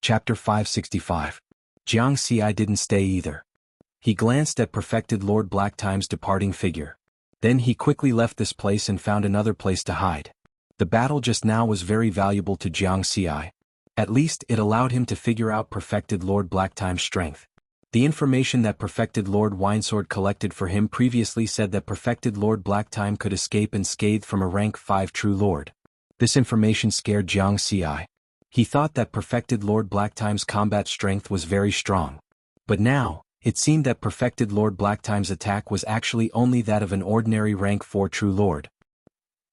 Chapter 565. Jianghu didn't stay either. He glanced at Perfected Lord Blacktime's departing figure. Then he quickly left this place and found another place to hide. The battle just now was very valuable to Jianghu. At least it allowed him to figure out Perfected Lord Blacktime's strength. The information that Perfected Lord Winesword collected for him previously said that Perfected Lord Blacktime could escape unscathed from a rank 5 true lord. This information scared Jianghu. He thought that Perfected Lord Blacktime's combat strength was very strong. But now, it seemed that Perfected Lord Blacktime's attack was actually only that of an ordinary rank 4 true lord.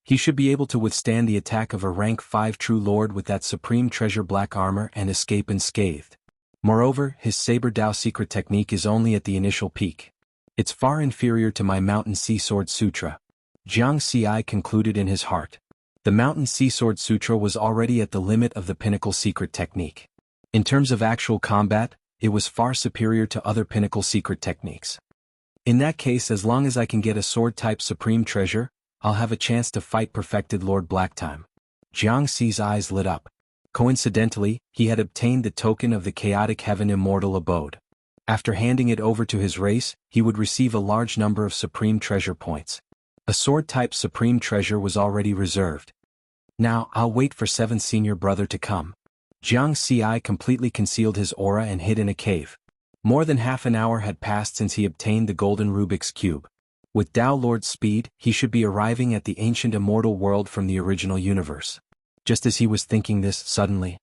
He should be able to withstand the attack of a rank 5 true lord with that supreme treasure black armor and escape unscathed. Moreover, his Saber Dao secret technique is only at the initial peak. It's far inferior to my Mountain Sea Sword Sutra. Jianghu concluded in his heart. The Mountain Sea Sword Sutra was already at the limit of the pinnacle secret technique. In terms of actual combat, it was far superior to other pinnacle secret techniques. In that case, as long as I can get a sword-type supreme treasure, I'll have a chance to fight Perfected Lord Blacktime. Jianghu's eyes lit up. Coincidentally, he had obtained the token of the Chaotic Heaven Immortal Abode. After handing it over to his race, he would receive a large number of supreme treasure points. A sword-type supreme treasure was already reserved. Now, I'll wait for 7th senior brother to come. Jianghu completely concealed his aura and hid in a cave. More than half an hour had passed since he obtained the golden Rubik's Cube. With Dao Lord's speed, he should be arriving at the ancient immortal world from the original universe. Just as he was thinking this, suddenly,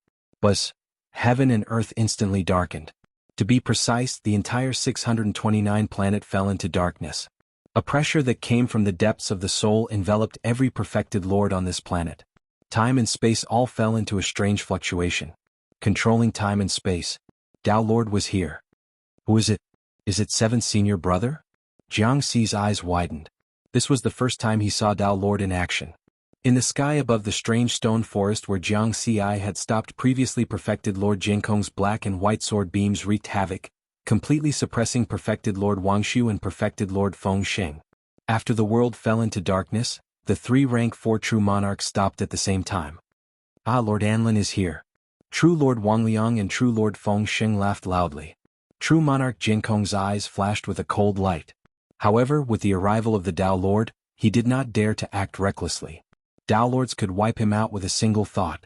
heaven and earth instantly darkened. To be precise, the entire 629 planet fell into darkness. A pressure that came from the depths of the soul enveloped every perfected lord on this planet. Time and space all fell into a strange fluctuation. Controlling time and space, Dao Lord was here. Who is it? Is it 7th senior brother? Jianghu's eyes widened. This was the first time he saw Dao Lord in action. In the sky above the strange stone forest where Jianghu had stopped previously, Perfected Lord Jinkong's black and white sword beams wreaked havoc, completely suppressing Perfected Lord Wangshu and Perfected Lord Fengsheng. After the world fell into darkness, the 3 rank 4 true monarchs stopped at the same time. Ah, Lord Anlin is here. True Lord Wangliang and True Lord Fengsheng laughed loudly. True Monarch Jinkong's eyes flashed with a cold light. However, with the arrival of the Dao Lord, he did not dare to act recklessly. Dao Lords could wipe him out with a single thought.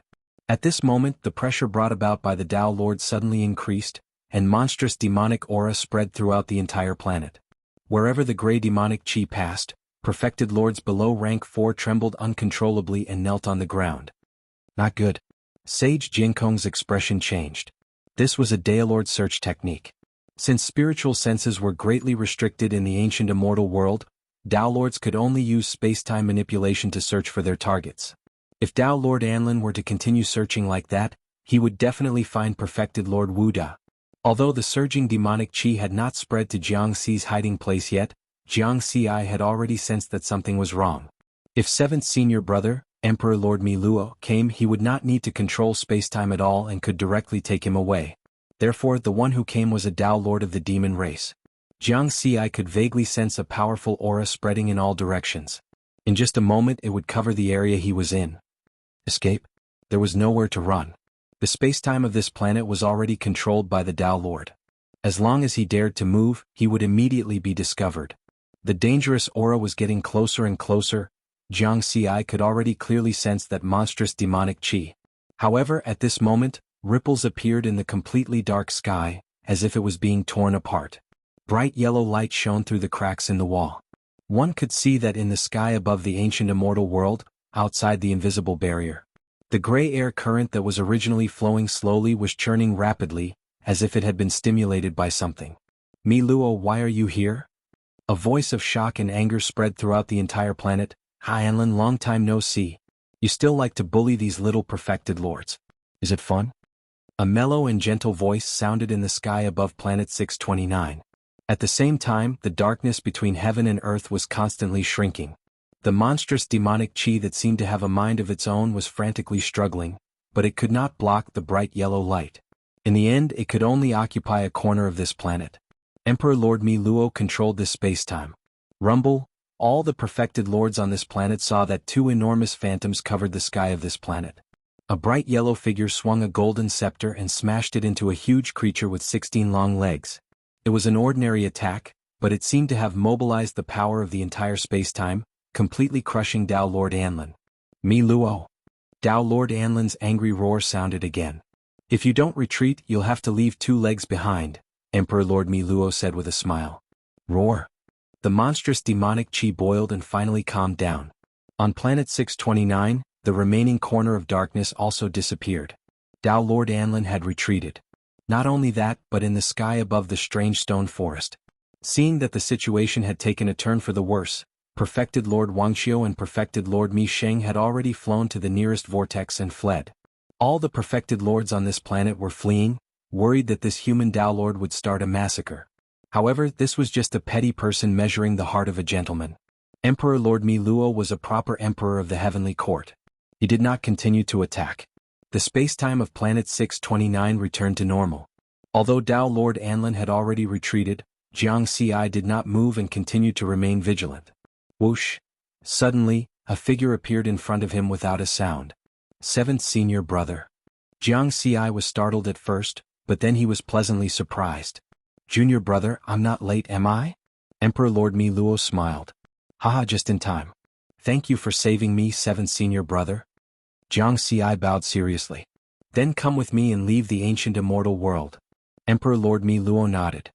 At this moment, the pressure brought about by the Dao Lord suddenly increased, and monstrous demonic aura spread throughout the entire planet. Wherever the gray demonic chi passed, Perfected Lords below rank 4 trembled uncontrollably and knelt on the ground. Not good. Sage Jinkong's expression changed. This was a Daolord search technique. Since spiritual senses were greatly restricted in the ancient immortal world, Dao Lords could only use space-time manipulation to search for their targets. If Dao Lord Anlin were to continue searching like that, he would definitely find Perfected Lord Wuda. Although the surging demonic chi had not spread to Jianghu's hiding place yet, Jianghu had already sensed that something was wrong. If 7th senior brother, Emperor Lord Miluo, came, he would not need to control space-time at all and could directly take him away. Therefore, the one who came was a Dao Lord of the demon race. Jianghu could vaguely sense a powerful aura spreading in all directions. In just a moment it would cover the area he was in. Escape? There was nowhere to run. The space-time of this planet was already controlled by the Dao Lord. As long as he dared to move, he would immediately be discovered. The dangerous aura was getting closer and closer. Jianghu could already clearly sense that monstrous demonic chi. However, at this moment, ripples appeared in the completely dark sky, as if it was being torn apart. Bright yellow light shone through the cracks in the wall. One could see that in the sky above the ancient immortal world, outside the invisible barrier. The gray air current that was originally flowing slowly was churning rapidly, as if it had been stimulated by something. Miluo, why are you here? A voice of shock and anger spread throughout the entire planet. Hi Anlin, long time no see. You still like to bully these little perfected lords. Is it fun? A mellow and gentle voice sounded in the sky above planet 629. At the same time, the darkness between heaven and earth was constantly shrinking. The monstrous demonic chi that seemed to have a mind of its own was frantically struggling, but it could not block the bright yellow light. In the end, it could only occupy a corner of this planet. Emperor Lord Miluo controlled this space-time. Rumble, all the perfected lords on this planet saw that 2 enormous phantoms covered the sky of this planet. A bright yellow figure swung a golden scepter and smashed it into a huge creature with 16 long legs. It was an ordinary attack, but it seemed to have mobilized the power of the entire spacetime, completely crushing Tao Lord Anlin. Mi Luo. Tao Lord Anlin's angry roar sounded again. If you don't retreat, you'll have to leave 2 legs behind, Emperor Lord Mi Luo said with a smile. Roar. The monstrous demonic chi boiled and finally calmed down. On planet 629, the remaining corner of darkness also disappeared. Tao Lord Anlin had retreated. Not only that, but in the sky above the strange stone forest. Seeing that the situation had taken a turn for the worse, Perfected Lord Wuxia and Perfected Lord Mi Sheng had already flown to the nearest vortex and fled. All the Perfected Lords on this planet were fleeing, worried that this human Tao Lord would start a massacre. However, this was just a petty person measuring the heart of a gentleman. Emperor Lord Mi Luo was a proper emperor of the heavenly court. He did not continue to attack. The spacetime of planet 629 returned to normal. Although Tao Lord Anlin had already retreated, Jianghu did not move and continued to remain vigilant. Whoosh! Suddenly, a figure appeared in front of him without a sound. 7th senior brother. Jianghu was startled at first, but then he was pleasantly surprised. Junior brother, I'm not late, am I? Emperor Lord Mi Luo smiled. Haha, just in time. Thank you for saving me, 7th senior brother. Jianghu bowed seriously. Then come with me and leave the ancient immortal world. Emperor Lord Mi Luo nodded.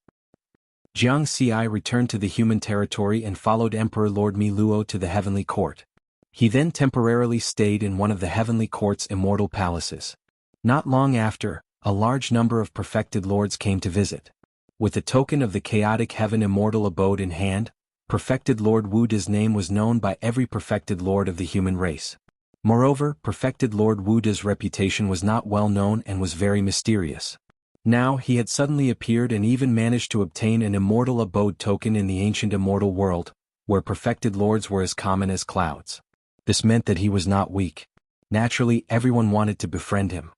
Jianghu returned to the human territory and followed Emperor Lord Mi Luo to the heavenly court. He then temporarily stayed in one of the heavenly court's immortal palaces. Not long after, a large number of perfected lords came to visit. With the token of the chaotic heaven immortal abode in hand, Perfected Lord Wuda's name was known by every perfected lord of the human race. Moreover, Perfected Lord Wuda's reputation was not well known and was very mysterious. Now he had suddenly appeared and even managed to obtain an immortal abode token in the ancient immortal world, where perfected lords were as common as clouds. This meant that he was not weak. Naturally, everyone wanted to befriend him.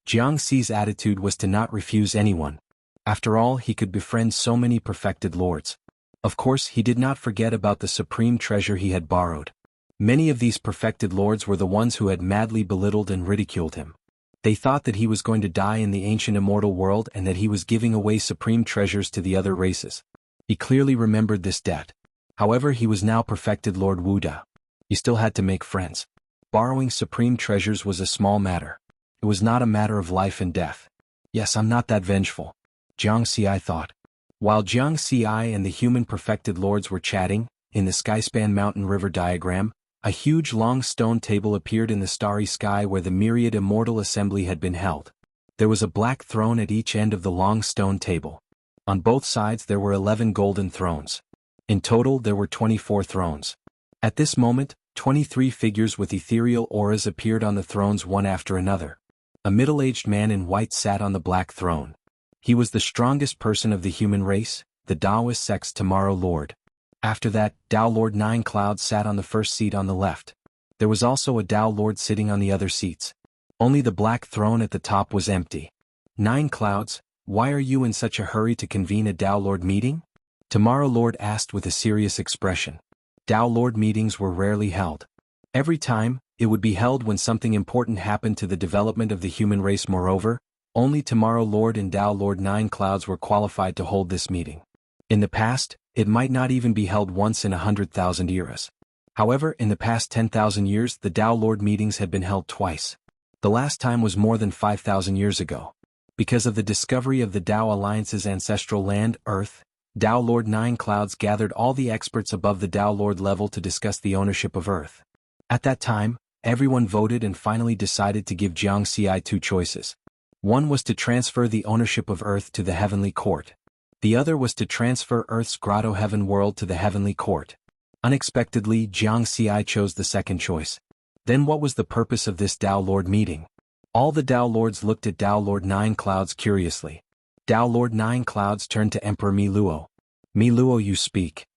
Jianghu's attitude was to not refuse anyone. After all, he could befriend so many perfected lords. Of course, he did not forget about the supreme treasure he had borrowed. Many of these perfected lords were the ones who had madly belittled and ridiculed him. They thought that he was going to die in the ancient immortal world and that he was giving away supreme treasures to the other races. He clearly remembered this debt. However, he was now perfected Lord Wuda. He still had to make friends. Borrowing supreme treasures was a small matter. It was not a matter of life and death. Yes, I'm not that vengeful, Jianghu thought. While Jianghu and the human perfected lords were chatting, in the Skyspan Mountain River diagram, a huge long stone table appeared in the starry sky where the myriad immortal assembly had been held. There was a black throne at each end of the long stone table. On both sides there were 11 golden thrones. In total there were 24 thrones. At this moment, 23 figures with ethereal auras appeared on the thrones one after another. A middle-aged man in white sat on the black throne. He was the strongest person of the human race, the Taoist sect's Tomorrow Lord. After that, Tao Lord Nine Clouds sat on the first seat on the left. There was also a Tao Lord sitting on the other seats. Only the black throne at the top was empty. Nine Clouds, why are you in such a hurry to convene a Tao Lord meeting? Tomorrow Lord asked with a serious expression. Tao Lord meetings were rarely held. Every time, it would be held when something important happened to the development of the human race. Moreover, only Tomorrow Lord and Tao Lord Nine Clouds were qualified to hold this meeting. In the past, it might not even be held once in 100,000 eras. However, in the past 10,000 years the Tao Lord meetings had been held twice. The last time was more than 5,000 years ago. Because of the discovery of the Tao Alliance's ancestral land, Earth, Tao Lord Nine Clouds gathered all the experts above the Tao Lord level to discuss the ownership of Earth. At that time, everyone voted and finally decided to give Jianghu two choices. One was to transfer the ownership of Earth to the Heavenly Court. The other was to transfer Earth's Grotto Heaven World to the Heavenly Court. Unexpectedly, Jianghu chose the second choice. Then what was the purpose of this Tao Lord meeting? All the Tao Lords looked at Tao Lord Nine Clouds curiously. Tao Lord Nine Clouds turned to Emperor Mi Luo. Mi Luo, you speak.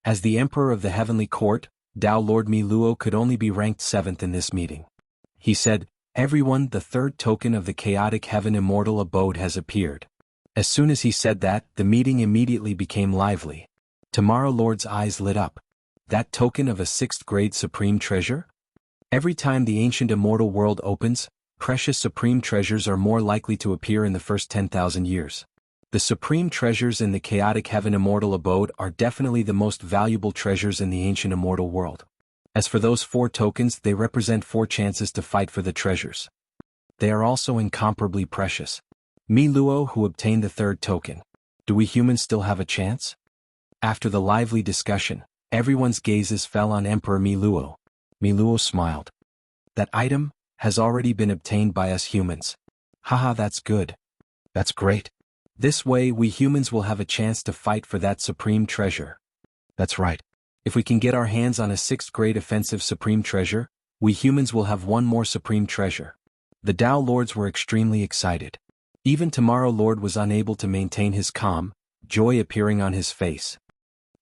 As the Emperor of the Heavenly Court, Tao Lord Mi Luo could only be ranked 7th in this meeting. He said, "Everyone, the third token of the chaotic heaven immortal abode has appeared." As soon as he said that, the meeting immediately became lively. Tomorrow Lord's eyes lit up. That token of a 6th grade supreme treasure? Every time the ancient immortal world opens, Precious supreme treasures are more likely to appear in the first 10,000 years. The supreme treasures in the chaotic heaven immortal abode are definitely the most valuable treasures in the ancient immortal world. As for those 4 tokens, they represent 4 chances to fight for the treasures. They are also incomparably precious. Mi Luo, who obtained the 3rd token. Do we humans still have a chance? After the lively discussion, everyone's gazes fell on Emperor Mi Luo. Mi Luo smiled. That item has already been obtained by us humans. Haha, that's good. That's great. This way we humans will have a chance to fight for that supreme treasure. That's right. If we can get our hands on a 6th grade offensive supreme treasure, we humans will have one more supreme treasure. The Tao Lords were extremely excited. Even Tomorrow Lord was unable to maintain his calm, joy appearing on his face.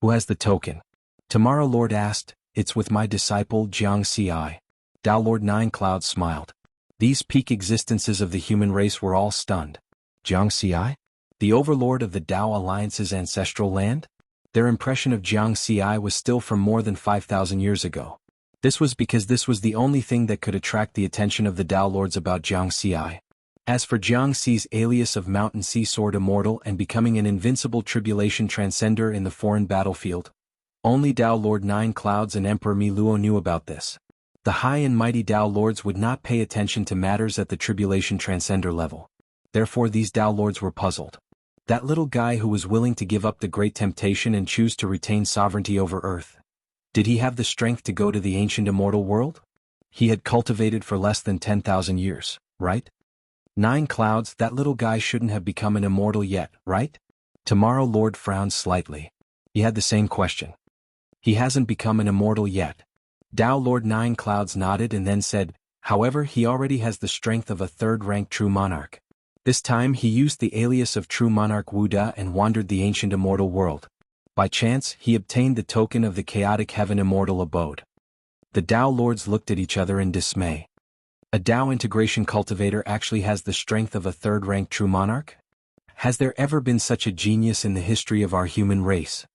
Who has the token? Tomorrow Lord asked. It's with my disciple Jianghu. Tao Lord Nine Clouds smiled. These peak existences of the human race were all stunned. Jianghu? The overlord of the Tao Alliance's ancestral land? Their impression of Jianghu was still from more than 5,000 years ago. This was because this was the only thing that could attract the attention of the Tao Lords about Jianghu. As for Jianghu's alias of Mountain Sea Sword Immortal and becoming an invincible tribulation transcender in the foreign battlefield, only Tao Lord Nine Clouds and Emperor Mi Luo knew about this. The high and mighty Tao Lords would not pay attention to matters at the tribulation transcender level. Therefore these Tao Lords were puzzled. That little guy who was willing to give up the great temptation and choose to retain sovereignty over Earth. Did he have the strength to go to the ancient immortal world? He had cultivated for less than 10,000 years, right? Nine Clouds, that little guy shouldn't have become an immortal yet, right? Tomorrow Lord frowned slightly. He had the same question. He hasn't become an immortal yet. Tao Lord Nine Clouds nodded and then said, however, he already has the strength of a 3rd-rank true monarch. This time he used the alias of true monarch Wuda and wandered the ancient immortal world. By chance, he obtained the token of the chaotic heaven immortal abode. The Tao Lords looked at each other in dismay. A Tao integration cultivator actually has the strength of a 3rd-rank true monarch? Has there ever been such a genius in the history of our human race?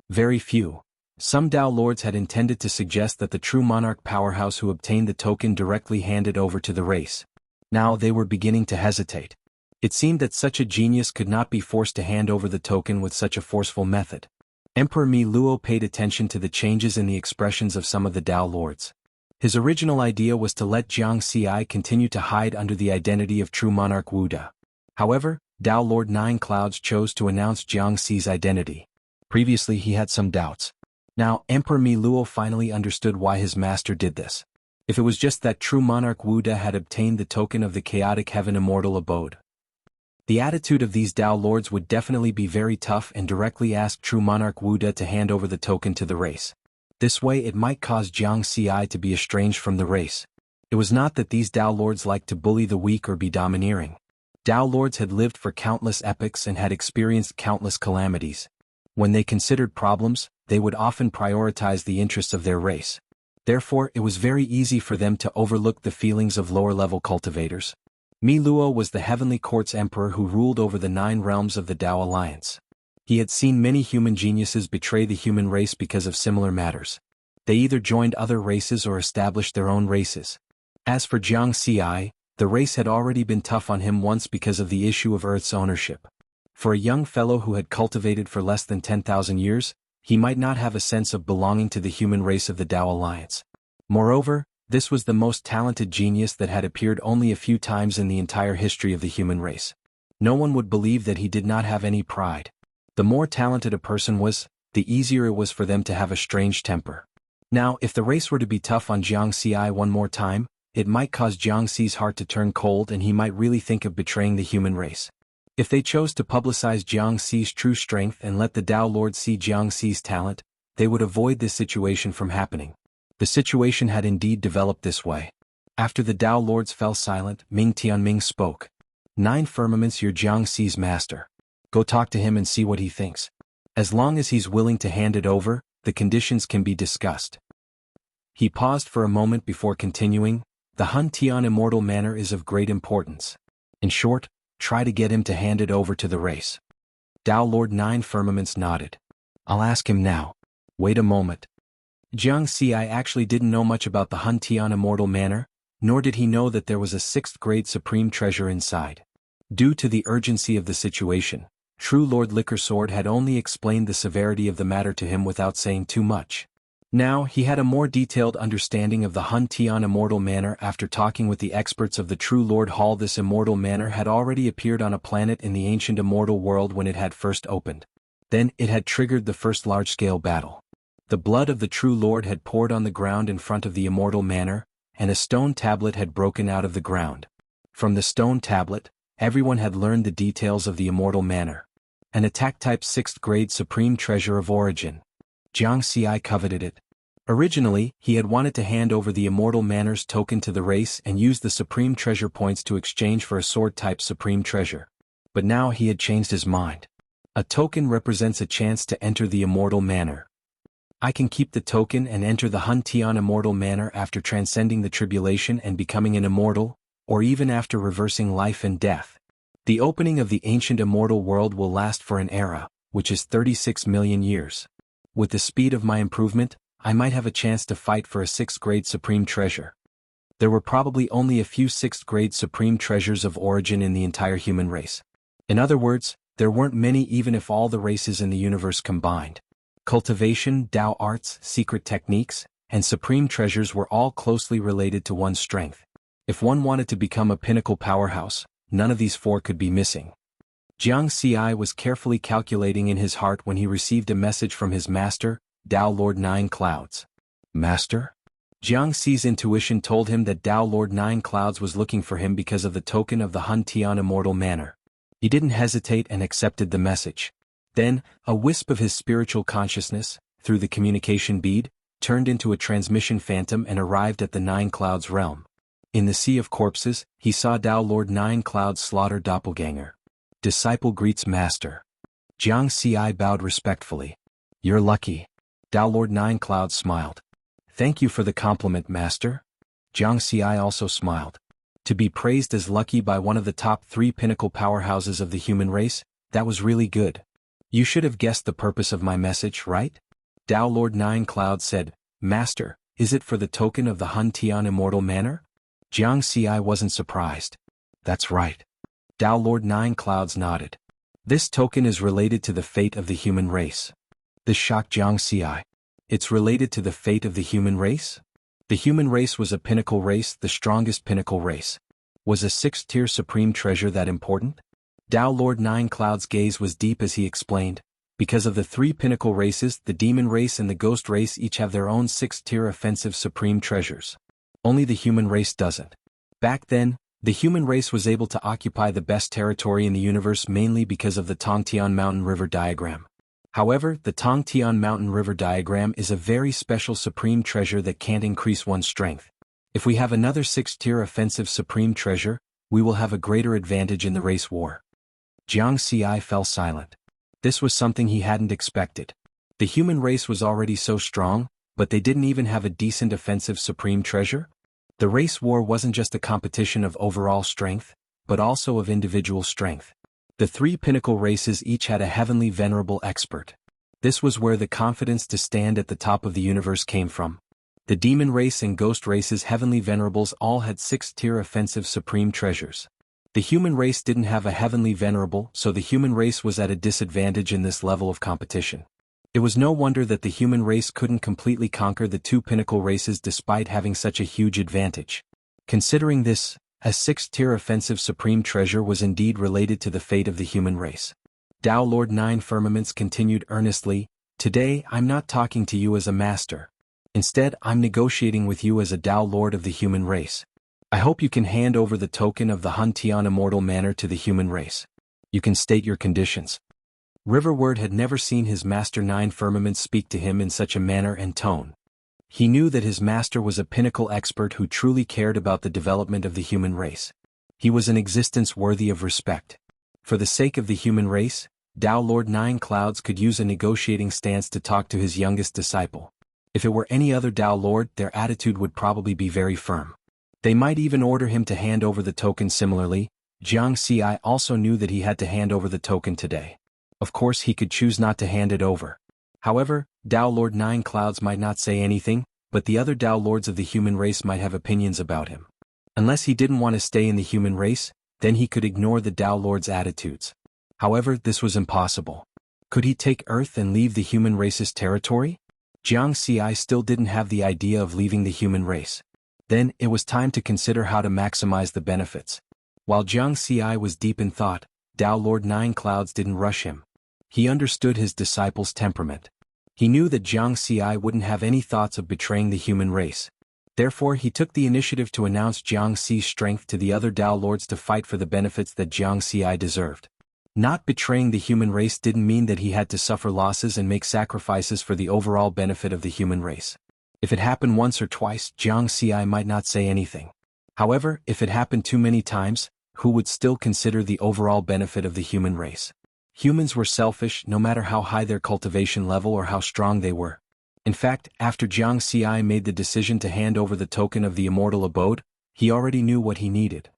Very few. Some Tao Lords had intended to suggest that the true monarch powerhouse who obtained the token directly handed over to the race. Now they were beginning to hesitate. It seemed that such a genius could not be forced to hand over the token with such a forceful method. Emperor Mi Luo paid attention to the changes in the expressions of some of the Tao Lords. His original idea was to let Jianghu continue to hide under the identity of true monarch Wuda. However, Tao Lord Nine Clouds chose to announce Jianghu's identity. Previously he had some doubts. Now, Emperor Mi Luo finally understood why his master did this. If it was just that true monarch Wuda had obtained the token of the chaotic heaven immortal abode, the attitude of these Tao Lords would definitely be very tough and directly ask true monarch Wuda to hand over the token to the race. This way it might cause Jianghu to be estranged from the race. It was not that these Tao Lords liked to bully the weak or be domineering. Tao Lords had lived for countless epochs and had experienced countless calamities. When they considered problems, they would often prioritize the interests of their race. Therefore, it was very easy for them to overlook the feelings of lower-level cultivators. Mi Luo was the Heavenly Court's emperor who ruled over the 9 realms of the Tao Alliance. He had seen many human geniuses betray the human race because of similar matters. They either joined other races or established their own races. As for Jianghu, the race had already been tough on him once because of the issue of Earth's ownership. For a young fellow who had cultivated for less than 10,000 years, he might not have a sense of belonging to the human race of the Tao Alliance. Moreover, this was the most talented genius that had appeared only a few times in the entire history of the human race. No one would believe that he did not have any pride. The more talented a person was, the easier it was for them to have a strange temper. Now, if the race were to be tough on Jianghu one more time, it might cause Jianghu's heart to turn cold and he might really think of betraying the human race. If they chose to publicize Jianghu's true strength and let the Tao Lords see Jianghu's talent, they would avoid this situation from happening. The situation had indeed developed this way. After the Tao Lords fell silent, Ming Tianming spoke. 9 firmaments, you're Jianghu's master. Go talk to him and see what he thinks. As long as he's willing to hand it over, the conditions can be discussed. He paused for a moment before continuing. The Hun Tian immortal manor is of great importance. In short, try to get him to hand it over to the race. Tao Lord 9 firmaments nodded. I'll ask him now. Wait a moment. Jianghu actually didn't know much about the Hun Tian immortal manor, nor did he know that there was a sixth-grade supreme treasure inside. Due to the urgency of the situation, True Lord Lickersword had only explained the severity of the matter to him without saying too much. Now he had a more detailed understanding of the Hun Tian Immortal Manor after talking with the experts of the True Lord Hall. This immortal manor had already appeared on a planet in the ancient immortal world when it had first opened. Then it had triggered the first large-scale battle. The blood of the True Lord had poured on the ground in front of the immortal manor, and a stone tablet had broken out of the ground. From the stone tablet, everyone had learned the details of the immortal manor. An attack-type 6th-grade supreme treasure of origin. Jiang Xi coveted it. Originally, he had wanted to hand over the immortal manor's token to the race and use the supreme treasure points to exchange for a sword-type supreme treasure. But now he had changed his mind. A token represents a chance to enter the immortal manor. I can keep the token and enter the Hun Tian immortal manor after transcending the tribulation and becoming an immortal, or even after reversing life and death. The opening of the ancient immortal world will last for an era, which is 36 million years. With the speed of my improvement, I might have a chance to fight for a 6th-grade supreme treasure. There were probably only a few 6th-grade supreme treasures of origin in the entire human race. In other words, there weren't many even if all the races in the universe combined. Cultivation, Dao arts, secret techniques, and supreme treasures were all closely related to one's strength. If one wanted to become a pinnacle powerhouse, none of these four could be missing. Jiang Xi was carefully calculating in his heart when he received a message from his master, Dao Lord Nine Clouds. Master? Jiang Xi's intuition told him that Dao Lord Nine Clouds was looking for him because of the token of the Hun Tian Immortal Manor. He didn't hesitate and accepted the message. Then, a wisp of his spiritual consciousness, through the communication bead, turned into a transmission phantom and arrived at the Nine Clouds realm. In the sea of corpses, he saw Dao Lord Nine Clouds slaughter doppelganger. Disciple greets master. Jiang Xi bowed respectfully. You're lucky. Dao Lord Nine Clouds smiled. Thank you for the compliment, master. Jiang Xi also smiled. To be praised as lucky by one of the top 3 pinnacle powerhouses of the human race, that was really good. You should have guessed the purpose of my message, right? Dao Lord Nine Clouds said, Master, is it for the token of the Hun Tian Immortal Manor? Jiang Xi wasn't surprised. That's right. Dao Lord Nine Clouds nodded. This token is related to the fate of the human race. This shocked Jiang Xi. It's related to the fate of the human race? The human race was a pinnacle race, the strongest pinnacle race. Was a 6th-tier supreme treasure that important? Dao Lord Nine Clouds' gaze was deep as he explained. Because of the 3 pinnacle races, the demon race and the ghost race each have their own 6th-tier offensive supreme treasures. Only the human race doesn't. Back then, the human race was able to occupy the best territory in the universe mainly because of the Tongtian Mountain River diagram. However, the Tongtian Mountain River diagram is a very special supreme treasure that can't increase one's strength. If we have another 6th-tier offensive supreme treasure, we will have a greater advantage in the race war. Jiang Xi fell silent. This was something he hadn't expected. The human race was already so strong, but they didn't even have a decent offensive supreme treasure? The race war wasn't just a competition of overall strength, but also of individual strength. The 3 pinnacle races each had a heavenly venerable expert. This was where the confidence to stand at the top of the universe came from. The demon race and ghost race's heavenly venerables all had 6th-tier offensive supreme treasures. The human race didn't have a heavenly venerable, so the human race was at a disadvantage in this level of competition. It was no wonder that the human race couldn't completely conquer the 2 pinnacle races despite having such a huge advantage. Considering this, a 6th-tier offensive supreme treasure was indeed related to the fate of the human race. Dao Lord Nine Firmaments continued earnestly, Today I'm not talking to you as a master. Instead, I'm negotiating with you as a Dao Lord of the human race. I hope you can hand over the token of the Hun Tian Immortal Manor to the human race. You can state your conditions. Riverward had never seen his master Nine Firmaments speak to him in such a manner and tone. He knew that his master was a pinnacle expert who truly cared about the development of the human race. He was an existence worthy of respect. For the sake of the human race, Dao Lord Nine Clouds could use a negotiating stance to talk to his youngest disciple. If it were any other Dao Lord, their attitude would probably be very firm. They might even order him to hand over the token similarly. Jiang Xi also knew that he had to hand over the token today. Of course he could choose not to hand it over. However, Dao Lord Nine Clouds might not say anything, but the other Dao Lords of the human race might have opinions about him. Unless he didn't want to stay in the human race, then he could ignore the Tao Lord's attitudes. However, this was impossible. Could he take Earth and leave the human race's territory? Jiang Xi still didn't have the idea of leaving the human race. Then, it was time to consider how to maximize the benefits. While Jiang Xi was deep in thought, Tao Lord Nine Clouds didn't rush him. He understood his disciple's temperament. He knew that Jiang Xi wouldn't have any thoughts of betraying the human race. Therefore, he took the initiative to announce Jiang Xi's strength to the other Tao Lords to fight for the benefits that Jiang Xi deserved. Not betraying the human race didn't mean that he had to suffer losses and make sacrifices for the overall benefit of the human race. If it happened once or twice, Jiang Xi might not say anything. However, if it happened too many times, who would still consider the overall benefit of the human race? Humans were selfish no matter how high their cultivation level or how strong they were. In fact, after Jiang Xi made the decision to hand over the token of the immortal abode, he already knew what he needed.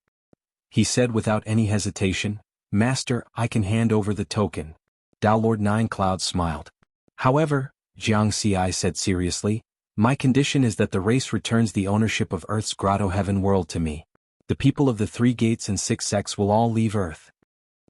He said without any hesitation, "Master, I can hand over the token." Tao Lord Nine Clouds smiled. "However," Jiang Xi said seriously, "my condition is that the race returns the ownership of Earth's Grotto Heaven world to me. The people of the 3 gates and 6 sects will all leave Earth.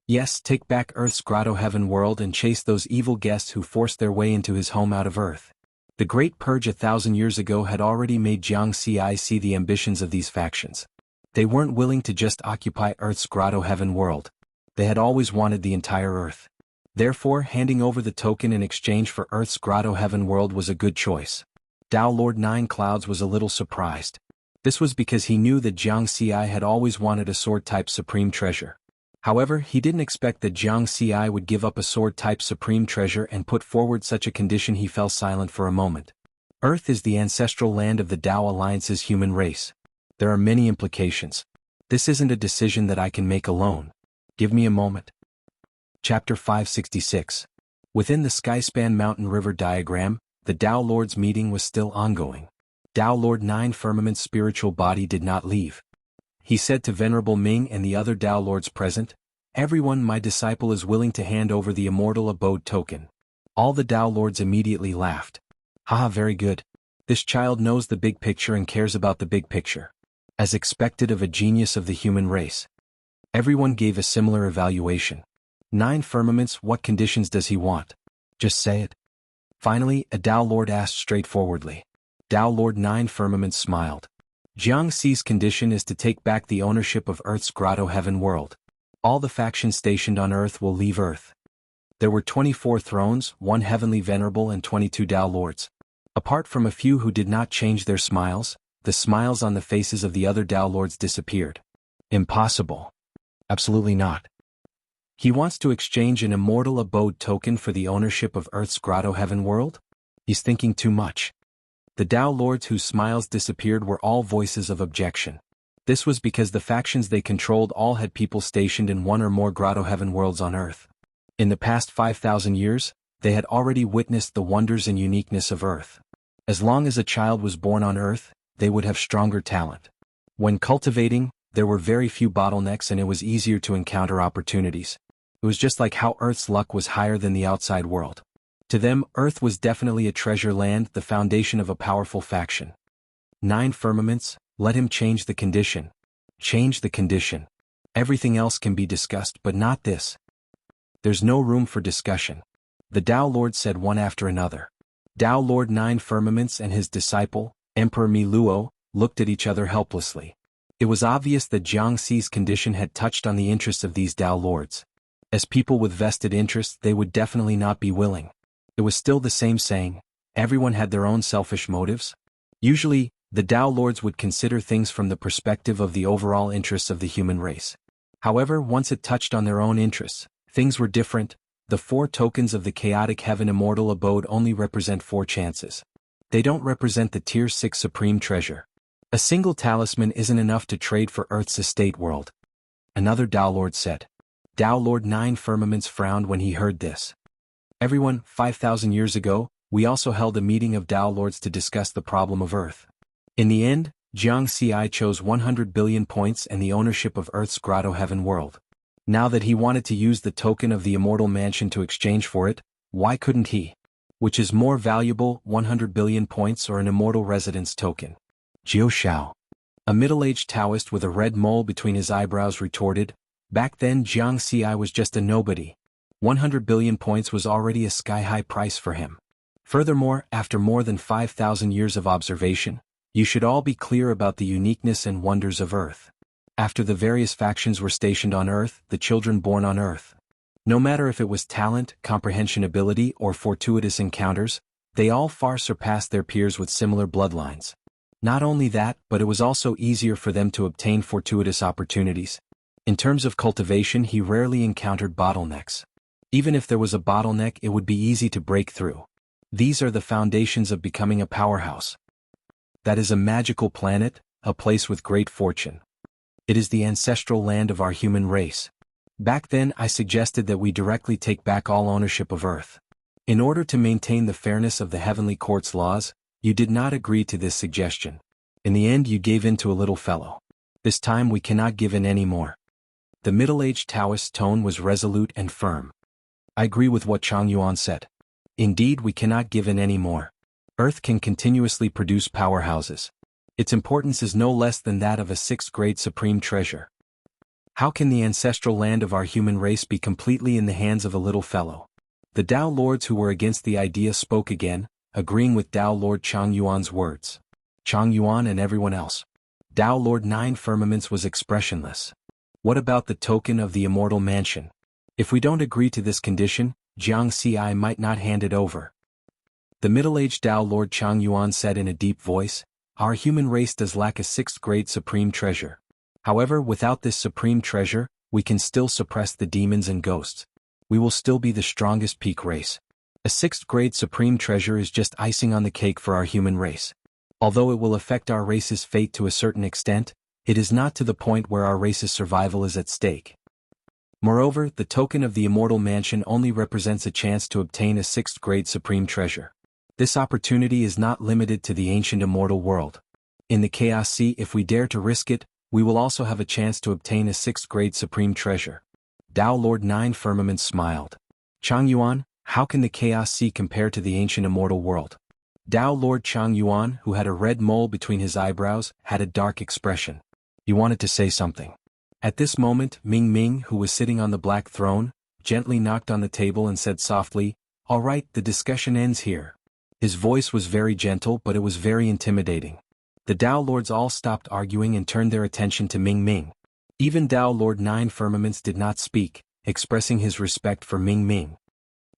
Yes, take back Earth's Grotto Heaven world and chase those evil guests who forced their way into his home out of Earth." The Great Purge 1,000 years ago had already made Jiang Xi see the ambitions of these factions. They weren't willing to just occupy Earth's Grotto Heaven world. They had always wanted the entire Earth. Therefore, handing over the token in exchange for Earth's Grotto Heaven world was a good choice. Tao Lord Nine Clouds was a little surprised. This was because he knew that Jiang Xi had always wanted a sword-type supreme treasure. However, he didn't expect that Jiang Xi would give up a sword-type supreme treasure and put forward such a condition. He fell silent for a moment. Earth is the ancestral land of the Tao Alliance's human race. There are many implications. This isn't a decision that I can make alone. Give me a moment. Chapter 566. Within the Skyspan Mountain River diagram, the Tao Lord's meeting was still ongoing. Tao Lord Nine Firmament's spiritual body did not leave. He said to Venerable Ming and the other Tao Lords present, "Everyone, my disciple is willing to hand over the immortal abode token." All the Tao Lords immediately laughed. "Haha, very good. This child knows the big picture and cares about the big picture. As expected of a genius of the human race." Everyone gave a similar evaluation. "Nine Firmaments, what conditions does he want? Just say it." Finally, a Tao Lord asked straightforwardly. Tao Lord Nine Firmaments smiled. "Jiang Xi's condition is to take back the ownership of Earth's Grotto Heaven world. All the factions stationed on Earth will leave Earth." There were 24 thrones, 1 heavenly venerable and 22 Tao Lords. Apart from a few who did not change their smiles, the smiles on the faces of the other Tao Lords disappeared. "Impossible. Absolutely not. He wants to exchange an immortal abode token for the ownership of Earth's Grotto Heaven world? He's thinking too much." The Tao Lords whose smiles disappeared were all voices of objection. This was because the factions they controlled all had people stationed in 1 or more Grotto Heaven worlds on Earth. In the past 5,000 years, they had already witnessed the wonders and uniqueness of Earth. As long as a child was born on Earth, they would have stronger talent. When cultivating, there were very few bottlenecks and it was easier to encounter opportunities. It was just like how Earth's luck was higher than the outside world. To them, Earth was definitely a treasure land, the foundation of a powerful faction. Nine Firmaments, let him change the condition. Change the condition. Everything else can be discussed, but not this. There's no room for discussion. The Tao Lord said one after another. Tao Lord Nine Firmaments and his disciple, Emperor Mi Luo, looked at each other helplessly. It was obvious that Jiang Xi's condition had touched on the interests of these Tao Lords. As people with vested interests, they would definitely not be willing. It was still the same saying, everyone had their own selfish motives. Usually, the Tao Lords would consider things from the perspective of the overall interests of the human race. However, once it touched on their own interests, things were different. The 4 tokens of the Chaotic Heaven Immortal Abode only represent 4 chances. They don't represent the Tier 6 Supreme Treasure. A single talisman isn't enough to trade for Earth's estate world. Another Tao Lord said. Tao Lord Nine Firmaments frowned when he heard this. "Everyone, 5,000 years ago, we also held a meeting of Tao Lords to discuss the problem of Earth. In the end, Jiang Xi chose 100 billion points and the ownership of Earth's Grotto Heaven world. Now that he wanted to use the token of the Immortal Mansion to exchange for it, why couldn't he? Which is more valuable, 100 billion points or an Immortal Residence token?" Jiu Shao. A middle-aged Taoist with a red mole between his eyebrows retorted, "Back then Jianghu was just a nobody. 100 billion points was already a sky-high price for him. Furthermore, after more than 5,000 years of observation, you should all be clear about the uniqueness and wonders of Earth. After the various factions were stationed on Earth, the children born on Earth, no matter if it was talent, comprehension ability, or fortuitous encounters, they all far surpassed their peers with similar bloodlines. Not only that, but it was also easier for them to obtain fortuitous opportunities. In terms of cultivation, he rarely encountered bottlenecks. Even if there was a bottleneck, it would be easy to break through. These are the foundations of becoming a powerhouse. That is a magical planet, a place with great fortune. It is the ancestral land of our human race. Back then I suggested that we directly take back all ownership of Earth. In order to maintain the fairness of the Heavenly Court's laws, you did not agree to this suggestion. In the end you gave in to a little fellow. This time we cannot give in any more." The middle-aged Taoist's tone was resolute and firm. "I agree with what Chang Yuan said. Indeed, we cannot give in any more. Earth can continuously produce powerhouses. Its importance is no less than that of a sixth-grade supreme treasure. How can the ancestral land of our human race be completely in the hands of a little fellow?" The Tao Lords who were against the idea spoke again, agreeing with Tao Lord Chang Yuan's words. Chang Yuan and everyone else. Tao Lord Nine Firmaments was expressionless. "What about the token of the immortal mansion? If we don't agree to this condition, Jianghu might not hand it over." The middle-aged Tao Lord Chang Yuan said in a deep voice, "Our human race does lack a sixth-grade supreme treasure. However, without this supreme treasure, we can still suppress the demons and ghosts. We will still be the strongest peak race. A sixth-grade supreme treasure is just icing on the cake for our human race. Although it will affect our race's fate to a certain extent, it is not to the point where our race's survival is at stake. Moreover, the token of the immortal mansion only represents a chance to obtain a sixth-grade supreme treasure. This opportunity is not limited to the ancient immortal world. In the Chaos Sea, if we dare to risk it, we will also have a chance to obtain a sixth-grade supreme treasure." Tao Lord Nine Firmaments smiled. "Chang Yuan, how can the Chaos Sea compare to the ancient immortal world?" Tao Lord Chang Yuan, who had a red mole between his eyebrows, had a dark expression. He wanted to say something. At this moment, Ming Ming, who was sitting on the black throne, gently knocked on the table and said softly, "All right, the discussion ends here." His voice was very gentle, but it was very intimidating. The Tao Lords all stopped arguing and turned their attention to Ming Ming. Even Tao Lord Nine Firmaments did not speak, expressing his respect for Ming Ming.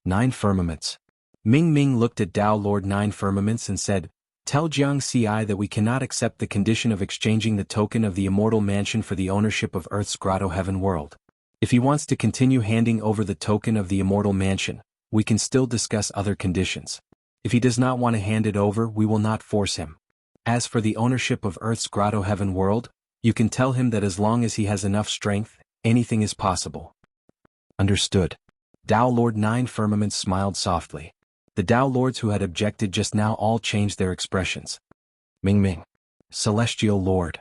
"Nine Firmaments." Ming Ming looked at Tao Lord Nine Firmaments and said, "Tell Jianghu that we cannot accept the condition of exchanging the token of the immortal mansion for the ownership of Earth's Grotto Heaven world. If he wants to continue handing over the token of the immortal mansion, we can still discuss other conditions. If he does not want to hand it over, we will not force him. As for the ownership of Earth's Grotto Heaven world, you can tell him that as long as he has enough strength, anything is possible." "Understood." Tao Lord Nine Firmaments smiled softly. The Tao Lords who had objected just now all changed their expressions. "Ming Ming. Celestial Lord."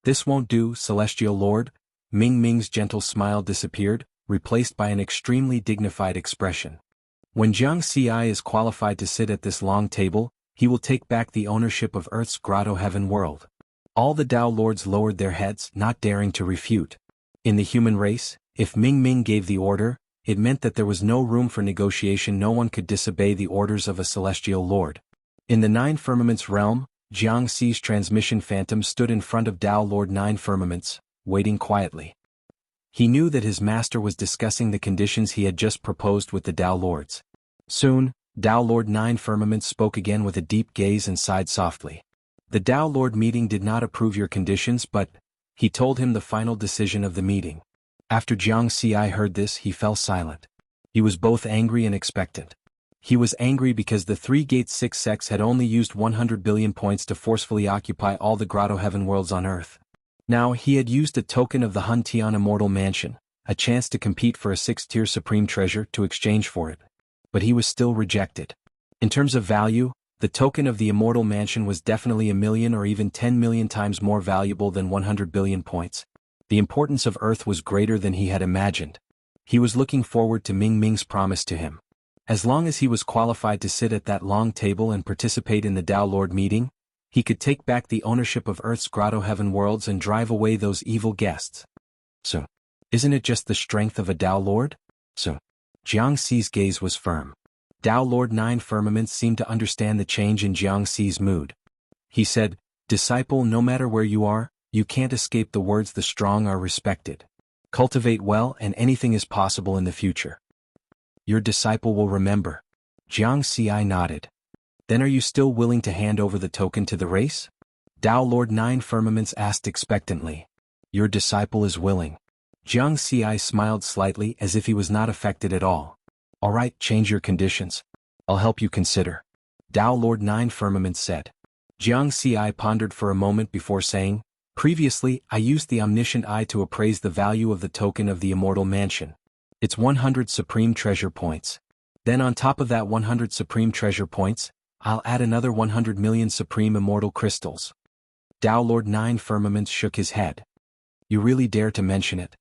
"This won't do, Celestial Lord." Ming Ming's gentle smile disappeared, replaced by an extremely dignified expression. "When Jianghu is qualified to sit at this long table, he will take back the ownership of Earth's Grotto Heaven world." All the Tao Lords lowered their heads, not daring to refute. In the human race, if Ming Ming gave the order, it meant that there was no room for negotiation. No one could disobey the orders of a Celestial Lord. In the Nine Firmaments realm, Jianghu's transmission phantom stood in front of Tao Lord Nine Firmaments, waiting quietly. He knew that his master was discussing the conditions he had just proposed with the Tao Lords. Soon, Tao Lord Nine Firmaments spoke again with a deep gaze and sighed softly. "The Tao Lord meeting did not approve your conditions, but," he told him the final decision of the meeting. After Jianghu heard this, he fell silent. He was both angry and expectant. He was angry because the Three-Gate Six sects had only used 100 billion points to forcefully occupy all the Grotto Heaven worlds on Earth. Now he had used a token of the Hun Tian Immortal Mansion, a chance to compete for a 6th-tier supreme treasure, to exchange for it. But he was still rejected. In terms of value, the token of the Immortal Mansion was definitely 1,000,000 or even 10 million times more valuable than 100 billion points. The importance of Earth was greater than he had imagined. He was looking forward to Ming Ming's promise to him. As long as he was qualified to sit at that long table and participate in the Tao Lord meeting, He could take back the ownership of Earth's grotto heaven worlds and drive away those evil guests. So, isn't it just the strength of a Tao Lord? So, Jiangxi's gaze was firm. Tao Lord Nine Firmaments seemed to understand the change in Jiangxi's mood. He said, "Disciple, no matter where you are, you can't escape the words the strong are respected. Cultivate well and anything is possible in the future. Your disciple will remember." Jiangxi nodded. "Then are you still willing to hand over the token to the race?" Tao Lord Nine Firmaments asked expectantly. "Your disciple is willing." Jiangxi smiled slightly as if he was not affected at all. "All right, change your conditions. I'll help you consider," Tao Lord Nine Firmaments said. Jiangxi pondered for a moment before saying, "Previously, I used the omniscient eye to appraise the value of the token of the immortal mansion. It's 100 supreme treasure points. Then on top of that 100 supreme treasure points, I'll add another 100 million supreme immortal crystals." Tao Lord Nine Firmaments shook his head. "You really dare to mention it?"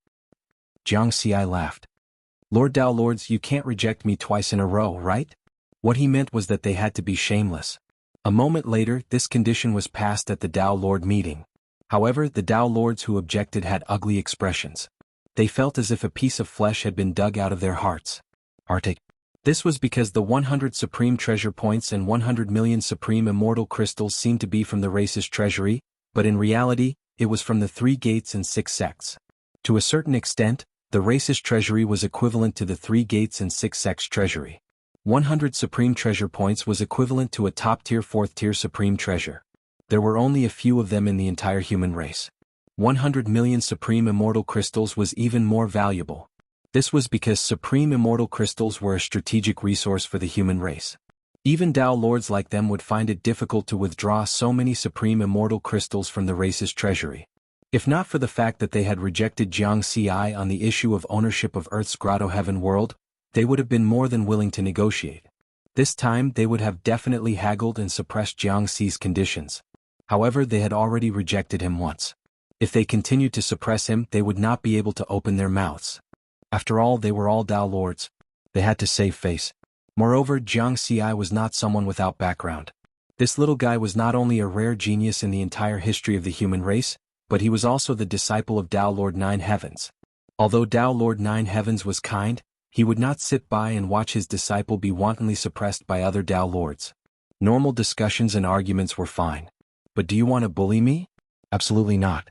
Jiangxi laughed. "Lord Tao Lords, you can't reject me twice in a row, right?" What he meant was that they had to be shameless. A moment later, this condition was passed at the Tao Lord meeting. However, the Tao Lords who objected had ugly expressions. They felt as if a piece of flesh had been dug out of their hearts. This was because the 100 supreme treasure points and 100 million supreme immortal crystals seemed to be from the race's treasury, but in reality, it was from the 3 gates and 6 sects. To a certain extent, the race's treasury was equivalent to the 3 gates and 6 sects treasury. 100 supreme treasure points was equivalent to a top-tier 4th-tier supreme treasure. There were only a few of them in the entire human race. 100 million supreme immortal crystals was even more valuable. This was because supreme immortal crystals were a strategic resource for the human race. Even Tao Lords like them would find it difficult to withdraw so many supreme immortal crystals from the race's treasury. If not for the fact that they had rejected Jiangxi on the issue of ownership of Earth's grotto heaven world, they would have been more than willing to negotiate. This time they would have definitely haggled and suppressed Jiangxi's conditions. However, they had already rejected him once. If they continued to suppress him, they would not be able to open their mouths. After all, they were all Tao Lords. They had to save face. Moreover, Jiangxi was not someone without background. This little guy was not only a rare genius in the entire history of the human race, but he was also the disciple of Tao Lord Nine Heavens. Although Tao Lord Nine Heavens was kind, he would not sit by and watch his disciple be wantonly suppressed by other Tao Lords. Normal discussions and arguments were fine. But do you want to bully me? Absolutely not.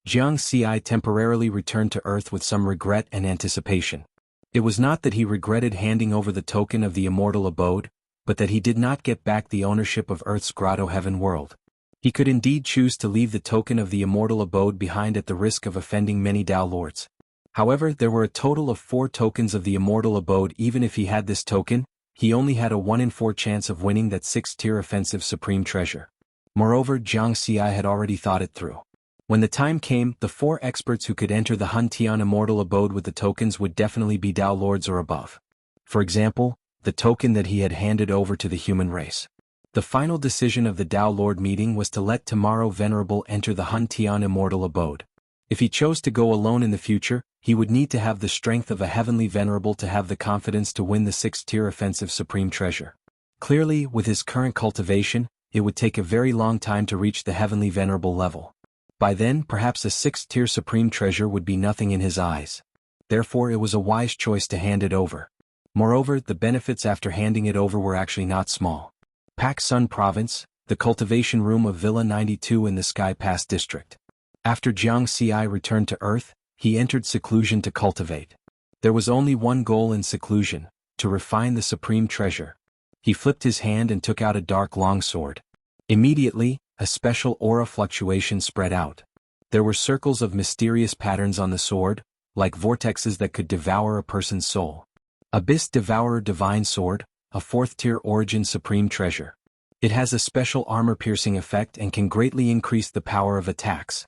Jiangxi temporarily returned to Earth with some regret and anticipation. It was not that he regretted handing over the token of the immortal abode, but that he did not get back the ownership of Earth's grotto heaven world. He could indeed choose to leave the token of the immortal abode behind at the risk of offending many Tao Lords. However, there were a total of 4 tokens of the immortal abode. Even if he had this token, he only had a 1 in 4 chance of winning that 6th-tier offensive supreme treasure. Moreover, Jiangxi had already thought it through. When the time came, the 4 experts who could enter the Huntian immortal abode with the tokens would definitely be Tao Lords or above. For example, the token that he had handed over to the human race. The final decision of the Tao Lord meeting was to let Tomorrow Venerable enter the Huntian immortal abode. If he chose to go alone in the future, he would need to have the strength of a heavenly venerable to have the confidence to win the 6th-tier offensive supreme treasure. Clearly, with his current cultivation, it would take a very long time to reach the heavenly venerable level. By then, perhaps a 6th-tier supreme treasure would be nothing in his eyes. Therefore, it was a wise choice to hand it over. Moreover, the benefits after handing it over were actually not small. Pak Sun Province, the cultivation room of Villa 92 in the Sky Pass district. After Jiangxi returned to Earth, he entered seclusion to cultivate. There was only one goal in seclusion, to refine the supreme treasure. He flipped his hand and took out a dark longsword. Immediately, a special aura fluctuation spread out. There were circles of mysterious patterns on the sword, like vortexes that could devour a person's soul. Abyss Devourer Divine Sword, a 4th-tier origin supreme treasure. It has a special armor-piercing effect and can greatly increase the power of attacks.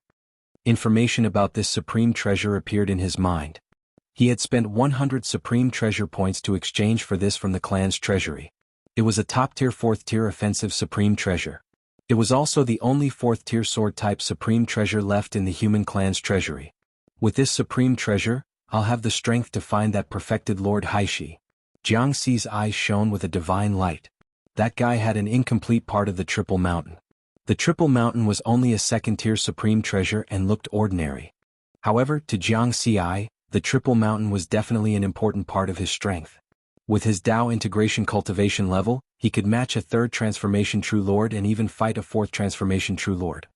Information about this supreme treasure appeared in his mind. He had spent 100 supreme treasure points to exchange for this from the clan's treasury. It was a top-tier 4th-tier offensive supreme treasure. It was also the only 4th-tier sword-type supreme treasure left in the human clan's treasury. With this supreme treasure, I'll have the strength to find that perfected Lord Haishi. Jiangxi's eyes shone with a divine light. That guy had an incomplete part of the Triple Mountain. The Triple Mountain was only a second-tier supreme treasure and looked ordinary. However, to Jiang Xi, the Triple Mountain was definitely an important part of his strength. With his Dao integration cultivation level, he could match a third transformation True Lord and even fight a fourth transformation True Lord.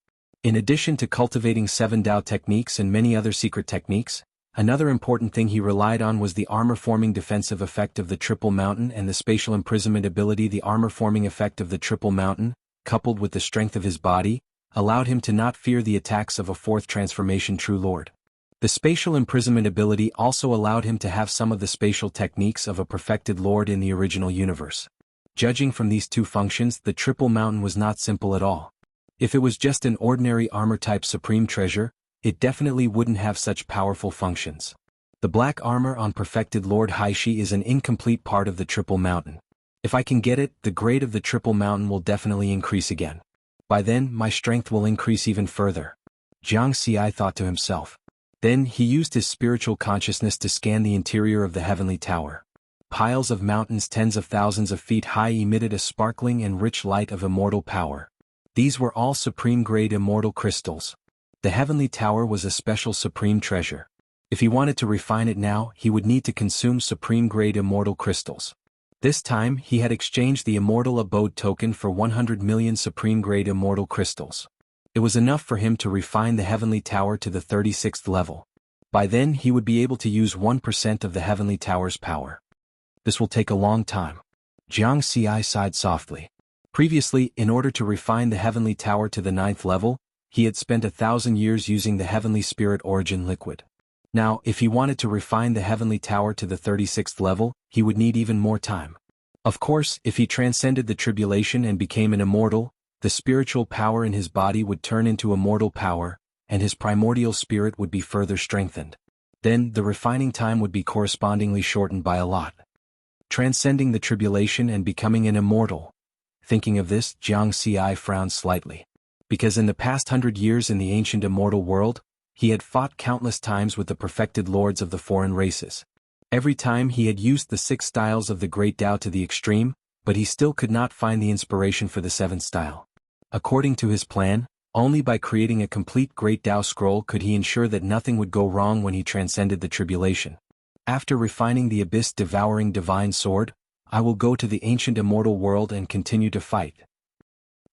In addition to cultivating 7 Dao techniques and many other secret techniques, another important thing he relied on was the armor-forming defensive effect of the Triple Mountain and the spatial imprisonment ability. The armor-forming effect of the Triple Mountain, coupled with the strength of his body, allowed him to not fear the attacks of a fourth transformation True Lord. The spatial imprisonment ability also allowed him to have some of the spatial techniques of a perfected Lord in the original universe. Judging from these two functions, the Triple Mountain was not simple at all. If it was just an ordinary armor-type supreme treasure, it definitely wouldn't have such powerful functions. The black armor on perfected Lord Haishi is an incomplete part of the Triple Mountain. If I can get it, the grade of the Triple Mountain will definitely increase again. By then, my strength will increase even further. Jiang Xi thought to himself. Then he used his spiritual consciousness to scan the interior of the heavenly tower. Piles of mountains tens of thousands of feet high emitted a sparkling and rich light of immortal power. These were all supreme-grade immortal crystals. The heavenly tower was a special supreme treasure. If he wanted to refine it now, he would need to consume supreme-grade immortal crystals. This time, he had exchanged the immortal abode token for 100 million supreme-grade immortal crystals. It was enough for him to refine the heavenly tower to the 36th level. By then he would be able to use 1% of the heavenly tower's power. This will take a long time. Jiang Xi sighed softly. Previously, in order to refine the heavenly tower to the 9th level, he had spent 1,000 years using the heavenly spirit origin liquid. Now, if he wanted to refine the heavenly tower to the 36th level, he would need even more time. Of course, if he transcended the tribulation and became an immortal, the spiritual power in his body would turn into immortal power, and his primordial spirit would be further strengthened. Then, the refining time would be correspondingly shortened by a lot. Transcending the tribulation and becoming an immortal. Thinking of this, Jiang Xi frowned slightly. Because in the past 100 years in the ancient immortal world, he had fought countless times with the perfected lords of the foreign races. Every time he had used the 6 styles of the Great Tao to the extreme, but he still could not find the inspiration for the 7th style. According to his plan, only by creating a complete Great Tao scroll could he ensure that nothing would go wrong when he transcended the tribulation. After refining the abyss-devouring divine sword, I will go to the ancient immortal world and continue to fight.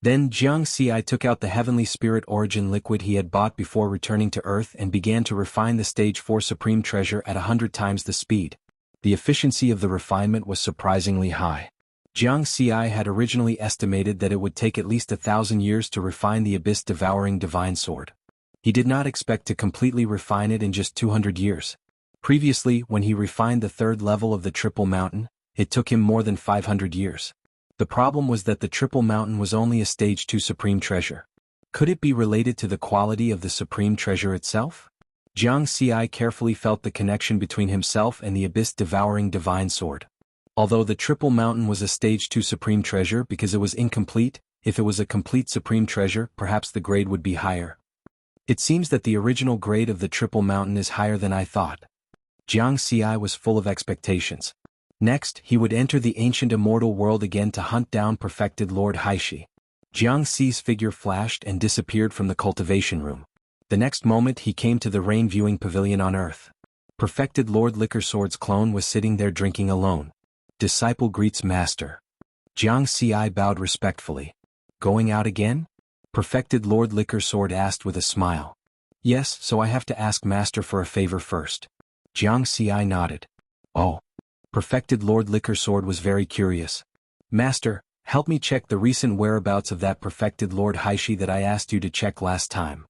Then Jiang Xi took out the heavenly spirit origin liquid he had bought before returning to Earth and began to refine the stage 4 supreme treasure at 100 times the speed. The efficiency of the refinement was surprisingly high. Jiang Xi had originally estimated that it would take at least 1,000 years to refine the abyss-devouring divine sword. He did not expect to completely refine it in just 200 years. Previously, when he refined the 3rd level of the Triple Mountain, it took him more than 500 years. The problem was that the Triple Mountain was only a stage 2 supreme treasure. Could it be related to the quality of the supreme treasure itself? Jiang Xi carefully felt the connection between himself and the abyss-devouring divine sword. Although the Triple Mountain was a stage 2 supreme treasure because it was incomplete, if it was a complete supreme treasure, perhaps the grade would be higher. It seems that the original grade of the Triple Mountain is higher than I thought. Jiang Xi was full of expectations. Next, he would enter the ancient immortal world again to hunt down perfected Lord Haishi. Jiang Xi's figure flashed and disappeared from the cultivation room. The next moment he came to the rain viewing pavilion on Earth. Perfected Lord Liquor Sword's clone was sitting there drinking alone. Disciple greets Master. Jiang Xi bowed respectfully. Going out again? Perfected Lord Liquor Sword asked with a smile. Yes, so I have to ask Master for a favor first. Jiang Xi nodded. Oh. Perfected Lord Liquor Sword was very curious. Master, help me check the recent whereabouts of that perfected Lord Haishi that I asked you to check last time.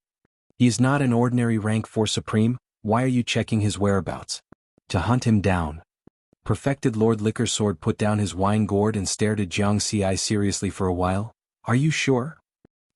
He is not an ordinary rank 4 supreme, why are you checking his whereabouts? To hunt him down. Perfected Lord Liquor Sword put down his wine gourd and stared at Jiang Xi seriously for a while. Are you sure?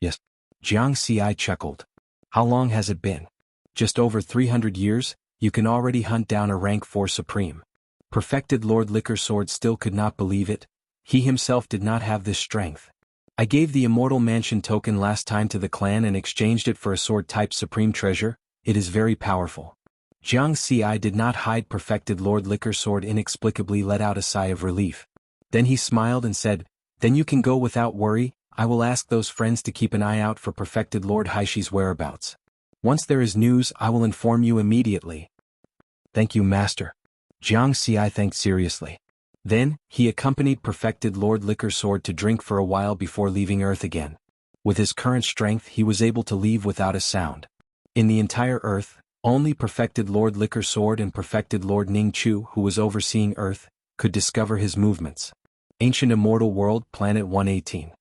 Yes. Jiang Xi chuckled. How long has it been? Just over 300 years, you can already hunt down a rank 4 supreme. Perfected Lord Liquor Sword still could not believe it. He himself did not have this strength. I gave the Immortal Mansion token last time to the clan and exchanged it for a sword-type supreme treasure. It is very powerful. Jiang Xi did not hide. Perfected Lord Liquor Sword inexplicably let out a sigh of relief. Then he smiled and said, then you can go without worry, I will ask those friends to keep an eye out for perfected Lord Haishi's whereabouts. Once there is news, I will inform you immediately. Thank you, Master. Jiang Xi thanked seriously. Then, he accompanied perfected Lord Liquor Sword to drink for a while before leaving Earth again. With his current strength, he was able to leave without a sound. In the entire Earth, only perfected Lord Liquor Sword and perfected Lord Ning Chu, who was overseeing Earth, could discover his movements. Ancient Immortal World, Planet 118.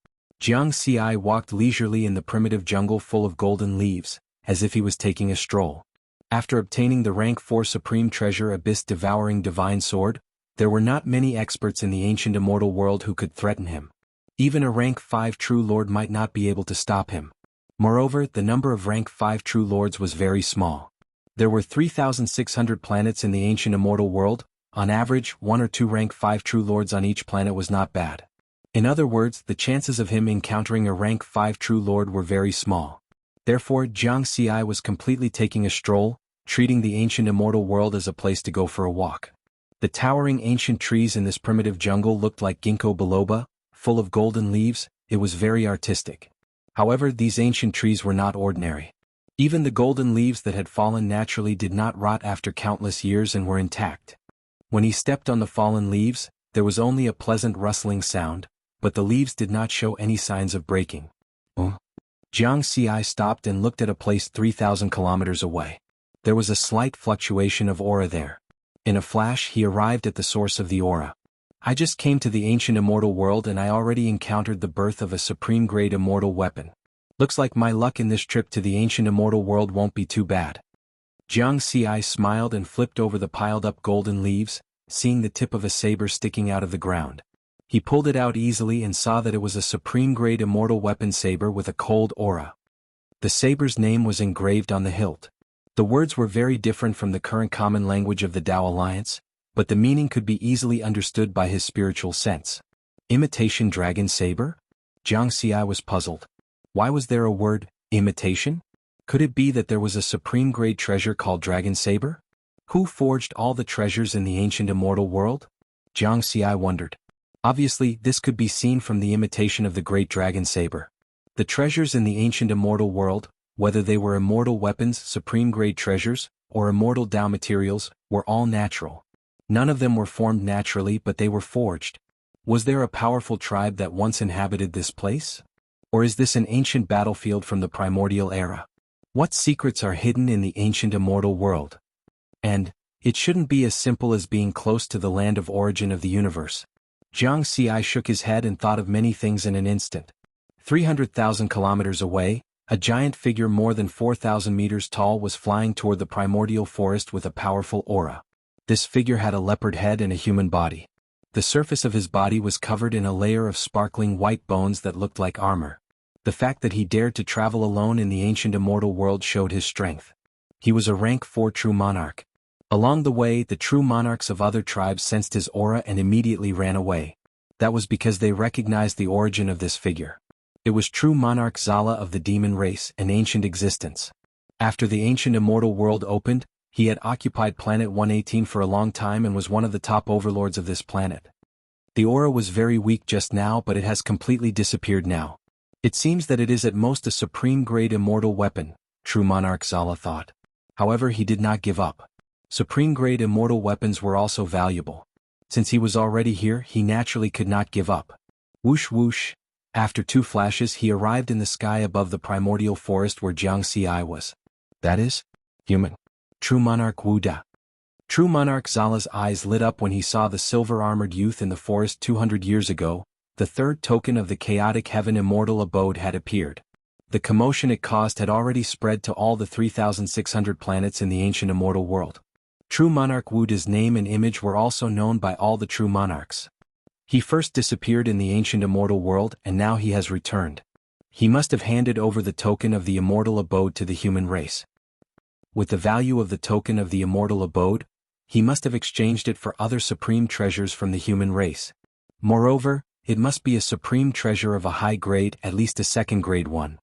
Jiang Xi walked leisurely in the primitive jungle full of golden leaves, as if he was taking a stroll. After obtaining the rank 4 Supreme Treasure Abyss-Devouring Divine Sword, there were not many experts in the ancient immortal world who could threaten him. Even a rank 5 True Lord might not be able to stop him. Moreover, the number of rank 5 True Lords was very small. There were 3,600 planets in the ancient immortal world. On average, 1 or 2 rank 5 True Lords on each planet was not bad. In other words, the chances of him encountering a rank 5 True Lord were very small. Therefore, Jiang Xi was completely taking a stroll, treating the ancient immortal world as a place to go for a walk. The towering ancient trees in this primitive jungle looked like ginkgo biloba, full of golden leaves. It was very artistic. However, these ancient trees were not ordinary. Even the golden leaves that had fallen naturally did not rot after countless years and were intact. When he stepped on the fallen leaves, there was only a pleasant rustling sound, but the leaves did not show any signs of breaking. Jiang Xi stopped and looked at a place 3,000 kilometers away. There was a slight fluctuation of aura there. In a flash, he arrived at the source of the aura. I just came to the ancient immortal world and I already encountered the birth of a supreme-grade immortal weapon. Looks like my luck in this trip to the ancient immortal world won't be too bad. Jiang Xi smiled and flipped over the piled-up golden leaves, seeing the tip of a saber sticking out of the ground. He pulled it out easily and saw that it was a supreme-grade immortal weapon saber with a cold aura. The saber's name was engraved on the hilt. The words were very different from the current common language of the Tao Alliance, but the meaning could be easily understood by his spiritual sense. Imitation dragon saber? Jiang Xi was puzzled. Why was there a word, imitation? Could it be that there was a supreme-grade treasure called dragon saber? Who forged all the treasures in the ancient immortal world? Jiang Xi wondered. Obviously, this could be seen from the imitation of the great dragon saber. The treasures in the ancient immortal world, whether they were immortal weapons, supreme-grade treasures, or immortal Tao materials, were all natural. None of them were formed naturally, but they were forged. Was there a powerful tribe that once inhabited this place? Or is this an ancient battlefield from the primordial era? What secrets are hidden in the ancient immortal world? And, it shouldn't be as simple as being close to the land of origin of the universe. Jiang Xi shook his head and thought of many things in an instant. 300,000 kilometers away, a giant figure more than 4,000 meters tall was flying toward the primordial forest with a powerful aura. This figure had a leopard head and a human body. The surface of his body was covered in a layer of sparkling white bones that looked like armor. The fact that he dared to travel alone in the ancient immortal world showed his strength. He was a rank 4 true monarch. Along the way, the true monarchs of other tribes sensed his aura and immediately ran away. That was because they recognized the origin of this figure. It was true monarch Zala of the demon race, an ancient existence. After the ancient immortal world opened, he had occupied planet 118 for a long time and was one of the top overlords of this planet. The aura was very weak just now, but it has completely disappeared now. It seems that it is at most a supreme-grade immortal weapon, true monarch Zala thought. However, he did not give up. Supreme-grade immortal weapons were also valuable. Since he was already here, he naturally could not give up. Whoosh whoosh. After 2 flashes, he arrived in the sky above the primordial forest where Jiang Xi was. That is? Human. True monarch Wu Da. True monarch Zala's eyes lit up when he saw the silver-armored youth in the forest 200 years ago. The third token of the chaotic heaven immortal abode had appeared. The commotion it caused had already spread to all the 3,600 planets in the ancient immortal world. True monarch Wu Da's name and image were also known by all the true monarchs. He first disappeared in the ancient immortal world and now he has returned. He must have handed over the token of the immortal abode to the human race. With the value of the token of the immortal abode, he must have exchanged it for other supreme treasures from the human race. Moreover, it must be a supreme treasure of a high grade, at least a second-grade one.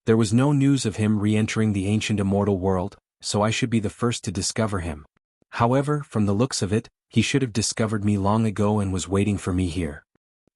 There was no news of him re-entering the ancient immortal world, so I should be the first to discover him. However, from the looks of it, he should have discovered me long ago and was waiting for me here.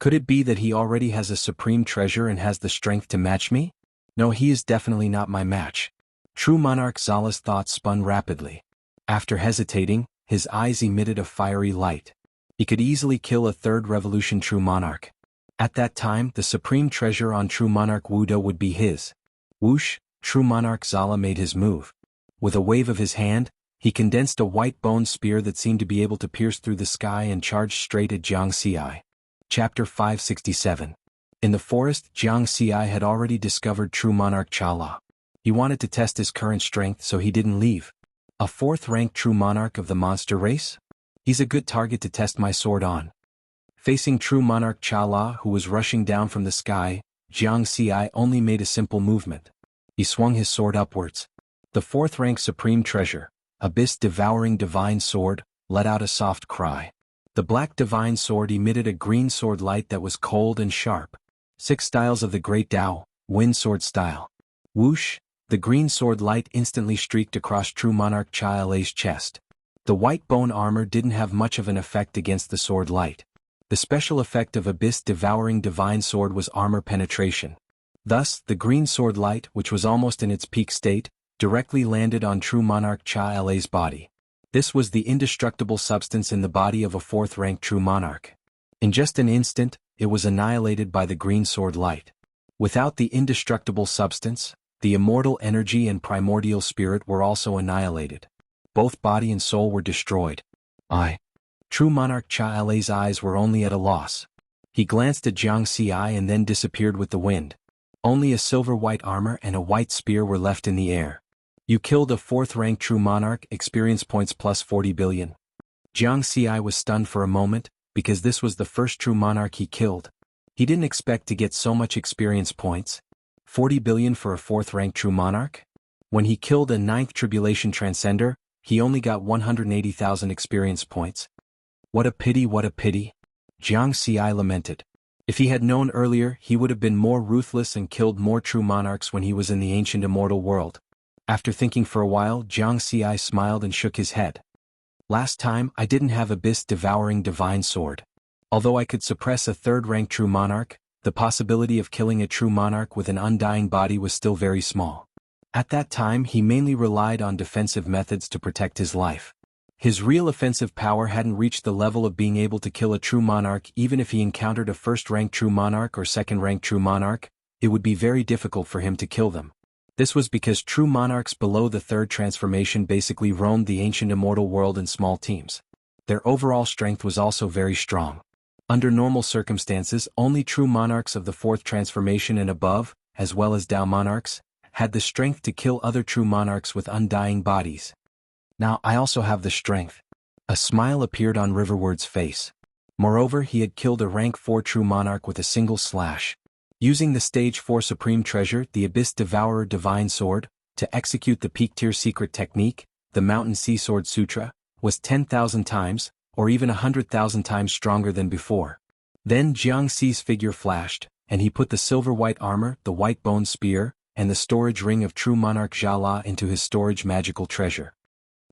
Could it be that he already has a supreme treasure and has the strength to match me? No, he is definitely not my match. True Monarch Zala's thoughts spun rapidly. After hesitating, his eyes emitted a fiery light. He could easily kill a third revolution True Monarch. At that time, the supreme treasure on True Monarch Wuda would be his. Whoosh, True Monarch Zala made his move. With a wave of his hand, he condensed a white bone spear that seemed to be able to pierce through the sky and charged straight at Jianghu. Chapter 567. In the forest, Jianghu had already discovered True Monarch Chala. He wanted to test his current strength, so he didn't leave. A fourth-ranked True Monarch of the monster race? He's a good target to test my sword on. Facing True Monarch Chala, who was rushing down from the sky, Jianghu only made a simple movement. He swung his sword upwards. The fourth-rank supreme treasure, Abyss Devouring Divine Sword, let out a soft cry. The black divine sword emitted a green sword light that was cold and sharp. 6 styles of the Great Tao, Wind Sword Style. Whoosh, the green sword light instantly streaked across True Monarch Chala's chest. The white bone armor didn't have much of an effect against the sword light. The special effect of Abyss Devouring Divine Sword was armor penetration. Thus, the green sword light, which was almost in its peak state, directly landed on True Monarch Chala's body. This was the indestructible substance in the body of a fourth-ranked True Monarch. In just an instant, it was annihilated by the green sword light. Without the indestructible substance, the immortal energy and primordial spirit were also annihilated. Both body and soul were destroyed. True Monarch Chala's eyes were only at a loss. He glanced at Jianghu and then disappeared with the wind. Only a silver-white armor and a white spear were left in the air. You killed a fourth-ranked True Monarch, experience points plus 40 billion. Jianghu was stunned for a moment, because this was the first True Monarch he killed. He didn't expect to get so much experience points. 40 billion for a fourth-ranked True Monarch? When he killed a 9th Tribulation Transcender, he only got 180,000 experience points. What a pity, what a pity. Jianghu lamented. If he had known earlier, he would have been more ruthless and killed more True Monarchs when he was in the ancient immortal world. After thinking for a while, Jianghu smiled and shook his head. Last time, I didn't have Abyss Devouring Divine Sword. Although I could suppress a third-ranked True Monarch, the possibility of killing a True Monarch with an undying body was still very small. At that time, he mainly relied on defensive methods to protect his life. His real offensive power hadn't reached the level of being able to kill a True Monarch. Even if he encountered a first-ranked True Monarch or second-ranked True Monarch, it would be very difficult for him to kill them. This was because True Monarchs below the third transformation basically roamed the ancient immortal world in small teams. Their overall strength was also very strong. Under normal circumstances, only True Monarchs of the fourth transformation and above, as well as Tao Monarchs, had the strength to kill other True Monarchs with undying bodies. Now I also have the strength. A smile appeared on Riverward's face. Moreover, he had killed a rank 4 True Monarch with a single slash. Using the Stage 4 Supreme Treasure, the Abyss Devourer Divine Sword, to execute the Peak Tier Secret Technique, the Mountain Sea Sword Sutra, was 10,000 times, or even 100,000 times stronger than before. Then Jianghu's figure flashed, and he put the silver-white armor, the white bone spear, and the storage ring of True Monarch Jala into his storage magical treasure.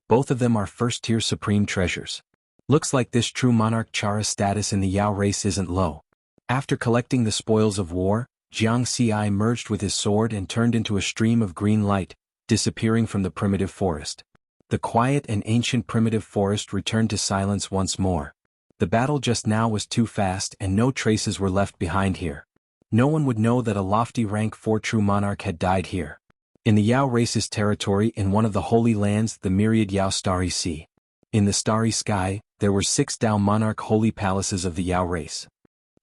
Both of them are first-tier supreme treasures. Looks like this True Monarch Chara's status in the Yao race isn't low. After collecting the spoils of war, Jianghu merged with his sword and turned into a stream of green light, disappearing from the primitive forest. The quiet and ancient primitive forest returned to silence once more. The battle just now was too fast and no traces were left behind here. No one would know that a lofty rank 4 True Monarch had died here. In the Yao race's territory in one of the Holy Lands, the myriad Yao Starry Sea. In the starry sky, there were 6 Tao Monarch holy palaces of the Yao race.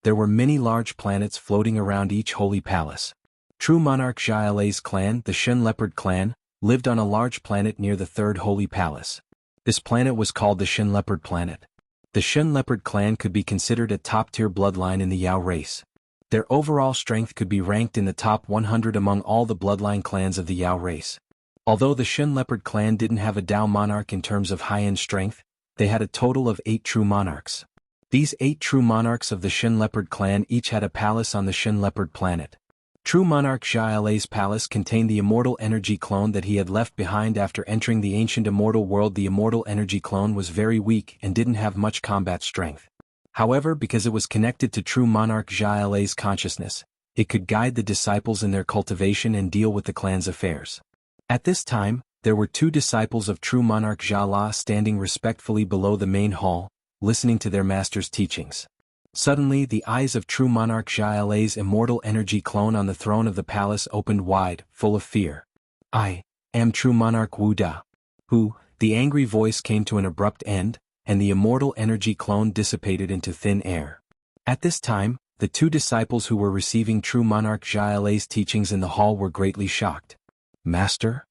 There were many large planets floating around each holy palace. True Monarch Xiaolei's clan, the Shen Leopard clan, lived on a large planet near the third holy palace. This planet was called the Shen Leopard planet. The Shen Leopard clan could be considered a top-tier bloodline in the Yao race. Their overall strength could be ranked in the top 100 among all the bloodline clans of the Yao race. Although the Shen Leopard clan didn't have a Tao Monarch in terms of high-end strength, they had a total of 8 True Monarchs. These 8 True Monarchs of the Shen Leopard clan each had a palace on the Shen Leopard planet. True Monarch Xiaolei's palace contained the immortal energy clone that he had left behind after entering the ancient immortal world. The immortal energy clone was very weak and didn't have much combat strength. However, because it was connected to true monarch Jiale's consciousness, it could guide the disciples in their cultivation and deal with the clan's affairs. At this time, there were 2 disciples of true monarch Jiala standing respectfully below the main hall, listening to their master's teachings. Suddenly, the eyes of true monarch Jiale's immortal energy clone on the throne of the palace opened wide, full of fear. "I am true monarch Wu Da." Who? The angry voice came to an abrupt end, and the immortal energy clone dissipated into thin air. At this time, the 2 disciples who were receiving true monarch Jiale's teachings in the hall were greatly shocked. "Master?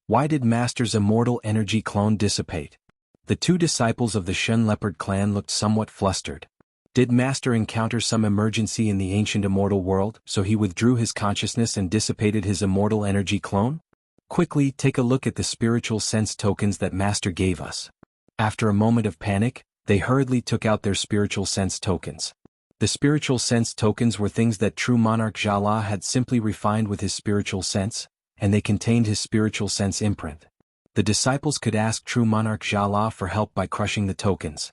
Why did Master's immortal energy clone dissipate?" The 2 disciples of the Shen Leopard clan looked somewhat flustered. Did Master encounter some emergency in the ancient immortal world, so he withdrew his consciousness and dissipated his immortal energy clone? Quickly, take a look at the spiritual sense tokens that Master gave us. After a moment of panic, they hurriedly took out their spiritual sense tokens. The spiritual sense tokens were things that true monarch Jiala had simply refined with his spiritual sense, and they contained his spiritual sense imprint. The disciples could ask true monarch Jiala for help by crushing the tokens.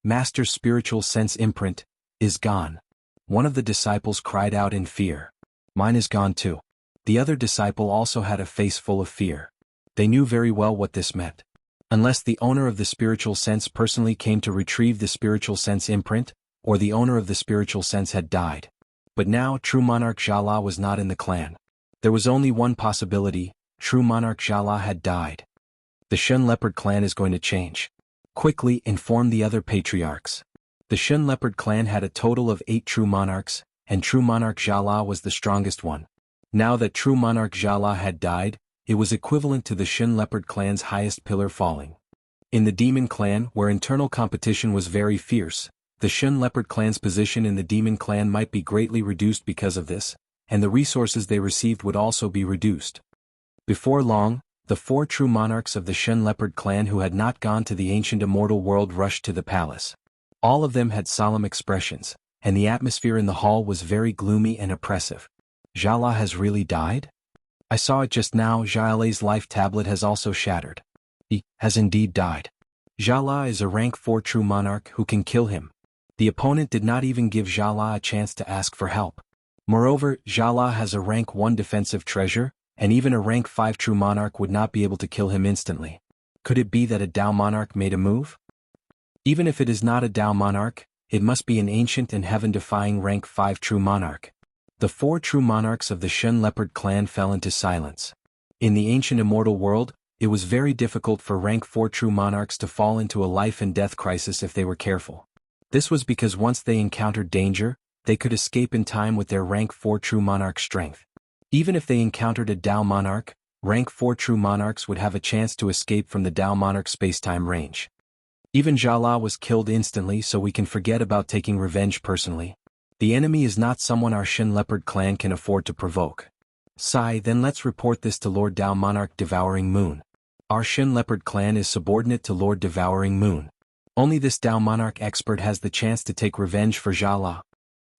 "Master's spiritual sense imprint is gone." One of the disciples cried out in fear. "Mine is gone too." The other disciple also had a face full of fear. They knew very well what this meant. Unless the owner of the spiritual sense personally came to retrieve the spiritual sense imprint, or the owner of the spiritual sense had died. But now true monarch Jiala was not in the clan. There was only one possibility: true monarch Jiala had died. The Shen Leopard clan is going to change. Quickly inform the other patriarchs. The Shen Leopard clan had a total of 8 true monarchs, and true monarch Jiala was the strongest one. Now that true monarch Jiala had died, it was equivalent to the Shen Leopard clan's highest pillar falling. In the Demon clan, where internal competition was very fierce, the Shen Leopard clan's position in the Demon clan might be greatly reduced because of this, and the resources they received would also be reduced. Before long, the 4 true monarchs of the Shen Leopard clan who had not gone to the ancient immortal world rushed to the palace. All of them had solemn expressions, and the atmosphere in the hall was very gloomy and oppressive. "Jiala has really died? I saw it just now. Jiale's life tablet has also shattered. He has indeed died. Jiala is a rank 4 true monarch who can kill him." The opponent did not even give Jiala a chance to ask for help. Moreover, Jiala has a rank 1 defensive treasure, and even a rank 5 true monarch would not be able to kill him instantly. Could it be that a Dao monarch made a move? Even if it is not a Dao monarch, it must be an ancient and heaven-defying rank 5 true monarch. The 4 true monarchs of the Shen Leopard clan fell into silence. In the ancient immortal world, it was very difficult for rank 4 true monarchs to fall into a life and death crisis if they were careful. This was because once they encountered danger, they could escape in time with their rank 4 true monarch strength. Even if they encountered a Dao monarch, rank 4 true monarchs would have a chance to escape from the Dao monarch space-time range. Even Jiala was killed instantly, so we can forget about taking revenge personally. The enemy is not someone our Shen Leopard clan can afford to provoke. Sigh, then let's report this to Lord Dao Monarch Devouring Moon. Our Shen Leopard clan is subordinate to Lord Devouring Moon. Only this Dao monarch expert has the chance to take revenge for Jiala.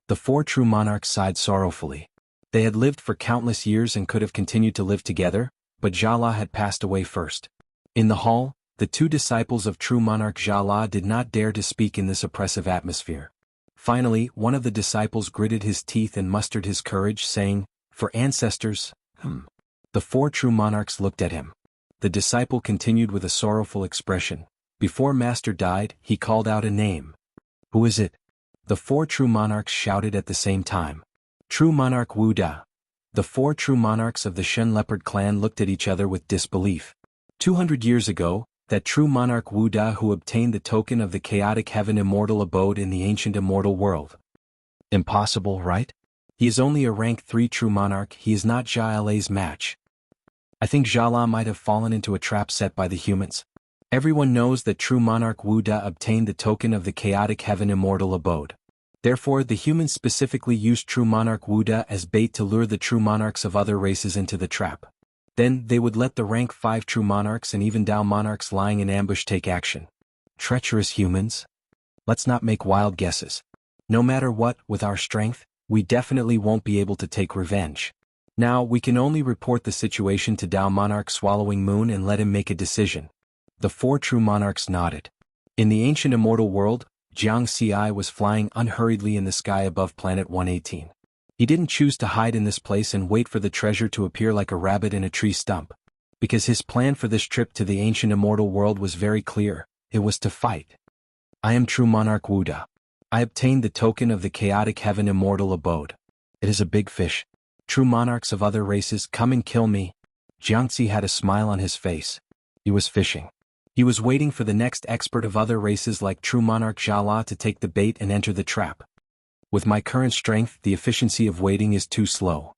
The 4 true monarchs sighed sorrowfully. They had lived for countless years and could have continued to live together, but Jiala had passed away first. In the hall, the 2 disciples of true monarch Jiala did not dare to speak in this oppressive atmosphere. Finally, one of the disciples gritted his teeth and mustered his courage, saying, "For ancestors." The 4 true monarchs looked at him. The disciple continued with a sorrowful expression. "Before Master died, he called out a name." "Who is it?" The 4 true monarchs shouted at the same time. "True monarch Wu Da." The 4 true monarchs of the Shen Leopard clan looked at each other with disbelief. 200 years ago, that true monarch Wu Da who obtained the token of the chaotic heaven immortal abode in the ancient immortal world. Impossible, right? He is only a rank 3 true monarch. He is not Jiale's match. I think Jiala might have fallen into a trap set by the humans. Everyone knows that true monarch Wu Da obtained the token of the chaotic heaven immortal abode. Therefore, the humans specifically used true monarch Wu Da as bait to lure the true monarchs of other races into the trap. Then, they would let the rank 5 true monarchs and even Dao monarchs lying in ambush take action. Treacherous humans. Let's not make wild guesses. No matter what, with our strength, we definitely won't be able to take revenge. Now, we can only report the situation to Dao monarch Swallowing Moon and let him make a decision. The 4 true monarchs nodded. In the ancient immortal world, Jiang Ci was flying unhurriedly in the sky above planet 118. He didn't choose to hide in this place and wait for the treasure to appear like a rabbit in a tree stump. Because his plan for this trip to the ancient immortal world was very clear: it was to fight. I am true monarch Wuda. I obtained the token of the chaotic heaven immortal abode. It is a big fish. True monarchs of other races, come and kill me. Jiangxi had a smile on his face. He was fishing. He was waiting for the next expert of other races like true monarch Jala to take the bait and enter the trap. With my current strength, the efficiency of waiting is too slow.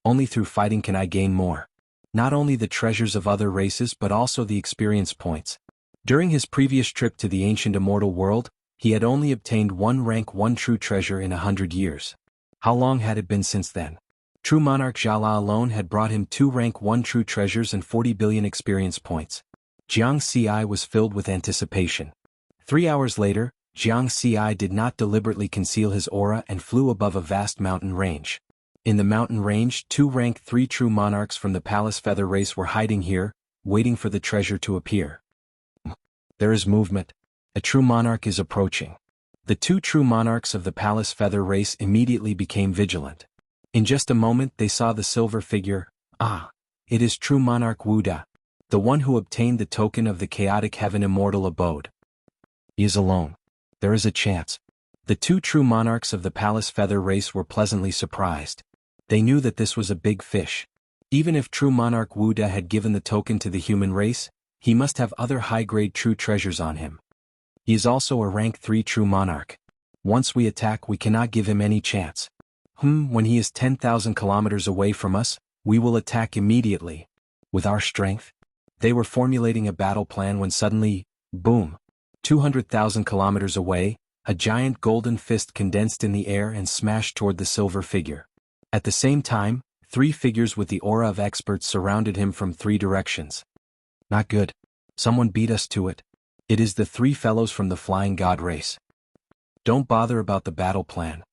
Only through fighting can I gain more. Not only the treasures of other races but also the experience points. During his previous trip to the ancient immortal world, he had only obtained one rank 1 true treasure in 100 years. How long had it been since then? True monarch Jala alone had brought him 2 rank 1 true treasures and 40 billion experience points. Jiang Ci was filled with anticipation. 3 hours later, Jiang Ci did not deliberately conceal his aura and flew above a vast mountain range. In the mountain range, 2 rank 3 true monarchs from the Palace Feather race were hiding here, waiting for the treasure to appear. There is movement. A true monarch is approaching. The 2 true monarchs of the Palace Feather race immediately became vigilant. In just a moment they saw the silver figure. Ah, it is true monarch Wuda, the one who obtained the token of the chaotic heaven immortal abode. He is alone. There is a chance. The 2 true monarchs of the Palace Feather race were pleasantly surprised. They knew that this was a big fish. Even if true monarch Wuda had given the token to the human race, he must have other high-grade true treasures on him. He is also a rank 3 true monarch. Once we attack, we cannot give him any chance. When he is 10,000 kilometers away from us, we will attack immediately. With our strength? They were formulating a battle plan when suddenly, boom! 200,000 kilometers away, a giant golden fist condensed in the air and smashed toward the silver figure. At the same time, 3 figures with the aura of experts surrounded him from 3 directions. Not good. Someone beat us to it. It is the 3 fellows from the Flying God race. Don't bother about the battle plan.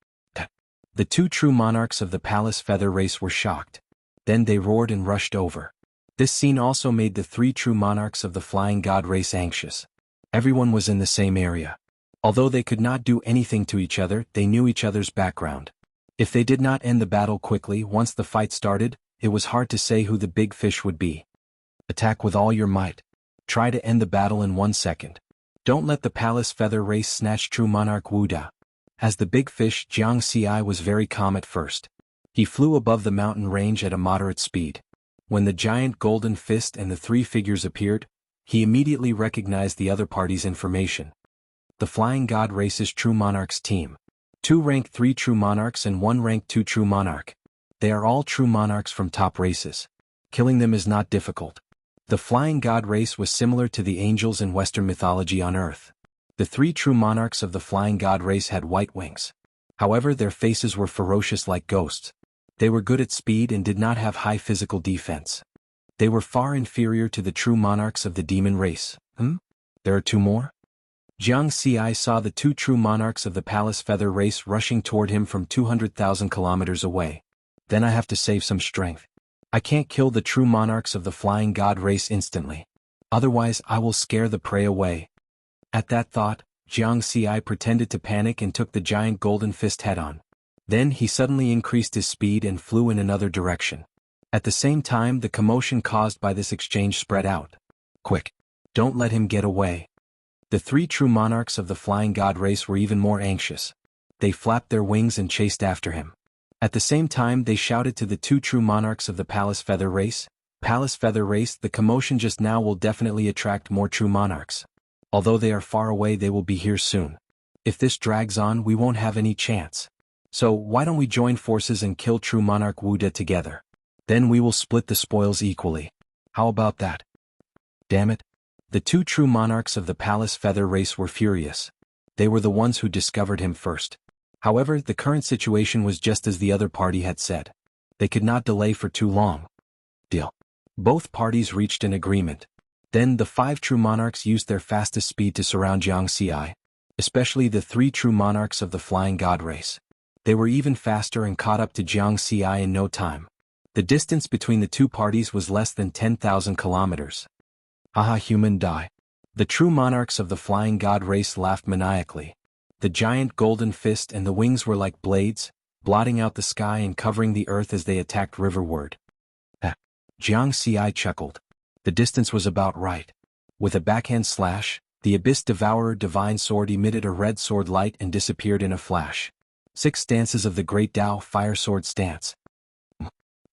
The 2 true monarchs of the Palace Feather race were shocked. Then they roared and rushed over. This scene also made the 3 true monarchs of the Flying God race anxious. Everyone was in the same area. Although they could not do anything to each other, they knew each other's background. If they did not end the battle quickly once the fight started, it was hard to say who the big fish would be. Attack with all your might. Try to end the battle in 1 second. Don't let the Palace Feather race snatch true monarch Wuda. As the big fish, Jiang Ci was very calm at first. He flew above the mountain range at a moderate speed. When the giant golden fist and the 3 figures appeared, he immediately recognized the other party's information. The Flying God race's true monarchs team. 2 rank 3 true monarchs and 1 rank 2 true monarch. They are all true monarchs from top races. Killing them is not difficult. The Flying God race was similar to the angels in Western mythology on Earth. The 3 true monarchs of the Flying God race had white wings. However, their faces were ferocious like ghosts. They were good at speed and did not have high physical defense. They were far inferior to the true monarchs of the demon race. There are 2 more? Jiang Ci saw the 2 true monarchs of the Palace Feather race rushing toward him from 200,000 kilometers away. Then I have to save some strength. I can't kill the true monarchs of the Flying God race instantly. Otherwise I will scare the prey away. At that thought, Jiang Ci pretended to panic and took the giant golden fist head-on. Then he suddenly increased his speed and flew in another direction. At the same time, the commotion caused by this exchange spread out. Quick! Don't let him get away. The 3 true monarchs of the Flying God race were even more anxious. They flapped their wings and chased after him. At the same time, they shouted to the 2 true monarchs of the Palace Feather race. Palace Feather race, the commotion just now will definitely attract more true monarchs. Although they are far away, they will be here soon. If this drags on, we won't have any chance. So why don't we join forces and kill true monarch Wuda together? Then we will split the spoils equally. How about that? Damn it. The 2 true monarchs of the Palace Feather race were furious. They were the ones who discovered him first. However, the current situation was just as the other party had said. They could not delay for too long. Deal. Both parties reached an agreement. Then the 5 true monarchs used their fastest speed to surround Jiang Ci, especially the 3 true monarchs of the Flying God race. They were even faster and caught up to Jiang Ci in no time. The distance between the 2 parties was less than 10,000 kilometers. Haha, human die. The true monarchs of the Flying God race laughed maniacally. the giant golden fist and the wings were like blades, blotting out the sky and covering the earth as they attacked riverward. Jiang Xi chuckled. The distance was about right. With a backhand slash, the Abyss Devourer divine sword emitted a red sword light and disappeared in a flash. 6 stances of the Great Tao Fire Sword Stance.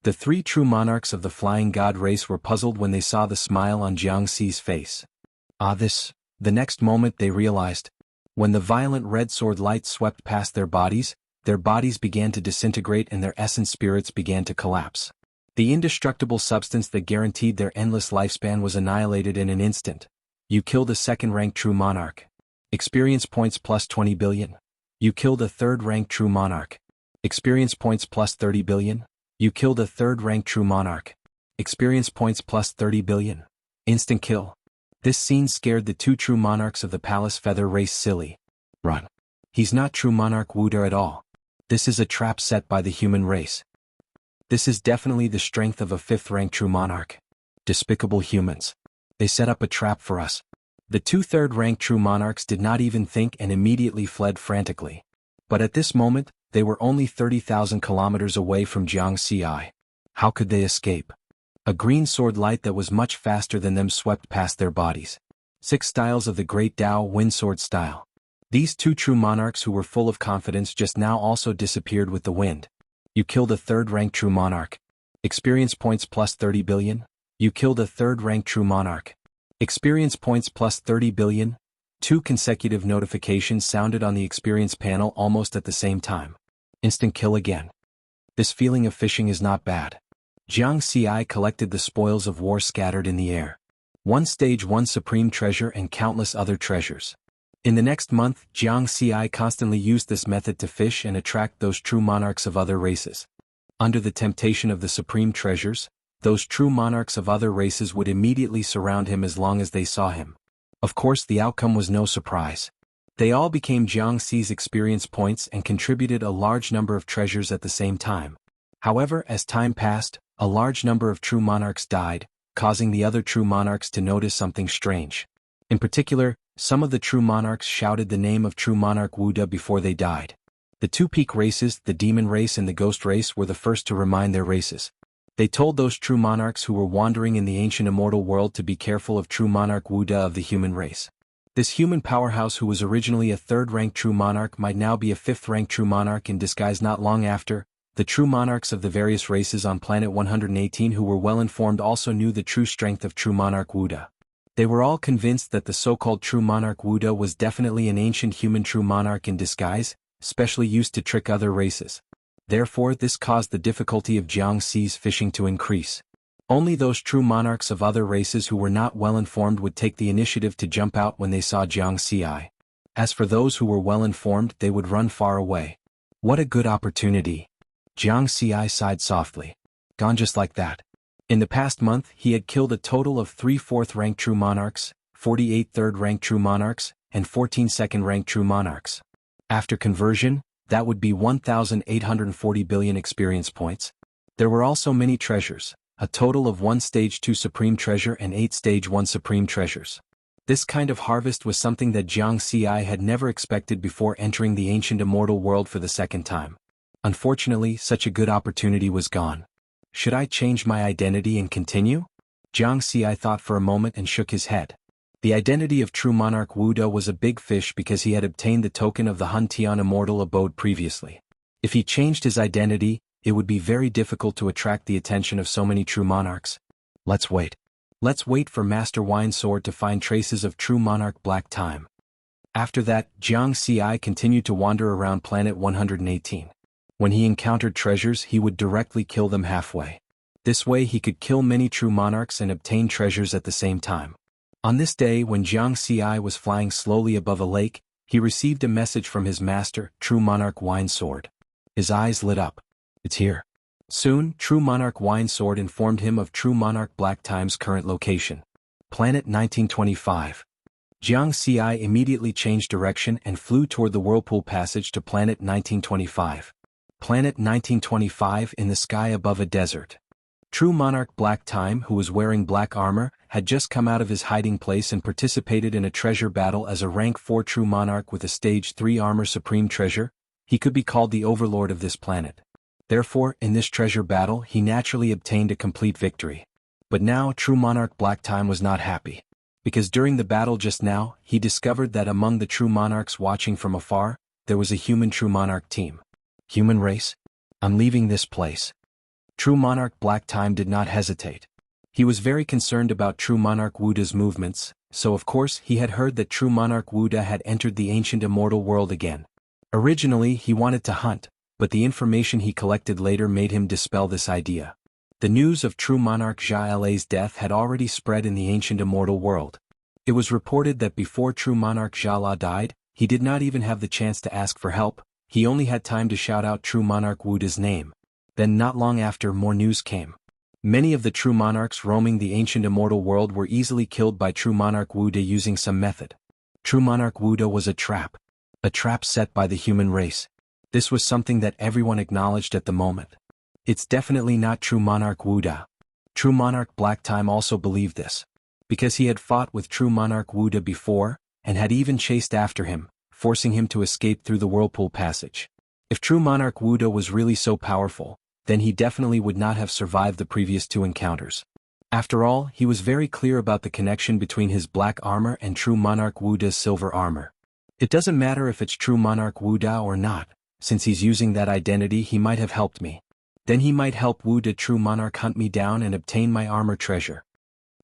The 3 true monarchs of the Flying God race were puzzled when they saw the smile on Jiang Xi's face. The next moment they realized. When the violent red sword light swept past their bodies began to disintegrate and their essence spirits began to collapse. The indestructible substance that guaranteed their endless lifespan was annihilated in an instant. You killed a second-ranked true monarch. Experience points plus 20 billion. You killed a third-ranked true monarch. Experience points plus 30 billion. You killed a third-ranked true monarch. Experience points plus 30 billion. Instant kill. This scene scared the 2 true monarchs of the Palace Feather race silly. Run. He's not true monarch Wuda at all. This is a trap set by the human race. This is definitely the strength of a 5th-ranked true monarch. Despicable humans. They set up a trap for us. The 2 third-ranked true monarchs did not even think and immediately fled frantically. But at this moment, they were only 30,000 kilometers away from Jiang Xi. How could they escape? A green sword light that was much faster than them swept past their bodies. 6 styles of the Great Tao Wind Sword style. These 2 true monarchs who were full of confidence just now also disappeared with the wind. You killed a third-ranked true monarch. Experience points plus 30 billion. You killed a third-ranked true monarch. Experience points plus 30 billion. 2 consecutive notifications sounded on the experience panel almost at the same time. Instant kill again. This feeling of fishing is not bad. Jiang Xi collected the spoils of war scattered in the air. 1 stage 1 supreme treasure and countless other treasures. In the next month, Jiang Xi constantly used this method to fish and attract those true monarchs of other races. Under the temptation of the supreme treasures, those true monarchs of other races would immediately surround him as long as they saw him. Of course, the outcome was no surprise. They all became Jiang Xi's experience points and contributed a large number of treasures at the same time. However, as time passed, a large number of true monarchs died, causing the other true monarchs to notice something strange. In particular, some of the true monarchs shouted the name of true monarch Wuda before they died. The 2 peak races, the demon race and the ghost race, were the first to remind their races. They told those true monarchs who were wandering in the ancient immortal world to be careful of true monarch Wuda of the human race. This human powerhouse who was originally a 3rd-ranked true monarch might now be a 5th-ranked true monarch in disguise. Not long after, the true monarchs of the various races on planet 118 who were well informed also knew the true strength of true monarch Wuda. They were all convinced that the so-called true monarch Wuda was definitely an ancient human true monarch in disguise, specially used to trick other races. Therefore, this caused the difficulty of Jiang Xi's fishing to increase. Only those true monarchs of other races who were not well informed would take the initiative to jump out when they saw Jiang Xi. As for those who were well informed, they would run far away. What a good opportunity. Jiang Xi sighed softly. Gone just like that. In the past month, he had killed a total of 3 4th-ranked true monarchs, 48 3rd-ranked true monarchs, and 14 2nd-ranked true monarchs. After conversion, that would be 1,840 billion experience points. There were also many treasures, a total of 1 stage 2 supreme treasure and 8 stage 1 supreme treasures. This kind of harvest was something that Jiang Xi had never expected before entering the ancient immortal world for the 2nd time. Unfortunately, such a good opportunity was gone. Should I change my identity and continue? Jiang Xi thought for a moment and shook his head. The identity of true monarch Wuda was a big fish because he had obtained the token of the Hun Tian immortal abode previously. If he changed his identity, it would be very difficult to attract the attention of so many true monarchs. Let's wait. Let's wait for Master Wine Sword to find traces of true monarch Black Time. After that, Jiang Xi continued to wander around planet 118. When he encountered treasures, he would directly kill them halfway. This way he could kill many true monarchs and obtain treasures at the same time. On this day, when Jiang Xi was flying slowly above a lake, he received a message from his master, True Monarch Wine Sword. His eyes lit up. It's here. Soon, True Monarch Wine Sword informed him of True Monarch Black Time's current location. Planet 1925. Jiang Xi immediately changed direction and flew toward the Whirlpool Passage to Planet 1925. Planet 1925 in the sky above a desert. True Monarch Black Time, who was wearing black armor, had just come out of his hiding place and participated in a treasure battle as a rank 4 True Monarch with a stage 3 armor supreme treasure. He could be called the overlord of this planet. Therefore, in this treasure battle he naturally obtained a complete victory. But now True Monarch Black Time was not happy. Because during the battle just now, he discovered that among the True Monarchs watching from afar, there was a human True Monarch team. Human race? I'm leaving this place. True Monarch Black Time did not hesitate. He was very concerned about True Monarch Wuda's movements, so of course he had heard that True Monarch Wuda had entered the ancient immortal world again. Originally he wanted to hunt, but the information he collected later made him dispel this idea. The news of True Monarch Jia La's death had already spread in the ancient immortal world. It was reported that before True Monarch Jia La died, he did not even have the chance to ask for help, he only had time to shout out True Monarch Wuda's name. Then not long after, more news came. Many of the True Monarchs roaming the ancient immortal world were easily killed by True Monarch Wuda using some method. True Monarch Wuda was a trap set by the human race. This was something that everyone acknowledged at the moment. It's definitely not True Monarch Wuda. True Monarch Black Time also believed this. Because he had fought with True Monarch Wuda before, and had even chased after him, forcing him to escape through the whirlpool passage. If True Monarch Wuda was really so powerful, then he definitely would not have survived the previous 2 encounters. After all, he was very clear about the connection between his black armor and True Monarch Wuda's silver armor. It doesn't matter if it's True Monarch Wuda or not, since he's using that identity he might have helped me. Then he might help Wuda True Monarch hunt me down and obtain my armor treasure.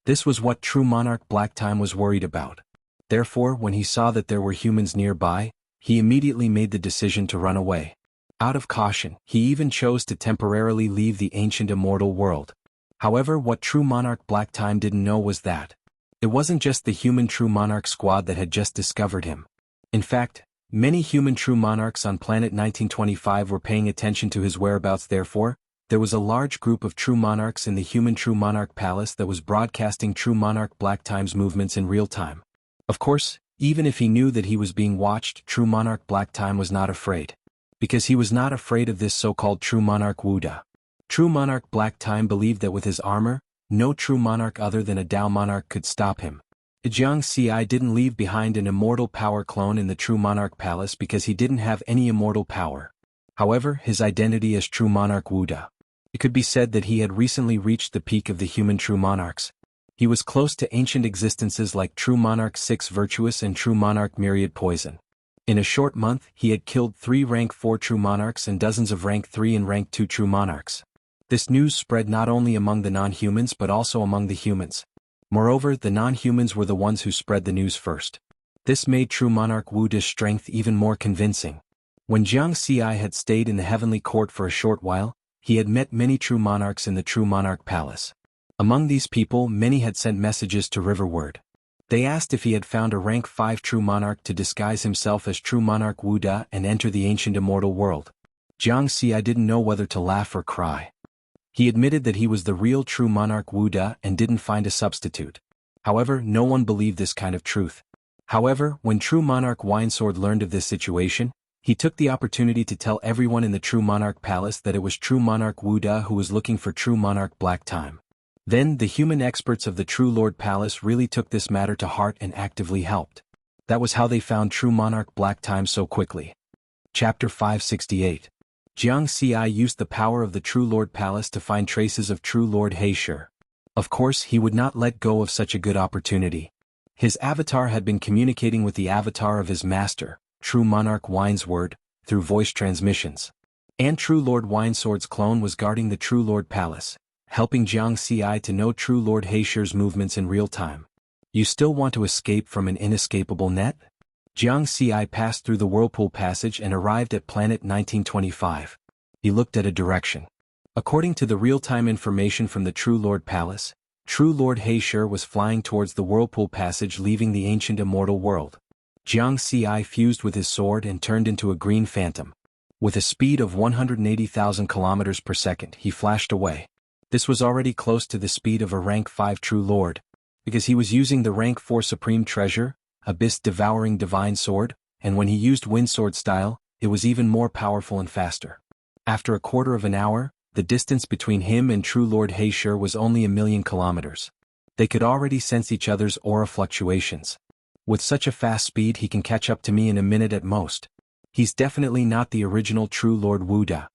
This was what True Monarch Black Time was worried about. Therefore, when he saw that there were humans nearby, he immediately made the decision to run away. Out of caution, he even chose to temporarily leave the ancient immortal world. However, what True Monarch Black Time didn't know was that it wasn't just the human True Monarch squad that had just discovered him. In fact, many human True Monarchs on planet 1925 were paying attention to his whereabouts. Therefore, there was a large group of True Monarchs in the human True Monarch Palace that was broadcasting True Monarch Black Time's movements in real time. Of course, even if he knew that he was being watched, True Monarch Black Time was not afraid. Because he was not afraid of this so-called True Monarch Wuda. True Monarch Black Time believed that with his armor, no True Monarch other than a Dao Monarch could stop him. Jianghu didn't leave behind an immortal power clone in the True Monarch Palace because he didn't have any immortal power. However, his identity as True Monarch Wuda. It could be said that he had recently reached the peak of the human True Monarchs. He was close to ancient existences like True Monarch 6 Virtuous and True Monarch Myriad Poison. In a short month, he had killed 3 rank 4 True Monarchs and dozens of rank 3 and rank 2 True Monarchs. This news spread not only among the non-humans but also among the humans. Moreover, the non-humans were the ones who spread the news first. This made True Monarch Wuda's strength even more convincing. When Jianghu had stayed in the heavenly court for a short while, he had met many True Monarchs in the True Monarch Palace. Among these people, many had sent messages to Riverward. They asked if he had found a rank 5 True Monarch to disguise himself as True Monarch Wuda and enter the ancient immortal world. Jianghu didn't know whether to laugh or cry. He admitted that he was the real True Monarch Wuda and didn't find a substitute. However, no one believed this kind of truth. However, when True Monarch Winesword learned of this situation, he took the opportunity to tell everyone in the True Monarch Palace that it was True Monarch Wuda who was looking for True Monarch Black Time. Then, the human experts of the True Lord Palace really took this matter to heart and actively helped. That was how they found True Monarch Black Time so quickly. Chapter 568. Jianghu used the power of the True Lord Palace to find traces of True Lord Heisher. Of course, he would not let go of such a good opportunity. His avatar had been communicating with the avatar of his master, True Monarch Winesword, through voice transmissions. And True Lord Winesword's clone was guarding the True Lord Palace, helping Jianghu to know True Lord Heisher's movements in real time. You still want to escape from an inescapable net? Jianghu passed through the whirlpool passage and arrived at planet 1925. He looked at a direction. According to the real-time information from the True Lord Palace, True Lord Heisher was flying towards the whirlpool passage leaving the ancient immortal world. Jianghu fused with his sword and turned into a green phantom. With a speed of 180,000 kilometers per second, he flashed away. This was already close to the speed of a rank 5 True Lord, because he was using the rank 4 Supreme Treasure, Abyss Devouring Divine Sword, and when he used Wind Sword style, it was even more powerful and faster. After a quarter of an hour, the distance between him and True Lord Heisher was only 1,000,000 kilometers. They could already sense each other's aura fluctuations. With such a fast speed he can catch up to me in a minute at most. He's definitely not the original True Lord Wuda.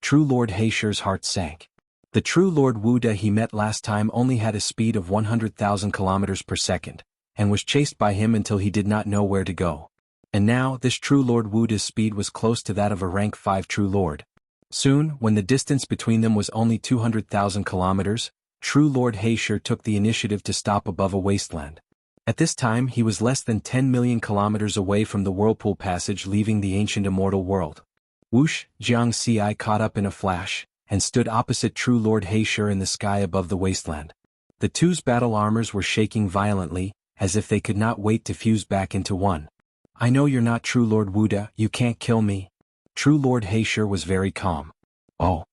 True Lord Heisher's heart sank. The True Lord Wuda he met last time only had a speed of 100,000 kilometers per second, and was chased by him until he did not know where to go. And now, this True Lord Wuda's speed was close to that of a rank 5 True Lord. Soon, when the distance between them was only 200,000 kilometers, True Lord Heisher took the initiative to stop above a wasteland. At this time he was less than 10,000,000 kilometers away from the Whirlpool Passage leaving the ancient immortal world. Whoosh, Jianghu caught up in a flash, and stood opposite True Lord Heisher in the sky above the wasteland. The two's battle armors were shaking violently, as if they could not wait to fuse back into one. "I know you're not True Lord Wuda, you can't kill me." True Lord Heisher was very calm. "Oh."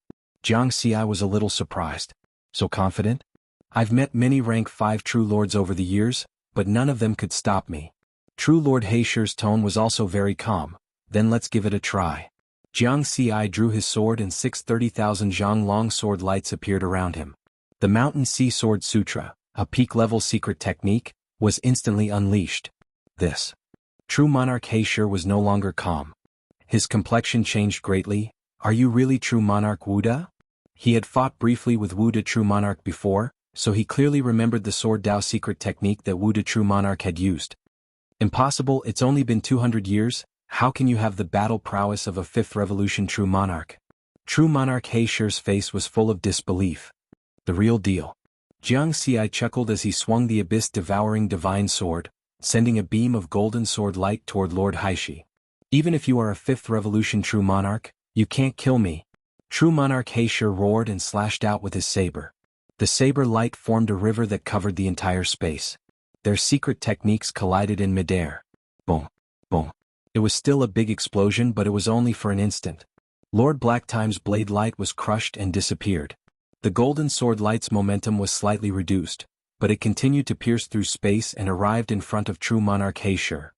Jianghu was a little surprised. "So confident? I've met many rank 5 True Lords over the years, but none of them could stop me." True Lord Heisher's tone was also very calm. "Then let's give it a try." Jianghu drew his sword and 30,000 zhang long sword lights appeared around him. The Mountain Sea Sword Sutra, a peak-level secret technique, was instantly unleashed. This. True Monarch Heisher was no longer calm. His complexion changed greatly. "Are you really True Monarch Wuda?" He had fought briefly with Wuda True Monarch before, so he clearly remembered the Sword Dao secret technique that Wuda True Monarch had used. "Impossible, it's only been 200 years, how can you have the battle prowess of a 5th Revolution True Monarch?" True Monarch Heisher's face was full of disbelief. "The real deal." Jianghu chuckled as he swung the abyss-devouring divine sword, sending a beam of golden sword light toward Lord Heishi. "Even if you are a 5th Revolution True Monarch, you can't kill me." True Monarch Heisher roared and slashed out with his saber. The saber light formed a river that covered the entire space. Their secret techniques collided in midair. Boom, boom. It was still a big explosion, but it was only for an instant. Lord Blacktime's blade light was crushed and disappeared. The golden sword light's momentum was slightly reduced, but it continued to pierce through space and arrived in front of True Monarch Heisher.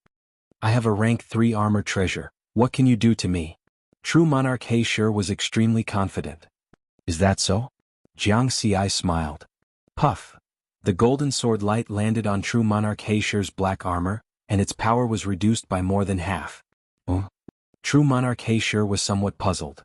"I have a rank 3 armor treasure, what can you do to me?" True Monarch Heisher was extremely confident. "Is that so?" Jianghu smiled. Puff. The golden sword light landed on True Monarch Heisher's black armor, and its power was reduced by more than half. True Monarch Heisher was somewhat puzzled.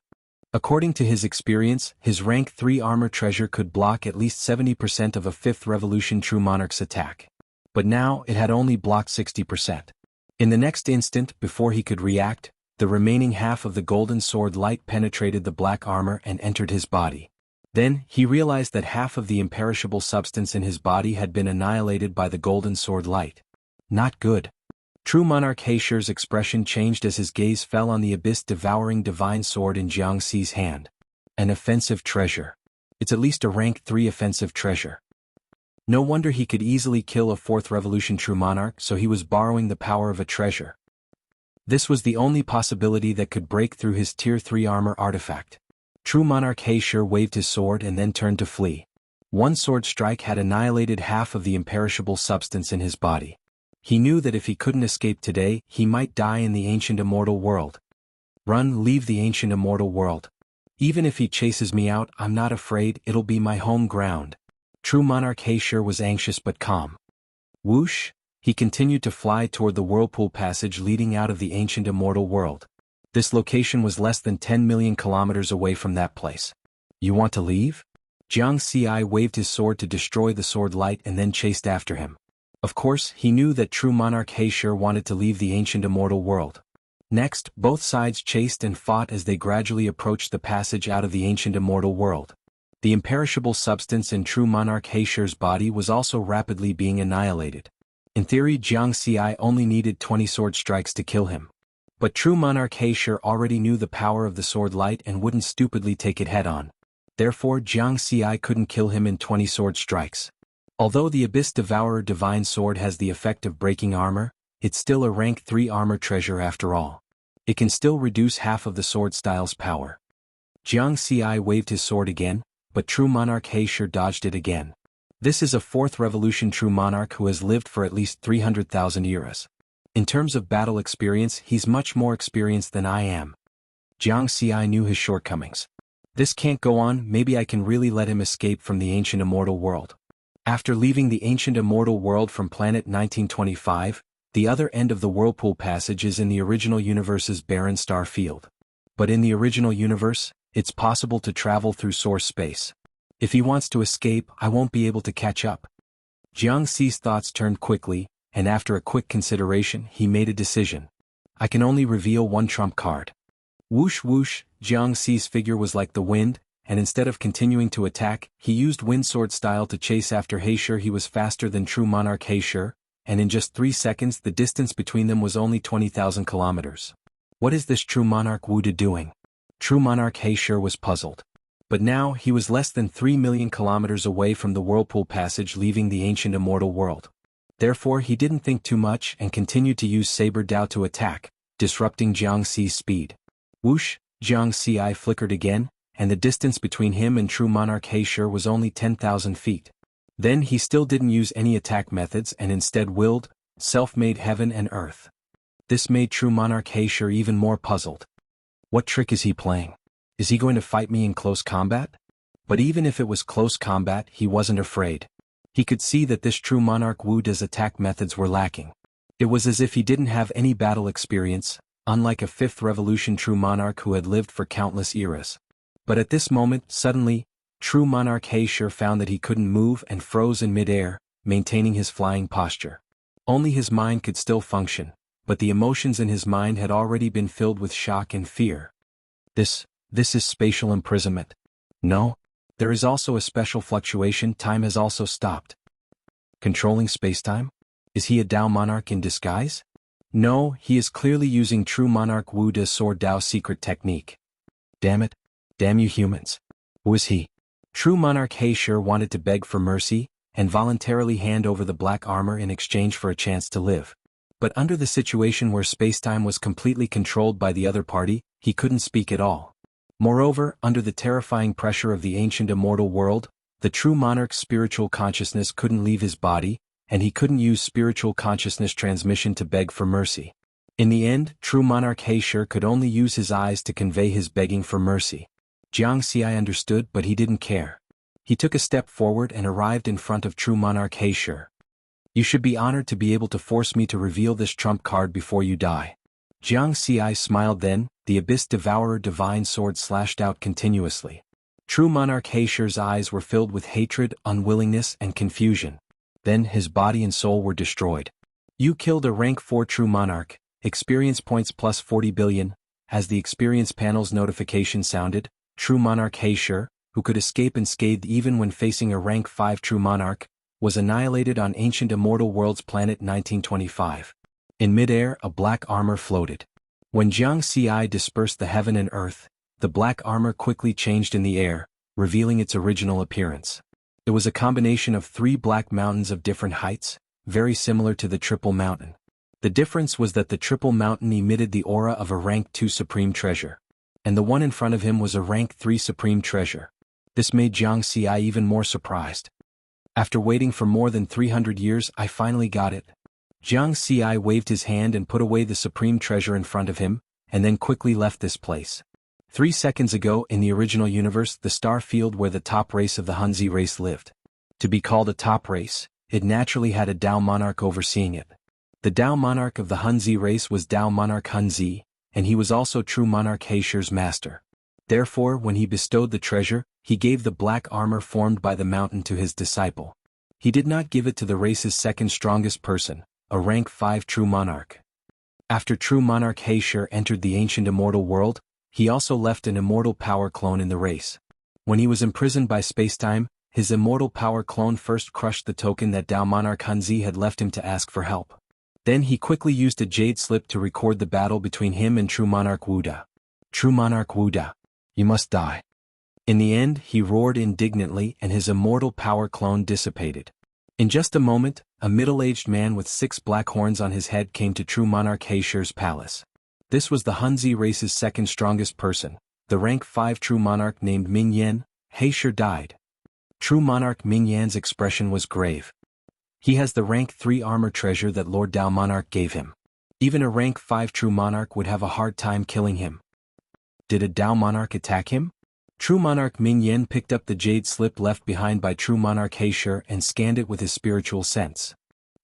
According to his experience, his rank 3 armor treasure could block at least 70% of a 5th Revolution True Monarch's attack. But now it had only blocked 60%. In the next instant, before he could react, the remaining half of the golden sword light penetrated the black armor and entered his body. Then, he realized that half of the imperishable substance in his body had been annihilated by the golden sword light. Not good. True Monarch Heisher's expression changed as his gaze fell on the abyss-devouring divine sword in Jianghu's hand. An offensive treasure. It's at least a rank 3 offensive treasure. No wonder he could easily kill a 4th Revolution True Monarch, so he was borrowing the power of a treasure. This was the only possibility that could break through his Tier 3 armor artifact. True Monarch Heisher waved his sword and then turned to flee. One sword strike had annihilated half of the imperishable substance in his body. He knew that if he couldn't escape today, he might die in the ancient immortal world. "Run, leave the ancient immortal world. Even if he chases me out, I'm not afraid, it'll be my home ground." True Monarch Heisher was anxious but calm. Whoosh, he continued to fly toward the Whirlpool Passage leading out of the ancient immortal world. This location was less than 10,000,000 kilometers away from that place. "You want to leave?" Jianghu waved his sword to destroy the sword light and then chased after him. Of course, he knew that True Monarch Heisher wanted to leave the ancient immortal world. Next, both sides chased and fought as they gradually approached the passage out of the ancient immortal world. The imperishable substance in True Monarch Heisher's body was also rapidly being annihilated. In theory, Jianghu only needed 20 sword strikes to kill him. But True Monarch Heisher already knew the power of the sword light and wouldn't stupidly take it head-on. Therefore, Jianghu couldn't kill him in 20 sword strikes. Although the Abyss Devourer Divine Sword has the effect of breaking armor, it's still a rank 3 armor treasure after all. It can still reduce half of the sword style's power. Jianghu waved his sword again, but True Monarch Heisher dodged it again. This is a 4th Revolution True Monarch who has lived for at least 300,000 eras. In terms of battle experience, he's much more experienced than I am. Jianghu knew his shortcomings. This can't go on, maybe I can really let him escape from the ancient immortal world. After leaving the ancient immortal world from planet 1925, the other end of the whirlpool passage is in the original universe's barren star field. But in the original universe, it's possible to travel through source space. If he wants to escape, I won't be able to catch up. Jiangxi's thoughts turned quickly, and after a quick consideration, he made a decision. I can only reveal one trump card. Whoosh whoosh, Jiangxi's figure was like the wind, and instead of continuing to attack, he used windsword style to chase after Heisher. He was faster than true monarch Heisher, and in just 3 seconds the distance between them was only 20,000 kilometers. What is this true monarch Wuda doing? True monarch Heisher was puzzled. But now he was less than 3 million kilometers away from the whirlpool passage leaving the ancient immortal world. Therefore he didn't think too much and continued to use Saber Dao to attack, disrupting Jiangxi's speed. Whoosh, Jiangxi's eye flickered again, and the distance between him and true monarch Heisher was only 10,000 feet. Then he still didn't use any attack methods and instead willed, self-made heaven and earth. This made true monarch Heisher even more puzzled. What trick is he playing? Is he going to fight me in close combat? But even if it was close combat, he wasn't afraid. He could see that this true monarch Wuda's attack methods were lacking. It was as if he didn't have any battle experience, unlike a 5th revolution true monarch who had lived for countless eras. But at this moment, suddenly, true monarch Heisher found that he couldn't move and froze in midair, maintaining his flying posture. Only his mind could still function, but the emotions in his mind had already been filled with shock and fear. This is spatial imprisonment. No. There is also a special fluctuation. Time has also stopped. Controlling spacetime? Is he a Dao monarch in disguise? No, he is clearly using true monarch Wuda's sword Dao secret technique. Damn it. Damn you humans. Who is he? True monarch Heisher wanted to beg for mercy, and voluntarily hand over the black armor in exchange for a chance to live. But under the situation where spacetime was completely controlled by the other party, he couldn't speak at all. Moreover, under the terrifying pressure of the ancient immortal world, the true monarch's spiritual consciousness couldn't leave his body, and he couldn't use spiritual consciousness transmission to beg for mercy. In the end, true monarch Heisher could only use his eyes to convey his begging for mercy. Jiangxi understood, but he didn't care. He took a step forward and arrived in front of true monarch Heisher. You should be honored to be able to force me to reveal this trump card before you die. Jiangxi smiled. Then, the Abyss Devourer divine sword slashed out continuously. True monarch Heisher's eyes were filled with hatred, unwillingness, and confusion. Then his body and soul were destroyed. You killed a rank 4 true monarch, experience points plus 40 billion. As the experience panel's notification sounded, true monarch Heisher, who could escape unscathed even when facing a rank 5 true monarch, was annihilated on ancient immortal world's planet 1925. In midair, a black armor floated. When Jiangxi dispersed the heaven and earth, the black armor quickly changed in the air, revealing its original appearance. It was a combination of 3 black mountains of different heights, very similar to the Triple Mountain. The difference was that the Triple Mountain emitted the aura of a rank 2 supreme treasure, and the one in front of him was a rank 3 supreme treasure. This made Jiangxi even more surprised. After waiting for more than 300 years, I finally got it. Jiangxi waved his hand and put away the supreme treasure in front of him, and then quickly left this place. 3 seconds ago in the original universe, the star field where the top race of the Hunzi race lived. To be called a top race, it naturally had a Dao monarch overseeing it. The Dao monarch of the Hunzi race was Dao monarch Hunzi, and he was also true monarch Heisher's master. Therefore, when he bestowed the treasure, he gave the black armor formed by the mountain to his disciple. He did not give it to the race's second strongest person, a rank 5 true monarch. After true monarch Heisher entered the ancient immortal world, he also left an immortal power clone in the race. When he was imprisoned by spacetime, his immortal power clone first crushed the token that Dao monarch Hunzi had left him to ask for help. Then he quickly used a jade slip to record the battle between him and true monarch Wuda. True monarch Wuda, you must die. In the end, he roared indignantly and his immortal power clone dissipated. In just a moment, a middle-aged man with 6 black horns on his head came to true monarch Heisher's palace. This was the Hunzi race's second strongest person, the rank 5 true monarch named Ming Yan. Heisher died. True monarch Ming Yan's expression was grave. He has the rank 3 armor treasure that Lord Dao monarch gave him. Even a rank 5 true monarch would have a hard time killing him. Did a Dao monarch attack him? True Monarch Ming Yen picked up the jade slip left behind by True Monarch He Shi and scanned it with his spiritual sense.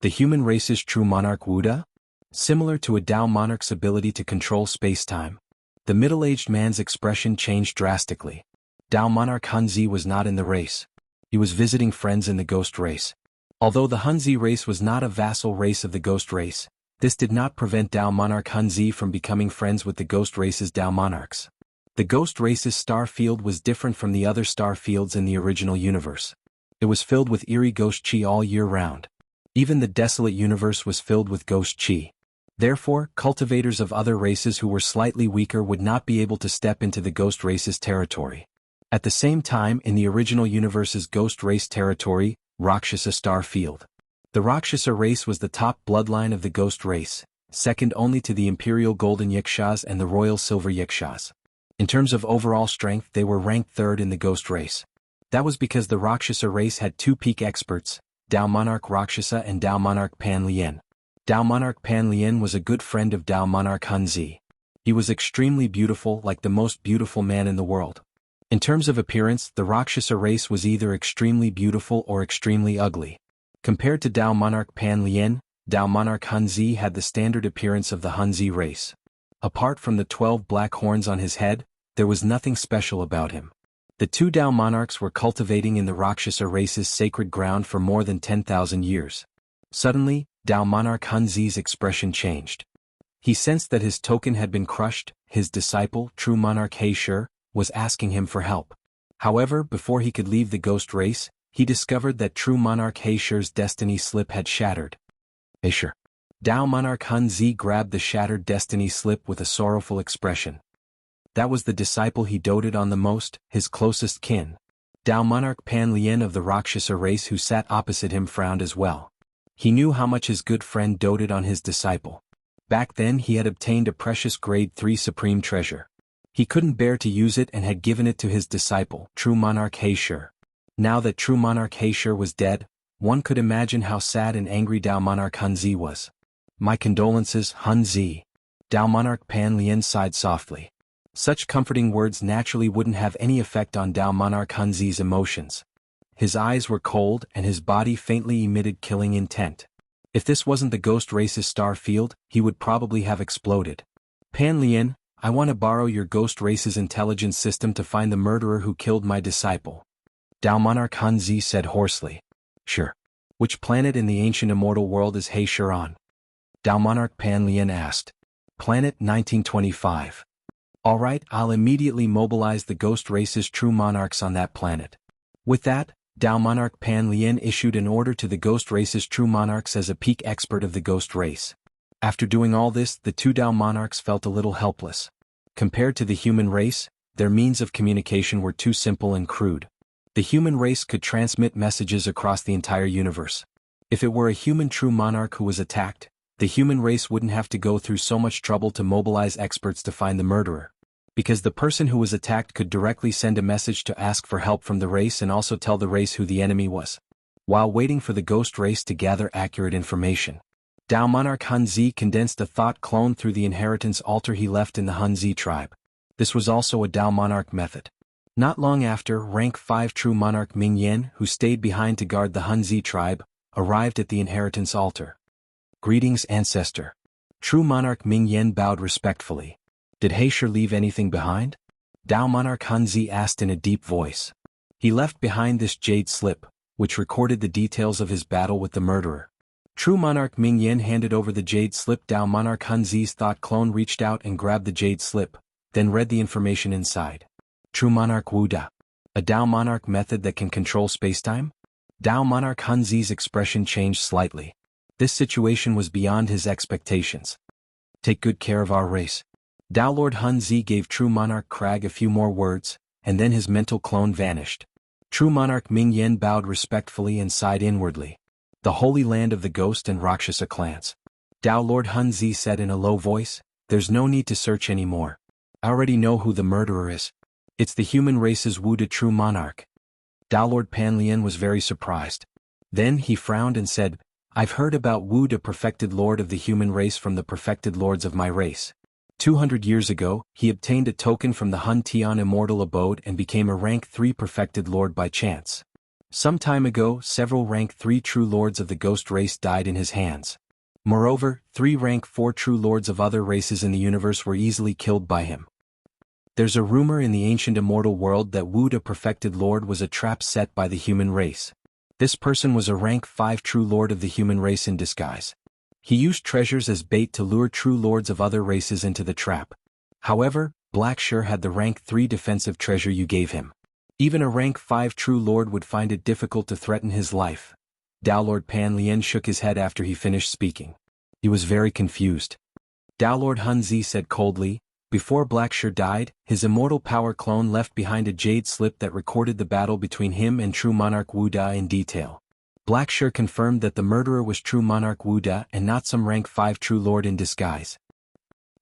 The human race's True Monarch Wuda? Similar to a Dao Monarch's ability to control space-time. The middle-aged man's expression changed drastically. Dao Monarch Hunzi was not in the race. He was visiting friends in the ghost race. Although the Hunzi race was not a vassal race of the ghost race, this did not prevent Dao Monarch Hunzi from becoming friends with the ghost race's Dao Monarchs. The ghost race's star field was different from the other star fields in the original universe. It was filled with eerie ghost chi all year round. Even the desolate universe was filled with ghost chi. Therefore, cultivators of other races who were slightly weaker would not be able to step into the ghost race's territory. At the same time, in the original universe's ghost race territory, Rakshasa star field. The Rakshasa race was the top bloodline of the ghost race, second only to the Imperial Golden Yikshas and the Royal Silver Yikshas. In terms of overall strength, they were ranked third in the ghost race. That was because the Rakshasa race had two peak experts, Dao Monarch Rakshasa and Dao Monarch Pan Lien. Dao Monarch Pan Lien was a good friend of Dao Monarch Hunzi. He was extremely beautiful, like the most beautiful man in the world. In terms of appearance, the Rakshasa race was either extremely beautiful or extremely ugly. Compared to Dao Monarch Pan Lien, Dao Monarch Hunzi had the standard appearance of the Hunzi race. Apart from the 12 black horns on his head, there was nothing special about him. The two Dao Monarchs were cultivating in the Rakshasa race's sacred ground for more than 10,000 years. Suddenly, Dao Monarch Hunzi's expression changed. He sensed that his token had been crushed. His disciple, True Monarch He Shi, was asking him for help. However, before he could leave the ghost race, he discovered that True Monarch He Shi's destiny slip had shattered. He Shi. Dao Monarch Hunzi grabbed the shattered destiny slip with a sorrowful expression. That was the disciple he doted on the most, his closest kin. Dao Monarch Pan Lien of the Rakshasa race who sat opposite him frowned as well. He knew how much his good friend doted on his disciple. Back then he had obtained a precious grade 3 supreme treasure. He couldn't bear to use it and had given it to his disciple, True Monarch He Shi. Now that True Monarch He Shi was dead, one could imagine how sad and angry Dao Monarch Hunzi was. My condolences, Hunzi. Dao Monarch Pan Lien sighed softly. Such comforting words naturally wouldn't have any effect on Dao Monarch Hunzi's emotions. His eyes were cold and his body faintly emitted killing intent. If this wasn't the ghost race's star field, he would probably have exploded. Pan Lien, I want to borrow your ghost race's intelligence system to find the murderer who killed my disciple. Dao Monarch Hunzi said hoarsely. Sure. Which planet in the ancient immortal world is He Shi on? Dao Monarch Pan Lien asked. Planet 1925. Alright, I'll immediately mobilize the ghost race's true monarchs on that planet. With that, Dao Monarch Pan Lien issued an order to the ghost race's true monarchs as a peak expert of the ghost race. After doing all this, the two Dao monarchs felt a little helpless. Compared to the human race, their means of communication were too simple and crude. The human race could transmit messages across the entire universe. If it were a human true monarch who was attacked, the human race wouldn't have to go through so much trouble to mobilize experts to find the murderer. Because the person who was attacked could directly send a message to ask for help from the race and also tell the race who the enemy was, while waiting for the ghost race to gather accurate information. Dao Monarch Hunzi condensed a thought clone through the inheritance altar he left in the Hunzi tribe. This was also a Dao Monarch method. Not long after, rank 5 True Monarch Ming Yen, who stayed behind to guard the Hunzi tribe, arrived at the inheritance altar. Greetings, ancestor. True Monarch Ming Yen bowed respectfully. Did He Shi leave anything behind? Dao Monarch Hunzi asked in a deep voice. He left behind this jade slip, which recorded the details of his battle with the murderer. True Monarch Ming Yen handed over the jade slip. Dao Monarch Hunzi's thought clone reached out and grabbed the jade slip, then read the information inside. True Monarch Wuda. A Dao Monarch method that can control spacetime? Dao Monarch Hunzi's expression changed slightly. This situation was beyond his expectations. Take good care of our race. Dao Lord Hunzi gave True Monarch Crag a few more words, and then his mental clone vanished. True Monarch Ming Yen bowed respectfully and sighed inwardly. The holy land of the Ghost and Rakshasa clans. Dao Lord Hunzi said in a low voice, there's no need to search anymore. I already know who the murderer is. It's the human race's Wuda True Monarch. Dao Lord Pan Lien was very surprised. Then he frowned and said, I've heard about Wuda, perfected lord of the human race, from the perfected lords of my race. 200 years ago, he obtained a token from the Hun Tian Immortal Abode and became a rank 3 perfected lord by chance. Some time ago, several rank 3 true lords of the ghost race died in his hands. Moreover, 3 rank 4 true lords of other races in the universe were easily killed by him. There's a rumor in the ancient immortal world that Wu, the perfected lord, was a trap set by the human race. This person was a rank 5 true lord of the human race in disguise. He used treasures as bait to lure true lords of other races into the trap. However, Blacksure had the rank 3 defensive treasure you gave him. Even a rank 5 true lord would find it difficult to threaten his life. Dao Lord Pan Lian shook his head after he finished speaking. He was very confused. Dao Lord Hun Zi said coldly, before Blacksure died, his immortal power clone left behind a jade slip that recorded the battle between him and true monarch Wu Da in detail. Blacksure confirmed that the murderer was true monarch Wu Da and not some rank 5 true lord in disguise.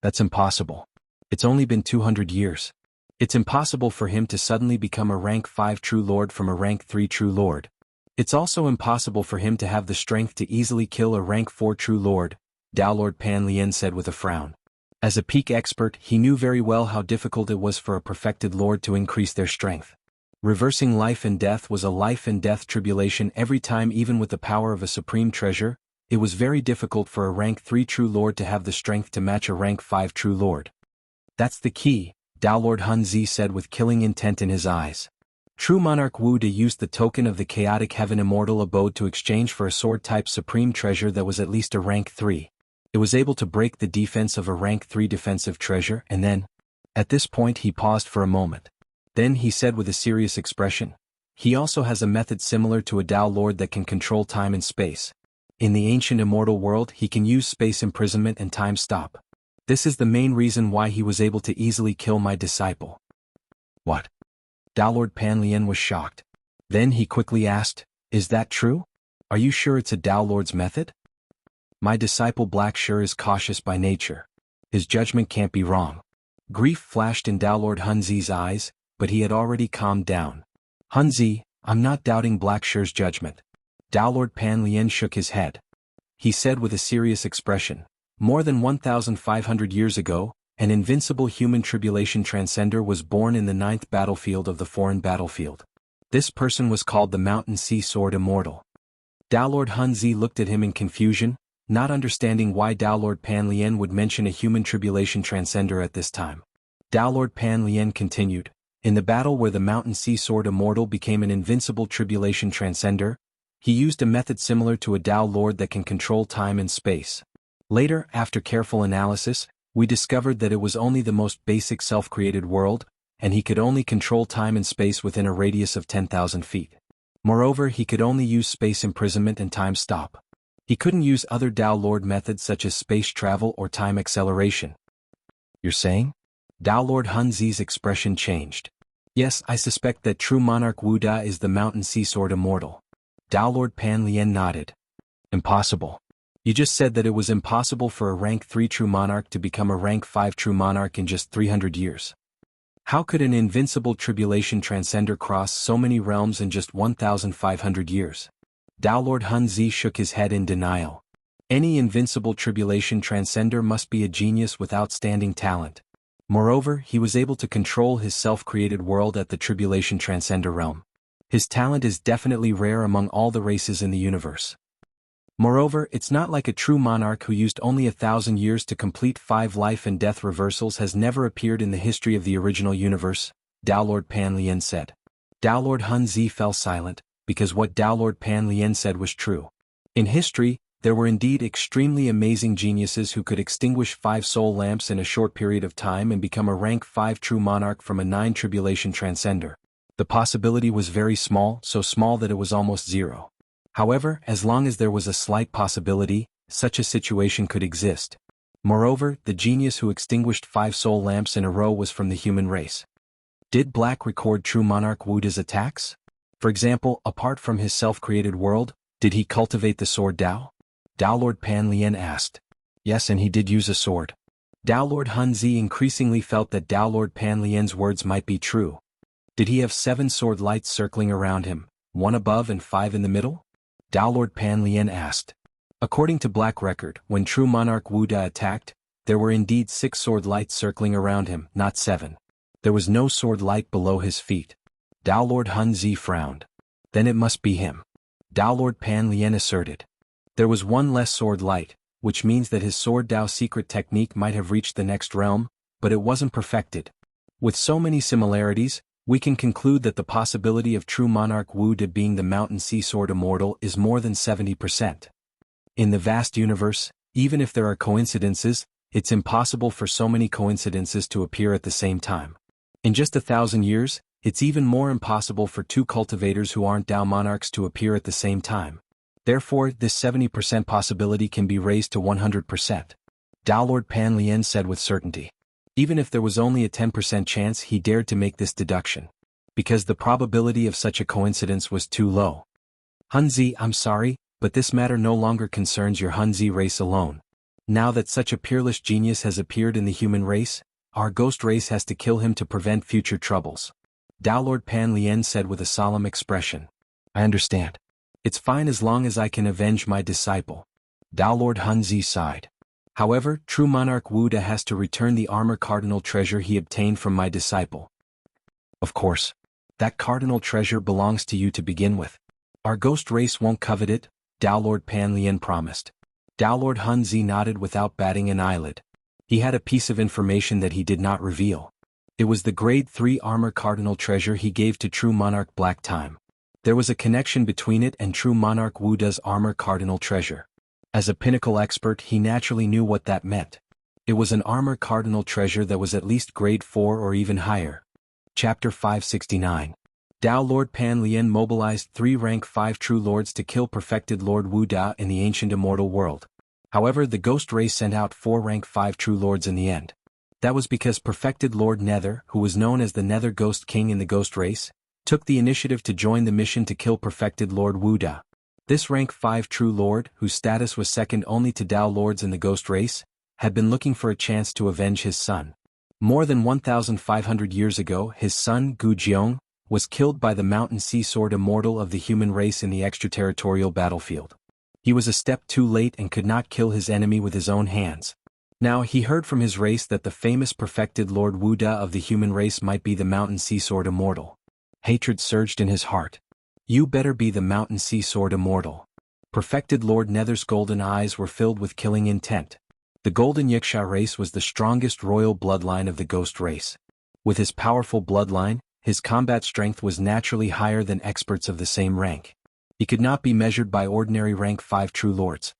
That's impossible. It's only been 200 years. It's impossible for him to suddenly become a rank 5 true lord from a rank 3 true lord. It's also impossible for him to have the strength to easily kill a rank 4 true lord, Dao Lord Pan Lian said with a frown. As a peak expert, he knew very well how difficult it was for a perfected lord to increase their strength. Reversing life and death was a life and death tribulation every time. Even with the power of a supreme treasure, it was very difficult for a rank 3 true lord to have the strength to match a rank 5 true lord. That's the key, Dao Lord Hun Zi said with killing intent in his eyes. True monarch Wu Da used the token of the chaotic heaven immortal abode to exchange for a sword-type supreme treasure that was at least a rank 3. It was able to break the defense of a rank 3 defensive treasure, and then, at this point he paused for a moment. Then he said with a serious expression, he also has a method similar to a Dao Lord that can control time and space. In the ancient immortal world he can use space imprisonment and time stop. This is the main reason why he was able to easily kill my disciple. What? Dao Lord Pan Lian was shocked. Then he quickly asked, is that true? Are you sure it's a Dao Lord's method? My disciple Blacksure is cautious by nature. His judgment can't be wrong. Grief flashed in Dao Lord Hun Zi's eyes, but he had already calmed down. Hun Zi, I'm not doubting Blackshure's judgment. Dao Lord Pan Lian shook his head. He said with a serious expression, more than 1,500 years ago, an invincible human tribulation transcender was born in the 9th battlefield of the foreign battlefield. This person was called the Mountain Sea Sword Immortal. Dao Lord Hun Zi looked at him in confusion, not understanding why Dao Lord Pan Lian would mention a human tribulation transcender at this time. Dao Lord Pan Lian continued, in the battle where the Mountain Sea Sword Immortal became an invincible tribulation transcender, he used a method similar to a Dao Lord that can control time and space. Later, after careful analysis, we discovered that it was only the most basic self-created world, and he could only control time and space within a radius of 10,000 feet. Moreover, he could only use space imprisonment and time stop. He couldn't use other Dao Lord methods such as space travel or time acceleration. You're saying? Dao Lord Hun Zi's expression changed. Yes, I suspect that true monarch Wu Da is the Mountain Sea Sword Immortal. Dao Lord Pan Lian nodded. Impossible. You just said that it was impossible for a rank 3 true monarch to become a rank 5 true monarch in just 300 years. How could an invincible tribulation transcender cross so many realms in just 1,500 years? Dao Lord Hun Zi shook his head in denial. Any invincible tribulation transcender must be a genius with outstanding talent. Moreover, he was able to control his self-created world at the tribulation transcender realm. His talent is definitely rare among all the races in the universe. Moreover, it's not like a true monarch who used only 1,000 years to complete 5 life and death reversals has never appeared in the history of the original universe, Dao Lord Pan Lian said. Dao Lord Hun Zi fell silent, because what Dao Lord Pan Lian said was true. In history, there were indeed extremely amazing geniuses who could extinguish 5 soul lamps in a short period of time and become a rank 5 true monarch from a 9 tribulation transcender. The possibility was very small, so small that it was almost zero. However, as long as there was a slight possibility, such a situation could exist. Moreover, the genius who extinguished 5 soul lamps in a row was from the human race. Did Black record true monarch Wu Da's attacks? For example, apart from his self-created world, did he cultivate the sword Dao? Dao Lord Pan Lian asked. Yes, and he did use a sword. Dao Lord Hun Zi increasingly felt that Dao Lord Pan Lian's words might be true. Did he have 7 sword lights circling around him, 1 above and 5 in the middle? Dao Lord Pan Lian asked. According to Black record, when true monarch Wu Da attacked, there were indeed 6 sword lights circling around him, not 7. There was no sword light below his feet. Tao Lord Hun Zi frowned. Then it must be him. Tao Lord Pan Lien asserted. There was one less sword light, which means that his sword Tao secret technique might have reached the next realm, but it wasn't perfected. With so many similarities, we can conclude that the possibility of true monarch Wu De being the Mountain Sea Sword Immortal is more than 70%. In the vast universe, even if there are coincidences, it's impossible for so many coincidences to appear at the same time. In just 1,000 years, it's even more impossible for 2 cultivators who aren't Tao monarchs to appear at the same time. Therefore, this 70% possibility can be raised to 100%. Tao Lord Pan Lien said with certainty. Even if there was only a 10% chance, he dared to make this deduction. Because the probability of such a coincidence was too low. Hunzi, I'm sorry, but this matter no longer concerns your Hunzi race alone. Now that such a peerless genius has appeared in the human race, our ghost race has to kill him to prevent future troubles. Tao Lord Pan Lien said with a solemn expression. I understand. It's fine as long as I can avenge my disciple. Tao Lord Hunzi sighed. However, true monarch Wu De has to return the armor cardinal treasure he obtained from my disciple. Of course. That cardinal treasure belongs to you to begin with. Our ghost race won't covet it, Tao Lord Pan Lien promised. Tao Lord Hunzi nodded without batting an eyelid. He had a piece of information that he did not reveal. It was the grade 3 armor cardinal treasure he gave to true monarch Black Time. There was a connection between it and true monarch Wu De's armor cardinal treasure. As a pinnacle expert, he naturally knew what that meant. It was an armor cardinal treasure that was at least grade 4 or even higher. Chapter 569. Tao Lord Pan Lien mobilized 3 rank 5 true lords to kill perfected Lord Wu Da in the ancient immortal world. However, the ghost race sent out 4 rank 5 true lords in the end. That was because perfected Lord Nether, who was known as the Nether Ghost King in the ghost race, took the initiative to join the mission to kill perfected Lord Wu Da. This rank 5 true lord, whose status was second only to Tao lords in the ghost race, had been looking for a chance to avenge his son. More than 1,500 years ago, his son, Gu Jiang, was killed by the Mountain Sea Sword Immortal of the human race in the extraterritorial battlefield. He was a step too late and could not kill his enemy with his own hands. Now he heard from his race that the famous perfected Lord Wu Da of the human race might be the Mountain Sea Sword Immortal. Hatred surged in his heart. You better be the Mountain Sea Sword Immortal. Perfected Lord Nether's golden eyes were filled with killing intent. The Golden Yiksha race was the strongest royal bloodline of the ghost race. With his powerful bloodline, his combat strength was naturally higher than experts of the same rank. He could not be measured by ordinary rank 5 true lords.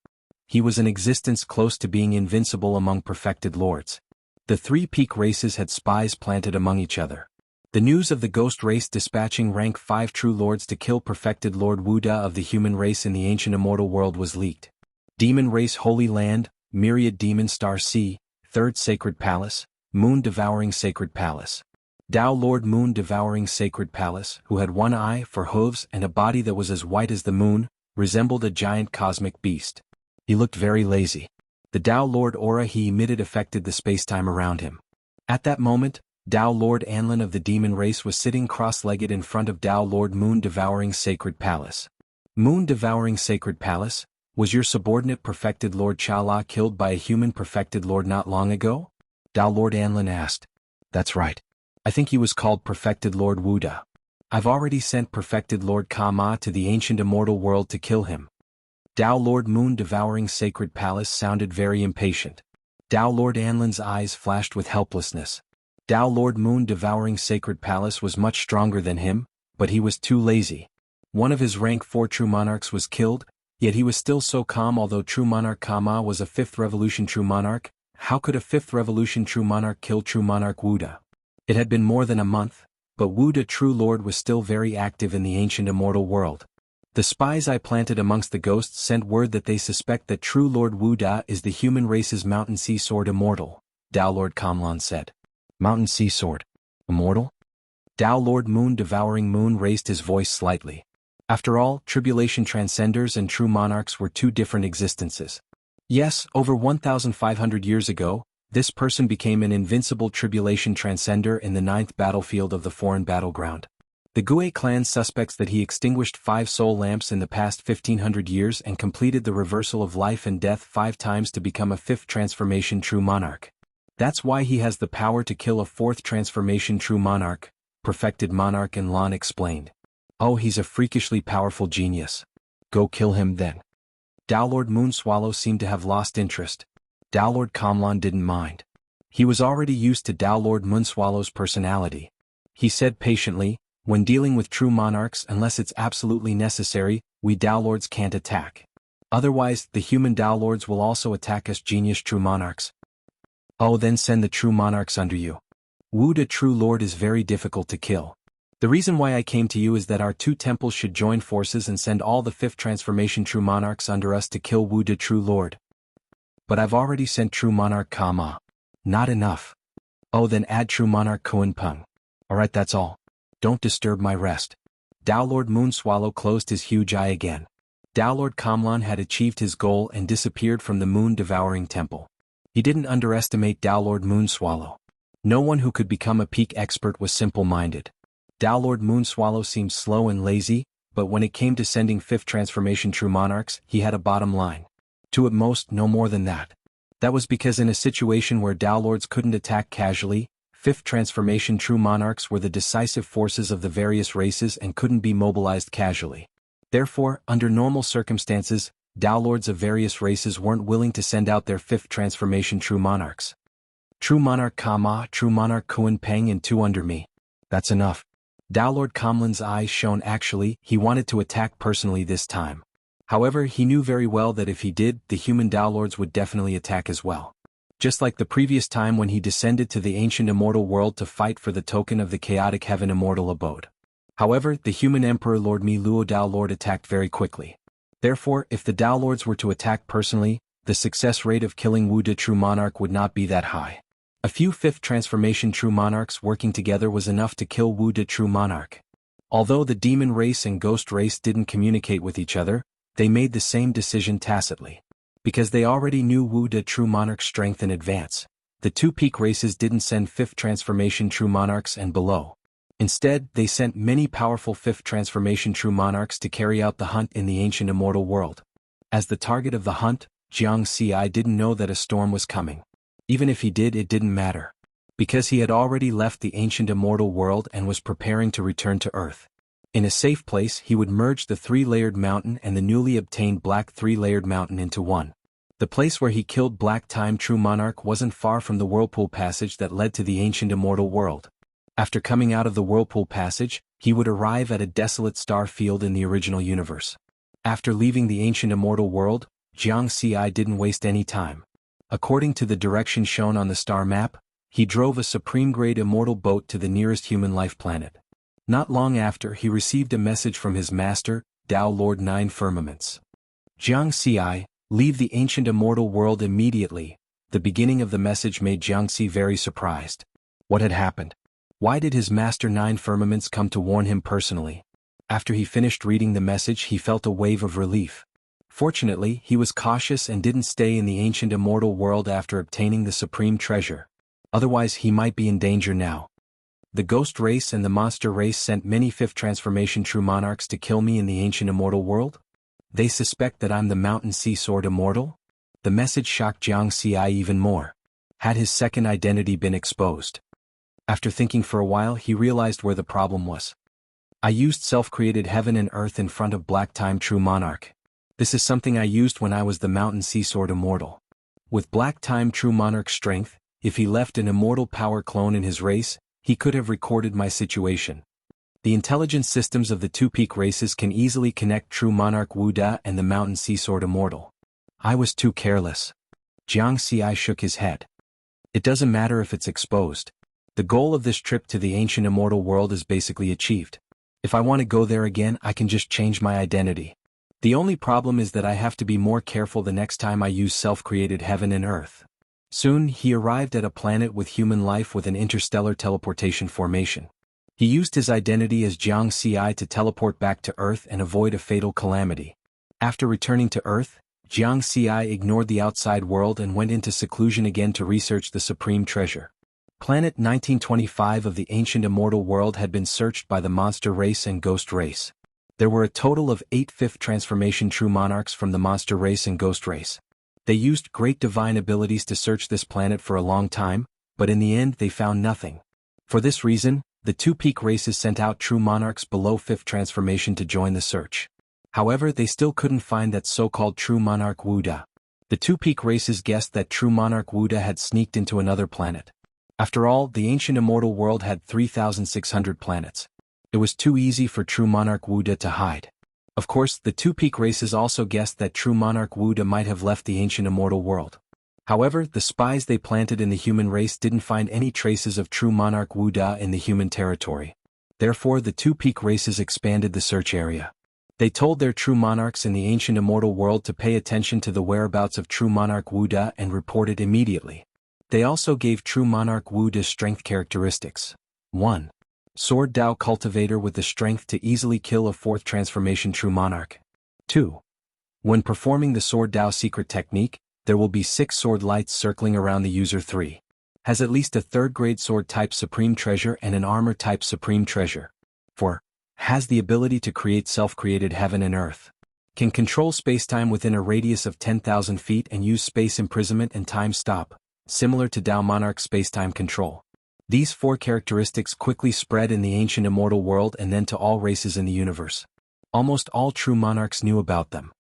He was an existence close to being invincible among perfected lords. The 3 peak races had spies planted among each other. The news of the ghost race dispatching rank 5 true lords to kill perfected Lord Wu Da of the human race in the ancient immortal world was leaked. Demon race Holy Land, Myriad Demon Star Sea, Third Sacred Palace, Moon Devouring Sacred Palace. Tao Lord Moon Devouring Sacred Palace, who had 1 eye for hooves and a body that was as white as the moon, resembled a giant cosmic beast. He looked very lazy. The Tao Lord aura he emitted affected the spacetime around him. At that moment, Tao Lord Anlin of the demon race was sitting cross-legged in front of Tao Lord Moon Devouring Sacred Palace. Moon Devouring Sacred Palace, was your subordinate perfected Lord Chala killed by a human perfected Lord not long ago? Tao Lord Anlin asked. That's right. I think he was called perfected Lord Wu Da. I've already sent perfected Lord Kama to the ancient immortal world to kill him. Tao Lord Moon Devouring Sacred Palace sounded very impatient. Tao Lord Anlin's eyes flashed with helplessness. Tao Lord Moon Devouring Sacred Palace was much stronger than him, but he was too lazy. One of his rank 4 true monarchs was killed, yet he was still so calm. Although true monarch Kama was a 5th revolution true monarch, how could a 5th revolution true monarch kill true monarch Wu Da? It had been more than a month, but Wu Da true lord was still very active in the ancient immortal world. The spies I planted amongst the ghosts sent word that they suspect that true Lord Wu Da is the human race's Mountain Sea Sword Immortal, Tao Lord Kamlan said. Mountain Sea Sword. Immortal? Tao Lord Moon Devouring Moon raised his voice slightly. After all, tribulation transcenders and true monarchs were 2 different existences. Yes, over 1,500 years ago, this person became an invincible tribulation transcender in the 9th battlefield of the foreign battleground. The Gue clan suspects that he extinguished 5 soul lamps in the past 1500 years and completed the reversal of life and death 5 times to become a 5th transformation true monarch. That's why he has the power to kill a 4th transformation true monarch, perfected monarch, and Lan explained. Oh, he's a freakishly powerful genius. Go kill him then. Downlord Moonswallow seemed to have lost interest. Downlord Kamlan didn't mind. He was already used to Downlord Moonswallow's personality. He said patiently, when dealing with true monarchs, unless it's absolutely necessary, we Downlords can't attack. Otherwise, the human Downlords will also attack us genius true monarchs. Oh, then send the true monarchs under you. Wu the true lord is very difficult to kill. The reason why I came to you is that our 2 temples should join forces and send all the 5th transformation true monarchs under us to kill Wu the true lord. But I've already sent true monarch Kama. Not enough. Oh, then add true monarch Kuan Peng. Alright, that's all. Don't disturb my rest. Downlord Moonswallow closed his huge eye again. Downlord Kamlan had achieved his goal and disappeared from the moon-devouring temple. He didn't underestimate Downlord Moonswallow. No one who could become a peak expert was simple-minded. Downlord Moonswallow seemed slow and lazy, but when it came to sending 5th transformation true monarchs, he had a bottom line. 2 at most, no more than that. That was because in a situation where Downlords couldn't attack casually, 5th transformation true monarchs were the decisive forces of the various races and couldn't be mobilized casually. Therefore, under normal circumstances, Downlords of various races weren't willing to send out their 5th transformation true monarchs. True monarch Kama, true monarch Kuan Peng, and 2 under me. That's enough. Downlord Kamlan's eyes shone. Actually, he wanted to attack personally this time. However, he knew very well that if he did, the human Downlords would definitely attack as well. Just like the previous time when he descended to the ancient immortal world to fight for the token of the chaotic heaven immortal abode. However, the human emperor Lord Mi Luo Downlord attacked very quickly. Therefore, if the Downlords were to attack personally, the success rate of killing Wu the true monarch would not be that high. A few 5th transformation true monarchs working together was enough to kill Wu the true monarch. Although the demon race and ghost race didn't communicate with each other, they made the same decision tacitly. Because they already knew Wu the true monarch's strength in advance, the 2 peak races didn't send 5th transformation true monarchs and below. Instead, they sent many powerful 5th transformation true monarchs to carry out the hunt in the ancient immortal world. As the target of the hunt, Jianghu didn't know that a storm was coming. Even if he did, it didn't matter. Because he had already left the ancient immortal world and was preparing to return to Earth. In a safe place, he would merge the 3-layered mountain and the newly obtained black 3-layered mountain into one. The place where he killed Black Time True Monarch wasn't far from the whirlpool passage that led to the ancient immortal world. After coming out of the whirlpool passage, he would arrive at a desolate star field in the original universe. After leaving the ancient immortal world, Jianghu didn't waste any time. According to the direction shown on the star map, he drove a supreme-grade immortal boat to the nearest human life planet. Not long after, he received a message from his master, Dao Lord 9 Firmaments. Jianghu, leave the ancient immortal world immediately. The beginning of the message made Jianghu very surprised. What had happened? Why did his master 9 Firmaments come to warn him personally? After he finished reading the message, he felt a wave of relief. Fortunately, he was cautious and didn't stay in the ancient immortal world after obtaining the supreme treasure. Otherwise, he might be in danger now. The ghost race and the monster race sent many 5th transformation true monarchs to kill me in the ancient immortal world? They suspect that I'm the Mountain Sea Sword Immortal? The message shocked Jianghu even more. Had his second identity been exposed? After thinking for a while, he realized where the problem was. I used self-created heaven and earth in front of Black Time True Monarch. This is something I used when I was the Mountain Sea Sword Immortal. With Black Time True Monarch's strength, if he left an immortal power clone in his race, he could have recorded my situation. The intelligence systems of the 2 peak races can easily connect True Monarch Wu Da and the Mountain Sea Sword Immortal. I was too careless. Jianghu shook his head. It doesn't matter if it's exposed. The goal of this trip to the ancient immortal world is basically achieved. If I want to go there again, I can just change my identity. The only problem is that I have to be more careful the next time I use self-created heaven and earth. Soon, he arrived at a planet with human life with an interstellar teleportation formation. He used his identity as Jianghu to teleport back to Earth and avoid a fatal calamity. After returning to Earth, Jianghu ignored the outside world and went into seclusion again to research the supreme treasure. Planet 1925 of the ancient immortal world had been searched by the monster race and ghost race. There were a total of 8 fifth transformation true monarchs from the monster race and ghost race. They used great divine abilities to search this planet for a long time, but in the end they found nothing. For this reason, the two peak races sent out true monarchs below 5th transformation to join the search. However, they still couldn't find that so-called true monarch Wuda. The two peak races guessed that true monarch Wuda had sneaked into another planet. After all, the ancient immortal world had 3,600 planets. It was too easy for true monarch Wuda to hide. Of course, the two peak races also guessed that true monarch Wuda might have left the ancient immortal world. However, the spies they planted in the human race didn't find any traces of true monarch Wuda in the human territory. Therefore, the two peak races expanded the search area. They told their true monarchs in the ancient immortal world to pay attention to the whereabouts of true monarch Wuda and report it immediately. They also gave true monarch Wuda strength characteristics. 1. Sword Dao cultivator with the strength to easily kill a 4th transformation true monarch. 2. When performing the Sword Dao secret technique, there will be 6 sword lights circling around the user. 3. Has at least a 3rd grade sword type supreme treasure and an armor type supreme treasure. 4. Has the ability to create self-created heaven and earth. Can control spacetime within a radius of 10,000 feet and use space imprisonment and time stop, similar to Dao Monarch spacetime control. These 4 characteristics quickly spread in the ancient immortal world and then to all races in the universe. Almost all true monarchs knew about them.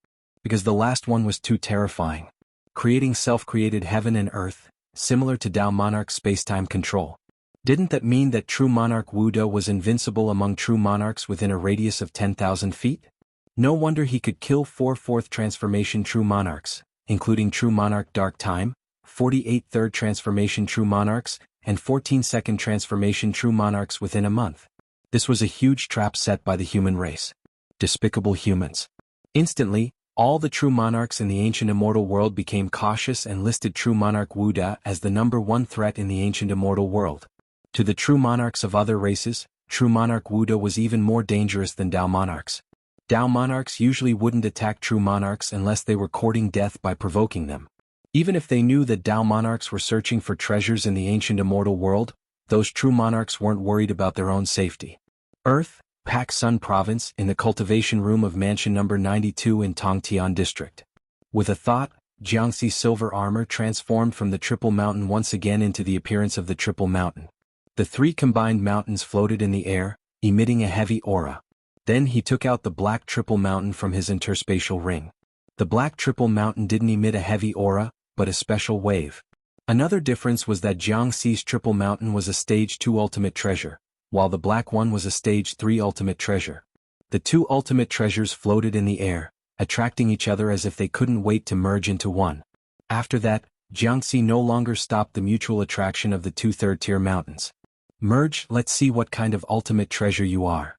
Because the last one was too terrifying. Creating self-created heaven and earth, similar to Dao Monarch spacetime control. Didn't that mean that true monarch Wuda was invincible among true monarchs within a radius of 10,000 feet? No wonder he could kill 4 4th transformation true monarchs, including true monarch Dark Time, 48 3rd transformation true monarchs, and 14 2nd transformation true monarchs within a month. This was a huge trap set by the human race. Despicable humans. Instantly, all the true monarchs in the ancient immortal world became cautious and listed true monarch Wuda as the number 1 threat in the ancient immortal world. To the true monarchs of other races, true monarch Wuda was even more dangerous than Dao monarchs. Dao monarchs usually wouldn't attack true monarchs unless they were courting death by provoking them. Even if they knew that Dao monarchs were searching for treasures in the ancient immortal world, those true monarchs weren't worried about their own safety. Earth, Pak Sun Province, in the cultivation room of mansion number 92 in Tongtian District. With a thought, Jiangxi's silver armor transformed from the Triple Mountain once again into the appearance of the Triple Mountain. The 3 combined mountains floated in the air, emitting a heavy aura. Then he took out the black Triple Mountain from his interspatial ring. The black Triple Mountain didn't emit a heavy aura, but a special wave. Another difference was that Jiangxi's Triple Mountain was a Stage 2 ultimate treasure, while the black one was a Stage 3 ultimate treasure. The 2 ultimate treasures floated in the air, attracting each other as if they couldn't wait to merge into one. After that, Jiangxi no longer stopped the mutual attraction of the 2 third-tier mountains. Merge, let's see what kind of ultimate treasure you are.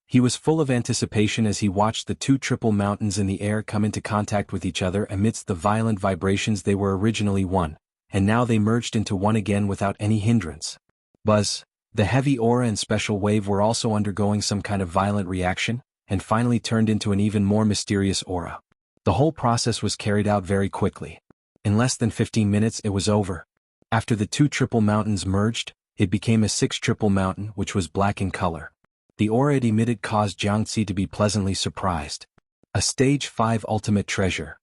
He was full of anticipation as he watched the 2 triple mountains in the air come into contact with each other amidst the violent vibrations. They were originally one, and now they merged into one again without any hindrance. Buzz. The heavy aura and special wave were also undergoing some kind of violent reaction, and finally turned into an even more mysterious aura. The whole process was carried out very quickly. In less than 15 minutes it was over. After the 2 triple mountains merged, it became a 6th triple mountain which was black in color. The aura it emitted caused Jiangxi to be pleasantly surprised. A Stage 5 ultimate treasure.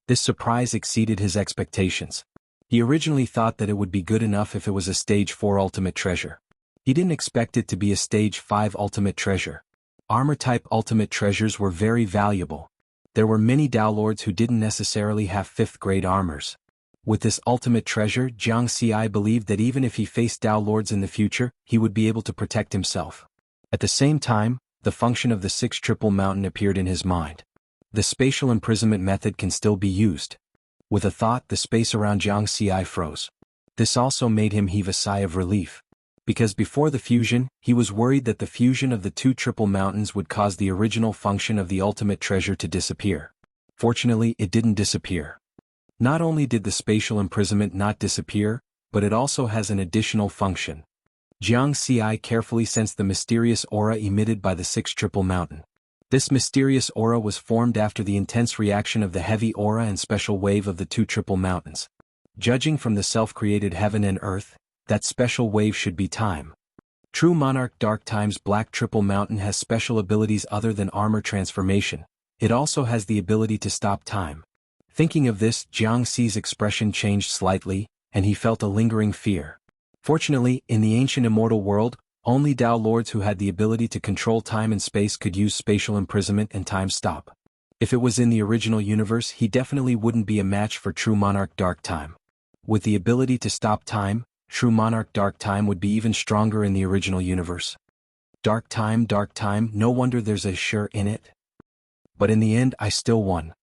This surprise exceeded his expectations. He originally thought that it would be good enough if it was a Stage 4 ultimate treasure. He didn't expect it to be a Stage 5 ultimate treasure. Armor-type ultimate treasures were very valuable. There were many Dao Lords who didn't necessarily have 5th-grade armors. With this ultimate treasure, Jiang Xi believed that even if he faced Dao Lords in the future, he would be able to protect himself. At the same time, the function of the 6th triple mountain appeared in his mind. The spatial imprisonment method can still be used. With a thought, the space around Jiang Xi froze. This also made him heave a sigh of relief. Because before the fusion, he was worried that the fusion of the 2 triple mountains would cause the original function of the ultimate treasure to disappear. Fortunately, it didn't disappear. Not only did the spatial imprisonment not disappear, but it also has an additional function. Jiang Xi carefully sensed the mysterious aura emitted by the 6th triple mountain. This mysterious aura was formed after the intense reaction of the heavy aura and special wave of the 2 triple mountains. Judging from the self-created heaven and earth, that special wave should be time. True Monarch Dark Time's Black Triple Mountain has special abilities other than armor transformation. It also has the ability to stop time. Thinking of this, Jianghu's expression changed slightly, and he felt a lingering fear. Fortunately, in the ancient immortal world, only Tao Lords who had the ability to control time and space could use spatial imprisonment and time stop. If it was in the original universe, he definitely wouldn't be a match for True Monarch Dark Time. With the ability to stop time, True Monarch Dark Time would be even stronger in the original universe. Dark Time, no wonder there's a sure in it. But in the end I still won.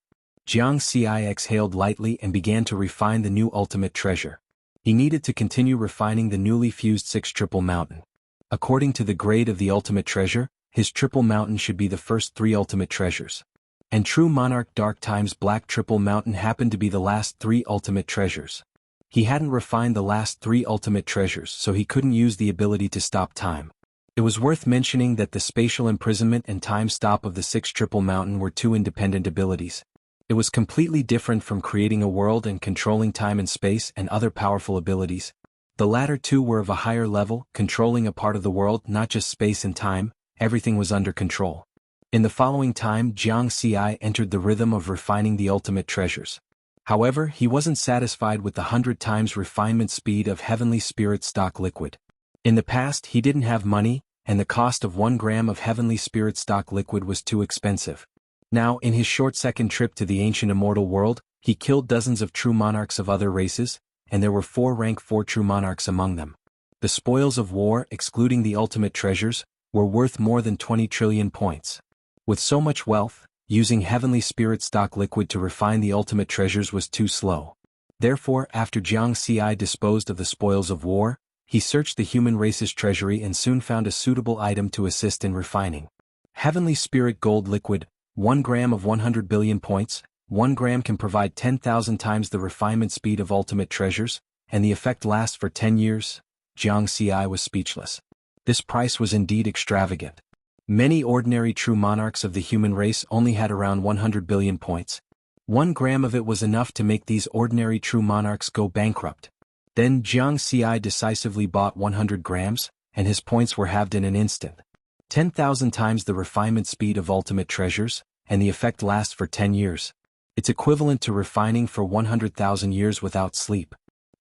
Jianghu exhaled lightly and began to refine the new ultimate treasure. He needed to continue refining the newly fused 6 Triple Mountain. According to the grade of the ultimate treasure, his Triple Mountain should be the first 3 ultimate treasures. And True Monarch Dark Time's Black Triple Mountain happened to be the last 3 ultimate treasures. He hadn't refined the last 3 ultimate treasures, so he couldn't use the ability to stop time. It was worth mentioning that the spatial imprisonment and time stop of the 6 Triple Mountain were 2 independent abilities. It was completely different from creating a world and controlling time and space and other powerful abilities. The latter 2 were of a higher level, controlling a part of the world, not just space and time. Everything was under control. In the following time, Jianghu entered the rhythm of refining the ultimate treasures. However, he wasn't satisfied with the 100 times refinement speed of Heavenly Spirit stock liquid. In the past, he didn't have money, and the cost of 1 gram of Heavenly Spirit stock liquid was too expensive. Now, in his short second trip to the ancient immortal world, he killed dozens of true monarchs of other races, and there were 4 rank 4 true monarchs among them. The spoils of war, excluding the ultimate treasures, were worth more than 20 trillion points. With so much wealth, using Heavenly Spirit stock liquid to refine the ultimate treasures was too slow. Therefore, after Jianghu disposed of the spoils of war, he searched the human race's treasury and soon found a suitable item to assist in refining. Heavenly Spirit Gold Liquid, 1 gram of 100 billion points. 1 gram can provide 10,000 times the refinement speed of ultimate treasures, and the effect lasts for 10 years. Jianghu was speechless. This price was indeed extravagant. Many ordinary true monarchs of the human race only had around 100 billion points. 1 gram of it was enough to make these ordinary true monarchs go bankrupt. Then Jianghu decisively bought 100 grams, and his points were halved in an instant. 10,000 times the refinement speed of ultimate treasures, and the effect lasts for 10 years. It's equivalent to refining for 100,000 years without sleep.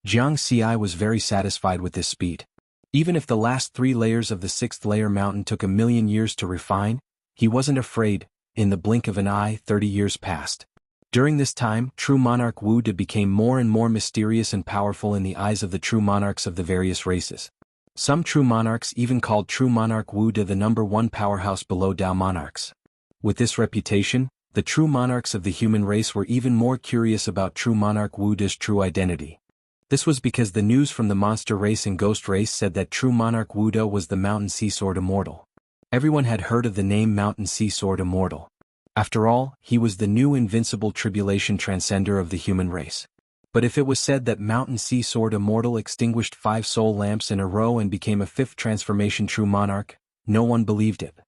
Jianghu was very satisfied with this speed. Even if the last 3 layers of the 6th layer mountain took 1,000,000 years to refine, he wasn't afraid. In the blink of an eye, 30 years passed. During this time, True Monarch Wuxia became more and more mysterious and powerful in the eyes of the true monarchs of the various races. Some true monarchs even called True Monarch Wuxia the #1 powerhouse below Dao monarchs. With this reputation, the true monarchs of the human race were even more curious about True Monarch Wuxia's true identity. This was because the news from the monster race and ghost race said that True Monarch Wuxia was the Mountain Sea Sword Immortal. Everyone had heard of the name Mountain Sea Sword Immortal. After all, he was the new invincible tribulation transcender of the human race. But if it was said that Mountain Sea Sword Immortal extinguished 5 soul lamps in a row and became a 5th transformation true monarch, no one believed it.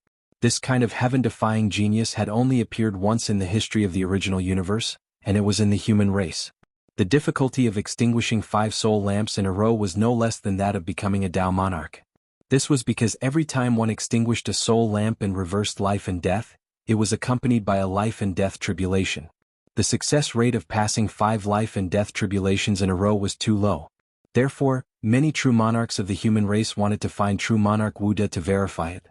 This kind of heaven-defying genius had only appeared once in the history of the original universe, and it was in the human race. The difficulty of extinguishing 5 soul lamps in a row was no less than that of becoming a Dao monarch. This was because every time one extinguished a soul lamp and reversed life and death, it was accompanied by a life and death tribulation. The success rate of passing 5 life and death tribulations in a row was too low. Therefore, many true monarchs of the human race wanted to find True Monarch Wuxia to verify it.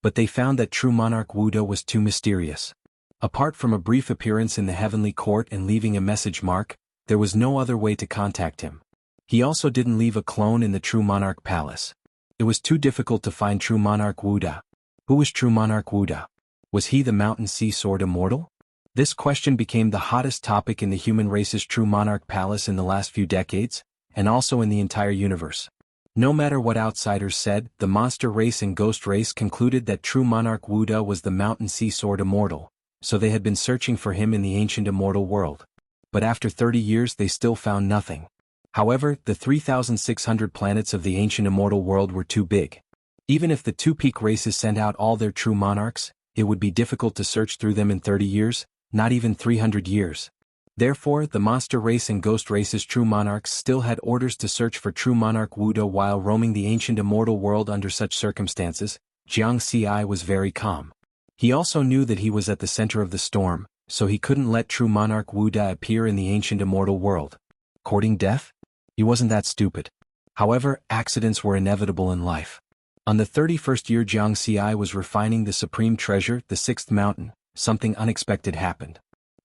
But they found that True Monarch Wuxia was too mysterious. Apart from a brief appearance in the heavenly court and leaving a message mark, there was no other way to contact him. He also didn't leave a clone in the True Monarch Palace. It was too difficult to find True Monarch Wuxia. Who was True Monarch Wuxia? Was he the Mountain Sea Sword Immortal? This question became the hottest topic in the human race's True Monarch Palace in the last few decades, and also in the entire universe. No matter what outsiders said, the monster race and ghost race concluded that True Monarch Wuxia was the Mountain Sea Sword Immortal, so they had been searching for him in the ancient immortal world. But after 30 years they still found nothing. However, the 3,600 planets of the ancient immortal world were too big. Even if the 2 peak races sent out all their true monarchs, it would be difficult to search through them in 30 years, not even 300 years. Therefore, the monster race and ghost race's true monarchs still had orders to search for true monarch Wuda while roaming the ancient immortal world. Under such circumstances, Jianghu was very calm. He also knew that he was at the center of the storm, so he couldn't let true monarch Wuda appear in the ancient immortal world. Courting death? He wasn't that stupid. However, accidents were inevitable in life. On the 31st year Jianghu was refining the supreme treasure, the sixth mountain, something unexpected happened.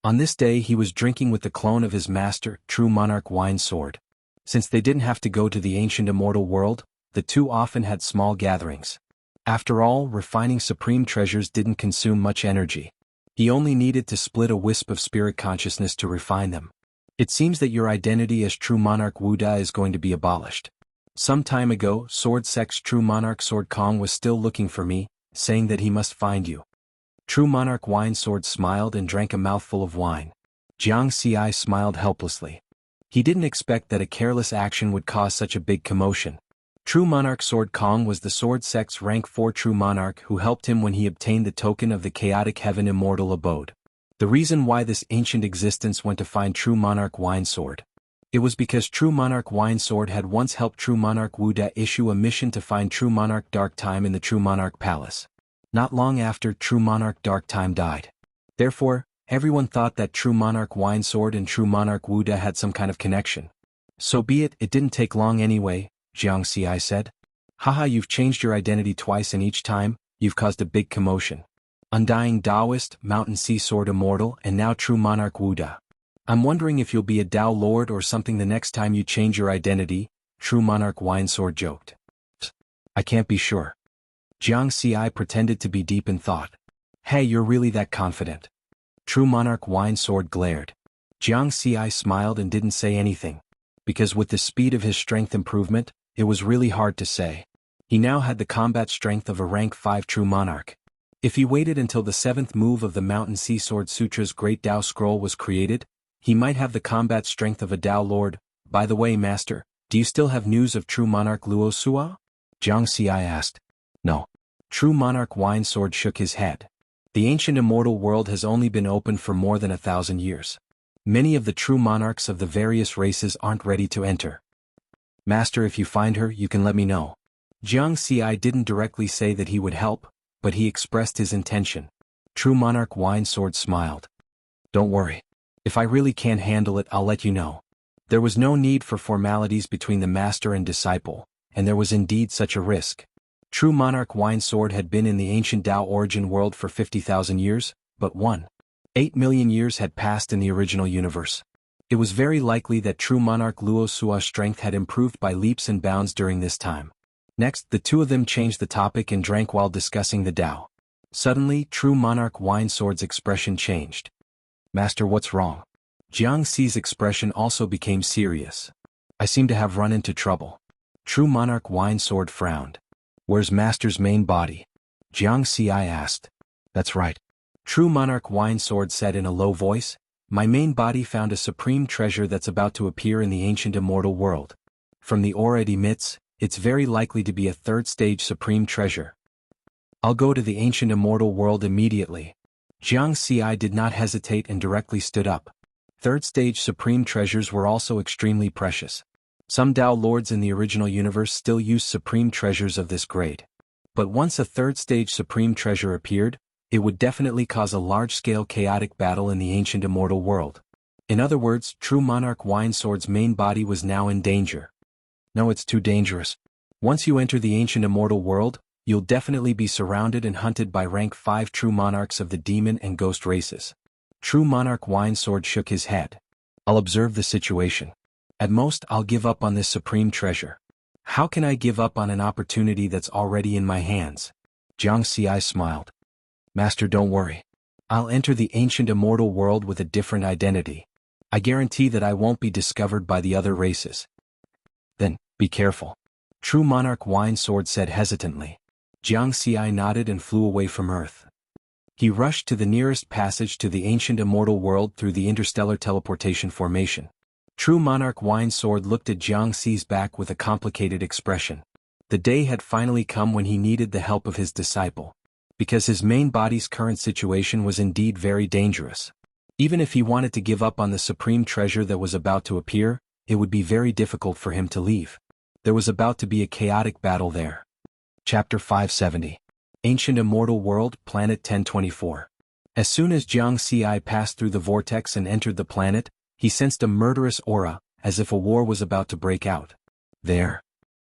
On this day he was drinking with the clone of his master, true monarch Wine Sword. Since they didn't have to go to the ancient immortal world, the two often had small gatherings. After all, refining supreme treasures didn't consume much energy. He only needed to split a wisp of spirit consciousness to refine them. It seems that your identity as true monarch Wuda is going to be abolished. Some time ago, Sword Sect's true monarch Sword Kong was still looking for me, saying that he must find you. True monarch Wine Sword smiled and drank a mouthful of wine. Jianghu smiled helplessly. He didn't expect that a careless action would cause such a big commotion. True monarch Sword Kong was the Sword Sect's rank 4 true monarch who helped him when he obtained the token of the chaotic heaven immortal abode. The reason why this ancient existence went to find true monarch Wine Sword. It was because true monarch Wine Sword had once helped true monarch Wuda issue a mission to find true monarch Dark Time in the true monarch palace. Not long after, true monarch Dark Time died. Therefore, everyone thought that true monarch Wine Sword and true monarch Wuda had some kind of connection. So be it, it didn't take long anyway, Jianghu said. Haha, you've changed your identity twice and each time, you've caused a big commotion. Undying Taoist, Mountain Sea Sword Immortal, and now true monarch Wuda. I'm wondering if you'll be a Tao Lord or something the next time you change your identity, true monarch Wine Sword joked. I can't be sure. Jianghu pretended to be deep in thought. Hey, you're really that confident? True monarch Wine Sword glared. Jianghu smiled and didn't say anything. Because with the speed of his strength improvement, it was really hard to say. He now had the combat strength of a rank 5 true monarch. If he waited until the 7th move of the Mountain Sea Sword Sutra's Great Tao Scroll was created, he might have the combat strength of a Tao Lord. By the way, Master, do you still have news of true monarch Luo Sua? Jianghu asked. No. True monarch Wine Sword shook his head. The ancient immortal world has only been open for more than 1,000 years. Many of the true monarchs of the various races aren't ready to enter. Master, if you find her, you can let me know. Jianghu didn't directly say that he would help, but he expressed his intention. True monarch Wine Sword smiled. Don't worry. If I really can't handle it, I'll let you know. There was no need for formalities between the master and disciple, and there was indeed such a risk. True monarch Wine Sword had been in the ancient Tao origin world for 50,000 years, but 8 million years had passed in the original universe. It was very likely that true monarch Luo Sua's strength had improved by leaps and bounds during this time. Next, the two of them changed the topic and drank while discussing the Tao. Suddenly, true monarch Wine Sword's expression changed. Master, what's wrong? Jianghu's expression also became serious. I seem to have run into trouble. True monarch Wine Sword frowned. Where's Master's main body? Jianghu asked. That's right. True monarch Wine Sword said in a low voice, my main body found a supreme treasure that's about to appear in the ancient immortal world. From the aura it emits, it's very likely to be a third-stage supreme treasure. I'll go to the ancient immortal world immediately. Jianghu did not hesitate and directly stood up. Third-stage supreme treasures were also extremely precious. Some Tao Lords in the original universe still used supreme treasures of this grade. But once a third-stage supreme treasure appeared, it would definitely cause a large-scale chaotic battle in the ancient immortal world. In other words, true monarch Wine Sword's main body was now in danger. No, it's too dangerous. Once you enter the ancient immortal world, you'll definitely be surrounded and hunted by rank 5 true monarchs of the demon and ghost races. True monarch Wine Sword shook his head. I'll observe the situation. At most, I'll give up on this supreme treasure. How can I give up on an opportunity that's already in my hands? Jianghu smiled. Master, don't worry. I'll enter the ancient immortal world with a different identity. I guarantee that I won't be discovered by the other races. Then, be careful. True monarch Wine Sword said hesitantly. Jianghu nodded and flew away from Earth. He rushed to the nearest passage to the ancient immortal world through the interstellar teleportation formation. True monarch Wine Sword looked at Jianghu's back with a complicated expression. The day had finally come when he needed the help of his disciple. Because his main body's current situation was indeed very dangerous. Even if he wanted to give up on the supreme treasure that was about to appear, it would be very difficult for him to leave. There was about to be a chaotic battle there. Chapter 570. Ancient Immortal World, Planet 1024. As soon as Jianghu passed through the vortex and entered the planet, he sensed a murderous aura, as if a war was about to break out. There.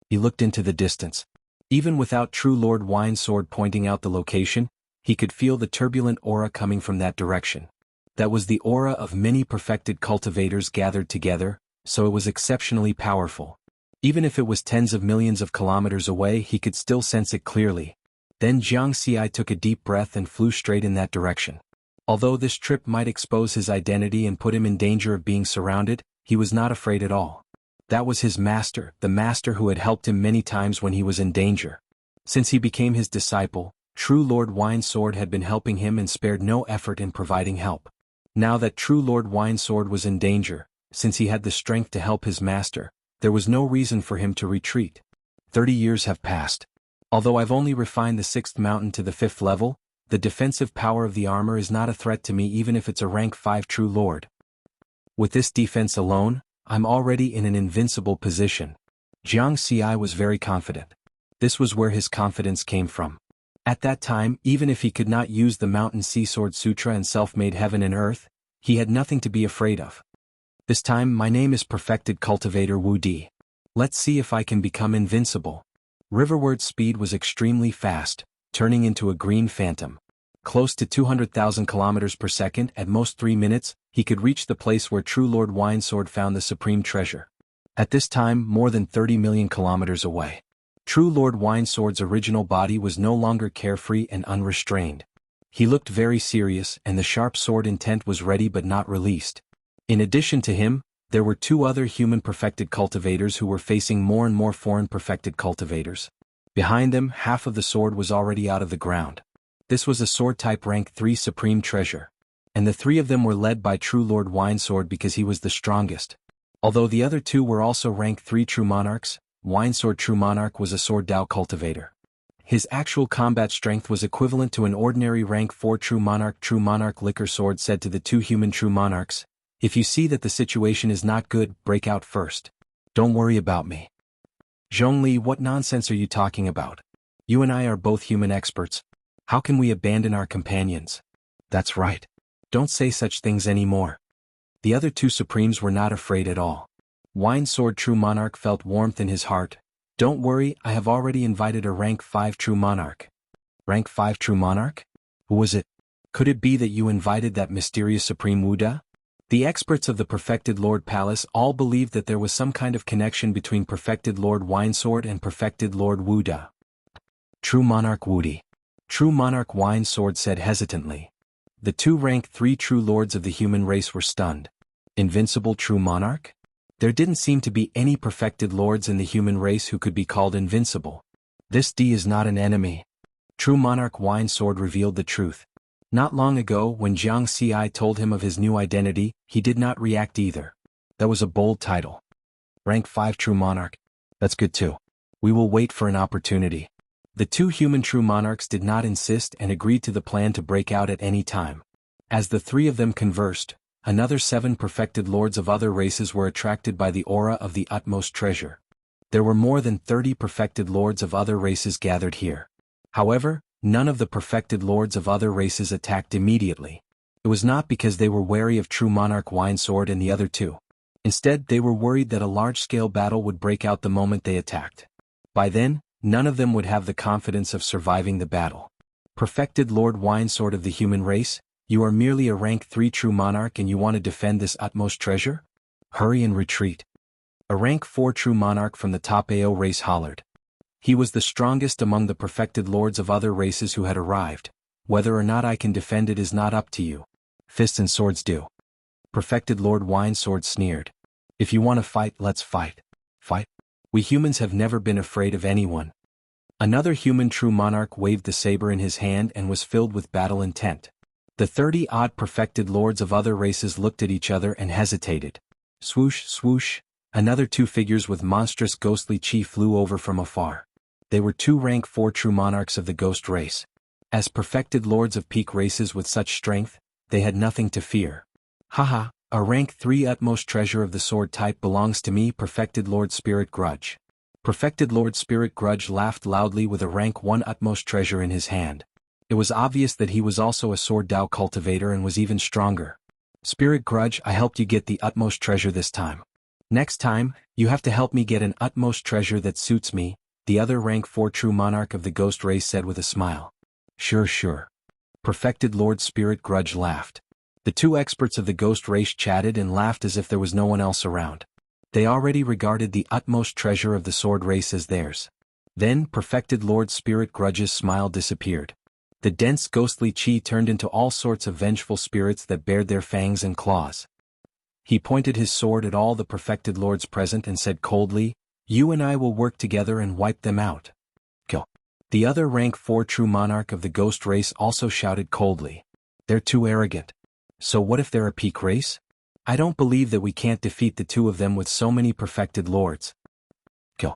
He looked into the distance. Even without True Lord Winesword pointing out the location, he could feel the turbulent aura coming from that direction. That was the aura of many perfected cultivators gathered together, so it was exceptionally powerful. Even if it was tens of millions of kilometers away, he could still sense it clearly. Then Jianghu took a deep breath and flew straight in that direction. Although this trip might expose his identity and put him in danger of being surrounded, he was not afraid at all. That was his master, the master who had helped him many times when he was in danger. Since he became his disciple, True Lord Winesword had been helping him and spared no effort in providing help. Now that True Lord Winesword was in danger, since he had the strength to help his master, there was no reason for him to retreat. 30 years have passed. Although I've only refined the 6th mountain to the 5th level, the defensive power of the armor is not a threat to me even if it's a rank 5 True Lord. With this defense alone, I'm already in an invincible position. Jianghu was very confident. This was where his confidence came from. At that time, even if he could not use the Mountain Sea Sword Sutra and self-made heaven and earth, he had nothing to be afraid of. This time my name is Perfected Cultivator Wu Di. Let's see if I can become invincible. Riverward's speed was extremely fast, turning into a green phantom. Close to 200,000 kilometers per second, at most 3 minutes, he could reach the place where True Lord Winesword found the supreme treasure. At this time, more than 30 million kilometers away. True Lord Winesword's original body was no longer carefree and unrestrained. He looked very serious, and the sharp sword intent was ready but not released. In addition to him, there were 2 other human perfected cultivators who were facing more and more foreign perfected cultivators. Behind them, half of the sword was already out of the ground. This was a sword-type rank 3 supreme treasure. And the 3 of them were led by True Lord Winesword because he was the strongest. Although the other 2 were also rank 3 true monarchs, Winesword True Monarch was a sword Dao cultivator. His actual combat strength was equivalent to an ordinary rank 4 True Monarch. True Monarch Liquor Sword said to the 2 human True Monarchs, "If you see that the situation is not good, break out first. Don't worry about me." Zhongli, what nonsense are you talking about? You and I are both human experts. How can we abandon our companions? That's right. Don't say such things anymore. The other 2 supremes were not afraid at all. Winesword True Monarch felt warmth in his heart. Don't worry, I have already invited a rank 5 True Monarch. Rank 5 True Monarch? Who was it? Could it be that you invited that mysterious Supreme Wuda? The experts of the Perfected Lord Palace all believed that there was some kind of connection between Perfected Lord Winesword and Perfected Lord Wuda. True Monarch Wudi. True Monarch Winesword said hesitantly. The 2 rank 3 true lords of the human race were stunned. Invincible True Monarch? There didn't seem to be any perfected lords in the human race who could be called invincible. This D is not an enemy. True Monarch Winesword revealed the truth. Not long ago, when Jianghu told him of his new identity, he did not react either. That was a bold title. Rank 5 True Monarch. That's good too. We will wait for an opportunity. The 2 human True Monarchs did not insist and agreed to the plan to break out at any time. As the 3 of them conversed, another 7 perfected lords of other races were attracted by the aura of the utmost treasure. There were more than 30 perfected lords of other races gathered here. However, none of the perfected lords of other races attacked immediately. It was not because they were wary of True Monarch Winesword and the other 2. Instead, they were worried that a large-scale battle would break out the moment they attacked. By then, none of them would have the confidence of surviving the battle. Perfected Lord Winesword of the human race, you are merely a rank 3 True Monarch and you want to defend this utmost treasure? Hurry and retreat. A rank 4 True Monarch from the top AO race hollered. He was the strongest among the perfected lords of other races who had arrived. Whether or not I can defend it is not up to you. Fists and swords do. Perfected Lord Winesword sneered. If you want to fight, let's fight. Fight? We humans have never been afraid of anyone. Another human True Monarch waved the saber in his hand and was filled with battle intent. The 30-odd perfected lords of other races looked at each other and hesitated. Swoosh, swoosh, another 2 figures with monstrous ghostly chi flew over from afar. They were 2 rank 4 True Monarchs of the ghost race. As perfected lords of peak races with such strength, they had nothing to fear. Haha, a rank 3 utmost treasure of the sword type belongs to me, Perfected Lord Spirit Grudge. Perfected Lord Spirit Grudge laughed loudly with a rank 1 utmost treasure in his hand. It was obvious that he was also a sword Dao cultivator and was even stronger. Spirit Grudge, I helped you get the utmost treasure this time. Next time, you have to help me get an utmost treasure that suits me, the other rank 4 true monarch of the ghost race said with a smile. Sure. Perfected Lord Spirit Grudge laughed. The two experts of the ghost race chatted and laughed as if there was no one else around. They already regarded the utmost treasure of the sword race as theirs. Then Perfected Lord Spirit Grudge's smile disappeared. The dense ghostly chi turned into all sorts of vengeful spirits that bared their fangs and claws. He pointed his sword at all the Perfected Lords present and said coldly, "You and I will work together and wipe them out." Kill. The other rank 4 true monarch of the ghost race also shouted coldly. They're too arrogant. So what if they're a peak race? I don't believe that we can't defeat the two of them with so many Perfected Lords. Kill.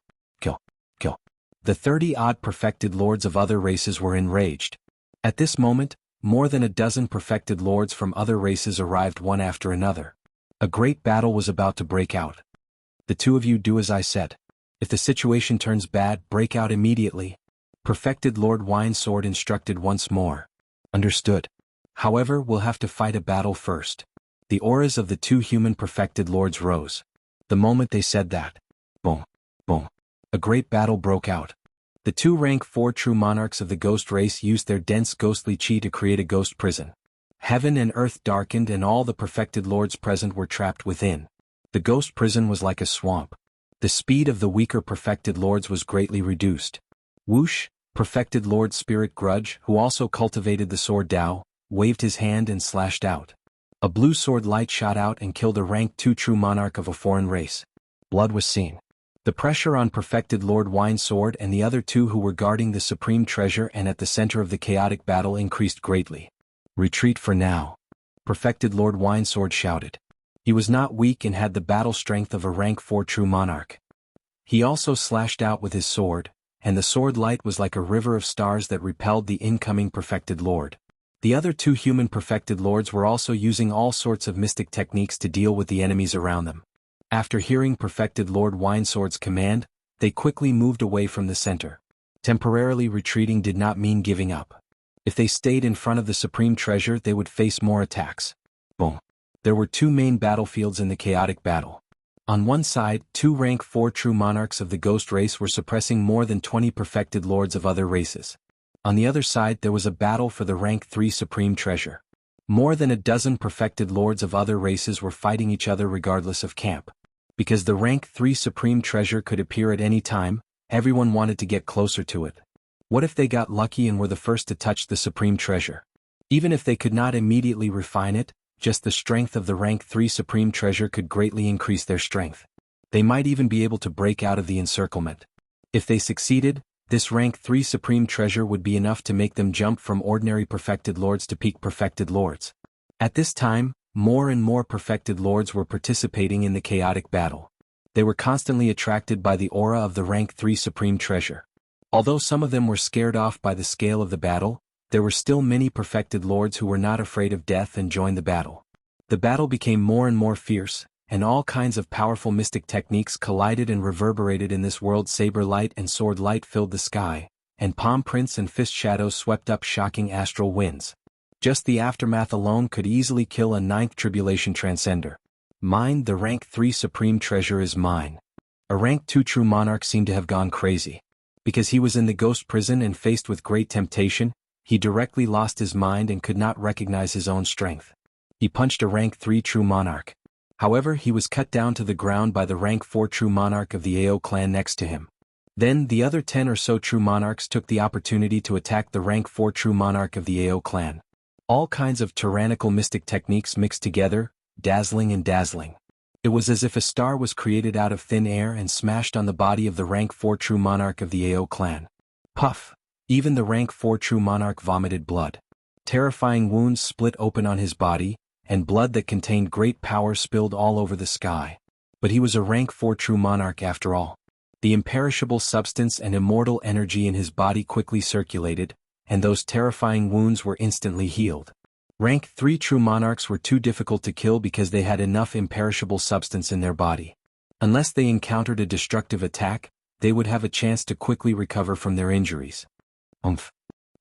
The 30-odd Perfected Lords of other races were enraged. At this moment, more than a dozen Perfected Lords from other races arrived one after another. A great battle was about to break out. The two of you do as I said. If the situation turns bad, break out immediately. Perfected Lord Winesword instructed once more. Understood. However, we'll have to fight a battle first. The auras of the two human Perfected Lords rose. The moment they said that, boom, a great battle broke out. The two rank 4 true monarchs of the ghost race used their dense ghostly chi to create a ghost prison. Heaven and earth darkened and all the Perfected Lords present were trapped within. The ghost prison was like a swamp. The speed of the weaker Perfected Lords was greatly reduced. Whoosh, Perfected Lord Spirit Grudge, who also cultivated the sword Dao, waved his hand and slashed out. A blue sword light shot out and killed a rank 2 true monarch of a foreign race. Blood was seen. The pressure on Perfected Lord Winesword and the other two who were guarding the supreme treasure and at the center of the chaotic battle increased greatly. Retreat for now. Perfected Lord Winesword shouted. He was not weak and had the battle strength of a rank 4 true monarch. He also slashed out with his sword, and the sword light was like a river of stars that repelled the incoming Perfected Lord. The other two human Perfected Lords were also using all sorts of mystic techniques to deal with the enemies around them. After hearing Perfected Lord Winesword's command, they quickly moved away from the center. Temporarily retreating did not mean giving up. If they stayed in front of the supreme treasure, they would face more attacks. Boom. There were two main battlefields in the chaotic battle. On one side, two rank 4 true monarchs of the ghost race were suppressing more than 20 Perfected Lords of other races. On the other side there was a battle for the rank 3 supreme treasure. More than a dozen Perfected Lords of other races were fighting each other regardless of camp. Because the rank 3 supreme treasure could appear at any time, everyone wanted to get closer to it. What if they got lucky and were the first to touch the supreme treasure? Even if they could not immediately refine it, just the strength of the rank 3 supreme treasure could greatly increase their strength. They might even be able to break out of the encirclement. If they succeeded, this rank 3 supreme treasure would be enough to make them jump from ordinary Perfected Lords to peak Perfected Lords. At this time, more and more Perfected Lords were participating in the chaotic battle. They were constantly attracted by the aura of the rank 3 supreme treasure. Although some of them were scared off by the scale of the battle, there were still many Perfected Lords who were not afraid of death and joined the battle. The battle became more and more fierce, and all kinds of powerful mystic techniques collided and reverberated in this world. Saber light and sword light filled the sky, and palm prints and fist shadows swept up shocking astral winds. Just the aftermath alone could easily kill a 9th tribulation transcender. Mine, the rank 3 supreme treasure is mine. A rank 2 true monarch seemed to have gone crazy. Because he was in the ghost prison and faced with great temptation, he directly lost his mind and could not recognize his own strength. He punched a rank 3 true monarch. However, he was cut down to the ground by the rank 4 true monarch of the AO clan next to him. Then the other 10 or so true monarchs took the opportunity to attack the rank 4 true monarch of the AO clan. All kinds of tyrannical mystic techniques mixed together, dazzling and dazzling. It was as if a star was created out of thin air and smashed on the body of the rank 4 true monarch of the AO clan. Puff! Even the rank 4 true monarch vomited blood. Terrifying wounds split open on his body, and blood that contained great power spilled all over the sky. But he was a rank 4 true monarch after all. The imperishable substance and immortal energy in his body quickly circulated, and those terrifying wounds were instantly healed. Rank 3 true monarchs were too difficult to kill because they had enough imperishable substance in their body. Unless they encountered a destructive attack, they would have a chance to quickly recover from their injuries. Oomph.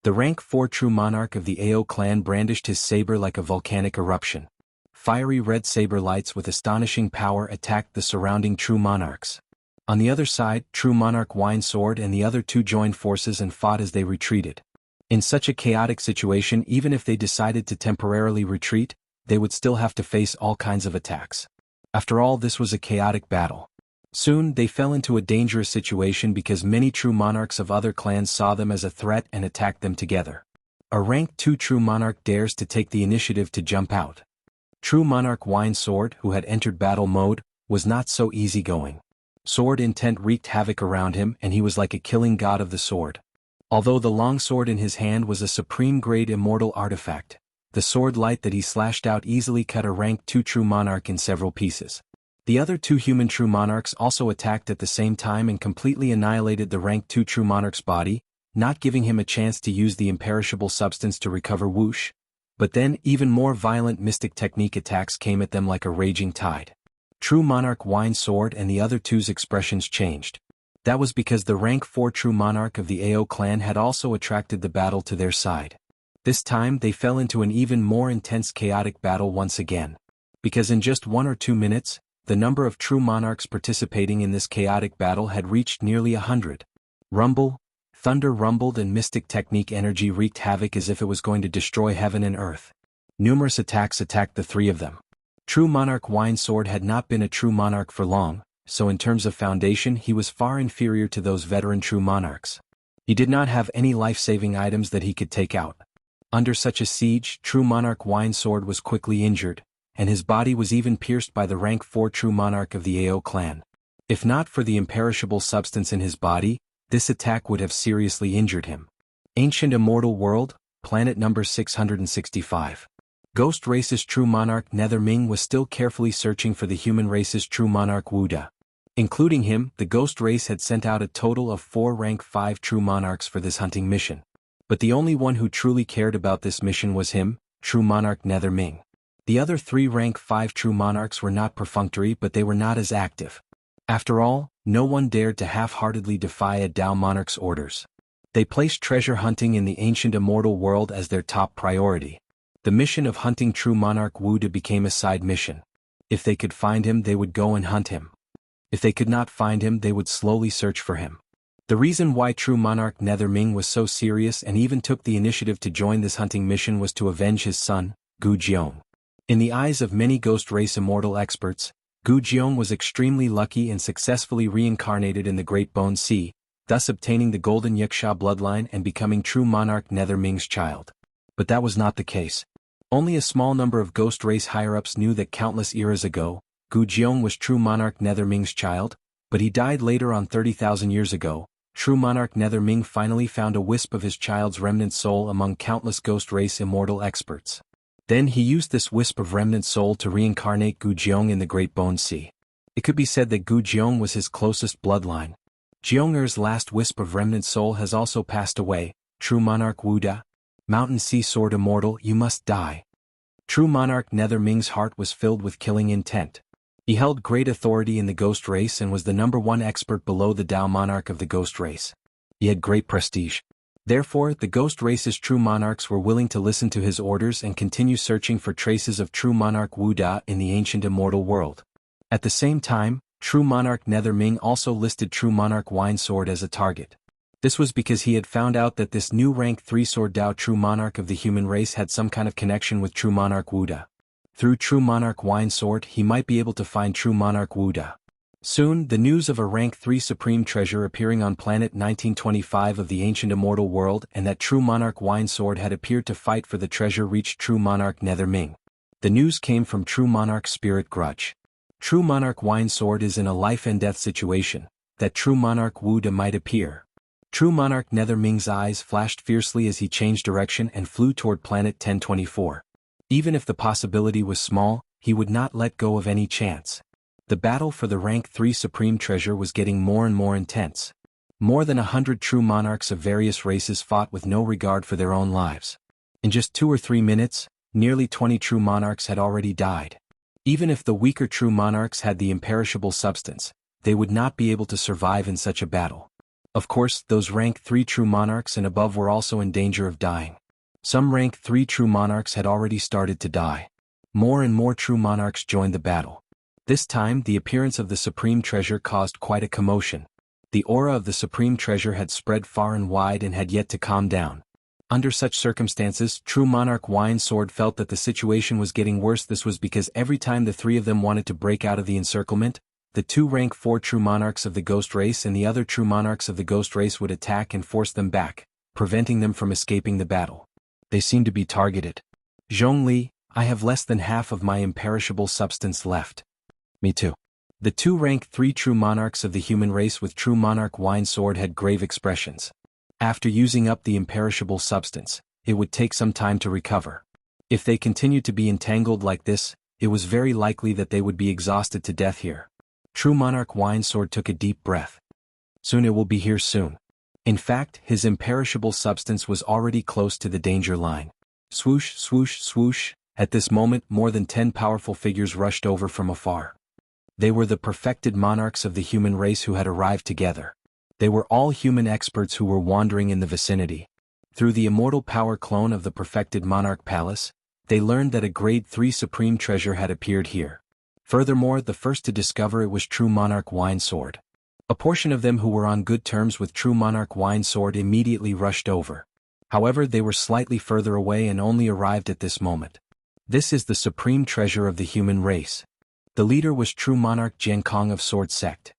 The rank 4 true monarch of the Ao clan brandished his saber like a volcanic eruption. Fiery red saber lights with astonishing power attacked the surrounding true monarchs. On the other side, true monarch Wine Sword and the other two joined forces and fought as they retreated. In such a chaotic situation, even if they decided to temporarily retreat, they would still have to face all kinds of attacks. After all, this was a chaotic battle. Soon, they fell into a dangerous situation because many true monarchs of other clans saw them as a threat and attacked them together. A rank 2 true monarch dares to take the initiative to jump out. True monarch Wine Sword, who had entered battle mode, was not so easygoing. Sword intent wreaked havoc around him, and he was like a killing god of the sword. Although the long sword in his hand was a supreme-grade immortal artifact, the sword light that he slashed out easily cut a rank 2 true monarch in several pieces. The other two human true monarchs also attacked at the same time and completely annihilated the rank 2 true monarch's body, not giving him a chance to use the imperishable substance to recover whoosh. But then even more violent mystic technique attacks came at them like a raging tide. True monarch Wine Sword and the other two's expressions changed. That was because the rank 4 true monarch of the Ao clan had also attracted the battle to their side. This time they fell into an even more intense chaotic battle once again. Because in just 1 or 2 minutes, the number of true monarchs participating in this chaotic battle had reached nearly 100. Rumble, thunder rumbled and mystic technique energy wreaked havoc as if it was going to destroy heaven and earth. Numerous attacks attacked the three of them. True monarch Wine Sword had not been a true monarch for long, so in terms of foundation he was far inferior to those veteran true monarchs. He did not have any life-saving items that he could take out. Under such a siege, true monarch Wine Sword was quickly injured, and his body was even pierced by the rank 4 true monarch of the Ao clan. If not for the imperishable substance in his body, this attack would have seriously injured him. Ancient Immortal World, planet number 665. Ghost race's true monarch Netherming was still carefully searching for the human race's true monarch Wuda. Including him, the ghost race had sent out a total of 4 rank 5 true monarchs for this hunting mission. But the only one who truly cared about this mission was him, true monarch Netherming. The other 3 rank 5 true monarchs were not perfunctory, but they were not as active. After all, no one dared to half-heartedly defy a Dao monarch's orders. They placed treasure hunting in the ancient immortal world as their top priority. The mission of hunting true monarch Wuda became a side mission. If they could find him, they would go and hunt him. If they could not find him, they would slowly search for him. The reason why true monarch Netherming was so serious and even took the initiative to join this hunting mission was to avenge his son, Gu Jiong. In the eyes of many ghost race immortal experts, Gu Jiong was extremely lucky and successfully reincarnated in the Great Bone Sea, thus obtaining the Golden Yuxia bloodline and becoming true monarch Netherming's child. But that was not the case. Only a small number of ghost race higher-ups knew that countless eras ago, Gu Jiong was true monarch Netherming's child, but he died later on 30,000 years ago. True monarch Netherming finally found a wisp of his child's remnant soul among countless ghost race immortal experts. Then he used this wisp of remnant soul to reincarnate Gu Jiong in the Great Bone Sea. It could be said that Gu Jiong was his closest bloodline. Jiong'er's last wisp of remnant soul has also passed away. True monarch Wuda, Mountain Sea Sword Immortal, you must die. True monarch Netherming's heart was filled with killing intent. He held great authority in the ghost race and was the #1 expert below the Dao monarch of the ghost race. He had great prestige. Therefore, the ghost race's true monarchs were willing to listen to his orders and continue searching for traces of true monarch Wuda in the ancient immortal world. At the same time, true monarch Netherming also listed true monarch Wine Sword as a target. This was because he had found out that this new rank 3 sword Dao true monarch of the human race had some kind of connection with true monarch Wuda. Through true monarch Wine Sword, he might be able to find true monarch Wuda. Soon, the news of a rank 3 supreme treasure appearing on planet 1925 of the ancient immortal world and that true monarch Wine Sword had appeared to fight for the treasure reached true monarch Netherming. The news came from true monarch Spirit Grudge. True monarch Wine Sword is in a life and death situation, that true monarch Wuda might appear. True monarch Netherming's eyes flashed fiercely as he changed direction and flew toward planet 1024. Even if the possibility was small, he would not let go of any chance. The battle for the rank 3 supreme treasure was getting more and more intense. More than 100 true monarchs of various races fought with no regard for their own lives. In just 2 or 3 minutes, Nearly 20 true monarchs had already died. Even if the weaker true monarchs had the imperishable substance, they would not be able to survive in such a battle. Of course, those rank 3 true monarchs and above were also in danger of dying. Some rank 3 true monarchs had already started to die. More and more true monarchs joined the battle. This time, the appearance of the supreme treasure caused quite a commotion. The aura of the supreme treasure had spread far and wide and had yet to calm down. Under such circumstances, true monarch Wine Sword felt that the situation was getting worse. This was because every time the 3 of them wanted to break out of the encirclement, the 2 rank 4 true monarchs of the ghost race and the other true monarchs of the ghost race would attack and force them back, preventing them from escaping the battle. They seem to be targeted. Zhongli, I have less than half of my imperishable substance left. Me too. The 2 rank 3 true monarchs of the human race with true monarch Wine Sword had grave expressions. After using up the imperishable substance, it would take some time to recover. If they continued to be entangled like this, it was very likely that they would be exhausted to death here. True monarch Wine Sword took a deep breath. Soon it will be here soon. In fact, his imperishable substance was already close to the danger line. Swoosh, swoosh, swoosh. At this moment, more than 10 powerful figures rushed over from afar. They were the perfected monarchs of the human race who had arrived together. They were all human experts who were wandering in the vicinity. Through the immortal power clone of the perfected monarch palace, they learned that a grade 3 supreme treasure had appeared here. Furthermore, the first to discover it was true monarch Wine Sword. A portion of them who were on good terms with true monarch Wine Sword immediately rushed over. However, they were slightly further away and only arrived at this moment. This is the supreme treasure of the human race. The leader was true monarch Jianghu of Sword Sect.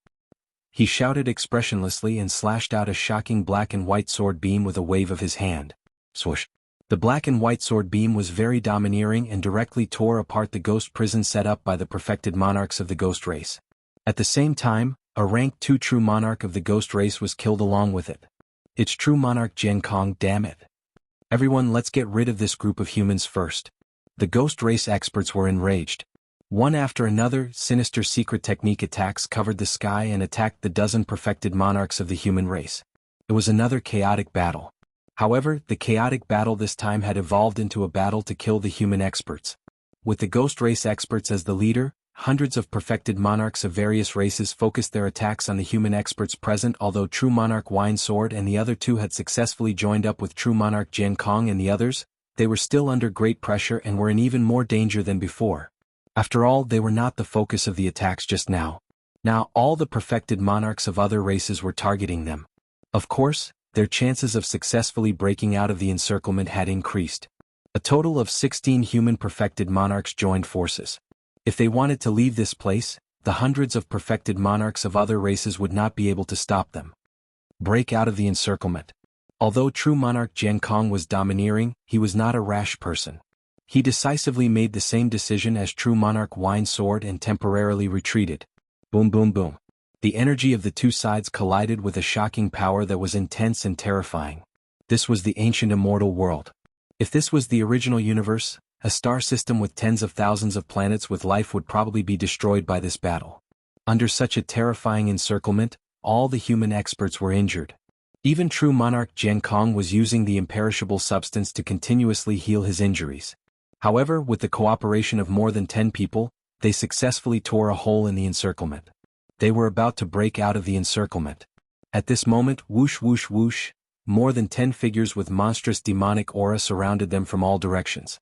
He shouted expressionlessly and slashed out a shocking black and white sword beam with a wave of his hand. Swoosh. The black and white sword beam was very domineering and directly tore apart the ghost prison set up by the perfected monarchs of the ghost race. At the same time, a rank 2 true monarch of the ghost race was killed along with it. It's true monarch Jianghu, damn it. Everyone, let's get rid of this group of humans first. The ghost race experts were enraged. One after another, sinister secret technique attacks covered the sky and attacked the dozen perfected monarchs of the human race. It was another chaotic battle. However, the chaotic battle this time had evolved into a battle to kill the human experts. With the ghost race experts as the leader, hundreds of perfected monarchs of various races focused their attacks on the human experts present. Although true monarch Wine Sword and the other 2 had successfully joined up with true monarch Jianghu and the others, they were still under great pressure and were in even more danger than before. After all, they were not the focus of the attacks just now. Now all the perfected monarchs of other races were targeting them. Of course, their chances of successfully breaking out of the encirclement had increased. A total of 16 human perfected monarchs joined forces. If they wanted to leave this place, the hundreds of perfected monarchs of other races would not be able to stop them. Break out of the encirclement. Although true monarch Jianghu was domineering, he was not a rash person. He decisively made the same decision as true monarch Wine Sword and temporarily retreated. Boom boom boom. The energy of the 2 sides collided with a shocking power that was intense and terrifying. This was the ancient immortal world. If this was the original universe, a star system with tens of thousands of planets with life would probably be destroyed by this battle. Under such a terrifying encirclement, all the human experts were injured. Even true monarch Jianghu was using the imperishable substance to continuously heal his injuries. However, with the cooperation of more than 10 people, they successfully tore a hole in the encirclement. They were about to break out of the encirclement. At this moment, whoosh whoosh whoosh, more than 10 figures with monstrous demonic aura surrounded them from all directions.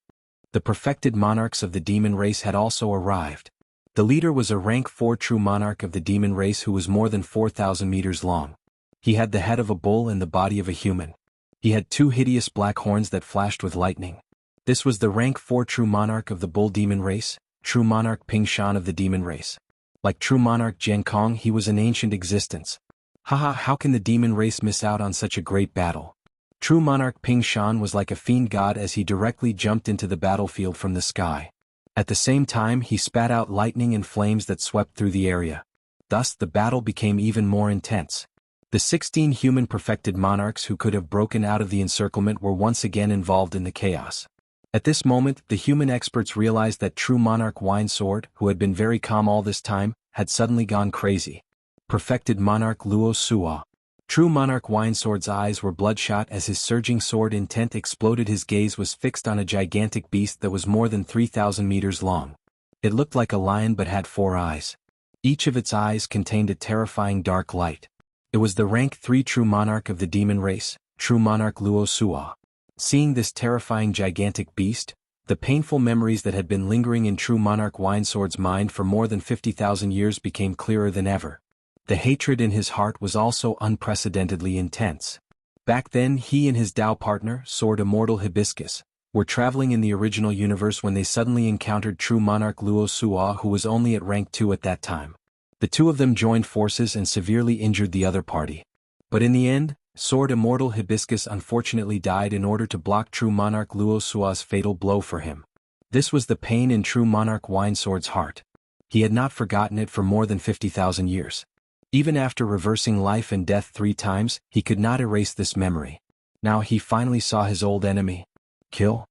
The perfected monarchs of the demon race had also arrived. The leader was a rank 4 true monarch of the demon race who was more than 4,000 meters long. He had the head of a bull and the body of a human. He had 2 hideous black horns that flashed with lightning. This was the rank 4 true monarch of the bull demon race, true monarch Ping Shan of the demon race. Like true monarch Jianghu, he was an ancient existence. Haha, how can the demon race miss out on such a great battle? True monarch Ping Shan was like a fiend god as he directly jumped into the battlefield from the sky. At the same time, he spat out lightning and flames that swept through the area. Thus, the battle became even more intense. The 16 human perfected monarchs who could have broken out of the encirclement were once again involved in the chaos. At this moment, the human experts realized that true monarch Wine Sword, who had been very calm all this time, had suddenly gone crazy. Perfected monarch Luo Suo. True Monarch Winesword's eyes were bloodshot as his surging sword intent exploded. His gaze was fixed on a gigantic beast that was more than 3,000 meters long. It looked like a lion but had 4 eyes. Each of its eyes contained a terrifying dark light. It was the rank 3 true monarch of the demon race, True Monarch Luo Sua. Seeing this terrifying gigantic beast, the painful memories that had been lingering in True Monarch Winesword's mind for more than 50,000 years became clearer than ever. The hatred in his heart was also unprecedentedly intense. Back then he and his Tao partner, Sword Immortal Hibiscus, were traveling in the original universe when they suddenly encountered True Monarch Luo Sua, who was only at rank 2 at that time. The two of them joined forces and severely injured the other party. But in the end, Sword Immortal Hibiscus unfortunately died in order to block True Monarch Luo Sua's fatal blow for him. This was the pain in True Monarch Winesword's heart. He had not forgotten it for more than 50,000 years. Even after reversing life and death 3 times, he could not erase this memory. Now he finally saw his old enemy. Kill?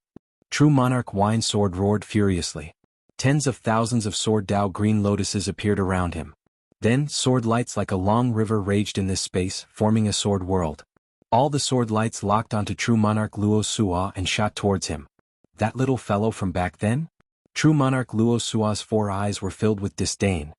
True Monarch Winesword roared furiously. Tens of thousands of sword Tao green lotuses appeared around him. Then, sword lights like a long river raged in this space, forming a sword world. All the sword lights locked onto True Monarch Luo Sua and shot towards him. That little fellow from back then? True Monarch Luo Sua's 4 eyes were filled with disdain.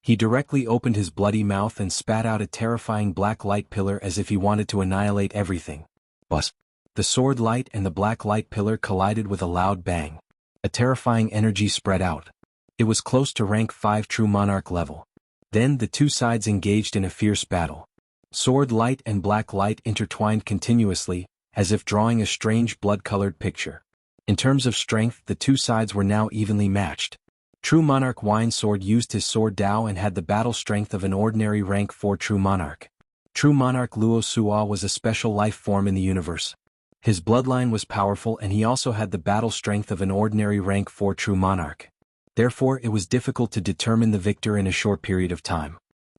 He directly opened his bloody mouth and spat out a terrifying black light pillar as if he wanted to annihilate everything. Buzz! The sword light and the black light pillar collided with a loud bang. A terrifying energy spread out. It was close to rank 5 True Monarch level. Then the two sides engaged in a fierce battle. Sword light and black light intertwined continuously, as if drawing a strange blood-colored picture. In terms of strength, the two sides were now evenly matched. True Monarch Winesword used his sword Tao and had the battle strength of an ordinary rank 4 True Monarch. True Monarch Luo Sua was a special life form in the universe. His bloodline was powerful and he also had the battle strength of an ordinary rank 4 True Monarch. Therefore it was difficult to determine the victor in a short period of time.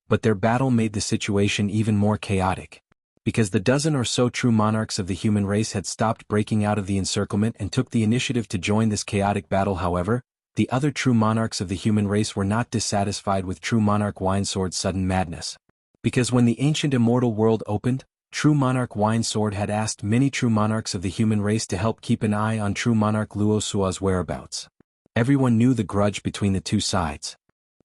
But their battle made the situation even more chaotic. Because the dozen or so true monarchs of the human race had stopped breaking out of the encirclement and took the initiative to join this chaotic battle. However, the other true monarchs of the human race were not dissatisfied with True Monarch Winesword's sudden madness. Because when the ancient immortal world opened, True Monarch Winesword had asked many true monarchs of the human race to help keep an eye on True Monarch Luo Sua's whereabouts. Everyone knew the grudge between the two sides.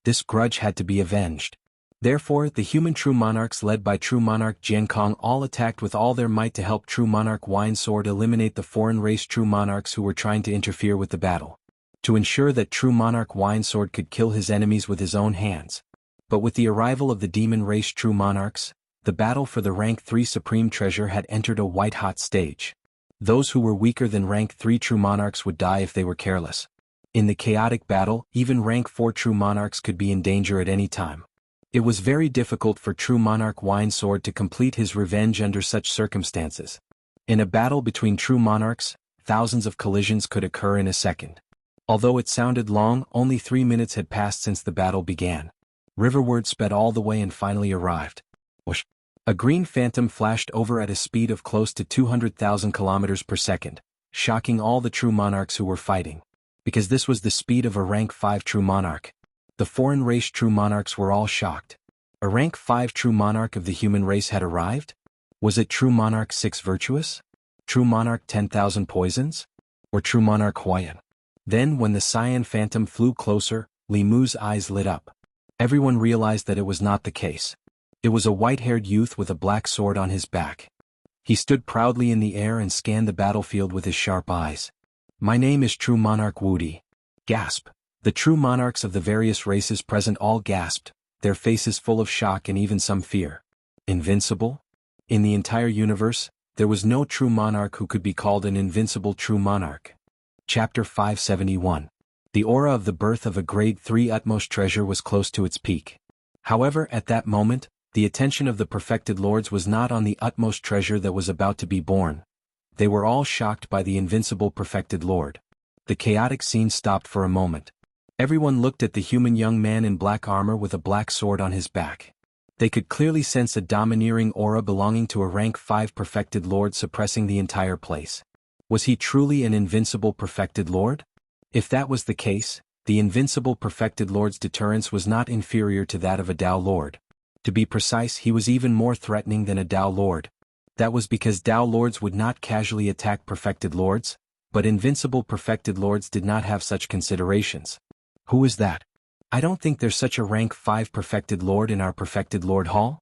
This grudge had to be avenged. Therefore, the human true monarchs led by True Monarch Jianghu all attacked with all their might to help True Monarch Winesword eliminate the foreign race true monarchs who were trying to interfere with the battle. To ensure that True Monarch Winesword could kill his enemies with his own hands. But with the arrival of the demon race true monarchs, the battle for the rank 3 supreme treasure had entered a white-hot stage. Those who were weaker than rank 3 true monarchs would die if they were careless. In the chaotic battle, even rank 4 true monarchs could be in danger at any time. It was very difficult for True Monarch Winesword to complete his revenge under such circumstances. In a battle between true monarchs, thousands of collisions could occur in a second. Although it sounded long, only 3 minutes had passed since the battle began. Riverward sped all the way and finally arrived. Whoosh! A green phantom flashed over at a speed of close to 200,000 kilometers per second, shocking all the true monarchs who were fighting. Because this was the speed of a rank 5 true monarch. The foreign race true monarchs were all shocked. A rank 5 true monarch of the human race had arrived? Was it True Monarch 6 Virtuous? True Monarch 10,000 Poisons? Or True Monarch Huayan? Then when the cyan phantom flew closer, Li Mu's eyes lit up. Everyone realized that it was not the case. It was a white-haired youth with a black sword on his back. He stood proudly in the air and scanned the battlefield with his sharp eyes. My name is True Monarch Wudi. Gasp! The true monarchs of the various races present all gasped, their faces full of shock and even some fear. Invincible? In the entire universe, there was no true monarch who could be called an invincible true monarch. Chapter 571. The aura of the birth of a grade 3 utmost treasure was close to its peak. However, at that moment, the attention of the perfected lords was not on the utmost treasure that was about to be born. They were all shocked by the invincible perfected lord. The chaotic scene stopped for a moment. Everyone looked at the human young man in black armor with a black sword on his back. They could clearly sense a domineering aura belonging to a rank 5 perfected lord suppressing the entire place. Was he truly an invincible perfected lord? If that was the case, the invincible perfected lord's deterrence was not inferior to that of a Tao lord. To be precise, he was even more threatening than a Dao Lord. That was because Dao Lords would not casually attack perfected lords, but invincible perfected lords did not have such considerations. Who is that? I don't think there's such a rank 5 perfected lord in our perfected lord hall.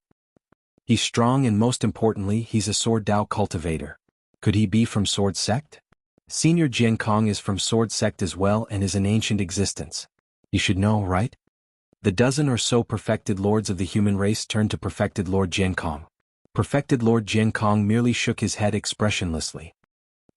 He's strong and most importantly he's a sword Dao cultivator. Could he be from Sword Sect? Senior Jianghu is from Sword Sect as well and is an ancient existence. You should know, right? The dozen or so perfected lords of the human race turned to perfected Lord Jianghu. Perfected Lord Jianghu merely shook his head expressionlessly.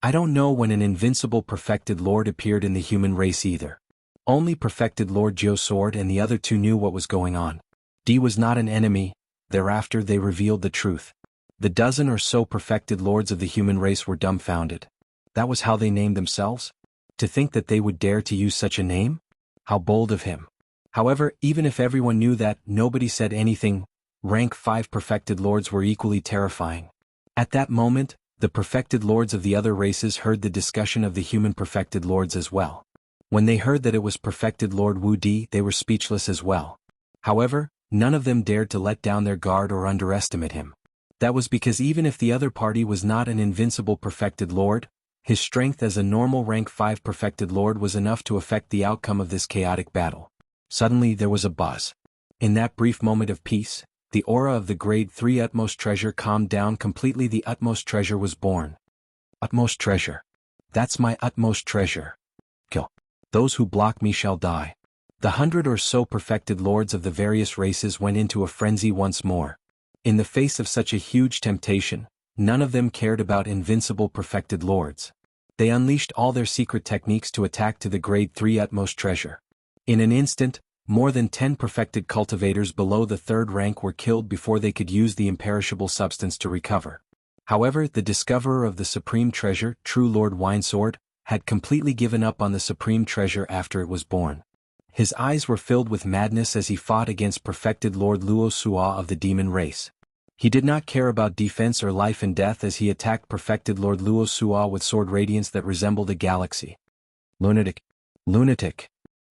I don't know when an invincible perfected lord appeared in the human race either. Only perfected Lord Jiu Sword and the other two knew what was going on. D was not an enemy. Thereafter they revealed the truth. The dozen or so perfected lords of the human race were dumbfounded. That was how they named themselves? To think that they would dare to use such a name? How bold of him. However, even if everyone knew that, nobody said anything. Rank 5 perfected lords were equally terrifying. At that moment, the perfected lords of the other races heard the discussion of the human perfected lords as well. When they heard that it was perfected Lord Wu Di, they were speechless as well. However, none of them dared to let down their guard or underestimate him. That was because even if the other party was not an invincible perfected lord, his strength as a normal rank 5 perfected lord was enough to affect the outcome of this chaotic battle. Suddenly there was a buzz. In that brief moment of peace, the aura of the grade 3 utmost treasure calmed down completely. The utmost treasure was born. Utmost treasure. That's my utmost treasure. Kill. Those who block me shall die. The 100 or so perfected lords of the various races went into a frenzy once more. In the face of such a huge temptation, none of them cared about invincible perfected lords. They unleashed all their secret techniques to attack to the grade 3 utmost treasure. In an instant, more than 10 perfected cultivators below the 3rd rank were killed before they could use the imperishable substance to recover. However, the discoverer of the supreme treasure, true Lord Winesword, had completely given up on the supreme treasure after it was born. His eyes were filled with madness as he fought against perfected Lord Luo Sua of the demon race. He did not care about defense or life and death as he attacked perfected Lord Luo Sua with sword radiance that resembled a galaxy. Lunatic. Lunatic.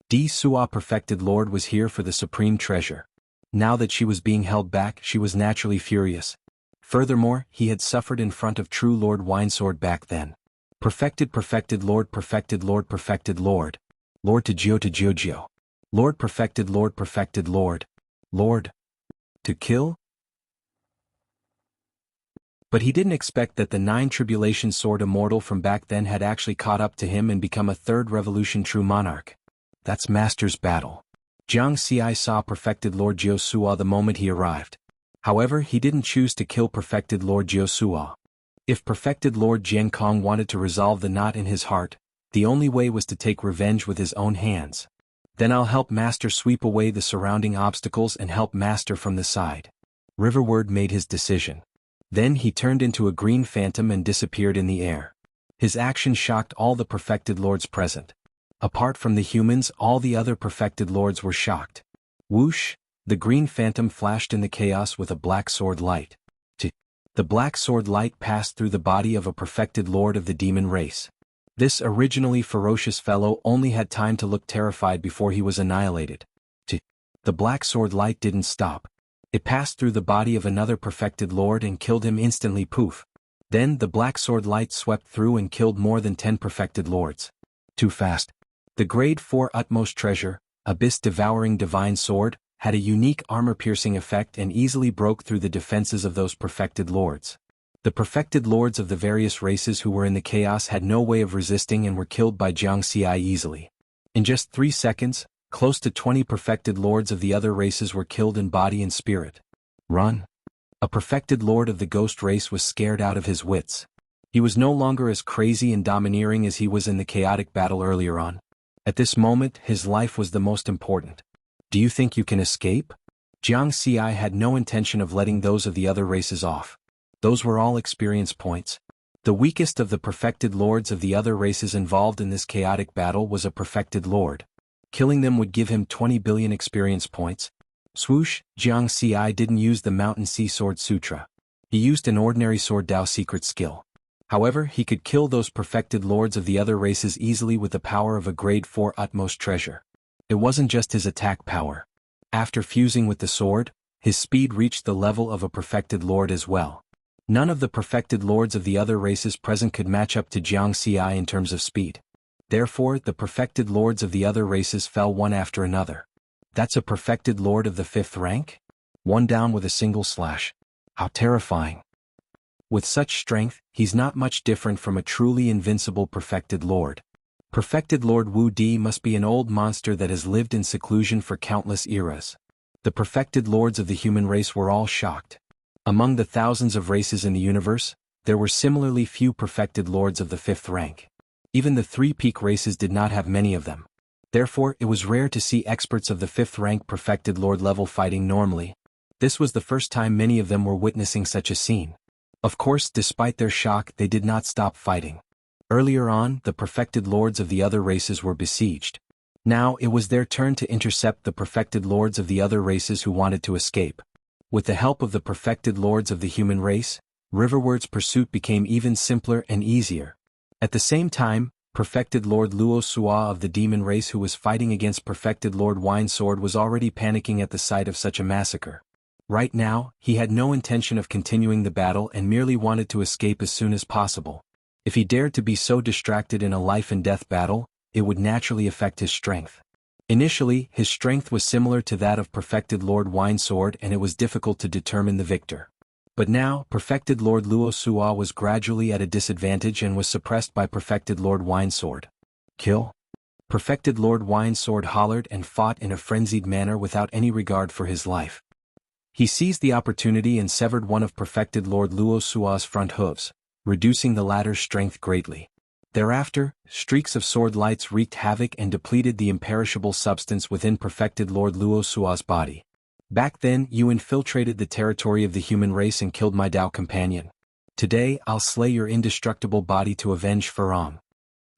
D. Sua perfected lord was here for the supreme treasure. Now that she was being held back, she was naturally furious. Furthermore, he had suffered in front of true Lord Winesword back then. Perfected Lord perfected Lord perfected Lord. Lord to Jiu. Lord perfected Lord. Lord. To kill? But he didn't expect that the 9 tribulation sword immortal from back then had actually caught up to him and become a 3rd revolution true monarch. That's Master's battle. Jianghu saw perfected Lord Jiu Sua the moment he arrived. However, he didn't choose to kill perfected Lord Jiu Sua. If perfected Lord Jianghu wanted to resolve the knot in his heart, the only way was to take revenge with his own hands. Then I'll help Master sweep away the surrounding obstacles and help Master from the side. Riverward made his decision. Then he turned into a green phantom and disappeared in the air. His action shocked all the perfected lords present. Apart from the humans, all the other perfected lords were shocked. Whoosh, the green phantom flashed in the chaos with a black sword light. The black sword light passed through the body of a perfected lord of the demon race. This originally ferocious fellow only had time to look terrified before he was annihilated. The black sword light didn't stop. It passed through the body of another perfected lord and killed him instantly. Poof. Then the black sword light swept through and killed more than 10 perfected lords. Too fast. The grade 4 utmost treasure, Abyss Devouring Divine Sword, had a unique armor-piercing effect and easily broke through the defenses of those perfected lords. The perfected lords of the various races who were in the chaos had no way of resisting and were killed by Jianghu easily. In just 3 seconds, close to 20 perfected lords of the other races were killed in body and spirit. Run. A perfected lord of the ghost race was scared out of his wits. He was no longer as crazy and domineering as he was in the chaotic battle earlier on. At this moment, his life was the most important. Do you think you can escape? Jianghu had no intention of letting those of the other races off. Those were all experience points. The weakest of the perfected lords of the other races involved in this chaotic battle was a perfected lord. Killing them would give him 20 billion experience points. Swoosh, Jianghu didn't use the Mountain Sea Sword Sutra. He used an ordinary Sword Dao secret skill. However, he could kill those perfected lords of the other races easily with the power of a grade 4 utmost treasure. It wasn't just his attack power. After fusing with the sword, his speed reached the level of a perfected lord as well. None of the perfected lords of the other races present could match up to Jiang Xi in terms of speed. Therefore, the perfected lords of the other races fell one after another. That's a perfected lord of the 5th rank? One down with a single slash. How terrifying. With such strength, he's not much different from a truly invincible perfected lord. Perfected Lord Wu Di must be an old monster that has lived in seclusion for countless eras. The perfected lords of the human race were all shocked. Among the thousands of races in the universe, there were similarly few perfected lords of the 5th rank. Even the 3 peak races did not have many of them. Therefore, it was rare to see experts of the 5th rank perfected lord level fighting normally. This was the first time many of them were witnessing such a scene. Of course, despite their shock, they did not stop fighting. Earlier on, the perfected lords of the other races were besieged. Now it was their turn to intercept the perfected lords of the other races who wanted to escape. With the help of the perfected lords of the human race, riverwards pursuit became even simpler and easier. At the same time, perfected Lord Luo Sua of the demon race who was fighting against perfected Lord Winesword was already panicking at the sight of such a massacre. Right now, he had no intention of continuing the battle and merely wanted to escape as soon as possible. If he dared to be so distracted in a life-and-death battle, it would naturally affect his strength. Initially, his strength was similar to that of perfected Lord Winesword and it was difficult to determine the victor. But now, perfected Lord Luo Sua was gradually at a disadvantage and was suppressed by perfected Lord Winesword. Kill? Perfected Lord Winesword hollered and fought in a frenzied manner without any regard for his life. He seized the opportunity and severed one of perfected Lord Luo Sua's front hooves, reducing the latter's strength greatly. Thereafter, streaks of sword lights wreaked havoc and depleted the imperishable substance within perfected Lord Luo Sua's body. Back then, you infiltrated the territory of the human race and killed my Dao companion. Today, I'll slay your indestructible body to avenge Farong.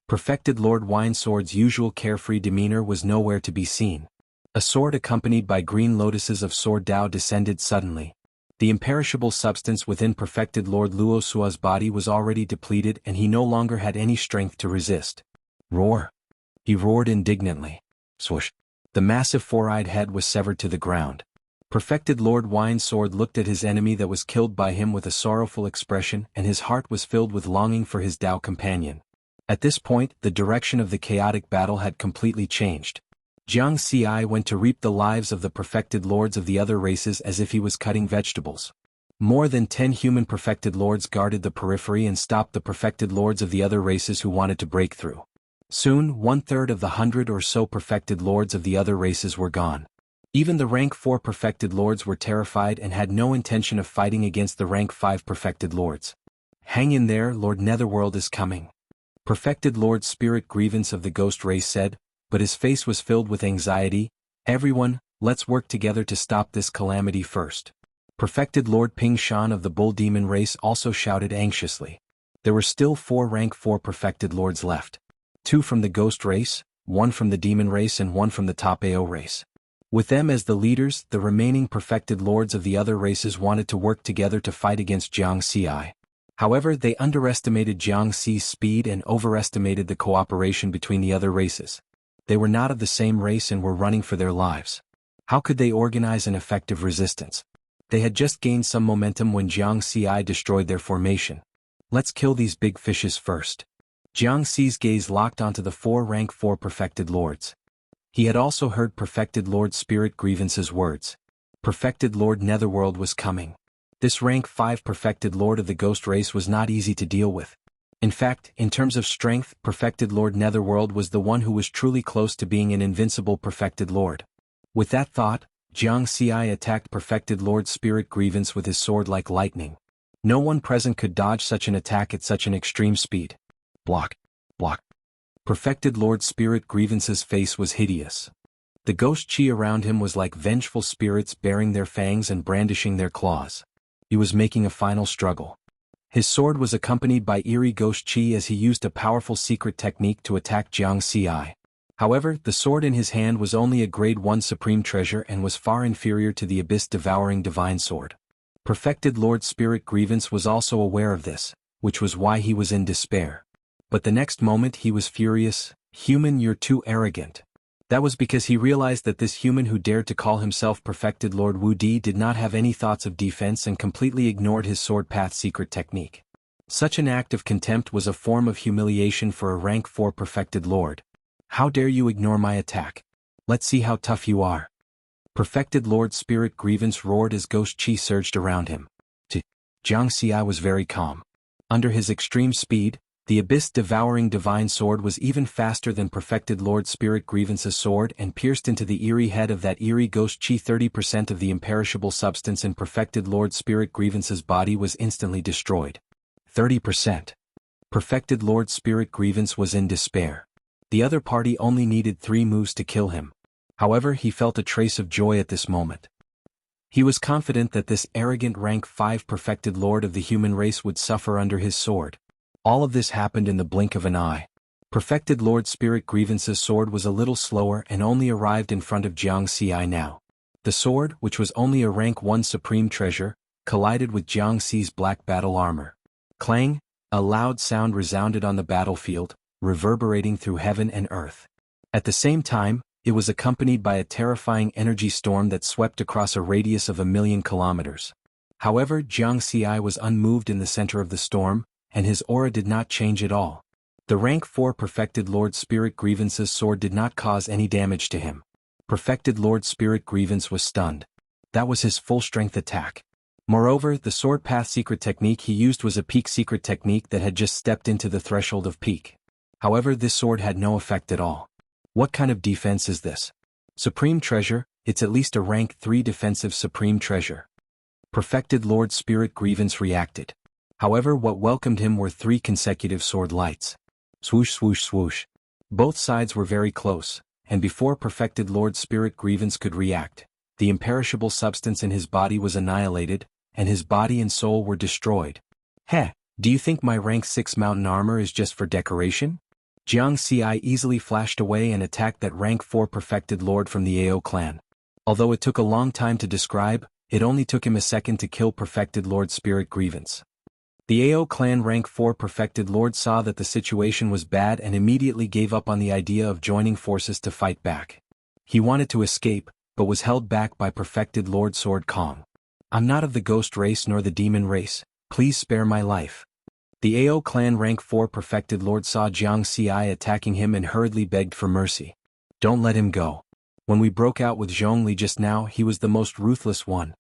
Perfected Lord Winesword's usual carefree demeanor was nowhere to be seen. A sword accompanied by green lotuses of sword Dao descended suddenly. The imperishable substance within perfected Lord Luo Sua's body was already depleted and he no longer had any strength to resist. Roar! He roared indignantly. Swoosh! The massive four-eyed head was severed to the ground. Perfected Lord Winesword looked at his enemy that was killed by him with a sorrowful expression and his heart was filled with longing for his Dao companion. At this point, the direction of the chaotic battle had completely changed. Jiang Xi went to reap the lives of the perfected lords of the other races as if he was cutting vegetables. More than 10 human perfected lords guarded the periphery and stopped the perfected lords of the other races who wanted to break through. Soon, 1/3 of the 100 or so perfected lords of the other races were gone. Even the rank 4 perfected lords were terrified and had no intention of fighting against the rank 5 perfected lords. Hang in there, Lord Netherworld is coming. Perfected Lord Spirit Grievance of the Ghost Race said, but his face was filled with anxiety. Everyone, let's work together to stop this calamity first. Perfected Lord Ping Shan of the Bull Demon race also shouted anxiously. There were still 4 rank 4 perfected lords left. 2 from the Ghost race, 1 from the Demon race and 1 from the Top AO race. With them as the leaders, the remaining perfected lords of the other races wanted to work together to fight against Jiang Xi. However, they underestimated Jiang Xi's speed and overestimated the cooperation between the other races. They were not of the same race and were running for their lives. How could they organize an effective resistance? They had just gained some momentum when Jiang Xi destroyed their formation. Let's kill these big fishes first. Jiang Xi's gaze locked onto the 4 rank 4 perfected lords. He had also heard perfected Lord Spirit Grievance's words. Perfected Lord Netherworld was coming. This rank 5 perfected lord of the ghost race was not easy to deal with. In fact, in terms of strength, perfected Lord Netherworld was the one who was truly close to being an invincible perfected lord. With that thought, Jiang Xi attacked perfected Lord Spirit Grievance with his sword like lightning. No one present could dodge such an attack at such an extreme speed. Block. Block. Perfected Lord Spirit Grievance's face was hideous. The ghost chi around him was like vengeful spirits baring their fangs and brandishing their claws. He was making a final struggle. His sword was accompanied by eerie ghost chi as he used a powerful secret technique to attack Jiang Xi. However, the sword in his hand was only a grade 1 supreme treasure and was far inferior to the abyss-devouring divine sword. Perfected Lord Spirit Grievance was also aware of this, which was why he was in despair. But the next moment he was furious. Human, you're too arrogant. That was because he realized that this human who dared to call himself Perfected Lord Wu Di did not have any thoughts of defense and completely ignored his sword path secret technique. Such an act of contempt was a form of humiliation for a rank 4 Perfected Lord. How dare you ignore my attack? Let's see how tough you are. Perfected Lord Spirit Grievance roared as Ghost Chi surged around him. Jianghu was very calm. Under his extreme speed, the abyss-devouring divine sword was even faster than Perfected Lord Spirit Grievance's sword and pierced into the eerie head of that eerie Ghost Chi. 30% of the imperishable substance in Perfected Lord Spirit Grievance's body was instantly destroyed. 30%. Perfected Lord Spirit Grievance was in despair. The other party only needed 3 moves to kill him. However, he felt a trace of joy at this moment. He was confident that this arrogant rank 5 Perfected Lord of the human race would suffer under his sword. All of this happened in the blink of an eye. Perfected Lord Spirit Grievance's sword was a little slower and only arrived in front of Jianghu now. The sword, which was only a rank 1 supreme treasure, collided with Jianghu's black battle armor. Clang! A loud sound resounded on the battlefield, reverberating through heaven and earth. At the same time, it was accompanied by a terrifying energy storm that swept across a radius of 1,000,000 kilometers. However, Jianghu was unmoved in the center of the storm, and his aura did not change at all. The rank 4 Perfected Lord Spirit Grievance's sword did not cause any damage to him. Perfected Lord Spirit Grievance was stunned. That was his full-strength attack. Moreover, the sword path secret technique he used was a peak secret technique that had just stepped into the threshold of peak. However, this sword had no effect at all. What kind of defense is this? Supreme treasure, it's at least a rank 3 defensive supreme treasure. Perfected Lord Spirit Grievance reacted. However, what welcomed him were 3 consecutive sword lights. Swoosh swoosh swoosh. Both sides were very close, and before Perfected Lord Spirit Grievance could react, the imperishable substance in his body was annihilated, and his body and soul were destroyed. Heh, do you think my rank 6 mountain armor is just for decoration? Jianghu easily flashed away and attacked that rank 4 Perfected Lord from the AO clan. Although it took a long time to describe, it only took him a second to kill Perfected Lord Spirit Grievance. The AO clan rank 4 Perfected Lord saw that the situation was bad and immediately gave up on the idea of joining forces to fight back. He wanted to escape, but was held back by Perfected Lord Sword Kong. I'm not of the ghost race nor the demon race, please spare my life. The AO clan rank 4 Perfected Lord saw Jianghu attacking him and hurriedly begged for mercy. Don't let him go. When we broke out with Zhongli just now, he was the most ruthless one.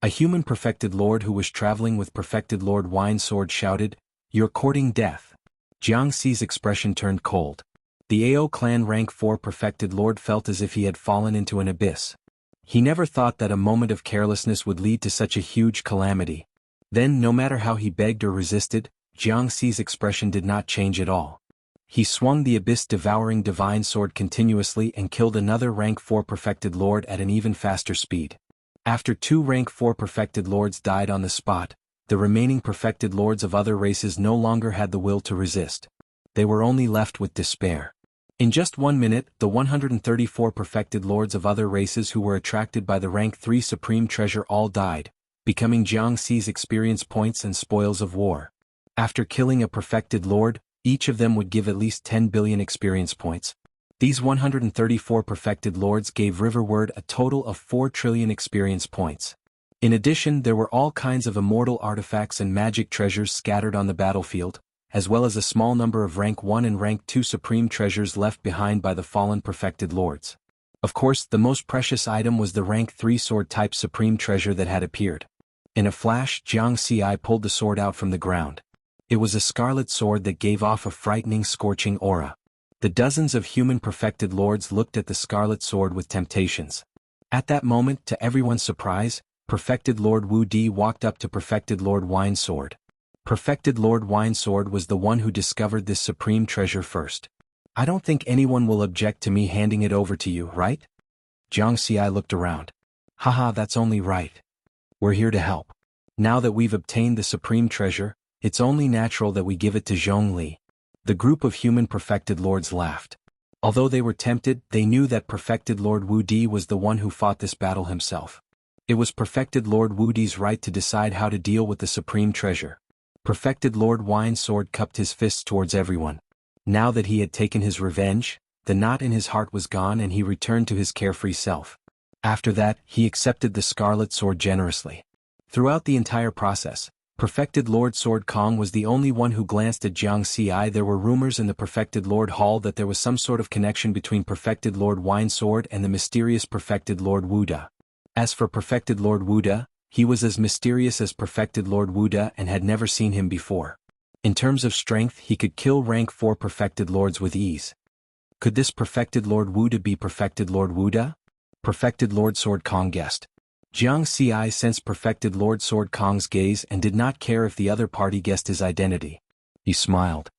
A human Perfected Lord who was traveling with Perfected Lord Wine Sword shouted, You're courting death. Jianghu's expression turned cold. The AO clan rank 4 Perfected Lord felt as if he had fallen into an abyss. He never thought that a moment of carelessness would lead to such a huge calamity. Then, no matter how he begged or resisted, Jianghu's expression did not change at all. He swung the abyss-devouring divine sword continuously and killed another rank 4 Perfected Lord at an even faster speed. After 2 rank 4 Perfected Lords died on the spot, the remaining Perfected Lords of other races no longer had the will to resist. They were only left with despair. In just 1 minute, the 134 Perfected Lords of other races who were attracted by the rank 3 Supreme Treasure all died, becoming Jianghu's experience points and spoils of war. After killing a Perfected Lord, each of them would give at least 10 billion experience points. These 134 Perfected Lords gave Riverward a total of 4 trillion experience points. In addition, there were all kinds of immortal artifacts and magic treasures scattered on the battlefield, as well as a small number of rank 1 and rank 2 supreme treasures left behind by the fallen Perfected Lords. Of course, the most precious item was the rank 3 sword-type supreme treasure that had appeared. In a flash, Jianghu pulled the sword out from the ground. It was a scarlet sword that gave off a frightening scorching aura. The dozens of human Perfected Lords looked at the scarlet sword with temptations. At that moment, to everyone's surprise, Perfected Lord Wu Di walked up to Perfected Lord Wine Sword. Perfected Lord Wine Sword was the one who discovered this supreme treasure first. I don't think anyone will object to me handing it over to you, right? Jianghu looked around. Haha, that's only right. We're here to help. Now that we've obtained the supreme treasure, it's only natural that we give it to Zhongli. The group of human Perfected Lords laughed. Although they were tempted, they knew that Perfected Lord Wu Di was the one who fought this battle himself. It was Perfected Lord Wu Di's right to decide how to deal with the supreme treasure. Perfected Lord Wine Sword cupped his fists towards everyone. Now that he had taken his revenge, the knot in his heart was gone and he returned to his carefree self. After that, he accepted the scarlet sword generously. Throughout the entire process, Perfected Lord Sword Kong was the only one who glanced at Jiang Ci. There were rumors in the Perfected Lord Hall that there was some sort of connection between Perfected Lord Wine Sword and the mysterious Perfected Lord Wuda. As for Perfected Lord Wuda, he was as mysterious as Perfected Lord Wuda and had never seen him before. In terms of strength, he could kill rank 4 Perfected Lords with ease. Could this Perfected Lord Wuda be Perfected Lord Wuda? Perfected Lord Sword Kong guessed. Jiang Ci sensed Perfected Lord Sword Kong's gaze and did not care if the other party guessed his identity. He smiled.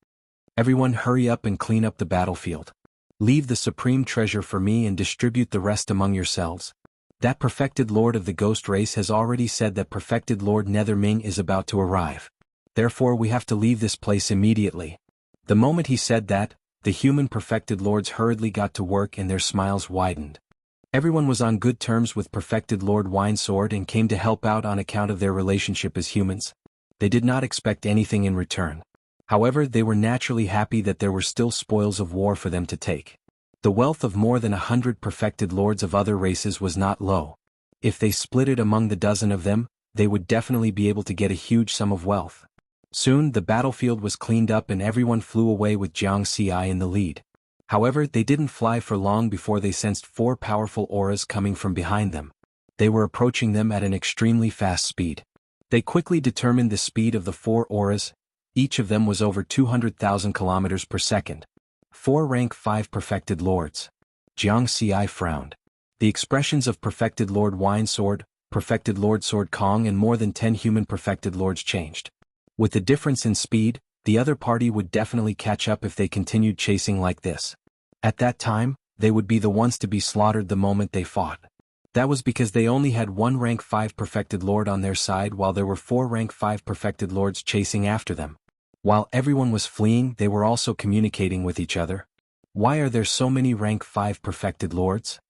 Everyone hurry up and clean up the battlefield. Leave the supreme treasure for me and distribute the rest among yourselves. That Perfected Lord of the Ghost Race has already said that Perfected Lord Netherming is about to arrive. Therefore we have to leave this place immediately. The moment he said that, the human Perfected Lords hurriedly got to work and their smiles widened. Everyone was on good terms with Perfected Lord Winesword and came to help out on account of their relationship as humans. They did not expect anything in return. However, they were naturally happy that there were still spoils of war for them to take. The wealth of more than 100 Perfected Lords of other races was not low. If they split it among the dozen of them, they would definitely be able to get a huge sum of wealth. Soon the battlefield was cleaned up and everyone flew away with Jiang Ci in the lead. However, they didn't fly for long before they sensed 4 powerful auras coming from behind them. They were approaching them at an extremely fast speed. They quickly determined the speed of the 4 auras. Each of them was over 200,000 kilometers per second. 4 rank 5 Perfected Lords. Jiang Ci frowned. The expressions of Perfected Lord Winesword, Perfected Lord Sword Kong and more than 10 human Perfected Lords changed. With the difference in speed, the other party would definitely catch up if they continued chasing like this. At that time, they would be the ones to be slaughtered the moment they fought. That was because they only had 1 rank 5 Perfected Lord on their side while there were 4 rank 5 Perfected Lords chasing after them. While everyone was fleeing, they were also communicating with each other. Why are there so many rank 5 Perfected Lords?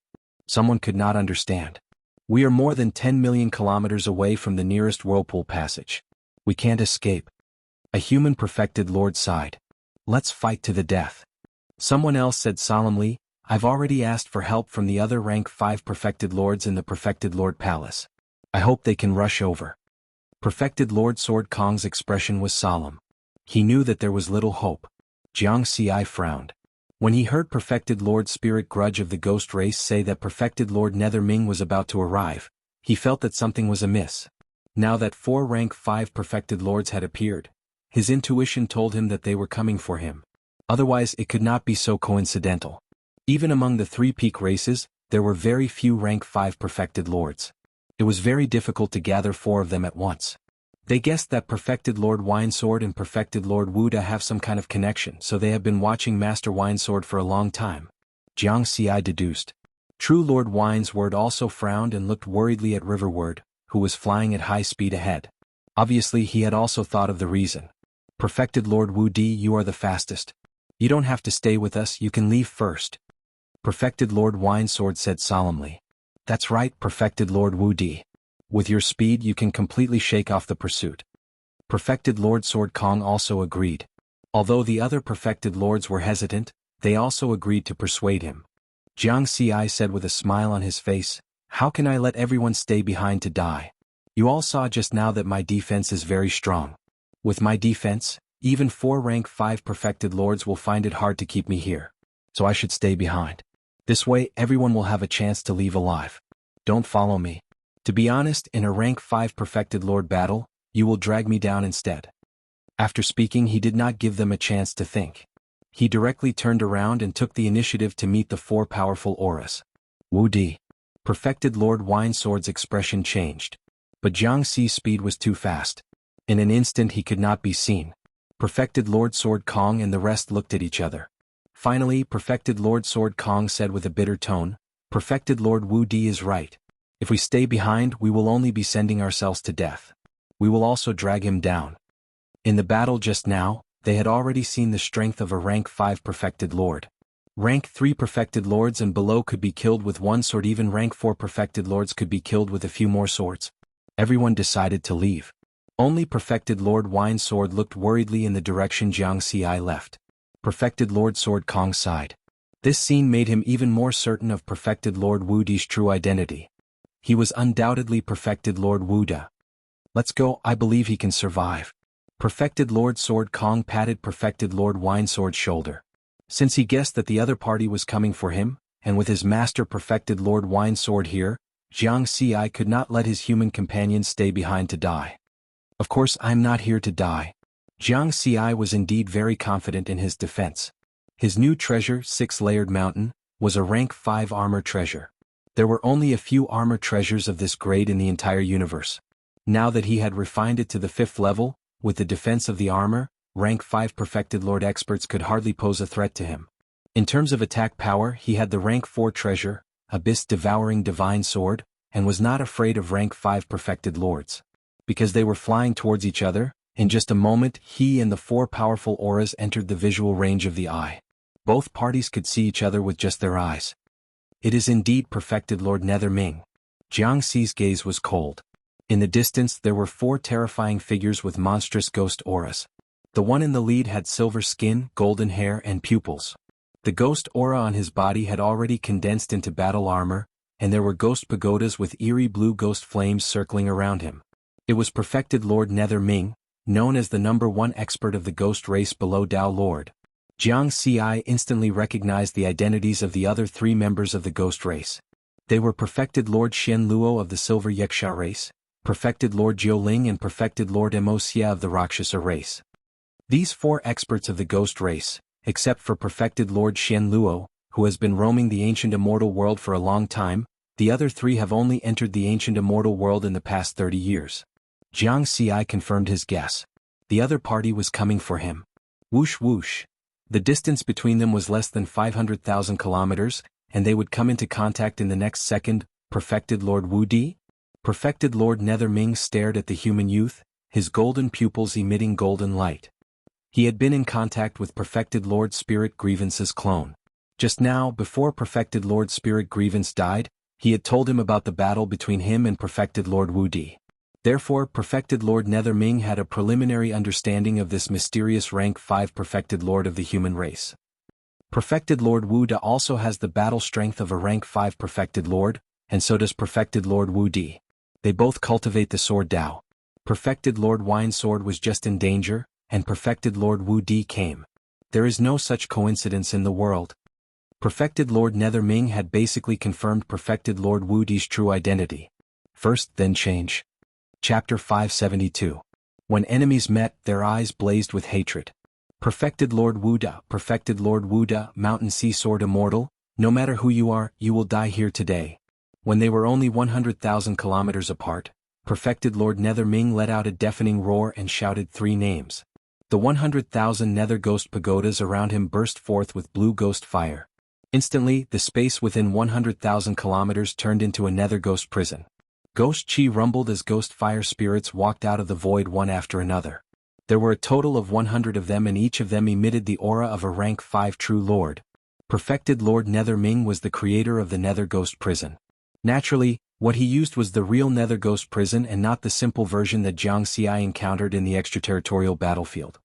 Someone could not understand. We are more than 10 million kilometers away from the nearest whirlpool passage. We can't escape. A human Perfected Lord sighed. Let's fight to the death. Someone else said solemnly, I've already asked for help from the other rank 5 Perfected Lords in the Perfected Lord Palace. I hope they can rush over. Perfected Lord Sword Kong's expression was solemn. He knew that there was little hope. Jiang Ci frowned. When he heard Perfected Lord Spirit Grudge of the Ghost Race say that Perfected Lord Netherming was about to arrive, he felt that something was amiss. Now that 4 rank 5 Perfected Lords had appeared, his intuition told him that they were coming for him. Otherwise it could not be so coincidental. Even among the 3 peak races, there were very few rank 5 Perfected Lords. It was very difficult to gather 4 of them at once. They guessed that Perfected Lord Winesword and Perfected Lord Wuda have some kind of connection, so they have been watching Master Winesword for a long time. Jiang Ci deduced. True Lord Winesword also frowned and looked worriedly at Riverward, who was flying at high speed ahead. Obviously he had also thought of the reason. Perfected Lord Wu Di, you are the fastest. You don't have to stay with us, you can leave first. Perfected Lord Winesword said solemnly. That's right, Perfected Lord Wu Di. With your speed you can completely shake off the pursuit. Perfected Lord Sword Kong also agreed. Although the other Perfected Lords were hesitant, they also agreed to persuade him. Jiang Ci said with a smile on his face, how can I let everyone stay behind to die? You all saw just now that my defense is very strong. With my defense, even 4 rank 5 Perfected Lords will find it hard to keep me here. So I should stay behind. This way everyone will have a chance to leave alive. Don't follow me. To be honest, in a rank 5 Perfected Lord battle, you will drag me down instead. After speaking, he did not give them a chance to think. He directly turned around and took the initiative to meet the 4 powerful auras. Wu Di. Perfected Lord Winesword's expression changed. But Jiang Ci's speed was too fast. In an instant he could not be seen. Perfected Lord Sword Kong and the rest looked at each other. Finally, Perfected Lord Sword Kong said with a bitter tone, Perfected Lord Wu Di is right. If we stay behind, we will only be sending ourselves to death. We will also drag him down. In the battle just now, they had already seen the strength of a rank 5 Perfected Lord. Rank 3 Perfected Lords and below could be killed with 1 sword, even rank 4 Perfected Lords could be killed with a few more swords. Everyone decided to leave. Only Perfected Lord Winesword looked worriedly in the direction Jiang Ci left. Perfected Lord Sword Kong sighed. This scene made him even more certain of Perfected Lord Wudi's true identity. He was undoubtedly Perfected Lord Wuda. Let's go, I believe he can survive. Perfected Lord Sword Kong patted Perfected Lord Winesword's shoulder. Since he guessed that the other party was coming for him, and with his master Perfected Lord Winesword here, Jianghu could not let his human companions stay behind to die. Of course I'm not here to die. Jianghu was indeed very confident in his defense. His new treasure, 6-layered mountain, was a rank 5 armor treasure. There were only a few armor treasures of this grade in the entire universe. Now that he had refined it to the 5th level, with the defense of the armor, rank 5 Perfected Lord experts could hardly pose a threat to him. In terms of attack power, he had the rank 4 treasure, Abyss Devouring Divine Sword, and was not afraid of rank 5 Perfected Lords. Because they were flying towards each other, in just a moment he and the 4 powerful auras entered the visual range of the eye. Both parties could see each other with just their eyes. It is indeed Perfected Lord Netherming. Jianghu's gaze was cold. In the distance there were 4 terrifying figures with monstrous ghost auras. The one in the lead had silver skin, golden hair and pupils. The ghost aura on his body had already condensed into battle armor, and there were ghost pagodas with eerie blue ghost flames circling around him. It was Perfected Lord Netherming, known as the #1 expert of the ghost race below Dao Lord. Jianghu instantly recognized the identities of the other 3 members of the ghost race. They were Perfected Lord Xian Luo of the Silver Yeksha race, Perfected Lord Jiuling and Perfected Lord Emosia of the Rakshasa race. These 4 experts of the ghost race, except for Perfected Lord Xian Luo, who has been roaming the ancient immortal world for a long time, the other 3 have only entered the ancient immortal world in the past 30 years. Jianghu confirmed his guess. The other party was coming for him. Whoosh whoosh. The distance between them was less than 500,000 kilometers, and they would come into contact in the next second. Perfected Lord Wudi? Perfected Lord Netherming stared at the human youth, his golden pupils emitting golden light. He had been in contact with Perfected Lord Spirit Grievance's clone. Just now, before Perfected Lord Spirit Grievance died, he had told him about the battle between him and Perfected Lord Wudi. Therefore, Perfected Lord Netherming had a preliminary understanding of this mysterious rank 5 Perfected Lord of the human race. Perfected Lord Wuda also has the battle strength of a rank 5 Perfected Lord, and so does Perfected Lord Wudi. They both cultivate the sword Dao. Perfected Lord Winesword was just in danger, and Perfected Lord Wudi came. There is no such coincidence in the world. Perfected Lord Netherming had basically confirmed Perfected Lord Wudi's true identity. First, then change. Chapter 572. When enemies met, their eyes blazed with hatred. Perfected Lord Wuda, Mountain Sea Sword Immortal, no matter who you are, you will die here today. When they were only 100,000 kilometers apart, Perfected Lord Netherming let out a deafening roar and shouted 3 names. The 100,000 nether ghost pagodas around him burst forth with blue ghost fire. Instantly, the space within 100,000 kilometers turned into a nether ghost prison. Ghost chi rumbled as ghost fire spirits walked out of the void one after another. There were a total of 100 of them, and each of them emitted the aura of a rank 5 true lord. Perfected Lord Netherming was the creator of the nether ghost prison. Naturally, what he used was the real nether ghost prison and not the simple version that Jianghu encountered in the extraterritorial battlefield.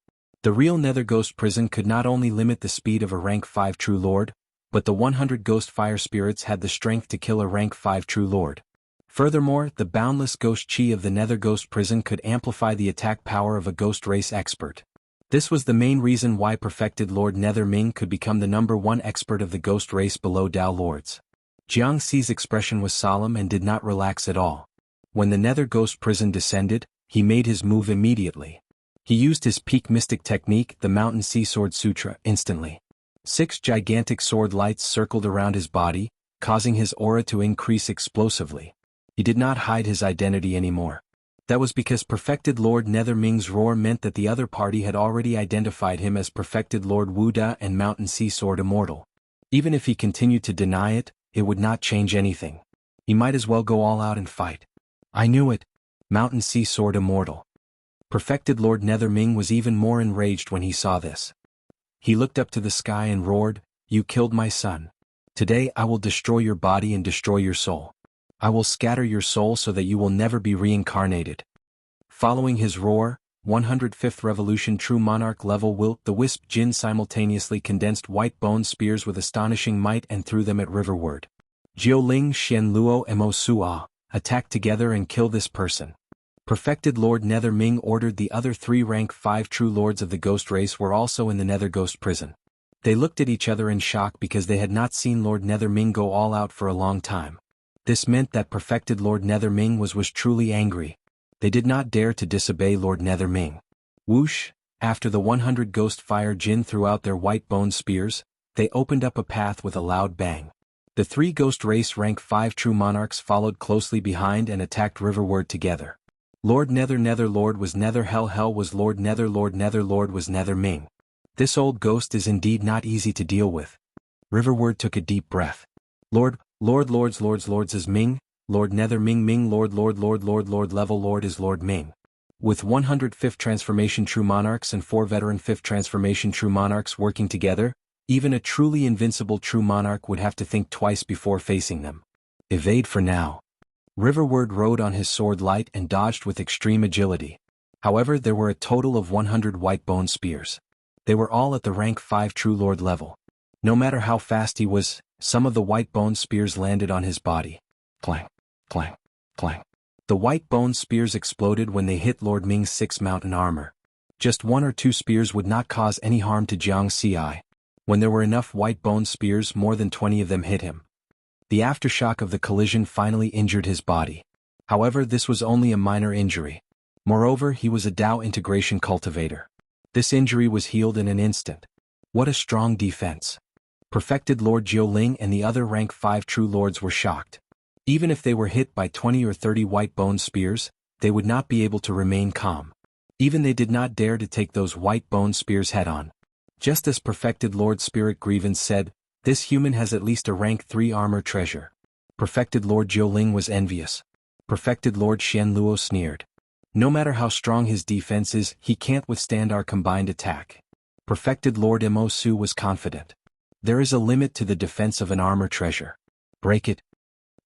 The real nether ghost prison could not only limit the speed of a rank 5 true lord, but the 100 ghost fire spirits had the strength to kill a rank 5 true lord. Furthermore, the boundless ghost chi of the nether ghost prison could amplify the attack power of a ghost race expert. This was the main reason why Perfected Lord Netherming could become the #1 expert of the ghost race below Dao Lords. Jianghu's expression was solemn and did not relax at all. When the nether ghost prison descended, he made his move immediately. He used his peak mystic technique, the Mountain Sea Sword Sutra, instantly. 6 gigantic sword lights circled around his body, causing his aura to increase explosively. He did not hide his identity anymore. That was because Perfected Lord Netherming's roar meant that the other party had already identified him as Perfected Lord Wuda and Mountain Sea Sword Immortal. Even if he continued to deny it, it would not change anything. He might as well go all out and fight. I knew it. Mountain Sea Sword Immortal. Perfected Lord Netherming was even more enraged when he saw this. He looked up to the sky and roared, "You killed my son. Today I will destroy your body and destroy your soul. I will scatter your soul so that you will never be reincarnated." Following his roar, 105th Revolution True Monarch Level Will the Wisp Jin simultaneously condensed white bone spears with astonishing might and threw them at riverward. Jiaoling Xian Luo Mo Sua, attack together and kill this person. Perfected Lord Nether Ming ordered. The other 3 rank 5 true lords of the ghost race were also in the Nether Ghost prison. They looked at each other in shock because they had not seen Lord Nether Ming go all out for a long time. This meant that perfected Lord Nether Ming was truly angry. They did not dare to disobey Lord Nether Ming. Whoosh! After the 100 ghost fire Jin threw out their white bone spears, they opened up a path with a loud bang. The 3 ghost race rank 5 true monarchs followed closely behind and attacked riverward together. Lord Nether Lord was Nether Hell was Lord Nether Lord was Nether Ming. This old ghost is indeed not easy to deal with. Riverward took a deep breath. Lords is Ming, Lord Nether Ming Lord level Lord is Lord Ming. With 105th Transformation True Monarchs and 4 veteran 5th Transformation True Monarchs working together, even a truly invincible True Monarch would have to think twice before facing them. Evade for now. Riverward rode on his sword light and dodged with extreme agility. However, there were a total of 100 white bone spears. They were all at the rank 5 True Lord level. No matter how fast he was, some of the white bone spears landed on his body. Clang, clang, clang. The white bone spears exploded when they hit Lord Ming's 6 mountain armor. Just 1 or 2 spears would not cause any harm to Jianghu. When there were enough white bone spears, more than 20 of them hit him. The aftershock of the collision finally injured his body. However, this was only a minor injury. Moreover, he was a Dao integration cultivator. This injury was healed in an instant. What a strong defense. Perfected Lord Jiaoling and the other rank 5 true lords were shocked. Even if they were hit by 20 or 30 white bone spears, they would not be able to remain calm. Even they did not dare to take those white bone spears head-on. Just as Perfected Lord Spirit Grievance said, this human has at least a rank 3 armor treasure. Perfected Lord Jiaoling was envious. Perfected Lord Xian Luo sneered. No matter how strong his defense is, he can't withstand our combined attack. Perfected Lord Mo Su was confident. There is a limit to the defense of an armor treasure. Break it.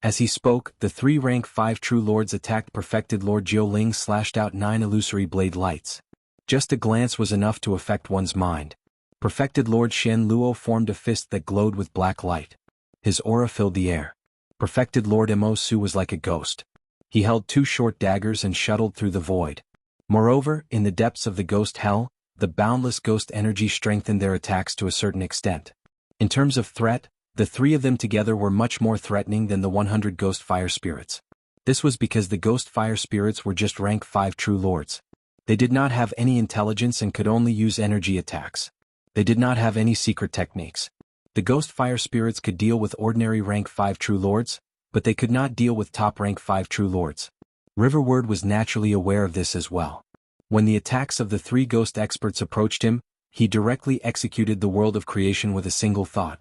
As he spoke, the 3 rank 5 true lords attacked Perfected Lord Jiaoling, slashed out 9 illusory blade lights. Just a glance was enough to affect one's mind. Perfected Lord Xian Luo formed a fist that glowed with black light. His aura filled the air. Perfected Lord Mo Su was like a ghost. He held 2 short daggers and shuttled through the void. Moreover, in the depths of the ghost hell, the boundless ghost energy strengthened their attacks to a certain extent. In terms of threat, the 3 of them together were much more threatening than the 100 ghost fire spirits. This was because the ghost fire spirits were just rank 5 true lords. They did not have any intelligence and could only use energy attacks. They did not have any secret techniques. The ghost fire spirits could deal with ordinary rank 5 true lords, but they could not deal with top rank 5 true lords. Riverward was naturally aware of this as well. When the attacks of the 3 ghost experts approached him, he directly executed the world of creation with a single thought.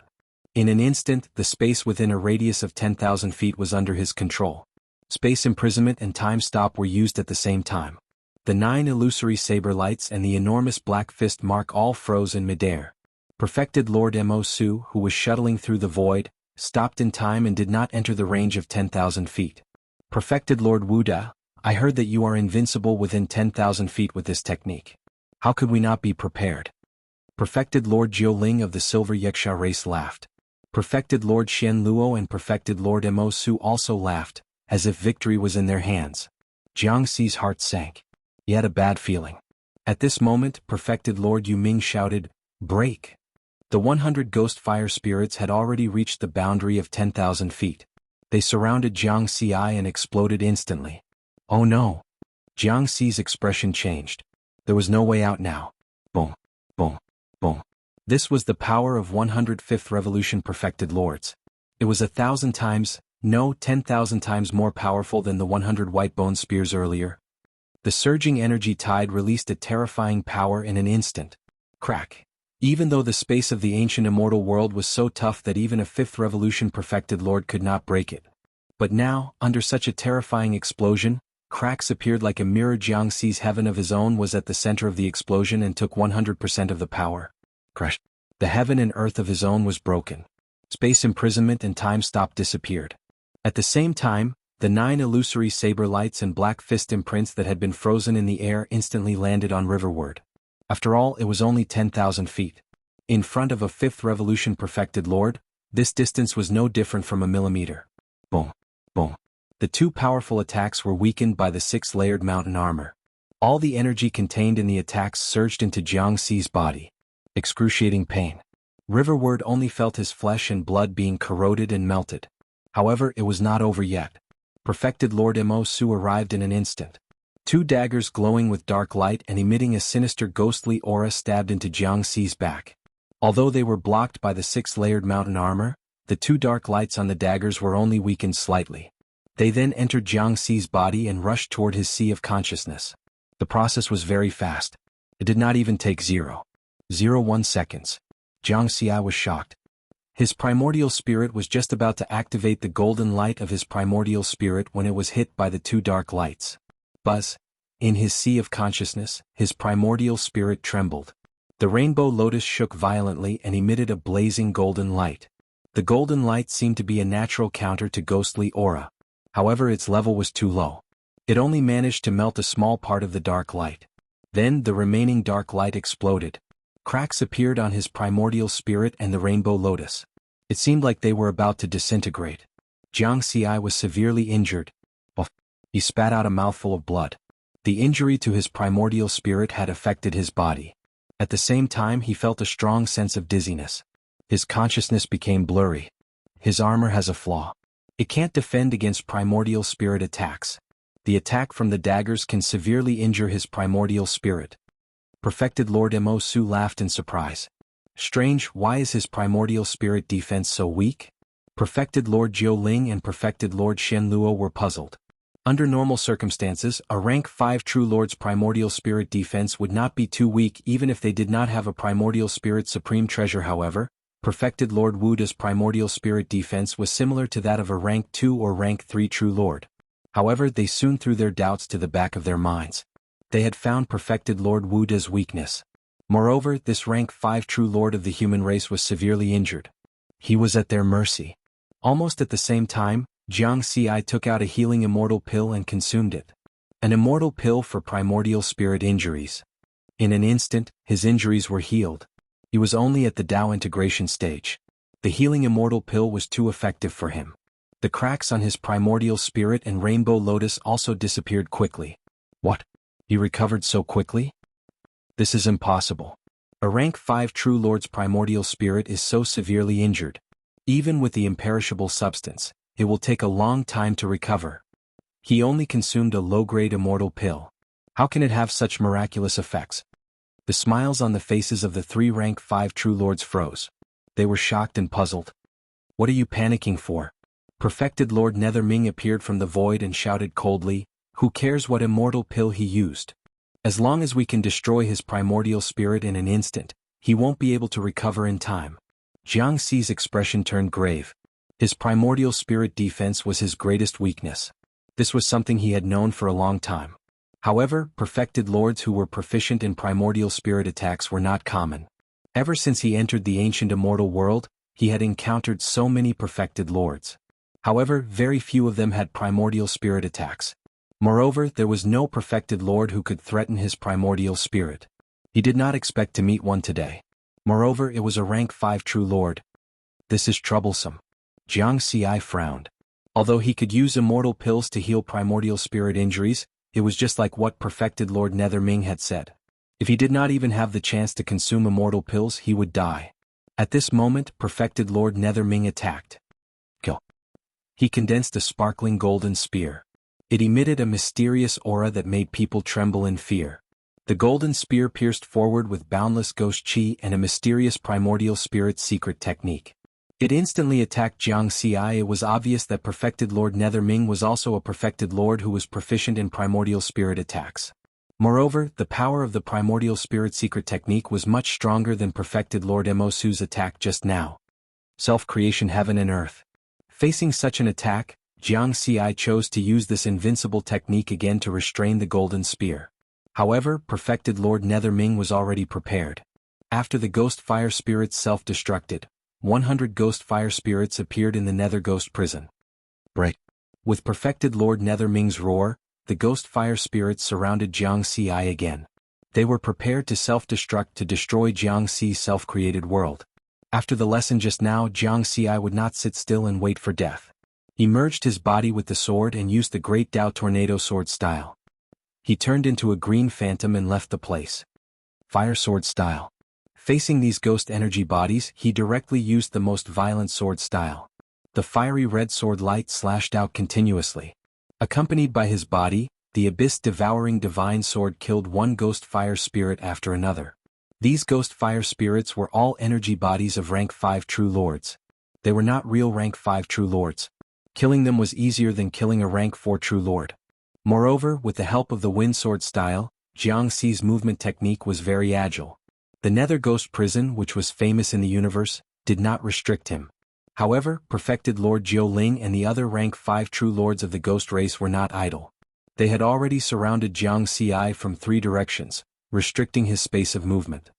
In an instant, the space within a radius of 10,000 feet was under his control. Space imprisonment and time stop were used at the same time. The 9 illusory saber lights and the enormous black fist mark all froze in midair. Perfected Lord Mo Su, who was shuttling through the void, stopped in time and did not enter the range of 10,000 feet. Perfected Lord Wuda, I heard that you are invincible within 10,000 feet with this technique. How could we not be prepared? Perfected Lord Jiaoling of the Silver Yeksha race laughed. Perfected Lord Xian Luo and Perfected Lord Mo Su also laughed, as if victory was in their hands. Jiangxi's heart sank. He had a bad feeling. At this moment, Perfected Lord Yu Ming shouted, "Break!" The 100 ghost fire spirits had already reached the boundary of 10,000 feet. They surrounded Jiangxi and exploded instantly. Oh no! Jiangxi's expression changed. There was no way out now. Boom, boom, boom. This was the power of 105th Revolution Perfected Lords. It was 1,000 times, no, 10,000 times more powerful than the 100 white bone spears earlier. The surging energy tide released a terrifying power in an instant. Crack. Even though the space of the ancient immortal world was so tough that even a 5th Revolution Perfected Lord could not break it. But now, under such a terrifying explosion, cracks appeared like a mirror. Jiangxi's heaven of his own was at the center of the explosion and took 100% of the power. Crash. The heaven and earth of his own was broken. Space imprisonment and time stop disappeared. At the same time, The 9 illusory saber lights and black fist imprints that had been frozen in the air instantly landed on riverward. After all, it was only 10,000 feet. In front of a 5th revolution perfected lord, this distance was no different from a millimeter. Boom. Boom. The 2 powerful attacks were weakened by the 6-layered mountain armor. All the energy contained in the attacks surged into Jianghu's body. Excruciating pain. Riverward only felt his flesh and blood being corroded and melted. However, it was not over yet. Perfected Lord Mo Su arrived in an instant. 2 daggers glowing with dark light and emitting a sinister ghostly aura stabbed into Jianghu's back. Although they were blocked by the 6-layered mountain armor, the 2 dark lights on the daggers were only weakened slightly. They then entered Jianghu's body and rushed toward his sea of consciousness. The process was very fast. It did not even take 0.01 seconds. Jianghu was shocked. His primordial spirit was just about to activate the golden light of his primordial spirit when it was hit by the 2 dark lights. Buzz. In his sea of consciousness, his primordial spirit trembled. The rainbow lotus shook violently and emitted a blazing golden light. The golden light seemed to be a natural counter to ghostly aura. However, its level was too low. It only managed to melt a small part of the dark light. Then the remaining dark light exploded. Cracks appeared on his primordial spirit and the rainbow lotus. It seemed like they were about to disintegrate. Jianghu was severely injured. He spat out a mouthful of blood. The injury to his primordial spirit had affected his body. At the same time, he felt a strong sense of dizziness. His consciousness became blurry. His armor has a flaw. It can't defend against primordial spirit attacks. The attack from the daggers can severely injure his primordial spirit. Perfected Lord Mo Su laughed in surprise. Strange, why is his primordial spirit defense so weak? Perfected Lord Jiu Ling and Perfected Lord Shen Luo were puzzled. Under normal circumstances, a rank 5 True Lord's primordial spirit defense would not be too weak even if they did not have a primordial spirit supreme treasure. However, Perfected Lord Wuda's primordial spirit defense was similar to that of a rank 2 or rank 3 True Lord. However, they soon threw their doubts to the back of their minds. They had found Perfected Lord Wuda's weakness. Moreover, this rank 5 True Lord of the human race was severely injured. He was at their mercy. Almost at the same time, Jianghu took out a healing immortal pill and consumed it. An immortal pill for primordial spirit injuries. In an instant, his injuries were healed. He was only at the Tao integration stage. The healing immortal pill was too effective for him. The cracks on his primordial spirit and rainbow lotus also disappeared quickly. What? He recovered so quickly? This is impossible. A rank 5 True Lord's primordial spirit is so severely injured. Even with the imperishable substance, it will take a long time to recover. He only consumed a low-grade immortal pill. How can it have such miraculous effects? The smiles on the faces of the 3 rank 5 True Lords froze. They were shocked and puzzled. What are you panicking for? Perfected Lord Netherming appeared from the void and shouted coldly, who cares what immortal pill he used? As long as we can destroy his primordial spirit in an instant, he won't be able to recover in time. Jianghu's expression turned grave. His primordial spirit defense was his greatest weakness. This was something he had known for a long time. However, perfected lords who were proficient in primordial spirit attacks were not common. Ever since he entered the ancient immortal world, he had encountered so many perfected lords. However, very few of them had primordial spirit attacks. Moreover, there was no perfected lord who could threaten his primordial spirit. He did not expect to meet one today. Moreover, it was a rank 5 True Lord. This is troublesome. Jianghu frowned. Although he could use immortal pills to heal primordial spirit injuries, it was just like what perfected Lord Netherming had said. If he did not even have the chance to consume immortal pills, he would die. At this moment, perfected Lord Netherming attacked. Kill. He condensed a sparkling golden spear. It emitted a mysterious aura that made people tremble in fear. The golden spear pierced forward with boundless ghost chi and a mysterious primordial spirit secret technique. It instantly attacked Jianghu. It was obvious that perfected Lord Netherming was also a perfected lord who was proficient in primordial spirit attacks. Moreover, the power of the primordial spirit secret technique was much stronger than perfected Lord Mo Su's attack just now. Self-creation heaven and earth. Facing such an attack, Jianghu chose to use this invincible technique again to restrain the golden spear. However, perfected Lord Netherming was already prepared. After the ghost fire spirits self-destructed, 100 ghost fire spirits appeared in the Nether Ghost prison. Break. With perfected Lord Netherming's roar, the ghost fire spirits surrounded Jiang Xi again. They were prepared to self-destruct to destroy Jiang Xi's self-created world. After the lesson just now, Jiang Xi would not sit still and wait for death. He merged his body with the sword and used the Great Dao Tornado Sword style. He turned into a green phantom and left the place. Fire Sword style. Facing these ghost energy bodies, he directly used the most violent sword style. The fiery red sword light slashed out continuously. Accompanied by his body, the abyss-devouring divine sword killed one ghost fire spirit after another. These ghost fire spirits were all energy bodies of rank 5 true lords. They were not real rank 5 true lords. Killing them was easier than killing a rank 4 true lord. Moreover, with the help of the wind sword style, Jiang Xi's movement technique was very agile. The Nether Ghost Prison, which was famous in the universe, did not restrict him. However, perfected Lord Jiu Ling and the other rank 5 true lords of the ghost race were not idle. They had already surrounded Jiang Xi from 3 directions, restricting his space of movement.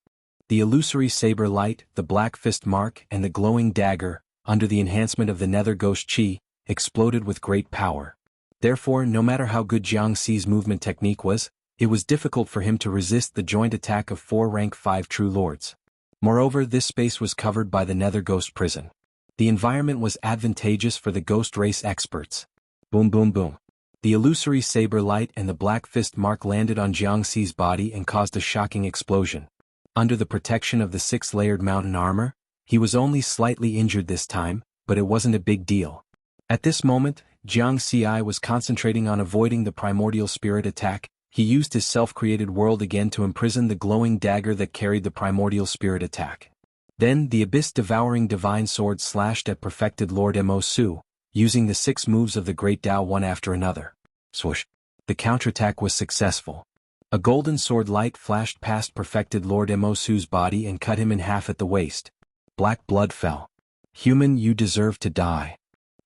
The illusory saber light, the black fist mark, and the glowing dagger, under the enhancement of the Nether Ghost Chi, exploded with great power. Therefore, no matter how good Jiang Xi's movement technique was, it was difficult for him to resist the joint attack of 4 rank 5 true lords. Moreover, this space was covered by the Nether Ghost Prison. The environment was advantageous for the ghost race experts. Boom boom boom. The illusory saber light and the black fist mark landed on Jiang Xi's body and caused a shocking explosion. Under the protection of the 6-layered mountain armor, he was only slightly injured this time, but it wasn't a big deal. At this moment, Jiang Xi was concentrating on avoiding the primordial spirit attack. He used his self-created world again to imprison the glowing dagger that carried the primordial spirit attack. Then, the abyss-devouring divine sword slashed at perfected Lord Mo Su, using the 6 moves of the Great Dao one after another. Swoosh! The counterattack was successful. A golden sword light flashed past perfected Lord Mo Su's body and cut him in half at the waist. Black blood fell. Human, you deserve to die.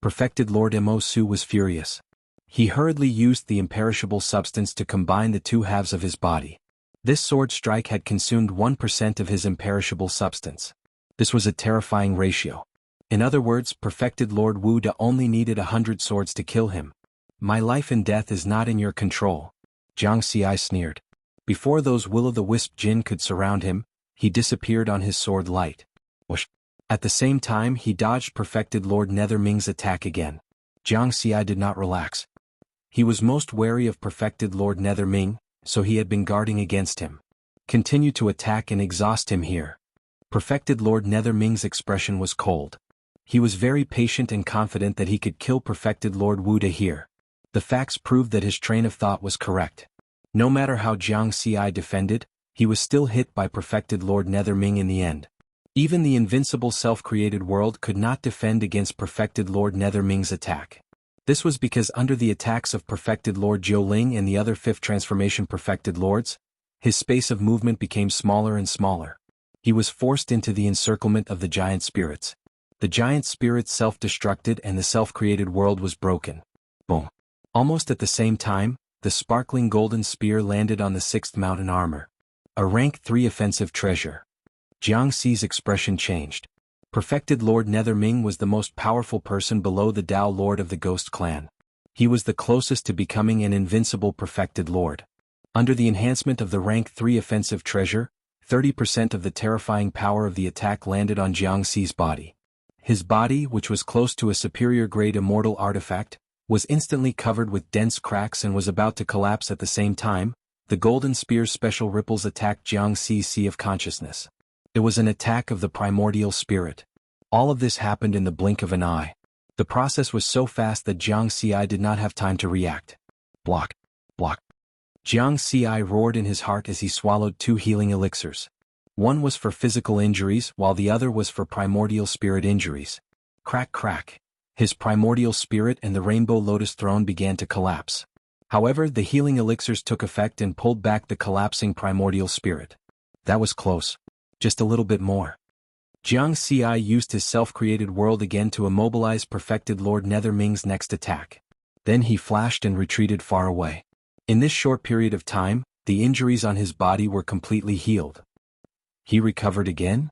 Perfected Lord Mo Su was furious. He hurriedly used the imperishable substance to combine the 2 halves of his body. This sword strike had consumed 1% of his imperishable substance. This was a terrifying ratio. In other words, perfected Lord Wu Da only needed 100 swords to kill him. My life and death is not in your control. Jiang Xi sneered. Before those will-o'-the-wisp jinn could surround him, he disappeared on his sword light. Whoosh! At the same time, he dodged perfected Lord Netherming's attack again. Jiang Xi did not relax. He was most wary of perfected Lord Netherming, so he had been guarding against him. Continue to attack and exhaust him here. Perfected Lord Netherming's expression was cold. He was very patient and confident that he could kill perfected Lord Wu Da here. The facts proved that his train of thought was correct. No matter how Jiang Xi defended, he was still hit by perfected Lord Netherming in the end. Even the invincible self-created world could not defend against perfected Lord Netherming's attack. This was because under the attacks of perfected Lord Jiu Ling and the other 5th transformation perfected lords, his space of movement became smaller and smaller. He was forced into the encirclement of the giant spirits. The giant spirits self-destructed and the self-created world was broken. Boom. Almost at the same time, the sparkling golden spear landed on the 6th mountain armor. A rank 3 offensive treasure. Jiang Xi's expression changed. Perfected Lord Netherming was the most powerful person below the Dao Lord of the Ghost Clan. He was the closest to becoming an invincible perfected lord. Under the enhancement of the rank 3 offensive treasure, 30% of the terrifying power of the attack landed on Jiang Xi's body. His body, which was close to a superior-grade immortal artifact, was instantly covered with dense cracks and was about to collapse at the same time. The golden spear's special ripples attacked Jiang Xi's sea of consciousness. It was an attack of the primordial spirit. All of this happened in the blink of an eye. The process was so fast that Jiang Xi did not have time to react. Block. Block. Jiang Xi roared in his heart as he swallowed 2 healing elixirs. One was for physical injuries while the other was for primordial spirit injuries. Crack crack. His primordial spirit and the rainbow lotus throne began to collapse. However, the healing elixirs took effect and pulled back the collapsing primordial spirit. That was close. Just a little bit more. Jiang Xi used his self-created world again to immobilize perfected Lord Netherming's next attack. Then he flashed and retreated far away. In this short period of time, the injuries on his body were completely healed. He recovered again?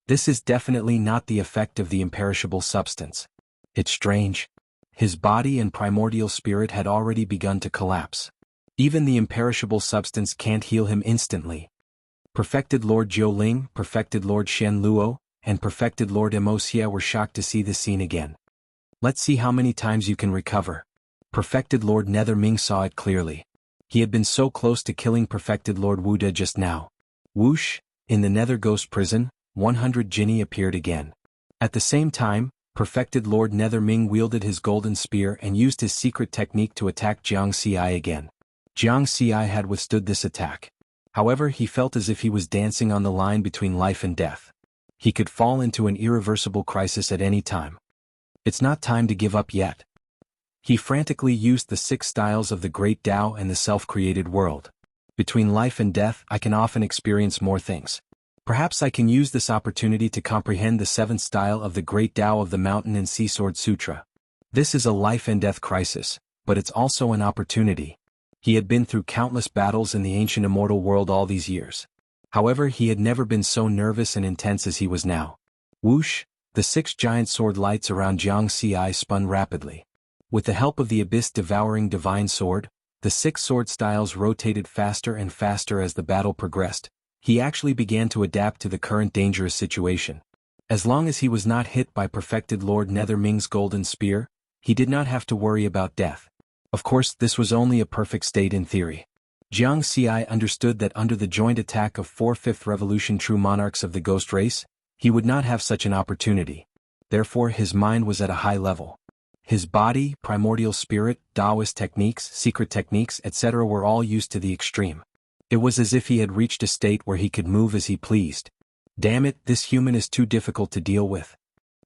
This is definitely not the effect of the imperishable substance. It's strange. His body and primordial spirit had already begun to collapse. Even the imperishable substance can't heal him instantly. Perfected Lord Jiuling, Perfected Lord Shen Luo, and Perfected Lord Wuxia were shocked to see this scene again. Let's see how many times you can recover. Perfected Lord Nether Ming saw it clearly. He had been so close to killing Perfected Lord Wuda just now. Whoosh, in the Nether Ghost Prison, 100 Jinni appeared again. At the same time, Perfected Lord Nether Ming wielded his golden spear and used his secret technique to attack Jiang Xi again. Jiang Xi had withstood this attack. However, he felt as if he was dancing on the line between life and death. He could fall into an irreversible crisis at any time. It's not time to give up yet. He frantically used the 6 styles of the Great Tao and the self-created world. Between life and death, I can often experience more things. Perhaps I can use this opportunity to comprehend the 7th style of the Great Tao of the Mountain and Sea Sword Sutra. This is a life and death crisis, but it's also an opportunity. He had been through countless battles in the ancient immortal world all these years. However, he had never been so nervous and intense as he was now. Whoosh, the 6 giant sword lights around Jiang Xi spun rapidly. With the help of the abyss-devouring divine sword, the 6 sword styles rotated faster and faster as the battle progressed. He actually began to adapt to the current dangerous situation. As long as he was not hit by Perfected Lord Nether Ming's golden spear, he did not have to worry about death. Of course, this was only a perfect state in theory. Jiang Xi understood that under the joint attack of 4 5th Revolution true monarchs of the ghost race, he would not have such an opportunity. Therefore, his mind was at a high level. His body, primordial spirit, Taoist techniques, secret techniques, etc. were all used to the extreme. It was as if he had reached a state where he could move as he pleased. Damn it, this human is too difficult to deal with.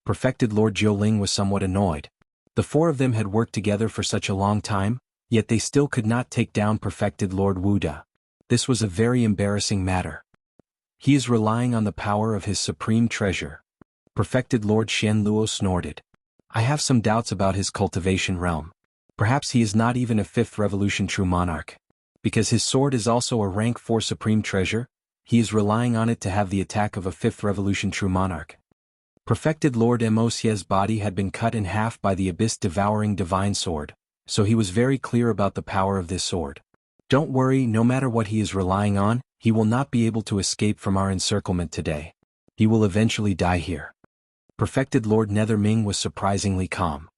Perfected Lord Jiuling was somewhat annoyed. The 4 of them had worked together for such a long time, yet they still could not take down Perfected Lord Wuda. This was a very embarrassing matter. He is relying on the power of his supreme treasure. Perfected Lord Shen Luo snorted. I have some doubts about his cultivation realm. Perhaps he is not even a 5th Revolution true monarch. Because his sword is also a rank 4 supreme treasure, he is relying on it to have the attack of a 5th Revolution true monarch. Perfected Lord Wuxia's body had been cut in half by the abyss-devouring divine sword, so he was very clear about the power of this sword. Don't worry, no matter what he is relying on, he will not be able to escape from our encirclement today. He will eventually die here. Perfected Lord Nether Ming was surprisingly calm.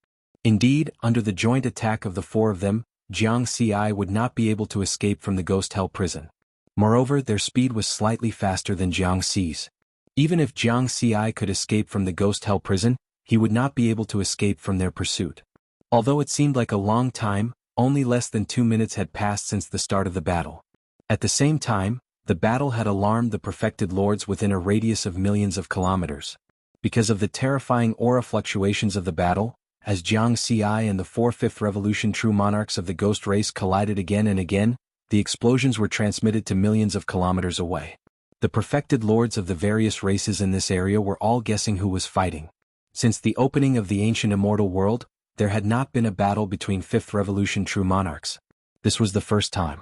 Indeed, under the joint attack of the 4 of them, Jiang Xi would not be able to escape from the Ghost Hell prison. Moreover, their speed was slightly faster than Jiang Xi's. Even if Jiang Xi could escape from the Ghost Hell prison, he would not be able to escape from their pursuit. Although it seemed like a long time, only less than 2 minutes had passed since the start of the battle. At the same time, the battle had alarmed the Perfected Lords within a radius of millions of kilometers. Because of the terrifying aura fluctuations of the battle, as Jiang Xi and the 4 5th Revolution true monarchs of the ghost race collided again and again, the explosions were transmitted to millions of kilometers away. The Perfected Lords of the various races in this area were all guessing who was fighting. Since the opening of the ancient immortal world, there had not been a battle between 5th Revolution true monarchs. This was the first time.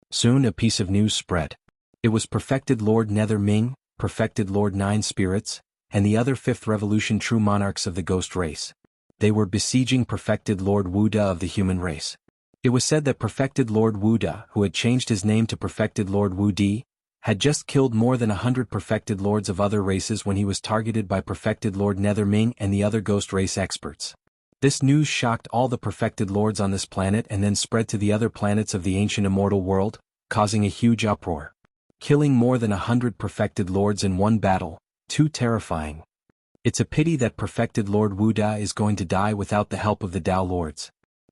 Soon a piece of news spread. It was Perfected Lord Nether Ming, Perfected Lord Nine Spirits, and the other 5th Revolution true monarchs of the ghost race. They were besieging Perfected Lord Wuda of the human race. It was said that Perfected Lord Wuda, who had changed his name to Perfected Lord Wudi, had just killed more than 100 Perfected Lords of other races when he was targeted by Perfected Lord Nether Ming and the other ghost race experts. This news shocked all the Perfected Lords on this planet and then spread to the other planets of the ancient immortal world, causing a huge uproar. Killing more than 100 Perfected Lords in one battle, too terrifying. It's a pity that Perfected Lord Wuda is going to die without the help of the Tao Lords.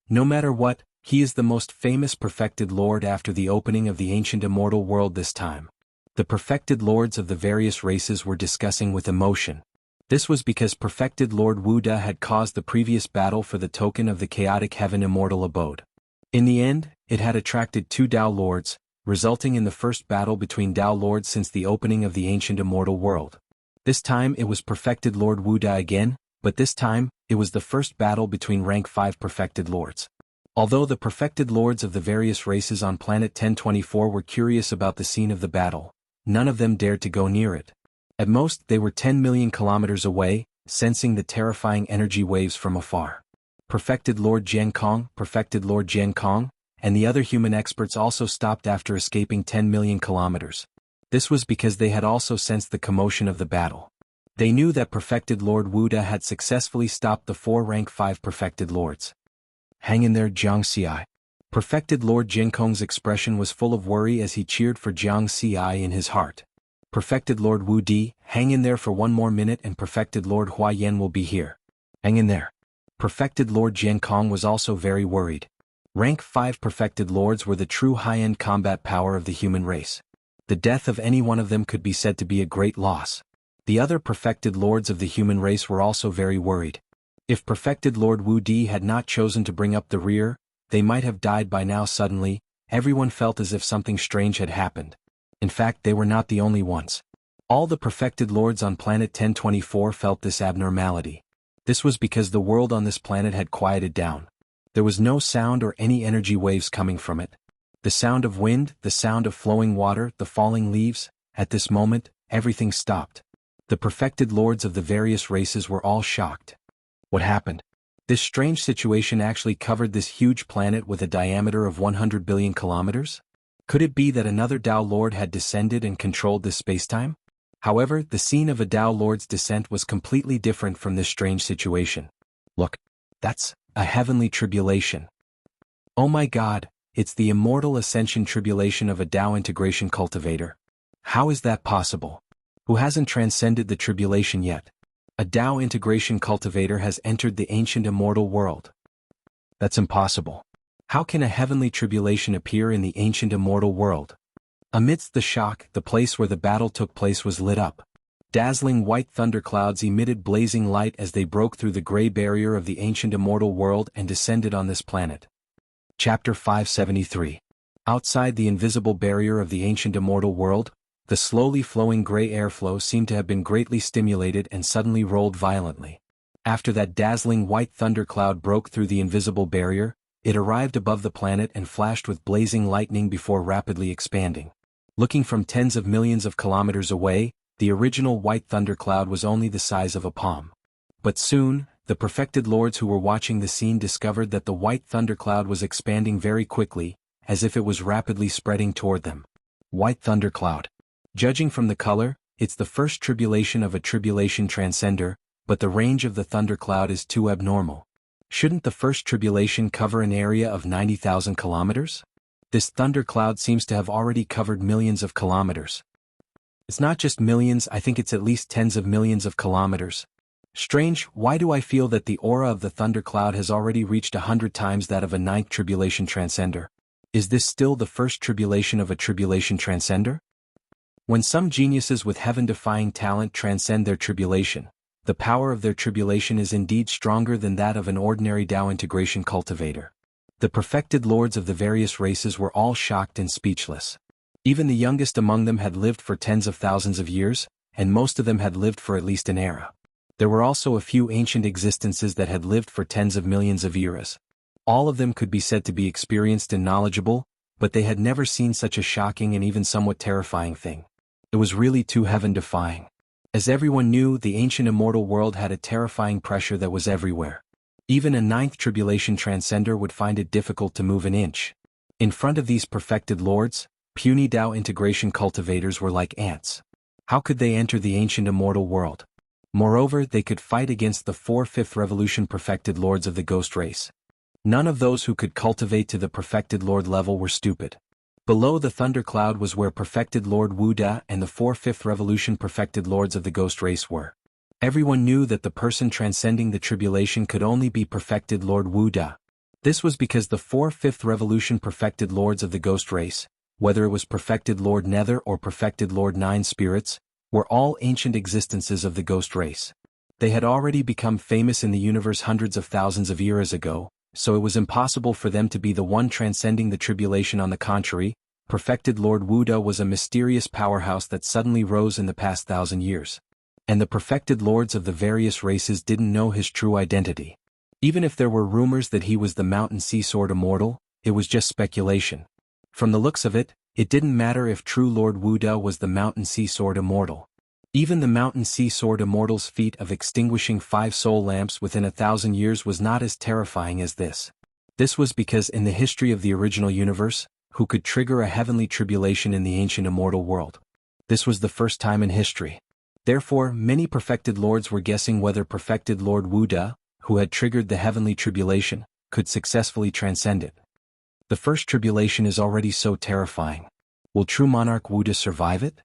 No matter what, he is the most famous Perfected Lord after the opening of the ancient immortal world this time. The Perfected Lords of the various races were discussing with emotion. This was because Perfected Lord Wuda had caused the previous battle for the token of the chaotic heaven immortal abode. In the end, it had attracted 2 Tao Lords, resulting in the first battle between Tao Lords since the opening of the ancient immortal world. This time it was Perfected Lord Wuda again, but this time, it was the first battle between rank 5 Perfected Lords. Although the Perfected Lords of the various races on planet 1024 were curious about the scene of the battle, none of them dared to go near it. At most, they were 10 million kilometers away, sensing the terrifying energy waves from afar. Perfected Lord Jiankong, Perfected Lord Jiankong, and the other human experts also stopped after escaping 10 million kilometers. This was because they had also sensed the commotion of the battle. They knew that Perfected Lord Wuda had successfully stopped the 4 rank 5 Perfected Lords. Hang in there, Jiangxi. Perfected Lord Jiankong's expression was full of worry as he cheered for Jiangxi in his heart. Perfected Lord Wu Di, hang in there for 1 more minute and Perfected Lord Hua Yan will be here. Hang in there. Perfected Lord Jiankong was also very worried. Rank 5 Perfected Lords were the true high-end combat power of the human race. The death of any one of them could be said to be a great loss. The other Perfected Lords of the human race were also very worried. If Perfected Lord Wu Di had not chosen to bring up the rear, they might have died by now. Suddenly, everyone felt as if something strange had happened. In fact, they were not the only ones. All the Perfected Lords on planet 1024 felt this abnormality. This was because the world on this planet had quieted down. There was no sound or any energy waves coming from it. The sound of wind, the sound of flowing water, the falling leaves, at this moment, everything stopped. The Perfected Lords of the various races were all shocked. What happened? This strange situation actually covered this huge planet with a diameter of 100 billion kilometers? Could it be that another Dao Lord had descended and controlled this spacetime? However, the scene of a Dao Lord's descent was completely different from this strange situation. Look, that's a heavenly tribulation. Oh my God, it's the immortal ascension tribulation of a Dao integration cultivator. How is that possible? Who hasn't transcended the tribulation yet? A Dao integration cultivator has entered the ancient immortal world. That's impossible. How can a heavenly tribulation appear in the ancient immortal world? Amidst the shock, the place where the battle took place was lit up. Dazzling white thunderclouds emitted blazing light as they broke through the gray barrier of the ancient immortal world and descended on this planet. Chapter 573. Outside the invisible barrier of the ancient immortal world, the slowly flowing gray airflow seemed to have been greatly stimulated and suddenly rolled violently. After that dazzling white thundercloud broke through the invisible barrier, it arrived above the planet and flashed with blazing lightning before rapidly expanding. Looking from tens of millions of kilometers away, the original white thundercloud was only the size of a palm. But soon, the Perfected Lords who were watching the scene discovered that the white thundercloud was expanding very quickly, as if it was rapidly spreading toward them. White thundercloud. Judging from the color, it's the first tribulation of a tribulation transcender, but the range of the thundercloud is too abnormal. Shouldn't the first tribulation cover an area of 90,000 kilometers? This thundercloud seems to have already covered millions of kilometers. It's not just millions, I think it's at least tens of millions of kilometers. Strange, why do I feel that the aura of the thundercloud has already reached 100 times that of a 9th tribulation transcender? Is this still the first tribulation of a tribulation transcender? When some geniuses with heaven-defying talent transcend their tribulation, the power of their tribulation is indeed stronger than that of an ordinary Dao integration cultivator. The Perfected Lords of the various races were all shocked and speechless. Even the youngest among them had lived for tens of thousands of years, and most of them had lived for at least an era. There were also a few ancient existences that had lived for tens of millions of eras. All of them could be said to be experienced and knowledgeable, but they had never seen such a shocking and even somewhat terrifying thing. It was really too heaven-defying. As everyone knew, the ancient immortal world had a terrifying pressure that was everywhere. Even a 9th tribulation transcender would find it difficult to move an inch. In front of these Perfected Lords, puny Dao integration cultivators were like ants. How could they enter the ancient immortal world? Moreover, they could fight against the 4 5th revolution Perfected Lords of the Ghost race. None of those who could cultivate to the Perfected Lord level were stupid. Below the thundercloud was where Perfected Lord Wu Da and the 4 5th revolution Perfected Lords of the Ghost race were. Everyone knew that the person transcending the tribulation could only be Perfected Lord Wu Da. This was because the 4 5th revolution Perfected Lords of the Ghost race, whether it was Perfected Lord Nether or Perfected Lord 9 Spirits, were all ancient existences of the Ghost race. They had already become famous in the universe hundreds of thousands of years ago, so it was impossible for them to be the one transcending the tribulation. On the contrary, Perfected Lord Wuda was a mysterious powerhouse that suddenly rose in the past 1,000 years. And the Perfected Lords of the various races didn't know his true identity. Even if there were rumors that he was the Mountain Sea Sword Immortal, it was just speculation. From the looks of it, it didn't matter if true Lord Wuda was the Mountain Sea Sword Immortal. Even the mountain sea sword immortal's feat of extinguishing 5 soul lamps within 1,000 years was not as terrifying as this. This was because in the history of the original universe, who could trigger a heavenly tribulation in the ancient immortal world? This was the first time in history. Therefore, many perfected lords were guessing whether perfected Lord Wuda, who had triggered the heavenly tribulation, could successfully transcend it. The first tribulation is already so terrifying. Will true monarch Wuda survive it?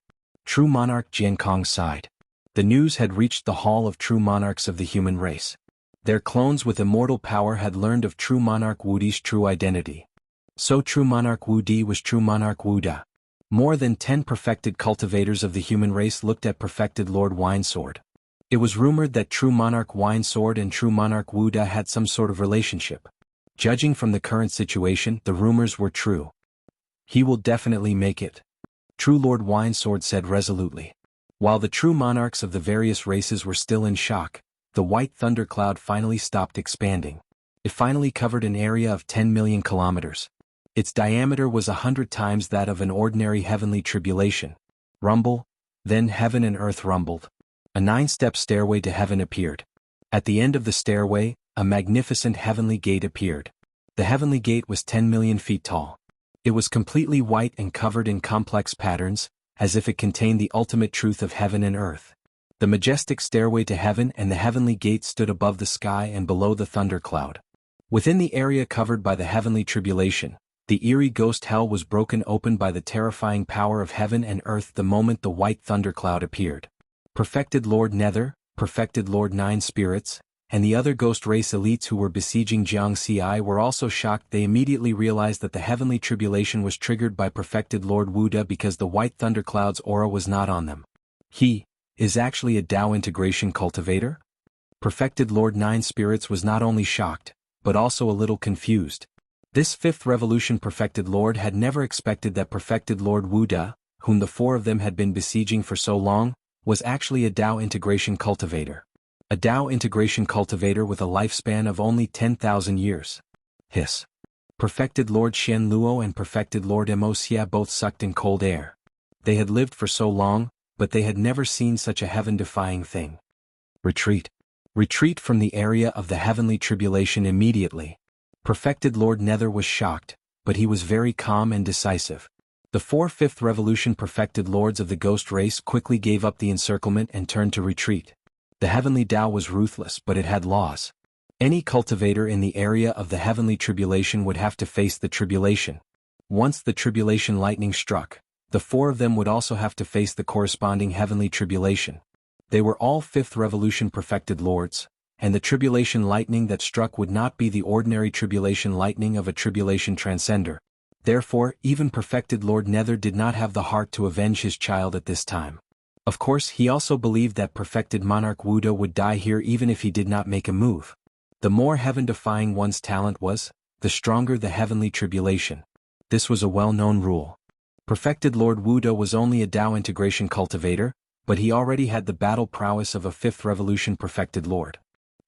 True monarch Jianghu sighed. The news had reached the hall of true monarchs of the human race. Their clones with immortal power had learned of true monarch Wudi's true identity. So true monarch Wudi was true monarch Wuda. More than 10 perfected cultivators of the human race looked at perfected Lord Winesword. It was rumored that true monarch Winesword and true monarch Wuda had some sort of relationship. Judging from the current situation, the rumors were true. He will definitely make it, true Lord Winesword said resolutely. While the true monarchs of the various races were still in shock, the white thundercloud finally stopped expanding. It finally covered an area of 10 million kilometers. Its diameter was 100 times that of an ordinary heavenly tribulation. Rumble, then heaven and earth rumbled. A 9-step stairway to heaven appeared. At the end of the stairway, a magnificent heavenly gate appeared. The heavenly gate was 10 million feet tall. It was completely white and covered in complex patterns, as if it contained the ultimate truth of heaven and earth. The majestic stairway to heaven and the heavenly gate stood above the sky and below the thundercloud. Within the area covered by the heavenly tribulation, the eerie ghost hell was broken open by the terrifying power of heaven and earth the moment the white thundercloud appeared. Perfected Lord Nether, perfected Lord Nine Spirits, and the other ghost race elites who were besieging Jianghu were also shocked. They immediately realized that the heavenly tribulation was triggered by perfected Lord Wuda because the white thundercloud's aura was not on them. He is actually a Tao integration cultivator? Perfected Lord Nine Spirits was not only shocked, but also a little confused. This 5th revolution perfected Lord had never expected that perfected Lord Wuda, whom the 4 of them had been besieging for so long, was actually a Tao integration cultivator. A Tao integration cultivator with a lifespan of only 10,000 years. Hiss. Perfected Lord Shen Luo and perfected Lord Wuxia both sucked in cold air. They had lived for so long, but they had never seen such a heaven-defying thing. Retreat. Retreat from the area of the heavenly tribulation immediately. Perfected Lord Nether was shocked, but he was very calm and decisive. The 4 5th revolution perfected lords of the ghost race quickly gave up the encirclement and turned to retreat. The heavenly Tao was ruthless, but it had laws. Any cultivator in the area of the heavenly tribulation would have to face the tribulation. Once the tribulation lightning struck, the 4 of them would also have to face the corresponding heavenly tribulation. They were all 5th revolution perfected lords, and the tribulation lightning that struck would not be the ordinary tribulation lightning of a tribulation transcender. Therefore, even perfected Lord Nether did not have the heart to avenge his child at this time. Of course, he also believed that perfected monarch Wuda would die here even if he did not make a move. The more heaven-defying one's talent was, the stronger the heavenly tribulation. This was a well-known rule. Perfected Lord Wuda was only a Tao integration cultivator, but he already had the battle prowess of a 5th revolution perfected lord.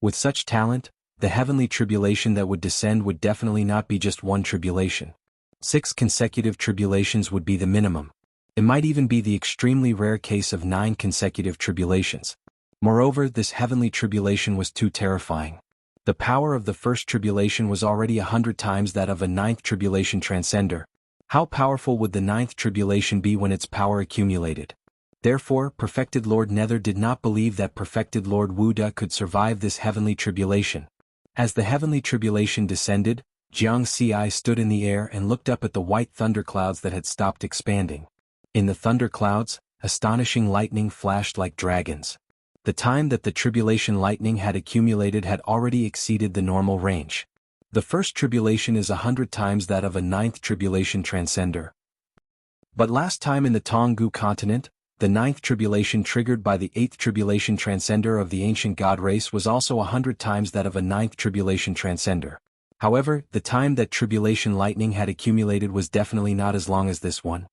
With such talent, the heavenly tribulation that would descend would definitely not be just one tribulation. 6 consecutive tribulations would be the minimum. It might even be the extremely rare case of 9 consecutive tribulations. Moreover, this heavenly tribulation was too terrifying. The power of the first tribulation was already 100 times that of a 9th tribulation transcender. How powerful would the 9th tribulation be when its power accumulated? Therefore, perfected Lord Nether did not believe that perfected Lord Wuda could survive this heavenly tribulation. As the heavenly tribulation descended, Jianghu stood in the air and looked up at the white thunderclouds that had stopped expanding. In the thunderclouds, astonishing lightning flashed like dragons. The time that the tribulation lightning had accumulated had already exceeded the normal range. The first tribulation is 100 times that of a 9th tribulation transcender. But last time in the Tonggu continent, the 9th tribulation triggered by the 8th tribulation transcender of the ancient god race was also 100 times that of a 9th tribulation transcender. However, the time that tribulation lightning had accumulated was definitely not as long as this one.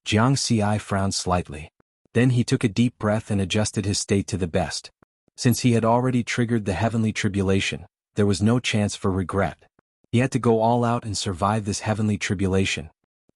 Jianghu frowned slightly. Then he took a deep breath and adjusted his state to the best. Since he had already triggered the heavenly tribulation, there was no chance for regret. He had to go all out and survive this heavenly tribulation.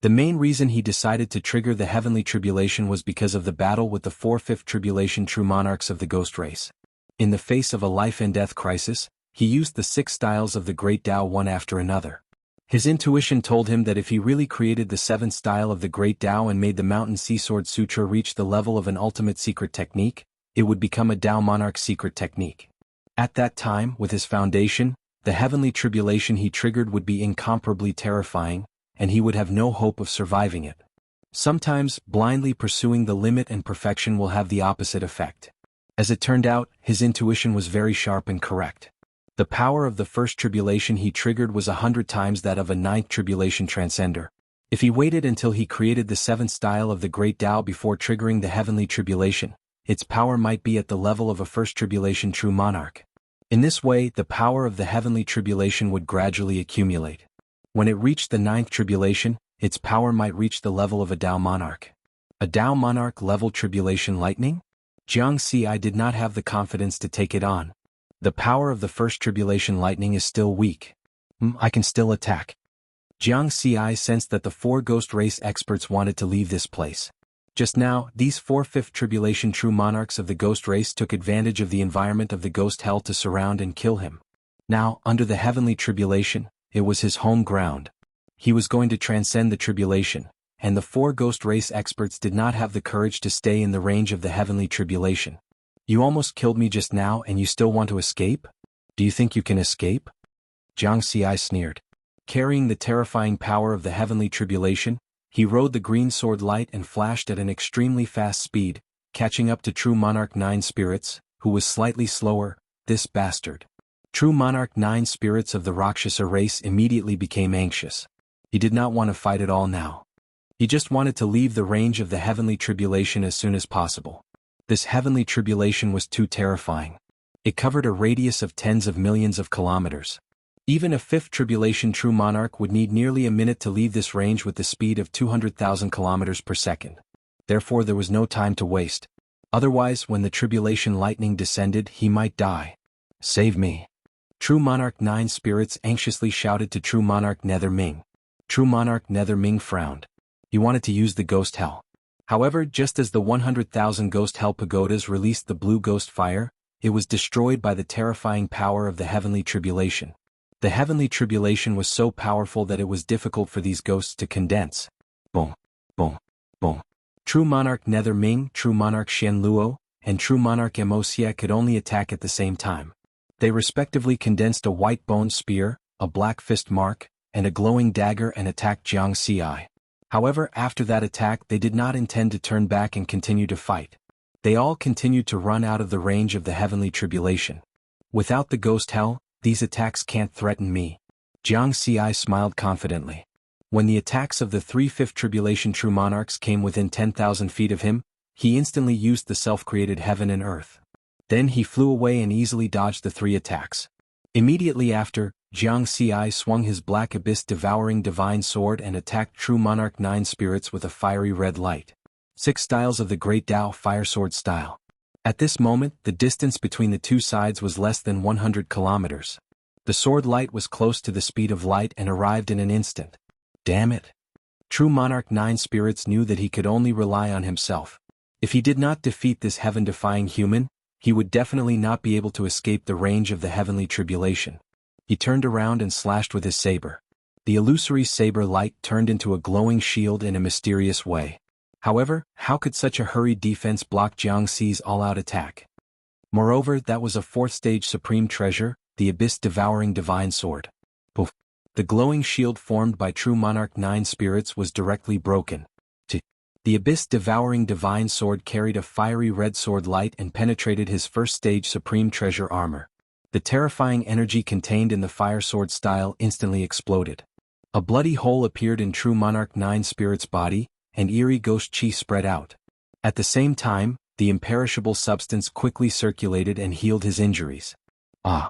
The main reason he decided to trigger the heavenly tribulation was because of the battle with the 4/5 tribulation true monarchs of the ghost race. In the face of a life-and-death crisis, he used the 6 styles of the Great Tao one after another. His intuition told him that if he really created the 7th style of the Great Tao and made the Mountain Sea Sword Sutra reach the level of an ultimate secret technique, it would become a Tao monarch secret technique. At that time, with his foundation, the heavenly tribulation he triggered would be incomparably terrifying, and he would have no hope of surviving it. Sometimes, blindly pursuing the limit and perfection will have the opposite effect. As it turned out, his intuition was very sharp and correct. The power of the first tribulation he triggered was 100 times that of a 9th tribulation transcender. If he waited until he created the 7th style of the Great Tao before triggering the heavenly tribulation, its power might be at the level of a first tribulation true monarch. In this way, the power of the heavenly tribulation would gradually accumulate. When it reached the 9th tribulation, its power might reach the level of a Tao monarch. A Tao monarch level tribulation lightning? Jianghu did not have the confidence to take it on. The power of the first tribulation lightning is still weak. I can still attack. Jianghu sensed that the 4 ghost race experts wanted to leave this place. Just now, these 4/5 tribulation true monarchs of the ghost race took advantage of the environment of the ghost hell to surround and kill him. Now, under the heavenly tribulation, it was his home ground. He was going to transcend the tribulation, and the 4 ghost race experts did not have the courage to stay in the range of the heavenly tribulation. You almost killed me just now and you still want to escape? Do you think you can escape? Jianghu sneered. Carrying the terrifying power of the heavenly tribulation, he rode the green sword light and flashed at an extremely fast speed, catching up to True Monarch 9 Spirits, who was slightly slower. This bastard. True Monarch 9 Spirits of the Rakshasa race immediately became anxious. He did not want to fight at all now. He just wanted to leave the range of the heavenly tribulation as soon as possible. This heavenly tribulation was too terrifying. It covered a radius of tens of millions of kilometers. Even a 5th tribulation true monarch would need nearly a minute to leave this range with the speed of 200,000 kilometers per second. Therefore there was no time to waste. Otherwise, when the tribulation lightning descended, he might die. Save me. True Monarch 9 Spirits anxiously shouted to True Monarch Nether Ming. True Monarch Nether Ming frowned. He wanted to use the ghost hell. However, just as the 100,000 ghost hell pagodas released the blue ghost fire, it was destroyed by the terrifying power of the heavenly tribulation. The heavenly tribulation was so powerful that it was difficult for these ghosts to condense. Boom, boom, boom. True Monarch Nether Ming, True Monarch Shen Luo, and True Monarch Wuxia could only attack at the same time. They respectively condensed a white bone spear, a black fist mark, and a glowing dagger and attacked Jianghu. However, after that attack they did not intend to turn back and continue to fight. They all continued to run out of the range of the heavenly tribulation. Without the ghost hell, these attacks can't threaten me. Jianghu smiled confidently. When the attacks of the 3/5 tribulation true monarchs came within 10,000 feet of him, he instantly used the self-created heaven and earth. Then he flew away and easily dodged the 3 attacks. Immediately after, Jianghu swung his black abyss devouring divine sword and attacked True Monarch 9 Spirits with a fiery red light. 6 styles of the Great Tao Fire Sword style. At this moment, the distance between the 2 sides was less than 100 kilometers. The sword light was close to the speed of light and arrived in an instant. Damn it. True Monarch 9 Spirits knew that he could only rely on himself. If he did not defeat this heaven-defying human, he would definitely not be able to escape the range of the heavenly tribulation. He turned around and slashed with his saber. The illusory saber light turned into a glowing shield in a mysterious way. However, how could such a hurried defense block Jianghu's all-out attack? Moreover, that was a 4th-stage supreme treasure, the abyss-devouring divine sword. Poof! The glowing shield formed by True Monarch 9 Spirits was directly broken. The abyss-devouring divine sword carried a fiery red sword light and penetrated his 1st-stage supreme treasure armor. The terrifying energy contained in the fire sword style instantly exploded. A bloody hole appeared in True Monarch 9 Spirit's body, and eerie ghost chi spread out. At the same time, the imperishable substance quickly circulated and healed his injuries. Ah!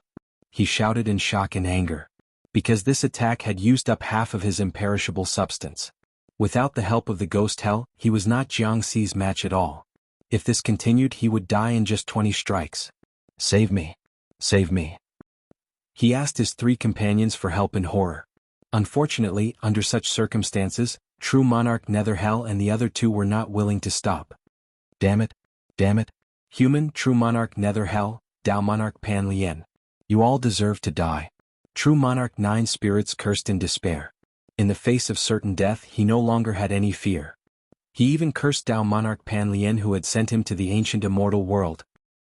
He shouted in shock and anger. Because this attack had used up half of his imperishable substance. Without the help of the ghost hell, he was not Jianghu's match at all. If this continued, he would die in just 20 strikes. Save me. Save me. He asked his 3 companions for help in horror. Unfortunately, under such circumstances, True Monarch Netherhell and the other two were not willing to stop. Damn it. Damn it. Human, True Monarch Netherhell, Dao Monarch Pan Lien. You all deserve to die. True Monarch 9 spirits cursed in despair. In the face of certain death he no longer had any fear. He even cursed Dao Monarch Pan Lien who had sent him to the ancient immortal world.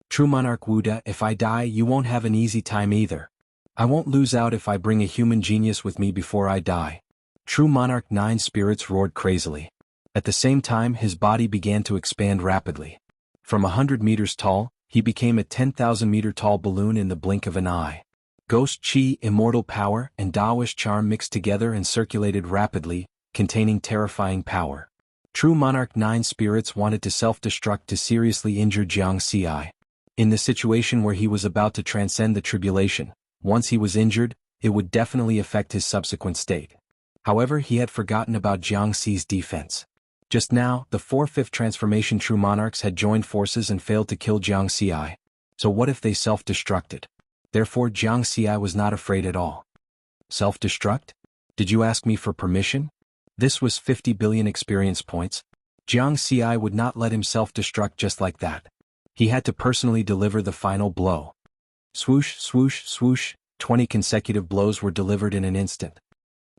True Monarch Wuda, if I die you won't have an easy time either. I won't lose out if I bring a human genius with me before I die. True Monarch 9 spirits roared crazily. At the same time his body began to expand rapidly. From 100 meters tall, he became a 10,000 meter tall balloon in the blink of an eye. Ghost Chi, immortal power, and Daoist charm mixed together and circulated rapidly, containing terrifying power. True Monarch 9 spirits wanted to self-destruct to seriously injure Jianghu. In the situation where he was about to transcend the tribulation, once he was injured, it would definitely affect his subsequent state. However, he had forgotten about Jianghu's defense. Just now, the 4/5 transformation True Monarchs had joined forces and failed to kill Jianghu. So what if they self-destructed? Therefore Jianghu was not afraid at all. Self-destruct? Did you ask me for permission? This was 50 billion experience points. Jianghu would not let him self-destruct just like that. He had to personally deliver the final blow. Swoosh, swoosh, swoosh, 20 consecutive blows were delivered in an instant.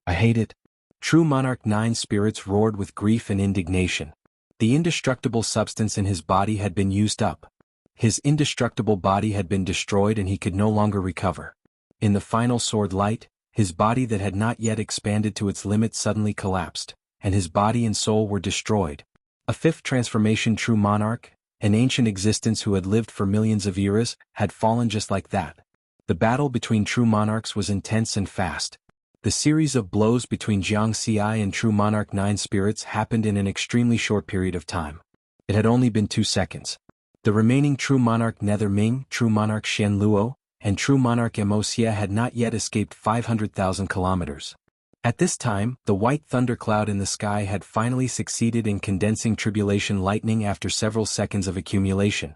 I hate it. True Monarch 9 spirits roared with grief and indignation. The indestructible substance in his body had been used up. His indestructible body had been destroyed and he could no longer recover. In the final sword light, his body that had not yet expanded to its limit suddenly collapsed, and his body and soul were destroyed. A 5th transformation True Monarch, an ancient existence who had lived for millions of eras, had fallen just like that. The battle between True Monarchs was intense and fast. The series of blows between Jianghu and True Monarch 9 spirits happened in an extremely short period of time. It had only been 2 seconds. The remaining True Monarch Nether Ming, True Monarch Shen Luo, and True Monarch Wuxia had not yet escaped 500,000 kilometers. At this time, the white thundercloud in the sky had finally succeeded in condensing tribulation lightning after several seconds of accumulation.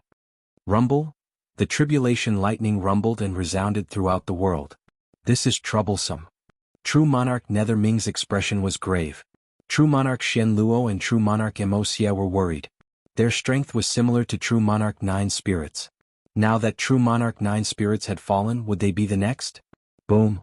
Rumble? The tribulation lightning rumbled and resounded throughout the world. This is troublesome. True Monarch Nether Ming's expression was grave. True Monarch Shen Luo and True Monarch Wuxia were worried. Their strength was similar to True Monarch 9 spirits. Now that True Monarch 9 spirits had fallen, would they be the next? Boom.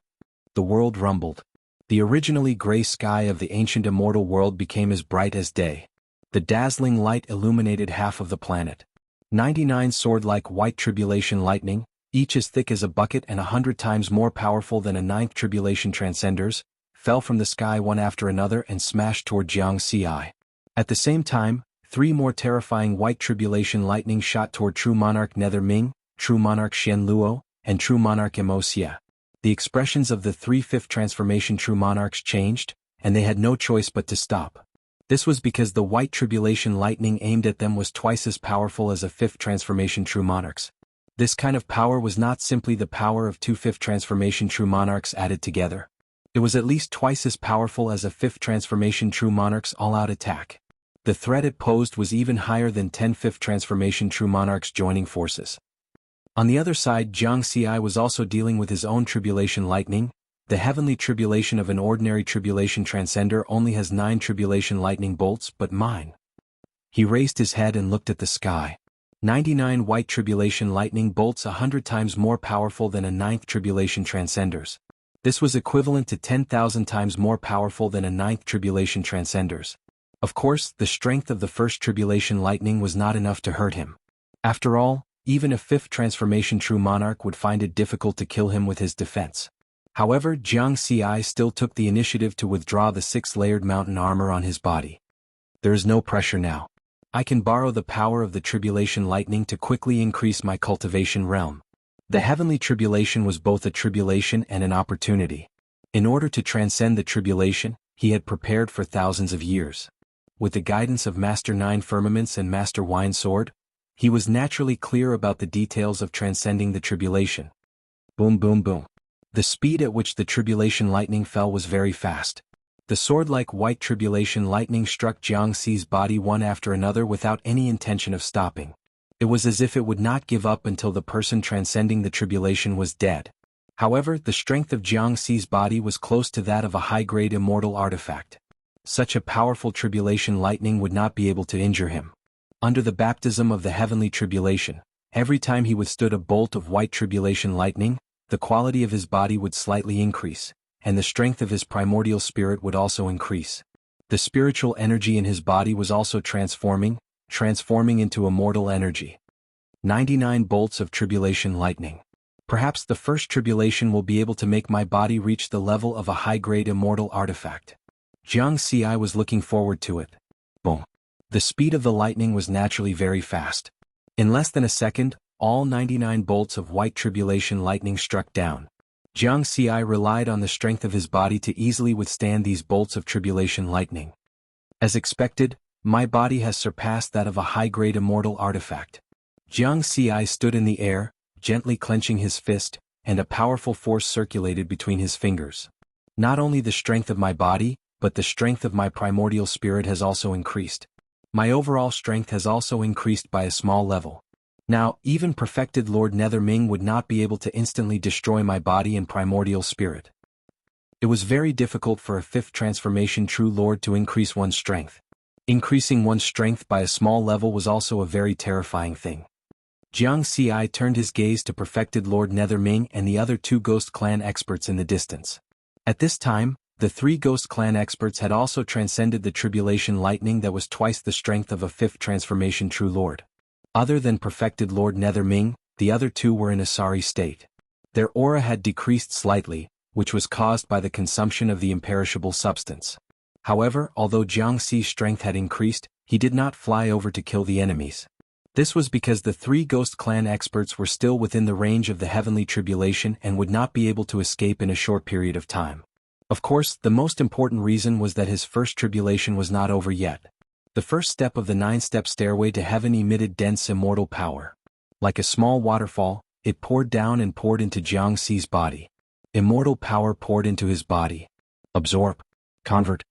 The world rumbled. The originally gray sky of the ancient immortal world became as bright as day. The dazzling light illuminated half of the planet. 99 sword-like white tribulation lightning, each as thick as a bucket and 100 times more powerful than a 9th tribulation transcenders, fell from the sky one after another and smashed toward Jianghu. At the same time, 3 more terrifying white tribulation lightning shot toward True Monarch Nether Ming, True Monarch Shen Luo, and True Monarch Wuxia. The expressions of the 3/5 transformation True Monarchs changed, and they had no choice but to stop. This was because the white tribulation lightning aimed at them was twice as powerful as a 5th transformation True Monarchs. This kind of power was not simply the power of 2 5th transformation True Monarchs added together. It was at least twice as powerful as a 5th transformation True Monarchs all-out attack. The threat it posed was even higher than 10 5th transformation True Monarchs joining forces. On the other side, Jianghu was also dealing with his own tribulation lightning. The heavenly tribulation of an ordinary tribulation transcender only has 9 tribulation lightning bolts, but mine. He raised his head and looked at the sky. 99 white tribulation lightning bolts 100 times more powerful than a 9th tribulation transcenders. This was equivalent to 10,000 times more powerful than a 9th tribulation transcenders. Of course, the strength of the 1st tribulation lightning was not enough to hurt him. After all, even a 5th transformation True Monarch would find it difficult to kill him with his defense. However, Jianghu still took the initiative to withdraw the 6-layered mountain armor on his body. There is no pressure now. I can borrow the power of the tribulation lightning to quickly increase my cultivation realm. The heavenly tribulation was both a tribulation and an opportunity. In order to transcend the tribulation, he had prepared for thousands of years. With the guidance of Master 9 Firmaments and Master Wine Sword, he was naturally clear about the details of transcending the tribulation. Boom boom boom. The speed at which the tribulation lightning fell was very fast. The sword-like white tribulation lightning struck Jianghu's body one after another without any intention of stopping. It was as if it would not give up until the person transcending the tribulation was dead. However, the strength of Jianghu's body was close to that of a high-grade immortal artifact. such a powerful tribulation lightning would not be able to injure him. Under the baptism of the heavenly tribulation, every time he withstood a bolt of white tribulation lightning, the quality of his body would slightly increase, and the strength of his primordial spirit would also increase. The spiritual energy in his body was also transforming into immortal energy. 99 bolts of tribulation lightning. Perhaps the first tribulation will be able to make my body reach the level of a high-grade immortal artifact. Jianghu was looking forward to it. Boom. The speed of the lightning was naturally very fast. In less than a second, all 99 bolts of white tribulation lightning struck down. Jianghu relied on the strength of his body to easily withstand these bolts of tribulation lightning. As expected, my body has surpassed that of a high-grade immortal artifact. Jianghu stood in the air, gently clenching his fist, and a powerful force circulated between his fingers. Not only the strength of my body, but the strength of my primordial spirit has also increased. My overall strength has also increased by a small level. Now, even perfected Lord Netherming would not be able to instantly destroy my body and primordial spirit. It was very difficult for a fifth transformation true Lord to increase one's strength. Increasing one's strength by a small level was also a very terrifying thing. Jianghu turned his gaze to perfected Lord Netherming and the other two Ghost Clan experts in the distance. At this time, the three Ghost Clan experts had also transcended the tribulation lightning that was twice the strength of a fifth transformation true Lord. Other than perfected Lord Netherming, the other two were in a sorry state. Their aura had decreased slightly, which was caused by the consumption of the imperishable substance. However, although Jianghu's strength had increased, he did not fly over to kill the enemies. This was because the three Ghost Clan experts were still within the range of the heavenly tribulation and would not be able to escape in a short period of time. Of course, the most important reason was that his first tribulation was not over yet. The first step of the 9-step stairway to heaven emitted dense immortal power. Like a small waterfall, it poured down and poured into Jianghu's body. Immortal power poured into his body. Absorb. Convert.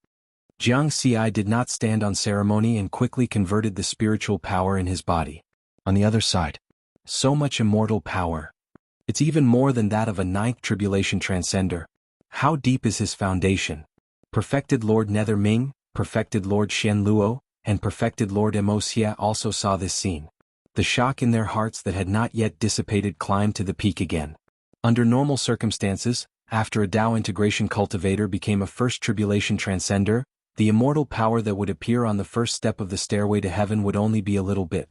Jianghu did not stand on ceremony and quickly converted the spiritual power in his body. On the other side, so much immortal power. It's even more than that of a 9th tribulation transcender. How deep is his foundation? Perfected Lord Netherming, perfected Lord Shenluo, and perfected Lord Wuxia also saw this scene. The shock in their hearts that had not yet dissipated climbed to the peak again. Under normal circumstances, after a Tao integration cultivator became a first tribulation transcender, the immortal power that would appear on the first step of the stairway to heaven would only be a little bit.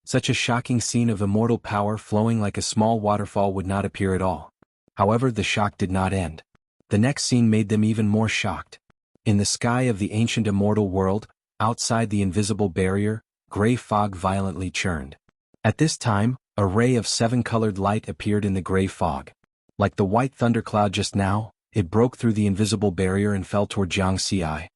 Such a shocking scene of immortal power flowing like a small waterfall would not appear at all. However, the shock did not end. The next scene made them even more shocked. In the sky of the ancient immortal world, outside the invisible barrier, gray fog violently churned. At this time, a ray of 7-colored light appeared in the gray fog. Like the white thundercloud just now, it broke through the invisible barrier and fell toward Jianghu.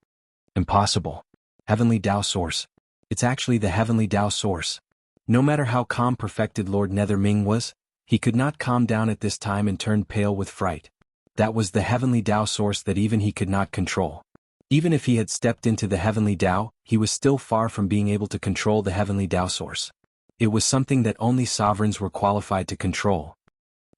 Impossible. Heavenly Tao Source. It's actually the Heavenly Tao Source. No matter how calm perfected Lord Netherming was, he could not calm down at this time and turned pale with fright. That was the Heavenly Tao Source that even he could not control. Even if he had stepped into the Heavenly Tao, he was still far from being able to control the Heavenly Tao Source. It was something that only sovereigns were qualified to control.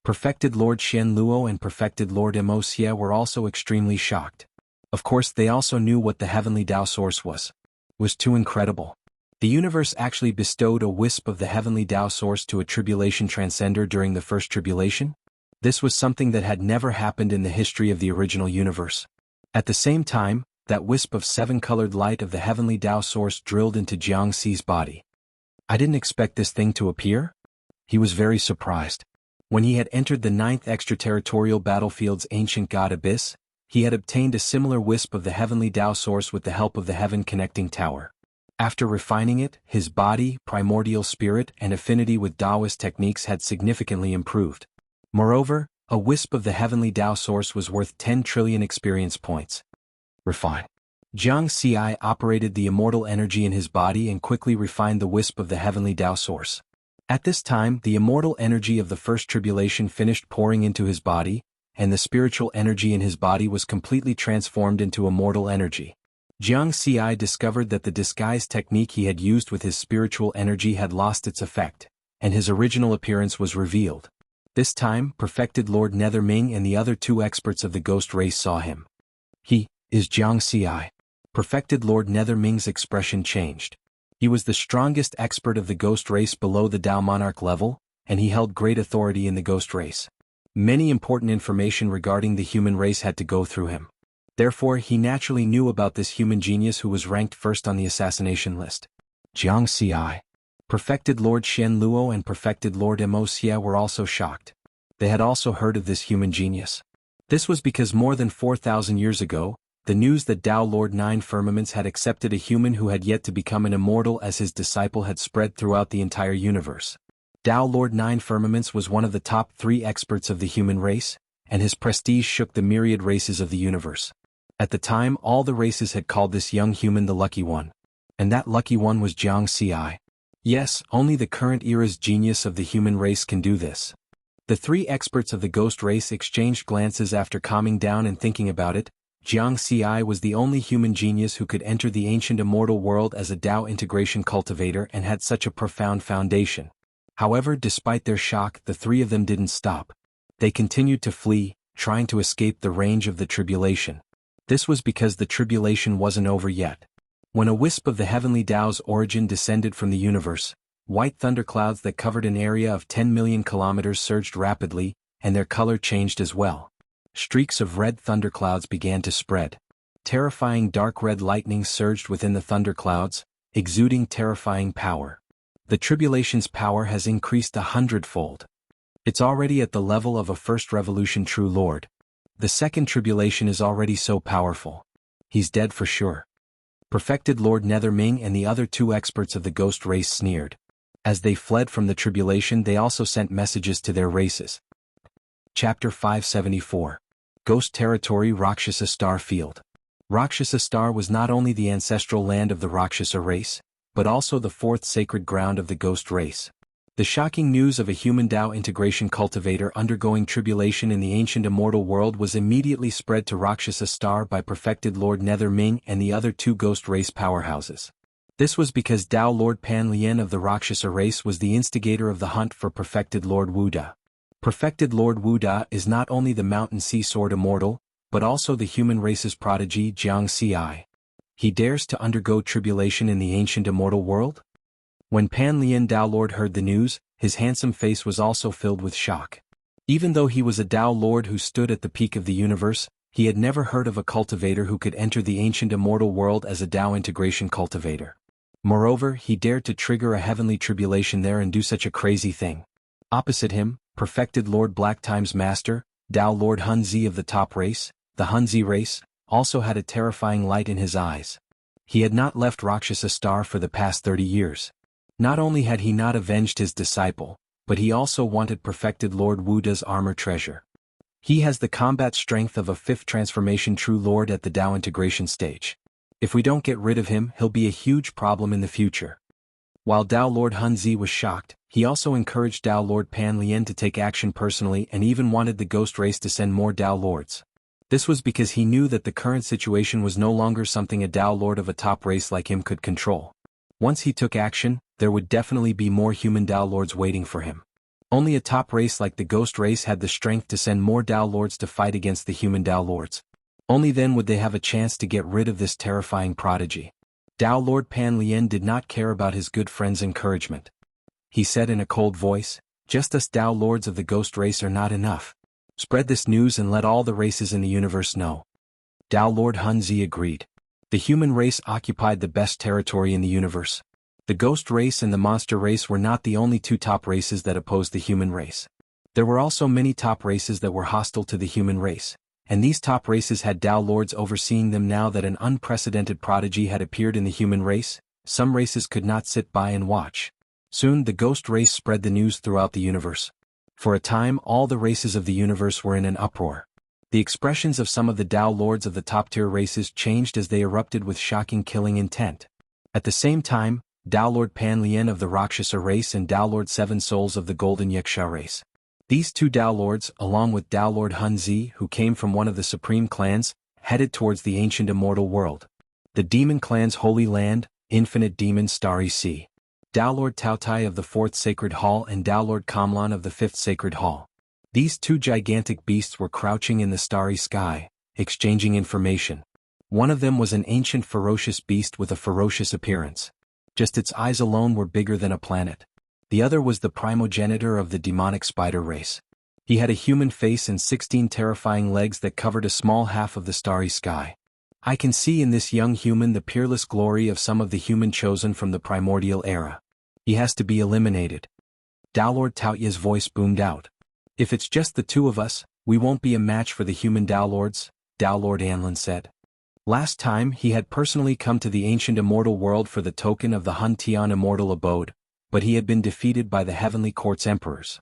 Perfected Lord Shenluo and perfected Lord Wuxia were also extremely shocked. Of course, they also knew what the Heavenly Tao Source was. It was too incredible. The universe actually bestowed a wisp of the Heavenly Tao Source to a tribulation transcender during the first tribulation? This was something that had never happened in the history of the original universe. At the same time, that wisp of 7-colored light of the Heavenly Tao Source drilled into Jianghu's body. I didn't expect this thing to appear? He was very surprised. When he had entered the 9th extraterritorial battlefield's ancient god Abyss, he had obtained a similar wisp of the Heavenly Tao Source with the help of the Heaven Connecting Tower. After refining it, his body, primordial spirit, and affinity with Taoist techniques had significantly improved. Moreover, a wisp of the Heavenly Tao Source was worth 10 trillion experience points. Refine. Jianghu operated the immortal energy in his body and quickly refined the wisp of the Heavenly Tao Source. At this time, the immortal energy of the first tribulation finished pouring into his body, and the spiritual energy in his body was completely transformed into immortal energy. Jianghu discovered that the disguise technique he had used with his spiritual energy had lost its effect, and his original appearance was revealed. This time, perfected Lord Netherming and the other two experts of the ghost race saw him. He is Jianghu. Perfected Lord Nether Ming's expression changed. He was the strongest expert of the ghost race below the Dao Monarch level, and he held great authority in the ghost race. Many important information regarding the human race had to go through him. Therefore, he naturally knew about this human genius who was ranked first on the assassination list. Jianghu. Perfected Lord Shen Luo and Perfected Lord Mo were also shocked. They had also heard of this human genius. This was because more than 4,000 years ago, the news that Dao Lord Nine Firmaments had accepted a human who had yet to become an immortal as his disciple had spread throughout the entire universe. Dao Lord Nine Firmaments was one of the top 3 experts of the human race, and his prestige shook the myriad races of the universe. At the time, all the races had called this young human the lucky one. And that lucky one was Jianghu. Yes, only the current era's genius of the human race can do this. The 3 experts of the ghost race exchanged glances after calming down and thinking about it. Jianghu was the only human genius who could enter the ancient immortal world as a Dao integration cultivator and had such a profound foundation. However, despite their shock, the 3 of them didn't stop. They continued to flee, trying to escape the range of the tribulation. This was because the tribulation wasn't over yet. When a wisp of the heavenly Dao's origin descended from the universe, white thunderclouds that covered an area of 10 million kilometers surged rapidly, and their color changed as well. Streaks of red thunderclouds began to spread. Terrifying dark red lightning surged within the thunderclouds, exuding terrifying power. The tribulation's power has increased 100-fold. It's already at the level of a first revolution true lord. The second tribulation is already so powerful. He's dead for sure. Perfected Lord Nether Ming and the other 2 experts of the ghost race sneered. As they fled from the tribulation, they also sent messages to their races. Chapter 574. Ghost Territory Rakshasa Star Field. Rakshasa Star was not only the ancestral land of the Rakshasa race, but also the 4th sacred ground of the ghost race. The shocking news of a human Dao integration cultivator undergoing tribulation in the ancient immortal world was immediately spread to Rakshasa Star by Perfected Lord Nether Ming and the other 2 ghost race powerhouses. This was because Dao Lord Pan Lian of the Rakshasa race was the instigator of the hunt for Perfected Lord Wuda. Perfected Lord Wuda is not only the Mountain Sea Sword immortal, but also the human race's prodigy Jianghu. He dares to undergo tribulation in the ancient immortal world? When Pan Lian Dao Lord heard the news, his handsome face was also filled with shock. Even though he was a Dao Lord who stood at the peak of the universe, he had never heard of a cultivator who could enter the ancient immortal world as a Dao integration cultivator. Moreover, he dared to trigger a heavenly tribulation there and do such a crazy thing. Opposite him, Perfected Lord Black Time's master, Dao Lord Hunzi of the top race, the Hunzi race, also had a terrifying light in his eyes. He had not left Rakshasa Star for the past 30 years. Not only had he not avenged his disciple, but he also wanted Perfected Lord Wuda's armor treasure. He has the combat strength of a 5th transformation true lord at the Dao integration stage. If we don't get rid of him, he'll be a huge problem in the future. While Dao Lord Hunzi was shocked, he also encouraged Dao Lord Pan Lian to take action personally and even wanted the ghost race to send more Dao Lords. This was because he knew that the current situation was no longer something a Dao Lord of a top race like him could control. Once he took action, there would definitely be more human Dao Lords waiting for him. Only a top race like the ghost race had the strength to send more Dao Lords to fight against the human Dao Lords. Only then would they have a chance to get rid of this terrifying prodigy. Dao Lord Pan Lian did not care about his good friend's encouragement. He said in a cold voice, "Just us Dao Lords of the ghost race are not enough. Spread this news and let all the races in the universe know." Dao Lord Hunzi agreed. The human race occupied the best territory in the universe. The ghost race and the monster race were not the only 2 top races that opposed the human race. There were also many top races that were hostile to the human race, and these top races had Dao Lords overseeing them. Now that an unprecedented prodigy had appeared in the human race, some races could not sit by and watch. Soon the ghost race spread the news throughout the universe. For a time, all the races of the universe were in an uproar. The expressions of some of the Dao Lords of the top-tier races changed as they erupted with shocking killing intent. At the same time, Dao Lord Pan Lian of the Rakshasa race and Dao Lord Seven Souls of the Golden Yaksha race. These 2 Dao Lords, along with Dao Lord Hunzi, who came from one of the supreme clans, headed towards the ancient immortal world. The demon clan's holy land, Infinite Demon Starry Sea. Dao Lord Taotai of the 4th Sacred Hall and Dao Lord Kamlan of the 5th Sacred Hall. These 2 gigantic beasts were crouching in the starry sky, exchanging information. One of them was an ancient ferocious beast with a ferocious appearance. Just its eyes alone were bigger than a planet. The other was the primogenitor of the demonic spider race. He had a human face and 16 terrifying legs that covered a small half of the starry sky. I can see in this young human the peerless glory of some of the human chosen from the primordial era. He has to be eliminated. Daolord Taoya's voice boomed out. If it's just the two of us, we won't be a match for the human Daolords, Daolord Anlin said. Last time he had personally come to the ancient immortal world for the token of the Hun Tian immortal abode, but he had been defeated by the Heavenly Court's emperors.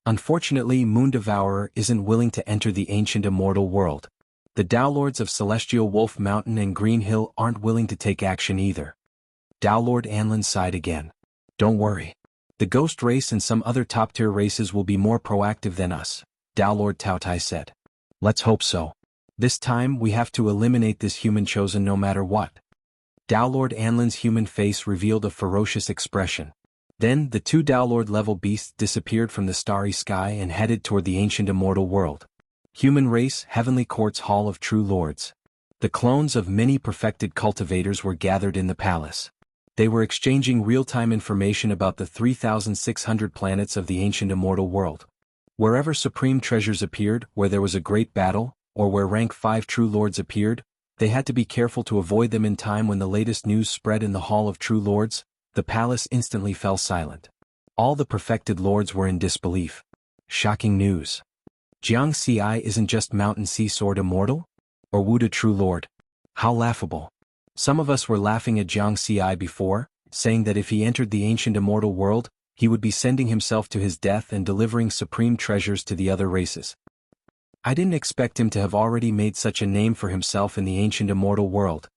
Unfortunately, Moon Devourer isn't willing to enter the ancient immortal world. The Daolords of Celestial Wolf Mountain and Green Hill aren't willing to take action either. Daolord Anlin sighed again. Don't worry. The ghost race and some other top-tier races will be more proactive than us, Daolord Taotai said. Let's hope so. This time we have to eliminate this human chosen no matter what. Daolord Anlin's human face revealed a ferocious expression. Then the two Daolord-level beasts disappeared from the starry sky and headed toward the ancient immortal world. Human race, Heavenly Court's Hall of True Lords. The clones of many perfected cultivators were gathered in the palace. They were exchanging real-time information about the 3,600 planets of the ancient immortal world. Wherever supreme treasures appeared, where there was a great battle, or where rank 5 true lords appeared, they had to be careful to avoid them in time. When the latest news spread in the Hall of True Lords, the palace instantly fell silent. All the perfected lords were in disbelief. Shocking news. Jianghu isn't just Mountain Sea Sword immortal? Or Wuda True Lord? How laughable. Some of us were laughing at Jianghu before, saying that if he entered the ancient immortal world, he would be sending himself to his death and delivering supreme treasures to the other races. I didn't expect him to have already made such a name for himself in the ancient immortal world.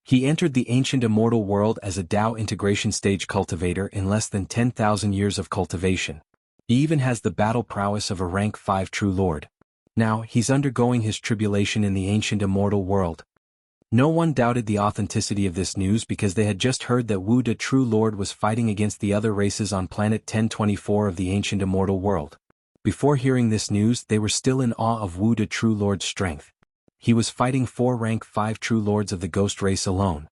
He entered the ancient immortal world as a Dao integration stage cultivator in less than 10,000 years of cultivation. He even has the battle prowess of a rank 5 true lord. Now he's undergoing his tribulation in the ancient immortal world. No one doubted the authenticity of this news because they had just heard that Wu De True Lord was fighting against the other races on planet 1024 of the ancient immortal world. Before hearing this news, they were still in awe of Wu De True Lord's strength. He was fighting 4 rank 5 true lords of the ghost race alone.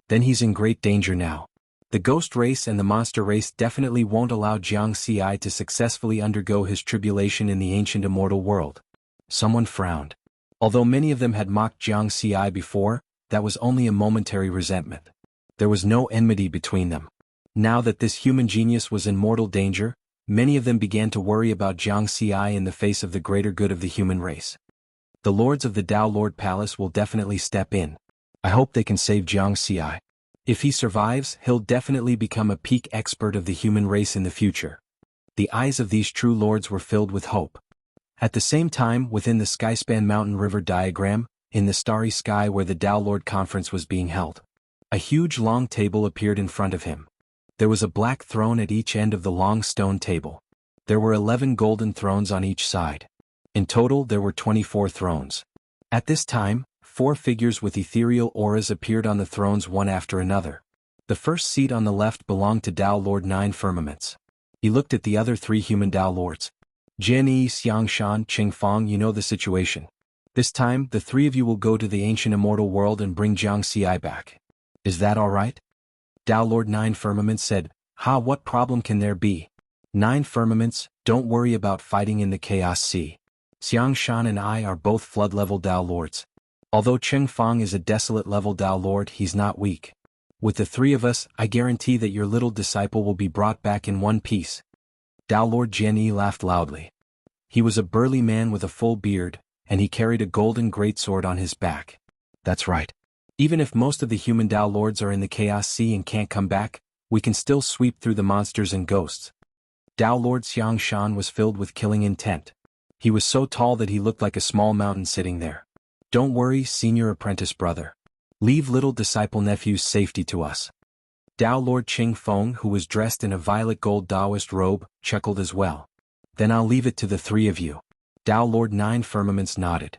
Then he's in great danger now. The ghost race and the monster race definitely won't allow Jianghu to successfully undergo his tribulation in the ancient immortal world. Someone frowned. Although many of them had mocked Jianghu before, that was only a momentary resentment. There was no enmity between them. Now that this human genius was in mortal danger, many of them began to worry about Jianghu in the face of the greater good of the human race. The lords of the Dao Lord Palace will definitely step in. I hope they can save Jianghu. If he survives, he'll definitely become a peak expert of the human race in the future. The eyes of these true lords were filled with hope. At the same time, within the Skyspan Mountain River diagram, in the starry sky where the Dao Lord Conference was being held, a huge long table appeared in front of him. There was a black throne at each end of the long stone table. There were 11 golden thrones on each side. In total, there were 24 thrones. At this time, 4 figures with ethereal auras appeared on the thrones one after another. The first seat on the left belonged to Dao Lord 9 Firmaments. He looked at the other 3 human Dao Lords. Jian Yi, Xiangshan, Qingfang, you know the situation. This time, the 3 of you will go to the ancient immortal world and bring Jianghu back. Is that all right? Dao Lord 9 Firmaments said, what problem can there be? 9 Firmaments, don't worry about fighting in the Chaos Sea. Xiangshan and I are both flood-level Dao Lords. Although Qingfang is a desolate-level Dao Lord, he's not weak. With the 3 of us, I guarantee that your little disciple will be brought back in one piece. Dao Lord Jian Yi laughed loudly. He was a burly man with a full beard, and he carried a golden greatsword on his back. That's right. Even if most of the human Dao Lords are in the Chaos Sea and can't come back, we can still sweep through the monsters and ghosts. Dao Lord Xiangshan was filled with killing intent. He was so tall that he looked like a small mountain sitting there. Don't worry, senior apprentice brother. Leave little disciple nephew's safety to us. Dao Lord Qingfeng, who was dressed in a violet gold Daoist robe, chuckled as well. Then I'll leave it to the 3 of you. Dao Lord 9 Firmaments nodded.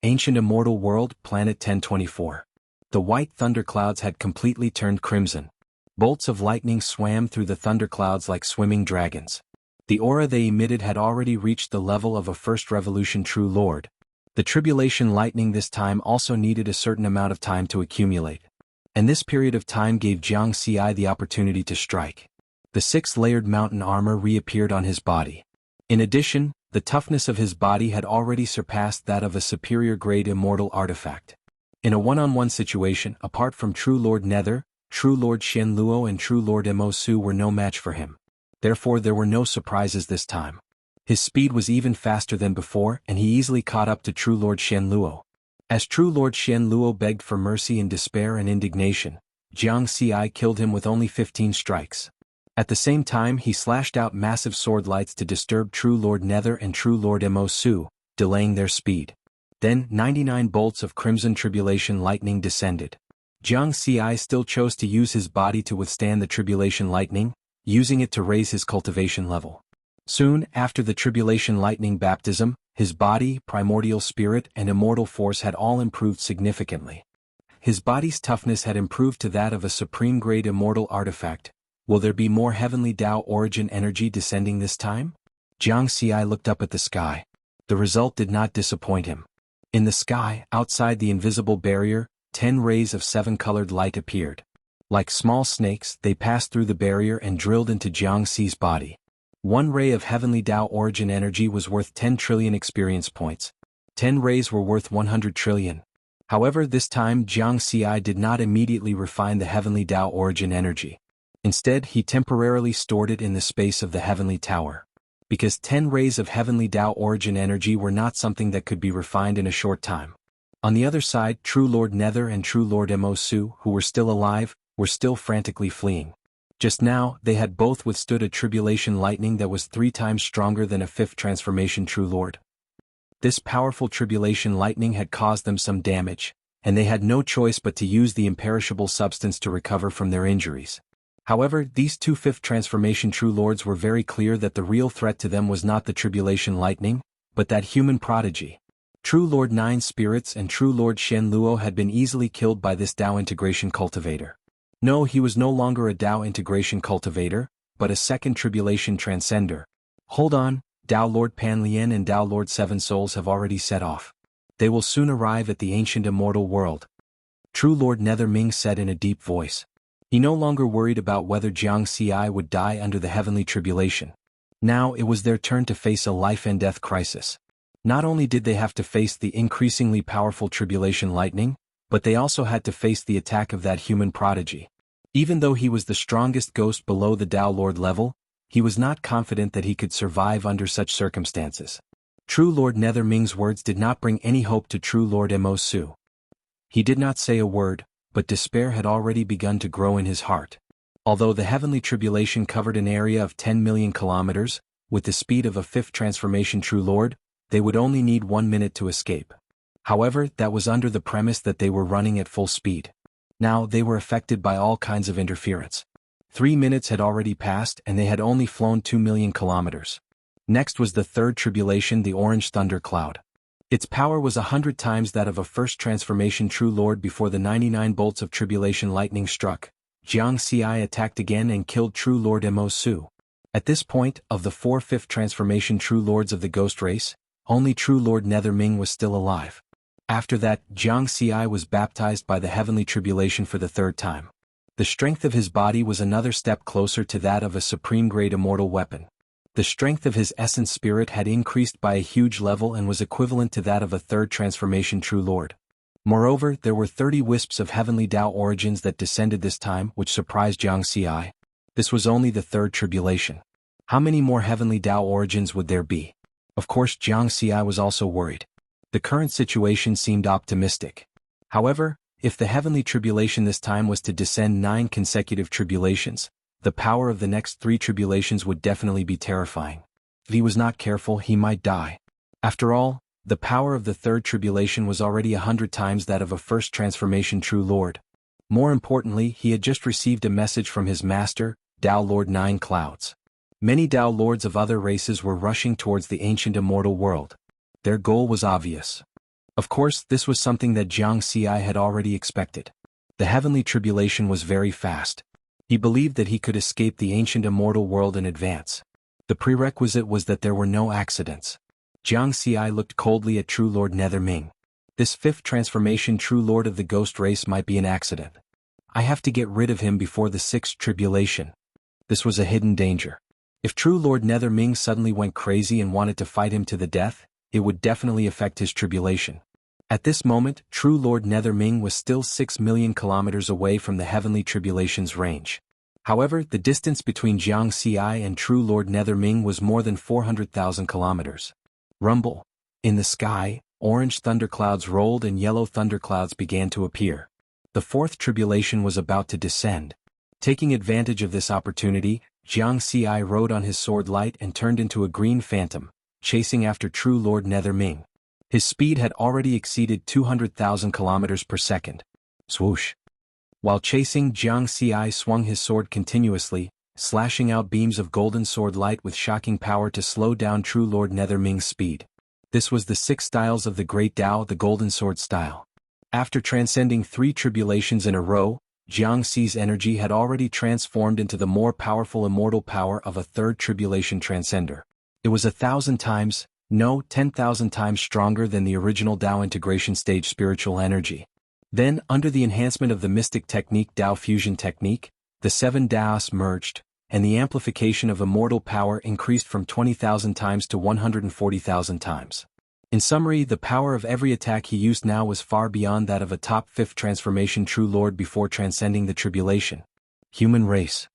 Ancient immortal world, planet 1024. The white thunderclouds had completely turned crimson. Bolts of lightning swam through the thunderclouds like swimming dragons. The aura they emitted had already reached the level of a First Revolution True Lord. The tribulation lightning this time also needed a certain amount of time to accumulate. And this period of time gave Jianghu the opportunity to strike. The 6-layered mountain armor reappeared on his body. In addition, the toughness of his body had already surpassed that of a superior-grade immortal artifact. In a one-on-one situation, apart from True Lord Nether, True Lord Shen Luo and True Lord Mo Su were no match for him. Therefore there were no surprises this time. His speed was even faster than before, and he easily caught up to True Lord Shen Luo. As True Lord Shen Luo begged for mercy in despair and indignation, Jianghu killed him with only 15 strikes. At the same time he slashed out massive sword lights to disturb True Lord Nether and True Lord Mo Su, delaying their speed. Then 99 bolts of crimson tribulation lightning descended. Jianghu still chose to use his body to withstand the tribulation lightning, using it to raise his cultivation level. Soon after the tribulation lightning baptism, his body, primordial spirit and immortal force had all improved significantly. His body's toughness had improved to that of a supreme-grade immortal artifact. Will there be more heavenly Tao origin energy descending this time? Jianghu looked up at the sky. The result did not disappoint him. In the sky, outside the invisible barrier, 10 rays of 7-colored light appeared. Like small snakes, they passed through the barrier and drilled into Jianghu's body. One ray of heavenly Tao origin energy was worth 10 trillion experience points. 10 rays were worth 100 trillion. However, this time Jianghu did not immediately refine the heavenly Tao origin energy. Instead, he temporarily stored it in the space of the heavenly tower. Because 10 rays of heavenly Tao origin energy were not something that could be refined in a short time. On the other side, True Lord Nether and True Lord Mo Su, who were still alive, were still frantically fleeing. Just now, they had both withstood a tribulation lightning that was 3 times stronger than a 5th transformation True Lord. This powerful tribulation lightning had caused them some damage, and they had no choice but to use the imperishable substance to recover from their injuries. However, these 2 5th transformation True Lords were very clear that the real threat to them was not the tribulation lightning, but that human prodigy. True Lord 9 Spirits and True Lord Shen Luo had been easily killed by this Tao integration cultivator. No, he was no longer a Tao integration cultivator, but a second tribulation transcender. Hold on, Tao Lord Panlian and Tao Lord Seven Souls have already set off. They will soon arrive at the ancient immortal world. True Lord Nether Ming said in a deep voice. He no longer worried about whether Jianghu would die under the heavenly tribulation. Now it was their turn to face a life and death crisis. Not only did they have to face the increasingly powerful tribulation lightning, but they also had to face the attack of that human prodigy. Even though he was the strongest ghost below the Tao Lord level, he was not confident that he could survive under such circumstances. True Lord Nether Ming's words did not bring any hope to True Lord Mo Su. He did not say a word, but despair had already begun to grow in his heart. Although the heavenly tribulation covered an area of 10 million kilometers, with the speed of a 5th transformation True Lord, they would only need 1 minute to escape. However, that was under the premise that they were running at full speed. Now they were affected by all kinds of interference. 3 minutes had already passed and they had only flown 2 million kilometers. Next was the 3rd tribulation, the Orange Thunder Cloud. Its power was 100 times that of a 1st transformation True Lord. Before the 99 bolts of tribulation lightning struck, Jianghu attacked again and killed True Lord Mo Su. At this point, of the 4 5th transformation True Lords of the Ghost Race, only True Lord Nether Ming was still alive. After that, Jianghu was baptized by the heavenly tribulation for the 3rd time. The strength of his body was another step closer to that of a supreme-grade immortal weapon. The strength of his essence spirit had increased by a huge level and was equivalent to that of a 3rd transformation True Lord. Moreover, there were 30 wisps of heavenly Tao origins that descended this time, which surprised Jianghu. This was only the 3rd tribulation. How many more heavenly Tao origins would there be? Of course, Jianghu was also worried. The current situation seemed optimistic. However, if the heavenly tribulation this time was to descend 9 consecutive tribulations, the power of the next 3 tribulations would definitely be terrifying. If he was not careful, he might die. After all, the power of the 3rd tribulation was already 100 times that of a 1st transformation True Lord. More importantly, he had just received a message from his master, Tao Lord 9 Clouds. Many Tao Lords of other races were rushing towards the ancient immortal world. Their goal was obvious. Of course, this was something that Jianghu had already expected. The heavenly tribulation was very fast. He believed that he could escape the ancient immortal world in advance. The prerequisite was that there were no accidents. Jiang Xi looked coldly at True Lord Netherming. This fifth transformation True Lord of the Ghost race might be an accident. I have to get rid of him before the sixth tribulation. This was a hidden danger. If True Lord Netherming suddenly went crazy and wanted to fight him to the death, it would definitely affect his tribulation. At this moment, True Lord Netherming was still 6 million kilometers away from the heavenly tribulation's range. However, the distance between Jiang Xi and True Lord Netherming was more than 400,000 kilometers. Rumble. In the sky, orange thunderclouds rolled and yellow thunderclouds began to appear. The fourth tribulation was about to descend. Taking advantage of this opportunity, Jiang Xi rode on his sword light and turned into a green phantom, chasing after True Lord Netherming. His speed had already exceeded 200,000 kilometers per second. Swoosh. While chasing, Jiang Xi swung his sword continuously, slashing out beams of golden sword light with shocking power to slow down True Lord Netherming's speed. This was the 6 styles of the Great Tao, the Golden Sword style. After transcending 3 tribulations in a row, Jiang Xi's energy had already transformed into the more powerful immortal power of a third tribulation transcender. It was 1,000 times, no, 10,000 times stronger than the original Tao integration stage spiritual energy. Then, under the enhancement of the mystic technique Tao fusion technique, the 7 Taos merged, and the amplification of immortal power increased from 20,000 times to 140,000 times. In summary, the power of every attack he used now was far beyond that of a top 5th transformation True Lord before transcending the tribulation. Human race.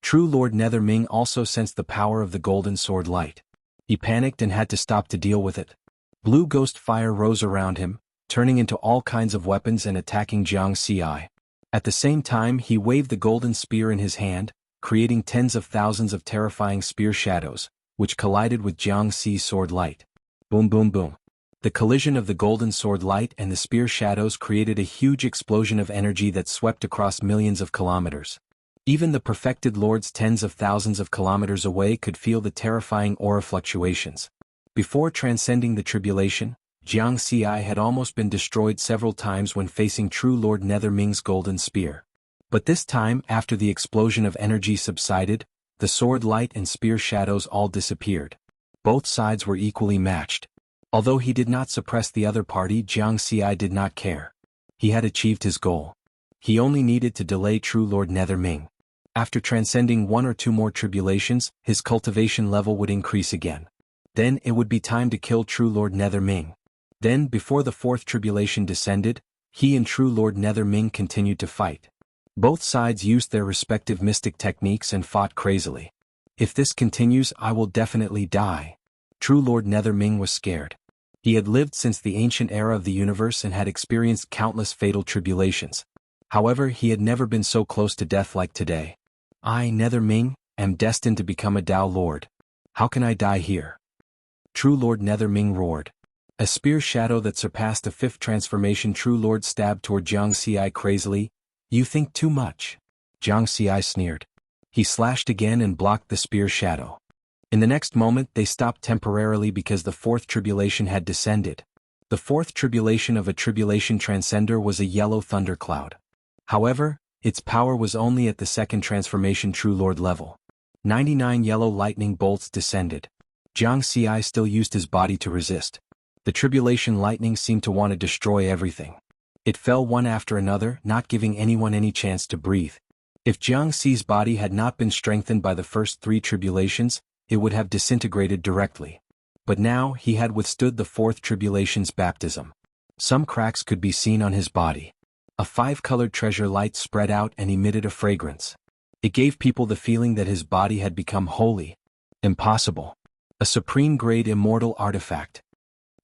True Lord Netherming also sensed the power of the golden sword light. He panicked and had to stop to deal with it. Blue ghost fire rose around him, turning into all kinds of weapons and attacking Jiang Xi. At the same time, he waved the golden spear in his hand, creating tens of thousands of terrifying spear shadows, which collided with Jiang Xi's sword light. Boom boom boom. The collision of the golden sword light and the spear shadows created a huge explosion of energy that swept across millions of kilometers. Even the perfected lords tens of thousands of kilometers away could feel the terrifying aura fluctuations. Before transcending the tribulation, Jiang Xi had almost been destroyed several times when facing True Lord Netherming's golden spear. But this time, after the explosion of energy subsided, the sword light and spear shadows all disappeared. Both sides were equally matched. Although he did not suppress the other party, Jiang Xi did not care. He had achieved his goal. He only needed to delay True Lord Netherming. After transcending 1 or 2 more tribulations, his cultivation level would increase again. Then it would be time to kill True Lord Netherming. Then, before the 4th tribulation descended, he and True Lord Netherming continued to fight. Both sides used their respective mystic techniques and fought crazily. If this continues, I will definitely die. True Lord Netherming was scared. He had lived since the ancient era of the universe and had experienced countless fatal tribulations. However, he had never been so close to death like today. I, Netherming, am destined to become a Tao Lord. How can I die here? True Lord Netherming roared. A spear shadow that surpassed a 5th transformation True Lord stabbed toward Jiang Xi crazily. You think too much. Jiang Xi sneered. He slashed again and blocked the spear shadow. In the next moment they stopped temporarily because the 4th tribulation had descended. The 4th tribulation of a tribulation transcender was a yellow thundercloud. However, its power was only at the 2nd transformation True Lord level. 99 yellow lightning bolts descended. Jiang Xi still used his body to resist. The tribulation lightning seemed to want to destroy everything. It fell one after another, not giving anyone any chance to breathe. If Jiang Xi's body had not been strengthened by the first 3 tribulations, it would have disintegrated directly. But now he had withstood the 4th tribulation's baptism. Some cracks could be seen on his body. A 5-colored treasure light spread out and emitted a fragrance. It gave people the feeling that his body had become holy. Impossible. A supreme-grade immortal artifact.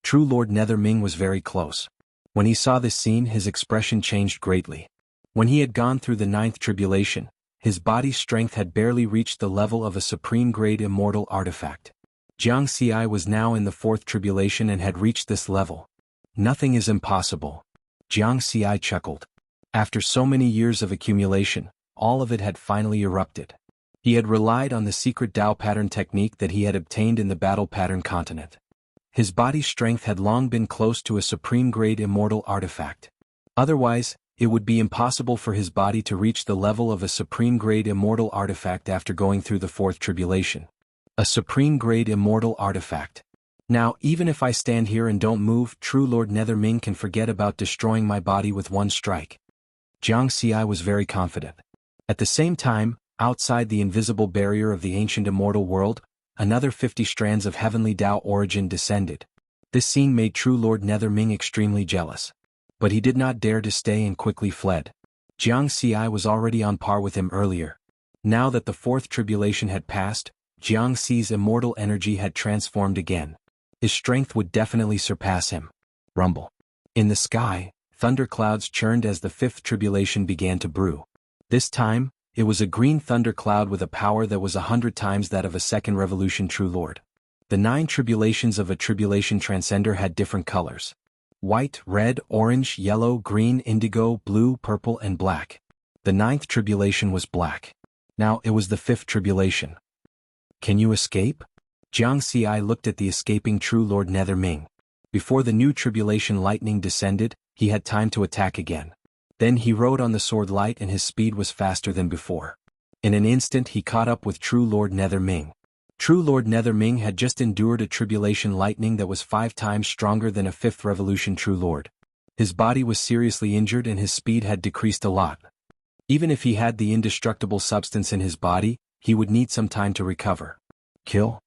True Lord Netherming was very close. When he saw this scene, his expression changed greatly. When he had gone through the 9th tribulation, his body's strength had barely reached the level of a supreme-grade immortal artifact. Jiang Xi was now in the 4th tribulation and had reached this level. Nothing is impossible. Jiang Xi chuckled. After so many years of accumulation, all of it had finally erupted. He had relied on the secret Tao pattern technique that he had obtained in the battle pattern continent. His body's strength had long been close to a supreme-grade immortal artifact. Otherwise, it would be impossible for his body to reach the level of a supreme-grade immortal artifact after going through the 4th tribulation. A supreme-grade immortal artifact. Now, even if I stand here and don't move, true Lord Netherming can forget about destroying my body with one strike. Jiang Xi was very confident. At the same time, outside the invisible barrier of the ancient immortal world, another 50 strands of heavenly Tao origin descended. This scene made true Lord Netherming extremely jealous. But he did not dare to stay and quickly fled. Jiang Xi was already on par with him earlier. Now that the fourth tribulation had passed, Jiang Xi's immortal energy had transformed again. His strength would definitely surpass him. Rumble. In the sky, thunderclouds churned as the fifth tribulation began to brew. This time, it was a green thundercloud with a power that was 100 times that of a second revolution true lord. The 9 tribulations of a tribulation transcender had different colors. White, red, orange, yellow, green, indigo, blue, purple, and black. The 9th tribulation was black. Now it was the 5th tribulation. Can you escape? Jiang Xi looked at the escaping true Lord Netherming. Before the new tribulation lightning descended, he had time to attack again. Then he rode on the sword light and his speed was faster than before. In an instant he caught up with true Lord Netherming. True Lord Netherming had just endured a tribulation lightning that was 5 times stronger than a 5th revolution true lord. His body was seriously injured and his speed had decreased a lot. Even if he had the indestructible substance in his body, he would need some time to recover. Kill?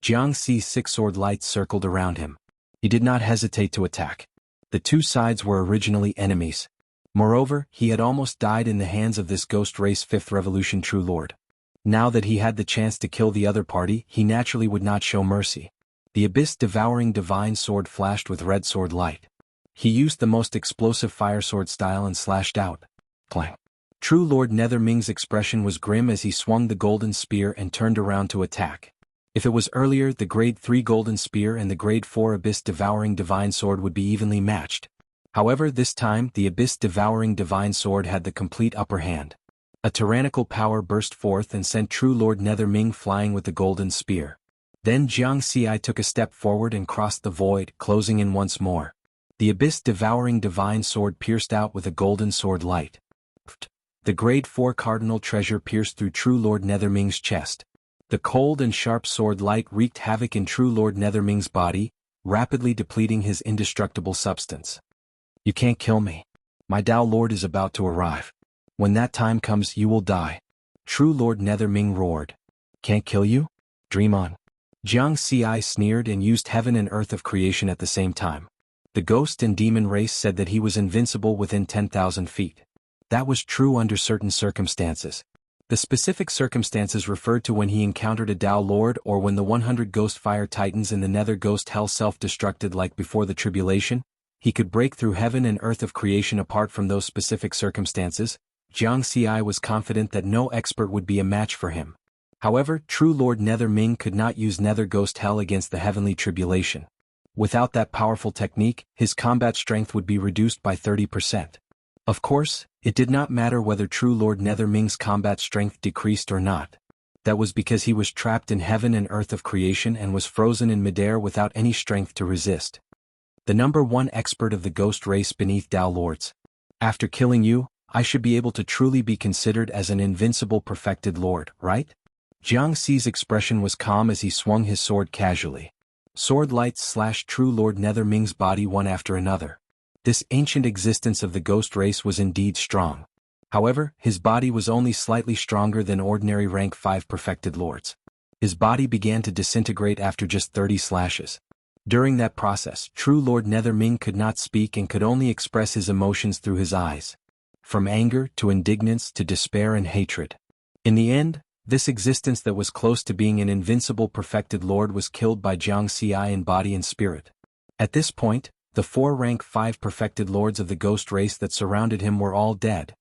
Jiang Xi's 6 sword lights circled around him. He did not hesitate to attack. The 2 sides were originally enemies. Moreover, he had almost died in the hands of this ghost race 5th revolution true lord. Now that he had the chance to kill the other party, he naturally would not show mercy. The abyss-devouring divine sword flashed with red sword light. He used the most explosive fire sword style and slashed out. Clang. True Lord Netherming's expression was grim as he swung the golden spear and turned around to attack. If it was earlier, the grade 3 golden spear and the grade 4 abyss-devouring divine sword would be evenly matched. However, this time, the abyss-devouring divine sword had the complete upper hand. A tyrannical power burst forth and sent true Lord Netherming flying with the golden spear. Then Jiang Xi took a step forward and crossed the void, closing in once more. The abyss-devouring divine sword pierced out with a golden sword light. The grade 4 cardinal treasure pierced through true Lord Netherming's chest. The cold and sharp sword light wreaked havoc in true Lord Netherming's body, rapidly depleting his indestructible substance. You can't kill me. My Tao Lord is about to arrive. When that time comes, you will die. True Lord Netherming roared. Can't kill you? Dream on. Jiang Xi sneered and used heaven and earth of creation at the same time. The ghost and demon race said that he was invincible within 10,000 feet. That was true under certain circumstances. The specific circumstances referred to when he encountered a Tao Lord or when the 100 ghost fire titans in the nether ghost hell self-destructed like before the tribulation. He could break through heaven and earth of creation apart from those specific circumstances. Jiang Xi was confident that no expert would be a match for him. However, true Lord Netherming could not use nether ghost hell against the heavenly tribulation. Without that powerful technique, his combat strength would be reduced by 30%. Of course, it did not matter whether true Lord Netherming's combat strength decreased or not. That was because he was trapped in heaven and earth of creation and was frozen in midair without any strength to resist. The number 1 expert of the ghost race beneath Tao Lords. After killing you, I should be able to truly be considered as an invincible perfected lord, right? Jiang Xi's expression was calm as he swung his sword casually. Sword lights slashed true Lord Netherming's body one after another. This ancient existence of the ghost race was indeed strong. However, his body was only slightly stronger than ordinary rank 5 perfected lords. His body began to disintegrate after just 30 slashes. During that process, true Lord Netherming could not speak and could only express his emotions through his eyes. From anger to indignance to despair and hatred. In the end, this existence that was close to being an invincible perfected lord was killed by Jiang Xi in body and spirit. At this point, the 4 rank 5 perfected lords of the ghost race that surrounded him were all dead.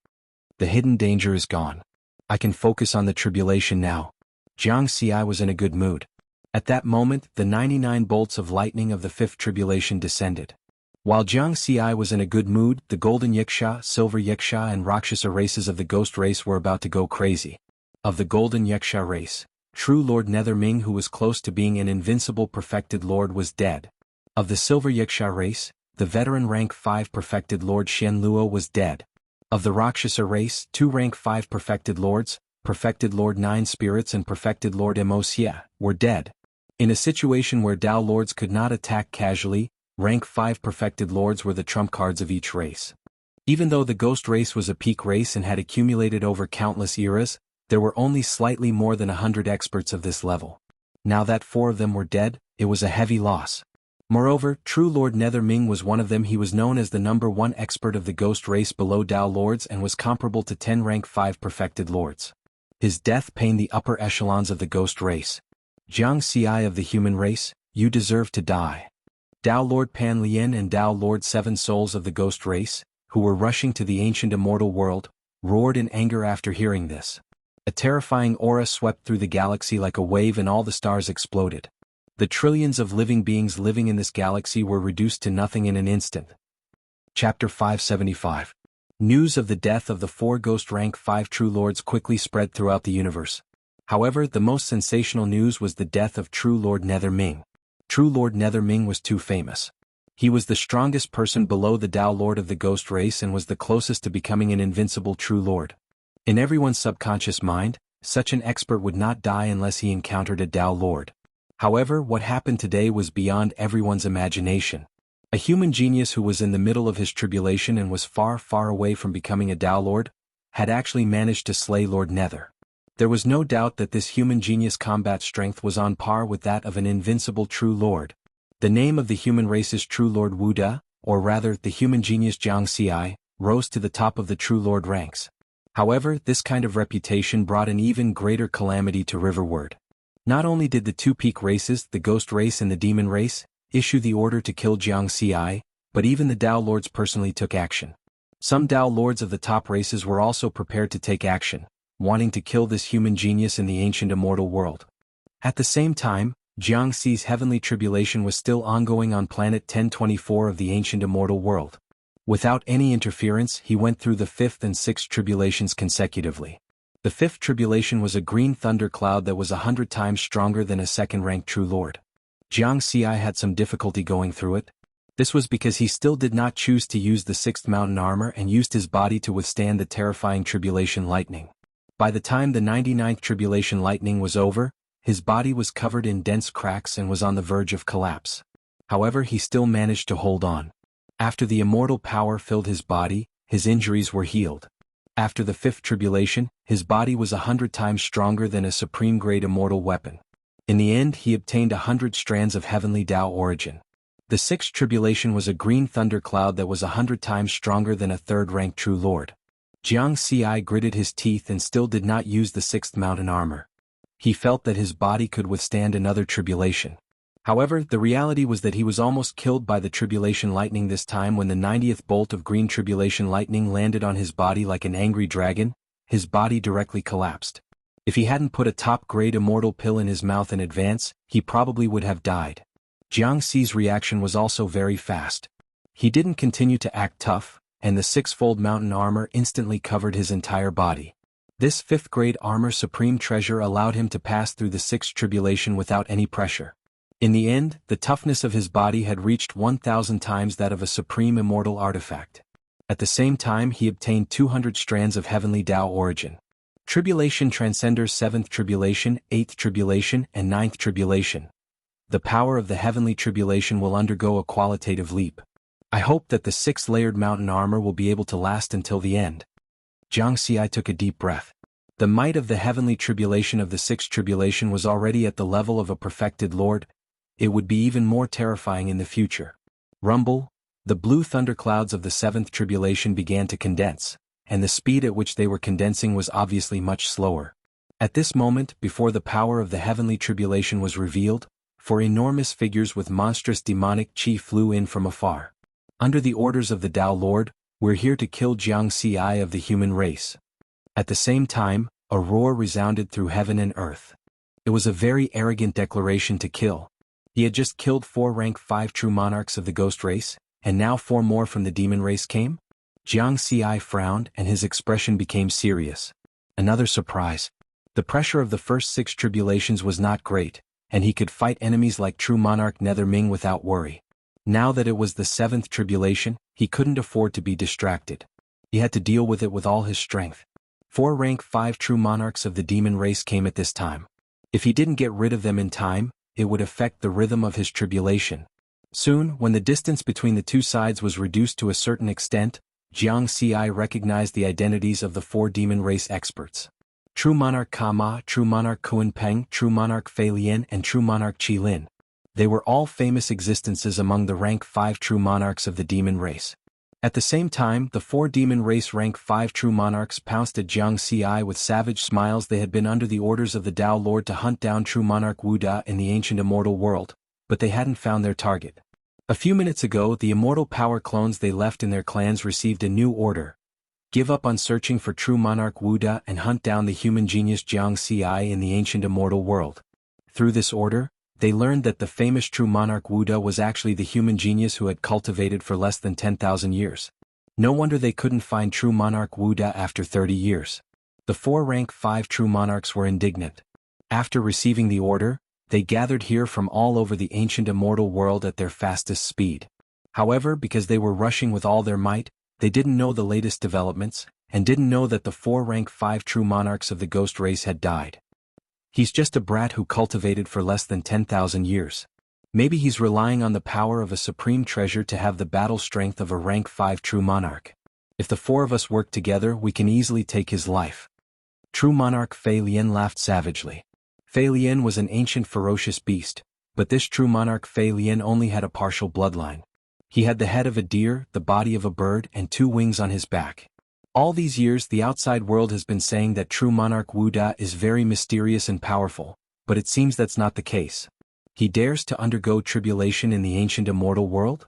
The hidden danger is gone. I can focus on the tribulation now. Jiang Xi was in a good mood. At that moment, the 99 bolts of lightning of the 5th tribulation descended. While Jiang Xi was in a good mood, the golden Yiksha, silver Yiksha and Rakshasa races of the ghost race were about to go crazy. Of the golden Yiksha race, true Lord Netherming who was close to being an invincible perfected lord was dead. Of the silver Yiksha race, the veteran rank 5 perfected lord Shen Luo was dead. Of the Rakshasa race, 2 rank 5 perfected lords, perfected lord 9 spirits and perfected lord Wuxia, were dead. In a situation where Tao Lords could not attack casually, rank 5 perfected lords were the trump cards of each race. Even though the ghost race was a peak race and had accumulated over countless eras, there were only slightly more than 100 experts of this level. Now that 4 of them were dead, it was a heavy loss. Moreover, True Lord Netherming was one of them. He was known as the #1 expert of the ghost race below Tao Lords and was comparable to 10 rank 5 perfected lords. His death pained the upper echelons of the ghost race. Jianghu of the human race, you deserve to die. Tao Lord Pan Lian and Tao Lord 7 souls of the ghost race, who were rushing to the ancient immortal world, roared in anger after hearing this. A terrifying aura swept through the galaxy like a wave and all the stars exploded. The trillions of living beings living in this galaxy were reduced to nothing in an instant. Chapter 575. News of the death of the 4 ghost rank 5 true lords quickly spread throughout the universe. However, the most sensational news was the death of True Lord Netherming. True Lord Netherming was too famous. He was the strongest person below the Tao Lord of the ghost race and was the closest to becoming an invincible true lord. In everyone's subconscious mind, such an expert would not die unless he encountered a Tao Lord. However, what happened today was beyond everyone's imagination. A human genius who was in the middle of his tribulation and was far, far away from becoming a Tao Lord, had actually managed to slay Lord Nether. There was no doubt that this human genius' combat strength was on par with that of an invincible true lord. The name of the human race's true lord Wuda, or rather the human genius Jianghu, rose to the top of the true lord ranks. However, this kind of reputation brought an even greater calamity to Riverward. Not only did the 2 peak races, the ghost race and the demon race, issue the order to kill Jianghu, but even the Tao Lords personally took action. Some Tao Lords of the top races were also prepared to take action, wanting to kill this human genius in the ancient immortal world. At the same time, Jianghu's heavenly tribulation was still ongoing on planet 1024 of the ancient immortal world. Without any interference, he went through the 5th and 6th tribulations consecutively. The 5th tribulation was a green thundercloud that was 100 times stronger than a 2nd-ranked true lord. Jianghu had some difficulty going through it. This was because he still did not choose to use the 6th mountain armor and used his body to withstand the terrifying tribulation lightning. By the time the 99th tribulation lightning was over, his body was covered in dense cracks and was on the verge of collapse. However, he still managed to hold on. After the immortal power filled his body, his injuries were healed. After the 5th tribulation, his body was 100 times stronger than a supreme-grade immortal weapon. In the end, he obtained 100 strands of heavenly Tao origin. The 6th tribulation was a green thundercloud that was 100 times stronger than a 3rd-ranked true lord. Jianghu gritted his teeth and still did not use the 6th mountain armor. He felt that his body could withstand another tribulation. However, the reality was that he was almost killed by the tribulation lightning this time when the 90th bolt of green tribulation lightning landed on his body like an angry dragon. His body directly collapsed. If he hadn't put a top-grade immortal pill in his mouth in advance, he probably would have died. Jianghu's reaction was also very fast. He didn't continue to act tough, and the 6-fold mountain armor instantly covered his entire body. This 5th-grade armor supreme treasure allowed him to pass through the 6th tribulation without any pressure. In the end, the toughness of his body had reached 1,000 times that of a supreme immortal artifact. At the same time, he obtained 200 strands of heavenly Tao origin. Tribulation Transcenders 7th Tribulation, 8th Tribulation, and 9th Tribulation. The power of the heavenly tribulation will undergo a qualitative leap. I hope that the 6-layered mountain armor will be able to last until the end. Jianghu took a deep breath. The might of the heavenly tribulation of the 6th tribulation was already at the level of a perfected lord. It would be even more terrifying in the future. Rumble, the blue thunderclouds of the 7th tribulation began to condense, and the speed at which they were condensing was obviously much slower. At this moment, before the power of the heavenly tribulation was revealed, 4 enormous figures with monstrous demonic chi flew in from afar. Under the orders of the Tao Lord, we're here to kill Jianghu of the human race. At the same time, a roar resounded through heaven and earth. It was a very arrogant declaration to kill. He had just killed 4 rank 5 true monarchs of the ghost race, and now 4 more from the demon race came? Jianghu frowned and his expression became serious. Another surprise. The pressure of the first 6 tribulations was not great, and he could fight enemies like true monarch Netherming without worry. Now that it was the 7th tribulation, he couldn't afford to be distracted. He had to deal with it with all his strength. 4 rank 5 true monarchs of the demon race came at this time. If he didn't get rid of them in time, it would affect the rhythm of his tribulation. Soon, when the distance between the two sides was reduced to a certain extent, Jianghu recognized the identities of the four demon race experts. True Monarch Kama, True Monarch Kunpeng, True Monarch Fei Lian, and True Monarch Qi Lin. They were all famous existences among the rank 5 true monarchs of the demon race. At the same time, the four demon race rank 5 true monarchs pounced at Jianghu with savage smiles. They had been under the orders of the Tao Lord to hunt down true monarch Wu Da in the ancient immortal world, but they hadn't found their target. A few minutes ago, the immortal power clones they left in their clans received a new order. Give up on searching for true monarch Wu Da and hunt down the human genius Jianghu in the ancient immortal world. Through this order, they learned that the famous true monarch Wu Da was actually the human genius who had cultivated for less than 10,000 years. No wonder they couldn't find true monarch Wu Da after 30 years. The four rank 5 true monarchs were indignant. After receiving the order, they gathered here from all over the ancient immortal world at their fastest speed. However, because they were rushing with all their might, they didn't know the latest developments, and didn't know that the four rank 5 true monarchs of the ghost race had died. He's just a brat who cultivated for less than 10,000 years. Maybe he's relying on the power of a supreme treasure to have the battle strength of a rank 5 true monarch. If the four of us work together, we can easily take his life. True monarch Fei Lian laughed savagely. Fei Lian was an ancient ferocious beast, but this true monarch Fei Lian only had a partial bloodline. He had the head of a deer, the body of a bird, and 2 wings on his back. All these years the outside world has been saying that true monarch Wu Da is very mysterious and powerful, but it seems that's not the case. He dares to undergo tribulation in the ancient immortal world?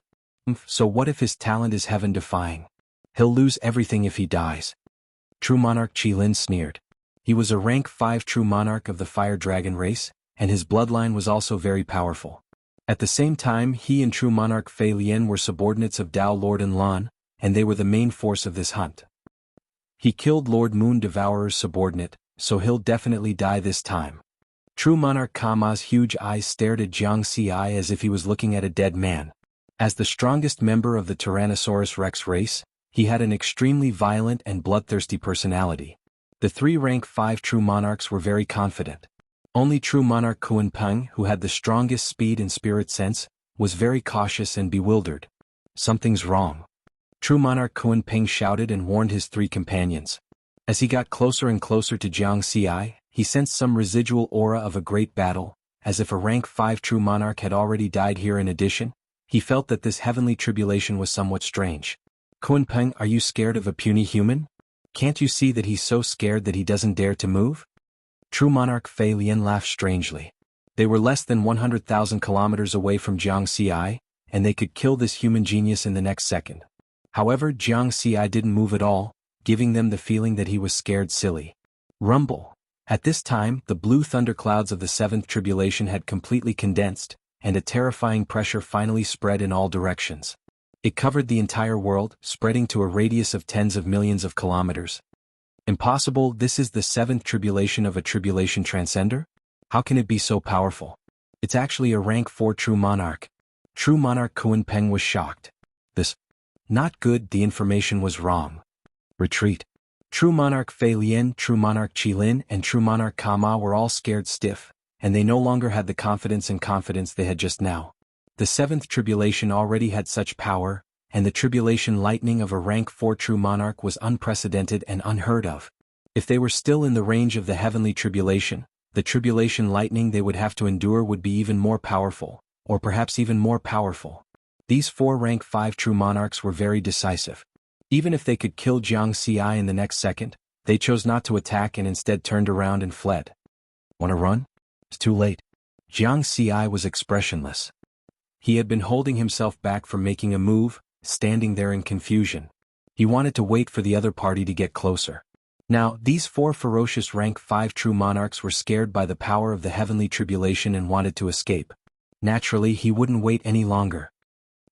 So what if his talent is heaven-defying? He'll lose everything if he dies. True monarch Qi Lin sneered. He was a rank 5 true monarch of the fire dragon race, and his bloodline was also very powerful. At the same time, he and true monarch Fei Lian were subordinates of Tao Lord and Lan, and they were the main force of this hunt. He killed Lord Moon Devourer's subordinate, so he'll definitely die this time. True monarch Kama's huge eyes stared at Jianghu as if he was looking at a dead man. As the strongest member of the Tyrannosaurus Rex race, he had an extremely violent and bloodthirsty personality. The 3 rank 5 true monarchs were very confident. Only true monarch Kunpeng, who had the strongest speed and spirit sense, was very cautious and bewildered. Something's wrong. True monarch Kunpeng shouted and warned his 3 companions. As he got closer and closer to Jianghu, he sensed some residual aura of a great battle, as if a rank 5 true monarch had already died here. In addition, he felt that this heavenly tribulation was somewhat strange. Kunpeng, are you scared of a puny human? Can't you see that he's so scared that he doesn't dare to move? True monarch Fei Lian laughed strangely. They were less than 100,000 kilometers away from Jianghu, and they could kill this human genius in the next second. However, Jianghu didn't move at all, giving them the feeling that he was scared silly. Rumble. At this time, the blue thunderclouds of the 7th tribulation had completely condensed, and a terrifying pressure finally spread in all directions. It covered the entire world, spreading to a radius of tens of millions of kilometers. Impossible, this is the 7th tribulation of a tribulation transcender? How can it be so powerful? It's actually a rank 4 true monarch. True monarch Kunpeng was shocked. This. Not good, the information was wrong. Retreat. True monarch Fei Lian, true monarch Qi Lin, and true monarch Kama were all scared stiff, and they no longer had the confidence they had just now. The 7th tribulation already had such power, and the tribulation lightning of a rank 4 true monarch was unprecedented and unheard of. If they were still in the range of the heavenly tribulation, the tribulation lightning they would have to endure would be even more powerful, or perhaps even more powerful. These 4 rank 5 true monarchs were very decisive. Even if they could kill Jianghu in the next second, they chose not to attack and instead turned around and fled. Wanna run? It's too late. Jianghu was expressionless. He had been holding himself back from making a move, standing there in confusion. He wanted to wait for the other party to get closer. Now, these 4 ferocious rank 5 true monarchs were scared by the power of the heavenly tribulation and wanted to escape. Naturally, he wouldn't wait any longer.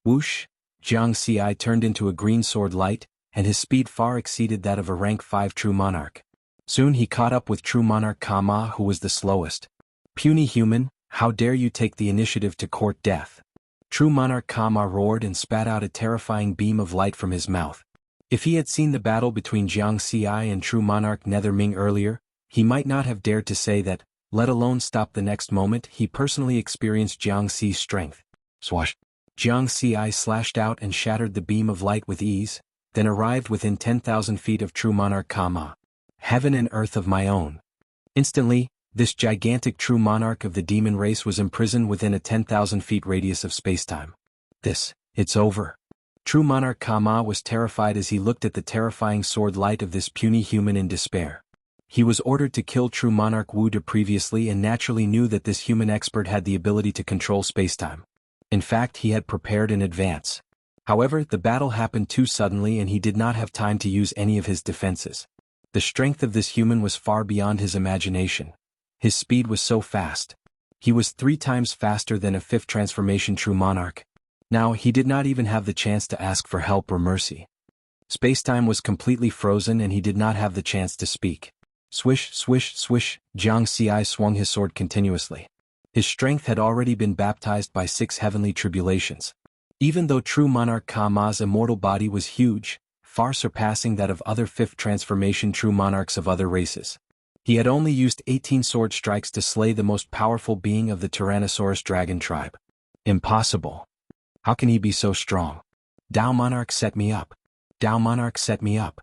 Whoosh! Jianghu turned into a green sword light, and his speed far exceeded that of a rank 5 true monarch. Soon he caught up with true monarch Kama, who was the slowest. Puny human, how dare you take the initiative to court death? True monarch Kama roared and spat out a terrifying beam of light from his mouth. If he had seen the battle between Jianghu and true monarch Netherming earlier, he might not have dared to say that, let alone stop the next moment. He personally experienced Jiangxi's strength. Swash! Jiangxi slashed out and shattered the beam of light with ease, then arrived within 10,000 feet of true monarch Kama. Heaven and earth of my own. Instantly, this gigantic true monarch of the demon race was imprisoned within a 10,000 feet radius of spacetime. It's over. True monarch Kama was terrified as he looked at the terrifying sword light of this puny human in despair. He was ordered to kill true monarch Wuxia previously and naturally knew that this human expert had the ability to control spacetime. In fact, he had prepared in advance. However, the battle happened too suddenly and he did not have time to use any of his defenses. The strength of this human was far beyond his imagination. His speed was so fast. He was 3 times faster than a 5th transformation true monarch. Now, he did not even have the chance to ask for help or mercy. Spacetime was completely frozen and he did not have the chance to speak. Swish, swish, swish, Jiangxi swung his sword continuously. His strength had already been baptized by 6 heavenly tribulations. Even though true monarch Kama's immortal body was huge, far surpassing that of other 5th transformation true monarchs of other races. He had only used 18 sword strikes to slay the most powerful being of the Tyrannosaurus dragon tribe. Impossible. How can he be so strong? Dao monarch set me up. Dao monarch set me up.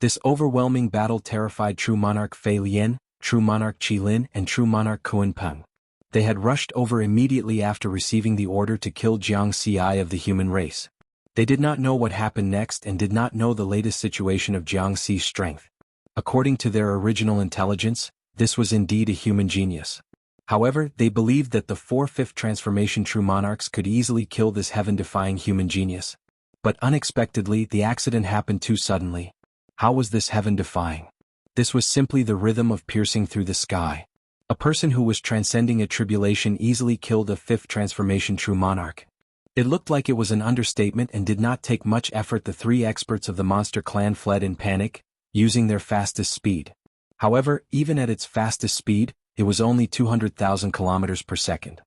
This overwhelming battle terrified true monarch Fei Lian, true monarch Qi Lin and true monarch Kuan Peng. They had rushed over immediately after receiving the order to kill Jiangxi of the human race. They did not know what happened next and did not know the latest situation of Jiangxi's strength. According to their original intelligence, this was indeed a human genius. However, they believed that the 4 5th transformation true monarchs could easily kill this heaven-defying human genius. But unexpectedly, the accident happened too suddenly. How was this heaven-defying? This was simply the rhythm of piercing through the sky. A person who was transcending a tribulation easily killed a 5th transformation true monarch. It looked like it was an understatement and did not take much effort. The 3 experts of the monster clan fled in panic, using their fastest speed. However, even at its fastest speed, it was only 200,000 kilometers per second.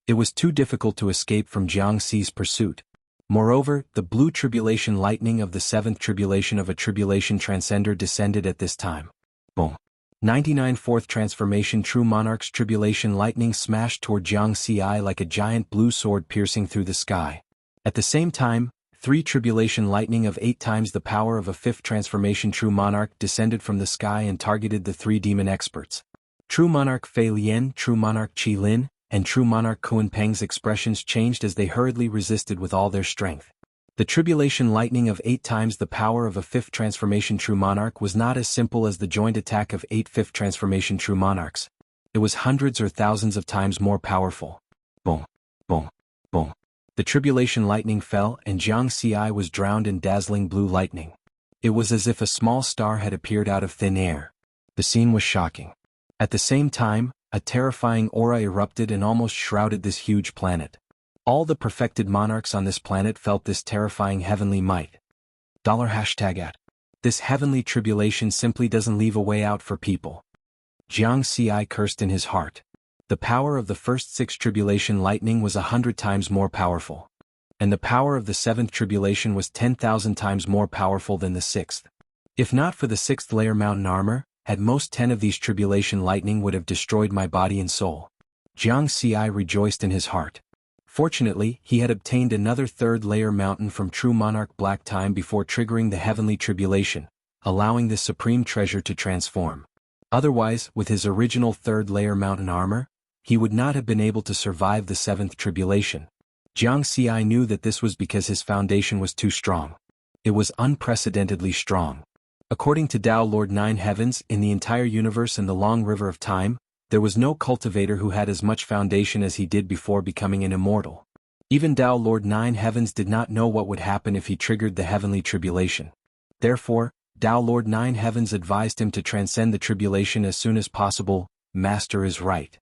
It was too difficult to escape from Jiangxi's pursuit. Moreover, the blue tribulation lightning of the 7th tribulation of a tribulation transcender descended at this time. Boom. 99 4th transformation true monarch's tribulation lightning smashed toward Jiangxi like a giant blue sword piercing through the sky. At the same time, 3 tribulation lightning of 8 times the power of a 5th transformation true monarch descended from the sky and targeted the 3 demon experts. True monarch Fei Lian, true monarch Qi Lin, and true monarch Kuan Peng's expressions changed as they hurriedly resisted with all their strength. The tribulation lightning of 8 times the power of a 5th transformation true monarch was not as simple as the joint attack of 8 5th transformation true monarchs. It was hundreds or thousands of times more powerful. Boom, boom, boom. The tribulation lightning fell and Jiangxi was drowned in dazzling blue lightning. It was as if a small star had appeared out of thin air. The scene was shocking. At the same time, a terrifying aura erupted and almost shrouded this huge planet. All the perfected monarchs on this planet felt this terrifying heavenly might. $#. This heavenly tribulation simply doesn't leave a way out for people. Jiangxi cursed in his heart. The power of the first 6 tribulation lightning was 100 times more powerful. And the power of the 7th tribulation was 10,000 times more powerful than the 6th. If not for the 6th layer mountain armor, at most 10 of these tribulation lightning would have destroyed my body and soul. Jiangxi rejoiced in his heart. Fortunately, he had obtained another 3rd layer mountain from true monarch Black Time before triggering the heavenly tribulation, allowing this supreme treasure to transform. Otherwise, with his original 3rd layer mountain armor, he would not have been able to survive the 7th tribulation. Jiangxi knew that this was because his foundation was too strong. It was unprecedentedly strong. According to Tao Lord 9 Heavens, in the entire universe and the long river of time, there was no cultivator who had as much foundation as he did before becoming an immortal. Even Tao Lord 9 Heavens did not know what would happen if he triggered the heavenly tribulation. Therefore, Tao Lord 9 Heavens advised him to transcend the tribulation as soon as possible. Master is right.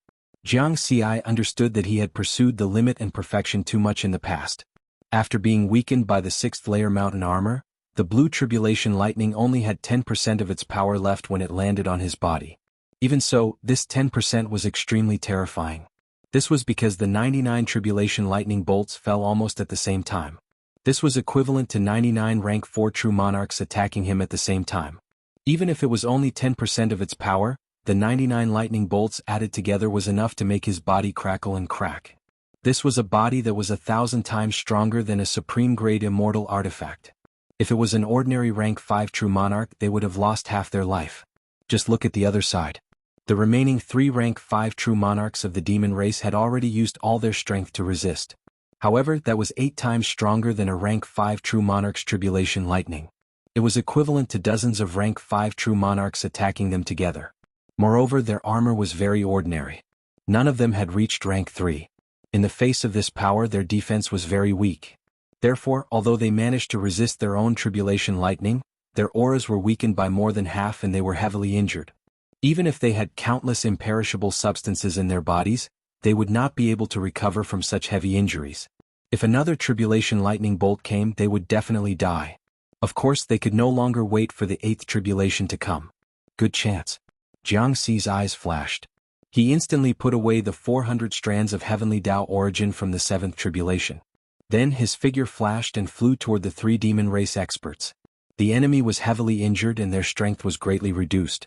Jiangxi understood that he had pursued the limit and perfection too much in the past. After being weakened by the 6th layer mountain armor, the blue tribulation lightning only had 10% of its power left when it landed on his body. Even so, this 10% was extremely terrifying. This was because the 99 tribulation lightning bolts fell almost at the same time. This was equivalent to 99 rank 4 true monarchs attacking him at the same time. Even if it was only 10% of its power, the 99 lightning bolts added together was enough to make his body crackle and crack. This was a body that was 1,000 times stronger than a supreme-grade immortal artifact. If it was an ordinary rank 5 true monarch, they would have lost half their life. Just look at the other side. The remaining 3 rank 5 true monarchs of the demon race had already used all their strength to resist. However, that was 8 times stronger than a rank 5 true monarch's tribulation lightning. It was equivalent to dozens of rank 5 true monarchs attacking them together. Moreover, their armor was very ordinary. None of them had reached rank 3. In the face of this power, their defense was very weak. Therefore, although they managed to resist their own tribulation lightning, their auras were weakened by more than half and they were heavily injured. Even if they had countless imperishable substances in their bodies, they would not be able to recover from such heavy injuries. If another tribulation lightning bolt came, they would definitely die. Of course, they could no longer wait for the 8th tribulation to come. Good chance. Jianghu's eyes flashed. He instantly put away the 400 strands of heavenly Tao origin from the 7th tribulation. Then his figure flashed and flew toward the 3 demon race experts. The enemy was heavily injured and their strength was greatly reduced.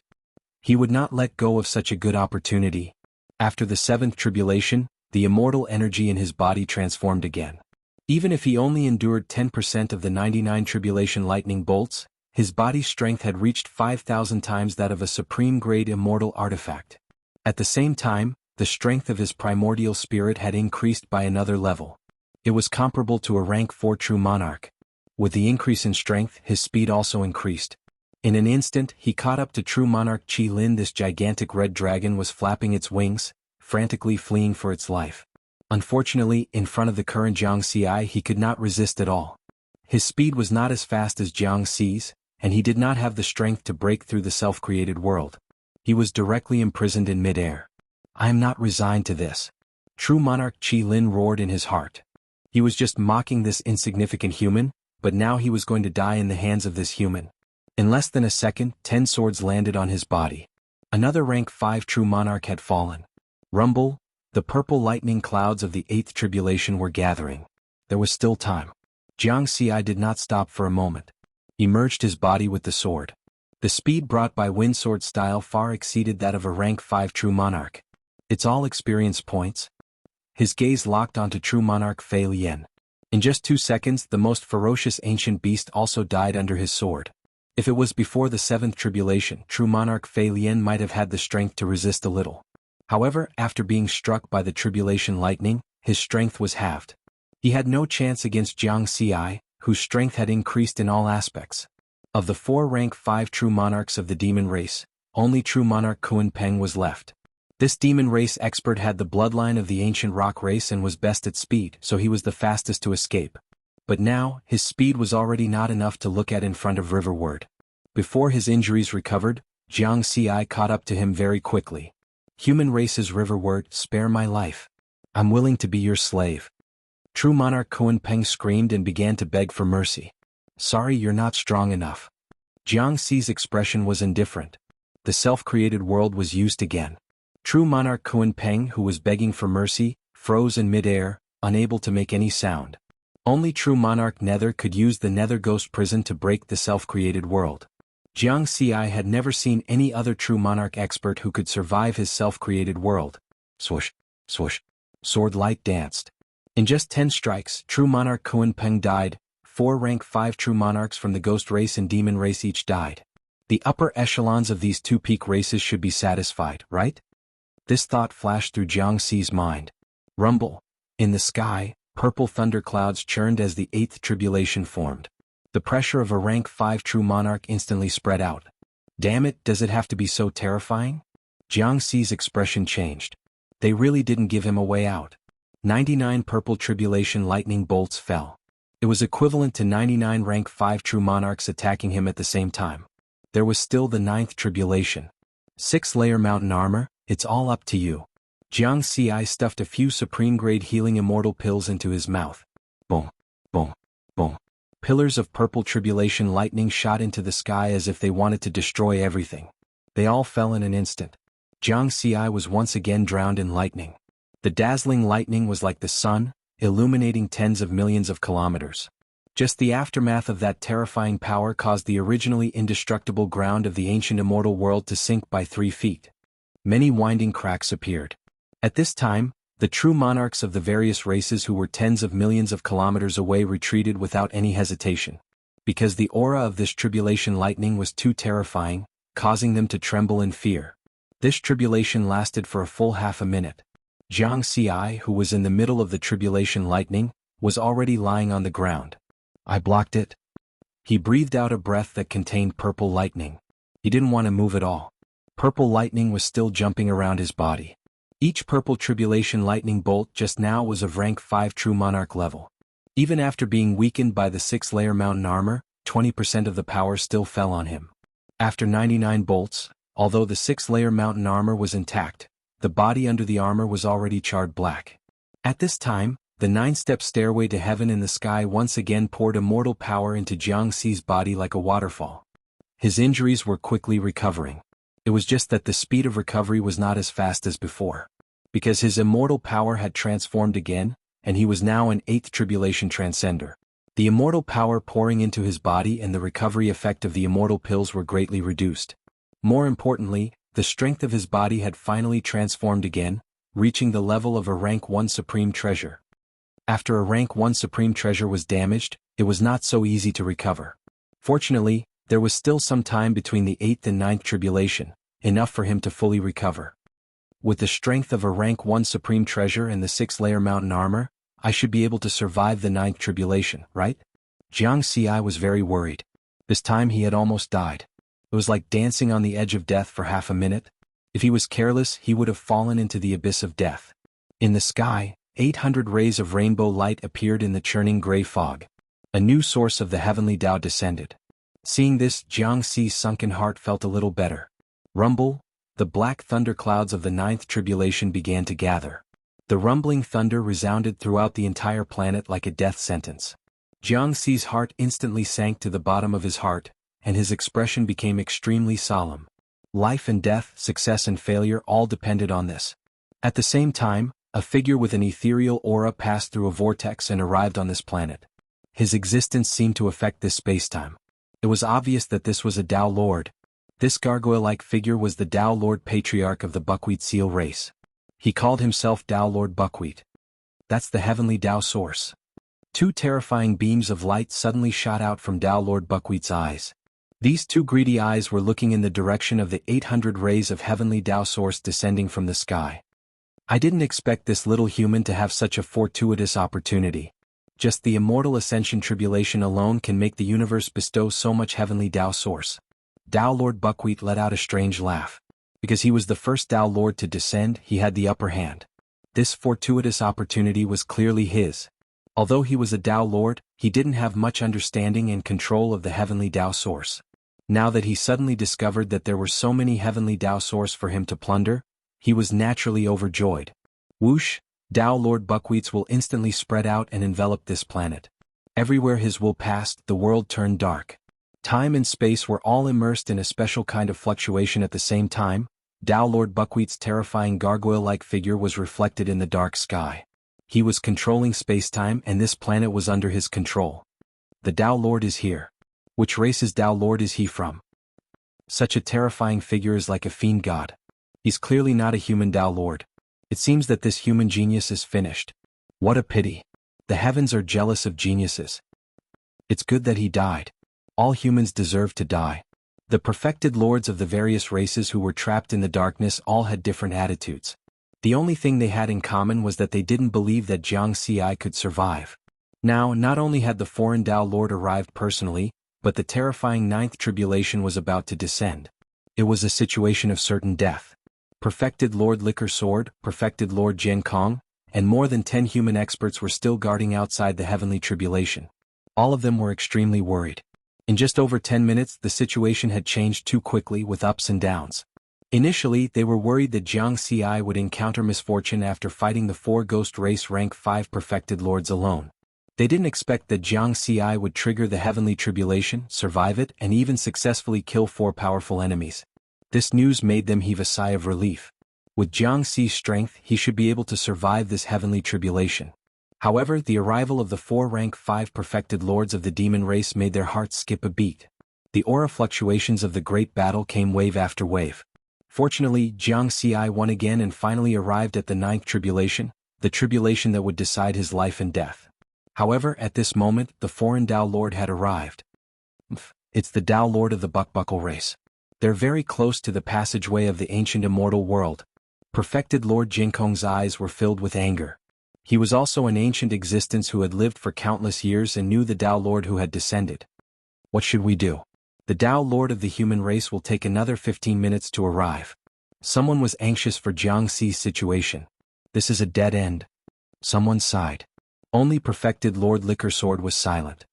He would not let go of such a good opportunity. After the 7th tribulation, the immortal energy in his body transformed again. Even if he only endured 10% of the 99 tribulation lightning bolts, his body's strength had reached 5,000 times that of a supreme-grade immortal artifact. At the same time, the strength of his primordial spirit had increased by another level. It was comparable to a rank 4 true monarch. With the increase in strength, his speed also increased. In an instant, he caught up to true monarch Qi Lin. This gigantic red dragon was flapping its wings, frantically fleeing for its life. Unfortunately, in front of the current Jianghu, he could not resist at all. His speed was not as fast as Jianghu's, and he did not have the strength to break through the self-created world. He was directly imprisoned in mid-air. I am not resigned to this. True monarch Qi Lin roared in his heart. He was just mocking this insignificant human, but now he was going to die in the hands of this human. In less than a second, 10 swords landed on his body. Another rank 5 true monarch had fallen. Rumble, the purple lightning clouds of the 8th tribulation were gathering. There was still time. Jianghu did not stop for a moment. He merged his body with the sword. The speed brought by windsword style far exceeded that of a rank 5 true monarch. It's all experience points. His gaze locked onto true monarch Fei Lian. In just 2 seconds, the most ferocious ancient beast also died under his sword. If it was before the 7th tribulation, true monarch Fei Lian might have had the strength to resist a little. However, after being struck by the tribulation lightning, his strength was halved. He had no chance against Jianghu, whose strength had increased in all aspects. Of the 4 rank 5 true monarchs of the demon race, only true monarch Kunpeng was left. This demon race expert had the bloodline of the ancient rock race and was best at speed, so he was the fastest to escape. But now, his speed was already not enough to look at in front of Riverward. Before his injuries recovered, Jianghu caught up to him very quickly. Human race's Riverward, spare my life. I'm willing to be your slave. True monarch Kunpeng screamed and began to beg for mercy. Sorry, you're not strong enough. Jianghu's expression was indifferent. The self-created world was used again. True monarch Kunpeng, who was begging for mercy, froze in mid-air, unable to make any sound. Only true monarch Nether could use the Nether Ghost Prison to break the self-created world. Jianghu had never seen any other true monarch expert who could survive his self-created world. Swoosh, swoosh. Sword light danced. In just 10 strikes, true monarch Kunpeng died. 4 rank 5 true monarchs from the ghost race and demon race each died. The upper echelons of these 2 peak races should be satisfied, right? This thought flashed through Jianghu's mind. Rumble. In the sky, purple thunderclouds churned as the 8th tribulation formed. The pressure of a rank 5 true monarch instantly spread out. Damn it, does it have to be so terrifying? Jianghu's expression changed. They really didn't give him a way out. 99 purple tribulation lightning bolts fell. It was equivalent to 99 rank 5 true monarchs attacking him at the same time. There was still the 9th tribulation. 6-layer mountain armor, it's all up to you. Jianghu stuffed a few supreme-grade healing immortal pills into his mouth. Boom, boom, boom. Pillars of purple tribulation lightning shot into the sky as if they wanted to destroy everything. They all fell in an instant. Jianghu was once again drowned in lightning. The dazzling lightning was like the sun, illuminating tens of millions of kilometers. Just the aftermath of that terrifying power caused the originally indestructible ground of the ancient immortal world to sink by 3 feet. Many winding cracks appeared. At this time, the true monarchs of the various races who were tens of millions of kilometers away retreated without any hesitation. Because the aura of this tribulation lightning was too terrifying, causing them to tremble in fear. This tribulation lasted for a full half a minute. Jianghu, who was in the middle of the tribulation lightning, was already lying on the ground. I blocked it. He breathed out a breath that contained purple lightning. He didn't want to move at all. Purple lightning was still jumping around his body. Each purple tribulation lightning bolt just now was of rank 5 true monarch level. Even after being weakened by the 6-layer mountain armor, 20% of the power still fell on him. After 99 bolts, although the 6-layer mountain armor was intact, the body under the armor was already charred black. At this time, the 9-step stairway to heaven in the sky once again poured immortal power into Jianghu's body like a waterfall. His injuries were quickly recovering. It was just that the speed of recovery was not as fast as before. Because his immortal power had transformed again, and he was now an 8th tribulation transcender. The immortal power pouring into his body and the recovery effect of the immortal pills were greatly reduced. More importantly, the strength of his body had finally transformed again, reaching the level of a rank 1 supreme treasure. After a rank 1 supreme treasure was damaged, it was not so easy to recover. Fortunately, there was still some time between the 8th and 9th tribulation, enough for him to fully recover. With the strength of a rank 1 supreme treasure and the 6-layer mountain armor, I should be able to survive the 9th tribulation, right? Jianghu was very worried. This time he had almost died. It was like dancing on the edge of death for half a minute. If he was careless, he would have fallen into the abyss of death. In the sky, 800 rays of rainbow light appeared in the churning gray fog. A new source of the heavenly Tao descended. Seeing this, Jianghu's sunken heart felt a little better. Rumble, the black thunderclouds of the 9th tribulation began to gather. The rumbling thunder resounded throughout the entire planet like a death sentence. Jianghu's heart instantly sank to the bottom of his heart, and his expression became extremely solemn. Life and death, success and failure all depended on this. At the same time, a figure with an ethereal aura passed through a vortex and arrived on this planet. His existence seemed to affect this spacetime. It was obvious that this was a Tao Lord. This gargoyle-like figure was the Tao Lord Patriarch of the Buckwheat Seal race. He called himself Tao Lord Buckwheat. That's the heavenly Tao source. 2 terrifying beams of light suddenly shot out from Tao Lord Buckwheat's eyes. These 2 greedy eyes were looking in the direction of the 800 rays of heavenly Tao source descending from the sky. I didn't expect this little human to have such a fortuitous opportunity. Just the immortal ascension tribulation alone can make the universe bestow so much heavenly Tao source. Tao Lord Buckwheat let out a strange laugh. Because he was the first Tao Lord to descend, he had the upper hand. This fortuitous opportunity was clearly his. Although he was a Tao Lord, he didn't have much understanding and control of the heavenly Tao source. Now that he suddenly discovered that there were so many heavenly Tao source for him to plunder, he was naturally overjoyed. Whoosh, Tao Lord Buckwheats will instantly spread out and envelop this planet. Everywhere his will passed, the world turned dark. Time and space were all immersed in a special kind of fluctuation at the same time. Tao Lord Buckwheat's terrifying gargoyle-like figure was reflected in the dark sky. He was controlling spacetime and this planet was under his control. The Tao Lord is here. Which race's Tao Lord is he from? Such a terrifying figure is like a fiend god. He's clearly not a human Tao Lord. It seems that this human genius is finished. What a pity. The heavens are jealous of geniuses. It's good that he died. All humans deserve to die. The perfected lords of the various races who were trapped in the darkness all had different attitudes. The only thing they had in common was that they didn't believe that Jianghu could survive. Now, not only had the foreign Tao Lord arrived personally, but the terrifying 9th tribulation was about to descend. It was a situation of certain death. Perfected Lord Liquor Sword, Perfected Lord Jian Kong, and more than 10 human experts were still guarding outside the heavenly tribulation. All of them were extremely worried. In just over 10 minutes, the situation had changed too quickly with ups and downs. Initially, they were worried that Jianghu would encounter misfortune after fighting the 4 Ghost Race rank 5 Perfected Lords alone. They didn't expect that Jianghu would trigger the heavenly tribulation, survive it, and even successfully kill 4 powerful enemies. This news made them heave a sigh of relief. With Jianghu's strength, he should be able to survive this heavenly tribulation. However, the arrival of the 4 rank 5 perfected lords of the demon race made their hearts skip a beat. The aura fluctuations of the great battle came wave after wave. Fortunately, Jianghu won again and finally arrived at the ninth tribulation, the tribulation that would decide his life and death. However, at this moment, the foreign Dao Lord had arrived. It's the Dao Lord of the Buckbuckle race. They're very close to the passageway of the ancient immortal world. Perfected Lord Jinkong's eyes were filled with anger. He was also an ancient existence who had lived for countless years and knew the Dao Lord who had descended. What should we do? The Dao Lord of the human race will take another 15 minutes to arrive. Someone was anxious for Jianghu's situation. This is a dead end. Someone sighed. Only perfected Lord Lickersword was silent.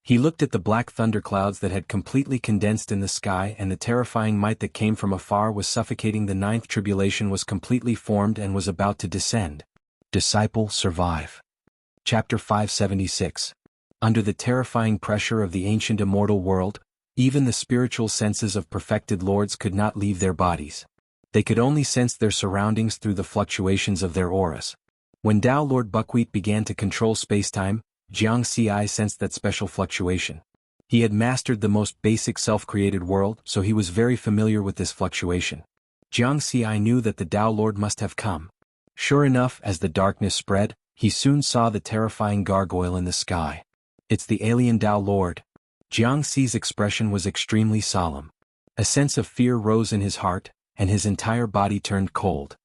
He looked at the black thunderclouds that had completely condensed in the sky, and the terrifying might that came from afar was suffocating. The ninth tribulation was completely formed and was about to descend. Disciple, survive. Chapter 576. Under the terrifying pressure of the ancient immortal world, even the spiritual senses of perfected lords could not leave their bodies. They could only sense their surroundings through the fluctuations of their auras. When Dao Lord Buckwheat began to control spacetime, Jianghu sensed that special fluctuation. He had mastered the most basic self-created world, so he was very familiar with this fluctuation. Jianghu knew that the Dao Lord must have come. Sure enough, as the darkness spread, he soon saw the terrifying gargoyle in the sky. It's the alien Dao Lord. Jianghu's expression was extremely solemn. A sense of fear rose in his heart, and his entire body turned cold.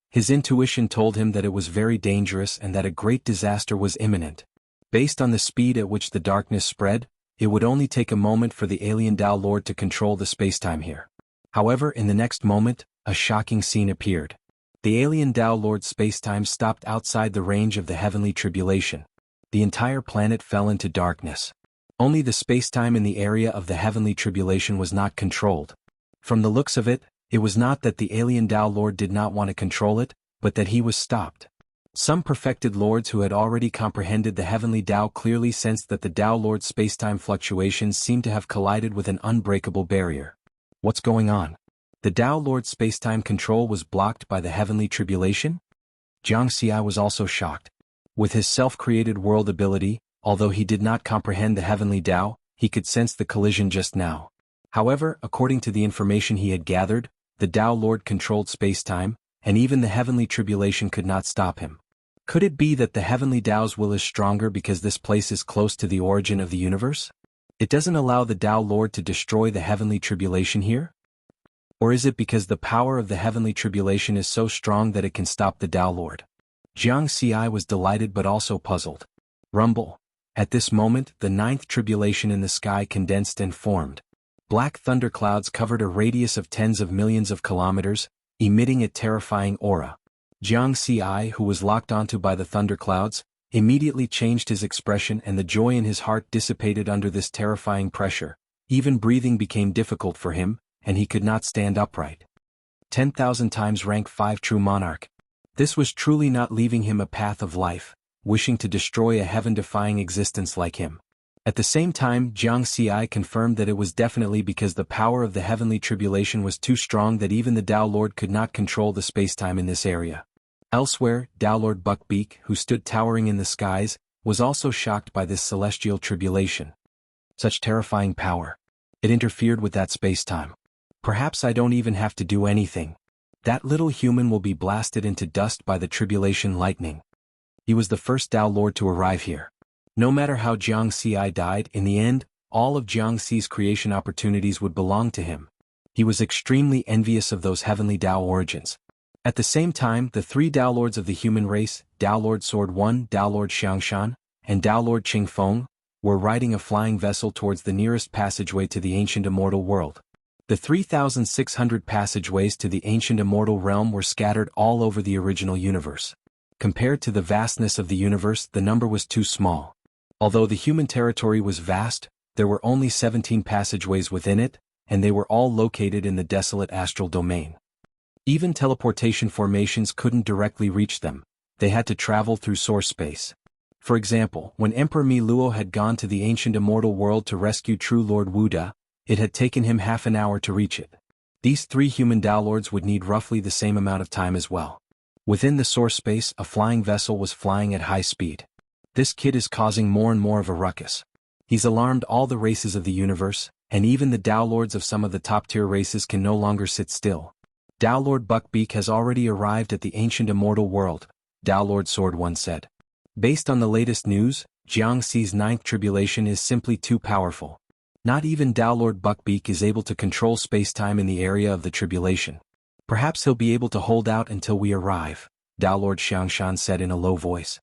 His intuition told him that it was very dangerous and that a great disaster was imminent. Based on the speed at which the darkness spread, it would only take a moment for the alien Dao Lord to control the spacetime here. However, in the next moment, a shocking scene appeared. The alien Dao Lord's spacetime stopped outside the range of the heavenly tribulation. The entire planet fell into darkness. Only the spacetime in the area of the heavenly tribulation was not controlled. From the looks of it, it was not that the alien Dao Lord did not want to control it, but that he was stopped. Some perfected lords who had already comprehended the heavenly Dao clearly sensed that the Dao Lord's spacetime fluctuations seemed to have collided with an unbreakable barrier. What's going on? The Dao Lord's spacetime control was blocked by the heavenly tribulation? Jianghu was also shocked. With his self-created world ability, although he did not comprehend the heavenly Dao, he could sense the collision just now. However, according to the information he had gathered, the Dao Lord controlled spacetime, and even the heavenly tribulation could not stop him. Could it be that the heavenly Dao's will is stronger because this place is close to the origin of the universe? It doesn't allow the Dao Lord to destroy the heavenly tribulation here? Or is it because the power of the heavenly tribulation is so strong that it can stop the Dao Lord? Jianghu was delighted but also puzzled. Rumble. At this moment, the ninth tribulation in the sky condensed and formed. Black thunderclouds covered a radius of tens of millions of kilometers, emitting a terrifying aura. Jianghu, who was locked onto by the thunderclouds, immediately changed his expression, and the joy in his heart dissipated under this terrifying pressure. Even breathing became difficult for him, and he could not stand upright. 10,000 times rank 5 true monarch. This was truly not leaving him a path of life, wishing to destroy a heaven-defying existence like him. At the same time, Jianghu confirmed that it was definitely because the power of the heavenly tribulation was too strong that even the Dao Lord could not control the spacetime in this area. Elsewhere, Dao Lord Buckbeak, who stood towering in the skies, was also shocked by this celestial tribulation. Such terrifying power. It interfered with that spacetime. Perhaps I don't even have to do anything. That little human will be blasted into dust by the tribulation lightning. He was the first Dao Lord to arrive here. No matter how Jianghu died, in the end, all of Jianghu's creation opportunities would belong to him. He was extremely envious of those heavenly Dao origins. At the same time, the three Dao Lords of the human race, Dao Lord Sword 1, Dao Lord Xiangshan, and Dao Lord Qingfeng, were riding a flying vessel towards the nearest passageway to the ancient immortal world. The 3,600 passageways to the ancient immortal realm were scattered all over the original universe. Compared to the vastness of the universe, the number was too small. Although the human territory was vast, there were only 17 passageways within it, and they were all located in the desolate astral domain. Even teleportation formations couldn't directly reach them. They had to travel through source space. For example, when Emperor Mi Luo had gone to the ancient immortal world to rescue true Lord Wuda, it had taken him half an hour to reach it. These three human Dao Lords would need roughly the same amount of time as well. Within the source space, a flying vessel was flying at high speed. This kid is causing more and more of a ruckus. He's alarmed all the races of the universe, and even the Dao Lords of some of the top-tier races can no longer sit still. Tao Lord Buckbeak has already arrived at the ancient immortal world, Tao Lord Sword One said. Based on the latest news, Jiangxi's ninth tribulation is simply too powerful. Not even Tao Lord Buckbeak is able to control space-time in the area of the tribulation. Perhaps he'll be able to hold out until we arrive, Tao Lord Xiangshan said in a low voice.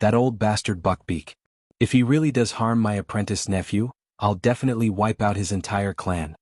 That old bastard Buckbeak. If he really does harm my apprentice nephew, I'll definitely wipe out his entire clan.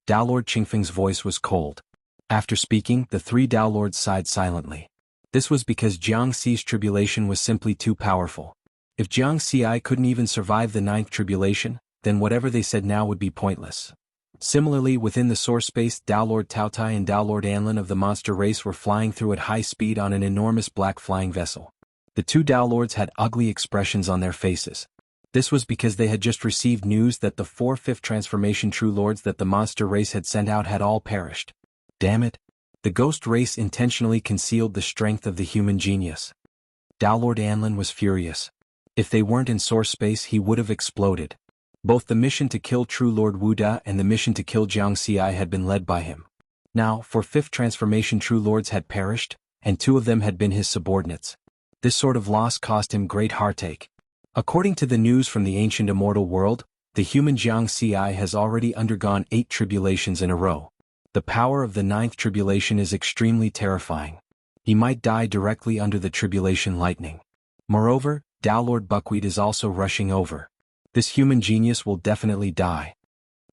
Tao Lord Qingfeng's voice was cold. After speaking, the three Tao Lords sighed silently. This was because Jiangxi's tribulation was simply too powerful. If Jiangxi couldn't even survive the ninth tribulation, then whatever they said now would be pointless. Similarly, within the source space, Tao Lord Taotai and Tao Lord Anlin of the monster race were flying through at high speed on an enormous black flying vessel. The two Tao Lords had ugly expressions on their faces. This was because they had just received news that the 4/5 transformation true lords that the monster race had sent out had all perished. Damn it! The ghost race intentionally concealed the strength of the human genius. Tao Lord Anlin was furious. If they weren't in source space, he would have exploded. Both the mission to kill True Lord Wuda and the mission to kill Jiangxi had been led by him. Now, 4/5 transformation True Lords had perished, and 2 of them had been his subordinates. This sort of loss caused him great heartache. According to the news from the ancient immortal world, the human Jiangxi has already undergone 8 tribulations in a row. The power of the 9th tribulation is extremely terrifying. He might die directly under the tribulation lightning. Moreover, Tao Lord Buckwheat is also rushing over. This human genius will definitely die.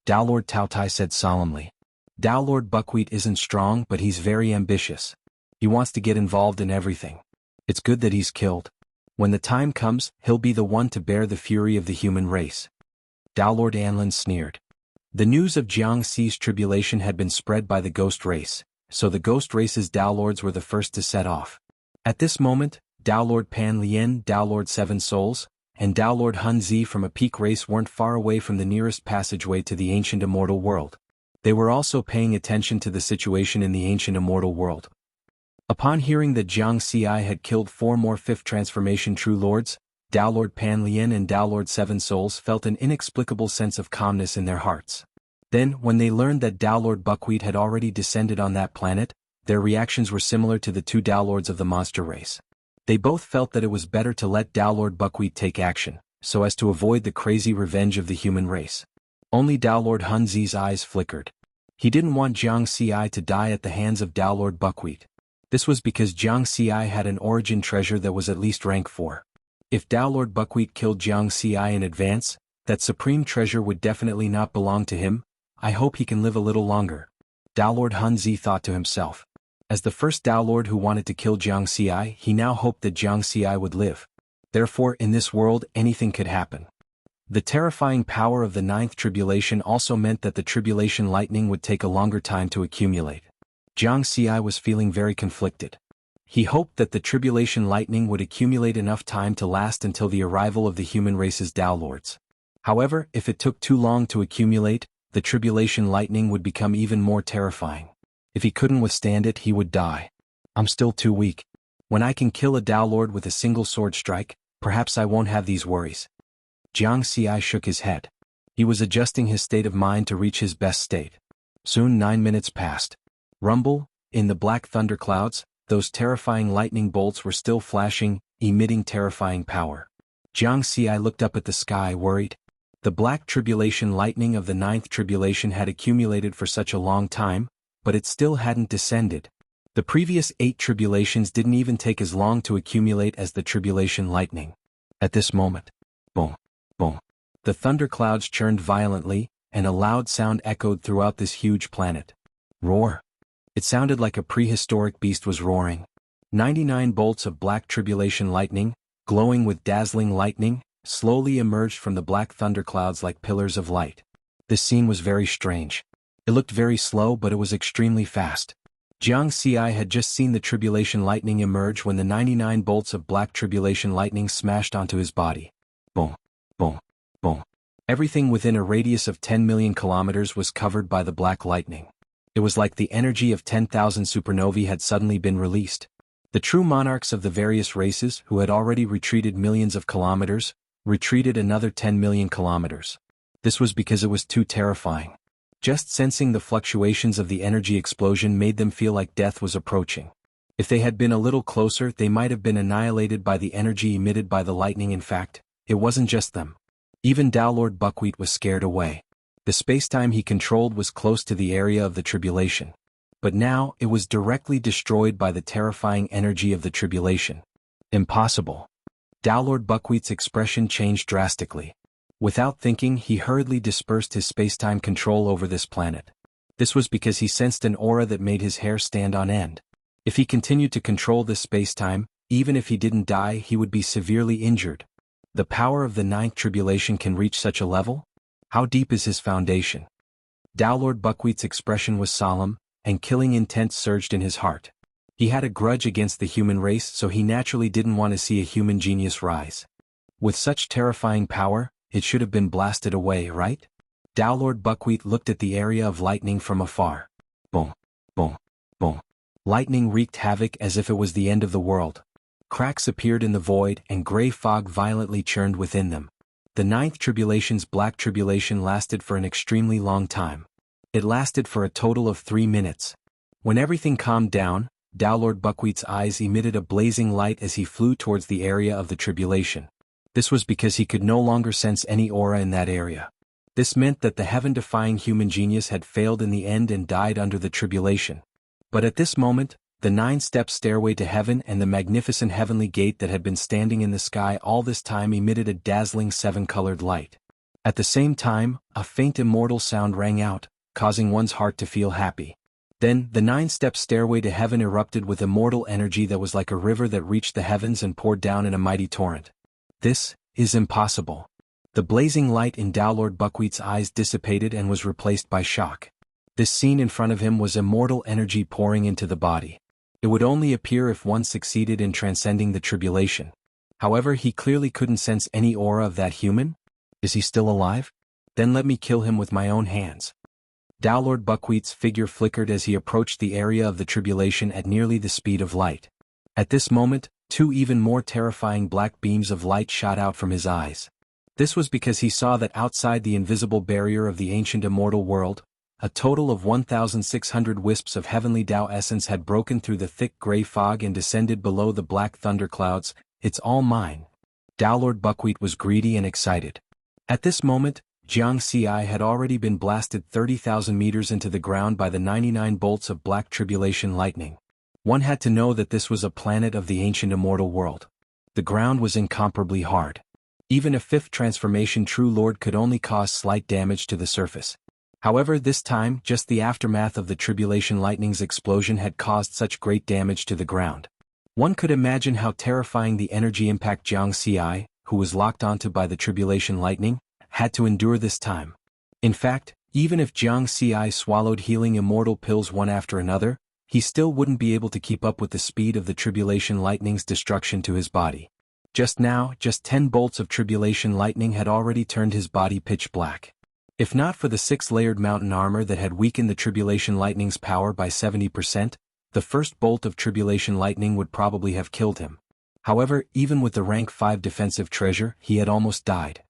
Tao Lord Taotai said solemnly. Tao Lord Buckwheat isn't strong, but he's very ambitious. He wants to get involved in everything. It's good that he's killed. When the time comes, he'll be the one to bear the fury of the human race. Tao Lord Anlin sneered. The news of Jiangxi's tribulation had been spread by the ghost race, so the ghost race's Tao Lords were the first to set off. At this moment, Tao Lord Pan Lien, Tao Lord Seven Souls, and Tao Lord Hun Zi from a peak race weren't far away from the nearest passageway to the ancient immortal world. They were also paying attention to the situation in the ancient immortal world. Upon hearing that Jiangxi had killed 4 more 5th transformation true lords, Tao Lord Pan Lien and Tao Lord Seven Souls felt an inexplicable sense of calmness in their hearts. Then, when they learned that Tao Lord Buckwheat had already descended on that planet, their reactions were similar to the 2 Tao Lords of the monster race. They both felt that it was better to let Tao Lord Buckwheat take action, so as to avoid the crazy revenge of the human race. Only Tao Lord Hun Zi's eyes flickered. He didn't want Jiangxi to die at the hands of Tao Lord Buckwheat. This was because Jiangxi had an origin treasure that was at least rank 4. If Tao Lord Buckwheat killed Jiangxi in advance, that supreme treasure would definitely not belong to him. I hope he can live a little longer. Tao Lord Hun Zi thought to himself. As the first Tao Lord who wanted to kill Jiangxi, he now hoped that Jiangxi would live. Therefore, in this world, anything could happen. The terrifying power of the 9th tribulation also meant that the tribulation lightning would take a longer time to accumulate. Jiangxi was feeling very conflicted. He hoped that the tribulation lightning would accumulate enough time to last until the arrival of the human race's Tao Lords. However, if it took too long to accumulate, the tribulation lightning would become even more terrifying. If he couldn't withstand it, he would die. I'm still too weak. When I can kill a Tao Lord with a single sword strike, perhaps I won't have these worries. Jiangxi shook his head. He was adjusting his state of mind to reach his best state. Soon 9 minutes passed. Rumble, in the black thunderclouds, those terrifying lightning bolts were still flashing, emitting terrifying power. Jiangxi looked up at the sky worried. The black tribulation lightning of the 9th tribulation had accumulated for such a long time, but it still hadn't descended. The previous 8 tribulations didn't even take as long to accumulate as the tribulation lightning. At this moment, boom, boom, the thunderclouds churned violently, and a loud sound echoed throughout this huge planet. Roar! It sounded like a prehistoric beast was roaring. 99 bolts of black tribulation lightning, glowing with dazzling lightning, slowly emerged from the black thunderclouds like pillars of light. This scene was very strange. It looked very slow, but it was extremely fast. Jiangxi had just seen the tribulation lightning emerge when the 99 bolts of black tribulation lightning smashed onto his body. Boom, boom, boom. Everything within a radius of 10 million kilometers was covered by the black lightning. It was like the energy of 10,000 supernovae had suddenly been released. The true monarchs of the various races, who had already retreated millions of kilometers, retreated another 10 million kilometers. This was because it was too terrifying. Just sensing the fluctuations of the energy explosion made them feel like death was approaching. If they had been a little closer, they might have been annihilated by the energy emitted by the lightning. In fact, it wasn't just them. Even Tao Lord Buckwheat was scared away. The spacetime he controlled was close to the area of the tribulation. But now, it was directly destroyed by the terrifying energy of the tribulation. Impossible. Tao Lord Buckwheat's expression changed drastically. Without thinking, he hurriedly dispersed his spacetime control over this planet. This was because he sensed an aura that made his hair stand on end. If he continued to control this spacetime, even if he didn't die, he would be severely injured. The power of the ninth tribulation can reach such a level? How deep is his foundation? Tao Lord Buckwheat's expression was solemn, and killing intent surged in his heart. He had a grudge against the human race, so he naturally didn't want to see a human genius rise. With such terrifying power, it should have been blasted away, right? Tao Lord Buckwheat looked at the area of lightning from afar. Boom, boom, boom. Lightning wreaked havoc as if it was the end of the world. Cracks appeared in the void, and gray fog violently churned within them. The ninth tribulation's black tribulation lasted for an extremely long time. It lasted for a total of 3 minutes. When everything calmed down, Tao Lord Buckwheat's eyes emitted a blazing light as he flew towards the area of the tribulation. This was because he could no longer sense any aura in that area. This meant that the heaven-defying human genius had failed in the end and died under the tribulation. But at this moment, the 9-step stairway to heaven and the magnificent heavenly gate that had been standing in the sky all this time emitted a dazzling 7-colored light. At the same time, a faint immortal sound rang out, causing one's heart to feel happy. Then, the 9-step stairway to heaven erupted with immortal energy that was like a river that reached the heavens and poured down in a mighty torrent. This is impossible. The blazing light in Tao Lord Buckwheat's eyes dissipated and was replaced by shock. This scene in front of him was immortal energy pouring into the body. It would only appear if one succeeded in transcending the tribulation. However, he clearly couldn't sense any aura of that human. Is he still alive? Then let me kill him with my own hands. Tao Lord Buckwheat's figure flickered as he approached the area of the tribulation at nearly the speed of light. At this moment, 2 even more terrifying black beams of light shot out from his eyes. This was because he saw that outside the invisible barrier of the ancient immortal world, a total of 1,600 wisps of heavenly Tao essence had broken through the thick gray fog and descended below the black thunderclouds. It's all mine. Tao Lord Buckwheat was greedy and excited. At this moment, Jianghu had already been blasted 30,000 meters into the ground by the 99 bolts of black tribulation lightning. One had to know that this was a planet of the ancient immortal world. The ground was incomparably hard. Even a 5th transformation true lord could only cause slight damage to the surface. However, this time, just the aftermath of the tribulation lightning's explosion had caused such great damage to the ground. One could imagine how terrifying the energy impact Jianghu, who was locked onto by the tribulation lightning, had to endure this time. In fact, even if Jianghu swallowed healing immortal pills one after another, he still wouldn't be able to keep up with the speed of the tribulation lightning's destruction to his body. Just now, just 10 bolts of tribulation lightning had already turned his body pitch black. If not for the 6-layered mountain armor that had weakened the tribulation lightning's power by 70%, the first bolt of tribulation lightning would probably have killed him. However, even with the rank 5 defensive treasure, he had almost died.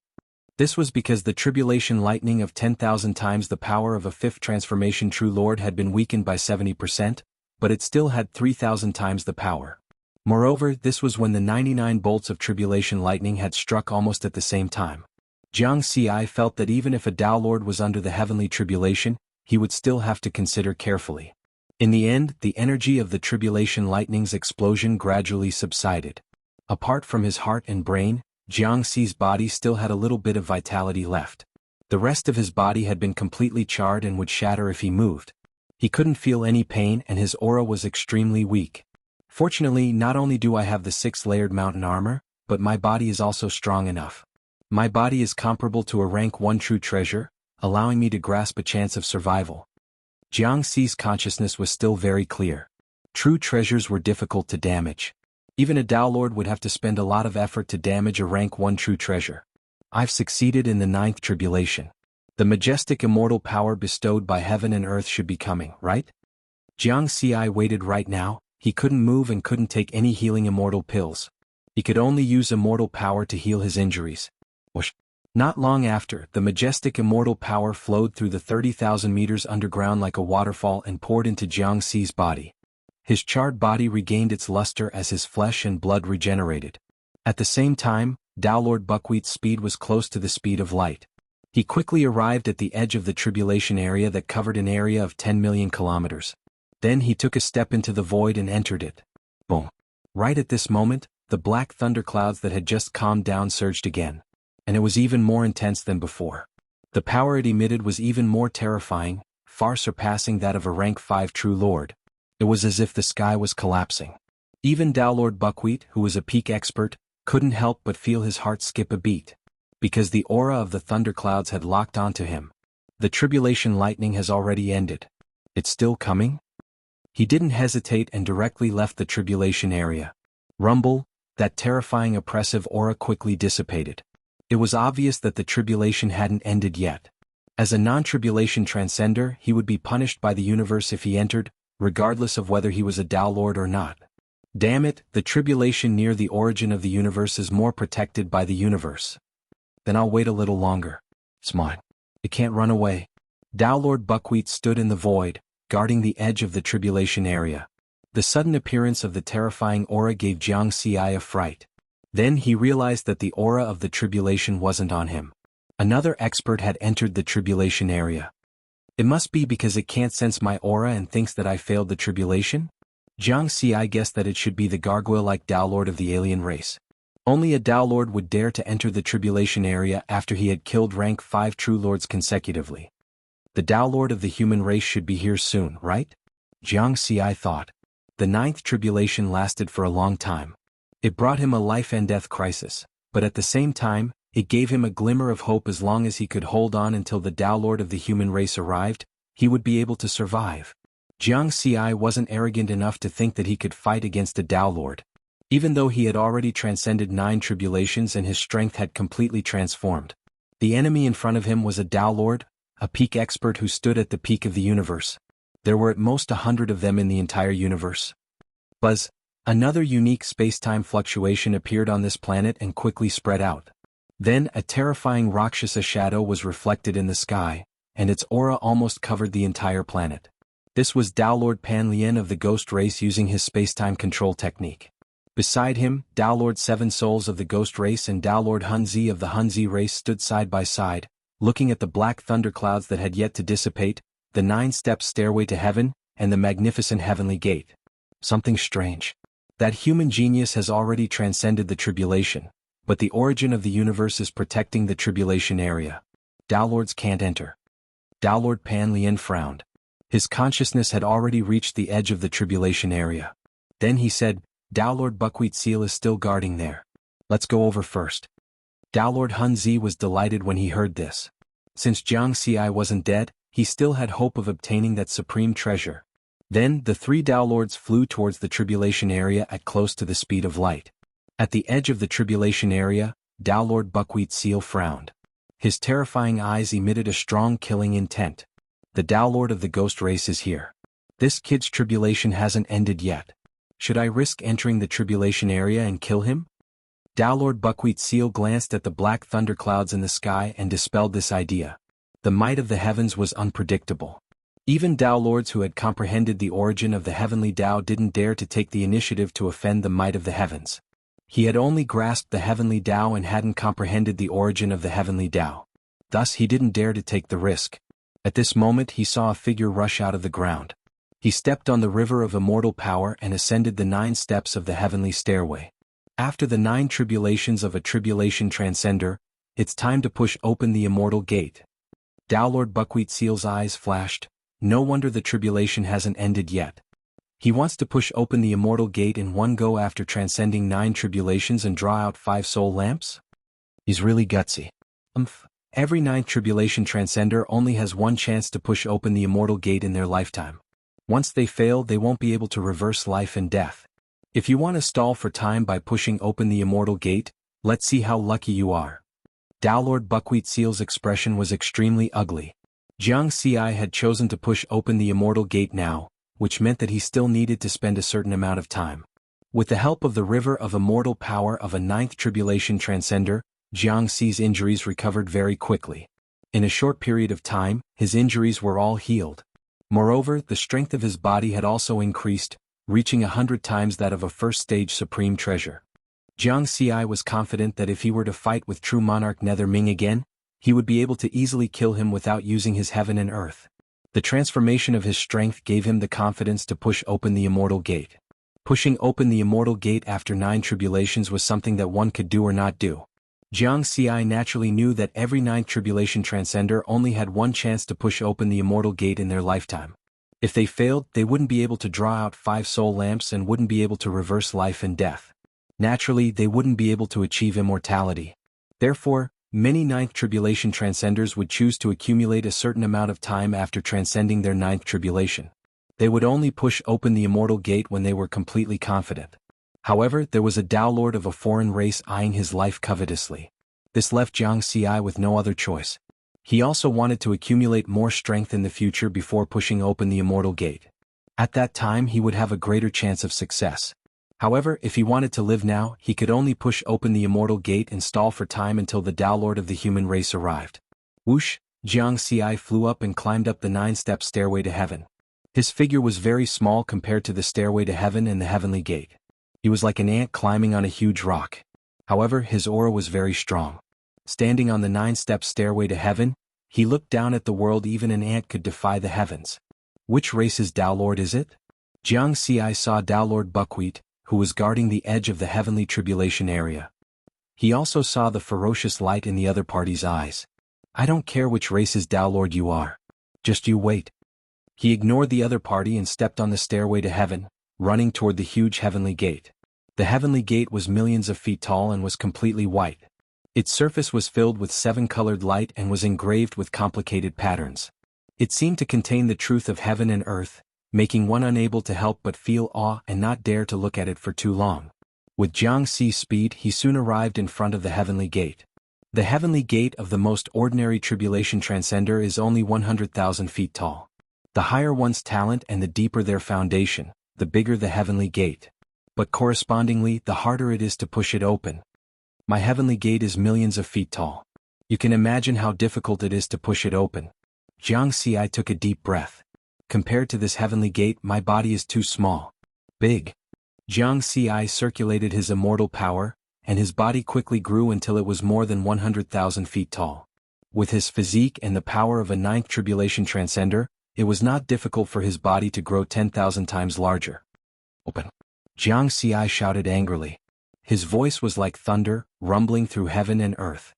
This was because the tribulation lightning of 10,000 times the power of a 5th transformation true lord had been weakened by 70%, but it still had 3,000 times the power. Moreover, this was when the 99 bolts of tribulation lightning had struck almost at the same time. Jianghu felt that even if a Tao Lord was under the heavenly tribulation, he would still have to consider carefully. In the end, the energy of the tribulation lightning's explosion gradually subsided. Apart from his heart and brain, Jianghu's body still had a little bit of vitality left. The rest of his body had been completely charred and would shatter if he moved. He couldn't feel any pain and his aura was extremely weak. Fortunately, not only do I have the 6-layered mountain armor, but my body is also strong enough. My body is comparable to a rank 1 true treasure, allowing me to grasp a chance of survival. Jianghu's consciousness was still very clear. True treasures were difficult to damage. Even a Tao Lord would have to spend a lot of effort to damage a rank 1 true treasure. I've succeeded in the 9th tribulation. The majestic immortal power bestowed by heaven and earth should be coming, right? Jianghu waited right now. He couldn't move and couldn't take any healing immortal pills. He could only use immortal power to heal his injuries. Whoosh. Not long after, the majestic immortal power flowed through the 30,000 meters underground like a waterfall and poured into Jiangxi's body. His charred body regained its luster as his flesh and blood regenerated. At the same time, Tao Lord Buckwheat's speed was close to the speed of light. He quickly arrived at the edge of the tribulation area that covered an area of 10 million kilometers. Then he took a step into the void and entered it. Boom! Right at this moment, the black thunderclouds that had just calmed down surged again. And it was even more intense than before. The power it emitted was even more terrifying, far surpassing that of a rank 5 true lord. It was as if the sky was collapsing. Even Tao Lord Buckwheat, who was a peak expert, couldn't help but feel his heart skip a beat. Because the aura of the thunderclouds had locked onto him. The tribulation lightning has already ended. It's still coming? He didn't hesitate and directly left the tribulation area. Rumble, that terrifying oppressive aura quickly dissipated. It was obvious that the tribulation hadn't ended yet. As a non-tribulation transcender, he would be punished by the universe if he entered, regardless of whether he was a Tao Lord or not. Damn it, the tribulation near the origin of the universe is more protected by the universe. Then I'll wait a little longer. Smart. It can't run away. Tao Lord Buckwheat stood in the void, guarding the edge of the tribulation area. The sudden appearance of the terrifying aura gave Jiangxi a fright. Then he realized that the aura of the tribulation wasn't on him. Another expert had entered the tribulation area. It must be because it can't sense my aura and thinks that I failed the tribulation? Jiangxi guessed that it should be the gargoyle-like Tao Lord of the alien race. Only a Tao Lord would dare to enter the tribulation area after he had killed rank 5 true lords consecutively. The Tao Lord of the human race should be here soon, right? Jiangxi thought. The 9th tribulation lasted for a long time. It brought him a life and death crisis, but at the same time, it gave him a glimmer of hope. As long as he could hold on until the Tao Lord of the human race arrived, he would be able to survive. Jiangxi wasn't arrogant enough to think that he could fight against a Tao Lord. Even though he had already transcended 9 tribulations and his strength had completely transformed. The enemy in front of him was a Tao Lord, a peak expert who stood at the peak of the universe. There were at most 100 of them in the entire universe. Buzz! Another unique space-time fluctuation appeared on this planet and quickly spread out. Then a terrifying Rakshasa shadow was reflected in the sky, and its aura almost covered the entire planet. This was Tao Lord Pan Lian of the Ghost Race using his space-time control technique. Beside him, Tao Lord 7 Souls of the Ghost Race and Tao Lord Hunzi of the Hunzi race stood side by side, looking at the black thunderclouds that had yet to dissipate, the 9-step stairway to heaven, and the magnificent heavenly gate. Something strange. That human genius has already transcended the tribulation, but the origin of the universe is protecting the tribulation area. Tao Lords can't enter. Tao Lord Pan Lian frowned. His consciousness had already reached the edge of the tribulation area. Then he said, Tao Lord Buckwheat Seal is still guarding there. Let's go over first. Tao Lord Hunzi was delighted when he heard this. Since Jiangxi wasn't dead, he still had hope of obtaining that supreme treasure. Then the 3 Tao Lords flew towards the tribulation area at close to the speed of light. At the edge of the tribulation area, Tao Lord Buckwheat Seal frowned. His terrifying eyes emitted a strong killing intent. The Tao Lord of the Ghost Race is here. This kid's tribulation hasn't ended yet. Should I risk entering the tribulation area and kill him? Tao Lord Buckwheat Seal glanced at the black thunderclouds in the sky and dispelled this idea. The might of the heavens was unpredictable. Even Tao Lords who had comprehended the origin of the heavenly Tao didn't dare to take the initiative to offend the might of the heavens. He had only grasped the heavenly Tao and hadn't comprehended the origin of the heavenly Tao. Thus he didn't dare to take the risk. At this moment he saw a figure rush out of the ground. He stepped on the river of immortal power and ascended the 9 steps of the heavenly stairway. After the 9 tribulations of a tribulation transcender, it's time to push open the immortal gate. Tao Lord Buckwheat Seal's eyes flashed. No wonder the tribulation hasn't ended yet. He wants to push open the immortal gate in one go after transcending 9 tribulations and draw out 5 soul lamps? He's really gutsy. Every 9th tribulation transcender only has one chance to push open the immortal gate in their lifetime. Once they fail, they won't be able to reverse life and death. If you want to stall for time by pushing open the immortal gate, let's see how lucky you are. Tao Lord Buckwheat Seal's expression was extremely ugly. Jiangxi had chosen to push open the immortal gate now, which meant that he still needed to spend a certain amount of time. With the help of the river of immortal power of a 9th tribulation transcender, Jiang Xi's injuries recovered very quickly. In a short period of time, his injuries were all healed. Moreover, the strength of his body had also increased, reaching 100 times that of a first-stage supreme treasure. Jiang Xi was confident that if he were to fight with true monarch Nether Ming again, he would be able to easily kill him without using his heaven and earth. The transformation of his strength gave him the confidence to push open the immortal gate. Pushing open the immortal gate after 9 tribulations was something that one could do or not do. Jiang Xi naturally knew that every 9th tribulation transcender only had one chance to push open the immortal gate in their lifetime. If they failed, they wouldn't be able to draw out 5 soul lamps and wouldn't be able to reverse life and death. Naturally, they wouldn't be able to achieve immortality. Therefore, many 9th tribulation transcenders would choose to accumulate a certain amount of time after transcending their 9th tribulation. They would only push open the immortal gate when they were completely confident. However, there was a Tao Lord of a foreign race eyeing his life covetously. This left Jiang Xi with no other choice. He also wanted to accumulate more strength in the future before pushing open the immortal gate. At that time he would have a greater chance of success. However, if he wanted to live now, he could only push open the immortal gate and stall for time until the Tao Lord of the human race arrived. Whoosh! Jiang Xi flew up and climbed up the 9-step stairway to heaven. His figure was very small compared to the stairway to heaven and the heavenly gate. He was like an ant climbing on a huge rock. However, his aura was very strong. Standing on the 9-step stairway to heaven, he looked down at the world. Even an ant could defy the heavens. Which race's Tao Lord is it? Jiang Xi saw Tao Lord Buckwheat, who was guarding the edge of the heavenly tribulation area. He also saw the ferocious light in the other party's eyes. I don't care which race's Tao Lord you are. Just you wait. He ignored the other party and stepped on the stairway to heaven, running toward the huge heavenly gate. The heavenly gate was millions of feet tall and was completely white. Its surface was filled with 7-colored light and was engraved with complicated patterns. It seemed to contain the truth of heaven and earth, making one unable to help but feel awe and not dare to look at it for too long. With Jiang Xi's speed, he soon arrived in front of the heavenly gate. The heavenly gate of the most ordinary tribulation transcender is only 100,000 feet tall. The higher one's talent and the deeper their foundation, the bigger the heavenly gate. But correspondingly, the harder it is to push it open. My heavenly gate is millions of feet tall. You can imagine how difficult it is to push it open. Jiang Xi took a deep breath. Compared to this heavenly gate, my body is too small. Big. Jiang Xi circulated his immortal power, and his body quickly grew until it was more than 100,000 feet tall. With his physique and the power of a 9th tribulation transcender, it was not difficult for his body to grow 10,000 times larger. Open. Jiang Xi shouted angrily. His voice was like thunder, rumbling through heaven and earth.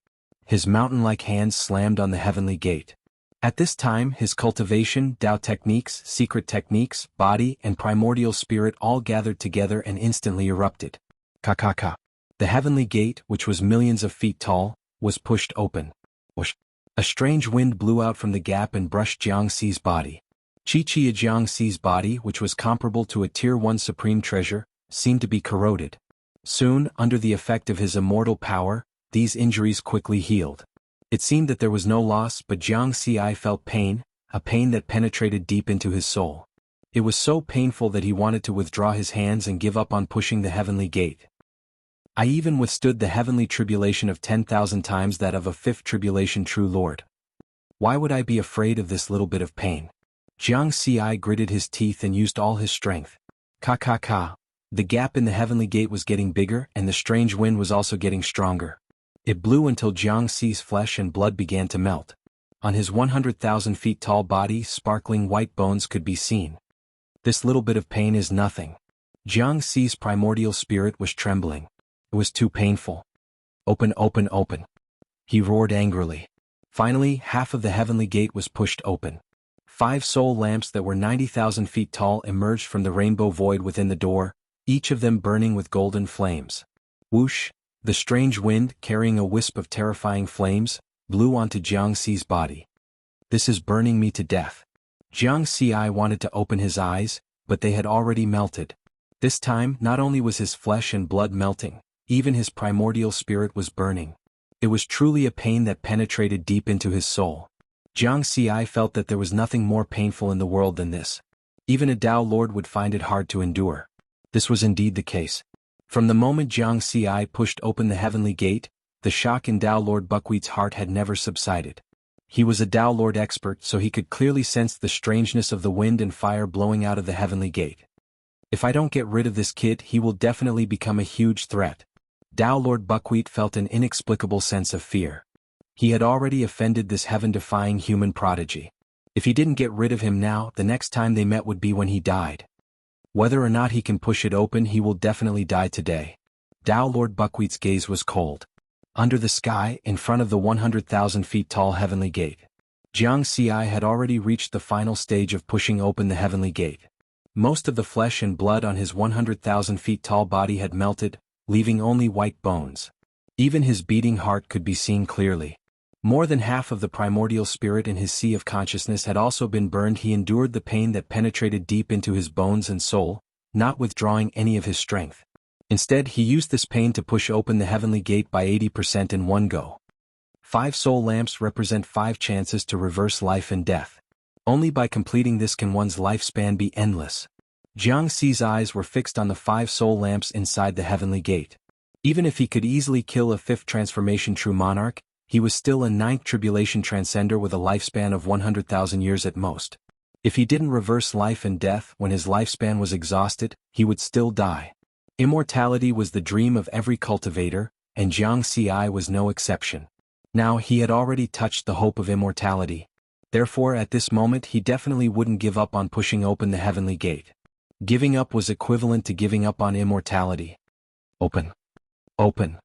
His mountain-like hands slammed on the heavenly gate. At this time, his cultivation, Tao techniques, secret techniques, body, and primordial spirit all gathered together and instantly erupted. Ka. The heavenly gate, which was millions of feet tall, was pushed open. Whoosh. A strange wind blew out from the gap and brushed Jiang Xi's body. Jiang Xi's body, which was comparable to a Tier 1 supreme treasure, seemed to be corroded. Soon, under the effect of his immortal power, these injuries quickly healed. It seemed that there was no loss, but Jiang Xi felt pain, a pain that penetrated deep into his soul. It was so painful that he wanted to withdraw his hands and give up on pushing the heavenly gate. I even withstood the heavenly tribulation of 10,000 times that of a 5th tribulation true Lord. Why would I be afraid of this little bit of pain? Jiang Xi gritted his teeth and used all his strength. Ka. The gap in the heavenly gate was getting bigger and the strange wind was also getting stronger. It blew until Jiang Xi's flesh and blood began to melt. On his 100,000 feet tall body, sparkling white bones could be seen. This little bit of pain is nothing. Jiang Xi's primordial spirit was trembling. It was too painful. Open. He roared angrily. Finally, half of the heavenly gate was pushed open. 5 soul lamps that were 90,000 feet tall emerged from the rainbow void within the door, each of them burning with golden flames. Whoosh! The strange wind, carrying a wisp of terrifying flames, blew onto Jiang Xi's body. This is burning me to death. Jiang Xi wanted to open his eyes, but they had already melted. This time, not only was his flesh and blood melting, even his primordial spirit was burning. It was truly a pain that penetrated deep into his soul. Jiang Xi felt that there was nothing more painful in the world than this. Even a Tao Lord would find it hard to endure. This was indeed the case. From the moment Jiang Xi pushed open the heavenly gate, The shock in Tao Lord Buckwheat's heart had never subsided. He was a Tao Lord expert, so he could clearly sense the strangeness of the wind and fire blowing out of the heavenly gate. If I don't get rid of this kid, he will definitely become a huge threat. Tao Lord Buckwheat felt an inexplicable sense of fear. He had already offended this heaven-defying human prodigy. If he didn't get rid of him now, the next time they met would be when he died. Whether or not he can push it open, he will definitely die today. Tao Lord Buckwheat's gaze was cold. Under the sky, in front of the 100,000 feet tall heavenly gate, Jianghu had already reached the final stage of pushing open the heavenly gate. Most of the flesh and blood on his 100,000 feet tall body had melted, leaving only white bones. Even his beating heart could be seen clearly. More than half of the primordial spirit in his sea of consciousness had also been burned. He endured the pain that penetrated deep into his bones and soul, not withdrawing any of his strength. Instead, he used this pain to push open the heavenly gate by 80% in one go. 5 soul lamps represent 5 chances to reverse life and death. Only by completing this can one's lifespan be endless. Jianghu's eyes were fixed on the 5 soul lamps inside the heavenly gate. Even if he could easily kill a 5th transformation true monarch, he was still a 9th tribulation transcender with a lifespan of 100,000 years at most. If he didn't reverse life and death when his lifespan was exhausted, he would still die. Immortality was the dream of every cultivator, and Jianghu was no exception. Now he had already touched the hope of immortality. Therefore, at this moment he definitely wouldn't give up on pushing open the heavenly gate. Giving up was equivalent to giving up on immortality. Open. Open.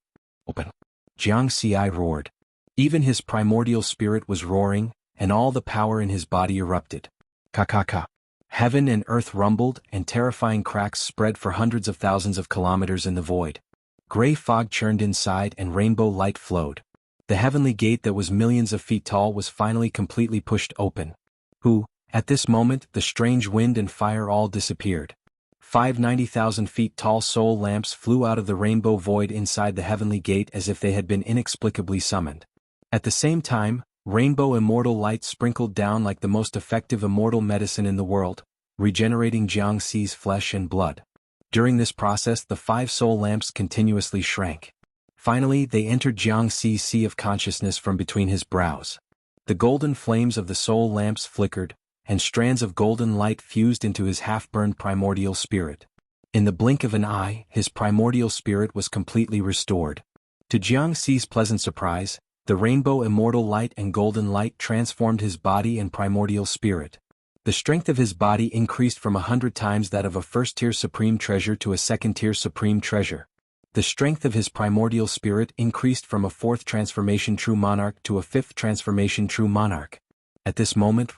Open. Jianghu roared. Even his primordial spirit was roaring, and all the power in his body erupted. Ka-ka-ka. Heaven and earth rumbled, and terrifying cracks spread for hundreds of thousands of kilometers in the void. Gray fog churned inside and rainbow light flowed. The heavenly gate that was millions of feet tall was finally completely pushed open. At this moment, the strange wind and fire all disappeared. 5 90,000 feet tall soul lamps flew out of the rainbow void inside the heavenly gate as if they had been inexplicably summoned. At the same time, rainbow immortal light sprinkled down like the most effective immortal medicine in the world, regenerating Jianghu's flesh and blood. During this process, the 5 soul lamps continuously shrank. Finally, they entered Jianghu's sea of consciousness from between his brows. The golden flames of the soul lamps flickered, and strands of golden light fused into his half-burned primordial spirit. In the blink of an eye, his primordial spirit was completely restored. To Jianghu's pleasant surprise, the rainbow immortal light and golden light transformed his body and primordial spirit. The strength of his body increased from 100 times that of a first-tier supreme treasure to a second-tier supreme treasure. The strength of his primordial spirit increased from a 4th transformation true monarch to a 5th transformation true monarch. At this moment,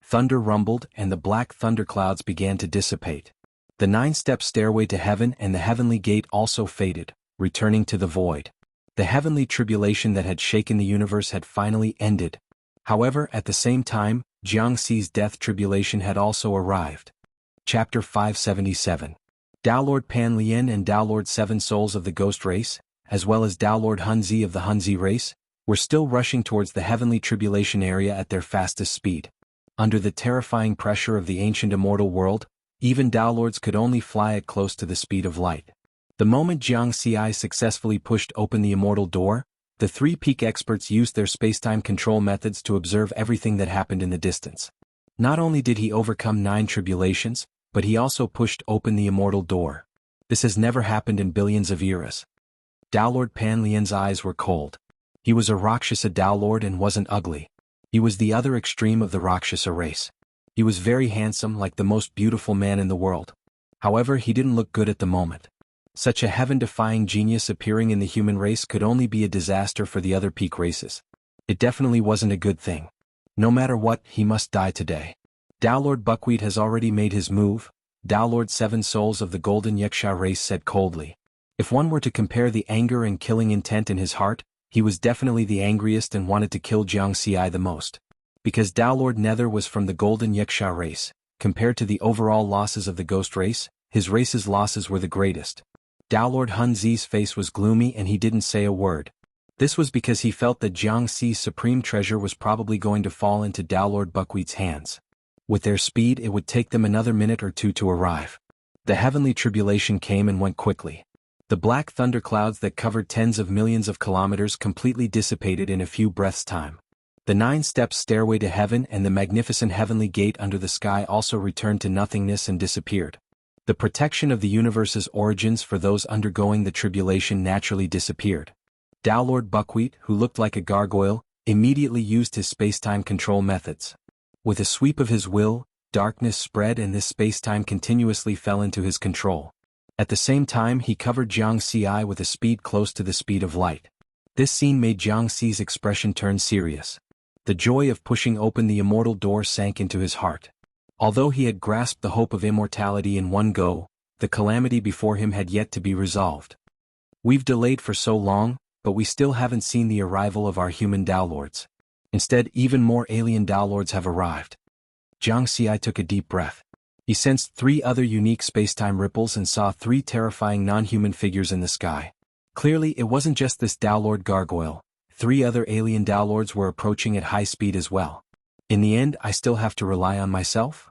thunder rumbled, and the black thunderclouds began to dissipate. The 9-step stairway to heaven and the heavenly gate also faded, returning to the void. The heavenly tribulation that had shaken the universe had finally ended. However, at the same time, Jianghu's death tribulation had also arrived. Chapter 577. Tao Lord Pan Lian and Tao Lord 7 Souls of the Ghost Race, as well as Tao Lord Hunzi of the Hunzi race, were still rushing towards the heavenly tribulation area at their fastest speed. Under the terrifying pressure of the ancient immortal world, even Tao Lords could only fly at close to the speed of light. The moment Jianghu successfully pushed open the immortal door, the 3 peak experts used their spacetime control methods to observe everything that happened in the distance. Not only did he overcome 9 tribulations, but he also pushed open the immortal door. This has never happened in billions of eras. Tao Lord Pan Lian's eyes were cold. He was a Rakshasa Tao Lord and wasn't ugly. He was the other extreme of the Rakshasa race. He was very handsome, like the most beautiful man in the world. However, he didn't look good at the moment. Such a heaven-defying genius appearing in the human race could only be a disaster for the other peak races. It definitely wasn't a good thing. No matter what, he must die today. Tao Lord Buckwheat has already made his move, Tao Lord 7 Souls of the Golden Yuxia race said coldly. If one were to compare the anger and killing intent in his heart, he was definitely the angriest and wanted to kill Jianghu the most. Because Tao Lord Nether was from the Golden Yuxia race, compared to the overall losses of the Ghost race, his race's losses were the greatest. Tao Lord Hunzi's face was gloomy and he didn't say a word. This was because he felt that Jianghu's supreme treasure was probably going to fall into Tao Lord Buckwheat's hands. With their speed, it would take them another minute or two to arrive. The heavenly tribulation came and went quickly. The black thunderclouds that covered tens of millions of kilometers completely dissipated in a few breaths' time. The 9-step stairway to heaven and the magnificent heavenly gate under the sky also returned to nothingness and disappeared. The protection of the universe's origins for those undergoing the tribulation naturally disappeared. Tao Lord Buckwheat, who looked like a gargoyle, immediately used his space-time control methods. With a sweep of his will, darkness spread and this space-time continuously fell into his control. At the same time he covered Jiang Xi with a speed close to the speed of light. This scene made Jiang Xi's expression turn serious. The joy of pushing open the immortal door sank into his heart. Although he had grasped the hope of immortality in one go, the calamity before him had yet to be resolved. We've delayed for so long, but we still haven't seen the arrival of our human Tao Lords. Instead, even more alien Tao Lords have arrived. Jiang Xi took a deep breath. He sensed 3 other unique space-time ripples and saw 3 terrifying non-human figures in the sky. Clearly, it wasn't just this Tao Lord gargoyle. 3 other alien Tao Lords were approaching at high speed as well. In the end, I still have to rely on myself?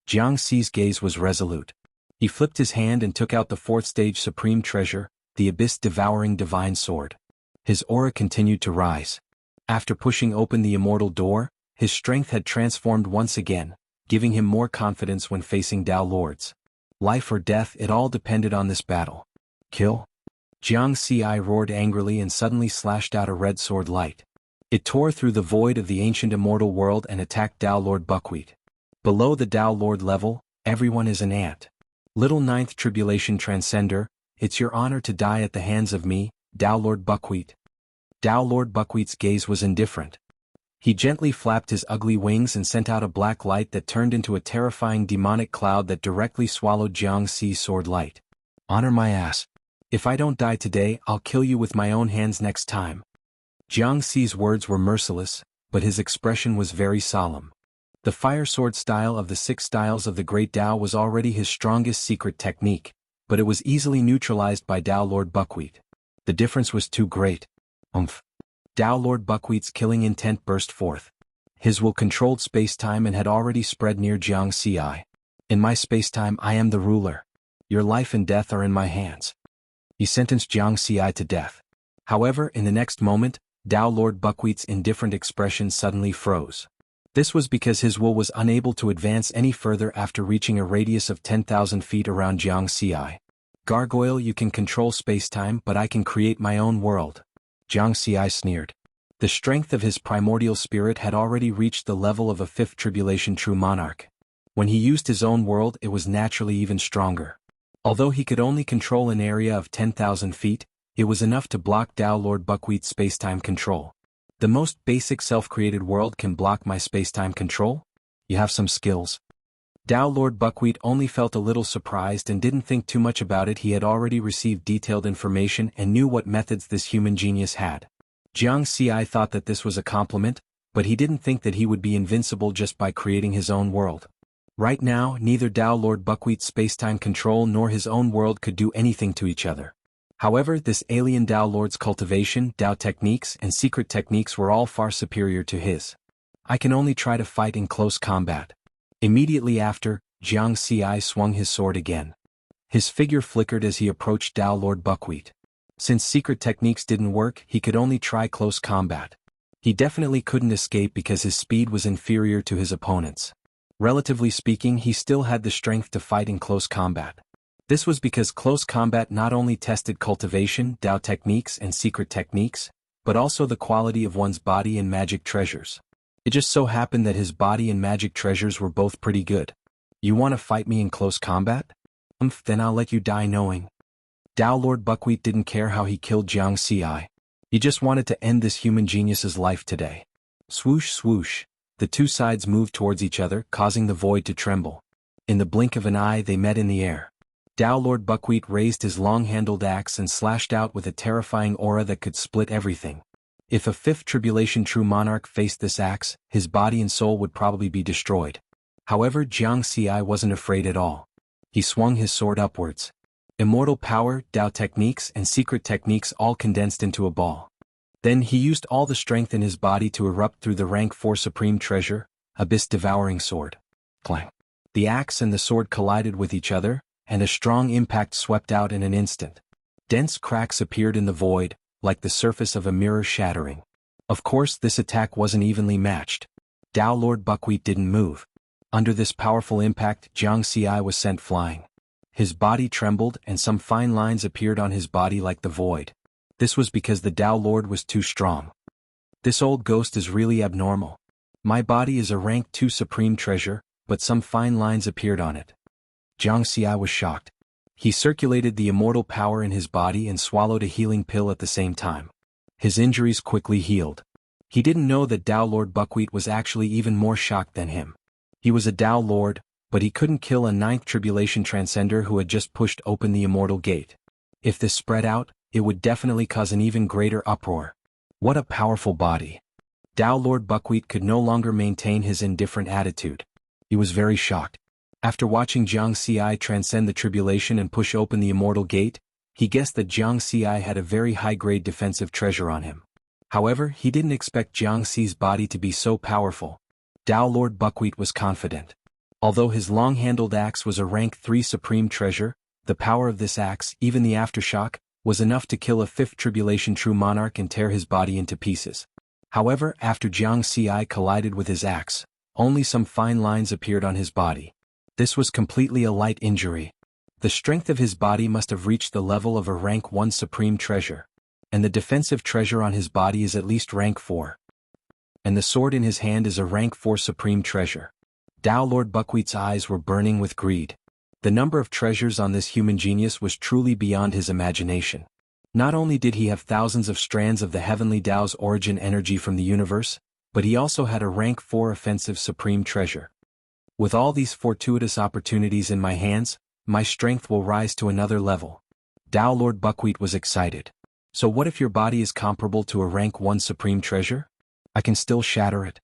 Jiang Xi's gaze was resolute. He flipped his hand and took out the 4th stage supreme treasure, the abyss-devouring divine sword. His aura continued to rise. After pushing open the immortal door, his strength had transformed once again, giving him more confidence when facing Tao Lords. Life or death, it all depended on this battle. Kill? Jiang Xi roared angrily and suddenly slashed out a red sword light. It tore through the void of the ancient immortal world and attacked Tao Lord Buckwheat. Below the Tao Lord level, everyone is an ant. Little 9th Tribulation Transcender, it's your honor to die at the hands of me, Tao Lord Buckwheat. Tao Lord Buckwheat's gaze was indifferent. He gently flapped his ugly wings and sent out a black light that turned into a terrifying demonic cloud that directly swallowed Jiang Xi's sword light. Honor my ass. If I don't die today, I'll kill you with my own hands next time. Jiang Xi's words were merciless, but his expression was very solemn. The fire sword style of the 6 styles of the Great Tao was already his strongest secret technique, but it was easily neutralized by Tao Lord Buckwheat. The difference was too great. Tao Lord Buckwheat's killing intent burst forth. His will controlled space-time and had already spread near Jiang Xi. In my space-time I am the ruler. Your life and death are in my hands. He sentenced Jiang Xi to death. However, in the next moment, Tao Lord Buckwheat's indifferent expression suddenly froze. This was because his will was unable to advance any further after reaching a radius of 10,000 feet around Jiang Xi. Gargoyle, you can control space-time, but I can create my own world. Jiang Xi sneered. The strength of his primordial spirit had already reached the level of a 5th Tribulation true monarch. When he used his own world, it was naturally even stronger. Although he could only control an area of 10,000 feet, it was enough to block Tao Lord Buckwheat's space-time control. The most basic self-created world can block my space-time control? You have some skills. Tao Lord Buckwheat only felt a little surprised and didn't think too much about it. He had already received detailed information and knew what methods this human genius had. Jiang Xi thought that this was a compliment, but he didn't think that he would be invincible just by creating his own world. Right now, neither Tao Lord Buckwheat's space-time control nor his own world could do anything to each other. However, this alien Tao Lord's cultivation, Tao techniques, and secret techniques were all far superior to his. I can only try to fight in close combat. Immediately after, Jiang Xi swung his sword again. His figure flickered as he approached Tao Lord Buckwheat. Since secret techniques didn't work, he could only try close combat. He definitely couldn't escape because his speed was inferior to his opponent's. Relatively speaking, he still had the strength to fight in close combat. This was because close combat not only tested cultivation, Tao techniques and secret techniques, but also the quality of one's body and magic treasures. It just so happened that his body and magic treasures were both pretty good. You want to fight me in close combat? Then I'll let you die knowing. Tao Lord Buckwheat didn't care how he killed Jiang Xi. He just wanted to end this human genius's life today. Swoosh swoosh, the 2 sides moved towards each other, causing the void to tremble. In the blink of an eye they met in the air. Tao Lord Buckwheat raised his long-handled axe and slashed out with a terrifying aura that could split everything. If a 5th Tribulation true monarch faced this axe, his body and soul would probably be destroyed. However, Jiang Xi wasn't afraid at all. He swung his sword upwards. Immortal power, Tao techniques, and secret techniques all condensed into a ball. Then he used all the strength in his body to erupt through the rank 4 supreme treasure, abyss-devouring sword. Clang. The axe and the sword collided with each other, and a strong impact swept out in an instant. Dense cracks appeared in the void, like the surface of a mirror shattering. Of course, this attack wasn't evenly matched. Dao Lord Buckwheat didn't move. Under this powerful impact, Jianghu was sent flying. His body trembled and some fine lines appeared on his body like the void. This was because the Dao Lord was too strong. This old ghost is really abnormal. My body is a rank 2 supreme treasure, but some fine lines appeared on it. Jianghu was shocked. He circulated the immortal power in his body and swallowed a healing pill at the same time. His injuries quickly healed. He didn't know that Dao Lord Buckwheat was actually even more shocked than him. He was a Dao Lord, but he couldn't kill a 9th Tribulation Transcender who had just pushed open the immortal gate. If this spread out, it would definitely cause an even greater uproar. What a powerful body. Dao Lord Buckwheat could no longer maintain his indifferent attitude. He was very shocked. After watching Jianghu transcend the tribulation and push open the immortal gate, he guessed that Jianghu had a very high-grade defensive treasure on him. However, he didn't expect Jianghu's body to be so powerful. Dao Lord Buckwheat was confident. Although his long-handled axe was a rank 3 supreme treasure, the power of this axe, even the aftershock, was enough to kill a 5th Tribulation True Monarch and tear his body into pieces. However, after Jianghu collided with his axe, only some fine lines appeared on his body. This was completely a light injury. The strength of his body must have reached the level of a rank 1 supreme treasure. And the defensive treasure on his body is at least rank 4. And the sword in his hand is a rank 4 supreme treasure. Dao Lord Buckwheat's eyes were burning with greed. The number of treasures on this human genius was truly beyond his imagination. Not only did he have thousands of strands of the heavenly Dao's origin energy from the universe, but he also had a rank 4 offensive supreme treasure. With all these fortuitous opportunities in my hands, my strength will rise to another level. Dao Lord Buckwheat was excited. So what if your body is comparable to a rank 1 supreme treasure? I can still shatter it.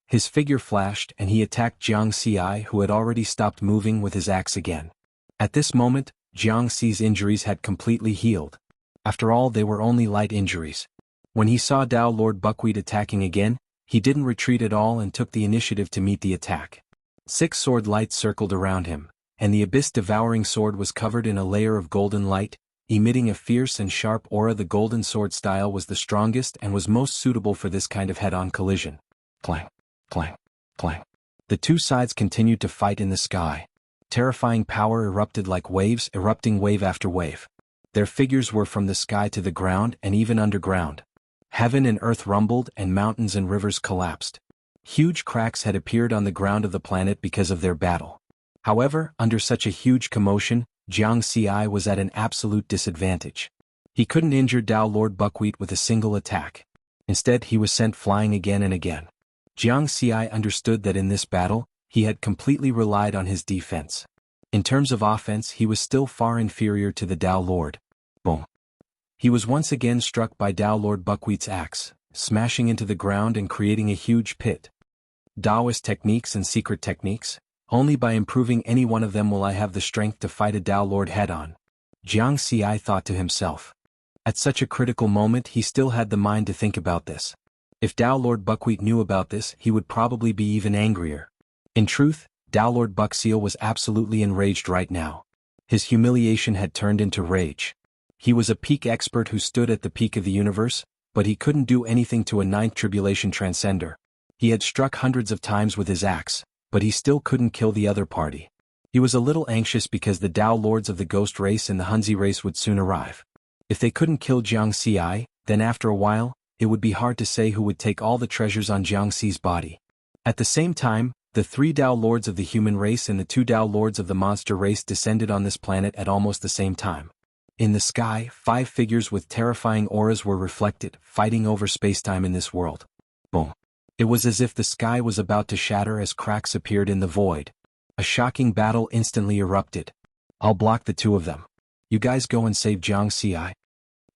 His figure flashed and he attacked Jianghu who had already stopped moving with his axe again. At this moment, Jianghu's injuries had completely healed. After all, they were only light injuries. When he saw Dao Lord Buckwheat attacking again, he didn't retreat at all and took the initiative to meet the attack. 6 sword lights circled around him, and the abyss-devouring sword was covered in a layer of golden light, emitting a fierce and sharp aura. The golden sword style was the strongest and was most suitable for this kind of head-on collision. Clang, clang, clang. The two sides continued to fight in the sky. Terrifying power erupted like waves, erupting wave after wave. Their figures were from the sky to the ground and even underground. Heaven and earth rumbled and mountains and rivers collapsed. Huge cracks had appeared on the ground of the planet because of their battle. However, under such a huge commotion, Jianghu was at an absolute disadvantage. He couldn't injure Dao Lord Buckwheat with a single attack. Instead, he was sent flying again and again. Jianghu understood that in this battle, he had completely relied on his defense. In terms of offense, he was still far inferior to the Dao Lord. Boom. He was once again struck by Dao Lord Buckwheat's axe, smashing into the ground and creating a huge pit. Daoist techniques and secret techniques, only by improving any one of them will I have the strength to fight a Dao Lord head-on. Jianghu thought to himself. At such a critical moment he still had the mind to think about this. If Dao Lord Buckwheat knew about this, he would probably be even angrier. In truth, Dao Lord Buckseal was absolutely enraged right now. His humiliation had turned into rage. He was a peak expert who stood at the peak of the universe, but he couldn't do anything to a 9th Tribulation Transcender. He had struck hundreds of times with his axe, but he still couldn't kill the other party. He was a little anxious because the Dao Lords of the Ghost race and the Hunzi race would soon arrive. If they couldn't kill Jianghu, then after a while, it would be hard to say who would take all the treasures on Jianghu's body. At the same time, the 3 Dao Lords of the human race and the 2 Dao Lords of the monster race descended on this planet at almost the same time. In the sky, 5 figures with terrifying auras were reflected, fighting over spacetime in this world. Boom. It was as if the sky was about to shatter as cracks appeared in the void. A shocking battle instantly erupted. I'll block the 2 of them. You guys go and save Jianghu.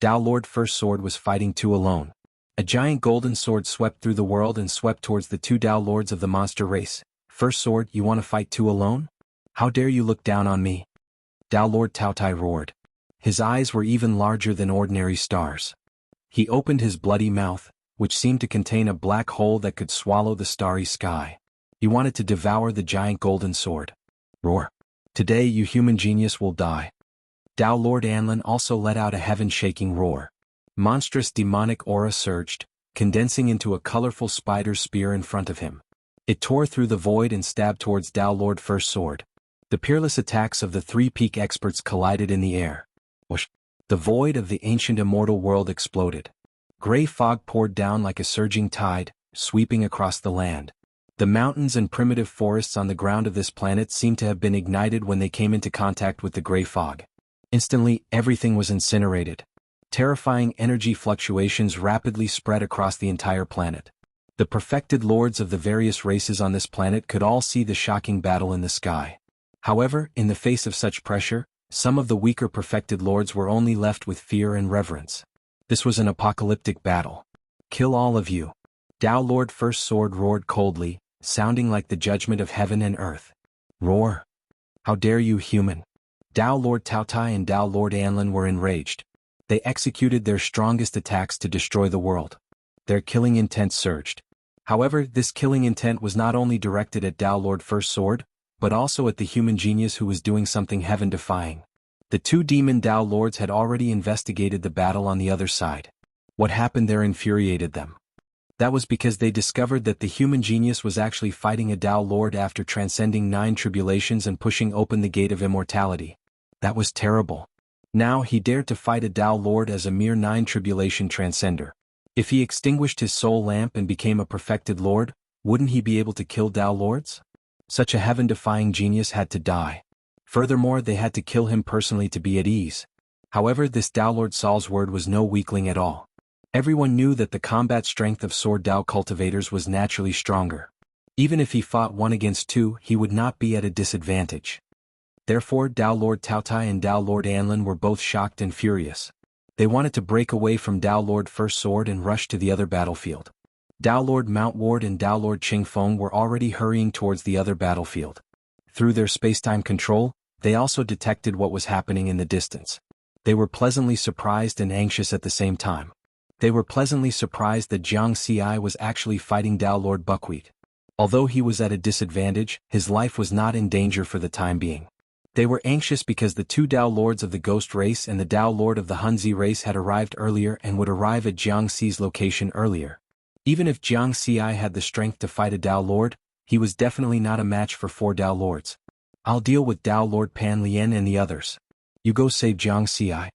Dao Lord First Sword was fighting 2 alone. A giant golden sword swept through the world and swept towards the 2 Dao Lords of the monster race. First Sword, you want to fight 2 alone? How dare you look down on me? Dao Lord Taotai roared. His eyes were even larger than ordinary stars. He opened his bloody mouth, which seemed to contain a black hole that could swallow the starry sky. He wanted to devour the giant golden sword. Roar. Today you human genius will die. Tao Lord Anlin also let out a heaven-shaking roar. Monstrous demonic aura surged, condensing into a colorful spider spear in front of him. It tore through the void and stabbed towards Tao Lord First Sword. The peerless attacks of the three peak experts collided in the air. Whoosh! The void of the ancient immortal world exploded. Gray fog poured down like a surging tide, sweeping across the land. The mountains and primitive forests on the ground of this planet seemed to have been ignited when they came into contact with the gray fog. Instantly, everything was incinerated. Terrifying energy fluctuations rapidly spread across the entire planet. The perfected lords of the various races on this planet could all see the shocking battle in the sky. However, in the face of such pressure, some of the weaker perfected lords were only left with fear and reverence. This was an apocalyptic battle. Kill all of you. Tao Lord First Sword roared coldly, sounding like the judgment of heaven and earth. Roar! How dare you, human! Tao Lord Taotai and Tao Lord Anlin were enraged. They executed their strongest attacks to destroy the world. Their killing intent surged. However, this killing intent was not only directed at Tao Lord First Sword, but also at the human genius who was doing something heaven-defying. The two demon Tao Lords had already investigated the battle on the other side. What happened there infuriated them. That was because they discovered that the human genius was actually fighting a Tao Lord after transcending 9 tribulations and pushing open the gate of immortality. That was terrible. Now he dared to fight a Tao Lord as a mere 9 tribulation transcender. If he extinguished his soul lamp and became a perfected lord, wouldn't he be able to kill Tao Lords? Such a heaven-defying genius had to die. Furthermore, they had to kill him personally to be at ease. However, this Tao Lord Saul's word was no weakling at all. Everyone knew that the combat strength of Sword Tao cultivators was naturally stronger. Even if he fought 1 against 2, he would not be at a disadvantage. Therefore, Tao Lord Taotai and Tao Lord Anlin were both shocked and furious. They wanted to break away from Tao Lord First Sword and rush to the other battlefield. Tao Lord Mount Ward and Tao Lord Qingfeng were already hurrying towards the other battlefield. Through their spacetime control, they also detected what was happening in the distance. They were pleasantly surprised and anxious at the same time. They were pleasantly surprised that Jianghu was actually fighting Tao Lord Buckwheat. Although he was at a disadvantage, his life was not in danger for the time being. They were anxious because the 2 Tao Lords of the Ghost race and the Tao Lord of the Hunzi race had arrived earlier and would arrive at Jianghu's location earlier. Even if Jianghu had the strength to fight a Tao Lord, he was definitely not a match for 4 Tao Lords. I'll deal with Tao Lord Pan Lian and the others. You go save Jianghu.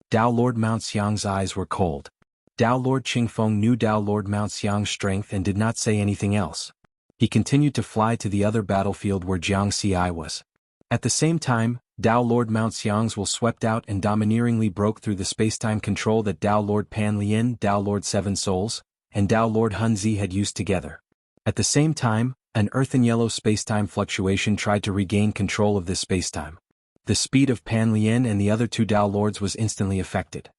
Tao Lord Mount Xiang's eyes were cold. Tao Lord Qingfeng knew Tao Lord Mount Xiang's strength and did not say anything else. He continued to fly to the other battlefield where Jianghu was. At the same time, Tao Lord Mount Xiang's will swept out and domineeringly broke through the spacetime control that Tao Lord Pan Lian, Tao Lord Seven Souls, and Tao Lord Hunzi had used together. At the same time, an earth and yellow spacetime fluctuation tried to regain control of this spacetime. The speed of Pan Lian and the other 2 Tao Lords was instantly affected.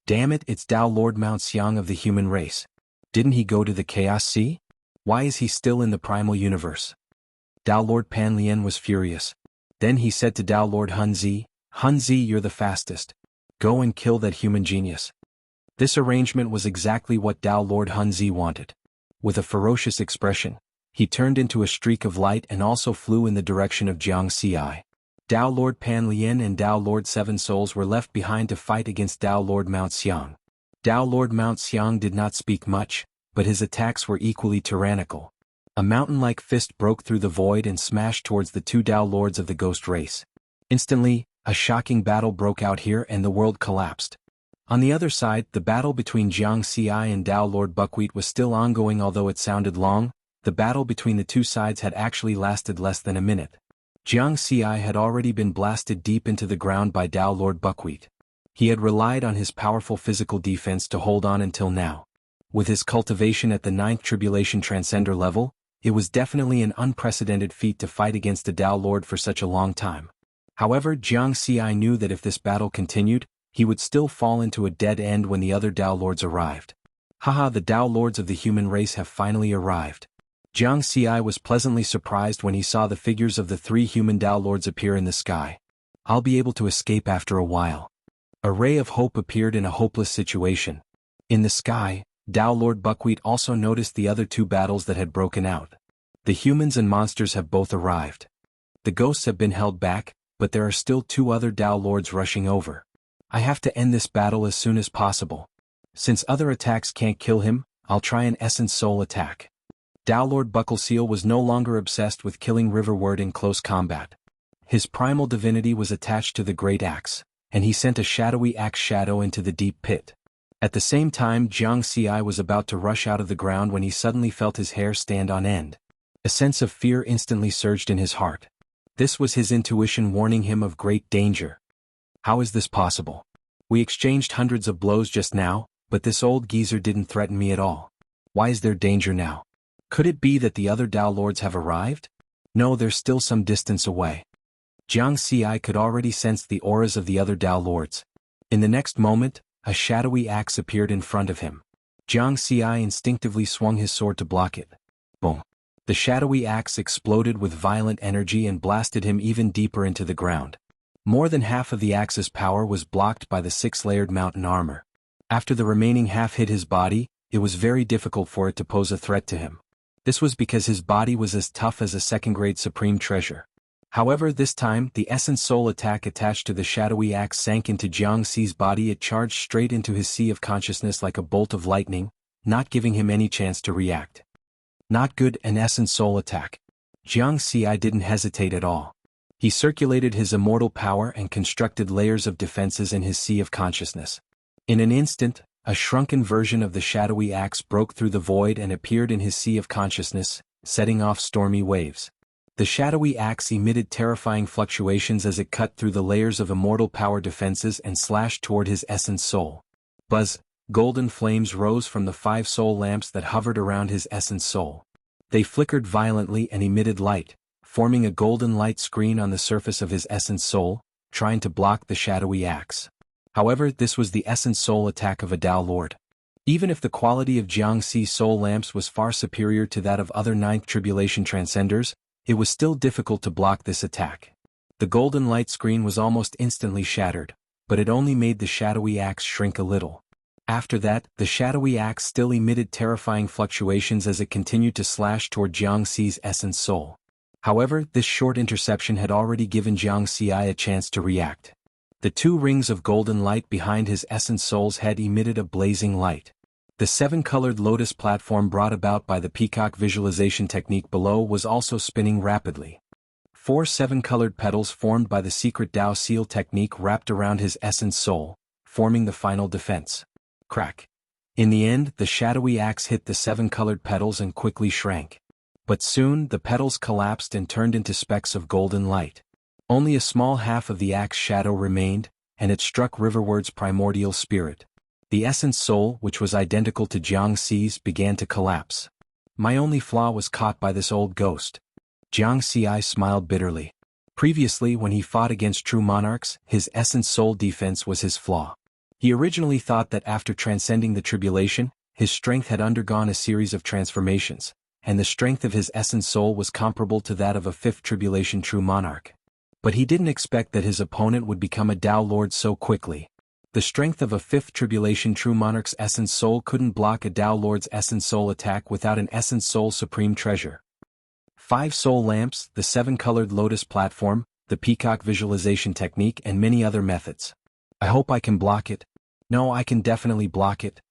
Damn it, it's Tao Lord Mount Xiang of the human race. Didn't he go to the Chaos Sea? Why is he still in the primal universe? Tao Lord Pan Lian was furious. Then he said to Tao Lord Hunzi, Hunzi, you're the fastest. Go and kill that human genius. This arrangement was exactly what Tao Lord Hunzi wanted. With a ferocious expression, he turned into a streak of light and also flew in the direction of Jianghu. Tao Lord Pan Lian and Tao Lord Seven Souls were left behind to fight against Tao Lord Mount Xiang. Tao Lord Mount Xiang did not speak much, but his attacks were equally tyrannical. A mountain-like fist broke through the void and smashed towards the 2 Tao Lords of the Ghost race. Instantly, a shocking battle broke out here and the world collapsed. On the other side, the battle between Jianghu and Tao Lord Buckwheat was still ongoing. Although it sounded long, the battle between the 2 sides had actually lasted less than a minute. Jianghu had already been blasted deep into the ground by Tao Lord Buckwheat. He had relied on his powerful physical defense to hold on until now. With his cultivation at the 9th tribulation transcender level, it was definitely an unprecedented feat to fight against a Tao Lord for such a long time. However, Jianghu knew that if this battle continued, he would still fall into a dead end when the other Tao Lords arrived. Haha, the Tao Lords of the human race have finally arrived. Jianghu was pleasantly surprised when he saw the figures of the 3 human Tao Lords appear in the sky. I'll be able to escape after a while. A ray of hope appeared in a hopeless situation. In the sky, Tao Lord Buckwheat also noticed the other 2 battles that had broken out. The humans and monsters have both arrived. The ghosts have been held back, but there are still 2 other Dao Lords rushing over. I have to end this battle as soon as possible. Since other attacks can't kill him, I'll try an Essence Soul attack. Dao Lord Buckleseal was no longer obsessed with killing Riverward in close combat. His primal divinity was attached to the Great Axe, and he sent a shadowy axe shadow into the deep pit. At the same time, Jianghu was about to rush out of the ground when he suddenly felt his hair stand on end. A sense of fear instantly surged in his heart. This was his intuition warning him of great danger. How is this possible? We exchanged hundreds of blows just now, but this old geezer didn't threaten me at all. Why is there danger now? Could it be that the other Dao Lords have arrived? No, they're still some distance away. Jianghu could already sense the auras of the other Dao Lords. In the next moment, a shadowy axe appeared in front of him. Jianghu instinctively swung his sword to block it. Boom! The shadowy axe exploded with violent energy and blasted him even deeper into the ground. More than half of the axe's power was blocked by the 6-layered mountain armor. After the remaining half hit his body, it was very difficult for it to pose a threat to him. This was because his body was as tough as a second-grade supreme treasure. However, this time, the Essence Soul attack attached to the shadowy axe sank into Jianghu's body. It charged straight into his sea of consciousness like a bolt of lightning, not giving him any chance to react. Not good, an Essence Soul attack. Jianghu didn't hesitate at all. He circulated his immortal power and constructed layers of defenses in his sea of consciousness. In an instant, a shrunken version of the shadowy axe broke through the void and appeared in his sea of consciousness, setting off stormy waves. The shadowy axe emitted terrifying fluctuations as it cut through the layers of immortal power defenses and slashed toward his Essence Soul. Buzz! Golden flames rose from the 5 soul lamps that hovered around his Essence Soul. They flickered violently and emitted light, forming a golden light screen on the surface of his Essence Soul, trying to block the shadowy axe. However, this was the Essence Soul attack of a Dao Lord. Even if the quality of Jianghu's soul lamps was far superior to that of other 9th Tribulation Transcenders, it was still difficult to block this attack. The golden light screen was almost instantly shattered, but it only made the shadowy axe shrink a little. After that, the shadowy axe still emitted terrifying fluctuations as it continued to slash toward Jianghu's Essence Soul. However, this short interception had already given Jianghu a chance to react. The 2 rings of golden light behind his Essence Soul's head emitted a blazing light. The 7-colored lotus platform brought about by the peacock visualization technique below was also spinning rapidly. 4 7-colored petals formed by the secret Dao seal technique wrapped around his Essence Soul, forming the final defense. Crack! In the end, the shadowy axe hit the 7-colored petals and quickly shrank. But soon, the petals collapsed and turned into specks of golden light. Only a small half of the axe shadow remained, and it struck Riverward's primordial spirit. The Essence Soul, which was identical to Jianghu's, began to collapse. My only flaw was caught by this old ghost. Jianghu smiled bitterly. Previously, when he fought against true monarchs, his Essence Soul defense was his flaw. He originally thought that after transcending the tribulation, his strength had undergone a series of transformations, and the strength of his Essence Soul was comparable to that of a 5th Tribulation true monarch. But he didn't expect that his opponent would become a Dao Lord so quickly. The strength of a 5th Tribulation true monarch's Essence Soul couldn't block a Dao Lord's Essence Soul attack without an Essence Soul supreme treasure. 5 soul lamps, the 7-colored lotus platform, the peacock visualization technique, and many other methods. I hope I can block it. No, I can definitely block it.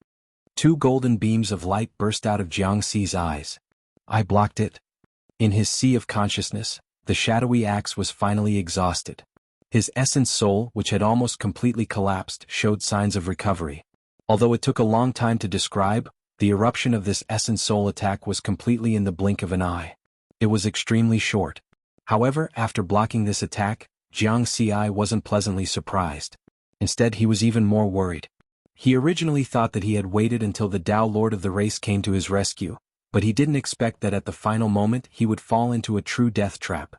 2 golden beams of light burst out of Jianghu's eyes. I blocked it. In his sea of consciousness, the shadowy axe was finally exhausted. His Essence Soul, which had almost completely collapsed, showed signs of recovery. Although it took a long time to describe, the eruption of this Essence Soul attack was completely in the blink of an eye. It was extremely short. However, after blocking this attack, Jianghu wasn't pleasantly surprised. Instead, he was even more worried. He originally thought that he had waited until the Dao Lord of the race came to his rescue, but he didn't expect that at the final moment he would fall into a true death trap.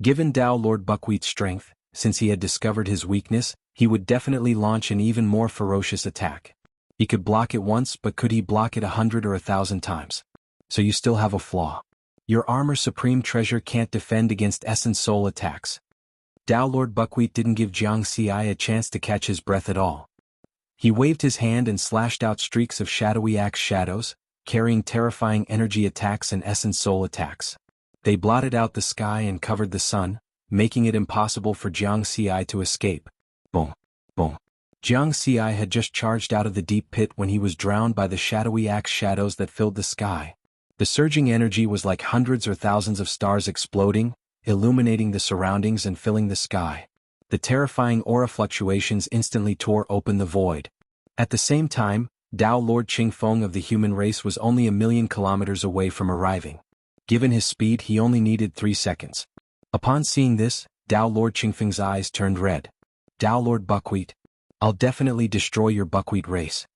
Given Dao Lord Buckwheat's strength, since he had discovered his weakness, he would definitely launch an even more ferocious attack. He could block it once, but could he block it 100 or 1,000 times? So you still have a flaw. Your armor supreme treasure can't defend against Essence Soul attacks. Dao Lord Buckwheat didn't give Jianghu a chance to catch his breath at all. He waved his hand and slashed out streaks of shadowy axe shadows, carrying terrifying energy attacks and Essence Soul attacks. They blotted out the sky and covered the sun, making it impossible for Jiang Xi to escape. Boom, boom. Jiang Xi had just charged out of the deep pit when he was drowned by the shadowy axe shadows that filled the sky. The surging energy was like hundreds or thousands of stars exploding, illuminating the surroundings and filling the sky. The terrifying aura fluctuations instantly tore open the void. At the same time, Dao Lord Qingfeng of the human race was only 1,000,000 kilometers away from arriving. Given his speed, he only needed 3 seconds. Upon seeing this, Dao Lord Qingfeng's eyes turned red. Dao Lord Buckwheat, I'll definitely destroy your buckwheat race.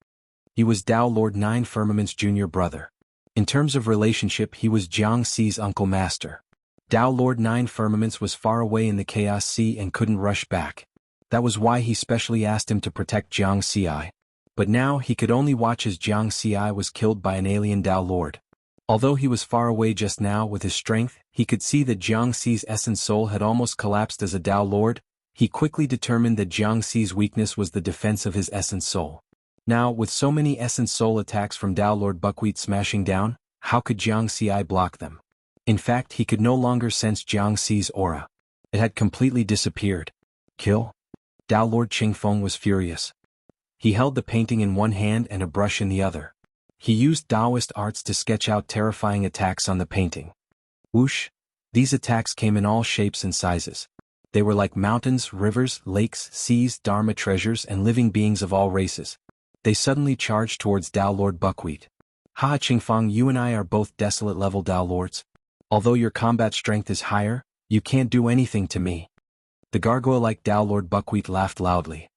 He was Dao Lord Nine Firmament's junior brother. In terms of relationship, he was Jiang Xi's uncle master. Dao Lord Nine Firmaments was far away in the Chaos Sea and couldn't rush back. That was why he specially asked him to protect Jiang Xi. But now he could only watch as Jiang Xi was killed by an alien Dao Lord. Although he was far away just now with his strength, he could see that Jiang Xi's essence soul had almost collapsed as a Dao Lord. He quickly determined that Jiang Xi's weakness was the defense of his essence soul. Now, with so many essence soul attacks from Dao Lord Buckwheat smashing down, how could Jiang Xi block them? In fact, he could no longer sense Jiang Xi's aura. It had completely disappeared. Kill? Dao Lord Qingfeng was furious. He held the painting in one hand and a brush in the other. He used Taoist arts to sketch out terrifying attacks on the painting. Whoosh! These attacks came in all shapes and sizes. They were like mountains, rivers, lakes, seas, dharma treasures, and living beings of all races. They suddenly charged towards Dao Lord Buckwheat. Ha Qingfeng, you and I are both desolate level Dao Lords. Although your combat strength is higher, you can't do anything to me. The gargoyle-like Dao Lord Buckwheat laughed loudly.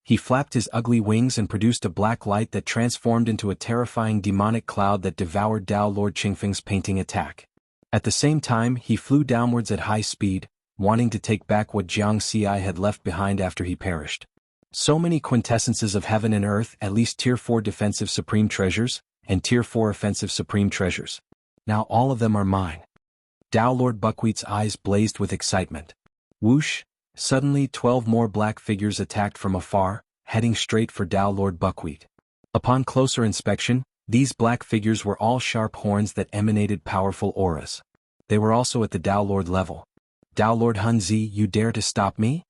He flapped his ugly wings and produced a black light that transformed into a terrifying demonic cloud that devoured Dao Lord Qingfeng's painting attack. At the same time, he flew downwards at high speed, wanting to take back what Jiang Xi had left behind after he perished. So many quintessences of heaven and earth, at least Tier 4 defensive supreme treasures, and Tier 4 offensive supreme treasures. Now all of them are mine. Dao Lord Buckwheat's eyes blazed with excitement. Whoosh! Suddenly 12 more black figures attacked from afar, heading straight for Dao Lord Buckwheat. Upon closer inspection, these black figures were all sharp horns that emanated powerful auras. They were also at the Dao Lord level. Dao Lord Hunzi, you dare to stop me?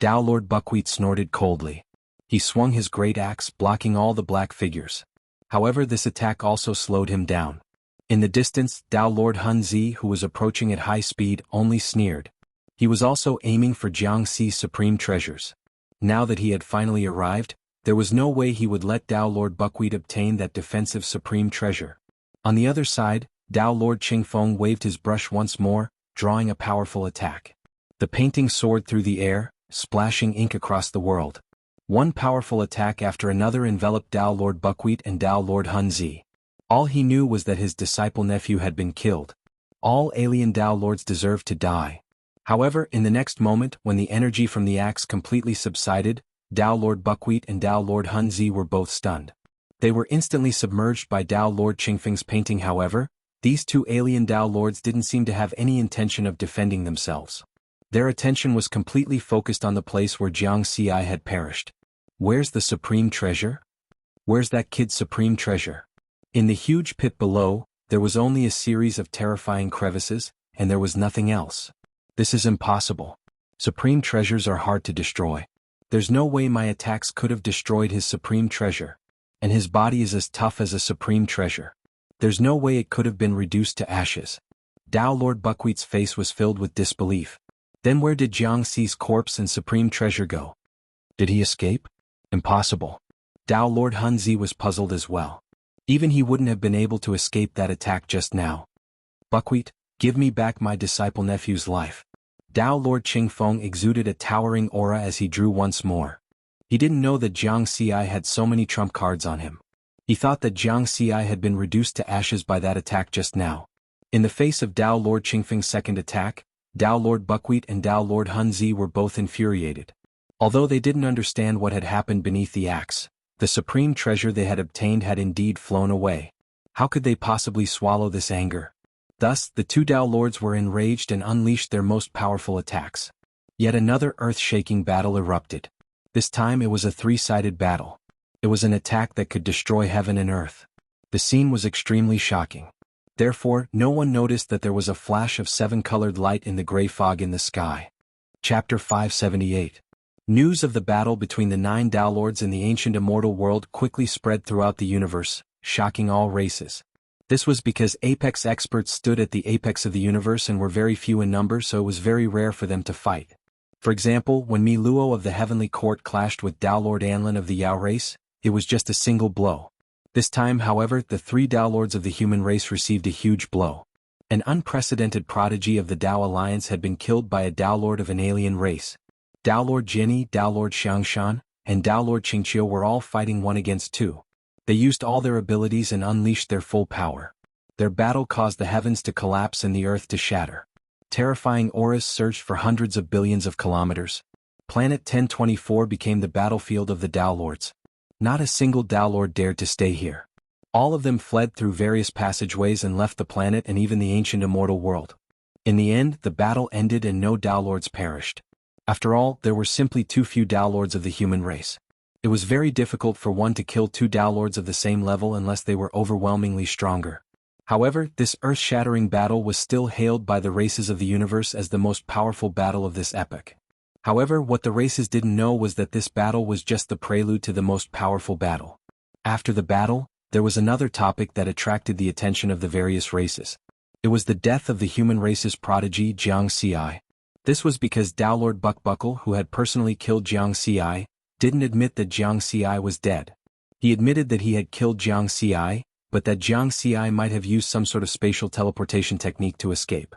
Dao Lord Buckwheat snorted coldly. He swung his great axe, blocking all the black figures. However, this attack also slowed him down. In the distance, Dao Lord Hunzi, who was approaching at high speed, only sneered. He was also aiming for Jiang Xi's supreme treasures. Now that he had finally arrived, there was no way he would let Dao Lord Buckwheat obtain that defensive supreme treasure. On the other side, Dao Lord Qingfeng waved his brush once more, drawing a powerful attack. The painting soared through the air, splashing ink across the world. One powerful attack after another enveloped Dao Lord Buckwheat and Dao Lord Hunzi. All he knew was that his disciple nephew had been killed. All alien Dao Lords deserved to die. However, in the next moment, when the energy from the axe completely subsided, Dao Lord Buckwheat and Dao Lord Hunzi were both stunned. They were instantly submerged by Dao Lord Qingfeng's painting. However, these two alien Dao Lords didn't seem to have any intention of defending themselves. Their attention was completely focused on the place where Jiang Xi had perished. Where's the supreme treasure? Where's that kid's supreme treasure? In the huge pit below, there was only a series of terrifying crevices, and there was nothing else. This is impossible. Supreme treasures are hard to destroy. There's no way my attacks could have destroyed his supreme treasure. And his body is as tough as a supreme treasure. There's no way it could have been reduced to ashes. Dao Lord Buckwheat's face was filled with disbelief. Then where did Jiang Xi's corpse and supreme treasure go? Did he escape? Impossible. Dao Lord Hunzi was puzzled as well. Even he wouldn't have been able to escape that attack just now. Buckwheat, give me back my disciple nephew's life. Dao Lord Qingfeng exuded a towering aura as he drew once more. He didn't know that Jiang Xi had so many trump cards on him. He thought that Jiang Xi had been reduced to ashes by that attack just now. In the face of Dao Lord Qingfeng's second attack, Dao Lord Buckwheat and Dao Lord Hunzi were both infuriated. Although they didn't understand what had happened beneath the axe, the supreme treasure they had obtained had indeed flown away. How could they possibly swallow this anger? Thus, the two Dao Lords were enraged and unleashed their most powerful attacks. Yet another earth-shaking battle erupted. This time it was a three-sided battle. It was an attack that could destroy heaven and earth. The scene was extremely shocking. Therefore, no one noticed that there was a flash of 7-colored light in the gray fog in the sky. Chapter 578. News of the battle between the 9 Tao Lords in the ancient immortal world quickly spread throughout the universe, shocking all races. This was because apex experts stood at the apex of the universe and were very few in number, so it was very rare for them to fight. For example, when Mi Luo of the Heavenly Court clashed with Tao Lord Anlin of the Yao race, it was just a single blow. This time, however, the 3 Tao Lords of the human race received a huge blow. An unprecedented prodigy of the Tao Alliance had been killed by a Tao Lord of an alien race. Tao Lord Jinni, Tao Lord Xiangshan, and Tao Lord Qingqiu were all fighting 1 against 2. They used all their abilities and unleashed their full power. Their battle caused the heavens to collapse and the earth to shatter. Terrifying auras surged for hundreds of billions of kilometers. Planet 1024 became the battlefield of the Tao Lords. Not a single Tao Lord dared to stay here. All of them fled through various passageways and left the planet and even the ancient immortal world. In the end, the battle ended and no Tao Lords perished. After all, there were simply too few Tao Lords of the human race. It was very difficult for one to kill 2 Tao Lords of the same level unless they were overwhelmingly stronger. However, this earth-shattering battle was still hailed by the races of the universe as the most powerful battle of this epoch. However, what the races didn't know was that this battle was just the prelude to the most powerful battle. After the battle, there was another topic that attracted the attention of the various races. It was the death of the human race's prodigy Jianghu. This was because Tao Lord Buckbuckle, who had personally killed Jianghu, didn't admit that Jianghu was dead. He admitted that he had killed Jianghu, but that Jianghu might have used some sort of spatial teleportation technique to escape.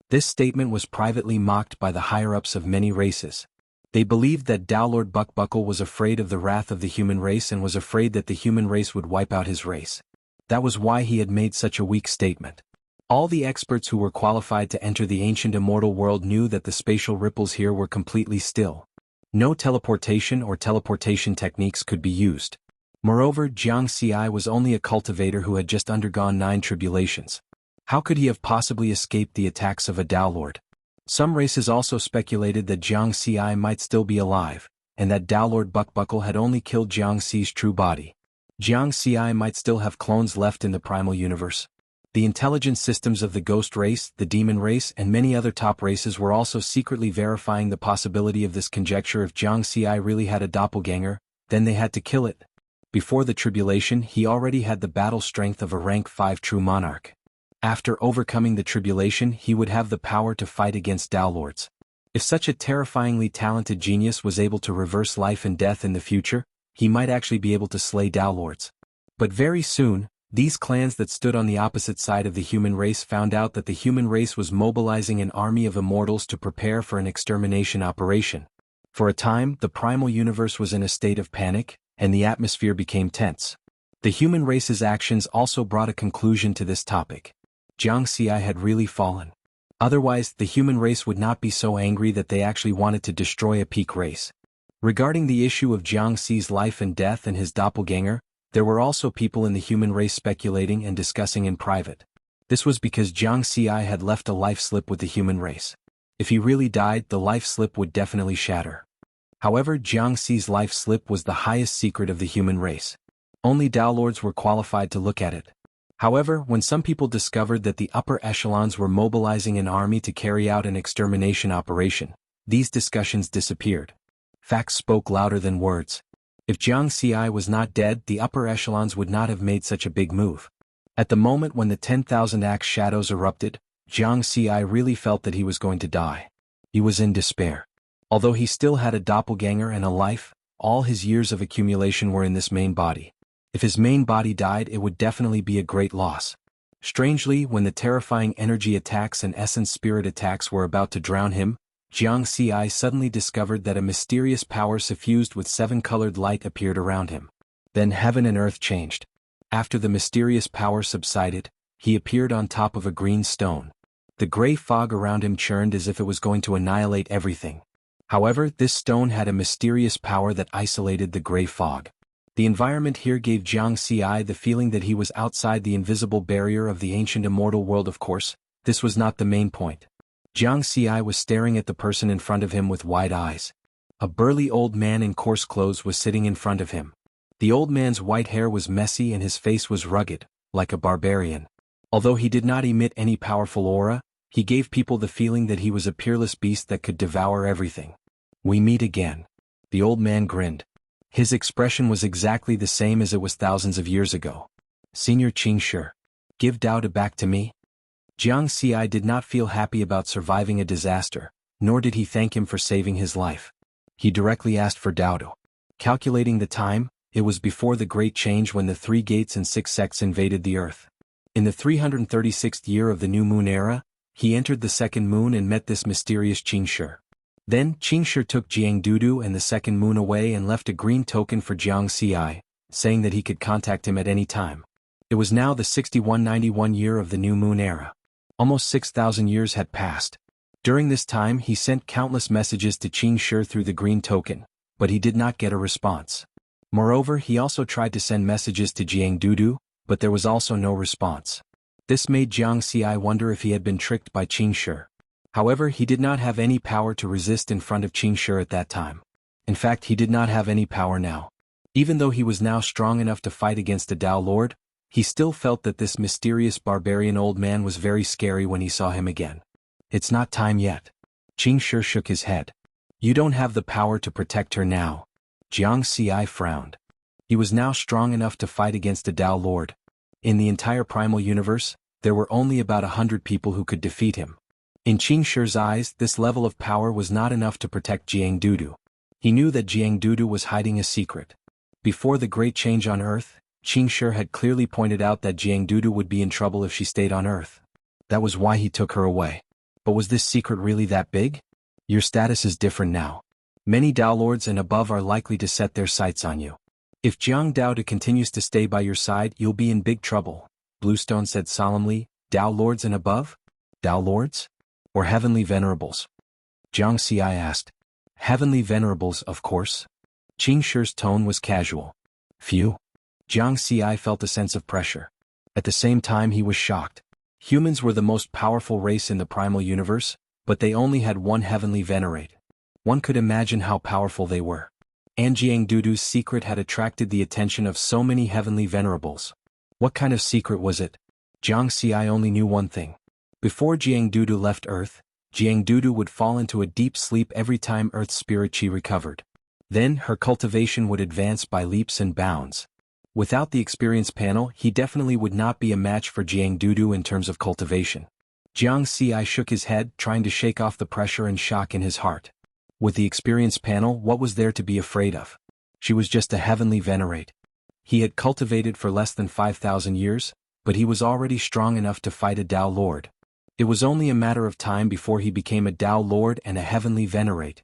This statement was privately mocked by the higher-ups of many races. They believed that Tao Lord Buckbuckle was afraid of the wrath of the human race and was afraid that the human race would wipe out his race. That was why he had made such a weak statement. All the experts who were qualified to enter the ancient immortal world knew that the spatial ripples here were completely still. No teleportation or teleportation techniques could be used. Moreover, Jianghu was only a cultivator who had just undergone 9 tribulations. How could he have possibly escaped the attacks of a Tao Lord? Some races also speculated that Jianghu might still be alive, and that Tao Lord Buckbuckle had only killed Jianghu's true body. Jianghu might still have clones left in the primal universe. The intelligence systems of the ghost race, the demon race, and many other top races were also secretly verifying the possibility of this conjecture. If Jianghu really had a doppelganger, then they had to kill it. Before the tribulation, he already had the battle strength of a rank 5 true monarch. After overcoming the tribulation, he would have the power to fight against Tao Lords. If such a terrifyingly talented genius was able to reverse life and death in the future, he might actually be able to slay Tao Lords. But very soon, these clans that stood on the opposite side of the human race found out that the human race was mobilizing an army of immortals to prepare for an extermination operation. For a time, the primal universe was in a state of panic, and the atmosphere became tense. The human race's actions also brought a conclusion to this topic. Jianghu had really fallen. Otherwise, the human race would not be so angry that they actually wanted to destroy a peak race. Regarding the issue of Jianghu's life and death and his doppelganger, there were also people in the human race speculating and discussing in private. This was because Jianghu had left a life slip with the human race. If he really died, the life slip would definitely shatter. However, Jianghu's life slip was the highest secret of the human race. Only Tao Lords were qualified to look at it. However, when some people discovered that the upper echelons were mobilizing an army to carry out an extermination operation, these discussions disappeared. Facts spoke louder than words. If Jianghu was not dead, the upper echelons would not have made such a big move. At the moment when the 10,000 axe shadows erupted, Jianghu really felt that he was going to die. He was in despair. Although he still had a doppelganger and a life, all his years of accumulation were in this main body. If his main body died, it would definitely be a great loss. Strangely, when the terrifying energy attacks and essence spirit attacks were about to drown him, Jianghu suddenly discovered that a mysterious power suffused with 7-colored light appeared around him. Then heaven and earth changed. After the mysterious power subsided, he appeared on top of a green stone. The gray fog around him churned as if it was going to annihilate everything. However, this stone had a mysterious power that isolated the gray fog. The environment here gave Jianghu the feeling that he was outside the invisible barrier of the ancient immortal world. Of course, this was not the main point. Jianghu was staring at the person in front of him with wide eyes. A burly old man in coarse clothes was sitting in front of him. The old man's white hair was messy and his face was rugged, like a barbarian. Although he did not emit any powerful aura, He gave people the feeling that he was a peerless beast that could devour everything. "We meet again." The old man grinned. His expression was exactly the same as it was thousands of years ago. "Senior Qing Shi, give Dao De back to me?" Jiang Xi did not feel happy about surviving a disaster, nor did he thank him for saving his life. He directly asked for Dao De. Calculating the time, it was before the Great Change when the 3 gates and 6 sects invaded the earth. In the 336th year of the new moon era, he entered the second moon and met this mysterious Qing Shi. Then Qing Shi took Jianghu and the second moon away and left a green token for Jiang Xi, saying that he could contact him at any time. It was now the 6191 year of the new moon era. Almost 6,000 years had passed. During this time he sent countless messages to Qing Shi through the green token, but he did not get a response. Moreover, he also tried to send messages to Jianghu, but there was also no response. This made Jiang Xi wonder if he had been tricked by Qing Shi. However, he did not have any power to resist in front of Qing Shi at that time. In fact, he did not have any power now. Even though he was now strong enough to fight against a Dao Lord, he still felt that this mysterious barbarian old man was very scary when he saw him again. "It's not time yet." Qing Shi shook his head. "You don't have the power to protect her now." Jiang Xi frowned. He was now strong enough to fight against a Dao Lord. In the entire primal universe, there were only about 100 people who could defeat him. In Qing Shi's eyes, this level of power was not enough to protect Jianghu. He knew that Jianghu was hiding a secret. Before the Great Change on Earth, Qing Shi had clearly pointed out that Jianghu would be in trouble if she stayed on Earth. That was why he took her away. But was this secret really that big? Your status is different now. Many Dao Lords and above are likely to set their sights on you. If Jiang Dao De continues to stay by your side, you'll be in big trouble, Bluestone said solemnly. Dao Lords and above? Dao Lords? Or Heavenly Venerables? Jiang Xi asked. Heavenly Venerables, of course. Qing Shi's tone was casual. Phew. Jiang Xi felt a sense of pressure. At the same time he was shocked. Humans were the most powerful race in the primal universe, but they only had one heavenly venerate. One could imagine how powerful they were. And Jiangdu's secret had attracted the attention of so many heavenly venerables. What kind of secret was it? Jiang Xi only knew one thing. Before Jiangdu left Earth, Jiangdu would fall into a deep sleep every time Earth's spirit chi recovered. Then her cultivation would advance by leaps and bounds. Without the experience panel, he definitely would not be a match for Jiangdu in terms of cultivation. Jiang Xi shook his head, trying to shake off the pressure and shock in his heart. With the experience panel, what was there to be afraid of? She was just a heavenly venerate. He had cultivated for less than 5,000 years, but he was already strong enough to fight a Dao Lord. It was only a matter of time before he became a Dao Lord and a heavenly venerate.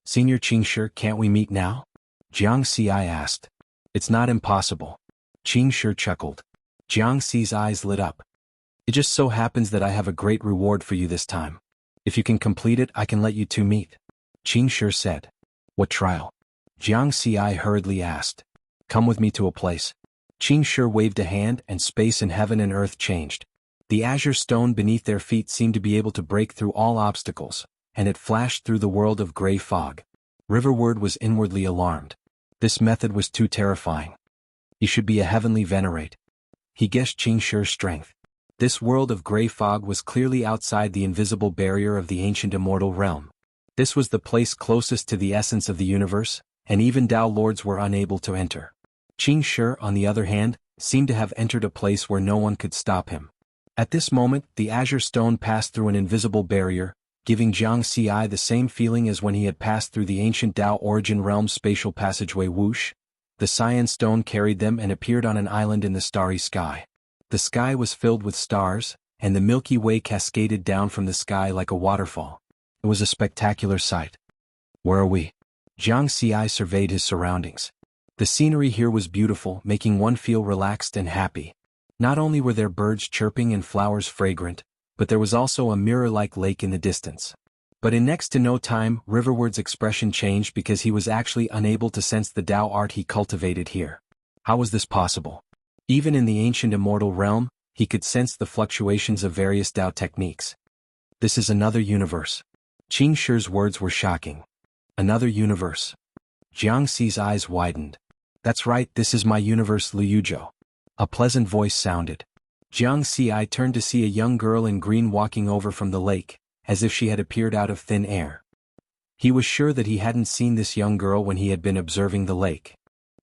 Senior Qing Shi, can't we meet now? Jiang Xi asked. It's not impossible. Qing Shi chuckled. Jiang Xi's eyes lit up. It just so happens that I have a great reward for you this time. If you can complete it, I can let you two meet. Qing Shi said. What trial? Jiang Xi hurriedly asked. Come with me to a place. Qing Shi waved a hand and space and heaven and earth changed. The azure stone beneath their feet seemed to be able to break through all obstacles, and it flashed through the world of gray fog. Riverward was inwardly alarmed. This method was too terrifying. He should be a heavenly venerate. He guessed Qing Shi's strength. This world of gray fog was clearly outside the invisible barrier of the ancient immortal realm. This was the place closest to the essence of the universe, and even Dao Lords were unable to enter. Qing Shi, on the other hand, seemed to have entered a place where no one could stop him. At this moment, the azure stone passed through an invisible barrier, giving Jiang Xi the same feeling as when he had passed through the ancient Dao origin realm's spatial passageway whoosh. The cyan stone carried them and appeared on an island in the starry sky. The sky was filled with stars, and the Milky Way cascaded down from the sky like a waterfall. It was a spectacular sight. Where are we? Jiang Xi surveyed his surroundings. The scenery here was beautiful, making one feel relaxed and happy. Not only were there birds chirping and flowers fragrant, but there was also a mirror-like lake in the distance. But in next to no time, Riverward's expression changed because he was actually unable to sense the Dao art he cultivated here. How was this possible? Even in the ancient immortal realm, he could sense the fluctuations of various Dao techniques. This is another universe. Qing Shi's words were shocking. Another universe. Jiang Xi's eyes widened. That's right, this is my universe, Liu Yuzhou. A pleasant voice sounded. Jiang Xi turned to see a young girl in green walking over from the lake, as if she had appeared out of thin air. He was sure that he hadn't seen this young girl when he had been observing the lake.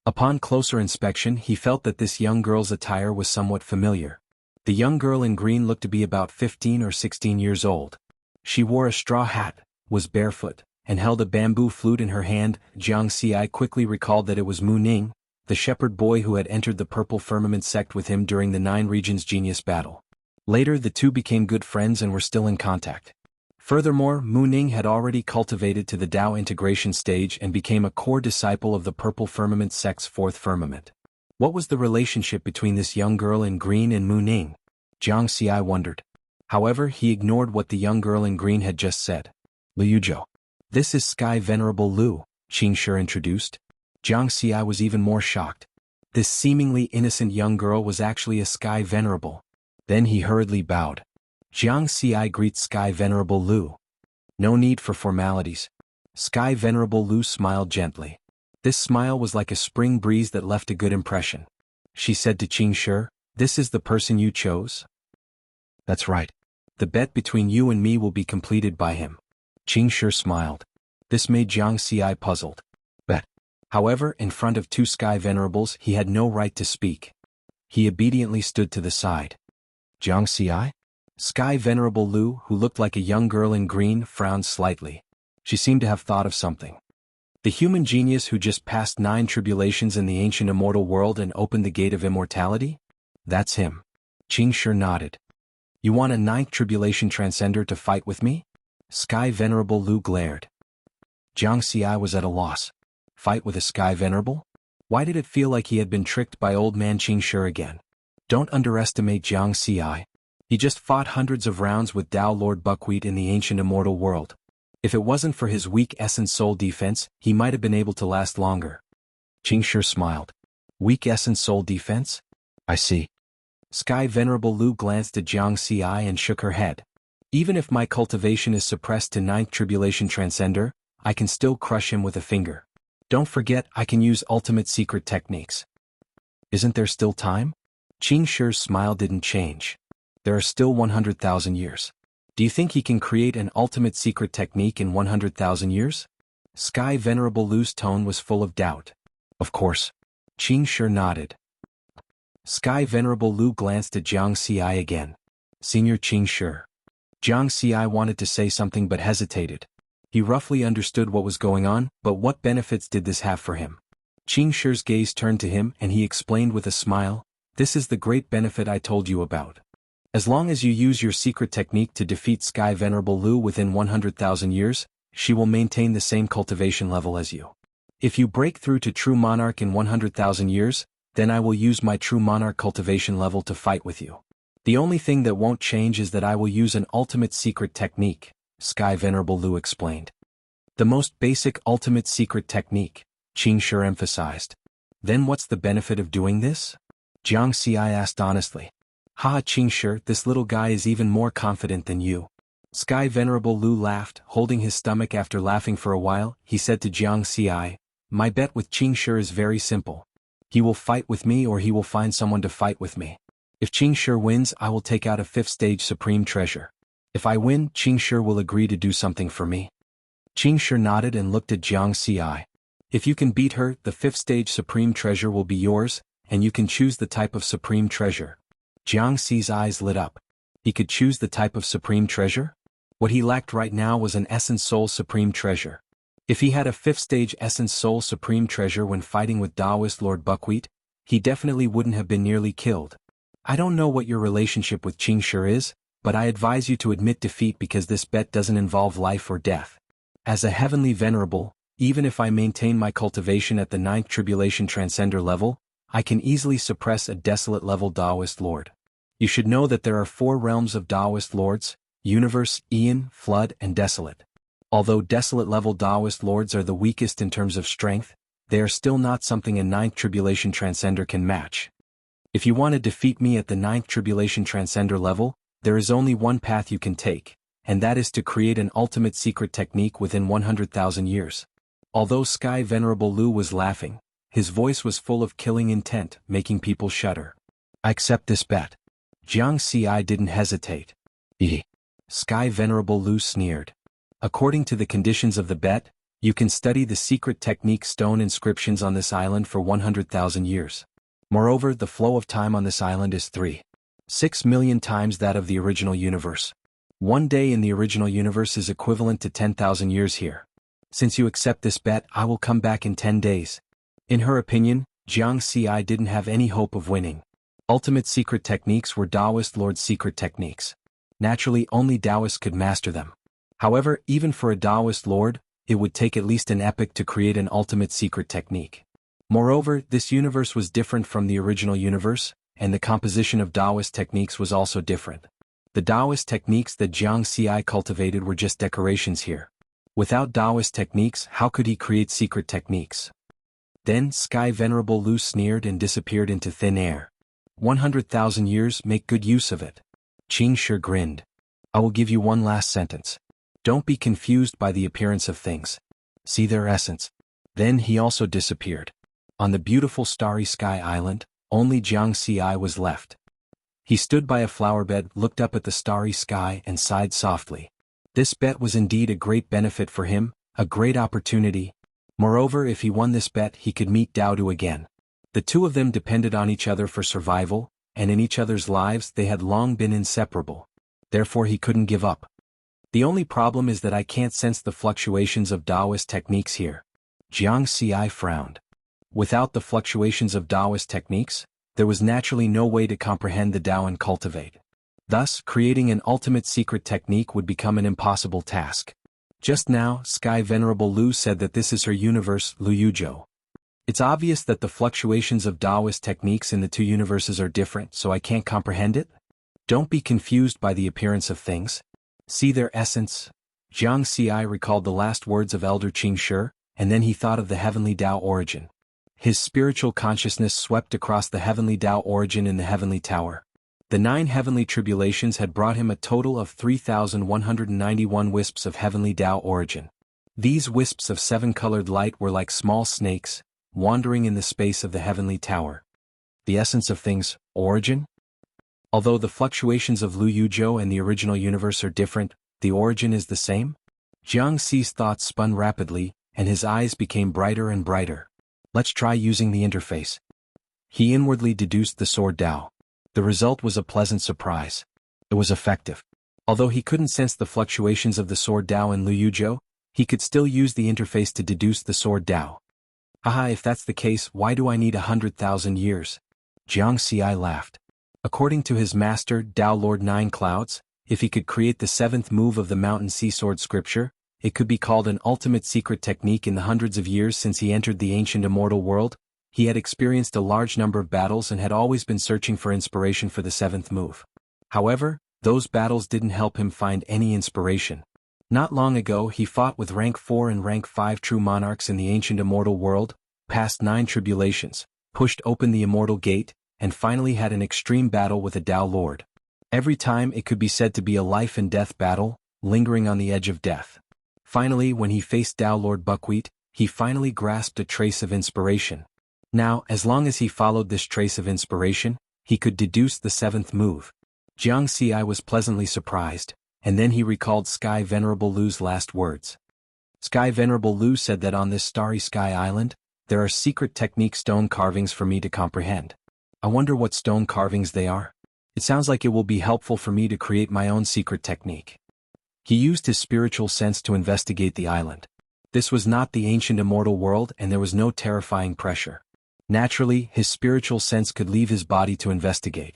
Upon closer inspection, he felt that this young girl's attire was somewhat familiar. The young girl in green looked to be about 15 or 16 years old. She wore a straw hat, was barefoot, and held a bamboo flute in her hand. Jiang Xi quickly recalled that it was Mu Ning, the shepherd boy who had entered the Purple Firmament sect with him during the Nine Regions Genius battle. Later the two became good friends and were still in contact. Furthermore, Mu Ning had already cultivated to the Dao integration stage and became a core disciple of the Purple Firmament sect's fourth firmament. What was the relationship between this young girl in green and Mu Ning? Jiang Xi wondered. However, he ignored what the young girl in green had just said. Liu Zhou. This is Sky Venerable Liu, Qing Shi introduced. Jiang Xi was even more shocked. This seemingly innocent young girl was actually a Sky Venerable. Then he hurriedly bowed. Jiang Xi greets Sky Venerable Liu. No need for formalities. Sky Venerable Liu smiled gently. This smile was like a spring breeze that left a good impression. She said to Qing Shi, "This is the person you chose?" "That's right. The bet between you and me will be completed by him." Qing Shi smiled. This made Jiang Xi puzzled. Bet. However, in front of two Sky Venerables he had no right to speak. He obediently stood to the side. Jiang Xi? Sky Venerable Liu, who looked like a young girl in green, frowned slightly. She seemed to have thought of something. The human genius who just passed 9 tribulations in the ancient immortal world and opened the gate of immortality? That's him. Qing Shi nodded. You want a 9th tribulation transcender to fight with me? Sky Venerable Liu glared. Jiang Xi was at a loss. Fight with a Sky Venerable? Why did it feel like he had been tricked by old man Qing Shi again? Don't underestimate Jiang Xi. He just fought hundreds of rounds with Dao Lord Buckwheat in the ancient immortal world. If it wasn't for his weak essence soul defense, he might have been able to last longer. Qing Shi smiled. Weak essence soul defense? I see. Sky Venerable Liu glanced at Jiang Xi and shook her head. Even if my cultivation is suppressed to 9th tribulation transcender, I can still crush him with a finger. Don't forget, I can use ultimate secret techniques. Isn't there still time? Qing Shi's smile didn't change. There are still 100,000 years. Do you think he can create an ultimate secret technique in 100,000 years? Sky Venerable Liu's tone was full of doubt. Of course. Qing Shi nodded. Sky Venerable Liu glanced at Jiang Xi again. Senior Qing Shi. Jiang Xi wanted to say something but hesitated. He roughly understood what was going on, but what benefits did this have for him? Qing Shi's gaze turned to him and he explained with a smile, "This is the great benefit I told you about. As long as you use your secret technique to defeat Sky Venerable Liu within 100,000 years, she will maintain the same cultivation level as you. If you break through to True Monarch in 100,000 years, then I will use my True Monarch cultivation level to fight with you. The only thing that won't change is that I will use an ultimate secret technique," Sky Venerable Liu explained. The most basic ultimate secret technique, Qing Shi emphasized. Then what's the benefit of doing this? Jiang Xi asked honestly. Ha, Qing Shi, this little guy is even more confident than you. Sky Venerable Liu laughed, holding his stomach. After laughing for a while, he said to Jiang Xi, "My bet with Qing Shi is very simple. He will fight with me or he will find someone to fight with me. If Qing Shi wins, I will take out a 5th stage supreme treasure. If I win, Qing Shi will agree to do something for me." Qing Shi nodded and looked at Jiang Xi. "If you can beat her, the 5th stage supreme treasure will be yours, and you can choose the type of supreme treasure." Jiang Xi's eyes lit up. He could choose the type of supreme treasure? What he lacked right now was an Essence Soul Supreme Treasure. If he had a 5th stage Essence Soul Supreme Treasure when fighting with Taoist Lord Buckwheat, he definitely wouldn't have been nearly killed. I don't know what your relationship with Qing Shi is, but I advise you to admit defeat because this bet doesn't involve life or death. As a heavenly venerable, even if I maintain my cultivation at the 9th tribulation transcender level, I can easily suppress a desolate level Taoist Lord. You should know that there are 4 realms of Taoist Lords: Universe, Aeon, Flood, and Desolate. Although desolate level Taoist Lords are the weakest in terms of strength, they are still not something a 9th tribulation transcender can match. If you want to defeat me at the 9th tribulation transcender level, there is only one path you can take, and that is to create an ultimate secret technique within 100,000 years. Although Sky Venerable Liu was laughing, his voice was full of killing intent, making people shudder. I accept this bet. Jiang Ci didn't hesitate. Sky Venerable Lu sneered. According to the conditions of the bet, you can study the secret technique stone inscriptions on this island for 100,000 years. Moreover, the flow of time on this island is 3.6 million times that of the original universe. 1 day in the original universe is equivalent to 10,000 years here. Since you accept this bet, I will come back in 10 days. In her opinion, Jiang Ci didn't have any hope of winning. Ultimate secret techniques were Taoist Lord's secret techniques. Naturally, only Taoists could master them. However, even for a Taoist Lord, it would take at least an epoch to create an ultimate secret technique. Moreover, this universe was different from the original universe, and the composition of Taoist techniques was also different. The Taoist techniques that Jiang Ci cultivated were just decorations here. Without Taoist techniques, how could he create secret techniques? Then Sky Venerable Lu sneered and disappeared into thin air. 100,000 years, make good use of it. Qing Shi grinned. I will give you one last sentence. Don't be confused by the appearance of things. See their essence. Then he also disappeared. On the beautiful starry sky island, only Jiang Ci was left. He stood by a flowerbed, looked up at the starry sky and sighed softly. This bet was indeed a great benefit for him, a great opportunity. Moreover, if he won this bet, he could meet Daodu again. The two of them depended on each other for survival, and in each other's lives they had long been inseparable. Therefore he couldn't give up. The only problem is that I can't sense the fluctuations of Taoist techniques here. Jiang Ci frowned. Without the fluctuations of Taoist techniques, there was naturally no way to comprehend the Tao and cultivate. Thus, creating an ultimate secret technique would become an impossible task. Just now, Sky Venerable Lu said that this is her universe, Lu Yuzhou. It's obvious that the fluctuations of Taoist techniques in the two universes are different, so I can't comprehend it? Don't be confused by the appearance of things. See their essence. Jiang Ci recalled the last words of Elder Qing Shi, and then he thought of the heavenly Tao origin. His spiritual consciousness swept across the heavenly Tao origin in the heavenly tower. The 9 heavenly tribulations had brought him a total of 3,191 wisps of heavenly Tao origin. These wisps of 7-colored light were like small snakes, wandering in the space of the heavenly tower. The essence of things, origin? Although the fluctuations of Lu Yuzhou and the original universe are different, the origin is the same? Jiang Ci's thoughts spun rapidly, and his eyes became brighter and brighter. Let's try using the interface. He inwardly deduced the sword Tao. The result was a pleasant surprise. It was effective. Although he couldn't sense the fluctuations of the sword Tao in Lu Yuzhou, he could still use the interface to deduce the sword Tao. Haha, if that's the case, why do I need 100,000 years? Jiang Ci laughed. According to his master, Tao Lord Nine Clouds, if he could create the 7th move of the Mountain Sea Sword scripture, it could be called an ultimate secret technique. In the hundreds of years since he entered the ancient immortal world, he had experienced a large number of battles and had always been searching for inspiration for the 7th move. However, those battles didn't help him find any inspiration. Not long ago he fought with rank 4 and rank 5 true monarchs in the ancient immortal world, passed 9 tribulations, pushed open the immortal gate, and finally had an extreme battle with a Tao Lord. Every time it could be said to be a life and death battle, lingering on the edge of death. Finally, when he faced Tao Lord Buckwheat, he finally grasped a trace of inspiration. Now, as long as he followed this trace of inspiration, he could deduce the 7th move. Jiang Ci was pleasantly surprised, and then he recalled Sky Venerable Lu's last words. Sky Venerable Lu said that on this starry sky island, there are secret technique stone carvings for me to comprehend. I wonder what stone carvings they are. It sounds like it will be helpful for me to create my own secret technique. He used his spiritual sense to investigate the island. This was not the ancient immortal world and there was no terrifying pressure. Naturally, his spiritual sense could leave his body to investigate.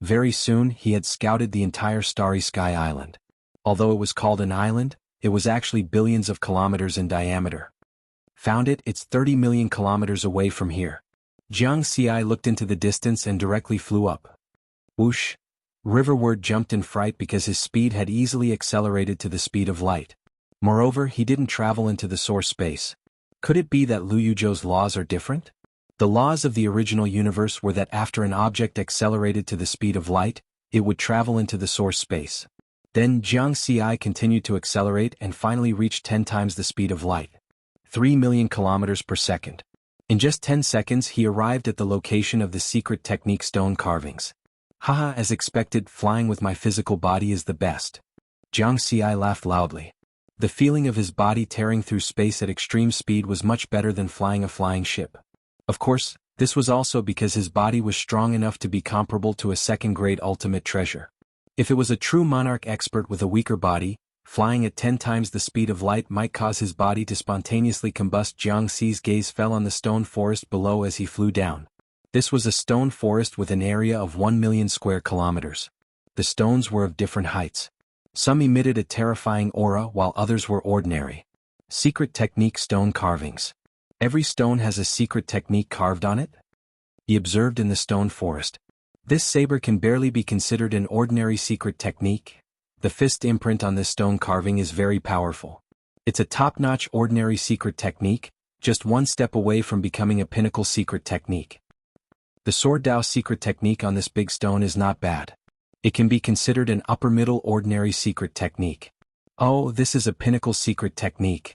Very soon, he had scouted the entire starry sky island. Although it was called an island, it was actually billions of kilometers in diameter. Found it, it's 30 million kilometers away from here. Jiang Ci looked into the distance and directly flew up. Whoosh! Riverward jumped in fright because his speed had easily accelerated to the speed of light. Moreover, he didn't travel into the source space. Could it be that Lu Yuzhou's laws are different? The laws of the original universe were that after an object accelerated to the speed of light, it would travel into the source space. Then Jiang Ci continued to accelerate and finally reached 10 times the speed of light. 3 million kilometers per second. In just 10 seconds he arrived at the location of the secret technique stone carvings. Haha, as expected, flying with my physical body is the best. Jiang Xi laughed loudly. The feeling of his body tearing through space at extreme speed was much better than flying a flying ship. Of course, this was also because his body was strong enough to be comparable to a second-grade ultimate treasure. If it was a true monarch expert with a weaker body, flying at 10 times the speed of light might cause his body to spontaneously combust. Jiang Xi's gaze fell on the stone forest below as he flew down. This was a stone forest with an area of 1 million square kilometers. The stones were of different heights. Some emitted a terrifying aura while others were ordinary. Secret technique stone carvings. Every stone has a secret technique carved on it? He observed in the stone forest. This saber can barely be considered an ordinary secret technique. The fist imprint on this stone carving is very powerful. It's a top-notch ordinary secret technique, just one step away from becoming a pinnacle secret technique. The sword Dao secret technique on this big stone is not bad. It can be considered an upper-middle ordinary secret technique. Oh, this is a pinnacle secret technique.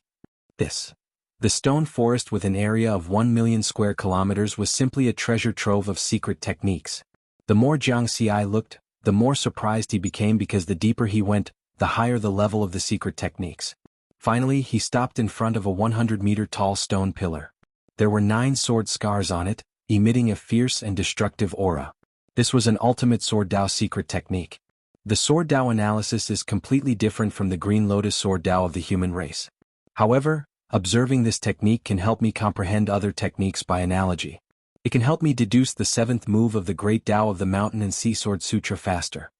The stone forest with an area of 1 million square kilometers was simply a treasure trove of secret techniques. The more Jiang Xi looked, the more surprised he became because the deeper he went, the higher the level of the secret techniques. Finally, he stopped in front of a 100-meter-tall stone pillar. There were 9 sword scars on it, emitting a fierce and destructive aura. This was an ultimate sword Dao secret technique. The sword Dao analysis is completely different from the Green Lotus sword Dao of the human race. However, observing this technique can help me comprehend other techniques by analogy. It can help me deduce the 7th move of the Great Tao of the Mountain and Sea Sword Sutra faster.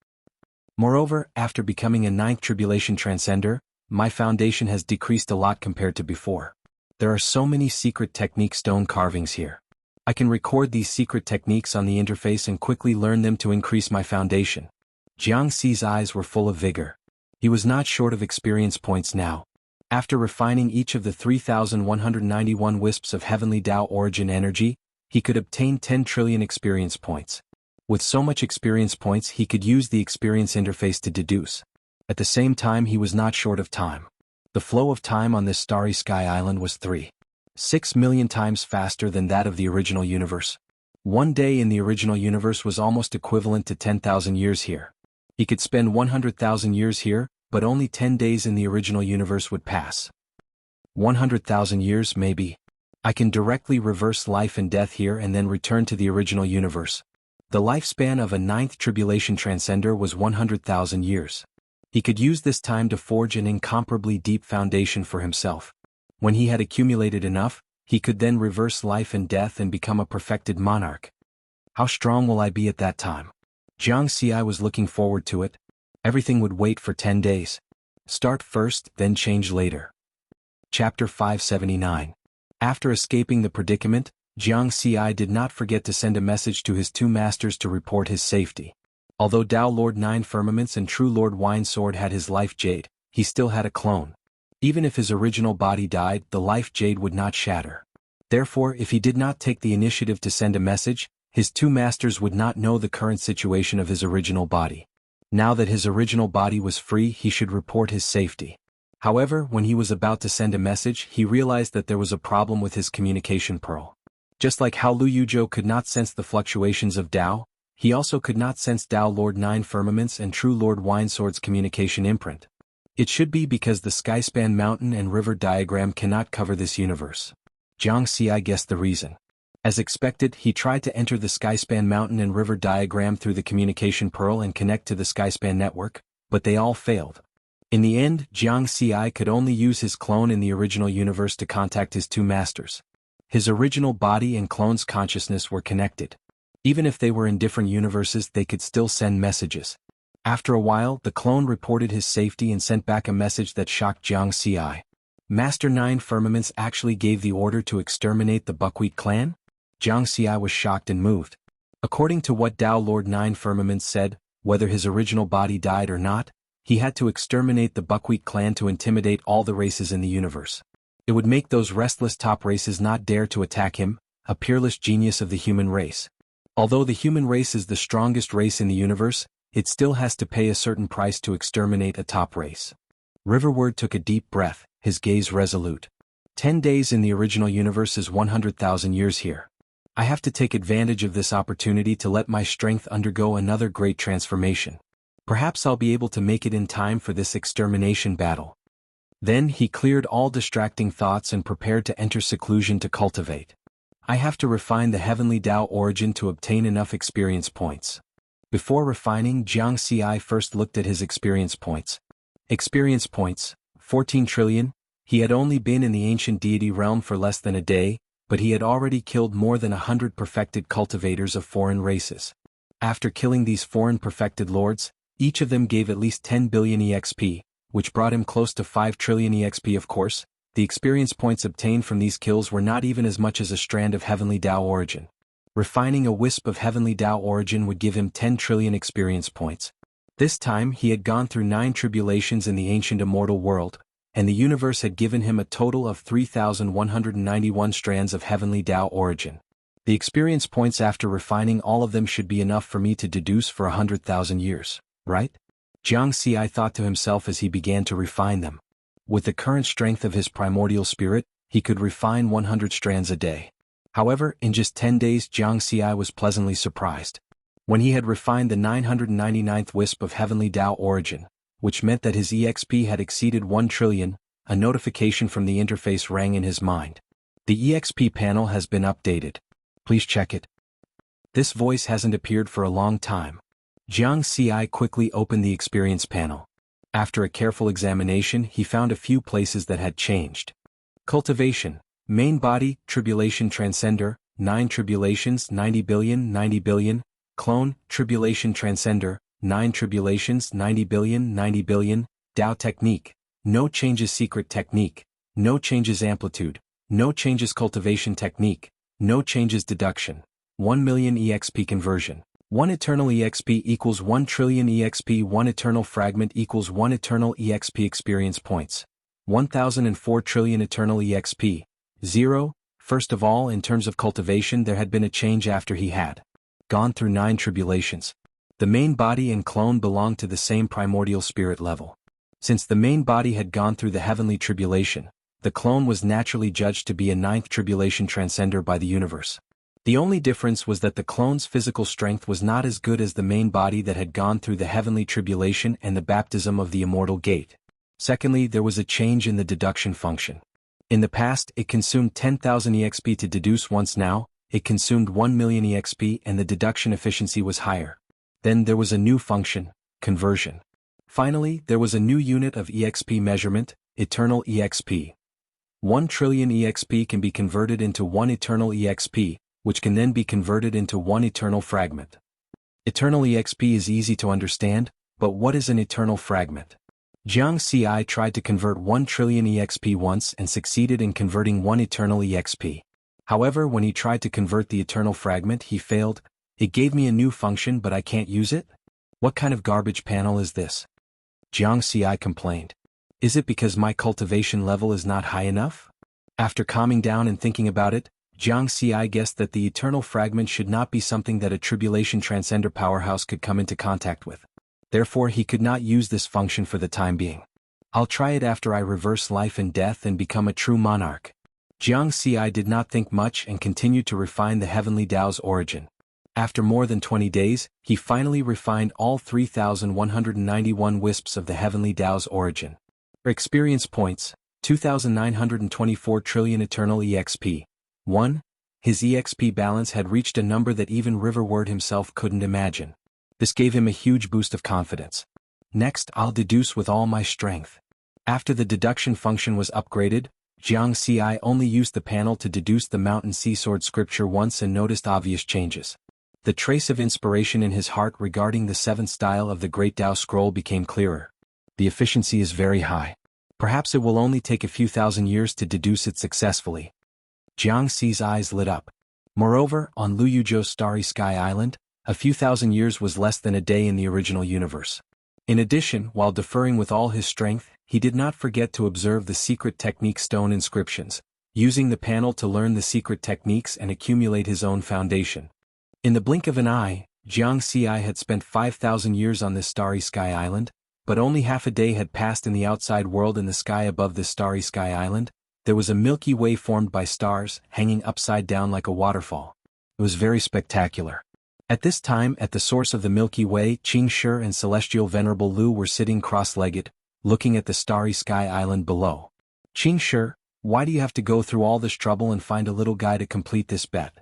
Moreover, after becoming a 9th Tribulation Transcender, my foundation has decreased a lot compared to before. There are so many secret technique stone carvings here. I can record these secret techniques on the interface and quickly learn them to increase my foundation. Jiang Xi's eyes were full of vigor. He was not short of experience points now. After refining each of the 3,191 wisps of heavenly Tao origin energy, he could obtain 10 trillion experience points. With so much experience points, he could use the experience interface to deduce. At the same time, he was not short of time. The flow of time on this starry sky island was 3.6 million times faster than that of the original universe. One day in the original universe was almost equivalent to 10,000 years here. He could spend 100,000 years here, but only 10 days in the original universe would pass. 100,000 years, maybe. I can directly reverse life and death here and then return to the original universe. The lifespan of a 9th Tribulation Transcender was 100,000 years. He could use this time to forge an incomparably deep foundation for himself. When he had accumulated enough, he could then reverse life and death and become a perfected monarch. How strong will I be at that time? Jiang Xi was looking forward to it. Everything would wait for 10 days. Start first, then change later. Chapter 579. After escaping the predicament, Jiang Xi did not forget to send a message to his 2 masters to report his safety. Although Tao Lord 9 Firmaments and True Lord Wine Sword had his life jade, he still had a clone. Even if his original body died, the life jade would not shatter. Therefore, if he did not take the initiative to send a message, his 2 masters would not know the current situation of his original body. Now that his original body was free, he should report his safety. However, when he was about to send a message, he realized that there was a problem with his communication pearl. Just like how Lu Yuzhou could not sense the fluctuations of Tao, he also could not sense Tao Lord 9 Firmaments and True Lord Wine Sword's communication imprint. It should be because the skyspan mountain and river diagram cannot cover this universe. Jiang Xi guessed the reason. As expected, he tried to enter the skyspan mountain and river diagram through the communication pearl and connect to the skyspan network, but they all failed. In the end, Jiang Xi could only use his clone in the original universe to contact his 2 masters. His original body and clone's consciousness were connected. Even if they were in different universes, they could still send messages. After a while, the clone reported his safety and sent back a message that shocked Jiang Xi. Master 9 Firmaments actually gave the order to exterminate the Buckwheat clan? Jiang Xi was shocked and moved. According to what Tao Lord 9 Firmaments said, whether his original body died or not, he had to exterminate the Buckwheat clan to intimidate all the races in the universe. It would make those restless top races not dare to attack him, a peerless genius of the human race. Although the human race is the strongest race in the universe, it still has to pay a certain price to exterminate a top race. Riverward took a deep breath, his gaze resolute. 10 days in the original universe is 100,000 years here. I have to take advantage of this opportunity to let my strength undergo another great transformation. Perhaps I'll be able to make it in time for this extermination battle. Then he cleared all distracting thoughts and prepared to enter seclusion to cultivate. I have to refine the heavenly Tao origin to obtain enough experience points. Before refining, Jiang Xi first looked at his experience points. Experience points, 14 trillion. He had only been in the ancient deity realm for less than a day, but he had already killed more than 100 perfected cultivators of foreign races. After killing these foreign perfected lords, each of them gave at least 10 billion EXP, which brought him close to 5 trillion EXP. Of course, the experience points obtained from these kills were not even as much as a strand of heavenly Tao origin. Refining a wisp of heavenly Tao origin would give him 10 trillion experience points. This time he had gone through 9 tribulations in the ancient immortal world, and the universe had given him a total of 3,191 strands of heavenly Tao origin. The experience points after refining all of them should be enough for me to deduce for 100,000 years, right? Jiang Xi thought to himself as he began to refine them. With the current strength of his primordial spirit, he could refine 100 strands a day. However, in just 10 days Jiang Xi was pleasantly surprised. When he had refined the 999th wisp of heavenly Tao origin, which meant that his EXP had exceeded 1 trillion, a notification from the interface rang in his mind. The EXP panel has been updated. Please check it. This voice hasn't appeared for a long time. Jiang Xi quickly opened the experience panel. After a careful examination, he found a few places that had changed. Cultivation, main body, tribulation transcender, 9 tribulations, 90 billion, 90 billion. Clone, tribulation transcender, 9 tribulations, 90 billion, 90 billion. Tao technique, no changes. Secret technique, no changes. Amplitude, no changes. Cultivation technique, no changes. Deduction, 1 million EXP conversion. 1 eternal EXP equals 1 trillion EXP. 1 eternal fragment equals 1 eternal EXP. Experience points, 1,004 trillion eternal EXP. 0. First of all, in terms of cultivation, there had been a change after he had gone through 9 tribulations. The main body and clone belonged to the same primordial spirit level. Since the main body had gone through the heavenly tribulation, the clone was naturally judged to be a 9th tribulation transcender by the universe. The only difference was that the clone's physical strength was not as good as the main body that had gone through the heavenly tribulation and the baptism of the immortal gate. Secondly, there was a change in the deduction function. In the past, it consumed 10,000 EXP to deduce once. Now, it consumed 1 million EXP and the deduction efficiency was higher. Then there was a new function, conversion. Finally, there was a new unit of EXP measurement, eternal EXP. 1 trillion EXP can be converted into 1 eternal EXP, which can then be converted into 1 eternal fragment. Eternal EXP is easy to understand, but what is an eternal fragment? Jiang Xi tried to convert 1 trillion EXP once and succeeded in converting 1 eternal EXP. However, when he tried to convert the eternal fragment, he failed. It gave me a new function, but I can't use it? What kind of garbage panel is this? Jiang Xi complained. Is it because my cultivation level is not high enough? After calming down and thinking about it, Jiang Xi guessed that the eternal fragment should not be something that a tribulation transcender powerhouse could come into contact with. Therefore, he could not use this function for the time being. I'll try it after I reverse life and death and become a true monarch. Jiang Xi did not think much and continued to refine the heavenly Tao's origin. After more than 20 days, he finally refined all 3,191 wisps of the heavenly Tao's origin. Experience points, 2,924 trillion eternal EXP. 1. His EXP balance had reached a number that even Riverward himself couldn't imagine. This gave him a huge boost of confidence. Next, I'll deduce with all my strength. After the deduction function was upgraded, Jiang Xi only used the panel to deduce the Mountain Sea Sword scripture once and noticed obvious changes. The trace of inspiration in his heart regarding the 7th style of the Great Tao Scroll became clearer. The efficiency is very high. Perhaps it will only take a few thousand years to deduce it successfully. Jiang Xi's eyes lit up. Moreover, on Luyuzhou's Starry Sky Island, a few thousand years was less than a day in the original universe. In addition, while deferring with all his strength, he did not forget to observe the secret technique stone inscriptions, using the panel to learn the secret techniques and accumulate his own foundation. In the blink of an eye, Jiang Xi had spent 5,000 years on this Starry Sky Island, but only half a day had passed in the outside world. In the sky above this Starry Sky Island, there was a Milky Way formed by stars, hanging upside down like a waterfall. It was very spectacular. At this time, at the source of the Milky Way, Qing Shi and Celestial Venerable Lu were sitting cross-legged, looking at the starry sky island below. Qing Shi, why do you have to go through all this trouble and find a little guy to complete this bet?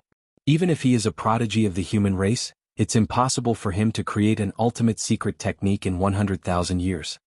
Even if he is a prodigy of the human race, it's impossible for him to create an ultimate secret technique in 100,000 years.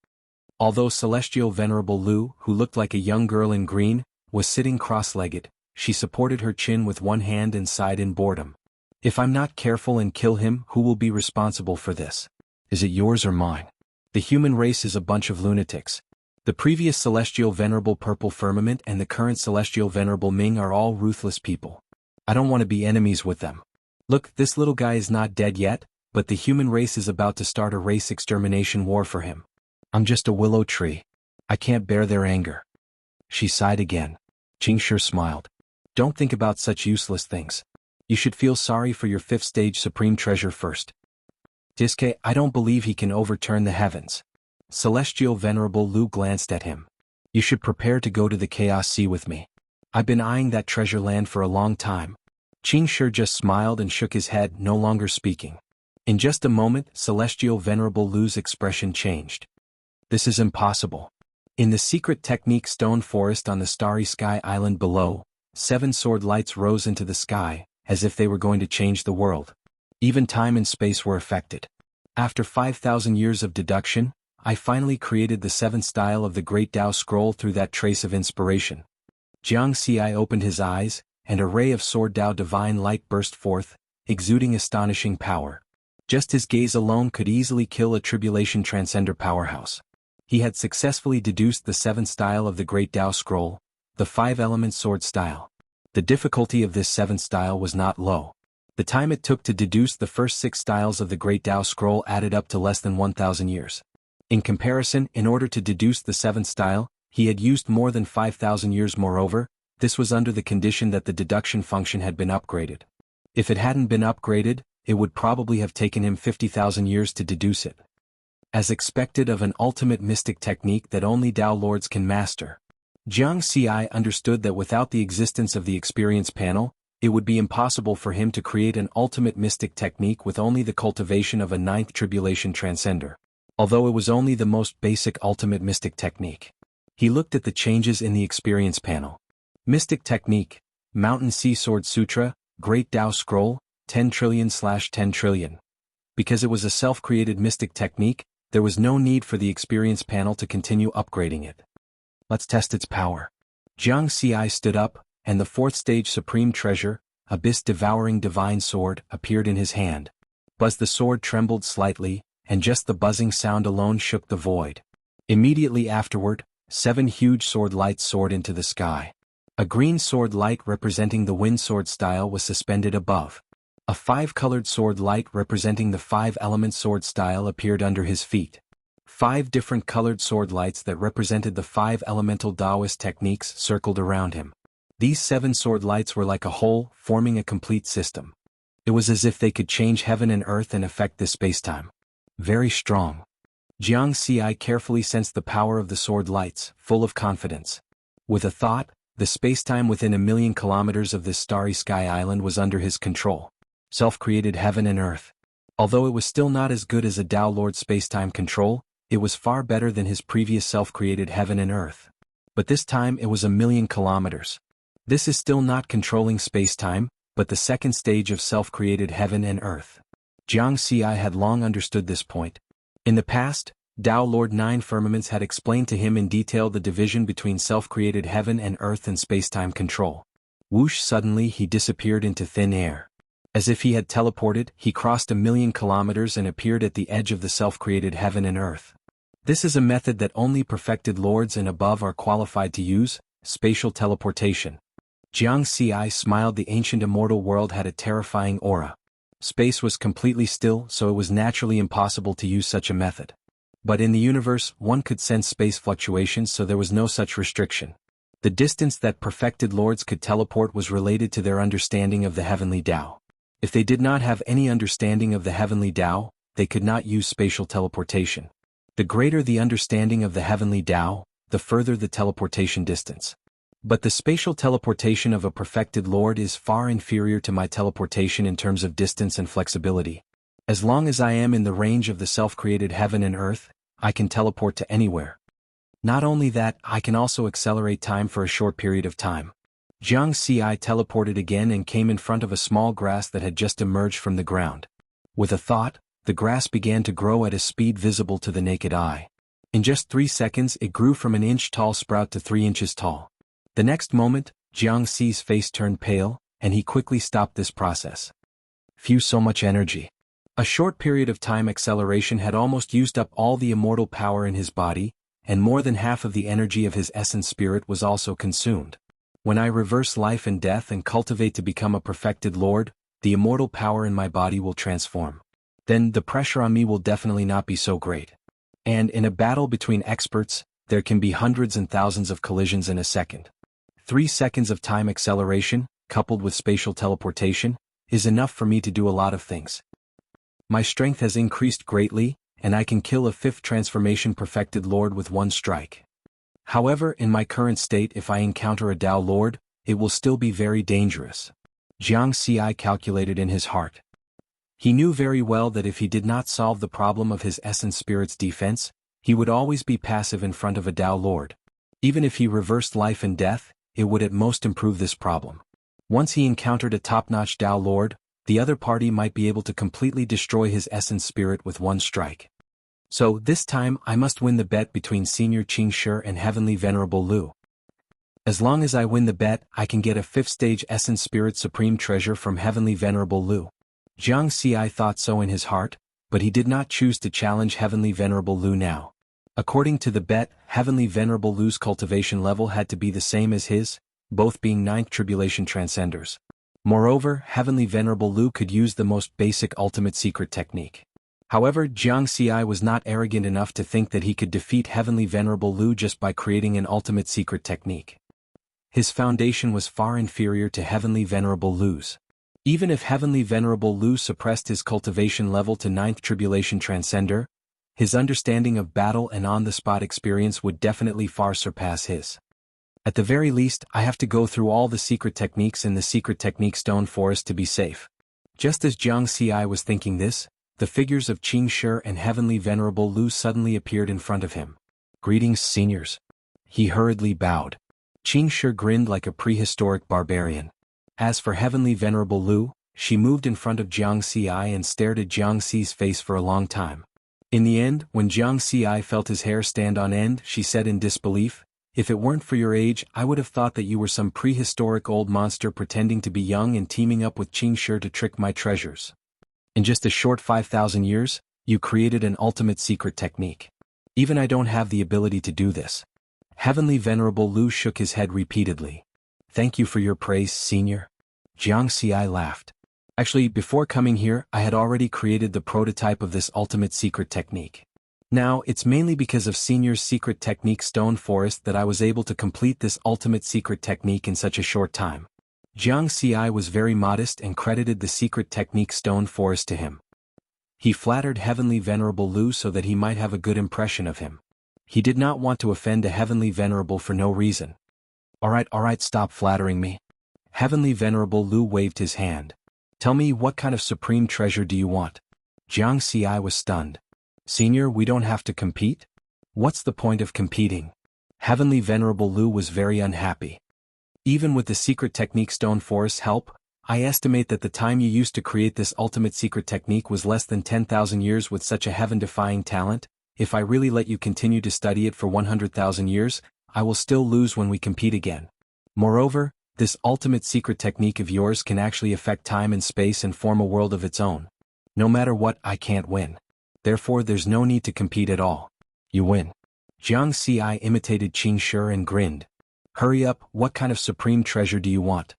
Although Celestial Venerable Lu, who looked like a young girl in green, was sitting cross-legged, she supported her chin with one hand and sighed in boredom. If I'm not careful and kill him, who will be responsible for this? Is it yours or mine? The human race is a bunch of lunatics. The previous Celestial Venerable Purple Firmament and the current Celestial Venerable Ming are all ruthless people. I don't want to be enemies with them. Look, this little guy is not dead yet, but the human race is about to start a race extermination war for him. I'm just a willow tree. I can't bear their anger. She sighed again. Qing Shi smiled. Don't think about such useless things. You should feel sorry for your fifth stage supreme treasure first. Diske, I don't believe he can overturn the heavens. Celestial Venerable Lu glanced at him. You should prepare to go to the Chaos Sea with me. I've been eyeing that treasure land for a long time. Qing Shi just smiled and shook his head, no longer speaking. In just a moment, Celestial Venerable Lu's expression changed. This is impossible. In the secret technique stone forest on the starry sky island below, 7 sword lights rose into the sky, as if they were going to change the world. Even time and space were affected. After 5,000 years of deduction, I finally created the 7th style of the Great Tao Scroll through that trace of inspiration. Jianghu opened his eyes, and a ray of Sword Tao divine light burst forth, exuding astonishing power. Just his gaze alone could easily kill a tribulation transcender powerhouse. He had successfully deduced the 7th style of the Great Tao Scroll, the 5-element sword style. The difficulty of this 7th style was not low. The time it took to deduce the first 6 styles of the Great Tao Scroll added up to less than 1,000 years. In comparison, in order to deduce the 7th style, he had used more than 5,000 years. Moreover, this was under the condition that the deduction function had been upgraded. If it hadn't been upgraded, it would probably have taken him 50,000 years to deduce it. As expected of an ultimate mystic technique that only Tao Lords can master, Jianghu understood that without the existence of the experience panel, it would be impossible for him to create an ultimate mystic technique with only the cultivation of a 9th tribulation transcender. Although it was only the most basic ultimate mystic technique. He looked at the changes in the experience panel. Mystic technique, Mountain Sea Sword Sutra, Great Tao Scroll, 10 trillion/10 trillion. Because it was a self-created mystic technique, there was no need for the experience panel to continue upgrading it. Let's test its power. Jianghu stood up, and the 4th stage supreme treasure, Abyss-devouring divine sword, appeared in his hand. Buzz the sword trembled slightly, and just the buzzing sound alone shook the void. Immediately afterward, 7 huge sword lights soared into the sky. A green sword light representing the wind sword style was suspended above. A 5-colored sword light representing the 5-element sword style appeared under his feet. 5 different colored sword lights that represented the 5 elemental Taoist techniques circled around him. These 7 sword lights were like a whole, forming a complete system. It was as if they could change heaven and earth and affect this spacetime. Very strong. Jianghu carefully sensed the power of the sword lights, full of confidence. With a thought, the spacetime within 1,000,000 kilometers of this starry sky island was under his control. Self-created heaven and earth. Although it was still not as good as a Tao Lord spacetime control, it was far better than his previous self-created heaven and earth. But this time it was 1,000,000 kilometers. This is still not controlling spacetime, but the 2nd stage of self-created heaven and earth. Jianghu had long understood this point. In the past, Tao Lord 9 Firmaments had explained to him in detail the division between self-created heaven and earth and spacetime control. Whoosh! Suddenly he disappeared into thin air. As if he had teleported, he crossed 1,000,000 kilometers and appeared at the edge of the self-created heaven and earth. This is a method that only perfected lords and above are qualified to use, spatial teleportation. Jianghu smiled. The ancient immortal world had a terrifying aura. Space was completely still, so it was naturally impossible to use such a method. But in the universe, one could sense space fluctuations, so there was no such restriction. The distance that perfected lords could teleport was related to their understanding of the heavenly Tao. If they did not have any understanding of the heavenly Tao, they could not use spatial teleportation. The greater the understanding of the heavenly Tao, the further the teleportation distance. But the spatial teleportation of a perfected lord is far inferior to my teleportation in terms of distance and flexibility. As long as I am in the range of the self-created heaven and earth, I can teleport to anywhere. Not only that, I can also accelerate time for a short period of time. Jianghu teleported again and came in front of a small grass that had just emerged from the ground. With a thought, the grass began to grow at a speed visible to the naked eye. In just 3 seconds it grew from an inch-tall sprout to 3 inches tall. The next moment, Jianghu's face turned pale, and he quickly stopped this process. Phew, so much energy. A short period of time acceleration had almost used up all the immortal power in his body, and more than half of the energy of his essence spirit was also consumed. When I reverse life and death and cultivate to become a perfected lord, the immortal power in my body will transform. Then the pressure on me will definitely not be so great. And in a battle between experts, there can be hundreds and thousands of collisions in a second. 3 seconds of time acceleration, coupled with spatial teleportation, is enough for me to do a lot of things. My strength has increased greatly, and I can kill a 5th transformation perfected lord with one strike. However, in my current state, if I encounter a Tao lord, it will still be very dangerous. Jianghu calculated in his heart. He knew very well that if he did not solve the problem of his essence spirit's defense, he would always be passive in front of a Tao lord. Even if he reversed life and death, it would at most improve this problem. Once he encountered a top-notch Tao lord, the other party might be able to completely destroy his essence spirit with one strike. So, this time I must win the bet between Senior Qingshi and Heavenly Venerable Lu. As long as I win the bet, I can get a 5th stage essence spirit supreme treasure from Heavenly Venerable Lu. Jianghu thought so in his heart, but he did not choose to challenge Heavenly Venerable Lu now. According to the bet, Heavenly Venerable Lu's cultivation level had to be the same as his, both being 9th tribulation transcenders. Moreover, Heavenly Venerable Lu could use the most basic ultimate secret technique. However, Jianghu was not arrogant enough to think that he could defeat Heavenly Venerable Lu just by creating an ultimate secret technique. His foundation was far inferior to Heavenly Venerable Lu's. Even if Heavenly Venerable Lu suppressed his cultivation level to 9th tribulation transcender, his understanding of battle and on-the-spot experience would definitely far surpass his. At the very least, I have to go through all the secret techniques in the secret technique stone forest to be safe. Just as Jianghu was thinking this, the figures of Qingshi and Heavenly Venerable Lu suddenly appeared in front of him. Greetings, seniors. He hurriedly bowed. Qingshi grinned like a prehistoric barbarian. As for Heavenly Venerable Lu, she moved in front of Jianghu and stared at Jianghu's face for a long time. In the end, when Jianghu felt his hair stand on end, she said in disbelief, "If it weren't for your age, I would have thought that you were some prehistoric old monster pretending to be young and teaming up with Qingshi to trick my treasures. In just a short 5,000 years, you created an ultimate secret technique. Even I don't have the ability to do this." Heavenly Venerable Lu shook his head repeatedly. "Thank you for your praise, senior." Jianghu laughed. "Actually, before coming here, I had already created the prototype of this ultimate secret technique. Now, it's mainly because of Senior's secret technique Stone Forest that I was able to complete this ultimate secret technique in such a short time." Jianghu was very modest and credited the secret technique Stone Forest to him. He flattered Heavenly Venerable Lu so that he might have a good impression of him. He did not want to offend a Heavenly Venerable for no reason. Alright, stop flattering me." Heavenly Venerable Lu waved his hand. "Tell me, what kind of supreme treasure do you want?" Jianghu was stunned. "Senior, we don't have to compete? What's the point of competing?" Heavenly Venerable Lu was very unhappy. "Even with the secret technique Stone Forest's help, I estimate that the time you used to create this ultimate secret technique was less than 10,000 years. With such a heaven-defying talent, if I really let you continue to study it for 100,000 years, I will still lose when we compete again. Moreover, this ultimate secret technique of yours can actually affect time and space and form a world of its own. No matter what, I can't win. Therefore there's no need to compete at all. You win." Jianghu imitated Qingshi and grinned. "Hurry up, what kind of supreme treasure do you want?"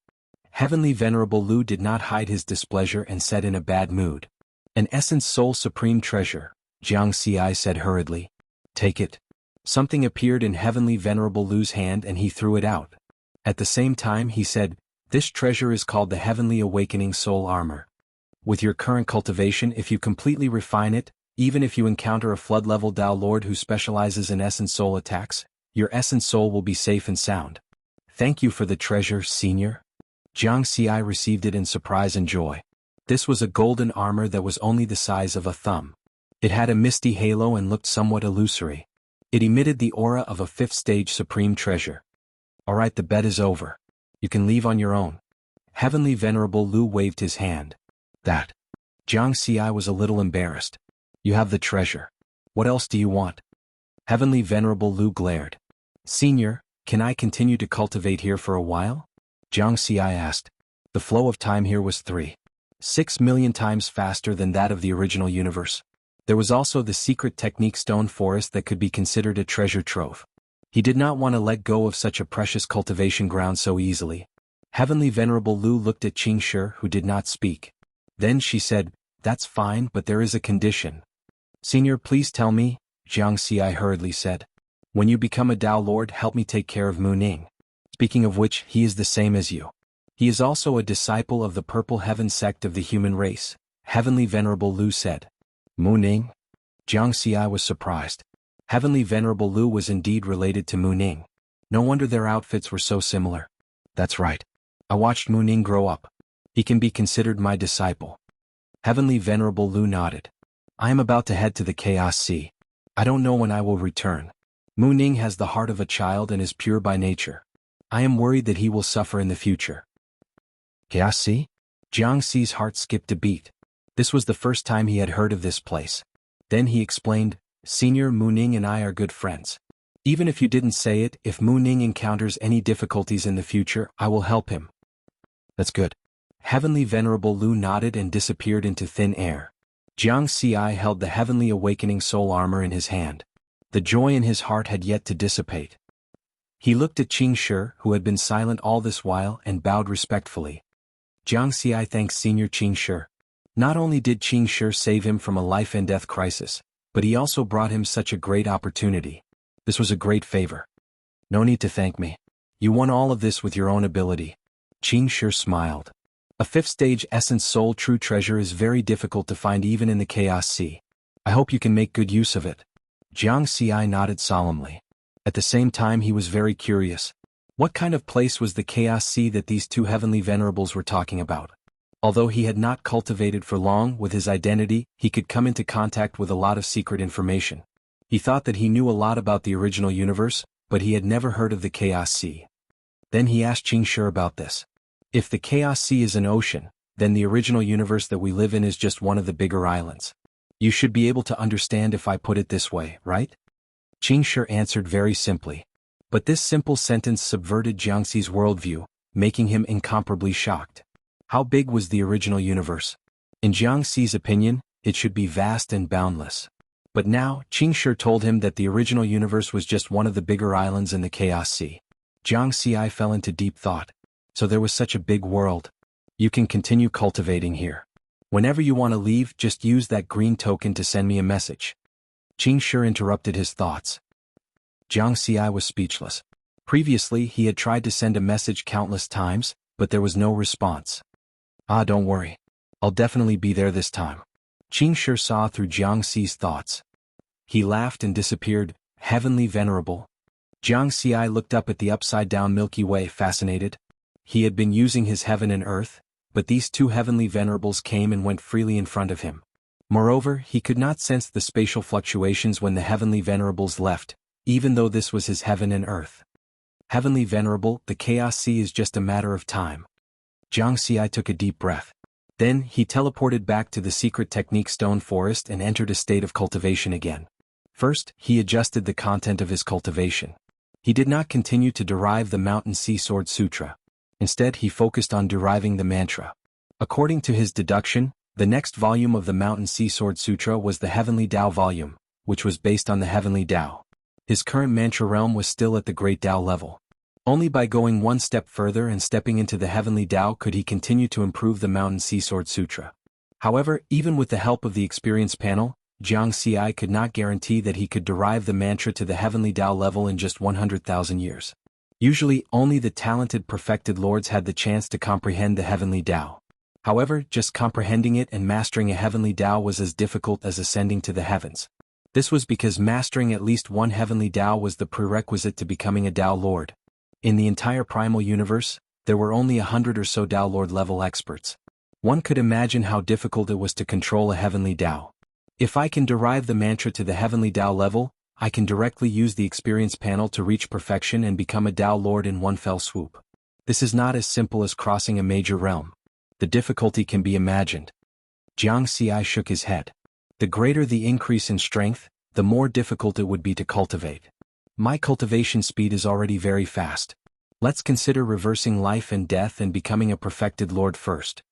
Heavenly Venerable Lu did not hide his displeasure and said in a bad mood. "An essence soul supreme treasure," Jianghu said hurriedly. "Take it." Something appeared in Heavenly Venerable Lu's hand and he threw it out. At the same time he said, "This treasure is called the Heavenly Awakening Soul Armor. With your current cultivation, if you completely refine it, even if you encounter a flood-level Tao Lord who specializes in essence soul attacks, your essence soul will be safe and sound." Thank you for the treasure, Senior. Jiang Xi received it in surprise and joy. This was a golden armor that was only the size of a thumb. It had a misty halo and looked somewhat illusory. It emitted the aura of a fifth-stage supreme treasure. Alright, the bet is over. You can leave on your own. Heavenly Venerable Lu waved his hand. That. Jiang Xi was a little embarrassed. You have the treasure. What else do you want? Heavenly Venerable Lu glared. Senior, can I continue to cultivate here for a while? Jiang Xi asked. The flow of time here was 3.6 million times faster than that of the original universe. There was also the secret technique stone forest that could be considered a treasure trove. He did not want to let go of such a precious cultivation ground so easily. Heavenly Venerable Lu looked at Qingshi, who did not speak. Then she said, That's fine, but there is a condition. Senior, please tell me, Jiang Xi hurriedly said. When you become a Tao Lord, help me take care of Mu Ning. Speaking of which, he is the same as you. He is also a disciple of the Purple Heaven sect of the human race, Heavenly Venerable Lu said. Mu Ning? Jiang Xi was surprised. Heavenly Venerable Lu was indeed related to Mu Ning. No wonder their outfits were so similar. That's right. I watched Mu Ning grow up. He can be considered my disciple. Heavenly Venerable Lu nodded. I am about to head to the Chaos Sea. I don't know when I will return. Mu Ning has the heart of a child and is pure by nature. I am worried that he will suffer in the future. Chaos Sea? Jiang Xi's heart skipped a beat. This was the first time he had heard of this place. Then he explained, Senior, Mu Ning and I are good friends. Even if you didn't say it, if Mu Ning encounters any difficulties in the future, I will help him. That's good. Heavenly Venerable Lu nodded and disappeared into thin air. Jiang Xi held the Heavenly Awakening Soul Armor in his hand. The joy in his heart had yet to dissipate. He looked at Qingshi, who had been silent all this while, and bowed respectfully. Jiang Xi thanks Senior Qingshi. Not only did Qingshi save him from a life-and-death crisis, but he also brought him such a great opportunity. This was a great favor. No need to thank me. You won all of this with your own ability. Qingshi smiled. A fifth-stage essence soul true treasure is very difficult to find even in the Chaos Sea. I hope you can make good use of it. Jiang Xi nodded solemnly. At the same time he was very curious. What kind of place was the Chaos Sea that these two heavenly venerables were talking about? Although he had not cultivated for long with his identity, he could come into contact with a lot of secret information. He thought that he knew a lot about the original universe, but he had never heard of the Chaos Sea. Then he asked Qingshi about this. If the Chaos Sea is an ocean, then the original universe that we live in is just one of the bigger islands. You should be able to understand if I put it this way, right? Qingshi answered very simply. But this simple sentence subverted Jiang Xi's worldview, making him incomparably shocked. How big was the original universe? In Jiang Xi's opinion, it should be vast and boundless. But now, Qingshi told him that the original universe was just one of the bigger islands in the Chaos Sea. Jiang Xi fell into deep thought. So there was such a big world. You can continue cultivating here. Whenever you want to leave, just use that green token to send me a message. Qingshi interrupted his thoughts. Jiang Xi was speechless. Previously, he had tried to send a message countless times, but there was no response. Don't worry. I'll definitely be there this time. Qingshi saw through Jiang Xi's thoughts. He laughed and disappeared. Heavenly Venerable. Jiang Xi looked up at the upside-down Milky Way fascinated. He had been using his heaven and earth, but these two heavenly venerables came and went freely in front of him. Moreover, he could not sense the spatial fluctuations when the heavenly venerables left, even though this was his heaven and earth. Heavenly Venerable, the Chaos Sea is just a matter of time. Jiang Xi took a deep breath. Then, he teleported back to the secret technique stone forest and entered a state of cultivation again. First, he adjusted the content of his cultivation. He did not continue to derive the Mountain Sea Sword Sutra. Instead, he focused on deriving the mantra. According to his deduction, the next volume of the Mountain Sea Sword Sutra was the Heavenly Tao volume, which was based on the Heavenly Tao. His current mantra realm was still at the Great Tao level. Only by going one step further and stepping into the Heavenly Tao could he continue to improve the Mountain Sea Sword Sutra. However, even with the help of the experience panel, Jiang Xi could not guarantee that he could derive the mantra to the Heavenly Tao level in just 100,000 years. Usually, only the talented perfected lords had the chance to comprehend the Heavenly Tao. However, just comprehending it and mastering a Heavenly Tao was as difficult as ascending to the heavens. This was because mastering at least one Heavenly Tao was the prerequisite to becoming a Tao Lord. In the entire primal universe, there were only 100 or so Tao Lord level experts. One could imagine how difficult it was to control a heavenly Tao. If I can derive the mantra to the heavenly Tao level, I can directly use the experience panel to reach perfection and become a Tao Lord in one fell swoop. This is not as simple as crossing a major realm. The difficulty can be imagined. Jianghu shook his head. The greater the increase in strength, the more difficult it would be to cultivate. My cultivation speed is already very fast. Let's consider reversing life and death and becoming a perfected Lord first.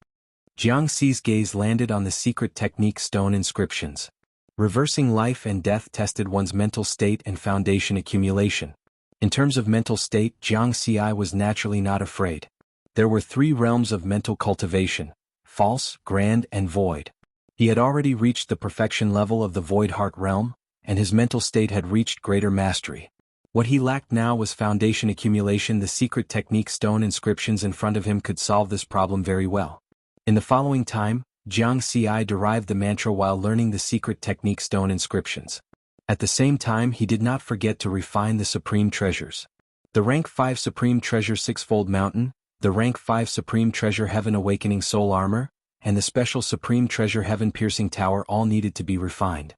Jianghu's gaze landed on the secret technique stone inscriptions. Reversing life and death tested one's mental state and foundation accumulation. In terms of mental state, Jianghu was naturally not afraid. There were 3 realms of mental cultivation: false, grand, and void. He had already reached the perfection level of the void heart realm, and his mental state had reached greater mastery. What he lacked now was foundation accumulation. The secret technique stone inscriptions in front of him could solve this problem very well. In the following time, Jianghu derived the mantra while learning the secret technique stone inscriptions. At the same time, he did not forget to refine the supreme treasures. The rank 5 supreme treasure Sixfold Mountain, the rank 5 supreme treasure Heaven Awakening Soul Armor, and the special supreme treasure Heaven Piercing Tower all needed to be refined.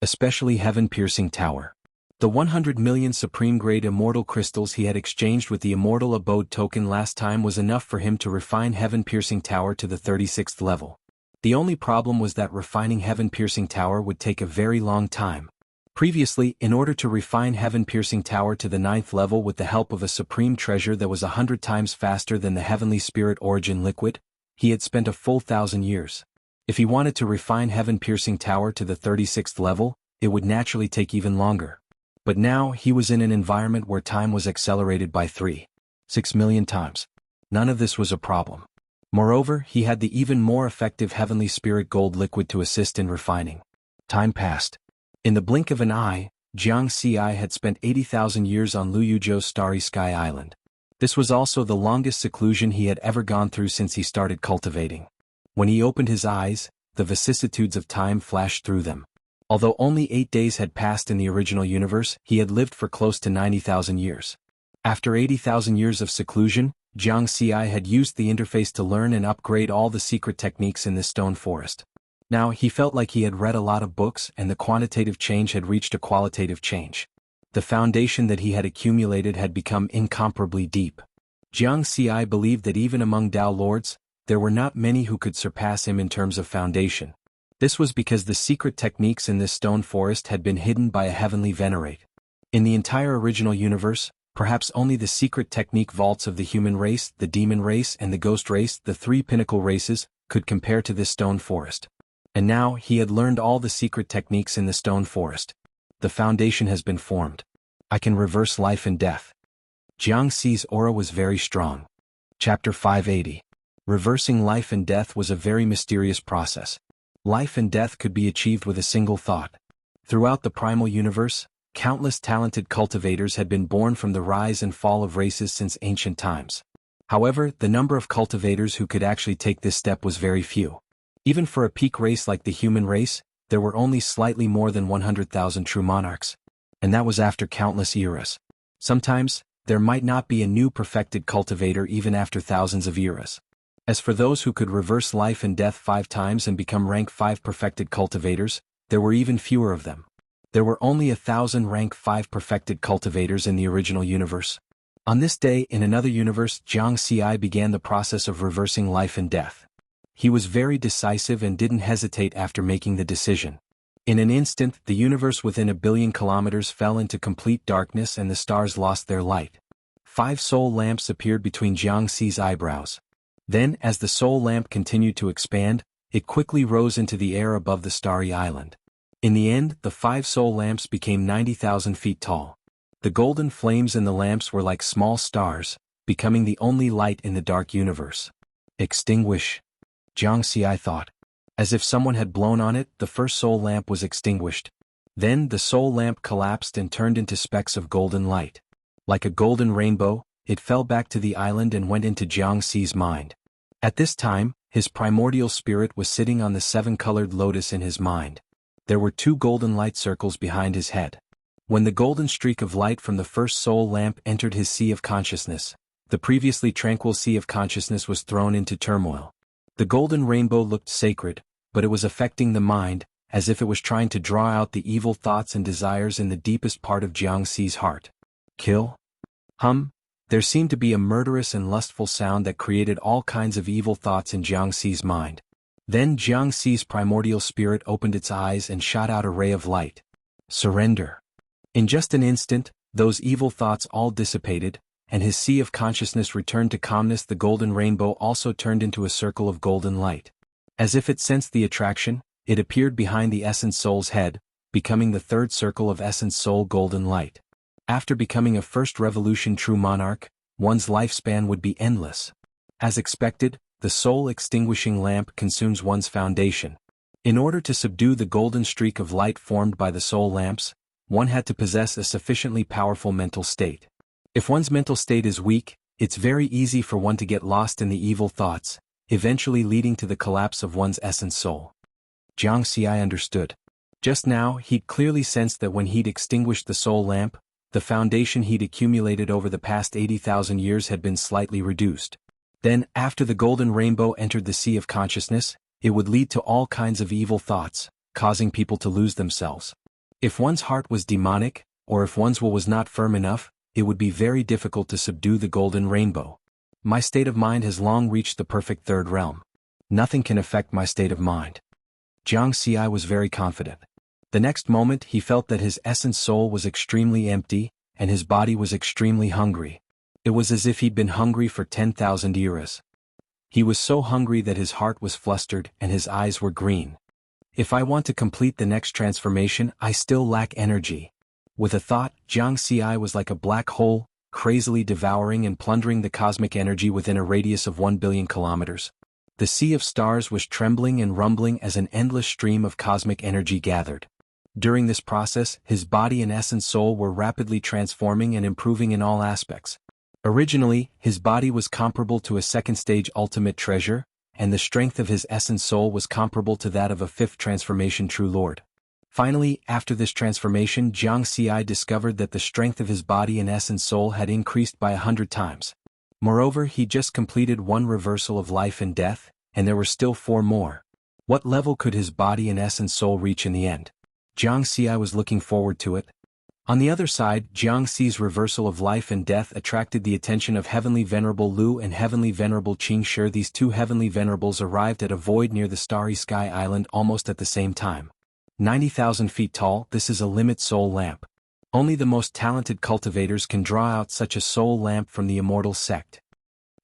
Especially Heaven Piercing Tower. The 100 million supreme grade immortal crystals he had exchanged with the immortal abode token last time was enough for him to refine Heaven Piercing Tower to the 36th level. The only problem was that refining Heaven Piercing Tower would take a very long time. Previously, in order to refine Heaven Piercing Tower to the 9th level with the help of a supreme treasure that was 100 times faster than the Heavenly Spirit Origin Liquid, he had spent a full 1,000 years. If he wanted to refine Heaven Piercing Tower to the 36th level, it would naturally take even longer. But now he was in an environment where time was accelerated by 3.6 million times. None of this was a problem. Moreover, he had the even more effective Heavenly Spirit Gold Liquid to assist in refining. Time passed. In the blink of an eye, Jianghu had spent 80,000 years on Luyuzhou's Starry Sky Island. This was also the longest seclusion he had ever gone through since he started cultivating. When he opened his eyes, the vicissitudes of time flashed through them. Although only 8 days had passed in the original universe, he had lived for close to 90,000 years. After 80,000 years of seclusion, Jianghu had used the interface to learn and upgrade all the secret techniques in this stone forest. Now he felt like he had read a lot of books and the quantitative change had reached a qualitative change. The foundation that he had accumulated had become incomparably deep. Jianghu believed that even among Tao Lords, there were not many who could surpass him in terms of foundation. This was because the secret techniques in this stone forest had been hidden by a heavenly venerate. In the entire original universe, perhaps only the secret technique vaults of the human race, the demon race, and the ghost race, the 3 pinnacle races, could compare to this stone forest. And now he had learned all the secret techniques in the stone forest. The foundation has been formed. I can reverse life and death. Jianghu's aura was very strong. Chapter 580. Reversing life and death was a very mysterious process. Life and death could be achieved with a single thought. Throughout the primal universe, countless talented cultivators had been born from the rise and fall of races since ancient times. However, the number of cultivators who could actually take this step was very few. Even for a peak race like the human race, there were only slightly more than 100,000 true monarchs. And that was after countless eras. Sometimes, there might not be a new perfected cultivator even after thousands of eras. As for those who could reverse life and death 5 times and become rank 5 perfected cultivators, there were even fewer of them. There were only 1,000 rank 5 perfected cultivators in the original universe. On this day in another universe, Jianghu began the process of reversing life and death. He was very decisive and didn't hesitate after making the decision. In an instant, the universe within 1 billion kilometers fell into complete darkness and the stars lost their light. 5 soul lamps appeared between Jianghu's eyebrows. Then, as the soul lamp continued to expand, it quickly rose into the air above the starry island. In the end, the 5 soul lamps became 90,000 feet tall. The golden flames in the lamps were like small stars, becoming the only light in the dark universe. Extinguish. Jianghu thought. As if someone had blown on it, the first soul lamp was extinguished. Then the soul lamp collapsed and turned into specks of golden light. Like a golden rainbow, it fell back to the island and went into Jianghu's mind. At this time, his primordial spirit was sitting on the 7-colored lotus in his mind. There were 2 golden light circles behind his head. When the golden streak of light from the first soul lamp entered his sea of consciousness, the previously tranquil sea of consciousness was thrown into turmoil. The golden rainbow looked sacred, but it was affecting the mind, as if it was trying to draw out the evil thoughts and desires in the deepest part of Jiangxi's heart. Kill? There seemed to be a murderous and lustful sound that created all kinds of evil thoughts in Jiangxi's mind. Then Jiangxi's primordial spirit opened its eyes and shot out a ray of light. Surrender. In just an instant, those evil thoughts all dissipated, and his sea of consciousness returned to calmness. The golden rainbow also turned into a circle of golden light. As if it sensed the attraction, it appeared behind the Essence Soul's head, becoming the third circle of Essence Soul golden light. After becoming a first revolution true monarch, one's lifespan would be endless. As expected, the soul-extinguishing lamp consumes one's foundation. In order to subdue the golden streak of light formed by the soul lamps, one had to possess a sufficiently powerful mental state. If one's mental state is weak, it's very easy for one to get lost in the evil thoughts, eventually leading to the collapse of one's essence soul. Jiangxi understood. Just now he'd clearly sensed that when he'd extinguished the soul lamp, the foundation he'd accumulated over the past 80,000 years had been slightly reduced. Then, after the golden rainbow entered the sea of consciousness, it would lead to all kinds of evil thoughts, causing people to lose themselves. If one's heart was demonic, or if one's will was not firm enough, it would be very difficult to subdue the golden rainbow. My state of mind has long reached the perfect third realm. Nothing can affect my state of mind. Jiangxi was very confident. The next moment he felt that his essence soul was extremely empty, and his body was extremely hungry. It was as if he'd been hungry for 10,000 eras. He was so hungry that his heart was flustered and his eyes were green. If I want to complete the next transformation, I still lack energy. With a thought, Jiangxi was like a black hole, crazily devouring and plundering the cosmic energy within a radius of 1 billion kilometers. The sea of stars was trembling and rumbling as an endless stream of cosmic energy gathered. During this process, his body and essence soul were rapidly transforming and improving in all aspects. Originally, his body was comparable to a second-stage ultimate treasure, and the strength of his essence soul was comparable to that of a fifth transformation true lord. Finally, after this transformation, Jiangxi discovered that the strength of his body and essence soul had increased by 100 times. Moreover, he just completed one reversal of life and death, and there were still 4 more. What level could his body and essence soul reach in the end? Jiangxi was looking forward to it. On the other side, Jiangxi's reversal of life and death attracted the attention of Heavenly Venerable Lu and Heavenly Venerable Qingshi. These two Heavenly Venerables arrived at a void near the Starry Sky Island almost at the same time. 90,000 feet tall, this is a limit soul lamp. Only the most talented cultivators can draw out such a soul lamp from the immortal sect.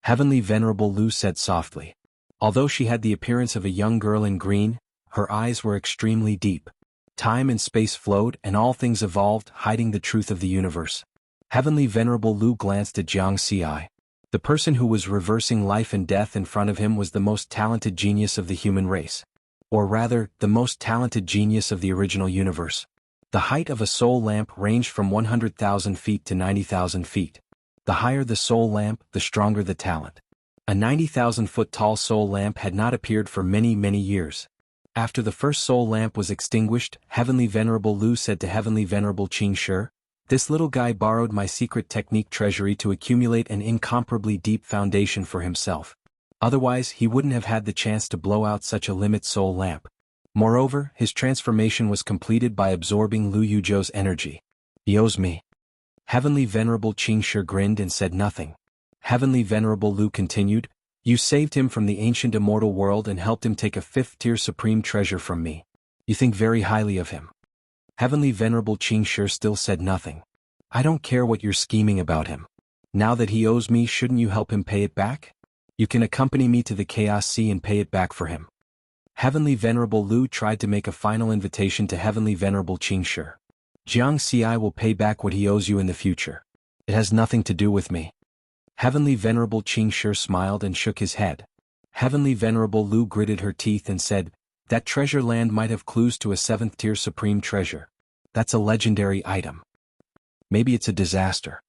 Heavenly Venerable Lu said softly. Although she had the appearance of a young girl in green, her eyes were extremely deep. Time and space flowed and all things evolved, hiding the truth of the universe. Heavenly Venerable Lu glanced at Jiangxi. The person who was reversing life and death in front of him was the most talented genius of the human race. Or rather, the most talented genius of the original universe. The height of a soul lamp ranged from 100,000 feet to 90,000 feet. The higher the soul lamp, the stronger the talent. A 90,000-foot tall soul lamp had not appeared for many, many years. After the first soul lamp was extinguished, Heavenly Venerable Lu said to Heavenly Venerable Qingshi, "This little guy borrowed my secret technique treasury to accumulate an incomparably deep foundation for himself. Otherwise, he wouldn't have had the chance to blow out such a limit soul lamp. Moreover, his transformation was completed by absorbing Lu Yuzhou's energy. He owes me." Heavenly Venerable Qingshi grinned and said nothing. Heavenly Venerable Lu continued, "You saved him from the ancient immortal world and helped him take a 5th-tier supreme treasure from me. You think very highly of him." Heavenly Venerable Qingshi still said nothing. "I don't care what you're scheming about him. Now that he owes me, shouldn't you help him pay it back? You can accompany me to the Chaos Sea and pay it back for him." Heavenly Venerable Lu tried to make a final invitation to Heavenly Venerable Qingshi. "Jiangxi will pay back what he owes you in the future. It has nothing to do with me." Heavenly Venerable Qingshi smiled and shook his head. Heavenly Venerable Lu gritted her teeth and said, "That treasure land might have clues to a 7th-tier supreme treasure. That's a legendary item. Maybe it's a disaster."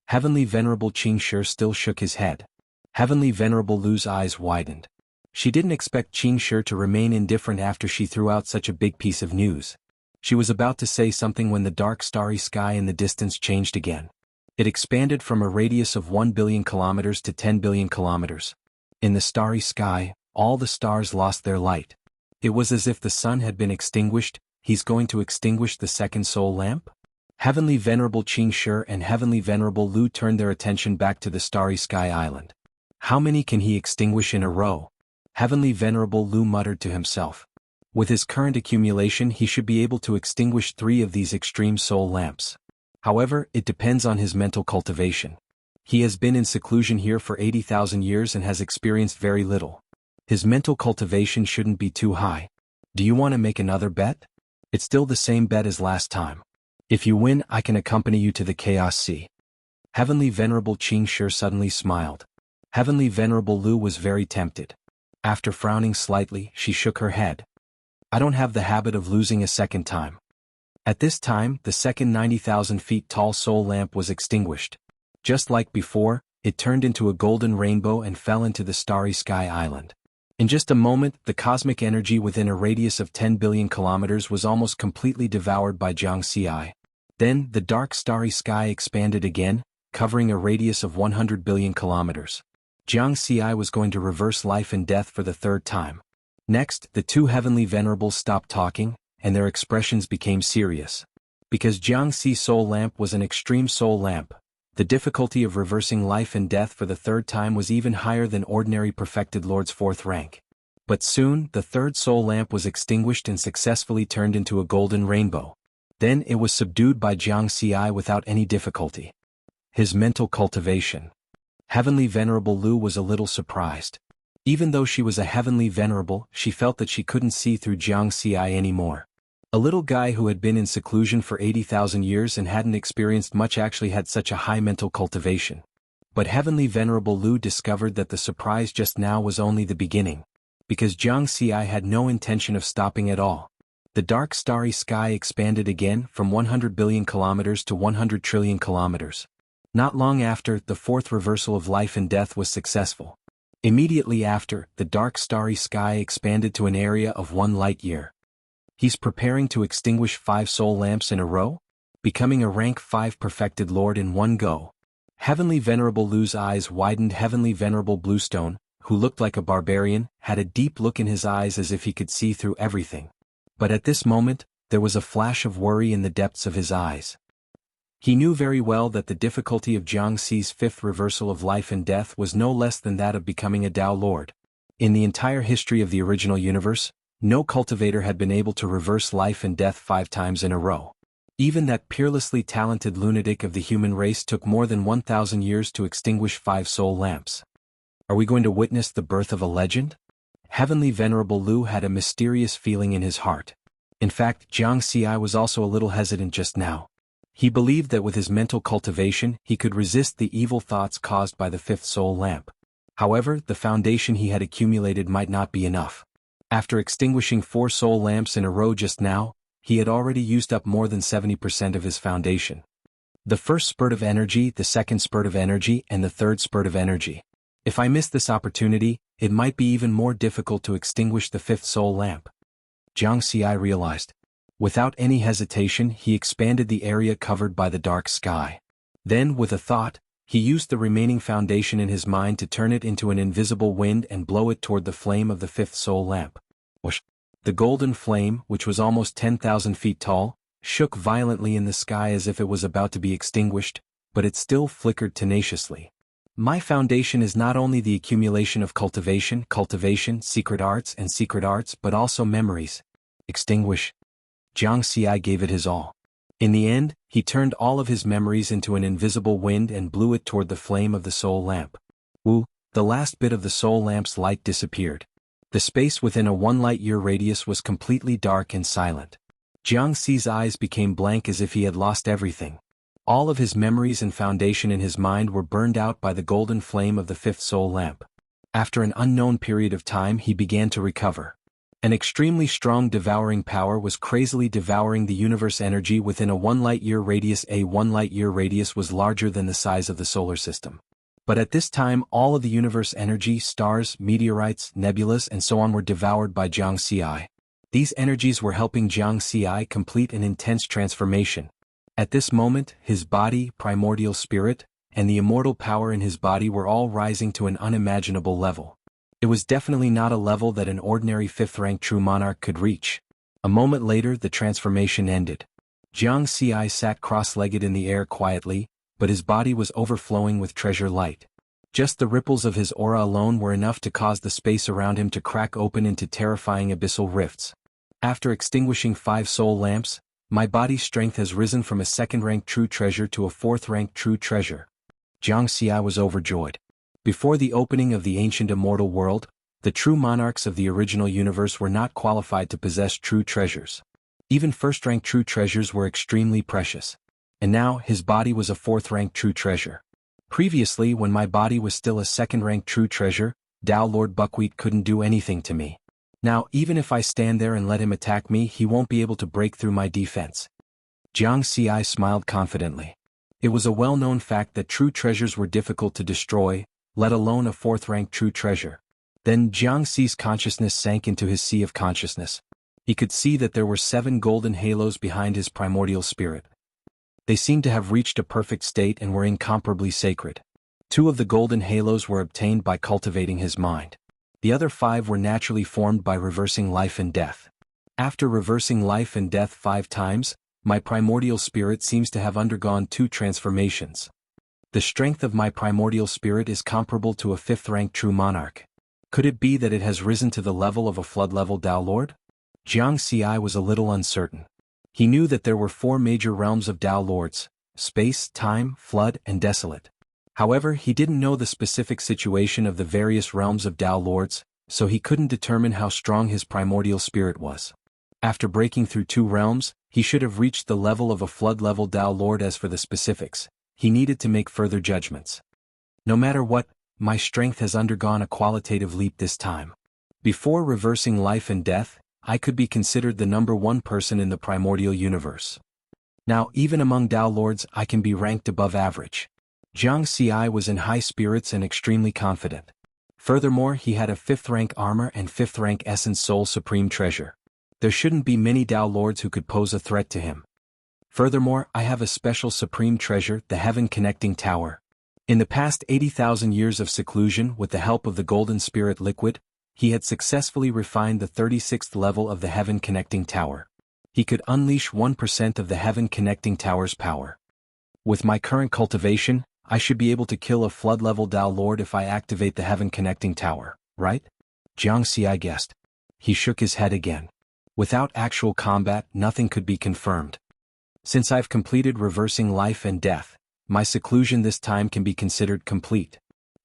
Heavenly Venerable Qingshi still shook his head. Heavenly Venerable Lu's eyes widened. She didn't expect Qingshi to remain indifferent after she threw out such a big piece of news. She was about to say something when the dark starry sky in the distance changed again. It expanded from a radius of 1 billion kilometers to 10 billion kilometers. In the starry sky, all the stars lost their light. It was as if the sun had been extinguished. He's going to extinguish the second soul lamp? Heavenly Venerable Qing Shi and Heavenly Venerable Lu turned their attention back to the starry sky island. How many can he extinguish in a row? Heavenly Venerable Lu muttered to himself. With his current accumulation he should be able to extinguish 3 of these extreme soul lamps. However, it depends on his mental cultivation. He has been in seclusion here for 80,000 years and has experienced very little. His mental cultivation shouldn't be too high. Do you want to make another bet? It's still the same bet as last time. If you win, I can accompany you to the Chaos Sea. Heavenly Venerable Qing Shi suddenly smiled. Heavenly Venerable Lu was very tempted. After frowning slightly, she shook her head. I don't have the habit of losing a second time. At this time, the second 90,000 feet tall soul lamp was extinguished. Just like before, it turned into a golden rainbow and fell into the starry sky island. In just a moment, the cosmic energy within a radius of 10 billion kilometers was almost completely devoured by Jianghu. Then, the dark starry sky expanded again, covering a radius of 100 billion kilometers. Jianghu was going to reverse life and death for the third time. Next, the two heavenly venerables stopped talking, and their expressions became serious. Because Jianghu's soul lamp was an extreme soul lamp, the difficulty of reversing life and death for the third time was even higher than ordinary perfected lord's 4th rank. But soon, the third soul lamp was extinguished and successfully turned into a golden rainbow. Then it was subdued by Jianghu without any difficulty. His mental cultivation. Heavenly Venerable Lu was a little surprised. Even though she was a heavenly venerable, she felt that she couldn't see through Jianghu anymore. A little guy who had been in seclusion for 80,000 years and hadn't experienced much actually had such a high mental cultivation. But Heavenly Venerable Lu discovered that the surprise just now was only the beginning. Because Jianghu had no intention of stopping at all. The dark starry sky expanded again from 100 billion kilometers to 100 trillion kilometers. Not long after, the 4th reversal of life and death was successful. Immediately after, the dark starry sky expanded to an area of 1 light year. He's preparing to extinguish 5 soul lamps in a row? Becoming a rank 5 perfected lord in one go. Heavenly Venerable Lu's eyes widened. Heavenly Venerable Bluestone, who looked like a barbarian, had a deep look in his eyes as if he could see through everything. But at this moment, there was a flash of worry in the depths of his eyes. He knew very well that the difficulty of Jianghu's 5th reversal of life and death was no less than that of becoming a Tao Lord. In the entire history of the original universe, no cultivator had been able to reverse life and death 5 times in a row. Even that peerlessly talented lunatic of the human race took more than 1,000 years to extinguish 5 soul lamps. Are we going to witness the birth of a legend? Heavenly Venerable Lu had a mysterious feeling in his heart. In fact, Jianghu was also a little hesitant just now. He believed that with his mental cultivation he could resist the evil thoughts caused by the 5th soul lamp. However, the foundation he had accumulated might not be enough. After extinguishing 4 soul lamps in a row just now, he had already used up more than 70% of his foundation. The first spurt of energy, the second spurt of energy, and the third spurt of energy. If I miss this opportunity, it might be even more difficult to extinguish the 5th soul lamp. Jianghu realized. Without any hesitation, he expanded the area covered by the dark sky. Then, with a thought, he used the remaining foundation in his mind to turn it into an invisible wind and blow it toward the flame of the 5th soul lamp. Whoosh! The golden flame, which was almost 10,000 feet tall, shook violently in the sky as if it was about to be extinguished, but it still flickered tenaciously. My foundation is not only the accumulation of cultivation, secret arts, but also memories. Extinguish. Jianghu gave it his all. In the end, he turned all of his memories into an invisible wind and blew it toward the flame of the soul lamp. Woo! The last bit of the soul lamp's light disappeared. The space within a 1 light-year radius was completely dark and silent. Jianghu's eyes became blank as if he had lost everything. All of his memories and foundation in his mind were burned out by the golden flame of the 5th soul lamp. After an unknown period of time he began to recover. An extremely strong devouring power was crazily devouring the universe energy within a 1 light-year radius. A 1 light-year radius was larger than the size of the solar system. But at this time all of the universe energy, stars, meteorites, nebulas and so on were devoured by Jianghu. These energies were helping Jiang Xi complete an intense transformation. At this moment, his body, primordial spirit, and the immortal power in his body were all rising to an unimaginable level. It was definitely not a level that an ordinary 5th-rank true monarch could reach. A moment later, the transformation ended. Jiang Xi sat cross-legged in the air quietly, but his body was overflowing with treasure light. Just the ripples of his aura alone were enough to cause the space around him to crack open into terrifying abyssal rifts. After extinguishing 5 soul lamps, my body's strength has risen from a 2nd-rank true treasure to a 4th-rank true treasure. Jiang Xi was overjoyed. Before the opening of the ancient immortal world, the true monarchs of the original universe were not qualified to possess true treasures. Even 1st-rank true treasures were extremely precious. And now, his body was a 4th-rank true treasure. Previously, when my body was still a 2nd-rank true treasure, Tao Lord Buckwheat couldn't do anything to me. Now, even if I stand there and let him attack me, he won't be able to break through my defense. Jiang Xi smiled confidently. It was a well-known fact that true treasures were difficult to destroy, let alone a 4th-rank true treasure. Then Jiang Xi's consciousness sank into his sea of consciousness. He could see that there were 7 golden halos behind his primordial spirit. They seemed to have reached a perfect state and were incomparably sacred. 2 of the golden halos were obtained by cultivating his mind. The other 5 were naturally formed by reversing life and death. After reversing life and death 5 times, my primordial spirit seems to have undergone 2 transformations. The strength of my primordial spirit is comparable to a 5th-rank true monarch. Could it be that it has risen to the level of a flood-level Tao Lord? Jiang Xi was a little uncertain. He knew that there were 4 major realms of Tao Lords: space, time, flood, and desolate. However, he didn't know the specific situation of the various realms of Tao Lords, so he couldn't determine how strong his primordial spirit was. After breaking through 2 realms, he should have reached the level of a flood-level Tao Lord. As for the specifics, he needed to make further judgments. No matter what, my strength has undergone a qualitative leap this time. Before reversing life and death, I could be considered the number 1 person in the primordial universe. Now, even among Tao Lords, I can be ranked above average. Jiang Xi was in high spirits and extremely confident. Furthermore, he had a 5th-rank armor and 5th-rank essence soul supreme treasure. There shouldn't be many Tao Lords who could pose a threat to him. Furthermore, I have a special supreme treasure, the Heaven Connecting Tower. In the past 80,000 years of seclusion, with the help of the Golden Spirit Liquid, he had successfully refined the 36th level of the Heaven Connecting Tower. He could unleash 1% of the Heaven Connecting Tower's power. With my current cultivation, I should be able to kill a flood-level Tao Lord if I activate the Heaven Connecting Tower, right? Jiang Xi guessed. He shook his head again. Without actual combat, nothing could be confirmed. Since I've completed reversing life and death, my seclusion this time can be considered complete.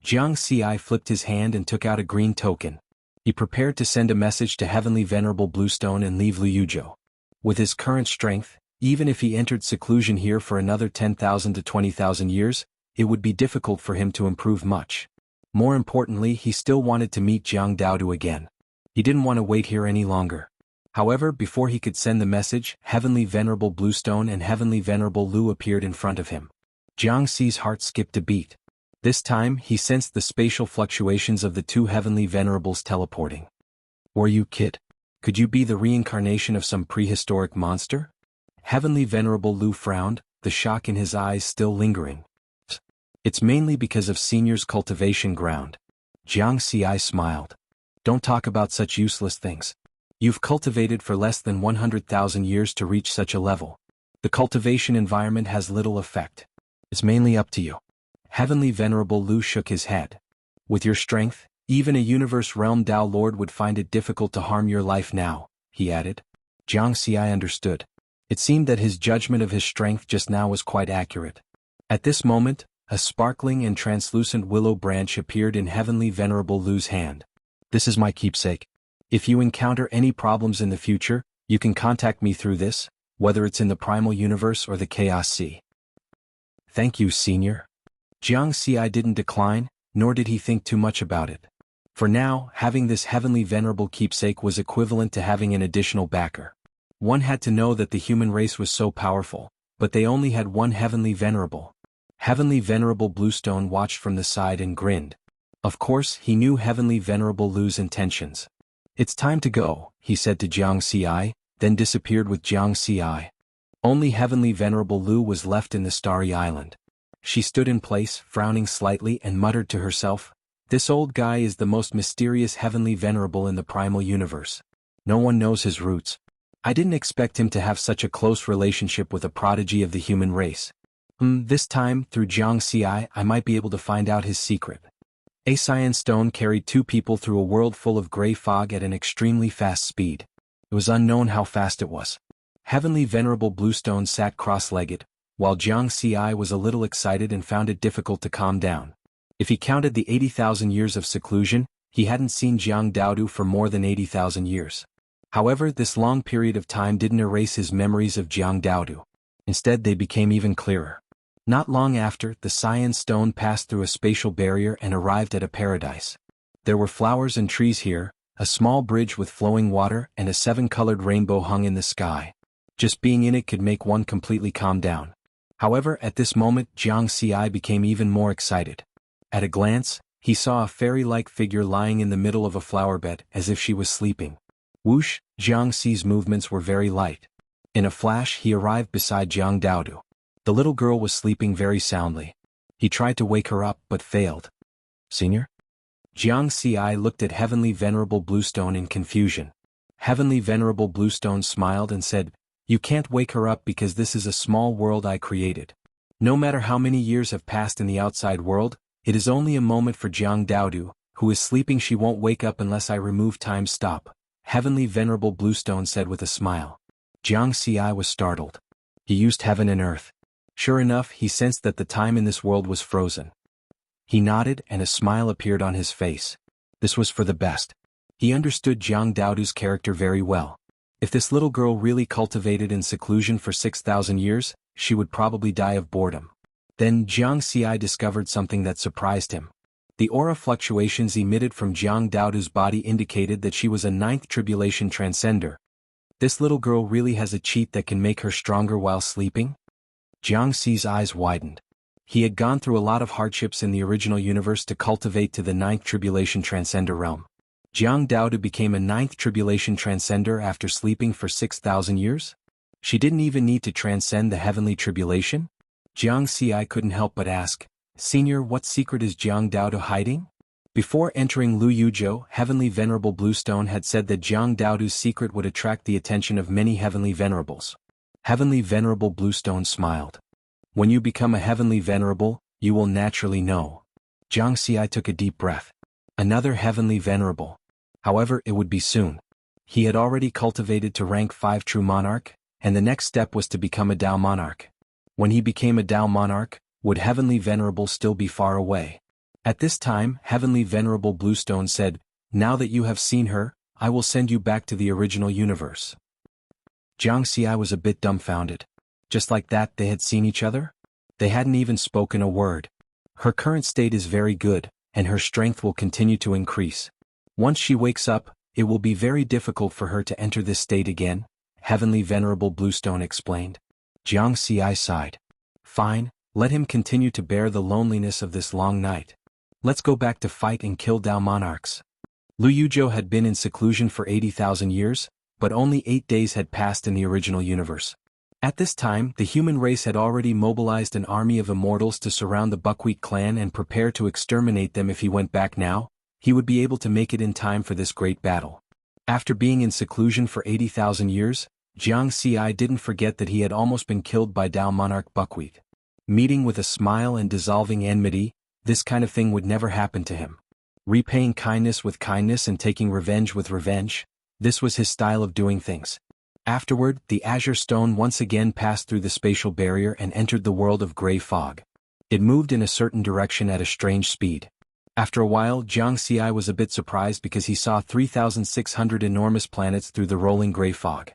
Jiang Xi flipped his hand and took out a green token. He prepared to send a message to Heavenly Venerable Bluestone and leave Liyuzhou. With his current strength, even if he entered seclusion here for another 10,000 to 20,000 years, it would be difficult for him to improve much. More importantly, he still wanted to meet Jiang Daodu again. He didn't want to wait here any longer. However, before he could send the message, Heavenly Venerable Bluestone and Heavenly Venerable Lu appeared in front of him. Jiang Xi's heart skipped a beat. This time, he sensed the spatial fluctuations of the 2 Heavenly Venerables teleporting. Were you, kid? Could you be the reincarnation of some prehistoric monster? Heavenly Venerable Lu frowned, the shock in his eyes still lingering. It's mainly because of Senior's cultivation ground. Jiang Xi smiled. Don't talk about such useless things. You've cultivated for less than 100,000 years to reach such a level. The cultivation environment has little effect. It's mainly up to you. Heavenly Venerable Lu shook his head. With your strength, even a universe realm Tao Lord would find it difficult to harm your life now, he added. Jiang Xi understood. It seemed that his judgment of his strength just now was quite accurate. At this moment, a sparkling and translucent willow branch appeared in Heavenly Venerable Lu's hand. This is my keepsake. If you encounter any problems in the future, you can contact me through this, whether it's in the primal universe or the Chaos Sea. Thank you, Senior. Jiang Xi didn't decline, nor did he think too much about it. For now, having this Heavenly Venerable keepsake was equivalent to having an additional backer. One had to know that the human race was so powerful, but they only had one Heavenly Venerable. Heavenly Venerable Bluestone watched from the side and grinned. Of course, he knew Heavenly Venerable Lu's intentions. It's time to go, he said to Jianghu, then disappeared with Jianghu. Only Heavenly Venerable Lu was left in the starry island. She stood in place, frowning slightly, and muttered to herself, "This old guy is the most mysterious Heavenly Venerable in the primal universe. No one knows his roots. I didn't expect him to have such a close relationship with a prodigy of the human race. This time, through Jianghu, I might be able to find out his secret." A cyan stone carried two people through a world full of gray fog at an extremely fast speed. It was unknown how fast it was. Heavenly Venerable Bluestone sat cross-legged, while Jianghu was a little excited and found it difficult to calm down. If he counted the 80,000 years of seclusion, he hadn't seen Jianghu for more than 80,000 years. However, this long period of time didn't erase his memories of Jianghu. Instead, they became even clearer. Not long after, the cyan stone passed through a spatial barrier and arrived at a paradise. There were flowers and trees here, a small bridge with flowing water, and a 7-colored rainbow hung in the sky. Just being in it could make one completely calm down. However, at this moment, Jianghu became even more excited. At a glance, he saw a fairy-like figure lying in the middle of a flower bed, as if she was sleeping. Whoosh, Jianghu's movements were very light. In a flash, he arrived beside Jianghu. The little girl was sleeping very soundly. He tried to wake her up, but failed. "Senior?" Jianghu looked at Heavenly Venerable Bluestone in confusion. Heavenly Venerable Bluestone smiled and said, "You can't wake her up because this is a small world I created. No matter how many years have passed in the outside world, it is only a moment for Jianghu, who is sleeping. She won't wake up unless I remove time stop," Heavenly Venerable Bluestone said with a smile. Jianghu was startled. He used heaven and earth. Sure enough, he sensed that the time in this world was frozen. He nodded and a smile appeared on his face. This was for the best. He understood Jianghu's character very well. If this little girl really cultivated in seclusion for 6,000 years, she would probably die of boredom. Then Jianghu discovered something that surprised him. The aura fluctuations emitted from Jianghu's body indicated that she was a 9th tribulation transcender. This little girl really has a cheat that can make her stronger while sleeping? Jianghu's eyes widened. He had gone through a lot of hardships in the original universe to cultivate to the 9th tribulation transcender realm. Jianghu became a 9th tribulation transcender after sleeping for 6,000 years? She didn't even need to transcend the heavenly tribulation? Jianghu couldn't help but ask, "Senior, what secret is Jianghu hiding?" Before entering Lu Yuzhou, Heavenly Venerable Bluestone had said that Jianghu's secret would attract the attention of many Heavenly Venerables. Heavenly Venerable Bluestone smiled. "When you become a Heavenly Venerable, you will naturally know." Jianghu took a deep breath. Another Heavenly Venerable. However, it would be soon. He had already cultivated to rank 5 True Monarch, and the next step was to become a Tao Monarch. When he became a Tao Monarch, would Heavenly Venerable still be far away? At this time, Heavenly Venerable Bluestone said, "Now that you have seen her, I will send you back to the original universe." Jianghu was a bit dumbfounded. Just like that, they had seen each other? They hadn't even spoken a word. Her current state is very good, and her strength will continue to increase. Once she wakes up, it will be very difficult for her to enter this state again, Heavenly Venerable Bluestone explained. Jianghu sighed. "Fine, let him continue to bear the loneliness of this long night. Let's go back to fight and kill Tao monarchs." Lu Yuzhou had been in seclusion for 80,000 years, but only 8 days had passed in the original universe. At this time, the human race had already mobilized an army of immortals to surround the Buckwheat clan and prepare to exterminate them. If he went back now, he would be able to make it in time for this great battle. After being in seclusion for 80,000 years, Jianghu didn't forget that he had almost been killed by Tao monarch Buckwheat. Meeting with a smile and dissolving enmity, this kind of thing would never happen to him. Repaying kindness with kindness and taking revenge with revenge, this was his style of doing things. Afterward, the azure stone once again passed through the spatial barrier and entered the world of gray fog. It moved in a certain direction at a strange speed. After a while, Jianghu was a bit surprised because he saw 3,600 enormous planets through the rolling gray fog.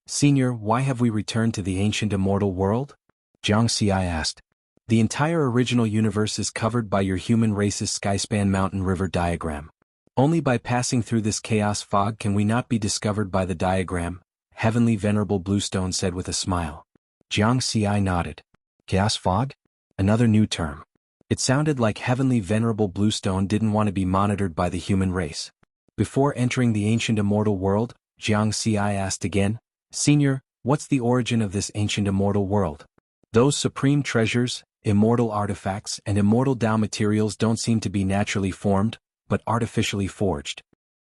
"Senior, why have we returned to the ancient immortal world?" Jianghu asked. "The entire original universe is covered by your human race's skyspan mountain river diagram. Only by passing through this chaos fog can we not be discovered by the diagram," Heavenly Venerable Bluestone said with a smile. Jianghu nodded. "Chaos fog?" Another new term. It sounded like Heavenly Venerable Bluestone didn't want to be monitored by the human race. Before entering the ancient immortal world, Jianghu asked again, Senior, what's the origin of this ancient immortal world? Those supreme treasures, immortal artifacts and immortal Tao materials don't seem to be naturally formed, but artificially forged.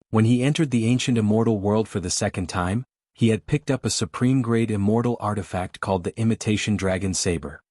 When he entered the ancient immortal world for the second time, he had picked up a supreme-grade immortal artifact called the Imitation Dragon Saber.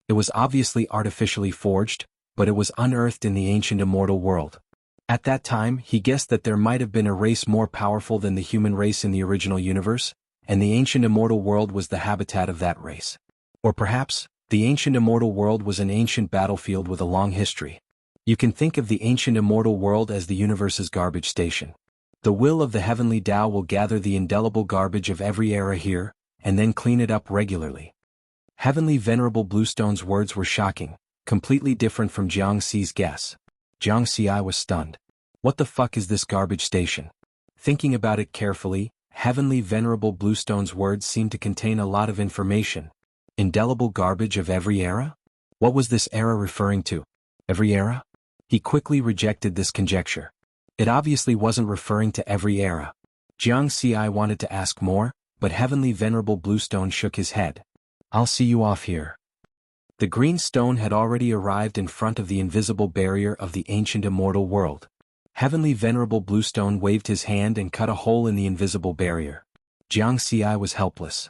It was obviously artificially forged, but it was unearthed in the ancient immortal world. At that time, he guessed that there might have been a race more powerful than the human race in the original universe, and the ancient immortal world was the habitat of that race. Or perhaps, the ancient immortal world was an ancient battlefield with a long history. You can think of the ancient immortal world as the universe's garbage station. The will of the heavenly Tao will gather the indelible garbage of every era here, and then clean it up regularly. Heavenly Venerable Bluestone's words were shocking, completely different from Jianghu's guess. Jianghu was stunned. What the fuck is this garbage station? Thinking about it carefully, Heavenly Venerable Bluestone's words seemed to contain a lot of information. Indelible garbage of every era? What was this era referring to? Every era? He quickly rejected this conjecture. It obviously wasn't referring to every era. Jianghu wanted to ask more, but Heavenly Venerable Bluestone shook his head. I'll see you off here. The green stone had already arrived in front of the invisible barrier of the ancient immortal world. Heavenly Venerable Bluestone waved his hand and cut a hole in the invisible barrier. Jianghu was helpless.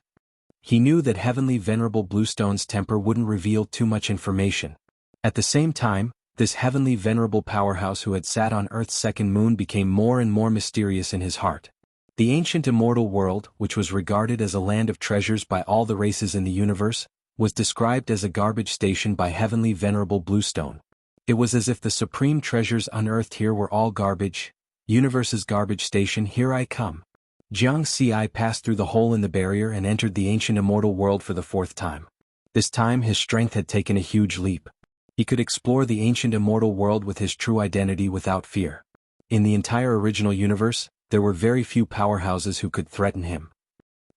He knew that Heavenly Venerable Bluestone's temper wouldn't reveal too much information. At the same time, this Heavenly Venerable powerhouse who had sat on Earth's second moon became more and more mysterious in his heart. The ancient immortal world, which was regarded as a land of treasures by all the races in the universe, was described as a garbage station by Heavenly Venerable Bluestone. It was as if the supreme treasures unearthed here were all garbage. Universe's garbage station, here I come. Jianghu passed through the hole in the barrier and entered the ancient immortal world for the fourth time. This time his strength had taken a huge leap. He could explore the ancient immortal world with his true identity without fear. In the entire original universe, there were very few powerhouses who could threaten him.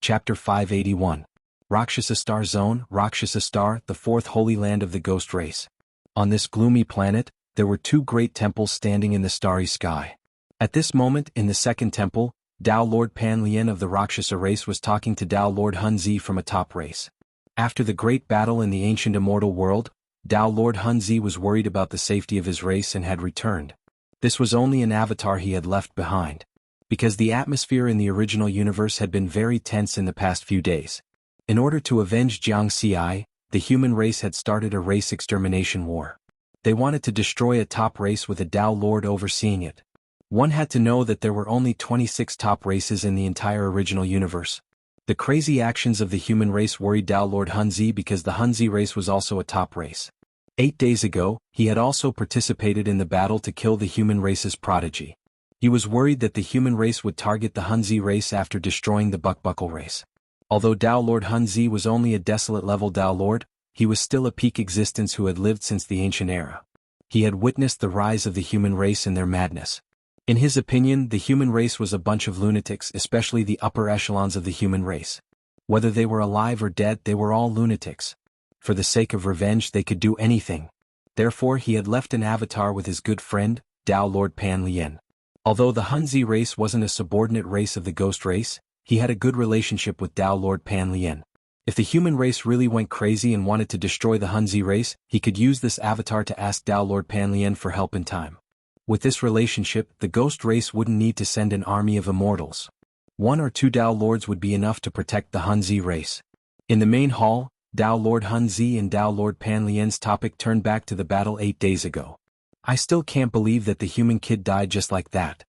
Chapter 581. Rakshasa Star Zone, Rakshasa Star, the fourth holy land of the ghost race. On this gloomy planet, there were two great temples standing in the starry sky. At this moment, in the second temple, Tao Lord Pan Lian of the Rakshasa race was talking to Tao Lord Hunzi from a top race. After the great battle in the ancient immortal world, Tao Lord Hunzi was worried about the safety of his race and had returned. This was only an avatar he had left behind. Because the atmosphere in the original universe had been very tense in the past few days. In order to avenge Jianghu, the human race had started a race extermination war. They wanted to destroy a top race with a Tao Lord overseeing it. One had to know that there were only 26 top races in the entire original universe. The crazy actions of the human race worried Tao Lord Hunzi because the Hunzi race was also a top race. 8 days ago, he had also participated in the battle to kill the human race's prodigy. He was worried that the human race would target the Hunzi race after destroying the Buckbuckle race. Although Tao Lord Hunzi was only a desolate level Tao Lord, he was still a peak existence who had lived since the ancient era. He had witnessed the rise of the human race and their madness. In his opinion, the human race was a bunch of lunatics, especially the upper echelons of the human race. Whether they were alive or dead, they were all lunatics. For the sake of revenge, they could do anything. Therefore, he had left an avatar with his good friend, Tao Lord Pan Lian. Although the Hunzi race wasn't a subordinate race of the ghost race, he had a good relationship with Tao Lord Pan Lian. If the human race really went crazy and wanted to destroy the Hunzi race, he could use this avatar to ask Tao Lord Pan Lian for help in time. With this relationship, the ghost race wouldn't need to send an army of immortals. 1 or 2 Tao Lords would be enough to protect the Hunzi race. In the main hall, Tao Lord Hunzi and Tao Lord Pan Lian's topic turned back to the battle 8 days ago. I still can't believe that the human kid died just like that.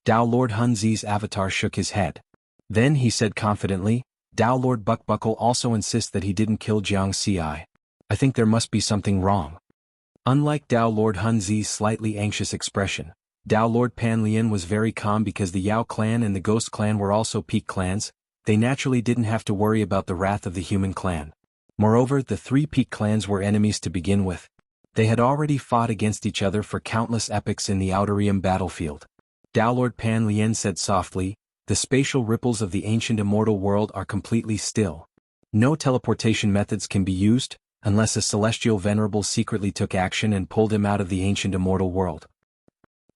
Tao Lord Hunzi's avatar shook his head. Then he said confidently, Tao Lord Buckbuckle also insists that he didn't kill Jianghu. I think there must be something wrong. Unlike Tao Lord Hunzi's slightly anxious expression, Tao Lord Pan Lian was very calm because the Yao clan and the Ghost clan were also peak clans. They naturally didn't have to worry about the wrath of the human clan. Moreover, the 3 peak clans were enemies to begin with. They had already fought against each other for countless epochs in the Outer Rim battlefield. Tao Lord Pan Lian said softly, the spatial ripples of the ancient immortal world are completely still. No teleportation methods can be used, unless a celestial venerable secretly took action and pulled him out of the ancient immortal world.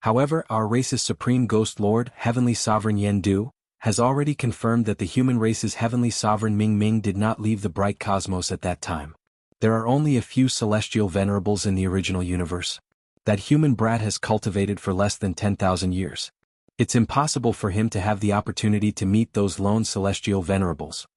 However, our race's supreme ghost lord, Heavenly Sovereign Yen Du, has already confirmed that the human race's Heavenly Sovereign Ming Ming did not leave the bright cosmos at that time. There are only a few celestial venerables in the original universe. That human brat has cultivated for less than 10,000 years. It's impossible for him to have the opportunity to meet those lone celestial venerables.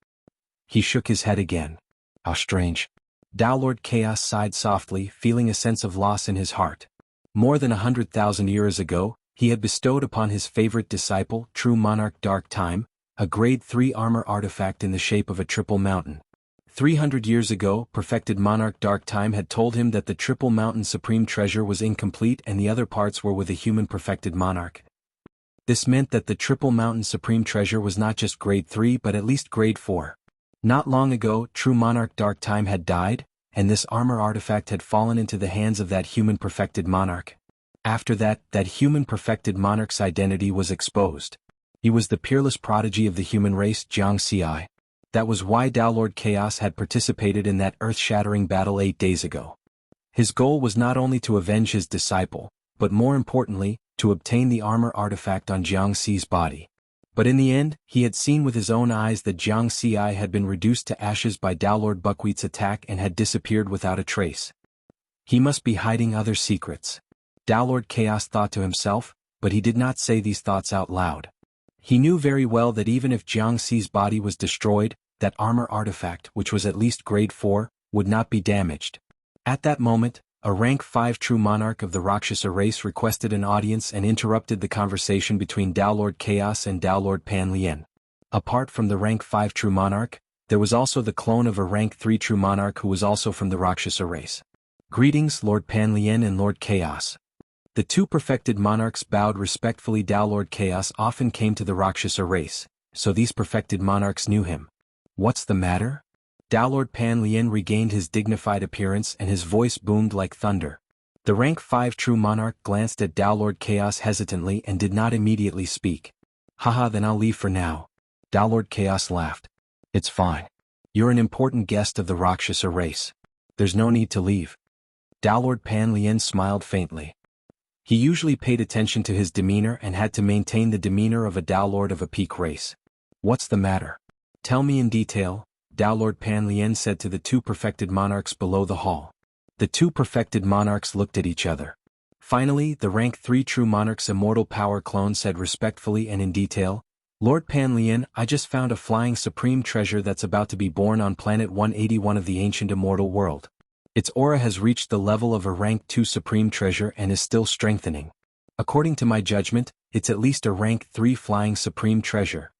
He shook his head again. How strange. Tao Lord Chaos sighed softly, feeling a sense of loss in his heart. More than 100,000 years ago, he had bestowed upon his favorite disciple, True Monarch Dark Time, a grade 3 armor artifact in the shape of a triple mountain. 300 years ago, perfected Monarch Dark Time had told him that the Triple Mountain Supreme Treasure was incomplete and the other parts were with a human perfected monarch. This meant that the Triple Mountain Supreme Treasure was not just grade 3 but at least grade 4. Not long ago, True Monarch Dark Time had died, and this armor artifact had fallen into the hands of that human perfected monarch. After that, that human perfected monarch's identity was exposed. He was the peerless prodigy of the human race, Jianghu. That was why Tao Lord Chaos had participated in that earth-shattering battle 8 days ago. His goal was not only to avenge his disciple, but more importantly, to obtain the armor artifact on Jianghu's body. But in the end, he had seen with his own eyes that Jianghu had been reduced to ashes by Tao Lord Buckwheat's attack and had disappeared without a trace. He must be hiding other secrets. Tao Lord Chaos thought to himself, but he did not say these thoughts out loud. He knew very well that even if Jianghu's body was destroyed, that armor artifact, which was at least grade 4, would not be damaged. At that moment, a rank 5 true monarch of the Rakshasa race requested an audience and interrupted the conversation between Tao Lord Chaos and Tao Lord Pan Lien. Apart from the rank 5 true monarch, there was also the clone of a rank 3 true monarch who was also from the Rakshasa race. Greetings, Lord Pan Lien and Lord Chaos. The two perfected monarchs bowed respectfully. Tao Lord Chaos often came to the Rakshasa race, so these perfected monarchs knew him. What's the matter? Tao Lord Pan Lien regained his dignified appearance and his voice boomed like thunder. The rank 5 true monarch glanced at Tao Lord Chaos hesitantly and did not immediately speak. Haha, then I'll leave for now. Tao Lord Chaos laughed. It's fine. You're an important guest of the Rakshasa race. There's no need to leave. Tao Lord Pan Lien smiled faintly. He usually paid attention to his demeanor and had to maintain the demeanor of a Tao Lord of a peak race. What's the matter? Tell me in detail, Tao Lord Pan Lien said to the two perfected monarchs below the hall. The two perfected monarchs looked at each other. Finally, the rank 3 true monarch's immortal power clone said respectfully and in detail, Lord Pan Lien, I just found a flying supreme treasure that's about to be born on planet 181 of the ancient immortal world. Its aura has reached the level of a rank 2 supreme treasure and is still strengthening. According to my judgment, it's at least a rank 3 flying supreme treasure.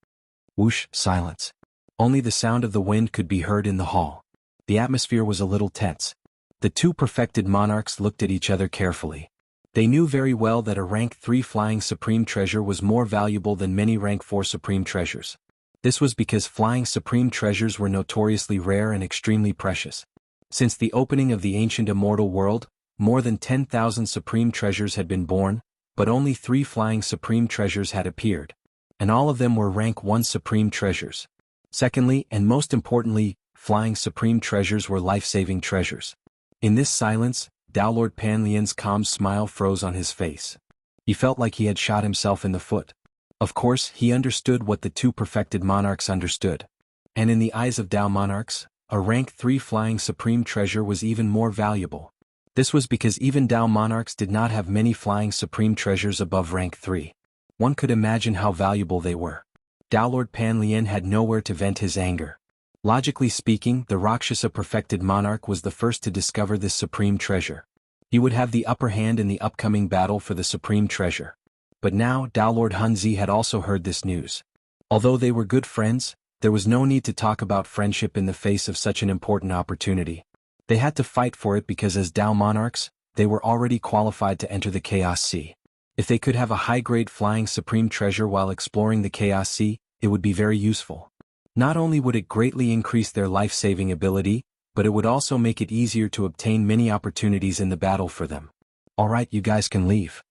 Whoosh, silence. Only the sound of the wind could be heard in the hall. The atmosphere was a little tense. The two perfected monarchs looked at each other carefully. They knew very well that a rank 3 flying supreme treasure was more valuable than many rank 4 supreme treasures. This was because flying supreme treasures were notoriously rare and extremely precious. Since the opening of the ancient immortal world, more than 10,000 supreme treasures had been born, but only 3 flying supreme treasures had appeared. And all of them were rank 1 supreme treasures. Secondly, and most importantly, flying supreme treasures were life-saving treasures. In this silence, Tao Lord Pan Lien's calm smile froze on his face. He felt like he had shot himself in the foot. Of course, he understood what the two perfected monarchs understood. And in the eyes of Tao monarchs, a rank 3 flying supreme treasure was even more valuable. This was because even Tao monarchs did not have many flying supreme treasures above rank 3. One could imagine how valuable they were. Tao Lord Pan Lien had nowhere to vent his anger. Logically speaking, the Rakshasa perfected monarch was the first to discover this supreme treasure. He would have the upper hand in the upcoming battle for the supreme treasure. But now Tao Lord Hunzi had also heard this news. Although they were good friends, there was no need to talk about friendship in the face of such an important opportunity. They had to fight for it because as Tao monarchs, they were already qualified to enter the Chaos Sea. If they could have a high-grade flying supreme treasure while exploring the Chaos Sea, it would be very useful. Not only would it greatly increase their life-saving ability, but it would also make it easier to obtain many opportunities in the battle for them. Alright, you guys can leave.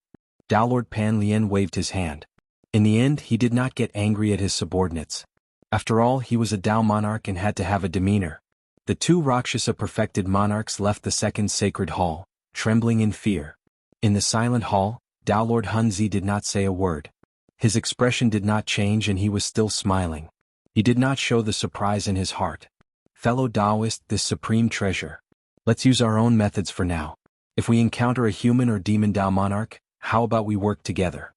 Tao Lord Pan Lien waved his hand. In the end, he did not get angry at his subordinates. After all, he was a Tao monarch and had to have a demeanor. The two Rakshasa perfected monarchs left the second sacred hall, trembling in fear. In the silent hall, Tao Lord Hunzi did not say a word. His expression did not change and he was still smiling. He did not show the surprise in his heart. Fellow Taoist, this supreme treasure. Let's use our own methods for now. If we encounter a human or demon Tao monarch, how about we work together?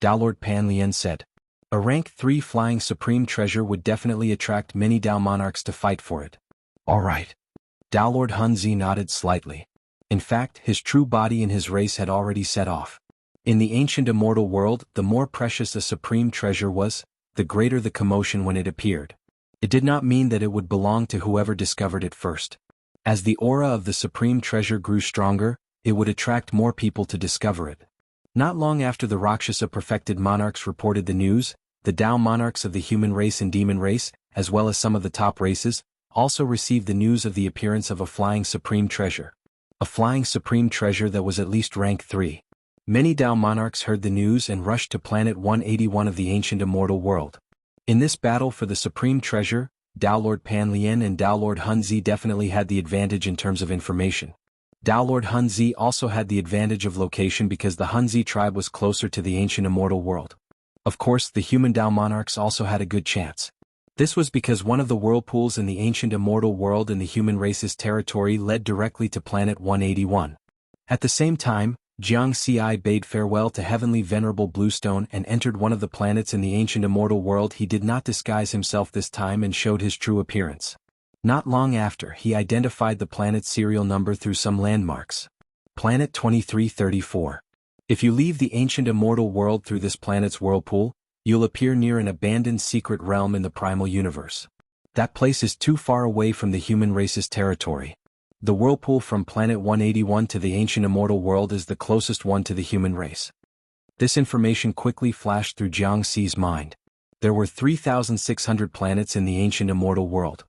Tao Lord Pan Lian said. A rank 3 flying supreme treasure would definitely attract many Tao monarchs to fight for it. All right. Tao Lord Hunzi nodded slightly. In fact, his true body and his race had already set off. In the ancient immortal world, the more precious a supreme treasure was, the greater the commotion when it appeared. It did not mean that it would belong to whoever discovered it first. As the aura of the supreme treasure grew stronger, it would attract more people to discover it. Not long after the Rakshasa perfected monarchs reported the news, the Tao monarchs of the human race and demon race, as well as some of the top races, also received the news of the appearance of a flying supreme treasure. A flying supreme treasure that was at least rank 3. Many Tao monarchs heard the news and rushed to planet 181 of the ancient immortal world. In this battle for the supreme treasure, Tao Lord Pan Lian and Tao Lord Hunzi definitely had the advantage in terms of information. Tao Lord Hunzi also had the advantage of location because the Hunzi tribe was closer to the ancient immortal world. Of course, the human Tao monarchs also had a good chance. This was because one of the whirlpools in the ancient immortal world in the human race's territory led directly to planet 181. At the same time, Jianghu bade farewell to heavenly venerable Bluestone and entered one of the planets in the ancient immortal world. He did not disguise himself this time and showed his true appearance. Not long after, he identified the planet's serial number through some landmarks. Planet 2334. If you leave the ancient immortal world through this planet's whirlpool, you'll appear near an abandoned secret realm in the primal universe. That place is too far away from the human race's territory. The whirlpool from planet 181 to the ancient immortal world is the closest one to the human race. This information quickly flashed through Jianghu's mind. There were 3,600 planets in the ancient immortal world.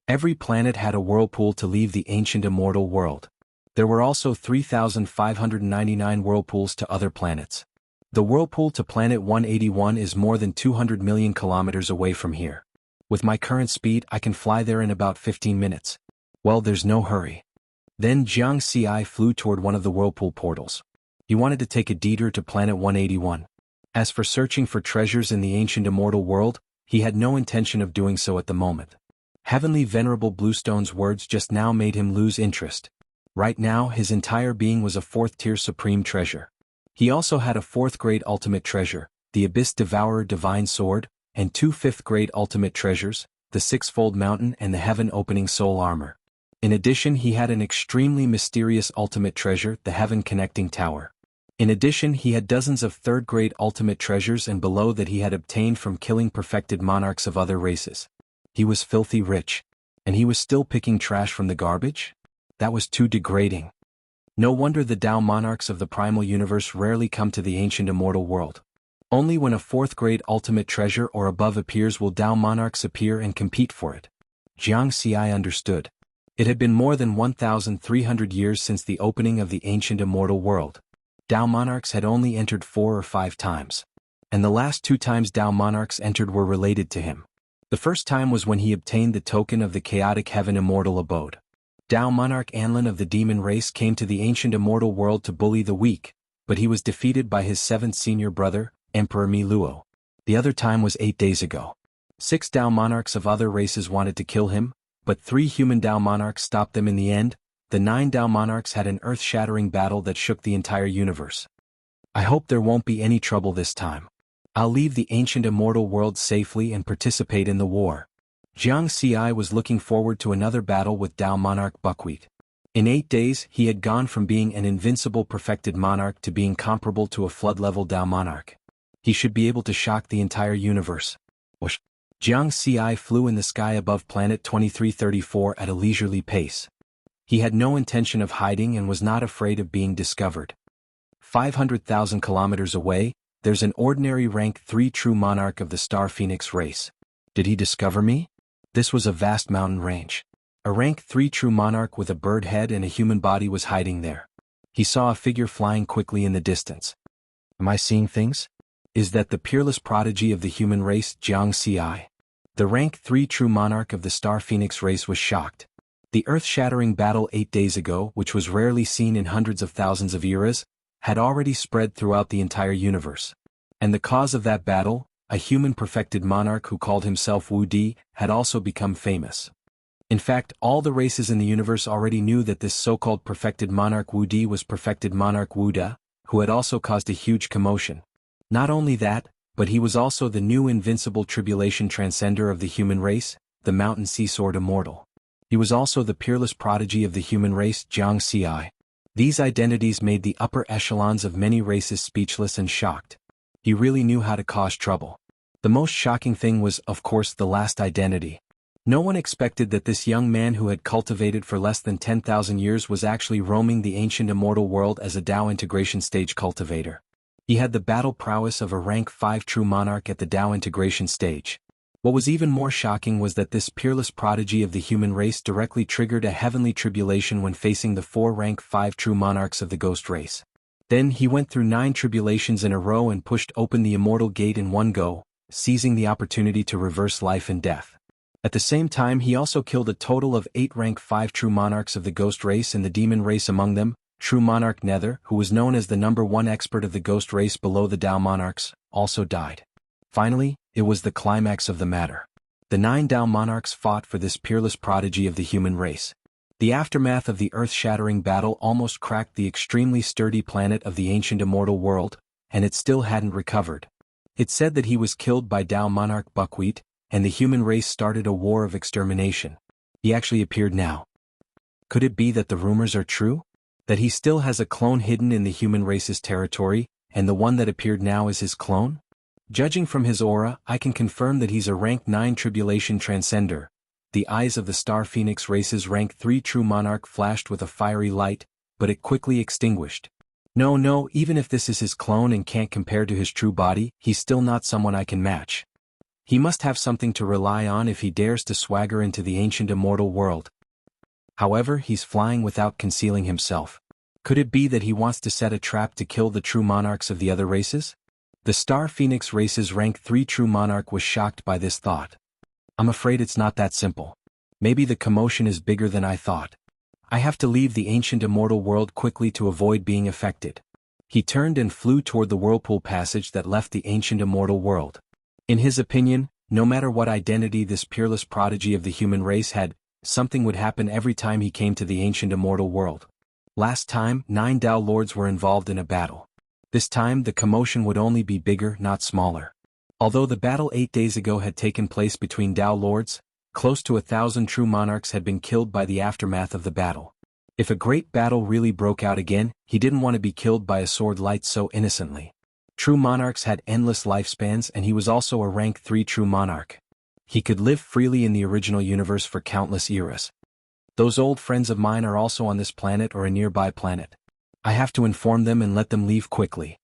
Every planet had a whirlpool to leave the ancient immortal world. There were also 3,599 whirlpools to other planets. The whirlpool to planet 181 is more than 200 million kilometers away from here. With my current speed, I can fly there in about 15 minutes. Well, there's no hurry. Then Jianghu flew toward one of the whirlpool portals. He wanted to take a detour to planet 181. As for searching for treasures in the ancient immortal world, he had no intention of doing so at the moment. Heavenly Venerable Bluestone's words just now made him lose interest. Right now, his entire being was a 4th-tier supreme treasure. He also had a 4th-grade ultimate treasure, the Abyss Devourer Divine Sword, and 2 5th-grade ultimate treasures, the Sixfold Mountain and the Heaven-Opening Soul Armor. In addition, he had an extremely mysterious ultimate treasure, the Heaven-Connecting Tower. In addition, he had dozens of 3rd-grade ultimate treasures and below that he had obtained from killing perfected monarchs of other races. He was filthy rich. And he was still picking trash from the garbage? That was too degrading. No wonder the Tao monarchs of the primal universe rarely come to the ancient immortal world. Only when a 4th-grade ultimate treasure or above appears will Tao monarchs appear and compete for it. Jianghu understood. It had been more than 1,300 years since the opening of the ancient immortal world. Tao monarchs had only entered 4 or 5 times. And the last 2 times Tao monarchs entered were related to him. The first time was when he obtained the token of the chaotic heaven immortal abode. Tao monarch Anlin of the demon race came to the ancient immortal world to bully the weak, but he was defeated by his 7th senior brother, Emperor Mi Luo. The other time was 8 days ago. 6 Tao monarchs of other races wanted to kill him, but 3 human Tao monarchs stopped them in the end. The 9 Tao monarchs had an earth-shattering battle that shook the entire universe. I hope there won't be any trouble this time. I'll leave the ancient immortal world safely and participate in the war. Jianghu was looking forward to another battle with Tao monarch Buckwheat. In 8 days, he had gone from being an invincible perfected monarch to being comparable to a flood-level Tao monarch. He should be able to shock the entire universe. Whoosh! Jianghu flew in the sky above planet 2334 at a leisurely pace. He had no intention of hiding and was not afraid of being discovered. 500,000 kilometers away, there's an ordinary rank 3 true monarch of the Star Phoenix race. Did he discover me? This was a vast mountain range. A rank 3 true monarch with a bird head and a human body was hiding there. He saw a figure flying quickly in the distance. Am I seeing things? Is that the peerless prodigy of the human race, Jianghu? The rank 3 true monarch of the Star Phoenix race was shocked. The earth-shattering battle 8 days ago, which was rarely seen in hundreds of thousands of eras, had already spread throughout the entire universe. And the cause of that battle, a human-perfected monarch who called himself Wu Di, had also become famous. In fact, all the races in the universe already knew that this so-called perfected monarch Wu Di was perfected monarch Wu Da, who had also caused a huge commotion. Not only that, but he was also the new invincible tribulation transcender of the human race, the mountain sea sword immortal. He was also the peerless prodigy of the human race, Jianghu. These identities made the upper echelons of many races speechless and shocked. He really knew how to cause trouble. The most shocking thing was, of course, the last identity. No one expected that this young man who had cultivated for less than 10,000 years was actually roaming the ancient immortal world as a Dao integration stage cultivator. He had the battle prowess of a rank 5 true monarch at the Dao integration stage. What was even more shocking was that this peerless prodigy of the human race directly triggered a heavenly tribulation when facing the 4 rank 5 true monarchs of the ghost race. Then he went through 9 tribulations in a row and pushed open the immortal gate in one go, seizing the opportunity to reverse life and death. At the same time, he also killed a total of 8 rank 5 true monarchs of the ghost race and the demon race among them. True monarch Nether, who was known as the #1 expert of the ghost race below the Dao monarchs, also died. Finally, it was the climax of the matter. The 9 Dao monarchs fought for this peerless prodigy of the human race. The aftermath of the earth-shattering battle almost cracked the extremely sturdy planet of the ancient immortal world, and it still hadn't recovered. It said that he was killed by Dao monarch Buckwheat, and the human race started a war of extermination. He actually appeared now. Could it be that the rumors are true? That he still has a clone hidden in the human race's territory, and the one that appeared now is his clone? Judging from his aura, I can confirm that he's a rank 9 tribulation transcender. The eyes of the Star Phoenix race's rank 3 true monarch flashed with a fiery light, but it quickly extinguished. No, even if this is his clone and can't compare to his true body, he's still not someone I can match. He must have something to rely on if he dares to swagger into the ancient immortal world. However, he's flying without concealing himself. Could it be that he wants to set a trap to kill the true monarchs of the other races? The Star Phoenix race's rank 3 true monarch was shocked by this thought. I'm afraid it's not that simple. Maybe the commotion is bigger than I thought. I have to leave the ancient immortal world quickly to avoid being affected. He turned and flew toward the whirlpool passage that left the ancient immortal world. In his opinion, no matter what identity this peerless prodigy of the human race had, something would happen every time he came to the ancient immortal world. Last time, 9 Dao lords were involved in a battle. This time the commotion would only be bigger, not smaller. Although the battle 8 days ago had taken place between Dao lords, close to 1,000 true monarchs had been killed by the aftermath of the battle. If a great battle really broke out again, he didn't want to be killed by a sword light so innocently. True monarchs had endless lifespans, and he was also a rank 3 true monarch. He could live freely in the original universe for countless eras. Those old friends of mine are also on this planet or a nearby planet. I have to inform them and let them leave quickly.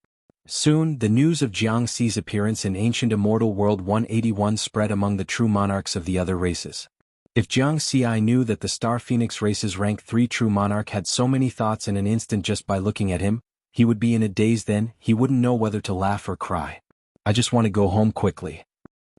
Soon, the news of Jianghu's appearance in ancient immortal world 181 spread among the true monarchs of the other races. If Jianghu knew that the Star Phoenix race's rank 3 true monarch had so many thoughts in an instant just by looking at him, he would be in a daze. Then he wouldn't know whether to laugh or cry. I just want to go home quickly.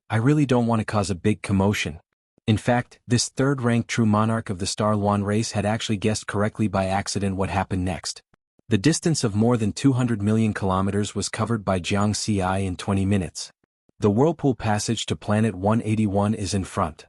I really don't want to cause a big commotion. In fact, this 3rd rank true monarch of the Star Luan race had actually guessed correctly by accident what happened next. The distance of more than 200 million kilometers was covered by Jianghu in 20 minutes. The whirlpool passage to planet 181 is in front.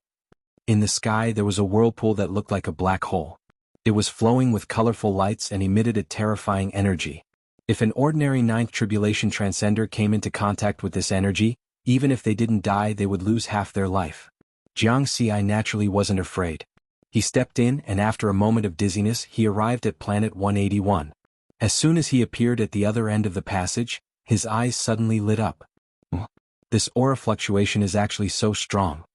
In the sky there was a whirlpool that looked like a black hole. It was flowing with colorful lights and emitted a terrifying energy. If an ordinary 9th tribulation transcender came into contact with this energy, even if they didn't die they would lose half their life. Jianghu naturally wasn't afraid. He stepped in and after a moment of dizziness he arrived at planet 181. As soon as he appeared at the other end of the passage, his eyes suddenly lit up. This aura fluctuation is actually so strong.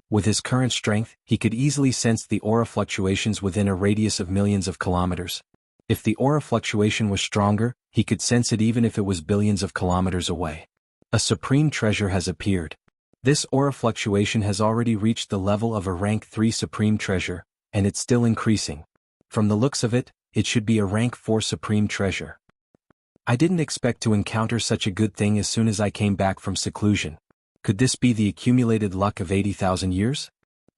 With his current strength, he could easily sense the aura fluctuations within a radius of millions of kilometers. If the aura fluctuation was stronger, he could sense it even if it was billions of kilometers away. A supreme treasure has appeared. This aura fluctuation has already reached the level of a rank 3 supreme treasure, and it's still increasing. From the looks of it, it should be a rank 4 supreme treasure. I didn't expect to encounter such a good thing as soon as I came back from seclusion. Could this be the accumulated luck of 80,000 years?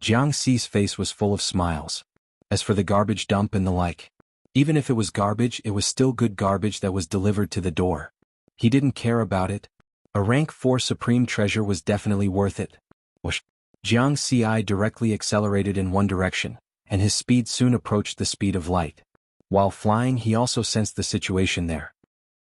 Jianghu's face was full of smiles. As for the garbage dump and the like, Even if it was garbage, it was still good garbage that was delivered to the door. He didn't care about it. A rank 4 supreme treasure was definitely worth it. Whoosh! Jiang Ci directly accelerated in one direction, and his speed soon approached the speed of light. While flying, he also sensed the situation there.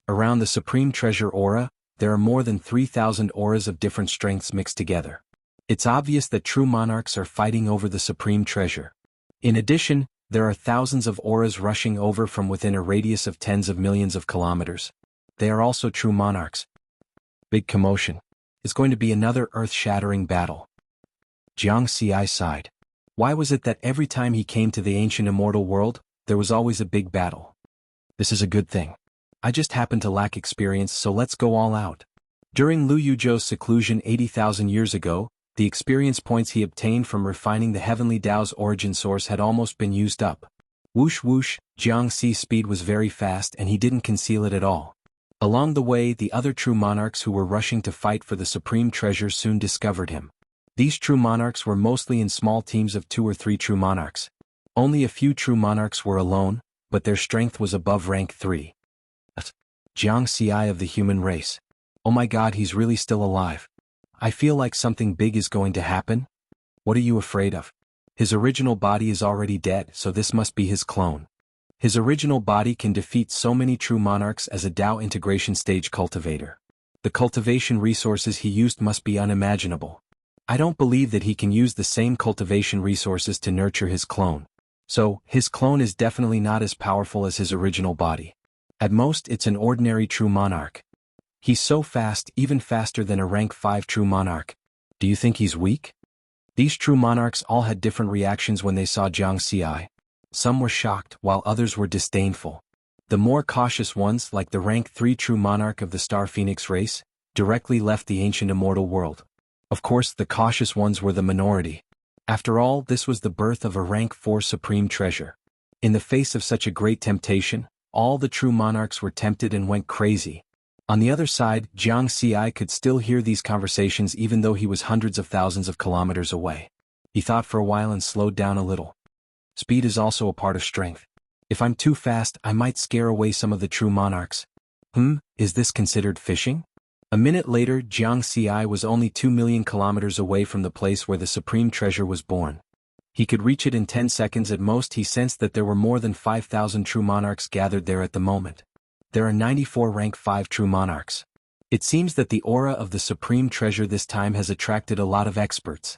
Around the supreme treasure aura, there are more than 3,000 auras of different strengths mixed together. It's obvious that true monarchs are fighting over the supreme treasure. In addition, there are thousands of auras rushing over from within a radius of tens of millions of kilometers. They are also true monarchs. Big commotion. It's going to be another earth-shattering battle. Jiang Ci sighed. Why was it that every time he came to the ancient immortal world, there was always a big battle? This is a good thing. I just happen to lack experience, so let's go all out. During Liu Yuzhou's seclusion 80,000 years ago, the experience points he obtained from refining the heavenly Tao's origin source had almost been used up. Whoosh whoosh, Jiang Ci's speed was very fast and he didn't conceal it at all. Along the way, the other true monarchs who were rushing to fight for the supreme treasure soon discovered him. These true monarchs were mostly in small teams of 2 or 3 true monarchs. Only a few true monarchs were alone, but their strength was above rank 3. Jiang Ci of the human race. Oh my god, he's really still alive. I feel like something big is going to happen. What are you afraid of? His original body is already dead, so this must be his clone. His original body can defeat so many true monarchs as a Tao integration stage cultivator. The cultivation resources he used must be unimaginable. I don't believe that he can use the same cultivation resources to nurture his clone. So, his clone is definitely not as powerful as his original body. At most, it's an ordinary true monarch. He's so fast, even faster than a rank 5 true monarch. Do you think he's weak? These true monarchs all had different reactions when they saw Jiang Ci. Some were shocked, while others were disdainful. The more cautious ones, like the rank 3 true monarch of the Star Phoenix race, directly left the ancient immortal world. Of course, the cautious ones were the minority. After all, this was the birth of a rank 4 supreme treasure. In the face of such a great temptation, all the true monarchs were tempted and went crazy. On the other side, Jiang Ci could still hear these conversations even though he was hundreds of thousands of kilometers away. He thought for a while and slowed down a little. Speed is also a part of strength. If I'm too fast, I might scare away some of the true monarchs. Is this considered fishing? A minute later, Jiang Ci was only 2 million kilometers away from the place where the supreme treasure was born. He could reach it in 10 seconds at most. He sensed that there were more than 5,000 true monarchs gathered there at the moment. There are 94 rank 5 true monarchs. It seems that the aura of the supreme treasure this time has attracted a lot of experts.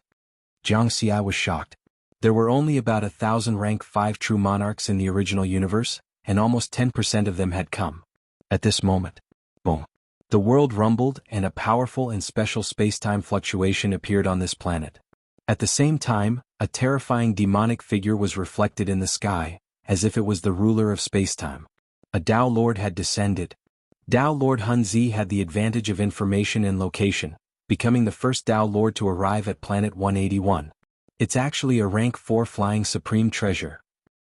Jiang Ci was shocked. There were only about 1,000 rank 5 true monarchs in the original universe, and almost 10% of them had come. At this moment, boom. The world rumbled and a powerful and special space-time fluctuation appeared on this planet. At the same time, a terrifying demonic figure was reflected in the sky, as if it was the ruler of space-time. A Tao Lord had descended. Tao Lord Hunzi had the advantage of information and location, becoming the first Tao Lord to arrive at Planet 181. It's actually a rank 4 flying supreme treasure.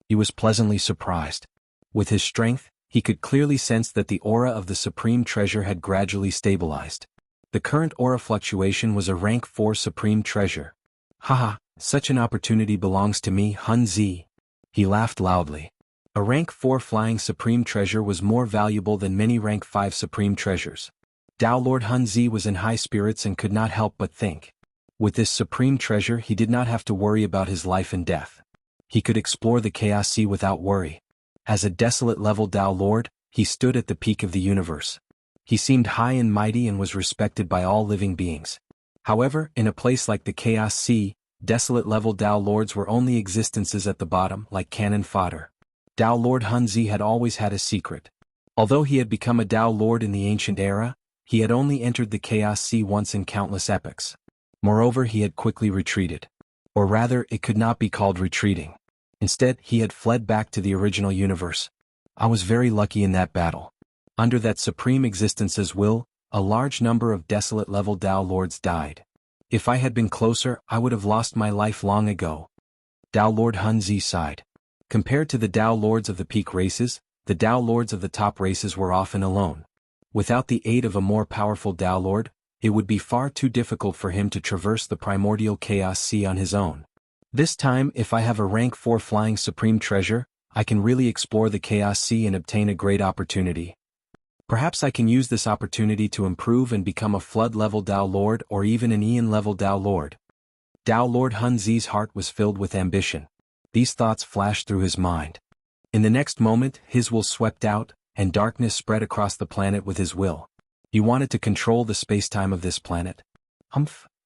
He was pleasantly surprised. With his strength, he could clearly sense that the aura of the supreme treasure had gradually stabilized. The current aura fluctuation was a rank 4 supreme treasure. Haha, such an opportunity belongs to me, Hunzi. He laughed loudly. A rank 4 flying supreme treasure was more valuable than many rank 5 supreme treasures. Tao Lord Hunzi was in high spirits and could not help but think. With this supreme treasure, he did not have to worry about his life and death. He could explore the Chaos Sea without worry. As a desolate level Tao Lord, he stood at the peak of the universe. He seemed high and mighty and was respected by all living beings. However, in a place like the Chaos Sea, desolate level Tao Lords were only existences at the bottom, like cannon fodder. Tao Lord Hunzi had always had a secret. Although he had become a Tao Lord in the ancient era, he had only entered the Chaos Sea once in countless epochs. Moreover, he had quickly retreated. Or rather, it could not be called retreating. Instead, he had fled back to the original universe. I was very lucky in that battle. Under that supreme existence's will, a large number of desolate level Tao Lords died. If I had been closer, I would have lost my life long ago. Tao Lord Hunzi sighed. Compared to the Tao Lords of the peak races, the Tao Lords of the top races were often alone. Without the aid of a more powerful Tao Lord, it would be far too difficult for him to traverse the primordial Chaos Sea on his own. This time, if I have a rank 4 flying supreme treasure, I can really explore the Chaos Sea and obtain a great opportunity. Perhaps I can use this opportunity to improve and become a Flood-level Dao Lord or even an Aeon-level Dao Lord. Dao Lord Hun Zi's heart was filled with ambition. These thoughts flashed through his mind. In the next moment, his will swept out, and darkness spread across the planet with his will. He wanted to control the space-time of this planet.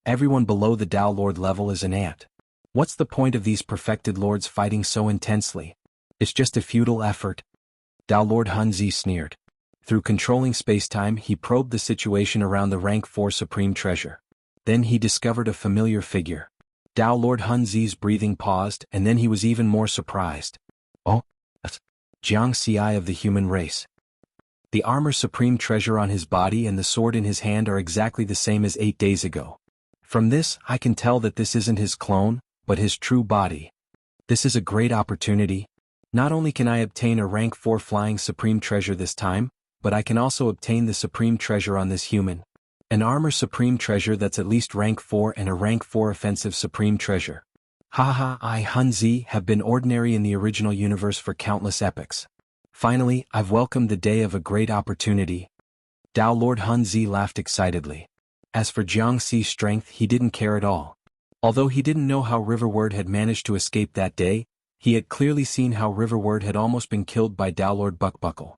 Everyone below the Dao Lord level is an ant. What's the point of these perfected lords fighting so intensely? It's just a futile effort. Dao Lord Hun Zi sneered. Through controlling space-time, he probed the situation around the Rank 4 Supreme Treasure. Then he discovered a familiar figure. Dao Lord Hun Zi's breathing paused, and then he was even more surprised. Oh, that's Jianghu of the human race. The armor Supreme Treasure on his body and the sword in his hand are exactly the same as 8 days ago. From this, I can tell that this isn't his clone, but his true body. This is a great opportunity. Not only can I obtain a Rank 4 Flying Supreme Treasure this time, but I can also obtain the Supreme Treasure on this human. An armor Supreme Treasure that's at least Rank 4 and a Rank 4 Offensive Supreme Treasure. I Hun Zi have been ordinary in the original universe for countless epochs. Finally, I've welcomed the day of a great opportunity. Dao Lord Hun Zi laughed excitedly. As for Jianghu's strength, he didn't care at all. Although he didn't know how Riverward had managed to escape that day, he had clearly seen how Riverward had almost been killed by Dao Lord Buckbuckle.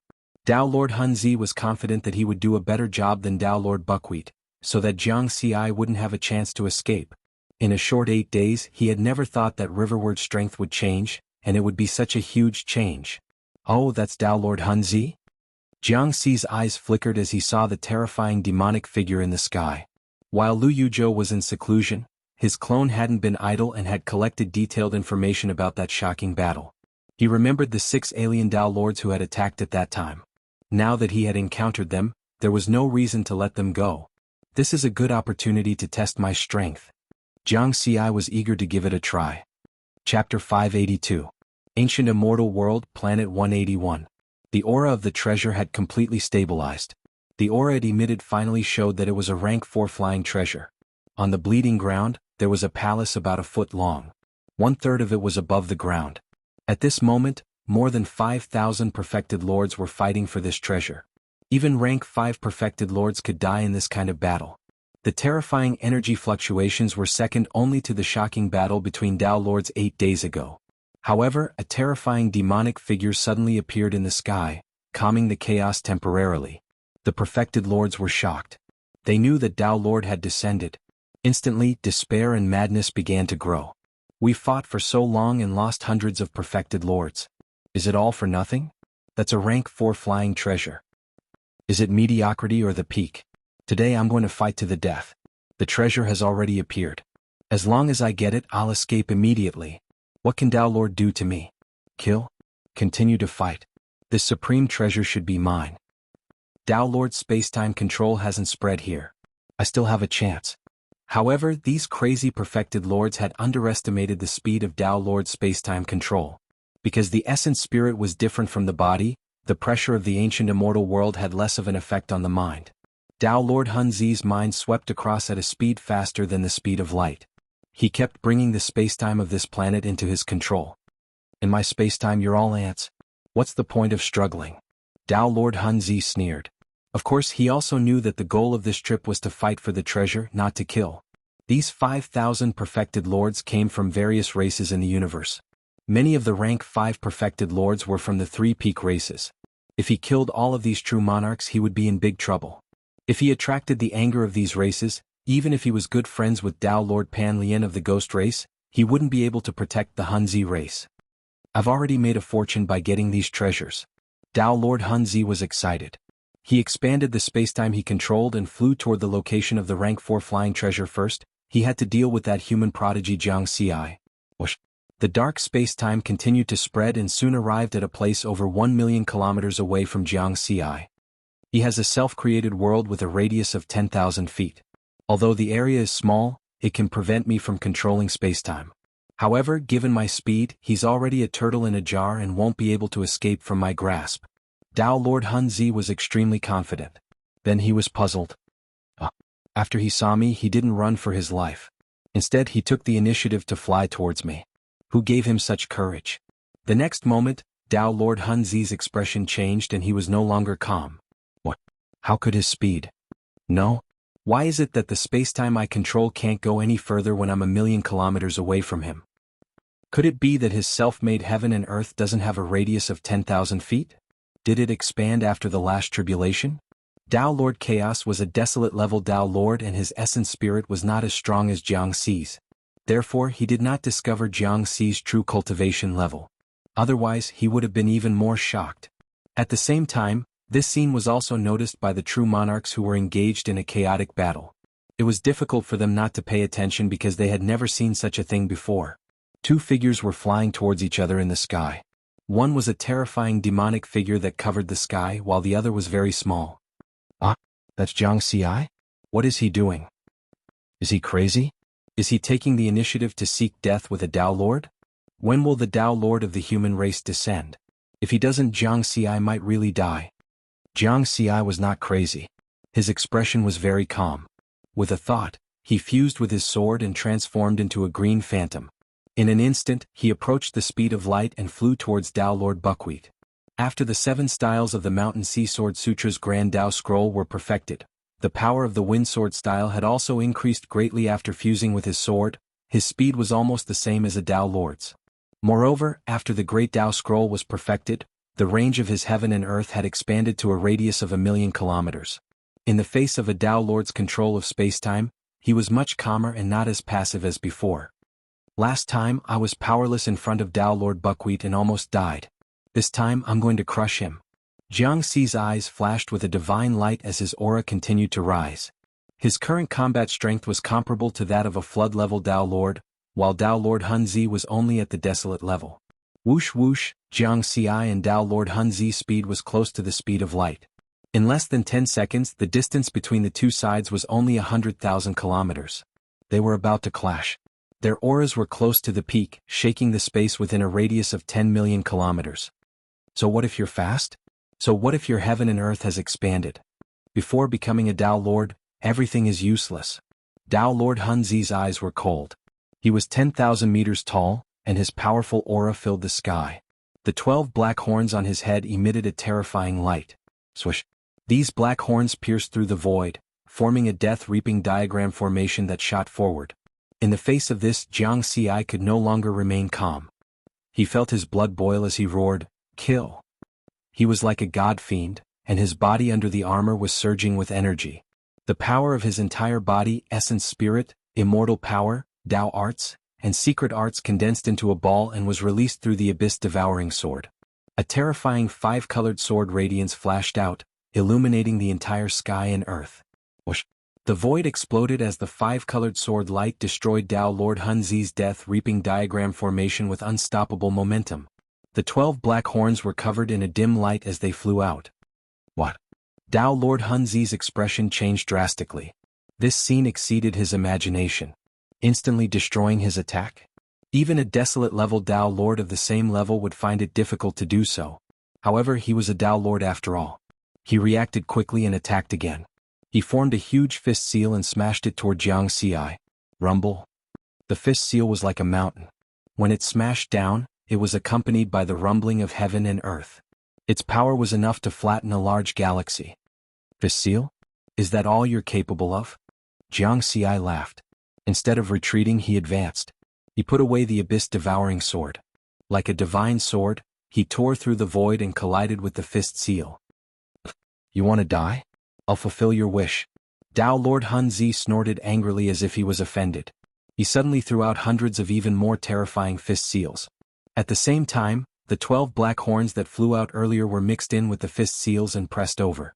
Dao Lord Hun Zi was confident that he would do a better job than Dao Lord Buckwheat, so that Jianghu wouldn't have a chance to escape. In a short 8 days, he had never thought that Riverward's strength would change, and it would be such a huge change. Oh, that's Dao Lord Hun Zi? Jianghu's eyes flickered as he saw the terrifying demonic figure in the sky. While Lu Yuzhou was in seclusion, his clone hadn't been idle and had collected detailed information about that shocking battle. He remembered the 6 alien Dao Lords who had attacked at that time. Now that he had encountered them, there was no reason to let them go. This is a good opportunity to test my strength. Jianghu was eager to give it a try. Chapter 582. Ancient Immortal World, Planet 181. The aura of the treasure had completely stabilized. The aura it emitted finally showed that it was a Rank 4 flying treasure. On the bleeding ground, there was a palace about a foot long. 1/3 of it was above the ground. At this moment, more than 5,000 perfected lords were fighting for this treasure. Even Rank 5 perfected lords could die in this kind of battle. The terrifying energy fluctuations were second only to the shocking battle between Dao Lords 8 days ago. However, a terrifying demonic figure suddenly appeared in the sky, calming the chaos temporarily. The perfected lords were shocked. They knew that Dao Lord had descended. Instantly, despair and madness began to grow. We fought for so long and lost hundreds of perfected lords. Is it all for nothing? That's a Rank 4 flying treasure. Is it mediocrity or the peak? Today I'm going to fight to the death. The treasure has already appeared. As long as I get it, I'll escape immediately. What can Dao Lord do to me? Kill? Continue to fight. This supreme treasure should be mine. Dao Lord's space-time control hasn't spread here. I still have a chance. However, these crazy perfected lords had underestimated the speed of Dao Lord's space-time control. Because the essence spirit was different from the body, the pressure of the ancient immortal world had less of an effect on the mind. Dao Lord Hun Zi's mind swept across at a speed faster than the speed of light. He kept bringing the space-time of this planet into his control. In my space-time you're all ants. What's the point of struggling? Dao Lord Hun Zi sneered. Of course, he also knew that the goal of this trip was to fight for the treasure, not to kill. These 5,000 perfected lords came from various races in the universe. Many of the Rank 5 perfected lords were from the 3 peak races. If he killed all of these true monarchs, he would be in big trouble. If he attracted the anger of these races, even if he was good friends with Dao Lord Pan Lian of the Ghost race, he wouldn't be able to protect the Hun Zi race. I've already made a fortune by getting these treasures. Dao Lord Hun Zi was excited. He expanded the spacetime he controlled and flew toward the location of the Rank 4 flying treasure first. He had to deal with that human prodigy Jianghu. The dark spacetime continued to spread and soon arrived at a place over 1 million kilometers away from Jianghu. He has a self-created world with a radius of 10,000 feet. Although the area is small, it can prevent me from controlling spacetime. However, given my speed, he's already a turtle in a jar and won't be able to escape from my grasp. Dao Lord Hun Zi was extremely confident. Then he was puzzled. After he saw me, he didn't run for his life. Instead, he took the initiative to fly towards me. Who gave him such courage? The next moment, Tao Lord Hunzi's expression changed and he was no longer calm. What? How could his speed? No? Why is it that the spacetime I control can't go any further when I'm 1,000,000 kilometers away from him? Could it be that his self-made heaven and earth doesn't have a radius of 10,000 feet? Did it expand after the last tribulation? Tao Lord Chaos was a desolate level Tao Lord and his essence spirit was not as strong as Jiangxi's. Therefore he did not discover Jiangxi's true cultivation level. Otherwise he would have been even more shocked. At the same time, this scene was also noticed by the true monarchs who were engaged in a chaotic battle. It was difficult for them not to pay attention because they had never seen such a thing before. Two figures were flying towards each other in the sky. One was a terrifying demonic figure that covered the sky while the other was very small. Ah, that's Jiangxi? What is he doing? Is he crazy? Is he taking the initiative to seek death with a Tao Lord? When will the Tao Lord of the human race descend? If he doesn't, Jiangxi might really die. Jiangxi was not crazy. His expression was very calm. With a thought, he fused with his sword and transformed into a green phantom. In an instant, he approached the speed of light and flew towards Tao Lord Buckwheat. After the 7 styles of the Mountain Sea Sword Sutra's Grand Tao Scroll were perfected, the power of the Wind Sword style had also increased greatly after fusing with his sword. His speed was almost the same as a Tao Lord's. Moreover, after the Great Tao Scroll was perfected, the range of his heaven and earth had expanded to a radius of 1,000,000 kilometers. In the face of a Tao Lord's control of spacetime, he was much calmer and not as passive as before. Last time I was powerless in front of Tao Lord Buckwheat and almost died. This time I'm going to crush him. Jiangxi's eyes flashed with a divine light as his aura continued to rise. His current combat strength was comparable to that of a flood-level Tao Lord, while Tao Lord Hunzi was only at the desolate level. Whoosh whoosh, Jiangxi and Tao Lord Hunzi's speed was close to the speed of light. In less than 10 seconds, the distance between the two sides was only 100,000 kilometers. They were about to clash. Their auras were close to the peak, shaking the space within a radius of 10,000,000 kilometers. So what if you're fast? So what if your heaven and earth has expanded? Before becoming a Tao Lord, everything is useless. Tao Lord Hunzi's eyes were cold. He was 10,000 meters tall, and his powerful aura filled the sky. The 12 black horns on his head emitted a terrifying light. Swish. These black horns pierced through the void, forming a death-reaping diagram formation that shot forward. In the face of this, Jiangxi could no longer remain calm. He felt his blood boil as he roared, "Kill!" He was like a god fiend, and his body under the armor was surging with energy. The power of his entire body, essence spirit, immortal power, Tao arts, and secret arts condensed into a ball and was released through the abyss-devouring sword. A terrifying 5-colored sword radiance flashed out, illuminating the entire sky and earth. Whoosh! The void exploded as the 5-colored sword light destroyed Tao Lord Hunzi's death-reaping diagram formation with unstoppable momentum. The 12 black horns were covered in a dim light as they flew out. What? Tao Lord Hunzi's expression changed drastically. This scene exceeded his imagination, instantly destroying his attack. Even a desolate level Tao Lord of the same level would find it difficult to do so. However, he was a Tao Lord after all. He reacted quickly and attacked again. He formed a huge fist seal and smashed it toward Jiangxi. Rumble. The fist seal was like a mountain. When it smashed down, it was accompanied by the rumbling of heaven and earth. Its power was enough to flatten a large galaxy. Fist seal? Is that all you're capable of? Jiangxi laughed. Instead of retreating, he advanced. He put away the abyss-devouring sword. Like a divine sword, he tore through the void and collided with the fist seal. You want to die? I'll fulfill your wish. Tao Lord Hunzi snorted angrily as if he was offended. He suddenly threw out hundreds of even more terrifying fist seals. At the same time, the 12 black horns that flew out earlier were mixed in with the fist seals and pressed over.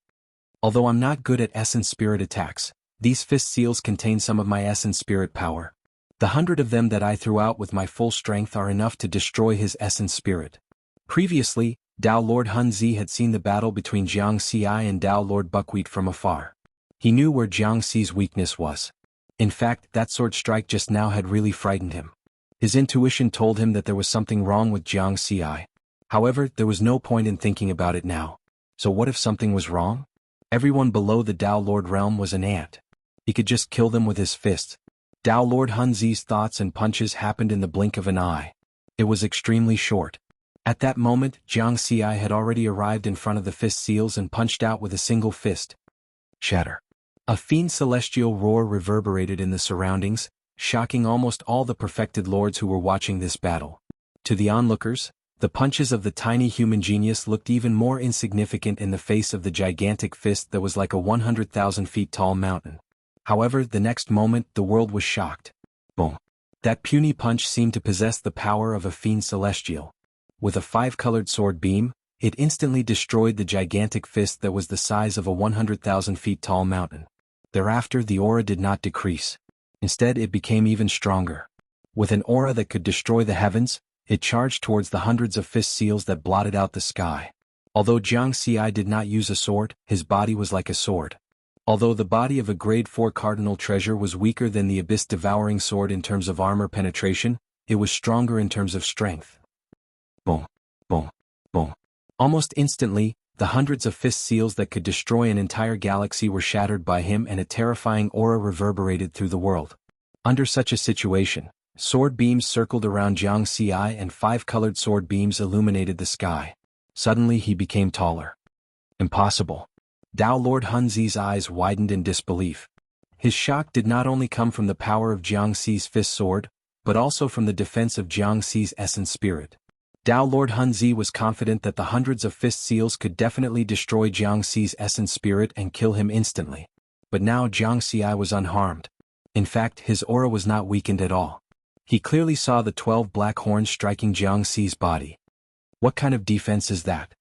Although I'm not good at essence spirit attacks, these fist seals contain some of my essence spirit power. The 100 of them that I threw out with my full strength are enough to destroy his essence spirit. Previously, Tao Lord Hunzi had seen the battle between Jiangxi and Tao Lord Buckwheat from afar. He knew where Jiangxi's weakness was. In fact, that sword strike just now had really frightened him. His intuition told him that there was something wrong with Jiangxi. However, there was no point in thinking about it now. So what if something was wrong? Everyone below the Tao Lord realm was an ant. He could just kill them with his fists. Tao Lord Hunzi's thoughts and punches happened in the blink of an eye. It was extremely short. At that moment, Jiang Xi had already arrived in front of the fist seals and punched out with a single fist. Shatter. A fiend celestial roar reverberated in the surroundings, shocking almost all the perfected lords who were watching this battle. To the onlookers, the punches of the tiny human genius looked even more insignificant in the face of the gigantic fist that was like a 100,000 feet tall mountain. However, the next moment, the world was shocked. Boom. That puny punch seemed to possess the power of a fiend celestial. With a 5-colored sword beam, it instantly destroyed the gigantic fist that was the size of a 100,000 feet tall mountain. Thereafter, the aura did not decrease. Instead, it became even stronger. With an aura that could destroy the heavens, it charged towards the hundreds of fist seals that blotted out the sky. Although Jiang Xi did not use a sword, his body was like a sword. Although the body of a grade 4 cardinal treasure was weaker than the abyss-devouring sword in terms of armor penetration, it was stronger in terms of strength. Boom, boom, boom. Almost instantly, the hundreds of fist seals that could destroy an entire galaxy were shattered by him, and a terrifying aura reverberated through the world. Under such a situation, sword beams circled around Jiang Xi and 5-colored sword beams illuminated the sky. Suddenly he became taller. Impossible. Tao Lord Hunzi's eyes widened in disbelief. His shock did not only come from the power of Jiang Xi's fist sword, but also from the defense of Jiang Xi's essence spirit. Tao Lord Hunzi was confident that the hundreds of fist seals could definitely destroy Jiang Xi's essence spirit and kill him instantly. But now Jiang Xi was unharmed. In fact, his aura was not weakened at all. He clearly saw the 12 black horns striking Jiang Xi's body. What kind of defense is that?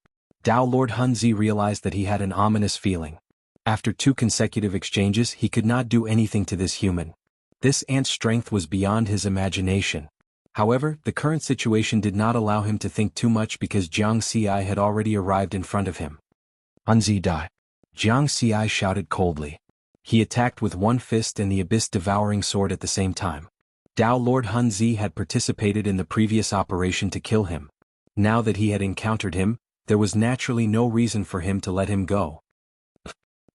Tao Lord Hunzi realized that he had an ominous feeling. After 2 consecutive exchanges, he could not do anything to this human. This ant's strength was beyond his imagination. However, the current situation did not allow him to think too much because Jiang Xi had already arrived in front of him. Hunzi die. Jiang Xi shouted coldly. He attacked with one fist and the abyss-devouring sword at the same time. Tao Lord Hunzi had participated in the previous operation to kill him. Now that he had encountered him, there was naturally no reason for him to let him go.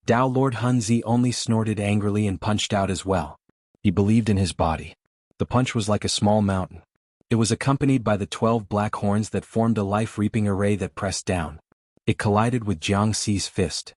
Tao Lord Hunzi only snorted angrily and punched out as well. He believed in his body. The punch was like a small mountain. It was accompanied by the 12 black horns that formed a life-reaping array that pressed down. It collided with Jiang Xi's fist.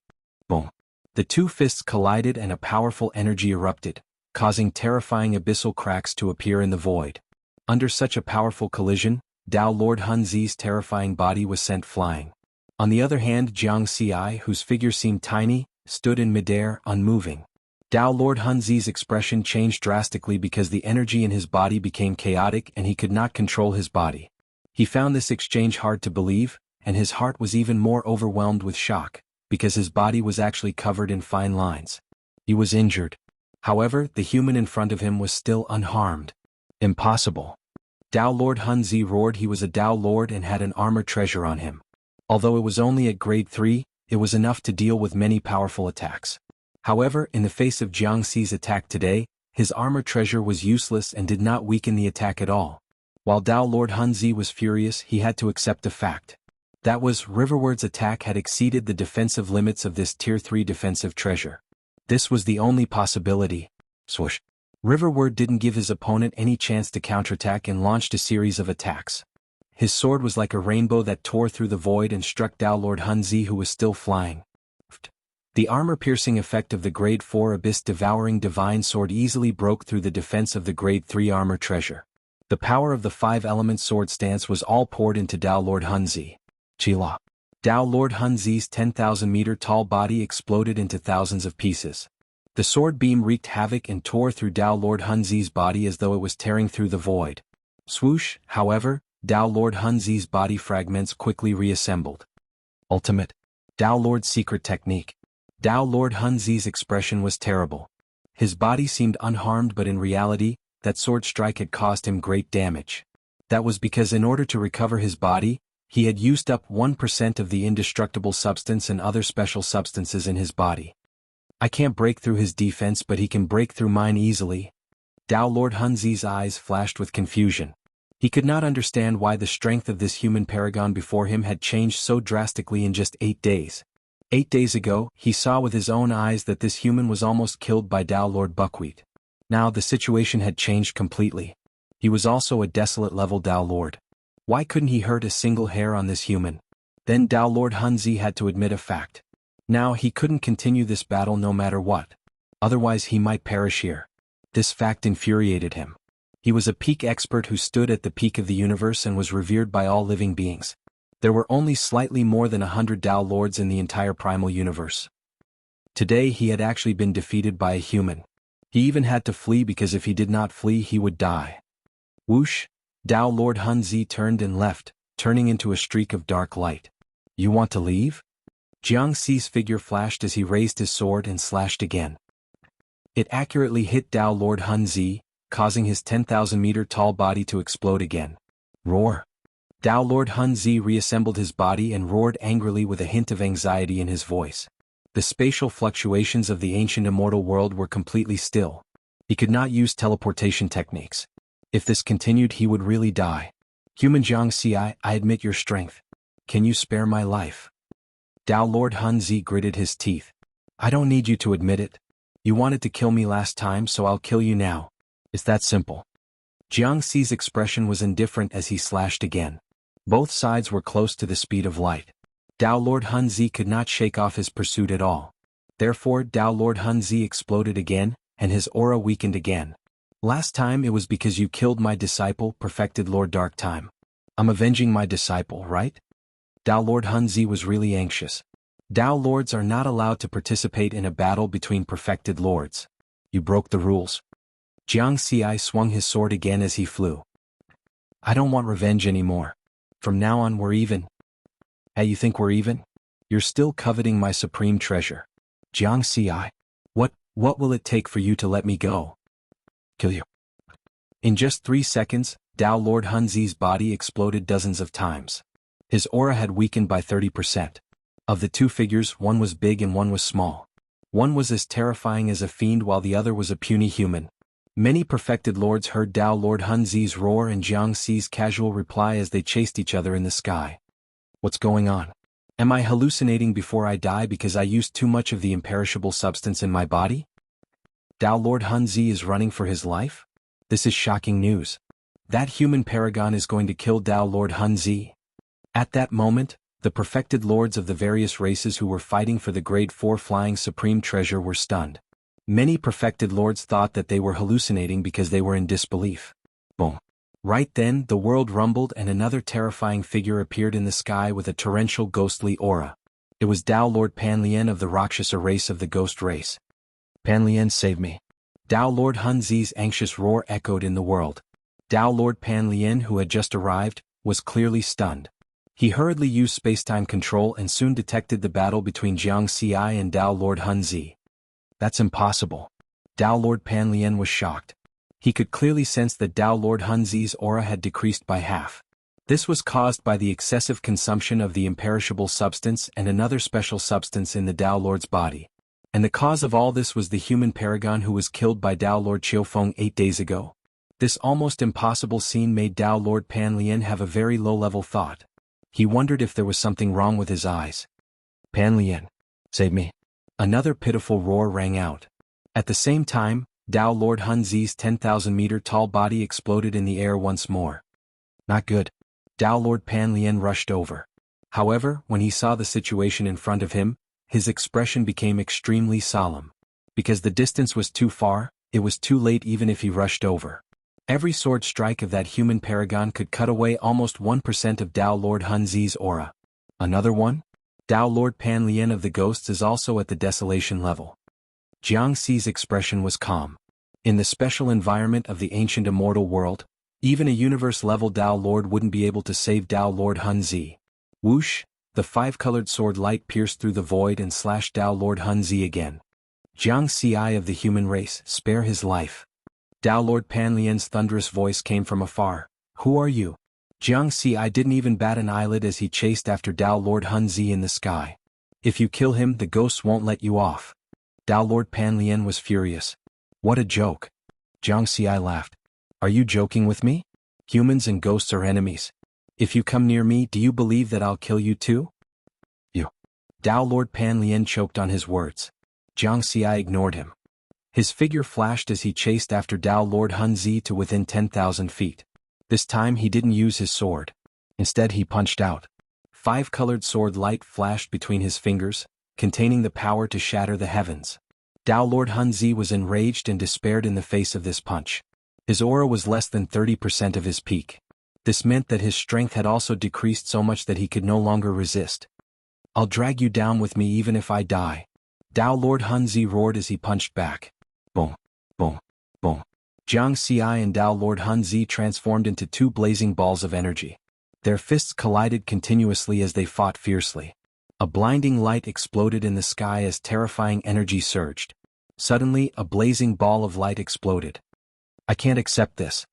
Boom. The 2 fists collided and a powerful energy erupted, causing terrifying abyssal cracks to appear in the void. Under such a powerful collision, Tao Lord Hunzi's terrifying body was sent flying. On the other hand, Jiang Xi, whose figure seemed tiny, stood in midair, unmoving. Tao Lord Hunzi's expression changed drastically because the energy in his body became chaotic and he could not control his body. He found this exchange hard to believe, and his heart was even more overwhelmed with shock, because his body was actually covered in fine lines. He was injured. However, the human in front of him was still unharmed. Impossible. Tao Lord Hunzi roared. He was a Tao Lord and had an armor treasure on him. Although it was only at grade 3, it was enough to deal with many powerful attacks. However, in the face of Jiang Xi's attack today, his armor treasure was useless and did not weaken the attack at all. While Tao Lord Hunzi was furious, he had to accept the fact. That was, Riverward's attack had exceeded the defensive limits of this Tier 3 defensive treasure. This was the only possibility. Swoosh. Riverward didn't give his opponent any chance to counterattack and launched a series of attacks. His sword was like a rainbow that tore through the void and struck Tao Lord Hunzi, who was still flying. The armor-piercing effect of the Grade 4 Abyss-Devouring Divine Sword easily broke through the defense of the Grade 3 armor treasure. The power of the 5-element sword stance was all poured into Tao Lord Hunzi. Chila. Tao Lord Hunzi's 10,000-meter-tall body exploded into thousands of pieces. The sword beam wreaked havoc and tore through Tao Lord Hunzi's body as though it was tearing through the void. Swoosh, however, Tao Lord Hunzi's body fragments quickly reassembled. Ultimate. Tao Lord's secret technique. Tao Lord Hunzi's expression was terrible. His body seemed unharmed, but in reality, that sword strike had caused him great damage. That was because in order to recover his body, he had used up 1% of the indestructible substance and other special substances in his body. I can't break through his defense, but he can break through mine easily. Tao Lord Hunzi's eyes flashed with confusion. He could not understand why the strength of this human paragon before him had changed so drastically in just 8 days. 8 days ago, he saw with his own eyes that this human was almost killed by Tao Lord Buckwheat. Now the situation had changed completely. He was also a desolate level Tao Lord. Why couldn't he hurt a single hair on this human? Then Tao Lord Hunzi had to admit a fact. Now he couldn't continue this battle no matter what. Otherwise he might perish here. This fact infuriated him. He was a peak expert who stood at the peak of the universe and was revered by all living beings. There were only slightly more than 100 Tao Lords in the entire primal universe. Today he had actually been defeated by a human. He even had to flee because if he did not flee he would die. Whoosh! Tao Lord Hunzi turned and left, turning into a streak of dark light. You want to leave? Jiangxi's figure flashed as he raised his sword and slashed again. It accurately hit Tao Lord Hunzi, causing his 10,000-meter tall body to explode again. Roar! Tao Lord Hunzi reassembled his body and roared angrily with a hint of anxiety in his voice. The spatial fluctuations of the ancient immortal world were completely still. He could not use teleportation techniques. If this continued he would really die. Human Jiangxi, I admit your strength. Can you spare my life? Tao Lord Hunzi gritted his teeth. I don't need you to admit it. You wanted to kill me last time so I'll kill you now. It's that simple. Jiangxi's expression was indifferent as he slashed again. Both sides were close to the speed of light. Tao Lord Hunzi could not shake off his pursuit at all. Therefore Tao Lord Hunzi exploded again, and his aura weakened again. Last time it was because you killed my disciple, perfected Lord Dark Time. I'm avenging my disciple, right? Tao Lord Hunzi was really anxious. Tao Lords are not allowed to participate in a battle between perfected lords. You broke the rules. Jiangxi swung his sword again as he flew. I don't want revenge anymore. From now on we're even. Hey, you think we're even? You're still coveting my supreme treasure. Jiangxi, what will it take for you to let me go? Kill you. In just 3 seconds, Tao Lord Hunzi's body exploded dozens of times. His aura had weakened by 30%. Of the two figures, one was big and one was small. One was as terrifying as a fiend while the other was a puny human. Many perfected lords heard Tao Lord Hunzi's roar and Jiangxi's casual reply as they chased each other in the sky. What's going on? Am I hallucinating before I die because I used too much of the imperishable substance in my body? Tao Lord Hunzi is running for his life? This is shocking news. That human paragon is going to kill Tao Lord Hunzi. At that moment, the perfected lords of the various races who were fighting for the Grade 4 Flying Supreme Treasure were stunned. Many perfected lords thought that they were hallucinating because they were in disbelief. Boom. Right then, the world rumbled and another terrifying figure appeared in the sky with a torrential ghostly aura. It was Tao Lord Panlian of the Rakshasa race of the ghost race. Panlian, save me. Tao Lord Hunzi's anxious roar echoed in the world. Tao Lord Panlian, who had just arrived, was clearly stunned. He hurriedly used spacetime control and soon detected the battle between Jiangxi and Tao Lord Hunzi. That's impossible. Tao Lord Panlian was shocked. He could clearly sense that Tao Lord Hunzi's aura had decreased by half. This was caused by the excessive consumption of the imperishable substance and another special substance in the Tao Lord's body. And the cause of all this was the human paragon who was killed by Tao Lord Qiufeng 8 days ago. This almost impossible scene made Tao Lord Panlian have a very low-level thought. He wondered if there was something wrong with his eyes. Panlian, save me. Another pitiful roar rang out. At the same time, Tao Lord Hunzi's 10,000-meter tall body exploded in the air once more. Not good. Tao Lord Panlian rushed over. However, when he saw the situation in front of him, his expression became extremely solemn. Because the distance was too far, it was too late even if he rushed over. Every sword strike of that human paragon could cut away almost 1% of Tao Lord Hunzi's aura. Another one? Tao Lord Panlian of the Ghosts is also at the desolation level. Jiangxi's expression was calm. In the special environment of the ancient immortal world, even a universe-level Tao Lord wouldn't be able to save Tao Lord Hunzi. Whoosh! The five-colored sword light pierced through the void and slashed Tao Lord Hunzi again. Jiangxi of the human race, spare his life. Tao Lord Panlian's thunderous voice came from afar. Who are you? Jiangxi didn't even bat an eyelid as he chased after Tao Lord Hunzi in the sky. If you kill him, the ghosts won't let you off. Tao Lord Panlian was furious. What a joke. Jiangxi laughed. Are you joking with me? Humans and ghosts are enemies. If you come near me, do you believe that I'll kill you too? You. Tao Lord Panlian choked on his words. Jiangxi ignored him. His figure flashed as he chased after Tao Lord Hunzi to within 10,000 feet. This time he didn't use his sword. Instead he punched out. 5-colored sword light flashed between his fingers, containing the power to shatter the heavens. Tao Lord Hunzi was enraged and despaired in the face of this punch. His aura was less than 30% of his peak. This meant that his strength had also decreased so much that he could no longer resist. "I'll drag you down with me even if I die." Tao Lord Hunzi roared as he punched back. Boom, boom, boom. Jiang Xi and Tao Lord Hunzi transformed into two blazing balls of energy. Their fists collided continuously as they fought fiercely. A blinding light exploded in the sky as terrifying energy surged. Suddenly, a blazing ball of light exploded. "I can't accept this."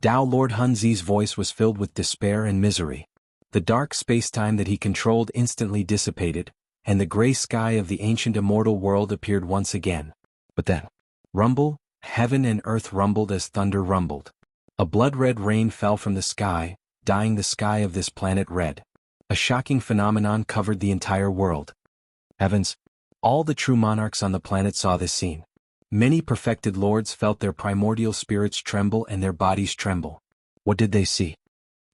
Tao Lord Hunzi's voice was filled with despair and misery. The dark space-time that he controlled instantly dissipated, and the gray sky of the ancient immortal world appeared once again. But then, rumble, heaven and earth rumbled as thunder rumbled. A blood-red rain fell from the sky, dyeing the sky of this planet red. A shocking phenomenon covered the entire world. Heavens! All the true monarchs on the planet saw this scene. Many perfected lords felt their primordial spirits tremble and their bodies tremble. What did they see?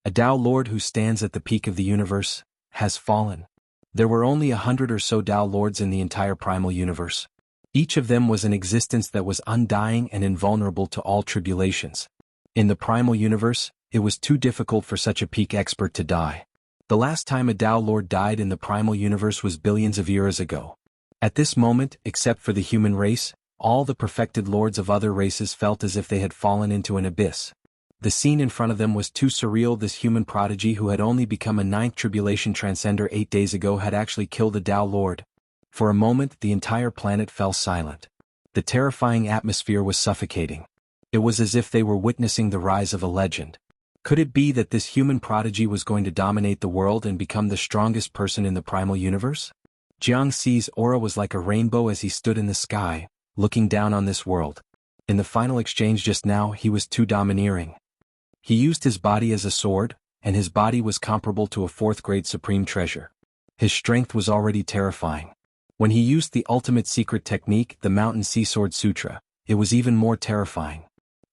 A Tao Lord who stands at the peak of the universe has fallen. There were only 100 or so Tao Lords in the entire primal universe. Each of them was an existence that was undying and invulnerable to all tribulations. In the primal universe, it was too difficult for such a peak expert to die. The last time a Tao Lord died in the primal universe was billions of years ago. At this moment, except for the human race, all the perfected lords of other races felt as if they had fallen into an abyss. The scene in front of them was too surreal. This human prodigy who had only become a 9th tribulation transcender 8 days ago had actually killed a Tao Lord. For a moment, the entire planet fell silent. The terrifying atmosphere was suffocating. It was as if they were witnessing the rise of a legend. Could it be that this human prodigy was going to dominate the world and become the strongest person in the primal universe? Jiang Xi's aura was like a rainbow as he stood in the sky, looking down on this world. In the final exchange just now, he was too domineering. He used his body as a sword, and his body was comparable to a 4th-grade supreme treasure. His strength was already terrifying. When he used the ultimate secret technique, the Mountain Sea Sword Sutra, it was even more terrifying.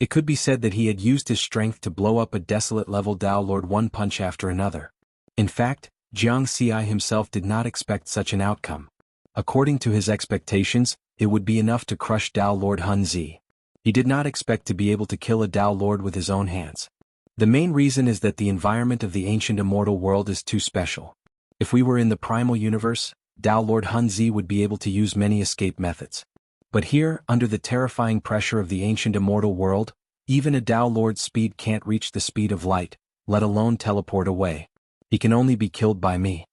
It could be said that he had used his strength to blow up a desolate-level Tao Lord one punch after another. In fact, Jiang Xi himself did not expect such an outcome. According to his expectations, it would be enough to crush Tao Lord Hunzi. He did not expect to be able to kill a Tao Lord with his own hands. The main reason is that the environment of the ancient immortal world is too special. If we were in the primal universe, Tao Lord Hunzi would be able to use many escape methods. But here, under the terrifying pressure of the ancient immortal world, even a Tao Lord's speed can't reach the speed of light, let alone teleport away. He can only be killed by me.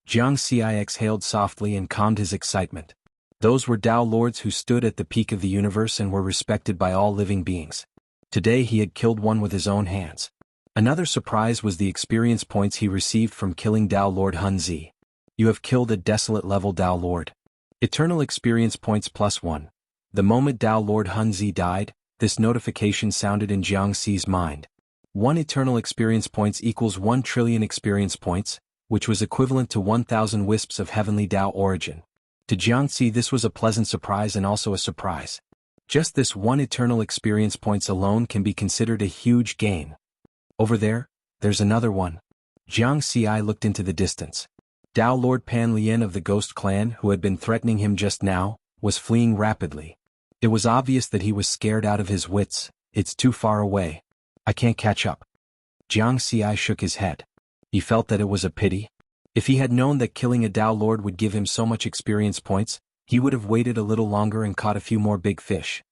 Jiang Xi exhaled softly and calmed his excitement. Those were Tao Lords who stood at the peak of the universe and were respected by all living beings. Today he had killed one with his own hands. Another surprise was the experience points he received from killing Tao Lord Hunzi. You have killed a desolate-level Tao Lord. Eternal experience points +1. The moment Tao Lord Hunzi died, this notification sounded in Jiang Xi's mind. 1 eternal experience points equals 1 trillion experience points, which was equivalent to 1,000 wisps of heavenly Tao origin. To Jiang Xi this was a pleasant surprise and also a surprise. Just this 1 eternal experience points alone can be considered a huge gain. Over there, there's another one. Jiang Xi looked into the distance. Tao Lord Pan Lian of the Ghost Clan, who had been threatening him just now, was fleeing rapidly. It was obvious that he was scared out of his wits. It's too far away. I can't catch up. Jiang Xi shook his head. He felt that it was a pity. If he had known that killing a Tao Lord would give him so much experience points, he would have waited a little longer and caught a few more big fish.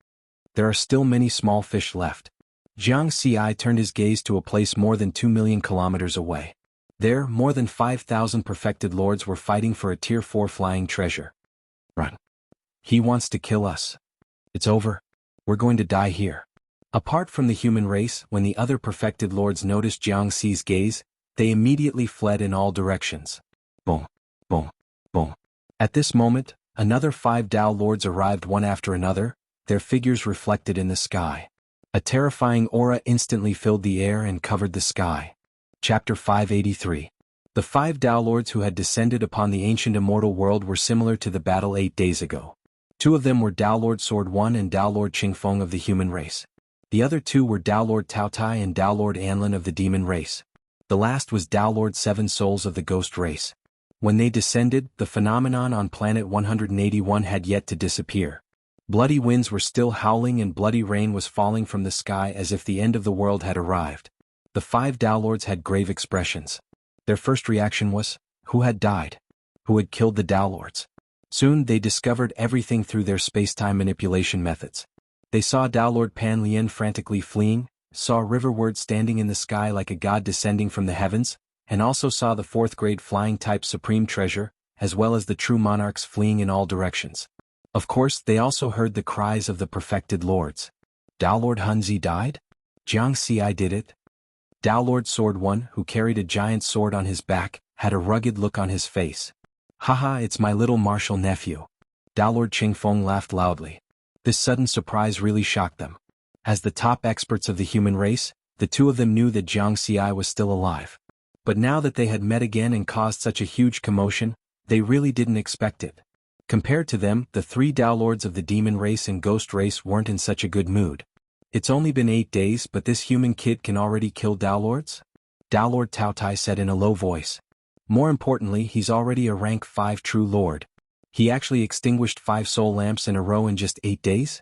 There are still many small fish left. Jiang Xi turned his gaze to a place more than 2 million kilometers away. There, more than 5,000 perfected lords were fighting for a Tier 4 flying treasure. Run. He wants to kill us. It's over. We're going to die here. Apart from the human race, when the other perfected lords noticed Jiang Xi's gaze, they immediately fled in all directions. Boom, boom, boom. At this moment, another 5 Tao Lords arrived one after another, their figures reflected in the sky. A terrifying aura instantly filled the air and covered the sky. Chapter 583. The 5 Tao Lords who had descended upon the ancient immortal world were similar to the battle 8 days ago. 2 of them were Tao Lord Sword 1 and Tao Lord Qingfeng of the human race. The other 2 were Tao Lord Tao Tai and Tao Lord Anlin of the demon race. The last was Tao Lord 7 souls of the ghost race. When they descended, the phenomenon on planet 181 had yet to disappear. Bloody winds were still howling and bloody rain was falling from the sky as if the end of the world had arrived. The 5 Tao Lords had grave expressions. Their first reaction was, who had died? Who had killed the Tao Lords? Soon they discovered everything through their space-time manipulation methods. They saw Tao Lord Pan Lian frantically fleeing, saw Riverward standing in the sky like a god descending from the heavens, and also saw the 4th grade flying type supreme treasure, as well as the true monarchs fleeing in all directions. Of course, they also heard the cries of the perfected lords. Tao Lord Hunzi died? Jianghu did it? Tao Lord Sword 1, who carried a giant sword on his back, had a rugged look on his face. Haha, it's my little martial nephew. Tao Lord Qingfeng laughed loudly. This sudden surprise really shocked them. As the top experts of the human race, the two of them knew that Jianghu was still alive. But now that they had met again and caused such a huge commotion, they really didn't expect it. Compared to them, the 3 Tao Lords of the demon race and ghost race weren't in such a good mood. It's only been 8 days, but this human kid can already kill Tao Lords? Tao Lord Tao Tai said in a low voice. More importantly, he's already a rank 5 true lord. He actually extinguished 5 soul lamps in a row in just 8 days?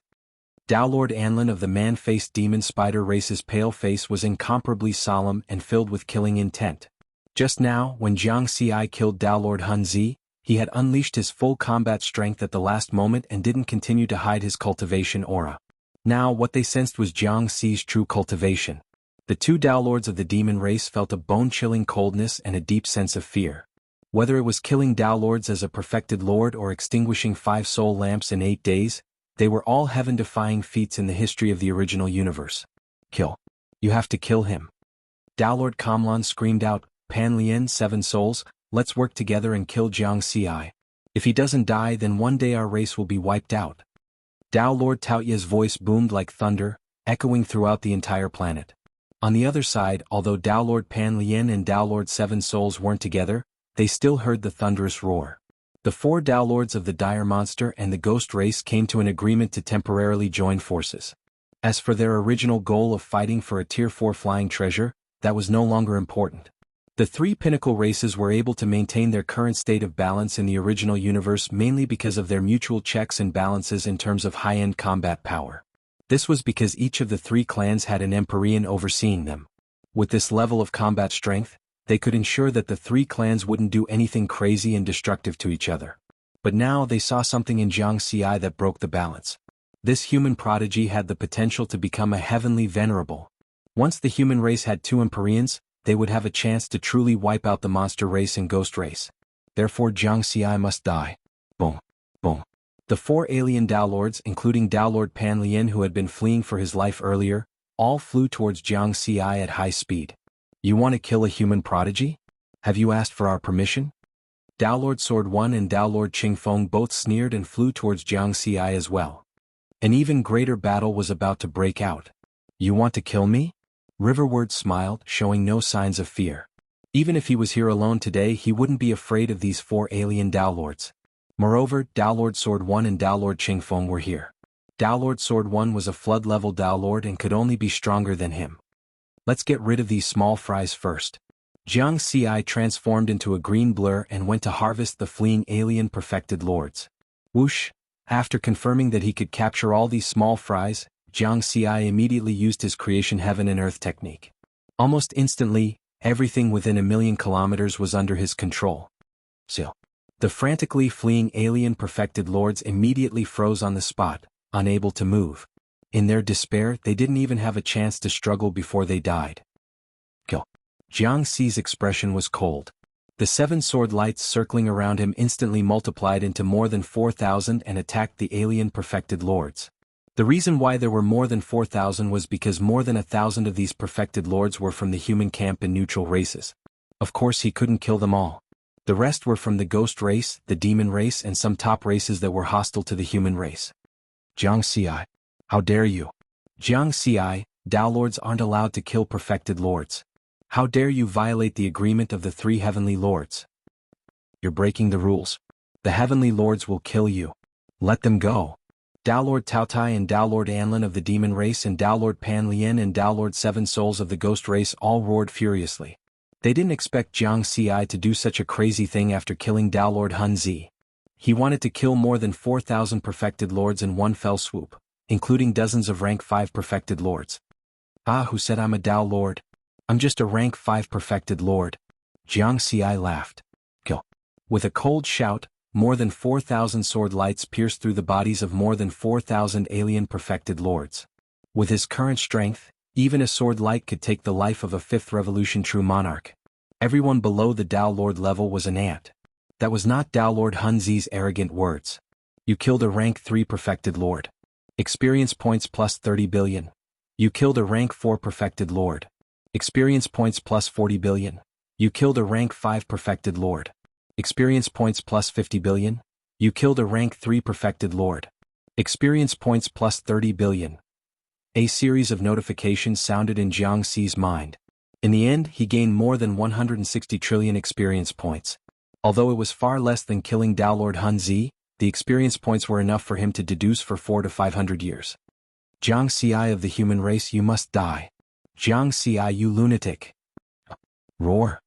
Tao Lord Anlin of the man-faced demon spider race's pale face was incomparably solemn and filled with killing intent. Just now, when Jianghu killed Tao Lord Hunzi, he had unleashed his full combat strength at the last moment and didn't continue to hide his cultivation aura. Now what they sensed was Jianghu's true cultivation. The 2 Tao Lords of the demon race felt a bone-chilling coldness and a deep sense of fear. Whether it was killing Tao Lords as a perfected lord or extinguishing 5 soul lamps in 8 days, they were all heaven-defying feats in the history of the original universe. Kill. You have to kill him. Tao Lord Kamlan screamed out, Pan Lian 7 souls, let's work together and kill Jianghu. If he doesn't die, then one day our race will be wiped out. Tao Lord Taoya's voice boomed like thunder, echoing throughout the entire planet. On the other side, although Tao Lord Pan Lian and Tao Lord 7 souls weren't together, they still heard the thunderous roar. The 4 Tao Lords of the dire monster and the ghost race came to an agreement to temporarily join forces. As for their original goal of fighting for a Tier 4 flying treasure, that was no longer important. The 3 pinnacle races were able to maintain their current state of balance in the original universe mainly because of their mutual checks and balances in terms of high-end combat power. This was because each of the 3 clans had an Empyrean overseeing them. With this level of combat strength, they could ensure that the 3 clans wouldn't do anything crazy and destructive to each other. But now they saw something in Jianghu that broke the balance. This human prodigy had the potential to become a heavenly venerable. Once the human race had 2 Empyreans, they would have a chance to truly wipe out the monster race and ghost race. Therefore Jianghu must die. Boom. Boom. The 4 alien Tao Lords, including Tao Lord Pan Lian who had been fleeing for his life earlier, all flew towards Jianghu at high speed. You want to kill a human prodigy? Have you asked for our permission? Tao Lord Sword 1 and Tao Lord Qingfeng both sneered and flew towards Jianghu as well. An even greater battle was about to break out. You want to kill me? Riverward smiled, showing no signs of fear. Even if he was here alone today, he wouldn't be afraid of these 4 alien Tao Lords. Moreover, Tao Lord Sword 1 and Tao Lord Qingfeng were here. Tao Lord Sword 1 was a flood-level Tao Lord and could only be stronger than him. Let's get rid of these small fries first. Jianghu transformed into a green blur and went to harvest the fleeing alien perfected lords. Whoosh! After confirming that he could capture all these small fries, Jianghu immediately used his creation heaven and earth technique. Almost instantly, everything within 1,000,000 kilometers was under his control. So, the frantically fleeing alien perfected lords immediately froze on the spot, unable to move. In their despair, they didn't even have a chance to struggle before they died. Kill. Jianghu's expression was cold. The 7 sword lights circling around him instantly multiplied into more than 4,000 and attacked the alien perfected lords. The reason why there were more than 4,000 was because more than 1,000 of these perfected lords were from the human camp and neutral races. Of course he couldn't kill them all. The rest were from the ghost race, the demon race and some top races that were hostile to the human race. Jianghu, how dare you? Jianghu, Tao Lords aren't allowed to kill perfected lords. How dare you violate the agreement of the 3 heavenly lords? You're breaking the rules. The heavenly lords will kill you. Let them go. Tao Lord Tao Tai and Tao Lord Anlin of the demon race and Tao Lord Pan Lian and Tao Lord 7 souls of the ghost race all roared furiously. They didn't expect Jiang Xi to do such a crazy thing after killing Dao Lord Hun Zi. He wanted to kill more than 4,000 perfected lords in one fell swoop, including dozens of rank 5 perfected lords. Ah, who said I'm a Dao Lord? I'm just a rank 5 perfected lord. Jiang Xi laughed. Kill. With a cold shout, more than 4,000 sword lights pierced through the bodies of more than 4,000 alien perfected lords. With his current strength, even a sword light could take the life of a 5th revolution true monarch. Everyone below the Dao Lord level was an ant. That was not Dao Lord Hun Zi's arrogant words. You killed a rank 3 perfected lord. Experience points plus 30 billion. You killed a rank 4 perfected lord. Experience points plus 40 billion. You killed a rank 5 perfected lord. Experience points plus 50 billion. You killed a rank 3 perfected lord. Experience points plus 30 billion. A series of notifications sounded in Jiang Xi's mind. In the end, he gained more than 160 trillion experience points. Although it was far less than killing Dao Lord Hun Zi, the experience points were enough for him to deduce for 400 to 500 years. Jiang Xi of the human race, you must die. Jiang Xi, you lunatic. Roar.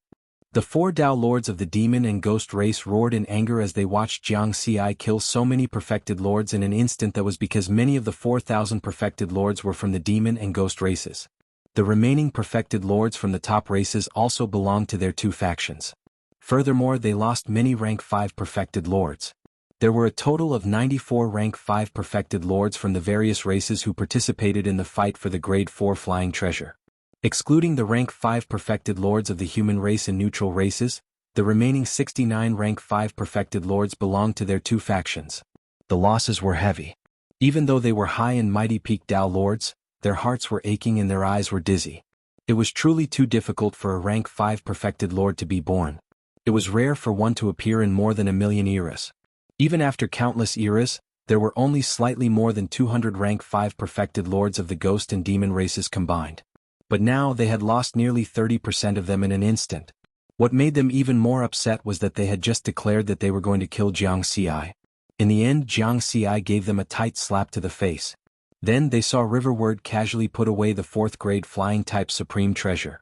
The 4 Dao Lords of the demon and ghost race roared in anger as they watched Jiang Xi kill so many perfected lords in an instant. That was because many of the 4,000 perfected lords were from the demon and ghost races. The remaining perfected lords from the top races also belonged to their 2 factions. Furthermore, they lost many rank 5 perfected lords. There were a total of 94 rank 5 perfected lords from the various races who participated in the fight for the grade 4 flying treasure. Excluding the rank 5 perfected lords of the human race and neutral races, the remaining 69 rank 5 perfected lords belonged to their 2 factions. The losses were heavy. Even though they were high and mighty peak Dao Lords, their hearts were aching and their eyes were dizzy. It was truly too difficult for a rank 5 perfected lord to be born. It was rare for one to appear in more than 1,000,000 eras. Even after countless eras, there were only slightly more than 200 rank 5 perfected lords of the ghost and demon races combined. But now they had lost nearly 30% of them in an instant. What made them even more upset was that they had just declared that they were going to kill Jiang Xi. In the end, Jiang Xi gave them a tight slap to the face. Then they saw Riverward casually put away the 4th grade flying type supreme treasure.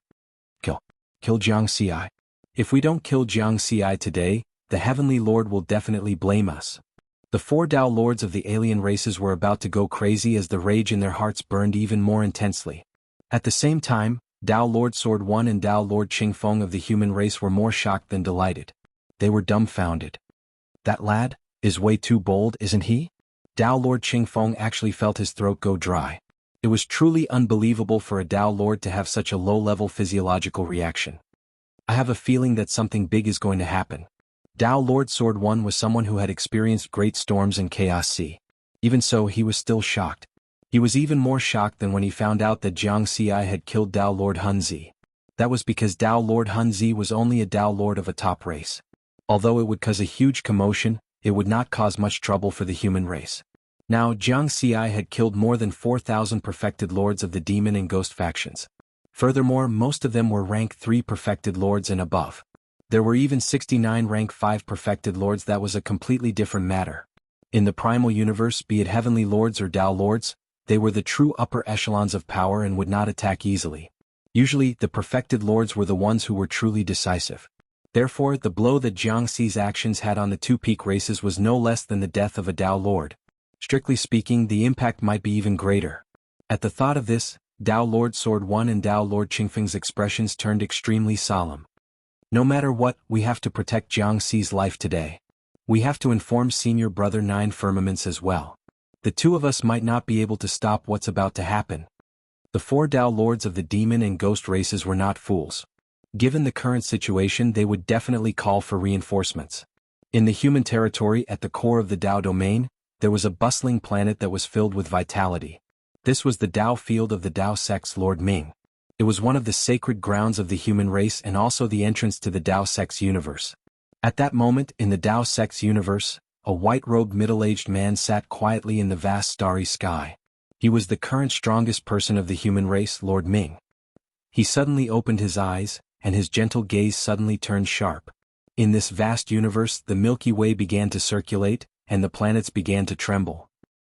Kill Jiang Xi. If we don't kill Jiang Xi today, the Heavenly Lord will definitely blame us. The 4 Dao Lords of the alien races were about to go crazy as the rage in their hearts burned even more intensely. At the same time, Dao Lord Sword 1 and Dao Lord Qingfeng of the human race were more shocked than delighted. They were dumbfounded. That lad is way too bold, isn't he? Dao Lord Qingfeng actually felt his throat go dry. It was truly unbelievable for a Dao Lord to have such a low-level physiological reaction. I have a feeling that something big is going to happen. Dao Lord Sword 1 was someone who had experienced great storms and chaos sea. Even so, he was still shocked. He was even more shocked than when he found out that Jiang Xi had killed Dao Lord Hun Zi. That was because Dao Lord Hun Zi was only a Dao Lord of a top race. Although it would cause a huge commotion, it would not cause much trouble for the human race. Now, Jiang Xi had killed more than 4,000 perfected lords of the demon and ghost factions. Furthermore, most of them were rank 3 perfected lords and above. There were even 69 rank 5 perfected lords. That was a completely different matter. In the primal universe, be it heavenly lords or Dao Lords, they were the true upper echelons of power and would not attack easily. Usually, the perfected lords were the ones who were truly decisive. Therefore, the blow that Jiang Xi's actions had on the 2 peak races was no less than the death of a Dao Lord. Strictly speaking, the impact might be even greater. At the thought of this, Dao Lord Sword 1 and Dao Lord Qingfeng's expressions turned extremely solemn. No matter what, we have to protect Jiang Xi's life today. We have to inform Senior Brother 9 Firmaments as well. The 2 of us might not be able to stop what's about to happen. The 4 Dao Lords of the demon and ghost races were not fools. Given the current situation, they would definitely call for reinforcements. In the human territory at the core of the Dao domain, there was a bustling planet that was filled with vitality. This was the Dao field of the Dao sect's Lord Ming. It was one of the sacred grounds of the human race and also the entrance to the Dao sect's universe. At that moment, in the Dao sect's universe, a white-robed middle-aged man sat quietly in the vast starry sky. He was the current strongest person of the human race, Lord Ming. He suddenly opened his eyes, and his gentle gaze suddenly turned sharp. In this vast universe, the Milky Way began to circulate, and the planets began to tremble.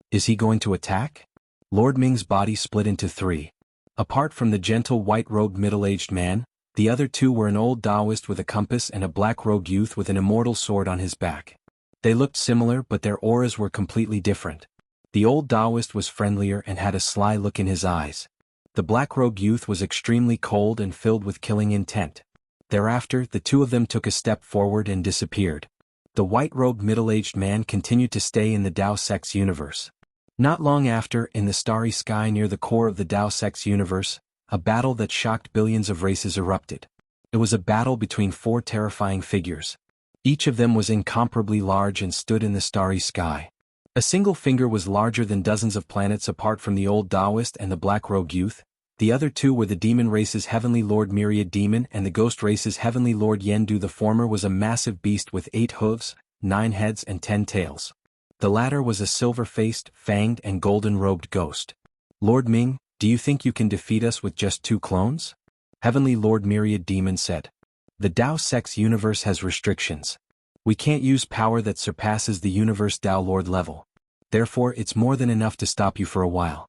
Is he going to attack? Lord Ming's body split into 3. Apart from the gentle white-robed middle-aged man, The other two were an old Taoist with a compass and a black-robed youth with an immortal sword on his back. They looked similar, but their auras were completely different. The old Taoist was friendlier and had a sly look in his eyes. The black-robed youth was extremely cold and filled with killing intent. Thereafter, the two of them took a step forward and disappeared. The white-robed middle-aged man continued to stay in the Tao Sex universe. Not long after, in the starry sky near the core of the Tao Sex universe, a battle that shocked billions of races erupted. It was a battle between four terrifying figures. Each of them was incomparably large and stood in the starry sky. A single finger was larger than dozens of planets apart from the old Taoist and the black-robed youth. The other two were the demon race's heavenly lord Myriad Demon and the ghost race's heavenly lord Yendu. The former was a massive beast with 8 hooves, 9 heads and 10 tails. The latter was a silver-faced, fanged and golden-robed ghost. Lord Ming, do you think you can defeat us with just 2 clones? Heavenly Lord Myriad Demon said. The Tao Sex universe has restrictions. We can't use power that surpasses the universe Tao Lord level. Therefore it's more than enough to stop you for a while.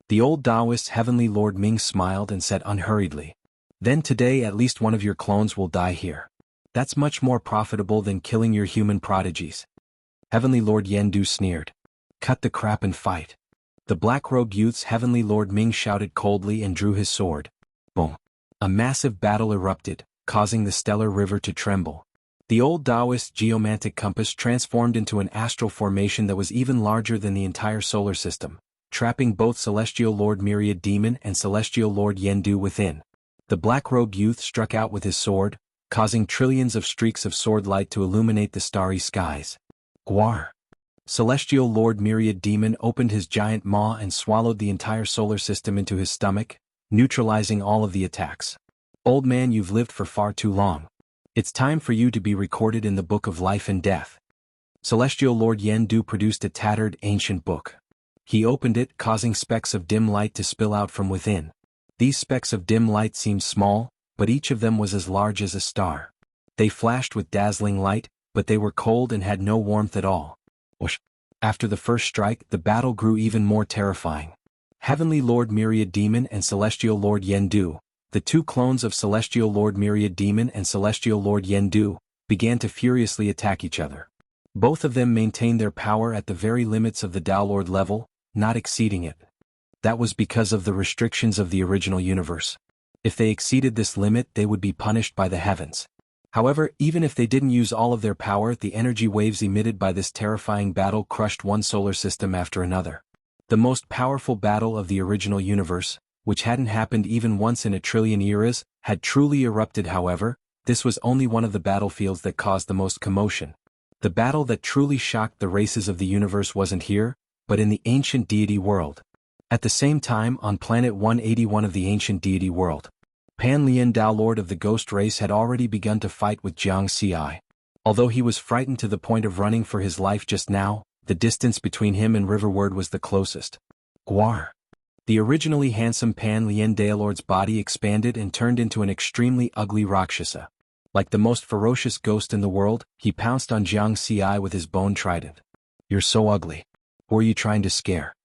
The old Taoist Heavenly Lord Ming smiled and said unhurriedly. Then today at least one of your clones will die here. That's much more profitable than killing your human prodigies. Heavenly Lord Yendu sneered. Cut the crap and fight. The black-robed youth's Heavenly Lord Ming shouted coldly and drew his sword. Boom. A massive battle erupted, causing the stellar river to tremble. The old Taoist geomantic compass transformed into an astral formation that was even larger than the entire solar system, trapping both Celestial Lord Myriad Demon and Celestial Lord Yendu within. The black-robed youth struck out with his sword, causing trillions of streaks of sword light to illuminate the starry skies. Gwar! Celestial Lord Myriad Demon opened his giant maw and swallowed the entire solar system into his stomach, neutralizing all of the attacks. Old man, you've lived for far too long. It's time for you to be recorded in the Book of Life and Death. Celestial Lord Yendu produced a tattered, ancient book. He opened it, causing specks of dim light to spill out from within. These specks of dim light seemed small, but each of them was as large as a star. They flashed with dazzling light, but they were cold and had no warmth at all. Whoosh! After the first strike, the battle grew even more terrifying. Heavenly Lord Myriad Demon and Celestial Lord Yendu, the two clones of Celestial Lord Myriad Demon and Celestial Lord Yendu, began to furiously attack each other. Both of them maintained their power at the very limits of the Tao Lord level, not exceeding it. That was because of the restrictions of the original universe. If they exceeded this limit, they would be punished by the heavens. However, even if they didn't use all of their power, the energy waves emitted by this terrifying battle crushed one solar system after another. The most powerful battle of the original universe, which hadn't happened even once in a trillion eras, had truly erupted. However, this was only one of the battlefields that caused the most commotion. The battle that truly shocked the races of the universe wasn't here, but in the ancient deity world. At the same time, on planet 181 of the ancient deity world, Pan Lian Tao Lord of the Ghost race had already begun to fight with Jianghu. Although he was frightened to the point of running for his life just now, the distance between him and Riverward was the closest. Gwar! The originally handsome Pan Lian Tao Lord's body expanded and turned into an extremely ugly Rakshasa. Like the most ferocious ghost in the world, he pounced on Jianghu with his bone trident. You're so ugly. Who are you trying to scare?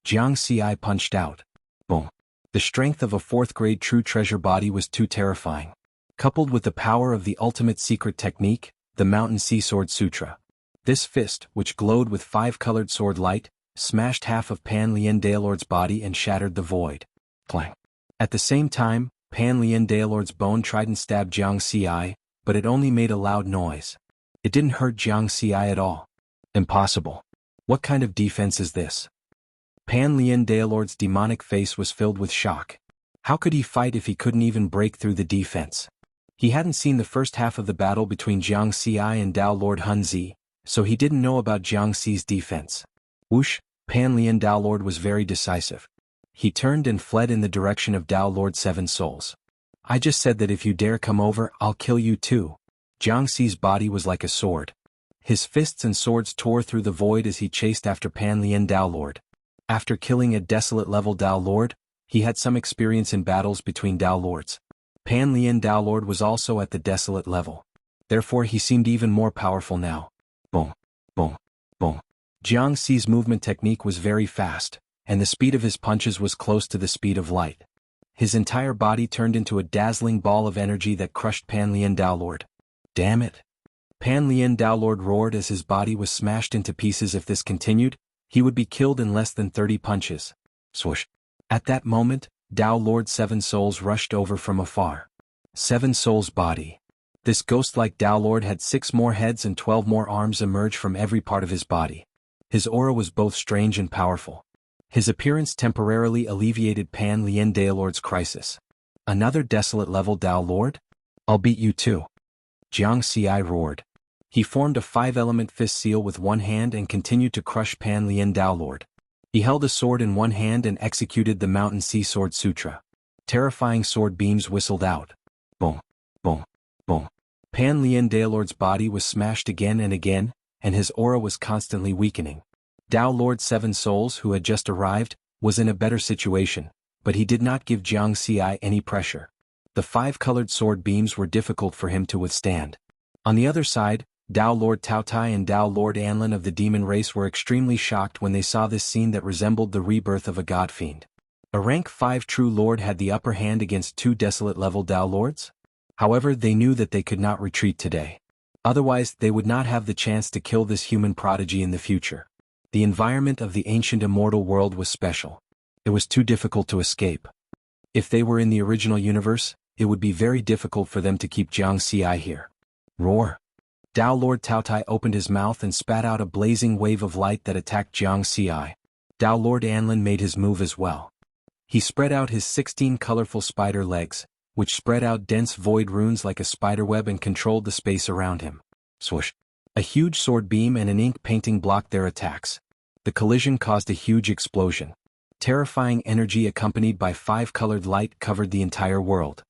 Jianghu punched out. Boom. The strength of a 4th-grade true treasure body was too terrifying. Coupled with the power of the ultimate secret technique, the Mountain Sea Sword Sutra. This fist, which glowed with 5-colored sword light, smashed half of Pan Lian Tao Lord's body and shattered the void. Clang. At the same time, Pan Lian Tao Lord's bone trident stabbed Jianghu, but it only made a loud noise. It didn't hurt Jianghu at all. Impossible. What kind of defense is this? Pan Lian Tao Lord's demonic face was filled with shock. How could he fight if he couldn't even break through the defense? He hadn't seen the first half of the battle between Jianghu and Tao Lord Hunzi, so he didn't know about Jianghu's defense. Whoosh! Pan Lian Tao Lord was very decisive. He turned and fled in the direction of Tao Lord Seven Souls. I just said that if you dare come over, I'll kill you too. Jianghu's body was like a sword. His fists and swords tore through the void as he chased after Pan Lian Tao Lord. After killing a desolate-level Tao Lord, he had some experience in battles between Tao Lords. Pan Lian Tao Lord was also at the desolate level. Therefore he seemed even more powerful now. Boom, boom, boom. Jianghu's movement technique was very fast, and the speed of his punches was close to the speed of light. His entire body turned into a dazzling ball of energy that crushed Pan Lien Dao Lord. Damn it! Pan Lien Dao Lord roared as his body was smashed into pieces. If this continued, he would be killed in less than 30 punches. Swoosh. At that moment, Dao Lord Seven Souls rushed over from afar. Seven Souls' body. This ghost-like Dao Lord had 6 more heads and 12 more arms emerge from every part of his body. His aura was both strange and powerful. His appearance temporarily alleviated Pan Lien Dao Lord's crisis. Another desolate-level Dao Lord? I'll beat you too. Jianghu roared. He formed a 5-element fist seal with one hand and continued to crush Pan Lien Dao Lord. He held a sword in one hand and executed the Mountain Sea Sword Sutra. Terrifying sword beams whistled out. Boom, boom, boom. Pan Lien Dao Lord's body was smashed again and again, and his aura was constantly weakening. Dao Lord Seven Souls, who had just arrived, was in a better situation, but he did not give Jianghu any pressure. The 5-colored sword beams were difficult for him to withstand. On the other side, Dao Lord Tao Tai and Dao Lord Anlin of the demon race were extremely shocked when they saw this scene that resembled the rebirth of a god fiend. A rank 5 true lord had the upper hand against 2 desolate-level Dao Lords? However, they knew that they could not retreat today. Otherwise, they would not have the chance to kill this human prodigy in the future. The environment of the ancient immortal world was special. It was too difficult to escape. If they were in the original universe, it would be very difficult for them to keep Jianghu here. Roar. Dao Lord Tao Tai opened his mouth and spat out a blazing wave of light that attacked Jianghu. Dao Lord Anlin made his move as well. He spread out his 16 colorful spider legs, which spread out dense void runes like a spiderweb and controlled the space around him. Swoosh. A huge sword beam and an ink painting blocked their attacks. The collision caused a huge explosion. Terrifying energy accompanied by 5-colored light covered the entire world.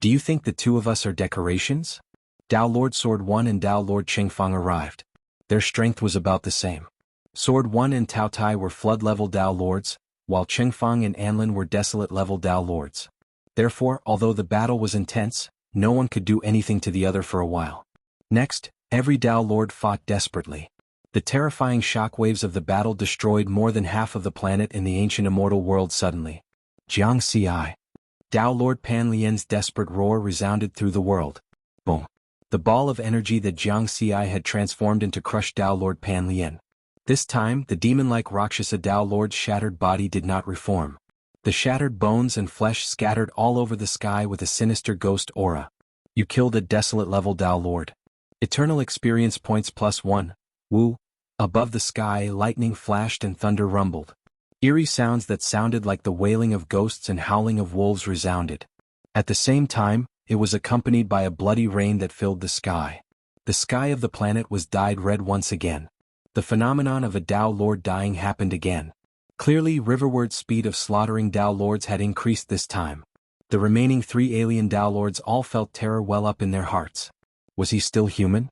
Do you think the two of us are decorations? Dao Lord Sword 1 and Dao Lord Qingfang arrived. Their strength was about the same. Sword 1 and Tao Tai were flood-level Dao Lords, while Qingfang and Anlin were desolate-level Dao Lords. Therefore, although the battle was intense, no one could do anything to the other for a while. Next, every Dao Lord fought desperately. The terrifying shockwaves of the battle destroyed more than half of the planet in the ancient immortal world suddenly. Jianghu. Dao Lord Pan Lien's desperate roar resounded through the world. Boom. The ball of energy that Jianghu had transformed into crushed Dao Lord Pan Lien. This time, the demon-like Rakshasa Dao Lord's shattered body did not reform. The shattered bones and flesh scattered all over the sky with a sinister ghost aura. You killed a desolate-level Dao Lord. Eternal experience points +1. Woo. Above the sky, lightning flashed and thunder rumbled. Eerie sounds that sounded like the wailing of ghosts and howling of wolves resounded. At the same time, it was accompanied by a bloody rain that filled the sky. The sky of the planet was dyed red once again. The phenomenon of a Dao Lord dying happened again. Clearly, riverward speed of slaughtering Dao Lords had increased this time. The remaining 3 alien Dao Lords all felt terror well up in their hearts. Was he still human?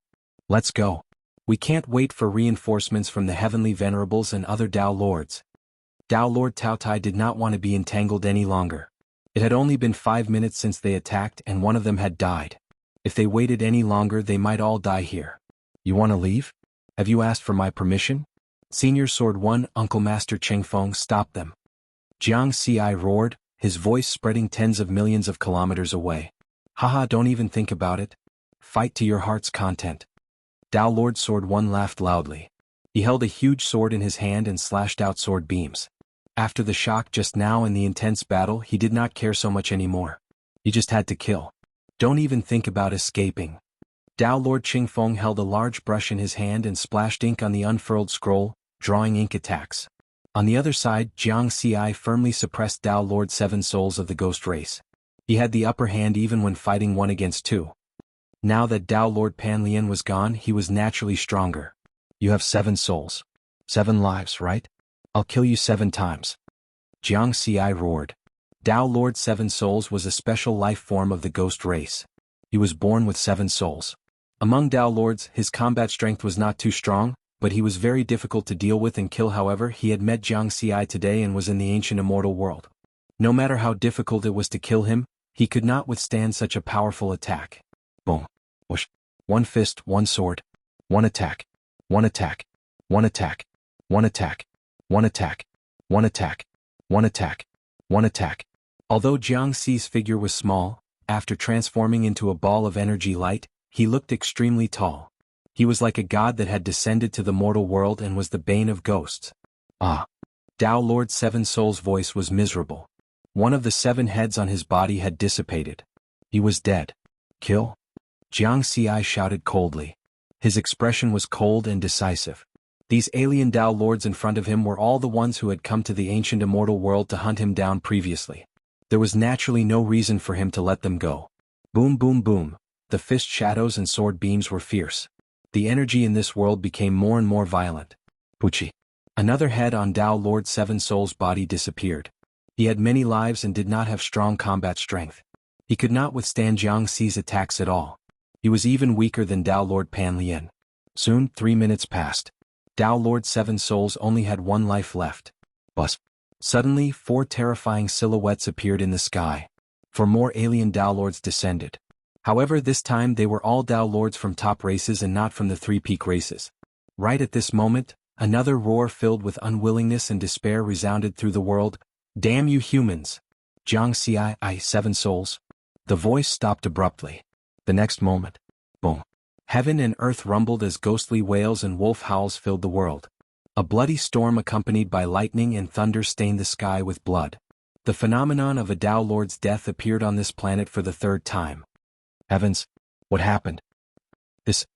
Let's go. We can't wait for reinforcements from the heavenly venerables and other Dao Lords. Dao Lord Tao Tai did not want to be entangled any longer. It had only been 5 minutes since they attacked and one of them had died. If they waited any longer they might all die here. You want to leave? Have you asked for my permission? Senior Sword 1 Uncle Master Qingfeng stopped them. Jianghu roared, his voice spreading tens of millions of kilometers away. Haha, don't even think about it. Fight to your heart's content. Dao Lord Sword 1 laughed loudly. He held a huge sword in his hand and slashed out sword beams. After the shock just now and the intense battle, he did not care so much anymore. He just had to kill. Don't even think about escaping. Dao Lord Qingfeng held a large brush in his hand and splashed ink on the unfurled scroll, drawing ink attacks. On the other side, Jianghu firmly suppressed Dao Lord Seven Souls of the Ghost Race. He had the upper hand even when fighting 1 against 2. Now that Dao Lord Pan Lien was gone, he was naturally stronger. You have 7 souls. 7 lives, right? I'll kill you 7 times. Jianghu roared. Dao Lord Seven Souls was a special life form of the ghost race. He was born with 7 souls. Among Dao Lords, his combat strength was not too strong, but he was very difficult to deal with and kill. However, he had met Jianghu today and was in the ancient immortal world. No matter how difficult it was to kill him, he could not withstand such a powerful attack. Boom. Whoosh. 1 fist, 1 sword. 1 attack. 1 attack. 1 attack. 1 attack. 1 attack. 1 attack. 1 attack. 1 attack. Although Jiangxi's figure was small, after transforming into a ball of energy light, he looked extremely tall. He was like a god that had descended to the mortal world and was the bane of ghosts. Ah! Tao Lord Seven Soul's voice was miserable. One of the 7 heads on his body had dissipated. He was dead. Kill? Jiangxi shouted coldly. His expression was cold and decisive. These alien Tao Lords in front of him were all the ones who had come to the ancient immortal world to hunt him down previously. There was naturally no reason for him to let them go. Boom boom boom, the fist shadows and sword beams were fierce. The energy in this world became more and more violent. Puchi. Another head on Tao Lord Seven Soul's body disappeared. He had many lives and did not have strong combat strength. He could not withstand Jiangxi's attacks at all. He was even weaker than Tao Lord Pan Lian. Soon, 3 minutes passed. Tao Lord Seven Souls only had 1 life left. Bus. Suddenly, 4 terrifying silhouettes appeared in the sky. 4 more alien Tao Lords descended. However, this time they were all Tao Lords from top races and not from the 3 peak races. Right at this moment, another roar filled with unwillingness and despair resounded through the world. Damn you humans! Jiangxi I 7 Souls. The voice stopped abruptly. The next moment, boom. Heaven and earth rumbled as ghostly wails and wolf howls filled the world. A bloody storm accompanied by lightning and thunder stained the sky with blood. The phenomenon of a Tao Lord's death appeared on this planet for the 3rd time. Heavens, what happened?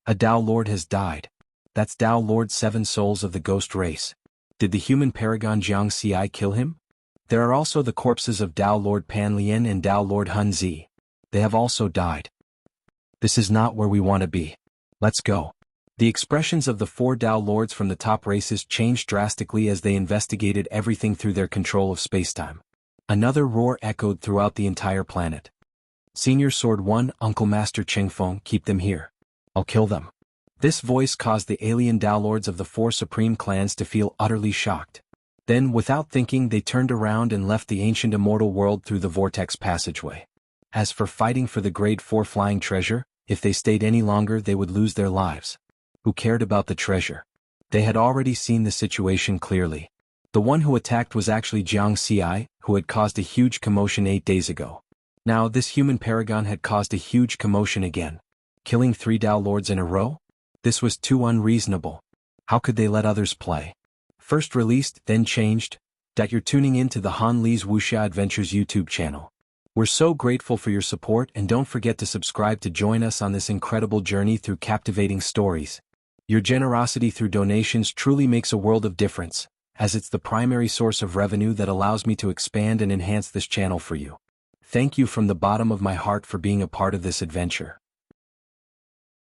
A Tao Lord has died. That's Tao Lord Seven Souls of the ghost race. Did the human paragon Jiangxi kill him? There are also the corpses of Tao Lord Pan Lian and Tao Lord Hun Zi. They have also died. This is not where we want to be. Let's go. The expressions of the 4 Tao Lords from the top races changed drastically as they investigated everything through their control of spacetime. Another roar echoed throughout the entire planet. Senior Sword 1, Uncle Master Chingfeng, keep them here. I'll kill them. This voice caused the alien Tao Lords of the 4 supreme clans to feel utterly shocked. Then, without thinking, they turned around and left the ancient immortal world through the vortex passageway. As for fighting for the grade 4 flying treasure, if they stayed any longer they would lose their lives. Who cared about the treasure? They had already seen the situation clearly. The one who attacked was actually Jiangxi, who had caused a huge commotion 8 days ago. Now this human paragon had caused a huge commotion again. Killing 3 Tao Lords in a row? This was too unreasonable. How could they let others play? First released, then changed. You're tuning in to the Han Li's Wuxia Adventures YouTube channel. We're so grateful for your support, and don't forget to subscribe to join us on this incredible journey through captivating stories. Your generosity through donations truly makes a world of difference, as it's the primary source of revenue that allows me to expand and enhance this channel for you. Thank you from the bottom of my heart for being a part of this adventure.